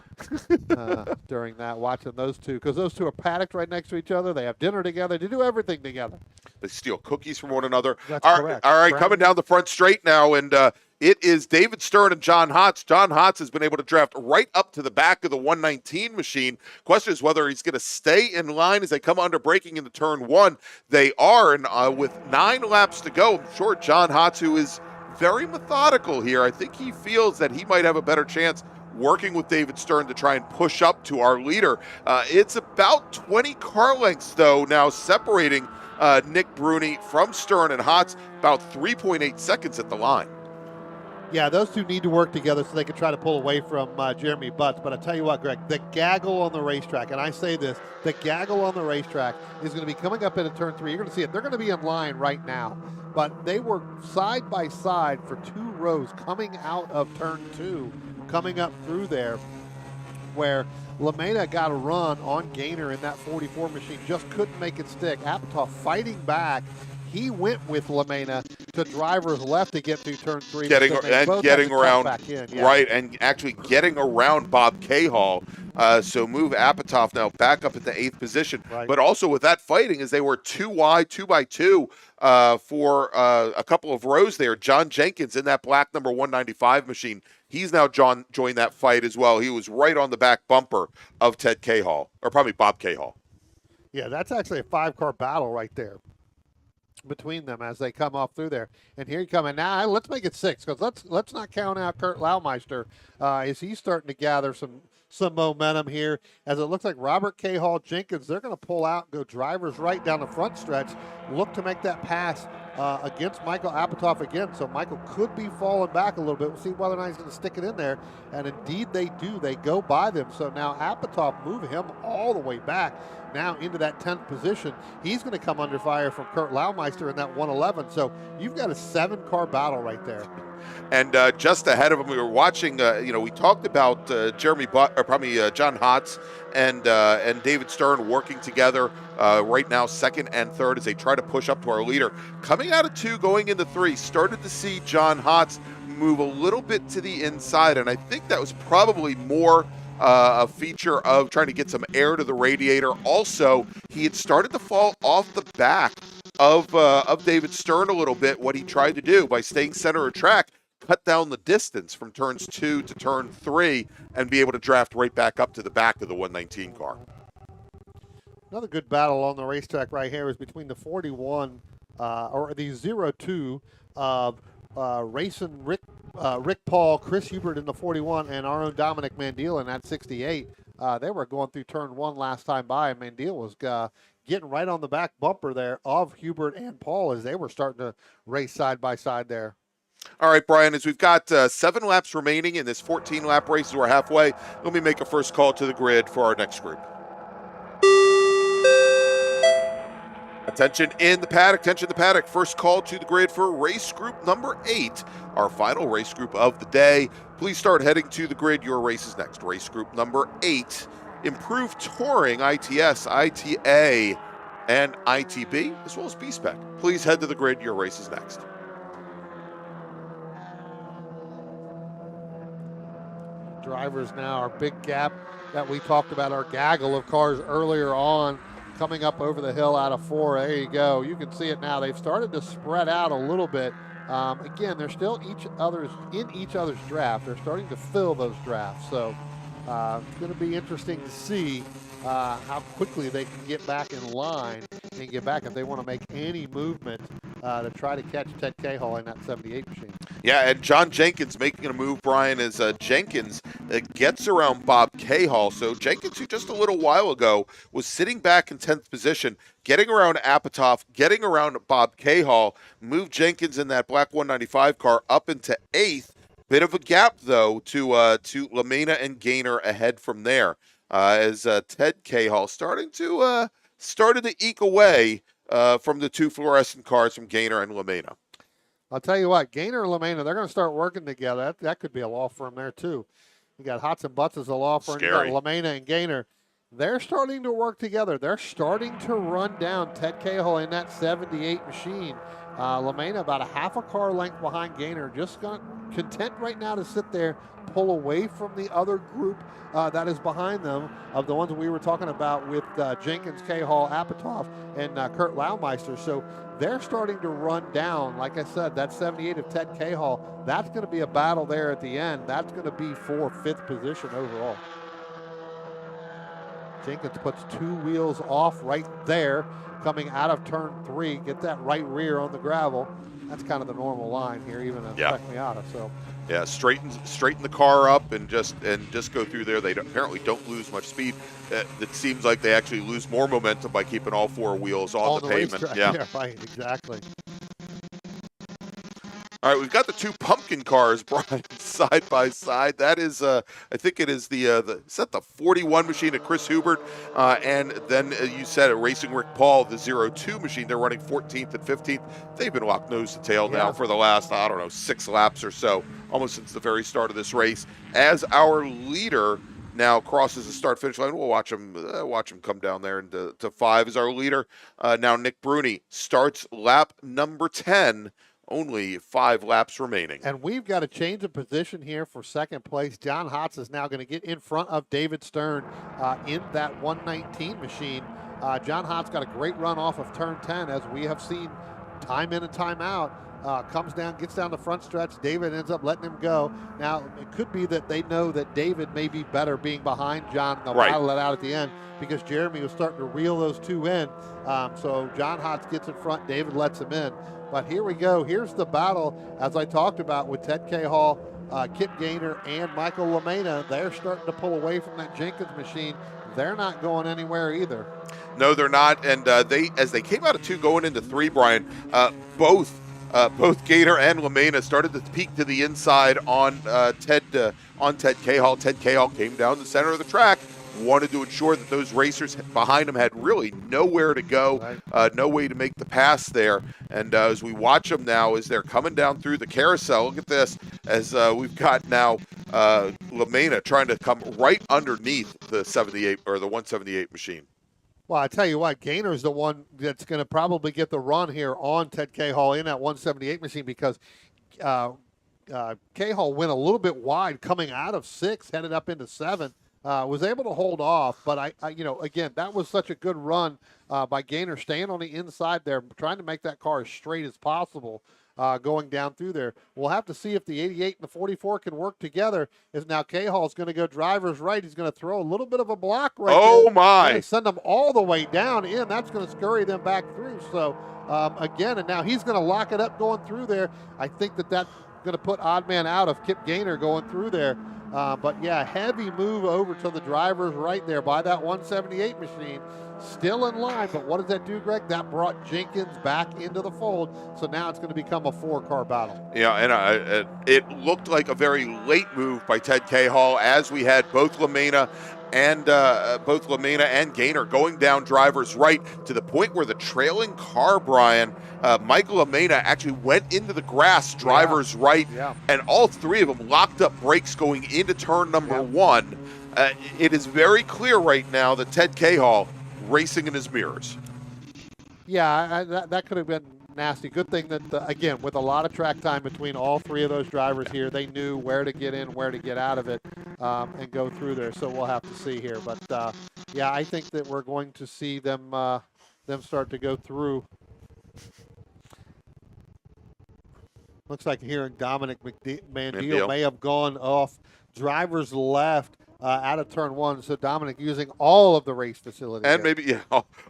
during that, watching those two. Because those two are paddocked right next to each other. They have dinner together. They do everything together. They steal cookies from one another. That's correct. All right, coming down the front straight now, and it is David Stern and John Hotz. John Hotz has been able to draft right up to the back of the 119 machine. Question is whether he's going to stay in line as they come under braking into turn 1. They are, and with 9 laps to go, I'm sure John Hotz, who is very methodical here, I think he feels that he might have a better chance working with David Stern to try and push up to our leader. It's about 20 car lengths, though, now separating Nick Bruni from Stern and Hotz, about 3.8 seconds at the line. Yeah, those two need to work together so they can try to pull away from Jeremy Butts. But I tell you what, Greg, the gaggle on the racetrack, and I say this, the gaggle on the racetrack is going to be coming up into turn 3. You're going to see it. They're going to be in line right now. But they were side by side for 2 rows coming out of turn 2, coming up through there, where LaMena got a run on Gaynor in that 44 machine, just couldn't make it stick. Apatow fighting back. He went with LaMena to driver's left to get through turn 3. Getting around, right, and actually getting around Bob Cahall. So move Apatow now back up at the 8th position. Right. But also with that fighting, as they were 2 wide, 2 by 2 for a couple of rows there. John Jenkins in that black number 195 machine. He's now joined that fight as well. He was right on the back bumper of Ted Cahall, or probably Bob Cahall. Yeah, that's actually a 5-car battle right there between them as they come off through there. And here you come. And now let's make it 6, because let's not count out Kurt Laumeister as he's starting to gather some momentum here, as it looks like Robert Cahall, Jenkins, they're going to pull out and go drivers right down the front stretch, look to make that pass against Michael Apatow again. So Michael could be falling back a little bit. We'll see whether or not he's going to stick it in there. And indeed they do. They go by them. So now Apatow move him all the way back now into that 10th position. He's going to come under fire from Kurt Laumeister in that 111. So you've got a 7-car battle right there. And just ahead of him, we were watching. We talked about John Hotz and David Stern working together right now, 2nd and 3rd, as they try to push up to our leader. Coming out of 2, going into 3, started to see John Hotz move a little bit to the inside, and I think that was probably more a feature of trying to get some air to the radiator. Also, he had started to fall off the back of David Stern a little bit. What he tried to do by staying center of track, cut down the distance from turns 2 to turn 3 and be able to draft right back up to the back of the 119 car. Another good battle on the racetrack right here is between the 41 or the 02 of racing Rick Paul, Chris Hubert in the 41, and our own Dominic Mandil in that 68. They were going through turn 1 last time by, and Mandil was getting right on the back bumper there of Hubert and Paul as they were starting to race side by side there. All right, Brian, as we've got 7 laps remaining in this 14-lap race, as we're halfway, let me make a first call to the grid for our next group. Attention in the paddock, First call to the grid for race group number 8, our final race group of the day. Please start heading to the grid. Your race is next. Race group number 8, Improved Touring ITS ITA and ITB, as well as B-Spec. Please head to the grid. Your race is next. Drivers now, our big gap that we talked about, our gaggle of cars earlier on, coming up over the hill out of 4. There you go. You can see it now. They've started to spread out a little bit. Again, they're still in each other's draft. They're starting to fill those drafts. So it's going to be interesting to see how quickly they can get back in line and get back if they want to make any movement to try to catch Ted Cahill in that 78 machine. Yeah, and John Jenkins making a move, Brian, as Jenkins gets around Bob Cahill. So Jenkins, who just a little while ago was sitting back in 10th position, getting around Apatow, getting around Bob Cahill, moved Jenkins in that black 195 car up into 8th. Bit of a gap, though, to LaMena and Gaynor ahead from there, as Ted Cahill started to eke away from the two fluorescent cars from Gaynor and LaMena. I'll tell you what, Gaynor and LaMena, they're going to start working together. That could be a law firm there, too. You got Hots and Butts as a law firm. Scary. You got LaMena and Gaynor. They're starting to work together. They're starting to run down Ted Cahill in that 78 machine. LaMena about a half a car length behind Gaynor. Just content right now to sit there, pull away from the other group that is behind them, of the ones we were talking about with Jenkins, Cahill, Apatow, and Kurt Laumeister. So they're starting to run down. Like I said, that 78 of Ted Cahill, that's going to be a battle there at the end. That's going to be for 5th position overall. Jenkins puts 2 wheels off right there, coming out of turn 3. Get that right rear on the gravel. That's kind of the normal line here, even in Spec Miata. So yeah, straighten the car up and just go through there. They apparently don't lose much speed. It seems like they actually lose more momentum by keeping all 4 wheels on the pavement. Yeah, right, exactly. All right, we've got the 2 pumpkin cars, Brian, side by side. That is, I think it is is that the 41 machine of Chris Hubert, and then you said Racing Rick Paul, the 02 machine. They're running 14th and 15th. They've been locked nose to tail now for the last, 6 laps or so, almost since the very start of this race. As our leader now crosses the start-finish line, we'll watch him come down there into 5 as our leader. Now Nick Bruni starts lap number 10. Only 5 laps remaining. And we've got a change of position here for second place. John Hotz is now going to get in front of David Stern in that 119 machine. John Hotz got a great run off of turn 10, as we have seen time in and time out. Comes down, gets down the front stretch. David ends up letting him go. Now, it could be that they know that David may be better being behind John. They'll battle it out at the end, because Jeremy was starting to reel those 2 in. So John Hotz gets in front. David lets him in. But here we go. Here's the battle, as I talked about, with Ted Cahill, Kip Gaynor, and Michael LaMena. They're starting to pull away from that Jenkins machine. They're not going anywhere either. No, they're not. And as they came out of 2 going into 3, Brian, both Gaynor and LaMena started to peek to the inside on Ted Cahill. Ted Cahill came down the center of the track, wanted to ensure that those racers behind him had really nowhere to go, no way to make the pass there. And as we watch them now, as they're coming down through the carousel, look at this, as we've got now LaMena trying to come right underneath the 78 or the 178 machine. Well, I tell you what, Gaynor's the one that's going to probably get the run here on Ted Cahill in that 178 machine, because Cahill went a little bit wide coming out of 6, headed up into 7. Was able to hold off, but I again, that was such a good run by Gaynor, staying on the inside there, trying to make that car as straight as possible going down through there. We'll have to see if the 88 and the 44 can work together. As now Cahill's going to go driver's right. He's going to throw a little bit of a block right there. Oh, my. Send them all the way down in. That's going to scurry them back through. So, again, and now he's going to lock it up going through there. I think that's going to put odd man out of Kip Gaynor going through there. But yeah, heavy move over to the drivers right there by that 178 machine. Still in line, but what does that do, Greg? That brought Jenkins back into the fold, so now it's going to become a 4-car battle. Yeah, and it looked like a very late move by Ted Cahill, as we had both LaMena and Gaynor going down drivers right, to the point where the trailing car, Brian, Michael LaMena, actually went into the grass drivers right, and all 3 of them locked up brakes going into turn number 1. It is very clear right now that Ted Cahill racing in his mirrors. Yeah, that could have been nasty. Good thing that, again, with a lot of track time between all three of those drivers here, they knew where to get in, where to get out of it, and go through there. So we'll have to see here. But, yeah, I think that we're going to see them start to go through. Looks like hearing Dominic Mandil may have gone off driver's left out of turn one. So Dominic using all of the race facilities. And here. maybe,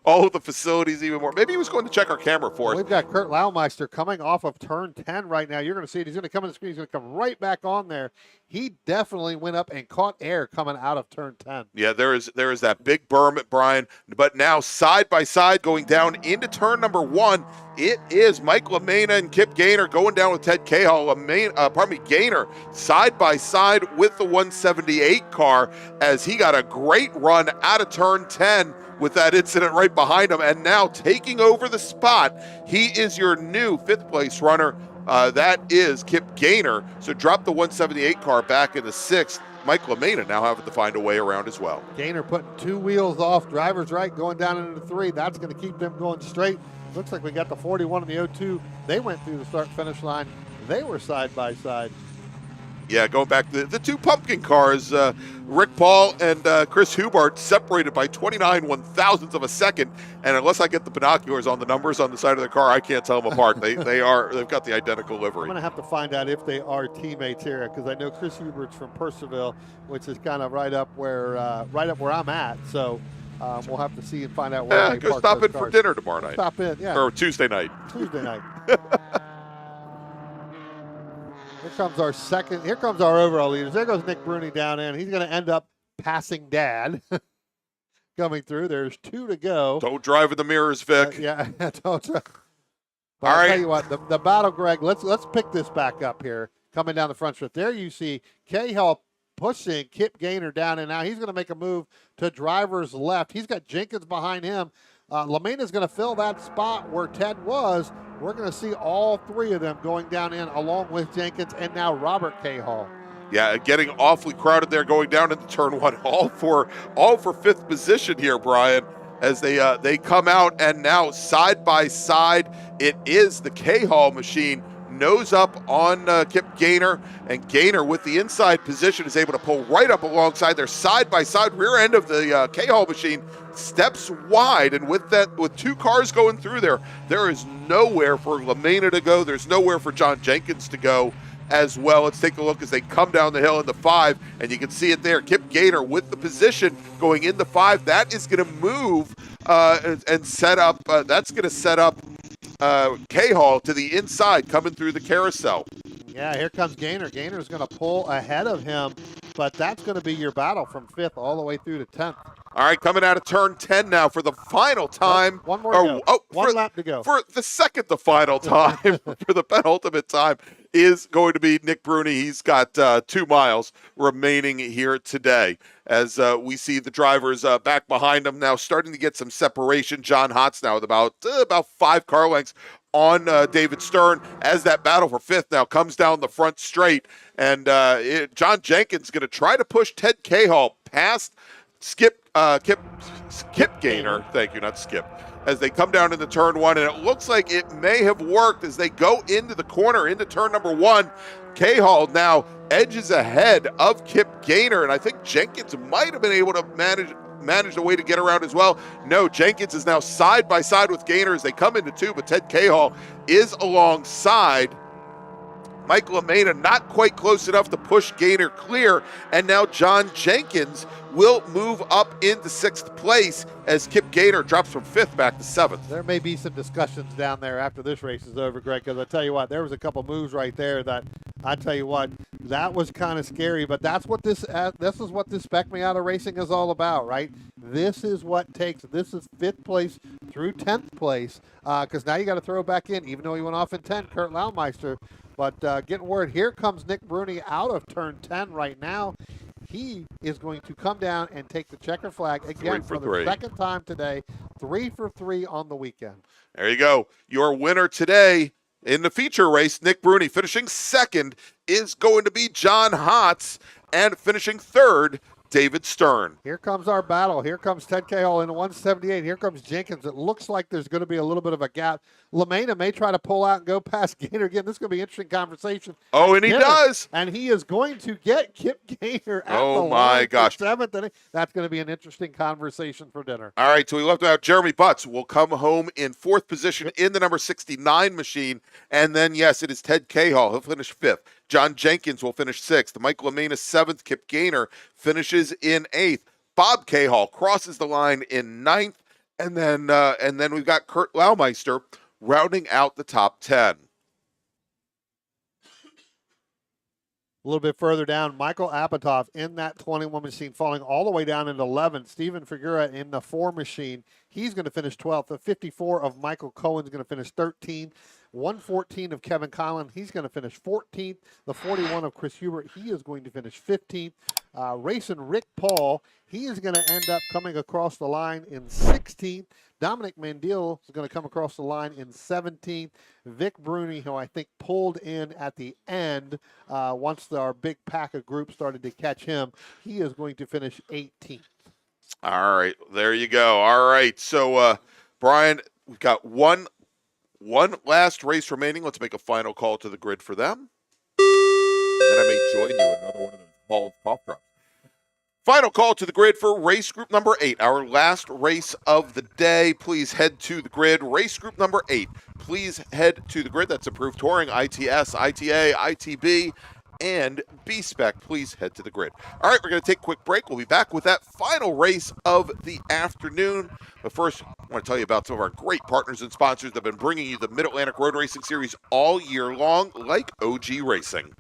all of the facilities even more. Maybe he was going to check our camera for us. We've got Kurt Laumeister coming off of turn 10 right now. You're going to see it. He's going to come in the screen. He's going to come right back on there. He definitely went up and caught air coming out of turn 10. Yeah, there is that big berm at Brian. But now side by side going down into turn number 1, it is Mike LaMena and Kip Gaynor going down with Ted Cahall. Gaynor side by side with the 178 car as he got a great run out of turn 10 with that incident right behind him. And now taking over the spot, he is your new 5th place runner. That is Kip Gaynor. So drop the 178 car back into 6th. Mike LaMena now having to find a way around as well. Gaynor putting 2 wheels off, driver's right, going down into 3. That's going to keep them going straight. Looks like we got the 41 and the 02. They went through the start-finish line. They were side by side. Yeah, going back to the 2 pumpkin cars, Rick Paul and Chris Hubart separated by 29 1/1000ths of a second. And unless I get the binoculars on the numbers on the side of the car, I can't tell them apart. They've got the identical livery. I'm going to have to find out if they are teammates here because I know Chris Hubert's from Purcellville, which is kind of right up where I'm at. So we'll have to see and find out where they go park stop those in for cars. dinner tomorrow night. Stop in, yeah. Or Tuesday night. Tuesday night. Here comes our overall leaders. There goes Nick Bruni down in. He's going to end up passing Dad coming through. There's 2 to go. Don't drive in the mirrors, Vic. Yeah, don't drive. But All I'll right. tell you what, the battle, Greg, let's pick this back up here. Coming down the front strip. There you see Cahall pushing Kip Gaynor down, and now he's going to make a move to driver's left. He's got Jenkins behind him. LaMena's going to fill that spot where Ted was. We're going to see all 3 of them going down in along with Jenkins and now Robert Cahall. Yeah, getting awfully crowded there going down into turn 1. All for 5th position here, Brian, as they come out and now side by side. It is the Cahall machine. Nose up on Kip Gaynor, and Gaynor with the inside position is able to pull right up alongside their side-by-side rear end of the Cahall machine, steps wide, and with 2 cars going through there is nowhere for LaMena to go. There's nowhere for John Jenkins to go as well. Let's take a look as they come down the hill in the 5, and you can see it there. Kip Gaynor with the position going in the 5. That is going to move and set up. That's going to set up Cahall to the inside coming through the carousel. Yeah, here comes Gaynor. Gaynor's going to pull ahead of him, but that's going to be your battle from 5th all the way through to 10th. All right, coming out of turn 10 now for the final time. One more to go. One lap to go. For the second to final time, for the penultimate time, is going to be Nick Bruni. He's got 2 miles remaining here today. As we see the drivers back behind him now starting to get some separation. John Hotz now with about 5 car lengths on David Stern as that battle for 5th now comes down the front straight. And John Jenkins going to try to push Ted Cahall past Kip Gaynor. Thank you, not Skip. As they come down into turn 1, and it looks like it may have worked as they go into the corner, into turn number 1. Cahall now edges ahead of Kip Gaynor, and I think Jenkins might have been able to manage a way to get around as well. No, Jenkins is now side by side with Gaynor as they come into 2, but Ted Cahall is alongside. Mike LaMena not quite close enough to push Gaynor clear, and now John Jenkins will move up into 6th place as Kip Gaynor drops from 5th back to 7th. There may be some discussions down there after this race is over, Greg, because I tell you what, there was a couple moves right there that I tell you what, that was kind of scary, but that's what this is what this Spec Miata racing is all about, right? This is 5th place through 10th place, because now you got to throw back in, even though he went off in 10, Kurt Laumeister. But getting word, here comes Nick Bruni out of turn 10 right now. He is going to come down and take the checker flag again for the second time today. 3 for 3 on the weekend. There you go. Your winner today in the feature race, Nick Bruni, finishing 2nd, is going to be John Hotz, and finishing 3rd, David Stern. Here comes our battle. Here comes Ted Cahill in 178. Here comes Jenkins. It looks like there's going to be a little bit of a gap. LaMena may try to pull out and go past Gaynor again. This is going to be an interesting conversation. Oh, and he does. And he is going to get Kip Gaynor at the Oh, line my gosh. for seventh inning. That's going to be an interesting conversation for dinner. All right, so we left out Jeremy Butts will come home in fourth position in the number 69 machine. And then, yes, it is Ted Cahill. He'll finish fifth. John Jenkins will finish sixth. Mike LaMena seventh. Kip Gaynor finishes in eighth. Bob Cahill crosses the line in ninth. And then we've got Kurt Laumeister rounding out the top 10. A little bit further down, Michael Apatow in that 21 machine, falling all the way down into 11. Steven Figura in the 4 machine. He's going to finish 12th. The 54 of Michael Cohen's going to finish 13th. 114 of Kevin Conlon, he's going to finish 14th. The 41 of Chris Hubert, he is going to finish 15th. Racing Rick Paul, he is going to end up coming across the line in 16th. Dominic Mandil is going to come across the line in 17th. Vic Bruni, who I think pulled in at the end once our big pack of groups started to catch him, he is going to finish 18th. All right, there you go. All right, so Brian, we've got one last race remaining. Let's make a final call to the grid for them. And then I may join you in another one of those cough drops. Final call to the grid for race group number 8, our last race of the day. Please head to the grid. Race group number 8, please head to the grid. That's Approved Touring, ITS, ITA, ITB, and B-Spec. Please head to the grid. All right, we're going to take a quick break. We'll be back with that final race of the afternoon. But first, I want to tell you about some of our great partners and sponsors that have been bringing you the Mid-Atlantic Road Racing Series all year long, like OG Racing.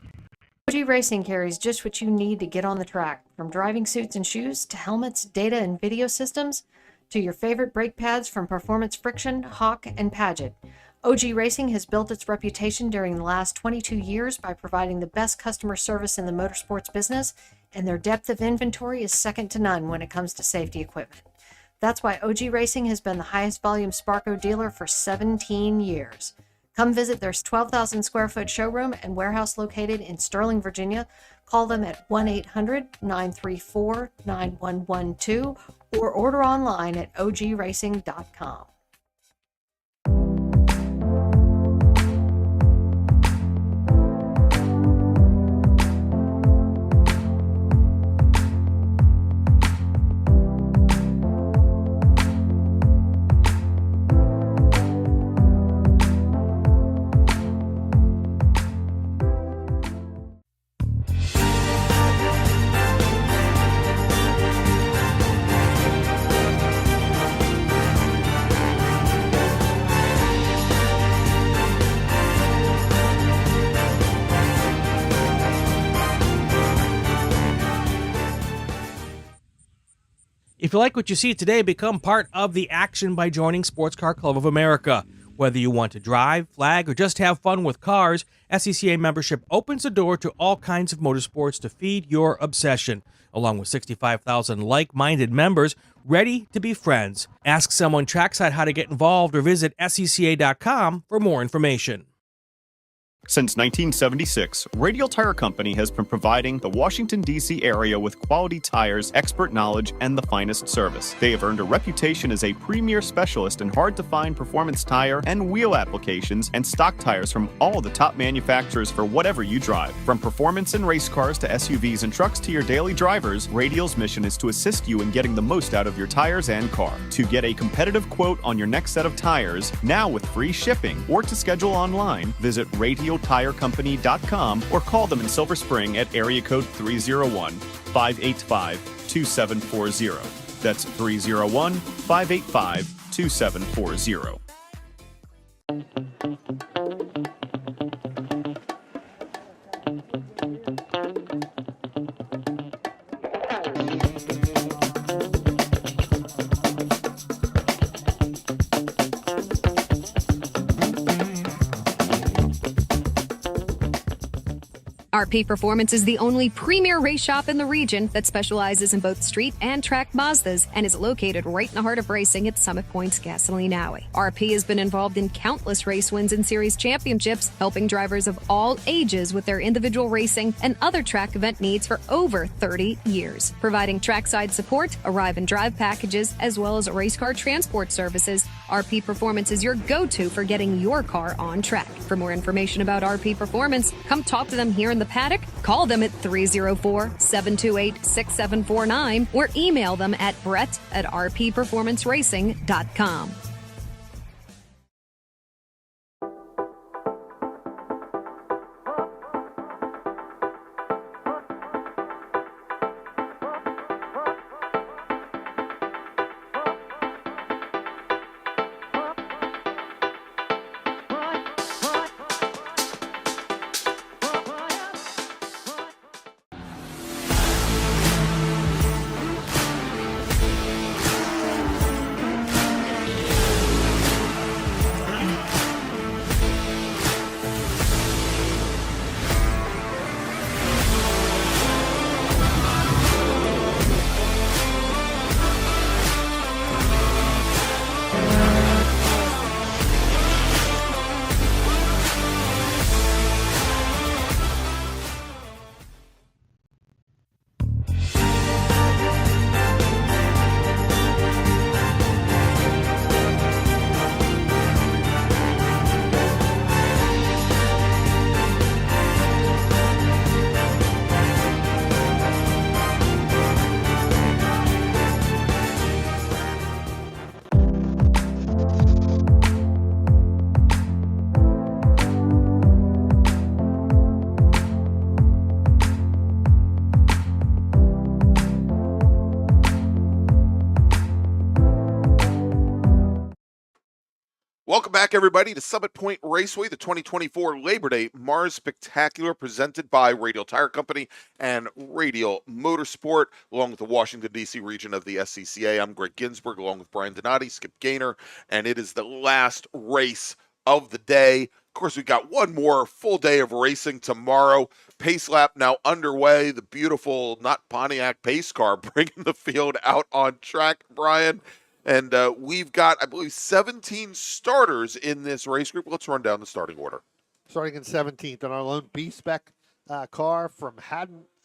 OG Racing carries just what you need to get on the track, from driving suits and shoes to helmets, data and video systems, to your favorite brake pads from Performance Friction, Hawk, and Paget. OG Racing has built its reputation during the last 22 years by providing the best customer service in the motorsports business, and their depth of inventory is second to none when it comes to safety equipment. That's why OG Racing has been the highest volume Sparco dealer for 17 years. Come visit their 12,000 square foot showroom and warehouse located in Sterling, Virginia. Call them at 1-800-934-9112 or order online at ogracing.com. If you like what you see today, become part of the action by joining Sports Car Club of America. Whether you want to drive, flag, or just have fun with cars, SCCA membership opens the door to all kinds of motorsports to feed your obsession, along with 65,000 like-minded members ready to be friends. Ask someone trackside how to get involved or visit SCCA.com for more information. Since 1976, Radial Tire Company has been providing the Washington, D.C. area with quality tires, expert knowledge, and the finest service. They have earned a reputation as a premier specialist in hard-to-find performance tire and wheel applications and stock tires from all the top manufacturers for whatever you drive. From performance and race cars to SUVs and trucks to your daily drivers, Radial's mission is to assist you in getting the most out of your tires and car. To get a competitive quote on your next set of tires, now with free shipping, or to schedule online, visit RadialTireCompany.com or call them in Silver Spring at area code 301-585-2740. That's 301-585-2740. RP Performance is the only premier race shop in the region that specializes in both street and track Mazdas and is located right in the heart of racing at Summit Point's Gasoline Alley. RP has been involved in countless race wins and series championships, helping drivers of all ages with their individual racing and other track event needs for over 30 years. Providing trackside support, arrive and drive packages, as well as race car transport services, RP Performance is your go-to for getting your car on track. For more information about RP Performance, come talk to them here in the paddock, call them at 304-728-6749, or email them at brett@rpperformanceracing.com. Welcome back, everybody, to Summit Point Raceway, the 2024 Labor Day MARRS Spectacular, presented by Radial Tire Company and Radial Motorsport, along with the Washington, D.C. region of the SCCA. I'm Greg Ginsburg, along with Brian Donati, Skip Gaynor, and it is the last race of the day. Of course, we've got one more full day of racing tomorrow. Pace lap now underway. The beautiful, not Pontiac pace car bringing the field out on track, Brian. And we've got, I believe, 17 starters in this race group. Let's run down the starting order. Starting in 17th on our lone B-Spec car from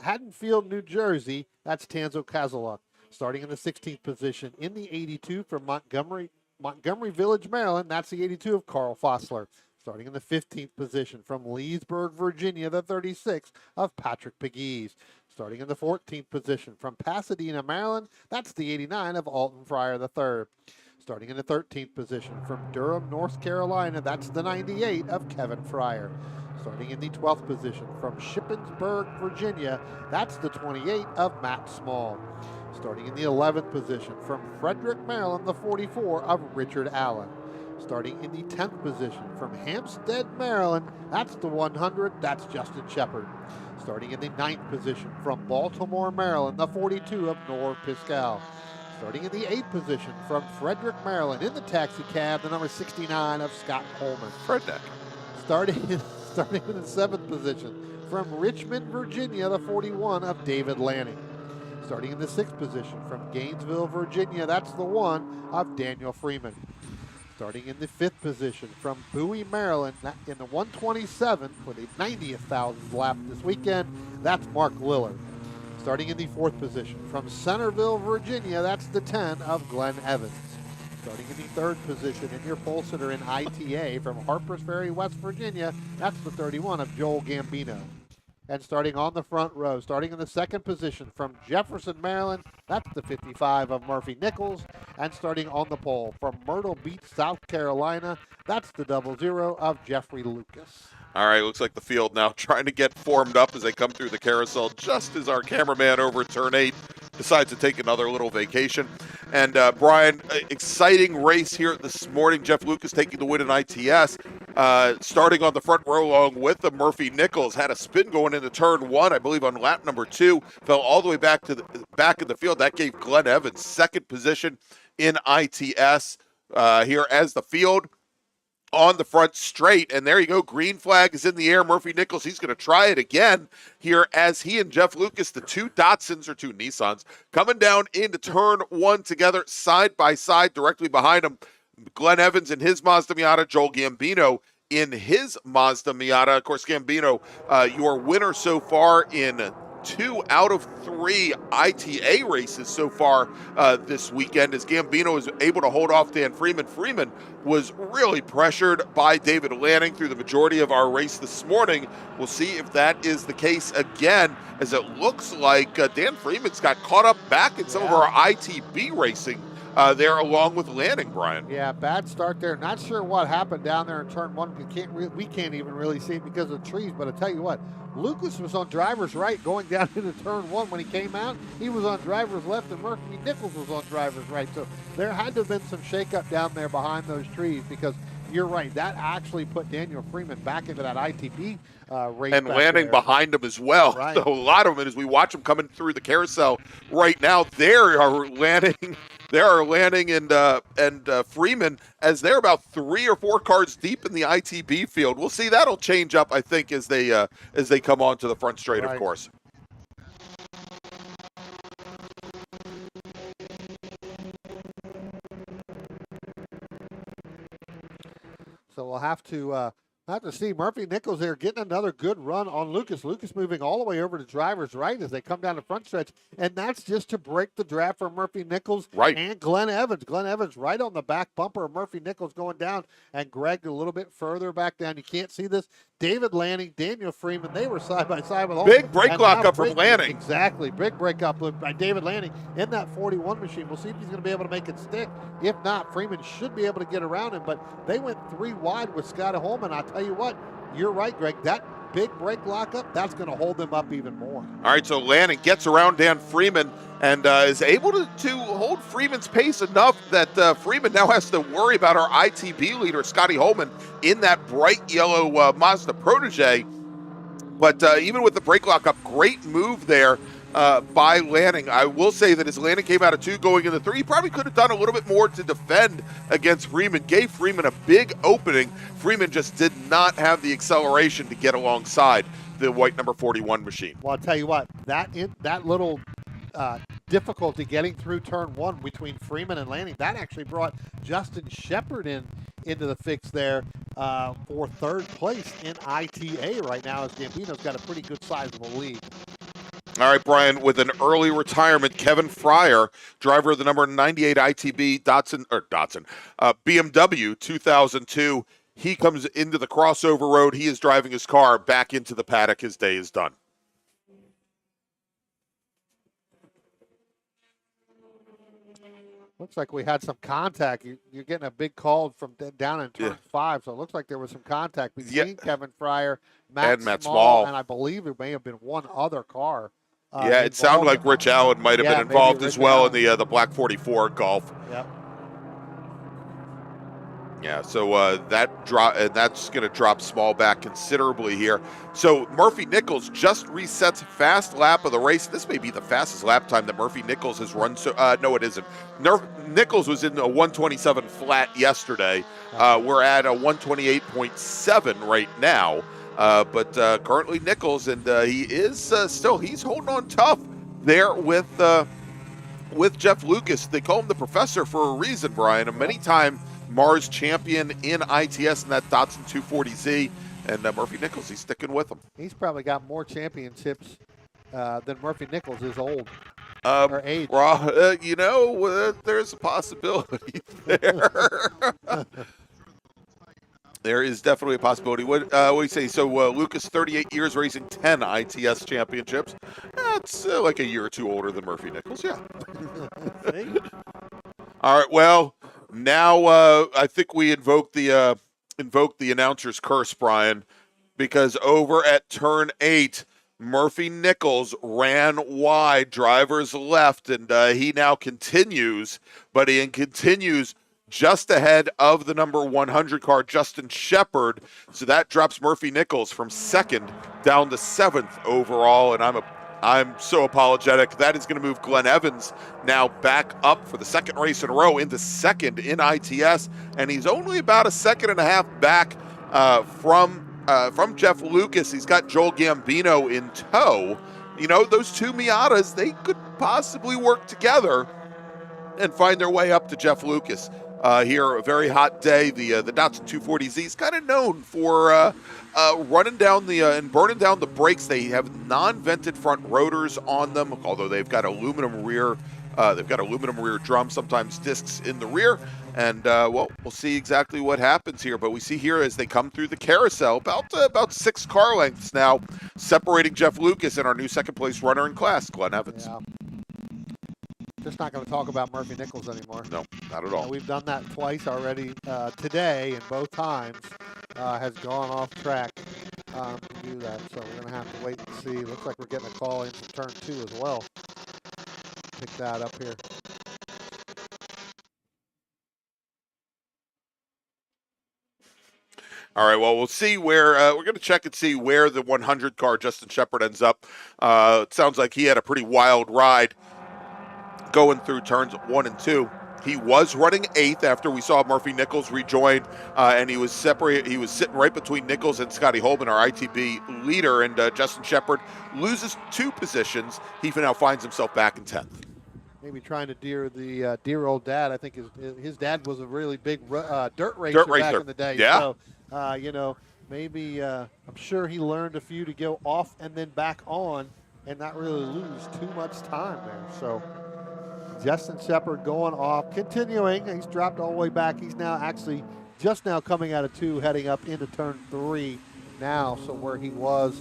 Haddonfield, New Jersey. That's Tanzo Kazaluk. Starting in the 16th position in the 82 from Montgomery Village, Maryland. That's the 82 of Carl Fossler. Starting in the 15th position from Leesburg, Virginia, the 36 of Patrick Pegues. Starting in the 14th position from Pasadena, Maryland, that's the 89 of Alton Fryer III. Starting in the 13th position from Durham, North Carolina, that's the 98 of Kevin Fryer. Starting in the 12th position from Shippensburg, Virginia, that's the 28 of Matt Small. Starting in the 11th position from Frederick, Maryland, the 44 of Richard Allen. Starting in the 10th position from Hampstead, Maryland, that's the 100, that's Justin Shepard. Starting in the 9th position from Baltimore, Maryland, the 42 of Norv Piscal. Starting in the 8th position from Frederick, Maryland, in the taxi cab, the number 69 of Scott Coleman. Fredneck. Starting in the 7th position from Richmond, Virginia, the 41 of David Lanning. Starting in the 6th position from Gainesville, Virginia, that's the 1 of Daniel Freeman. Starting in the 5th position from Bowie, Maryland, in the 127 for the 90th lap this weekend, that's Mark Lillard. Starting in the 4th position from Centerville, Virginia, that's the 10 of Glenn Evans. Starting in the 3rd position in your pole sitter in ITA from Harpers Ferry, West Virginia, that's the 31 of Joel Gambino. And starting on the front row, starting in the 2nd position from Jefferson, Maryland, that's the 55 of Murphy Nichols. And starting on the pole from Myrtle Beach, South Carolina, that's the 00 of Jeffrey Lucas. All right, looks like the field now trying to get formed up as they come through the carousel, just as our cameraman over at Turn 8 decides to take another little vacation. And Brian, exciting race here this morning. Jeff Lucas taking the win in ITS. Starting on the front row along with the Murphy Nichols. Had a spin going into turn 1, I believe, on lap number 2. Fell all the way back to the back of the field. That gave Glenn Evans 2nd position in ITS here as the field on the front straight. And there you go. Green flag is in the air. Murphy Nichols, he's going to try it again here as he and Jeff Lucas, the two Datsuns or two Nissans, coming down into turn one together side by side directly behind him. Glenn Evans in his Mazda Miata, Joel Gambino in his Mazda Miata. Of course, Gambino, your winner so far in 2 out of 3 ITA races so far this weekend, as Gambino is able to hold off Dan Freeman. Freeman was really pressured by David Lanning through the majority of our race this morning. We'll see if that is the case again, as it looks like Dan Freeman's got caught up back in some of our ITB racing there along with Lanning, Brian. Yeah, bad start there. Not sure what happened down there in turn one. We can't even really see it because of the trees, but I tell you what, Lucas was on driver's right going down into turn one. When he came out, he was on driver's left, and Murphy Nichols was on driver's right. So there had to have been some shakeup down there behind those trees, because you're right, that actually put Daniel Freeman back into that ITB race. And Lanning behind him as well. Right. So a lot of them, as we watch them coming through the carousel right now, there are Lanning and Freeman, as they're about 3 or 4 cars deep in the ITB field. We'll see, that'll change up, I think, as they come onto the front straight, Right. of course. So we'll have to see Murphy Nichols there getting another good run on Lucas. Lucas moving all the way over to driver's right as they come down the front stretch, and that's just to break the draft for Murphy Nichols and Glenn Evans. Glenn Evans right on the back bumper of Murphy Nichols going down, and Greg a little bit further back down. You can't see this. David Lanning, Daniel Freeman, they were side by side with all. Big brake lockup from Lanning. Exactly, big brake up by David Lanning in that 41 machine. We'll see if he's going to be able to make it stick. If not, Freeman should be able to get around him, but they went 3 wide with Scotty Holman. I'll tell you what, you're right, Greg. That big brake lockup, that's going to hold them up even more. All right, so Lanning gets around Dan Freeman and is able to hold Freeman's pace enough that Freeman now has to worry about our ITB leader, Scotty Holman, in that bright yellow Mazda Protege. But even with the brake lockup, great move there by Lanning. I will say that as Lanning came out of 2 going into 3, he probably could have done a little bit more to defend against Freeman. Gave Freeman a big opening. Freeman just did not have the acceleration to get alongside the white number 41 machine. Well, I'll tell you what, that little difficulty getting through turn 1 between Freeman and Lanning, that actually brought Justin Shepard into the fix there for 3rd place in ITA right now, as Gambino's got a pretty good sizable lead. All right, Brian, with an early retirement, Kevin Fryer, driver of the number 98 ITB BMW 2002, he comes into the crossover road. He is driving his car back into the paddock. His day is done. Looks like we had some contact. You're getting a big call from down in turn 5, so it looks like there was some contact between Kevin Fryer, Matt Small, and I believe it may have been one other car. It sounded like Rich Allen might have been involved as well in the Black 44 Golf. Yep. Yeah, so that's going to drop Small back considerably here. So Murphy Nichols just resets fast lap of the race. This may be the fastest lap time that Murphy Nichols has run. So no, it isn't. Nichols was in a 127 flat yesterday. We're at a 128.7 right now. But currently Nichols, and he is he's holding on tough there with Jeff Lucas. They call him the professor for a reason, Brian. A many-time MARRS champion in ITS in that Datsun 240Z, and Murphy Nichols, he's sticking with him. He's probably got more championships than Murphy Nichols is old. Or age. Well, there's a possibility there. There is definitely a possibility. What do you say? So Lucas, 38 years, racing 10 ITS championships. That's like a year or 2 older than Murphy Nichols, yeah. All right, well, now I think we invoke the announcer's curse, Brian, because over at turn 8, Murphy Nichols ran wide, driver's left, and he now continues, but he continues just ahead of the number 100 car, Justin Shepard. So that drops Murphy Nichols from 2nd down to 7th overall, and I'm I'm so apologetic. That is going to move Glenn Evans now back up for the second race in a row into second in ITS, and he's only about a second and a half back from Jeff Lucas. He's got Joel Gambino in tow. You know, those two Miatas, they could possibly work together and find their way up to Jeff Lucas. Here, a very hot day. The Datsun 240Z is kind of known for running down and burning down the brakes. They have non-vented front rotors on them, although they've got aluminum rear. They've got aluminum rear drums, sometimes discs in the rear. And well, we'll see exactly what happens here. But we see here as they come through the carousel, about 6 car lengths now, separating Jeff Lucas and our new second place runner in class, Glenn Evans. Yeah. Just not going to talk about Murphy Nichols anymore. No, not at all. We've done that twice already today, and both times has gone off track to do that. So we're going to have to wait and see. Looks like we're getting a call in from turn 2 as well. Pick that up here. All right, well, we'll see where we're going to check and see where the 100 car Justin Shepard ends up. It sounds like he had a pretty wild ride going through turns 1 and 2. He was running 8th after we saw Murphy Nichols rejoin, and he was separated. He was sitting right between Nichols and Scotty Holman, our ITB leader, and Justin Shepard loses 2 positions. He now finds himself back in 10th. Maybe trying to dear the dear old dad. I think his dad was a really big dirt racer back in the day. Yeah. So, you know, maybe I'm sure he learned a few to go off and then back on and not really lose too much time there. So Justin Shepard going off, continuing. He's dropped all the way back. He's now actually just now coming out of 2, heading up into turn 3 now. So where he was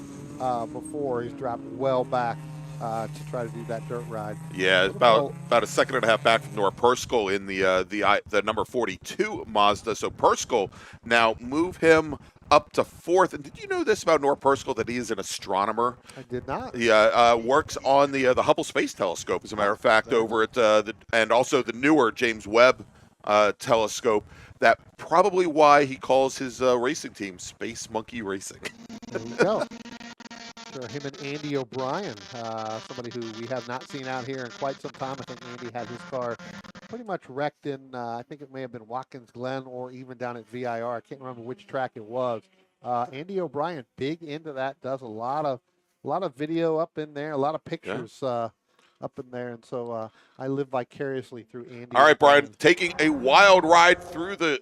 before, he's dropped well back to try to do that dirt ride. Yeah, about a second and a half back from Nora Perskell in the number 42 Mazda. So Perskell now move him up to 4th. And did you know this about Nora Perskell, that he is an astronomer? I did not. He works on the Hubble Space Telescope, as a matter of fact, over at and also the newer James Webb telescope. That probably why he calls his racing team Space Monkey Racing. There you go. For him and Andy O'Brien, somebody who we have not seen out here in quite some time. I think Andy had his car pretty much wrecked in, I think it may have been Watkins Glen or even down at VIR. I can't remember which track it was. Andy O'Brien, big into that, does a lot of video up in there, a lot of pictures up in there, and so I live vicariously through Andy. All right, Brian, taking a wild ride through the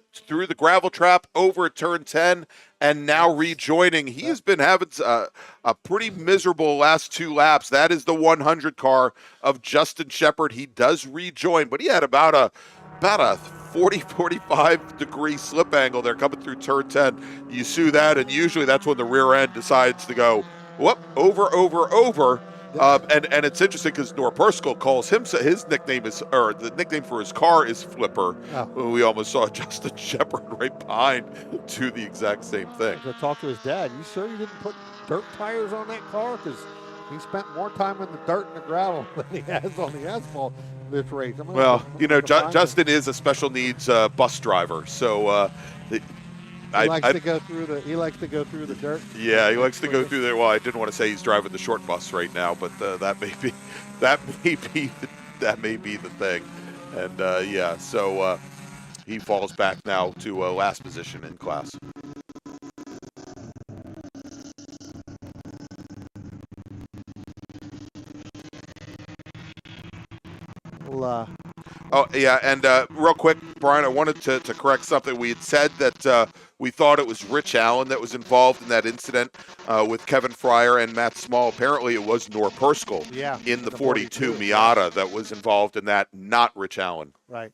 gravel trap over at turn 10, and now rejoining. He has been having a pretty miserable last 2 laps. That is the 100 car of Justin Shepard. He does rejoin, but he had about a 40-45 degree slip angle there coming through turn 10. You see that, and usually that's when the rear end decides to go whoop over. And it's interesting because Nora Perskell calls him, his nickname is, or the nickname for his car is Flipper. Oh. We almost saw Justin Shepard right behind do the exact same thing. To talk to his dad, you sure you didn't put dirt tires on that car? Because he spent more time in the dirt and the gravel than he has on the asphalt this race. Justin is a special needs bus driver, so he likes to go through the dirt. Yeah, he likes to go through there. Well, I didn't want to say he's driving the short bus right now, but that may be the thing. And so he falls back now to last position in class. Oh, yeah, and real quick, Brian, I wanted to correct something. We had said that we thought it was Rich Allen that was involved in that incident with Kevin Fryer and Matt Small. Apparently, it was Nora Perskell in the 42 Miata that was involved in that, not Rich Allen. Right.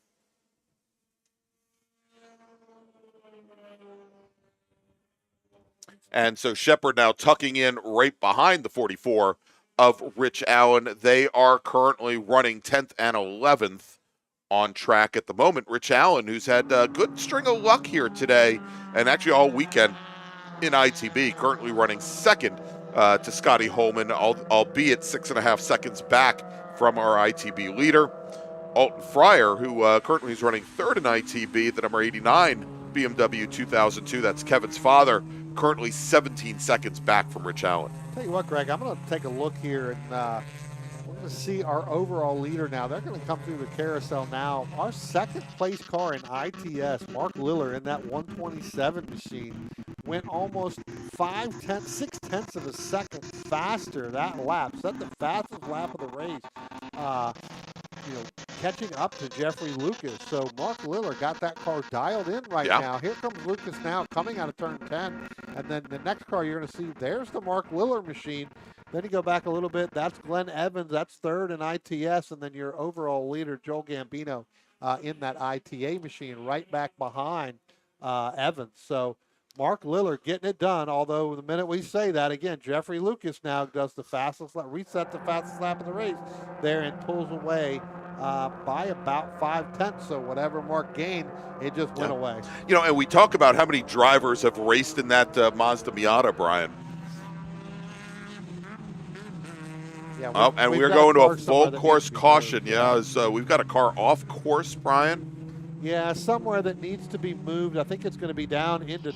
And so Shepard now tucking in right behind the 44 of Rich Allen. They are currently running 10th and 11th on track at the moment. Rich Allen, who's had a good string of luck here today and actually all weekend in ITB, currently running 2nd to Scotty Holman, albeit 6.5 seconds back from our ITB leader. Alton Fryer, who currently is running 3rd in ITB, the number 89 BMW 2002, that's Kevin's father, currently 17 seconds back from Rich Allen. Tell you what, Greg, I'm going to take a look here, and we're going to see our overall leader now. They're going to come through the carousel now. Our second place car in ITS, Mark Liller, in that 127 machine, went almost 6/10 of a second faster that lap. Set the fastest lap of the race. Catching up to Jeffrey Lucas. So Mark Liller got that car dialed in right now. Here comes Lucas now coming out of turn 10. And then the next car you're going to see, there's the Mark Liller machine. Then you go back a little bit. That's Glenn Evans. That's third in ITS. And then your overall leader, Joel Gambino, in that ITA machine right back behind Evans. So Mark Liller getting it done, although the minute we say that, again, Jeffrey Lucas now does the fastest lap, resets the fastest lap of the race there and pulls away by about 5/10. So whatever Mark gained, it just went away. And we talk about how many drivers have raced in that Mazda Miata, Brian. Yeah, and we're going to a full course caution. So we've got a car off course, Brian. Yeah, somewhere that needs to be moved. I think it's going to be down into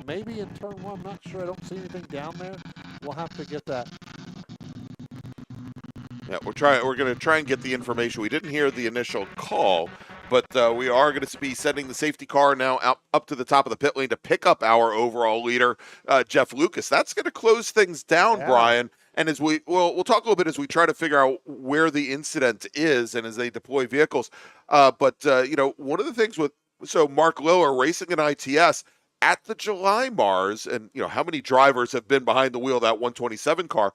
maybe in turn 1. I'm not sure. I don't see anything down there. We'll have to get that. Yeah, we're going to try and get the information. We didn't hear the initial call, but we are going to be sending the safety car now up to the top of the pit lane to pick up our overall leader, Jeff Lucas. That's going to close things down, Brian. And as we'll talk a little bit as we try to figure out where the incident is and as they deploy vehicles. But one of the things so Mark Liller racing in ITS at the July MARRS, and how many drivers have been behind the wheel of that 127 car?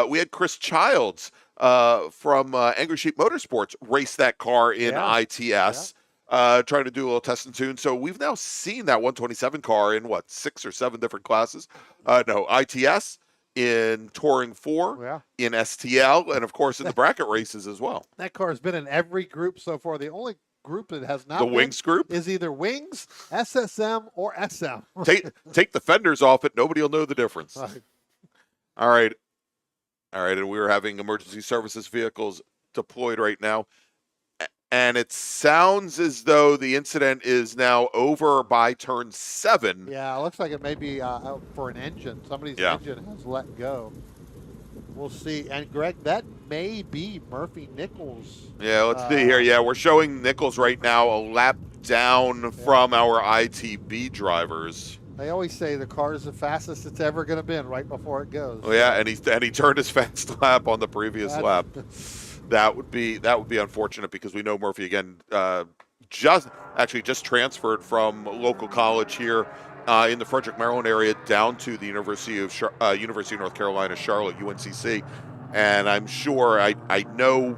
We had Chris Childs from Angry Sheep Motorsports race that car in ITS. Trying to do a little test and tune. So we've now seen that 127 car in 6 or 7 different classes. ITS, in Touring 4, in STL, and of course in the bracket races as well. That car has been in every group so far. The only group that has not the Wings group is either Wings, SSM, or SM. take the fenders off it. Nobody will know the difference. All right. And we're having emergency services vehicles deployed right now. And it sounds as though the incident is now over by turn 7. Yeah, it looks like it may be for an engine. Somebody's engine has let go. We'll see. And, Greg, that may be Murphy Nichols. Yeah, let's see here. Yeah, we're showing Nichols right now a lap down from our ITB drivers. They always say the car is the fastest it's ever going to be right before it goes. Oh, yeah, and he turned his fast lap on the previous lap. That would be unfortunate because we know Murphy again just transferred from local college here in the Frederick, Maryland area down to the University of North Carolina, Charlotte, UNCC, and I'm sure I know,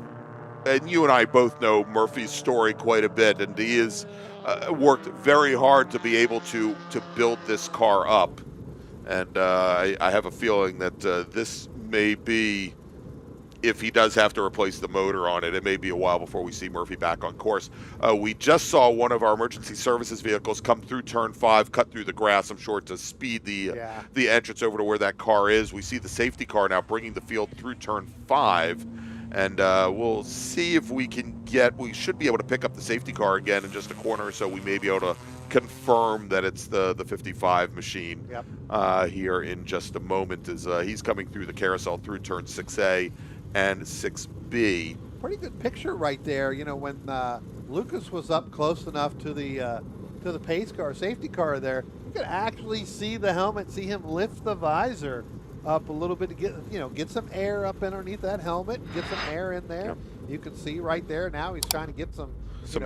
and you and I both know Murphy's story quite a bit, and he has worked very hard to be able to build this car up, and I have a feeling that this may be. If he does have to replace the motor on it, it may be a while before we see Murphy back on course. We just saw one of our emergency services vehicles come through turn 5, cut through the grass, I'm sure, to speed the entrance over to where that car is. We see the safety car now bringing the field through turn 5, and we'll see if we should be able to pick up the safety car again in just a corner or so. We may be able to confirm that it's the 55 machine here in just a moment as he's coming through the carousel through turn 6A. And 6B. Pretty good picture right there. When Lucas was up close enough to the pace car, safety car there, you could actually see the helmet, see him lift the visor up a little bit to get some air up underneath that helmet, get some air in there. You can see right there now he's trying to get some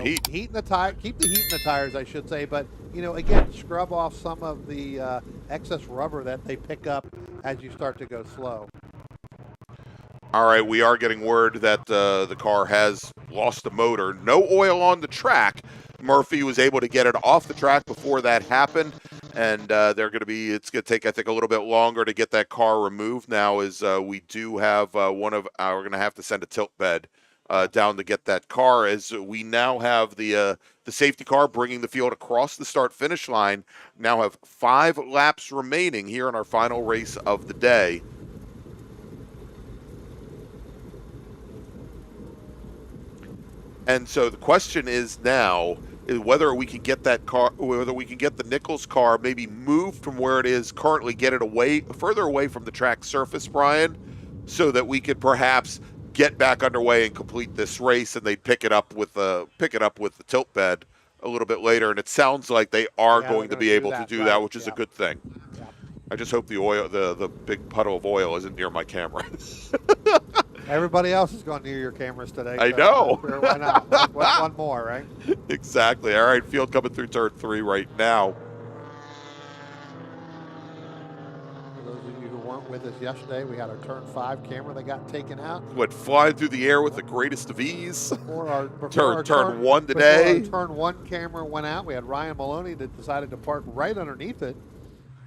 heat in the tire, keep the heat in the tires, I should say. But again, scrub off some of the excess rubber that they pick up as you start to go slow. All right, we are getting word that the car has lost the motor. No oil on the track. Murphy was able to get it off the track before that happened, and it's going to take, I think, a little bit longer to get that car removed now, as we do have we're going to have to send a tilt bed down to get that car, as we now have the safety car bringing the field across the start-finish line. Now have 5 laps remaining here in our final race of the day. And so the question is now, whether we can get that car, whether we can get the Nichols car maybe moved from where it is currently, get it away, further away from the track surface, Brian, so that we could perhaps get back underway and complete this race, and they'd pick it up with the tilt bed a little bit later. And it sounds like they are going to be able to do that, which is a good thing. Yeah. I just hope the oil, the big puddle of oil, isn't near my camera. Everybody else is going near your cameras today. I know. Sure, why not? One more, right? Exactly. All right, field coming through turn 3 right now. For those of you who weren't with us yesterday, we had our turn 5 camera that got taken out. Went flying through the air with the greatest of ease. Before our Turn 1 today. Before our turn 1 camera went out, we had Ryan Maloney that decided to park right underneath it,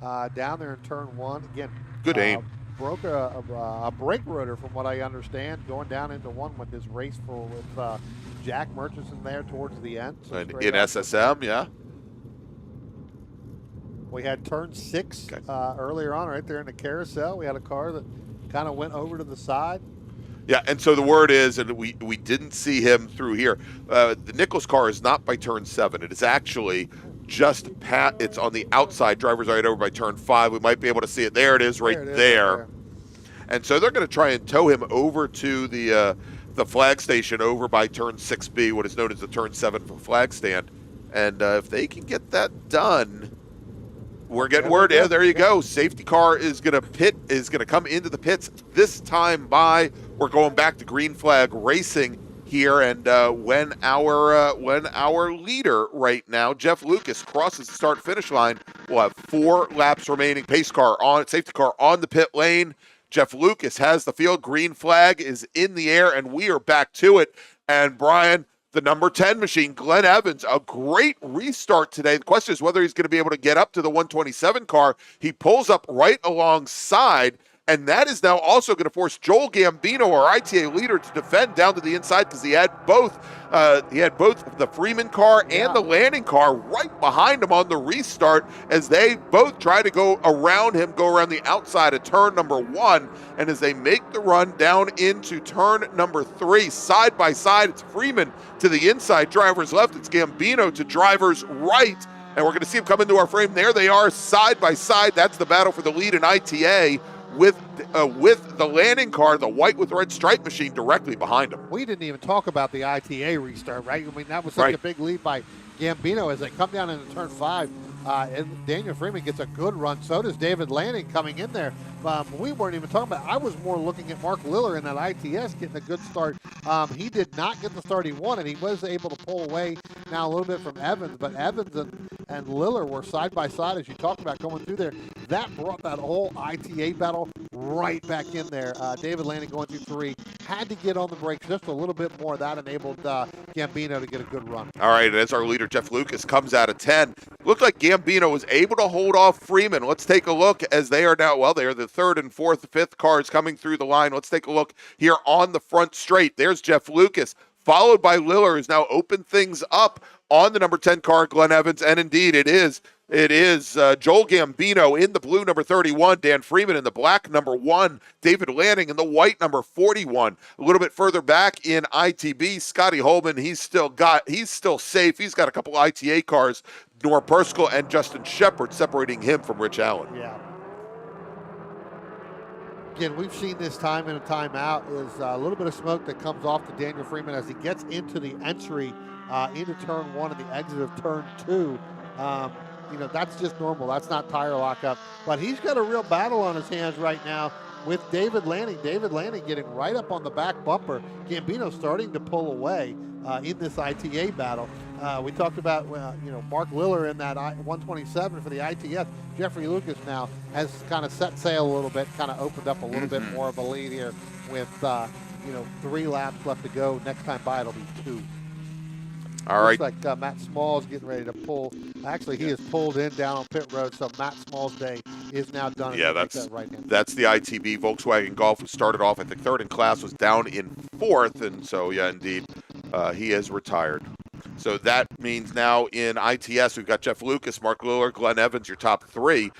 down there in turn 1. Again, good aim. Broke a brake rotor, from what I understand, going down into 1 with his race with Jack Murchison there towards the end. So and in SSM, yeah. We had turn 6 earlier on, right there in the carousel. We had a car that kind of went over to the side. Yeah, and so the word is, and we didn't see him through here. The Nichols car is not by turn 7. It is actually just it's on the outside, driver's right over by turn 5. We might be able to see it. There it is, right there. And so they're going to try and tow him over to the flag station over by turn 6B, what is known as the turn 7 for flag stand. And if they can get that done, we're getting word. Yeah, there you go. Safety car is going to come into the pits this time by. We're going back to green flag racing here, and when our leader right now, Jeff Lucas, crosses the start-finish line, we'll have 4 laps remaining. Safety car on the pit lane. Jeff Lucas has the field. Green flag is in the air, and we are back to it. And Brian, the number 10 machine, Glenn Evans, a great restart today. The question is whether he's going to be able to get up to the 127 car. He pulls up right alongside. And that is now also going to force Joel Gambino, our ITA leader, to defend down to the inside, because he had both the Freeman car and the Lanning car right behind him on the restart, as they both try to go around him, go around the outside of turn number 1. And as they make the run down into turn number 3, side by side, it's Freeman to the inside, driver's left, it's Gambino to driver's right. And we're going to see him come into our frame. There they are, side by side. That's the battle for the lead in ITA, with the Lanning car, the white with red stripe machine, directly behind him. We didn't even talk about the ITA restart, right? I mean, that was such a big lead by Gambino as they come down into turn 5. And Daniel Freeman gets a good run. So does David Lanning coming in there. We weren't even talking about. I was more looking at Mark Liller in that ITS getting a good start. He did not get the start he wanted. He was able to pull away now a little bit from Evans, but Evans and Liller were side by side, as you talked about, going through there. That brought that whole ITA battle right back in there. David Lanning going through 3, had to get on the brakes just a little bit more. That enabled Gambino to get a good run. All right, and as our leader, Jeff Lucas, comes out of 10, looked like Gambino was able to hold off Freeman. Let's take a look as they are now, well, they are the 3rd and 4th, 5th cars coming through the line. Let's take a look here on the front straight. There's Jeff Lucas, followed by Liller, who's now opened things up on the number 10 car, Glenn Evans, and indeed it is Joel Gambino in the blue number 31, Dan Freeman in the black number 1, David Lanning in the white number 41. A little bit further back in ITB, Scotty Holman, he's still safe. He's got a couple ITA cars, Nora Perskell and Justin Shepard, separating him from Rich Allen. Yeah. Again, we've seen this time in and time out, is a little bit of smoke that comes off to Daniel Freeman as he gets into the entry into turn 1 and the exit of turn 2. That's just normal. That's not tire lockup. But he's got a real battle on his hands right now with David Lanning. David Lanning getting right up on the back bumper. Gambino starting to pull away in this ITA battle. We talked about, Mark Liller in that 127 for the ITS. Jeffrey Lucas now has kind of set sail a little bit, kind of opened up a little bit more of a lead here with, 3 laps left to go. Next time by, it'll be 2. All right. Looks like Matt Small's getting ready to pull. Actually, he is pulled in down on pit road, so Matt Small's day is now done. Yeah, that's the ITB Volkswagen Golf, who started off, I think, 3rd in class, was down in 4th, and so, yeah, indeed, he has retired. So that means now in ITS, we've got Jeff Lucas, Mark Liller, Glenn Evans, your top 3.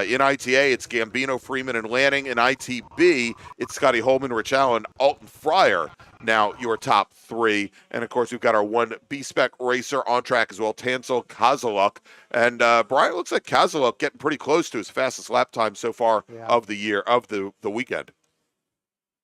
In ITA, it's Gambino, Freeman, and Lanning. In ITB, it's Scotty Holman, Rich Allen, Alton Fryer. now your top three. And, of course, we've got our one B-Spec racer on track as well, Tansel Kozaluk. And, Brian, it looks like Kozaluk getting pretty close to his fastest lap time so far of the year, of the weekend.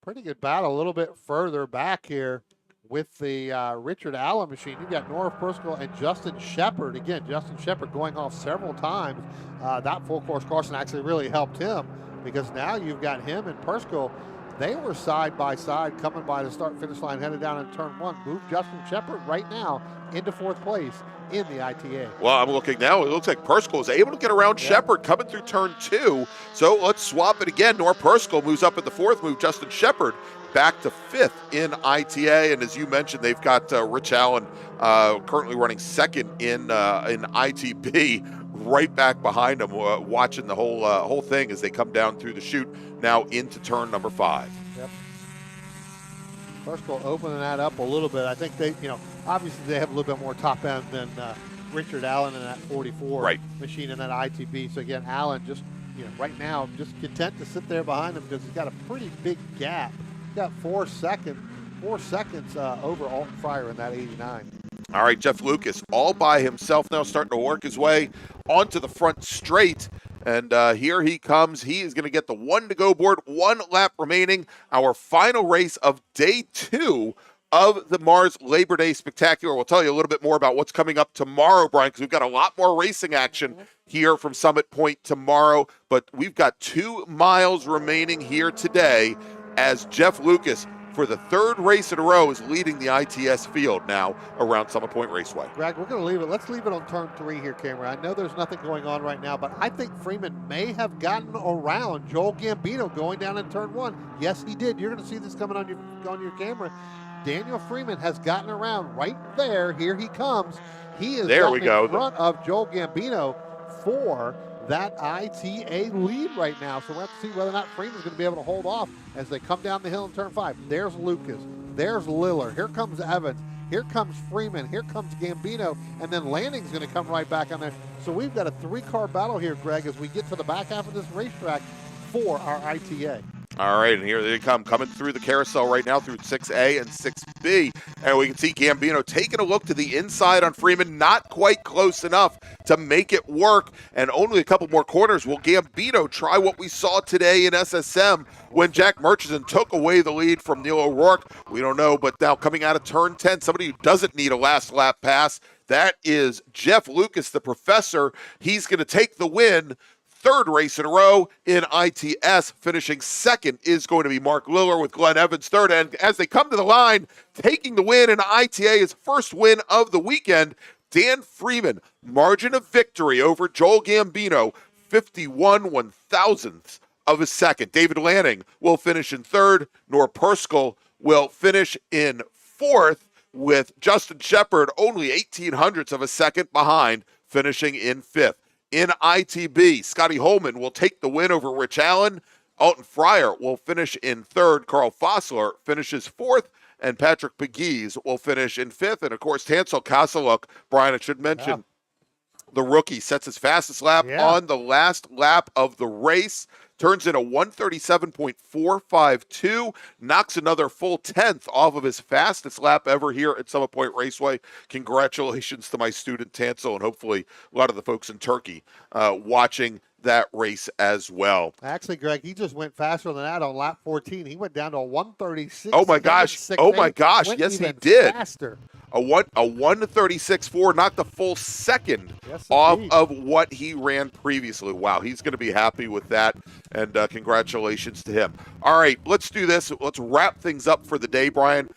Pretty good battle. A little bit further back here with the Richard Allen machine. You've got Nora Perskell and Justin Shepard. Again, Justin Shepard going off several times. That full course caution actually really helped him, because now you've got him and Perskell. They were side by side coming by the start-finish line, headed down in turn one. Move Justin Shepard right now into fourth place in the ITA. Well, I'm looking now. It looks like Perskell is able to get around Shepard coming through turn two. So let's swap it again. Nora Perskell moves up at the fourth, move Justin Shepard back to fifth in ITA. And as you mentioned, they've got Rich Allen currently running second in ITB, right back behind them, watching the whole thing as they come down through the chute now into turn number 5. Yep. Perskell opening that up a little bit. I think they, obviously they have a little bit more top end than Richard Allen in that 44 machine in that ITB. So again, Allen just, right now just content to sit there behind him, because he's got a pretty big gap. He's got 4 seconds over Alton Fryer in that 89. All right, Jeff Lucas all by himself now, starting to work his way onto the front straight. And here he comes. He is going to get the 1 to go board, 1 lap remaining. Our final race of day 2 of the MARRS Labor Day Spectacular. We'll tell you a little bit more about what's coming up tomorrow, Brian, because we've got a lot more racing action here from Summit Point tomorrow. But we've got 2 miles remaining here today as Jeff Lucas, for the 3rd race in a row, is leading the ITS field now around Summit Point Raceway. Greg, we're going to leave it. Let's leave it on turn 3 here, Cameron. I know there's nothing going on right now, but I think Freeman may have gotten around Joel Gambino going down in turn 1. Yes, he did. You're going to see this coming on your camera. Daniel Freeman has gotten around right there. Here he comes. He is in front of Joel Gambino for that ITA lead right now. So we'll have to see whether or not Freeman's going to be able to hold off as they come down the hill in turn 5. There's Lucas. There's Lillard. Here comes Evans. Here comes Freeman. Here comes Gambino. And then Lanning's going to come right back on there. So we've got a 3-car battle here, Greg, as we get to the back half of this racetrack for our ITA. All right, and here they come, coming through the carousel right now through 6A and 6B. And we can see Gambino taking a look to the inside on Freeman, not quite close enough to make it work. And only a couple more corners will Gambino try what we saw today in SSM when Jack Murchison took away the lead from Neil O'Rourke. We don't know, but now coming out of turn 10, somebody who doesn't need a last lap pass, that is Jeff Lucas, the professor. He's going to take the win. 3rd race in a row in ITS. Finishing 2nd is going to be Mark Liller with Glenn Evans 3rd. And as they come to the line, taking the win in ITA, his first win of the weekend, Dan Freeman, margin of victory over Joel Gambino, 51/1000ths of a second. David Lanning will finish in 3rd. Nora Perskell will finish in 4th, with Justin Shepard only 1800ths of a second behind, finishing in 5th. In ITB, Scotty Holman will take the win over Rich Allen. Alton Fryer will finish in 3rd. Carl Fossler finishes 4th. And Patrick Pegues will finish in 5th. And, of course, Tansel Kozaluk, Brian, I should mention, the rookie sets his fastest lap on the last lap of the race. Turns in a 137.452, knocks another full 10th off of his fastest lap ever here at Summit Point Raceway. Congratulations to my student Tansel, and hopefully a lot of the folks in Turkey watching that race as well. Actually, Greg, he just went faster than that on lap 14. He went down to a 136. Oh my gosh! Oh my gosh! Yes, he did. Faster. A 136.4, knocked a full second off of what he ran previously. Wow, he's going to be happy with that, and congratulations to him. All right, let's do this. Let's wrap things up for the day, Brian.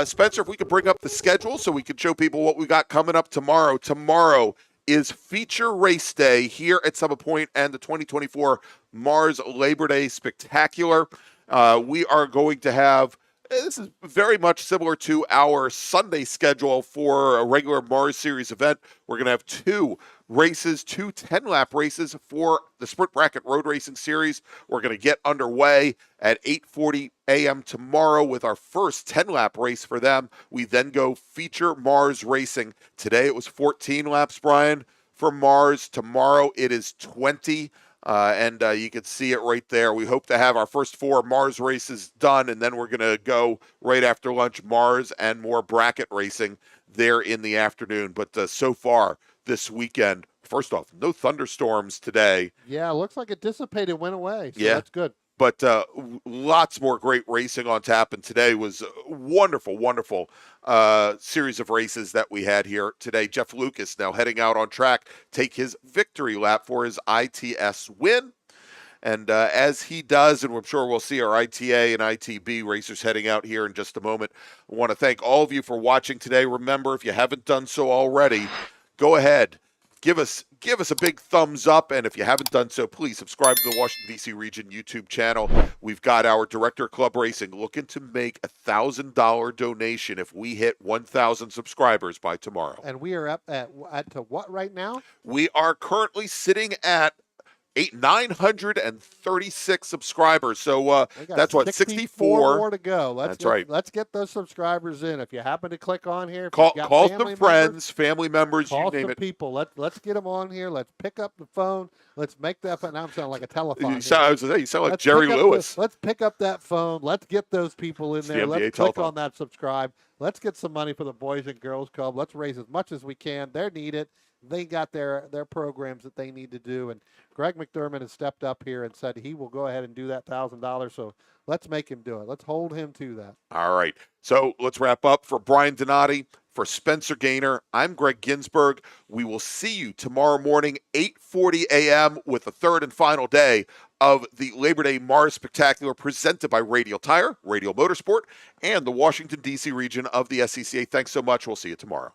Spencer, if we could bring up the schedule so we could show people what we got coming up tomorrow. Tomorrow is feature race day here at Summit Point and the 2024 MARRS Labor Day Spectacular. We are going to have, this is very much similar to our Sunday schedule for a regular MARRS Series event. We're going to have 2 races, 2 10-lap races for the Sprint Bracket Road Racing Series. We're going to get underway at 8:40 a.m. tomorrow with our first 10-lap race for them. We then go feature MARRS Racing. Today it was 14 laps, Brian, for MARRS. Tomorrow it is 20. and you can see it right there. We hope to have our first 4 MARRS races done, and then we're going to go right after lunch MARRS and more bracket racing there in the afternoon. But so far this weekend, first off, no thunderstorms today. Yeah, looks like it dissipated, went away. So Yeah. that's good. But lots more great racing on tap, and today was a wonderful series of races that we had here today. Jeff Lucas now heading out on track, take his victory lap for his ITS win. And as he does, and I'm sure we'll see our ITA and ITB racers heading out here in just a moment, I want to thank all of you for watching today. Remember, if you haven't done so already, go ahead. Give us a big thumbs up, and if you haven't done so, please subscribe to the Washington, D.C. region YouTube channel. We've got our Director of Club Racing looking to make a $1,000 donation if we hit 1,000 subscribers by tomorrow. And we are up at to what right now? We are currently sitting at 936 subscribers. So We got that's what, 64 more to go. That's right. Let's get those subscribers in. If you happen to click on here, if Call you've got some family friends, members, family members, you call name some it. people. Let's get them on here. Let's pick up the phone. Let's make that. Now I'm sounding like a telephone. You sound like Let's Jerry pick up Lewis. let's pick up that phone. Let's get those people in It's the there. NBA Let's click telephone. on that subscribe. Let's get some money for the Boys and Girls Club. Let's raise as much as we can. They're needed. They got their programs that they need to do. And Greg McDermott has stepped up here and said he will go ahead and do that $1,000. So let's make him do it. Let's hold him to that. All right. So let's wrap up. For Brian Donati, for Spencer Gaynor, I'm Greg Ginsburg. We will see you tomorrow morning, 8:40 a.m. with the third and final day of the Labor Day MARRS Spectacular presented by Radial Tire, Radial Motorsport, and the Washington, D.C. region of the SCCA. Thanks so much. We'll see you tomorrow.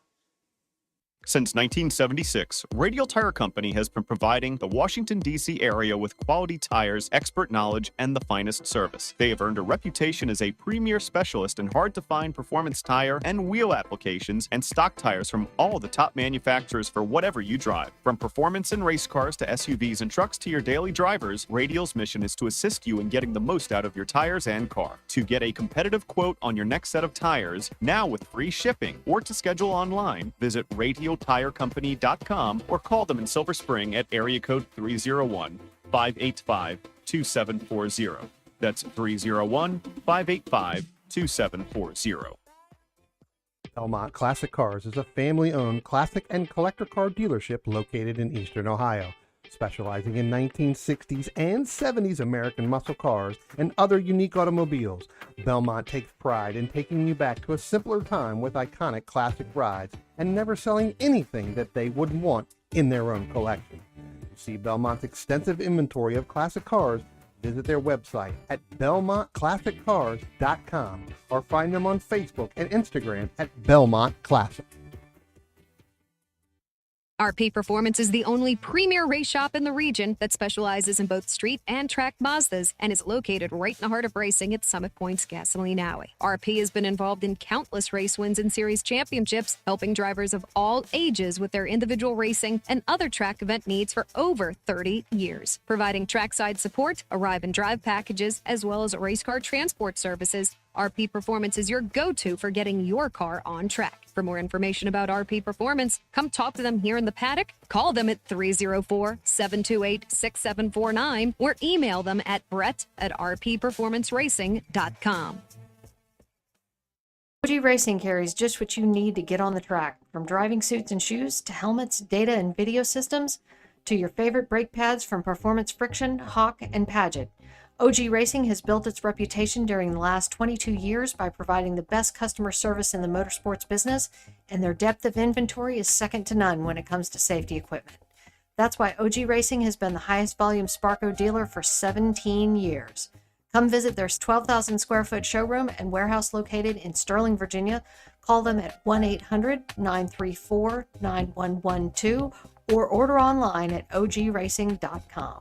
Since 1976, Radial Tire Company has been providing the Washington, D.C. area with quality tires, expert knowledge, and the finest service. They have earned a reputation as a premier specialist in hard-to-find performance tire and wheel applications and stock tires from all the top manufacturers for whatever you drive. From performance and race cars to SUVs and trucks to your daily drivers, Radial's mission is to assist you in getting the most out of your tires and car. To get a competitive quote on your next set of tires, now with free shipping, or to schedule online, visit RadialTireCompany.com or call them in Silver Spring at area code 301-585-2740. That's 301-585-2740. Belmont Classic Cars is a family-owned classic and collector car dealership located in Eastern Ohio, specializing in 1960s and 70s American muscle cars and other unique automobiles. Belmont takes pride in taking you back to a simpler time with iconic classic rides and never selling anything that they wouldn't want in their own collection. To see Belmont's extensive inventory of classic cars, visit their website at BelmontClassicCars.com or find them on Facebook and Instagram at Belmont Classic. RP Performance is the only premier race shop in the region that specializes in both street and track Mazdas and is located right in the heart of racing at Summit Point's Gasoline Alley. RP has been involved in countless race wins and series championships, helping drivers of all ages with their individual racing and other track event needs for over 30 years. Providing trackside support, arrive and drive packages, as well as race car transport services, RP Performance is your go-to for getting your car on track. For more information about RP Performance, come talk to them here in the paddock, call them at 304-728-6749, or email them at brett@rpperformanceracing.com. OG Racing carries just what you need to get on the track, from driving suits and shoes to helmets, data and video systems, to your favorite brake pads from Performance Friction, Hawk, and Paget. OG Racing has built its reputation during the last 22 years by providing the best customer service in the motorsports business, and their depth of inventory is second to none when it comes to safety equipment. That's why OG Racing has been the highest volume Sparco dealer for 17 years. Come visit their 12,000 square foot showroom and warehouse located in Sterling, Virginia. Call them at 1-800-934-9112 or order online at ogracing.com.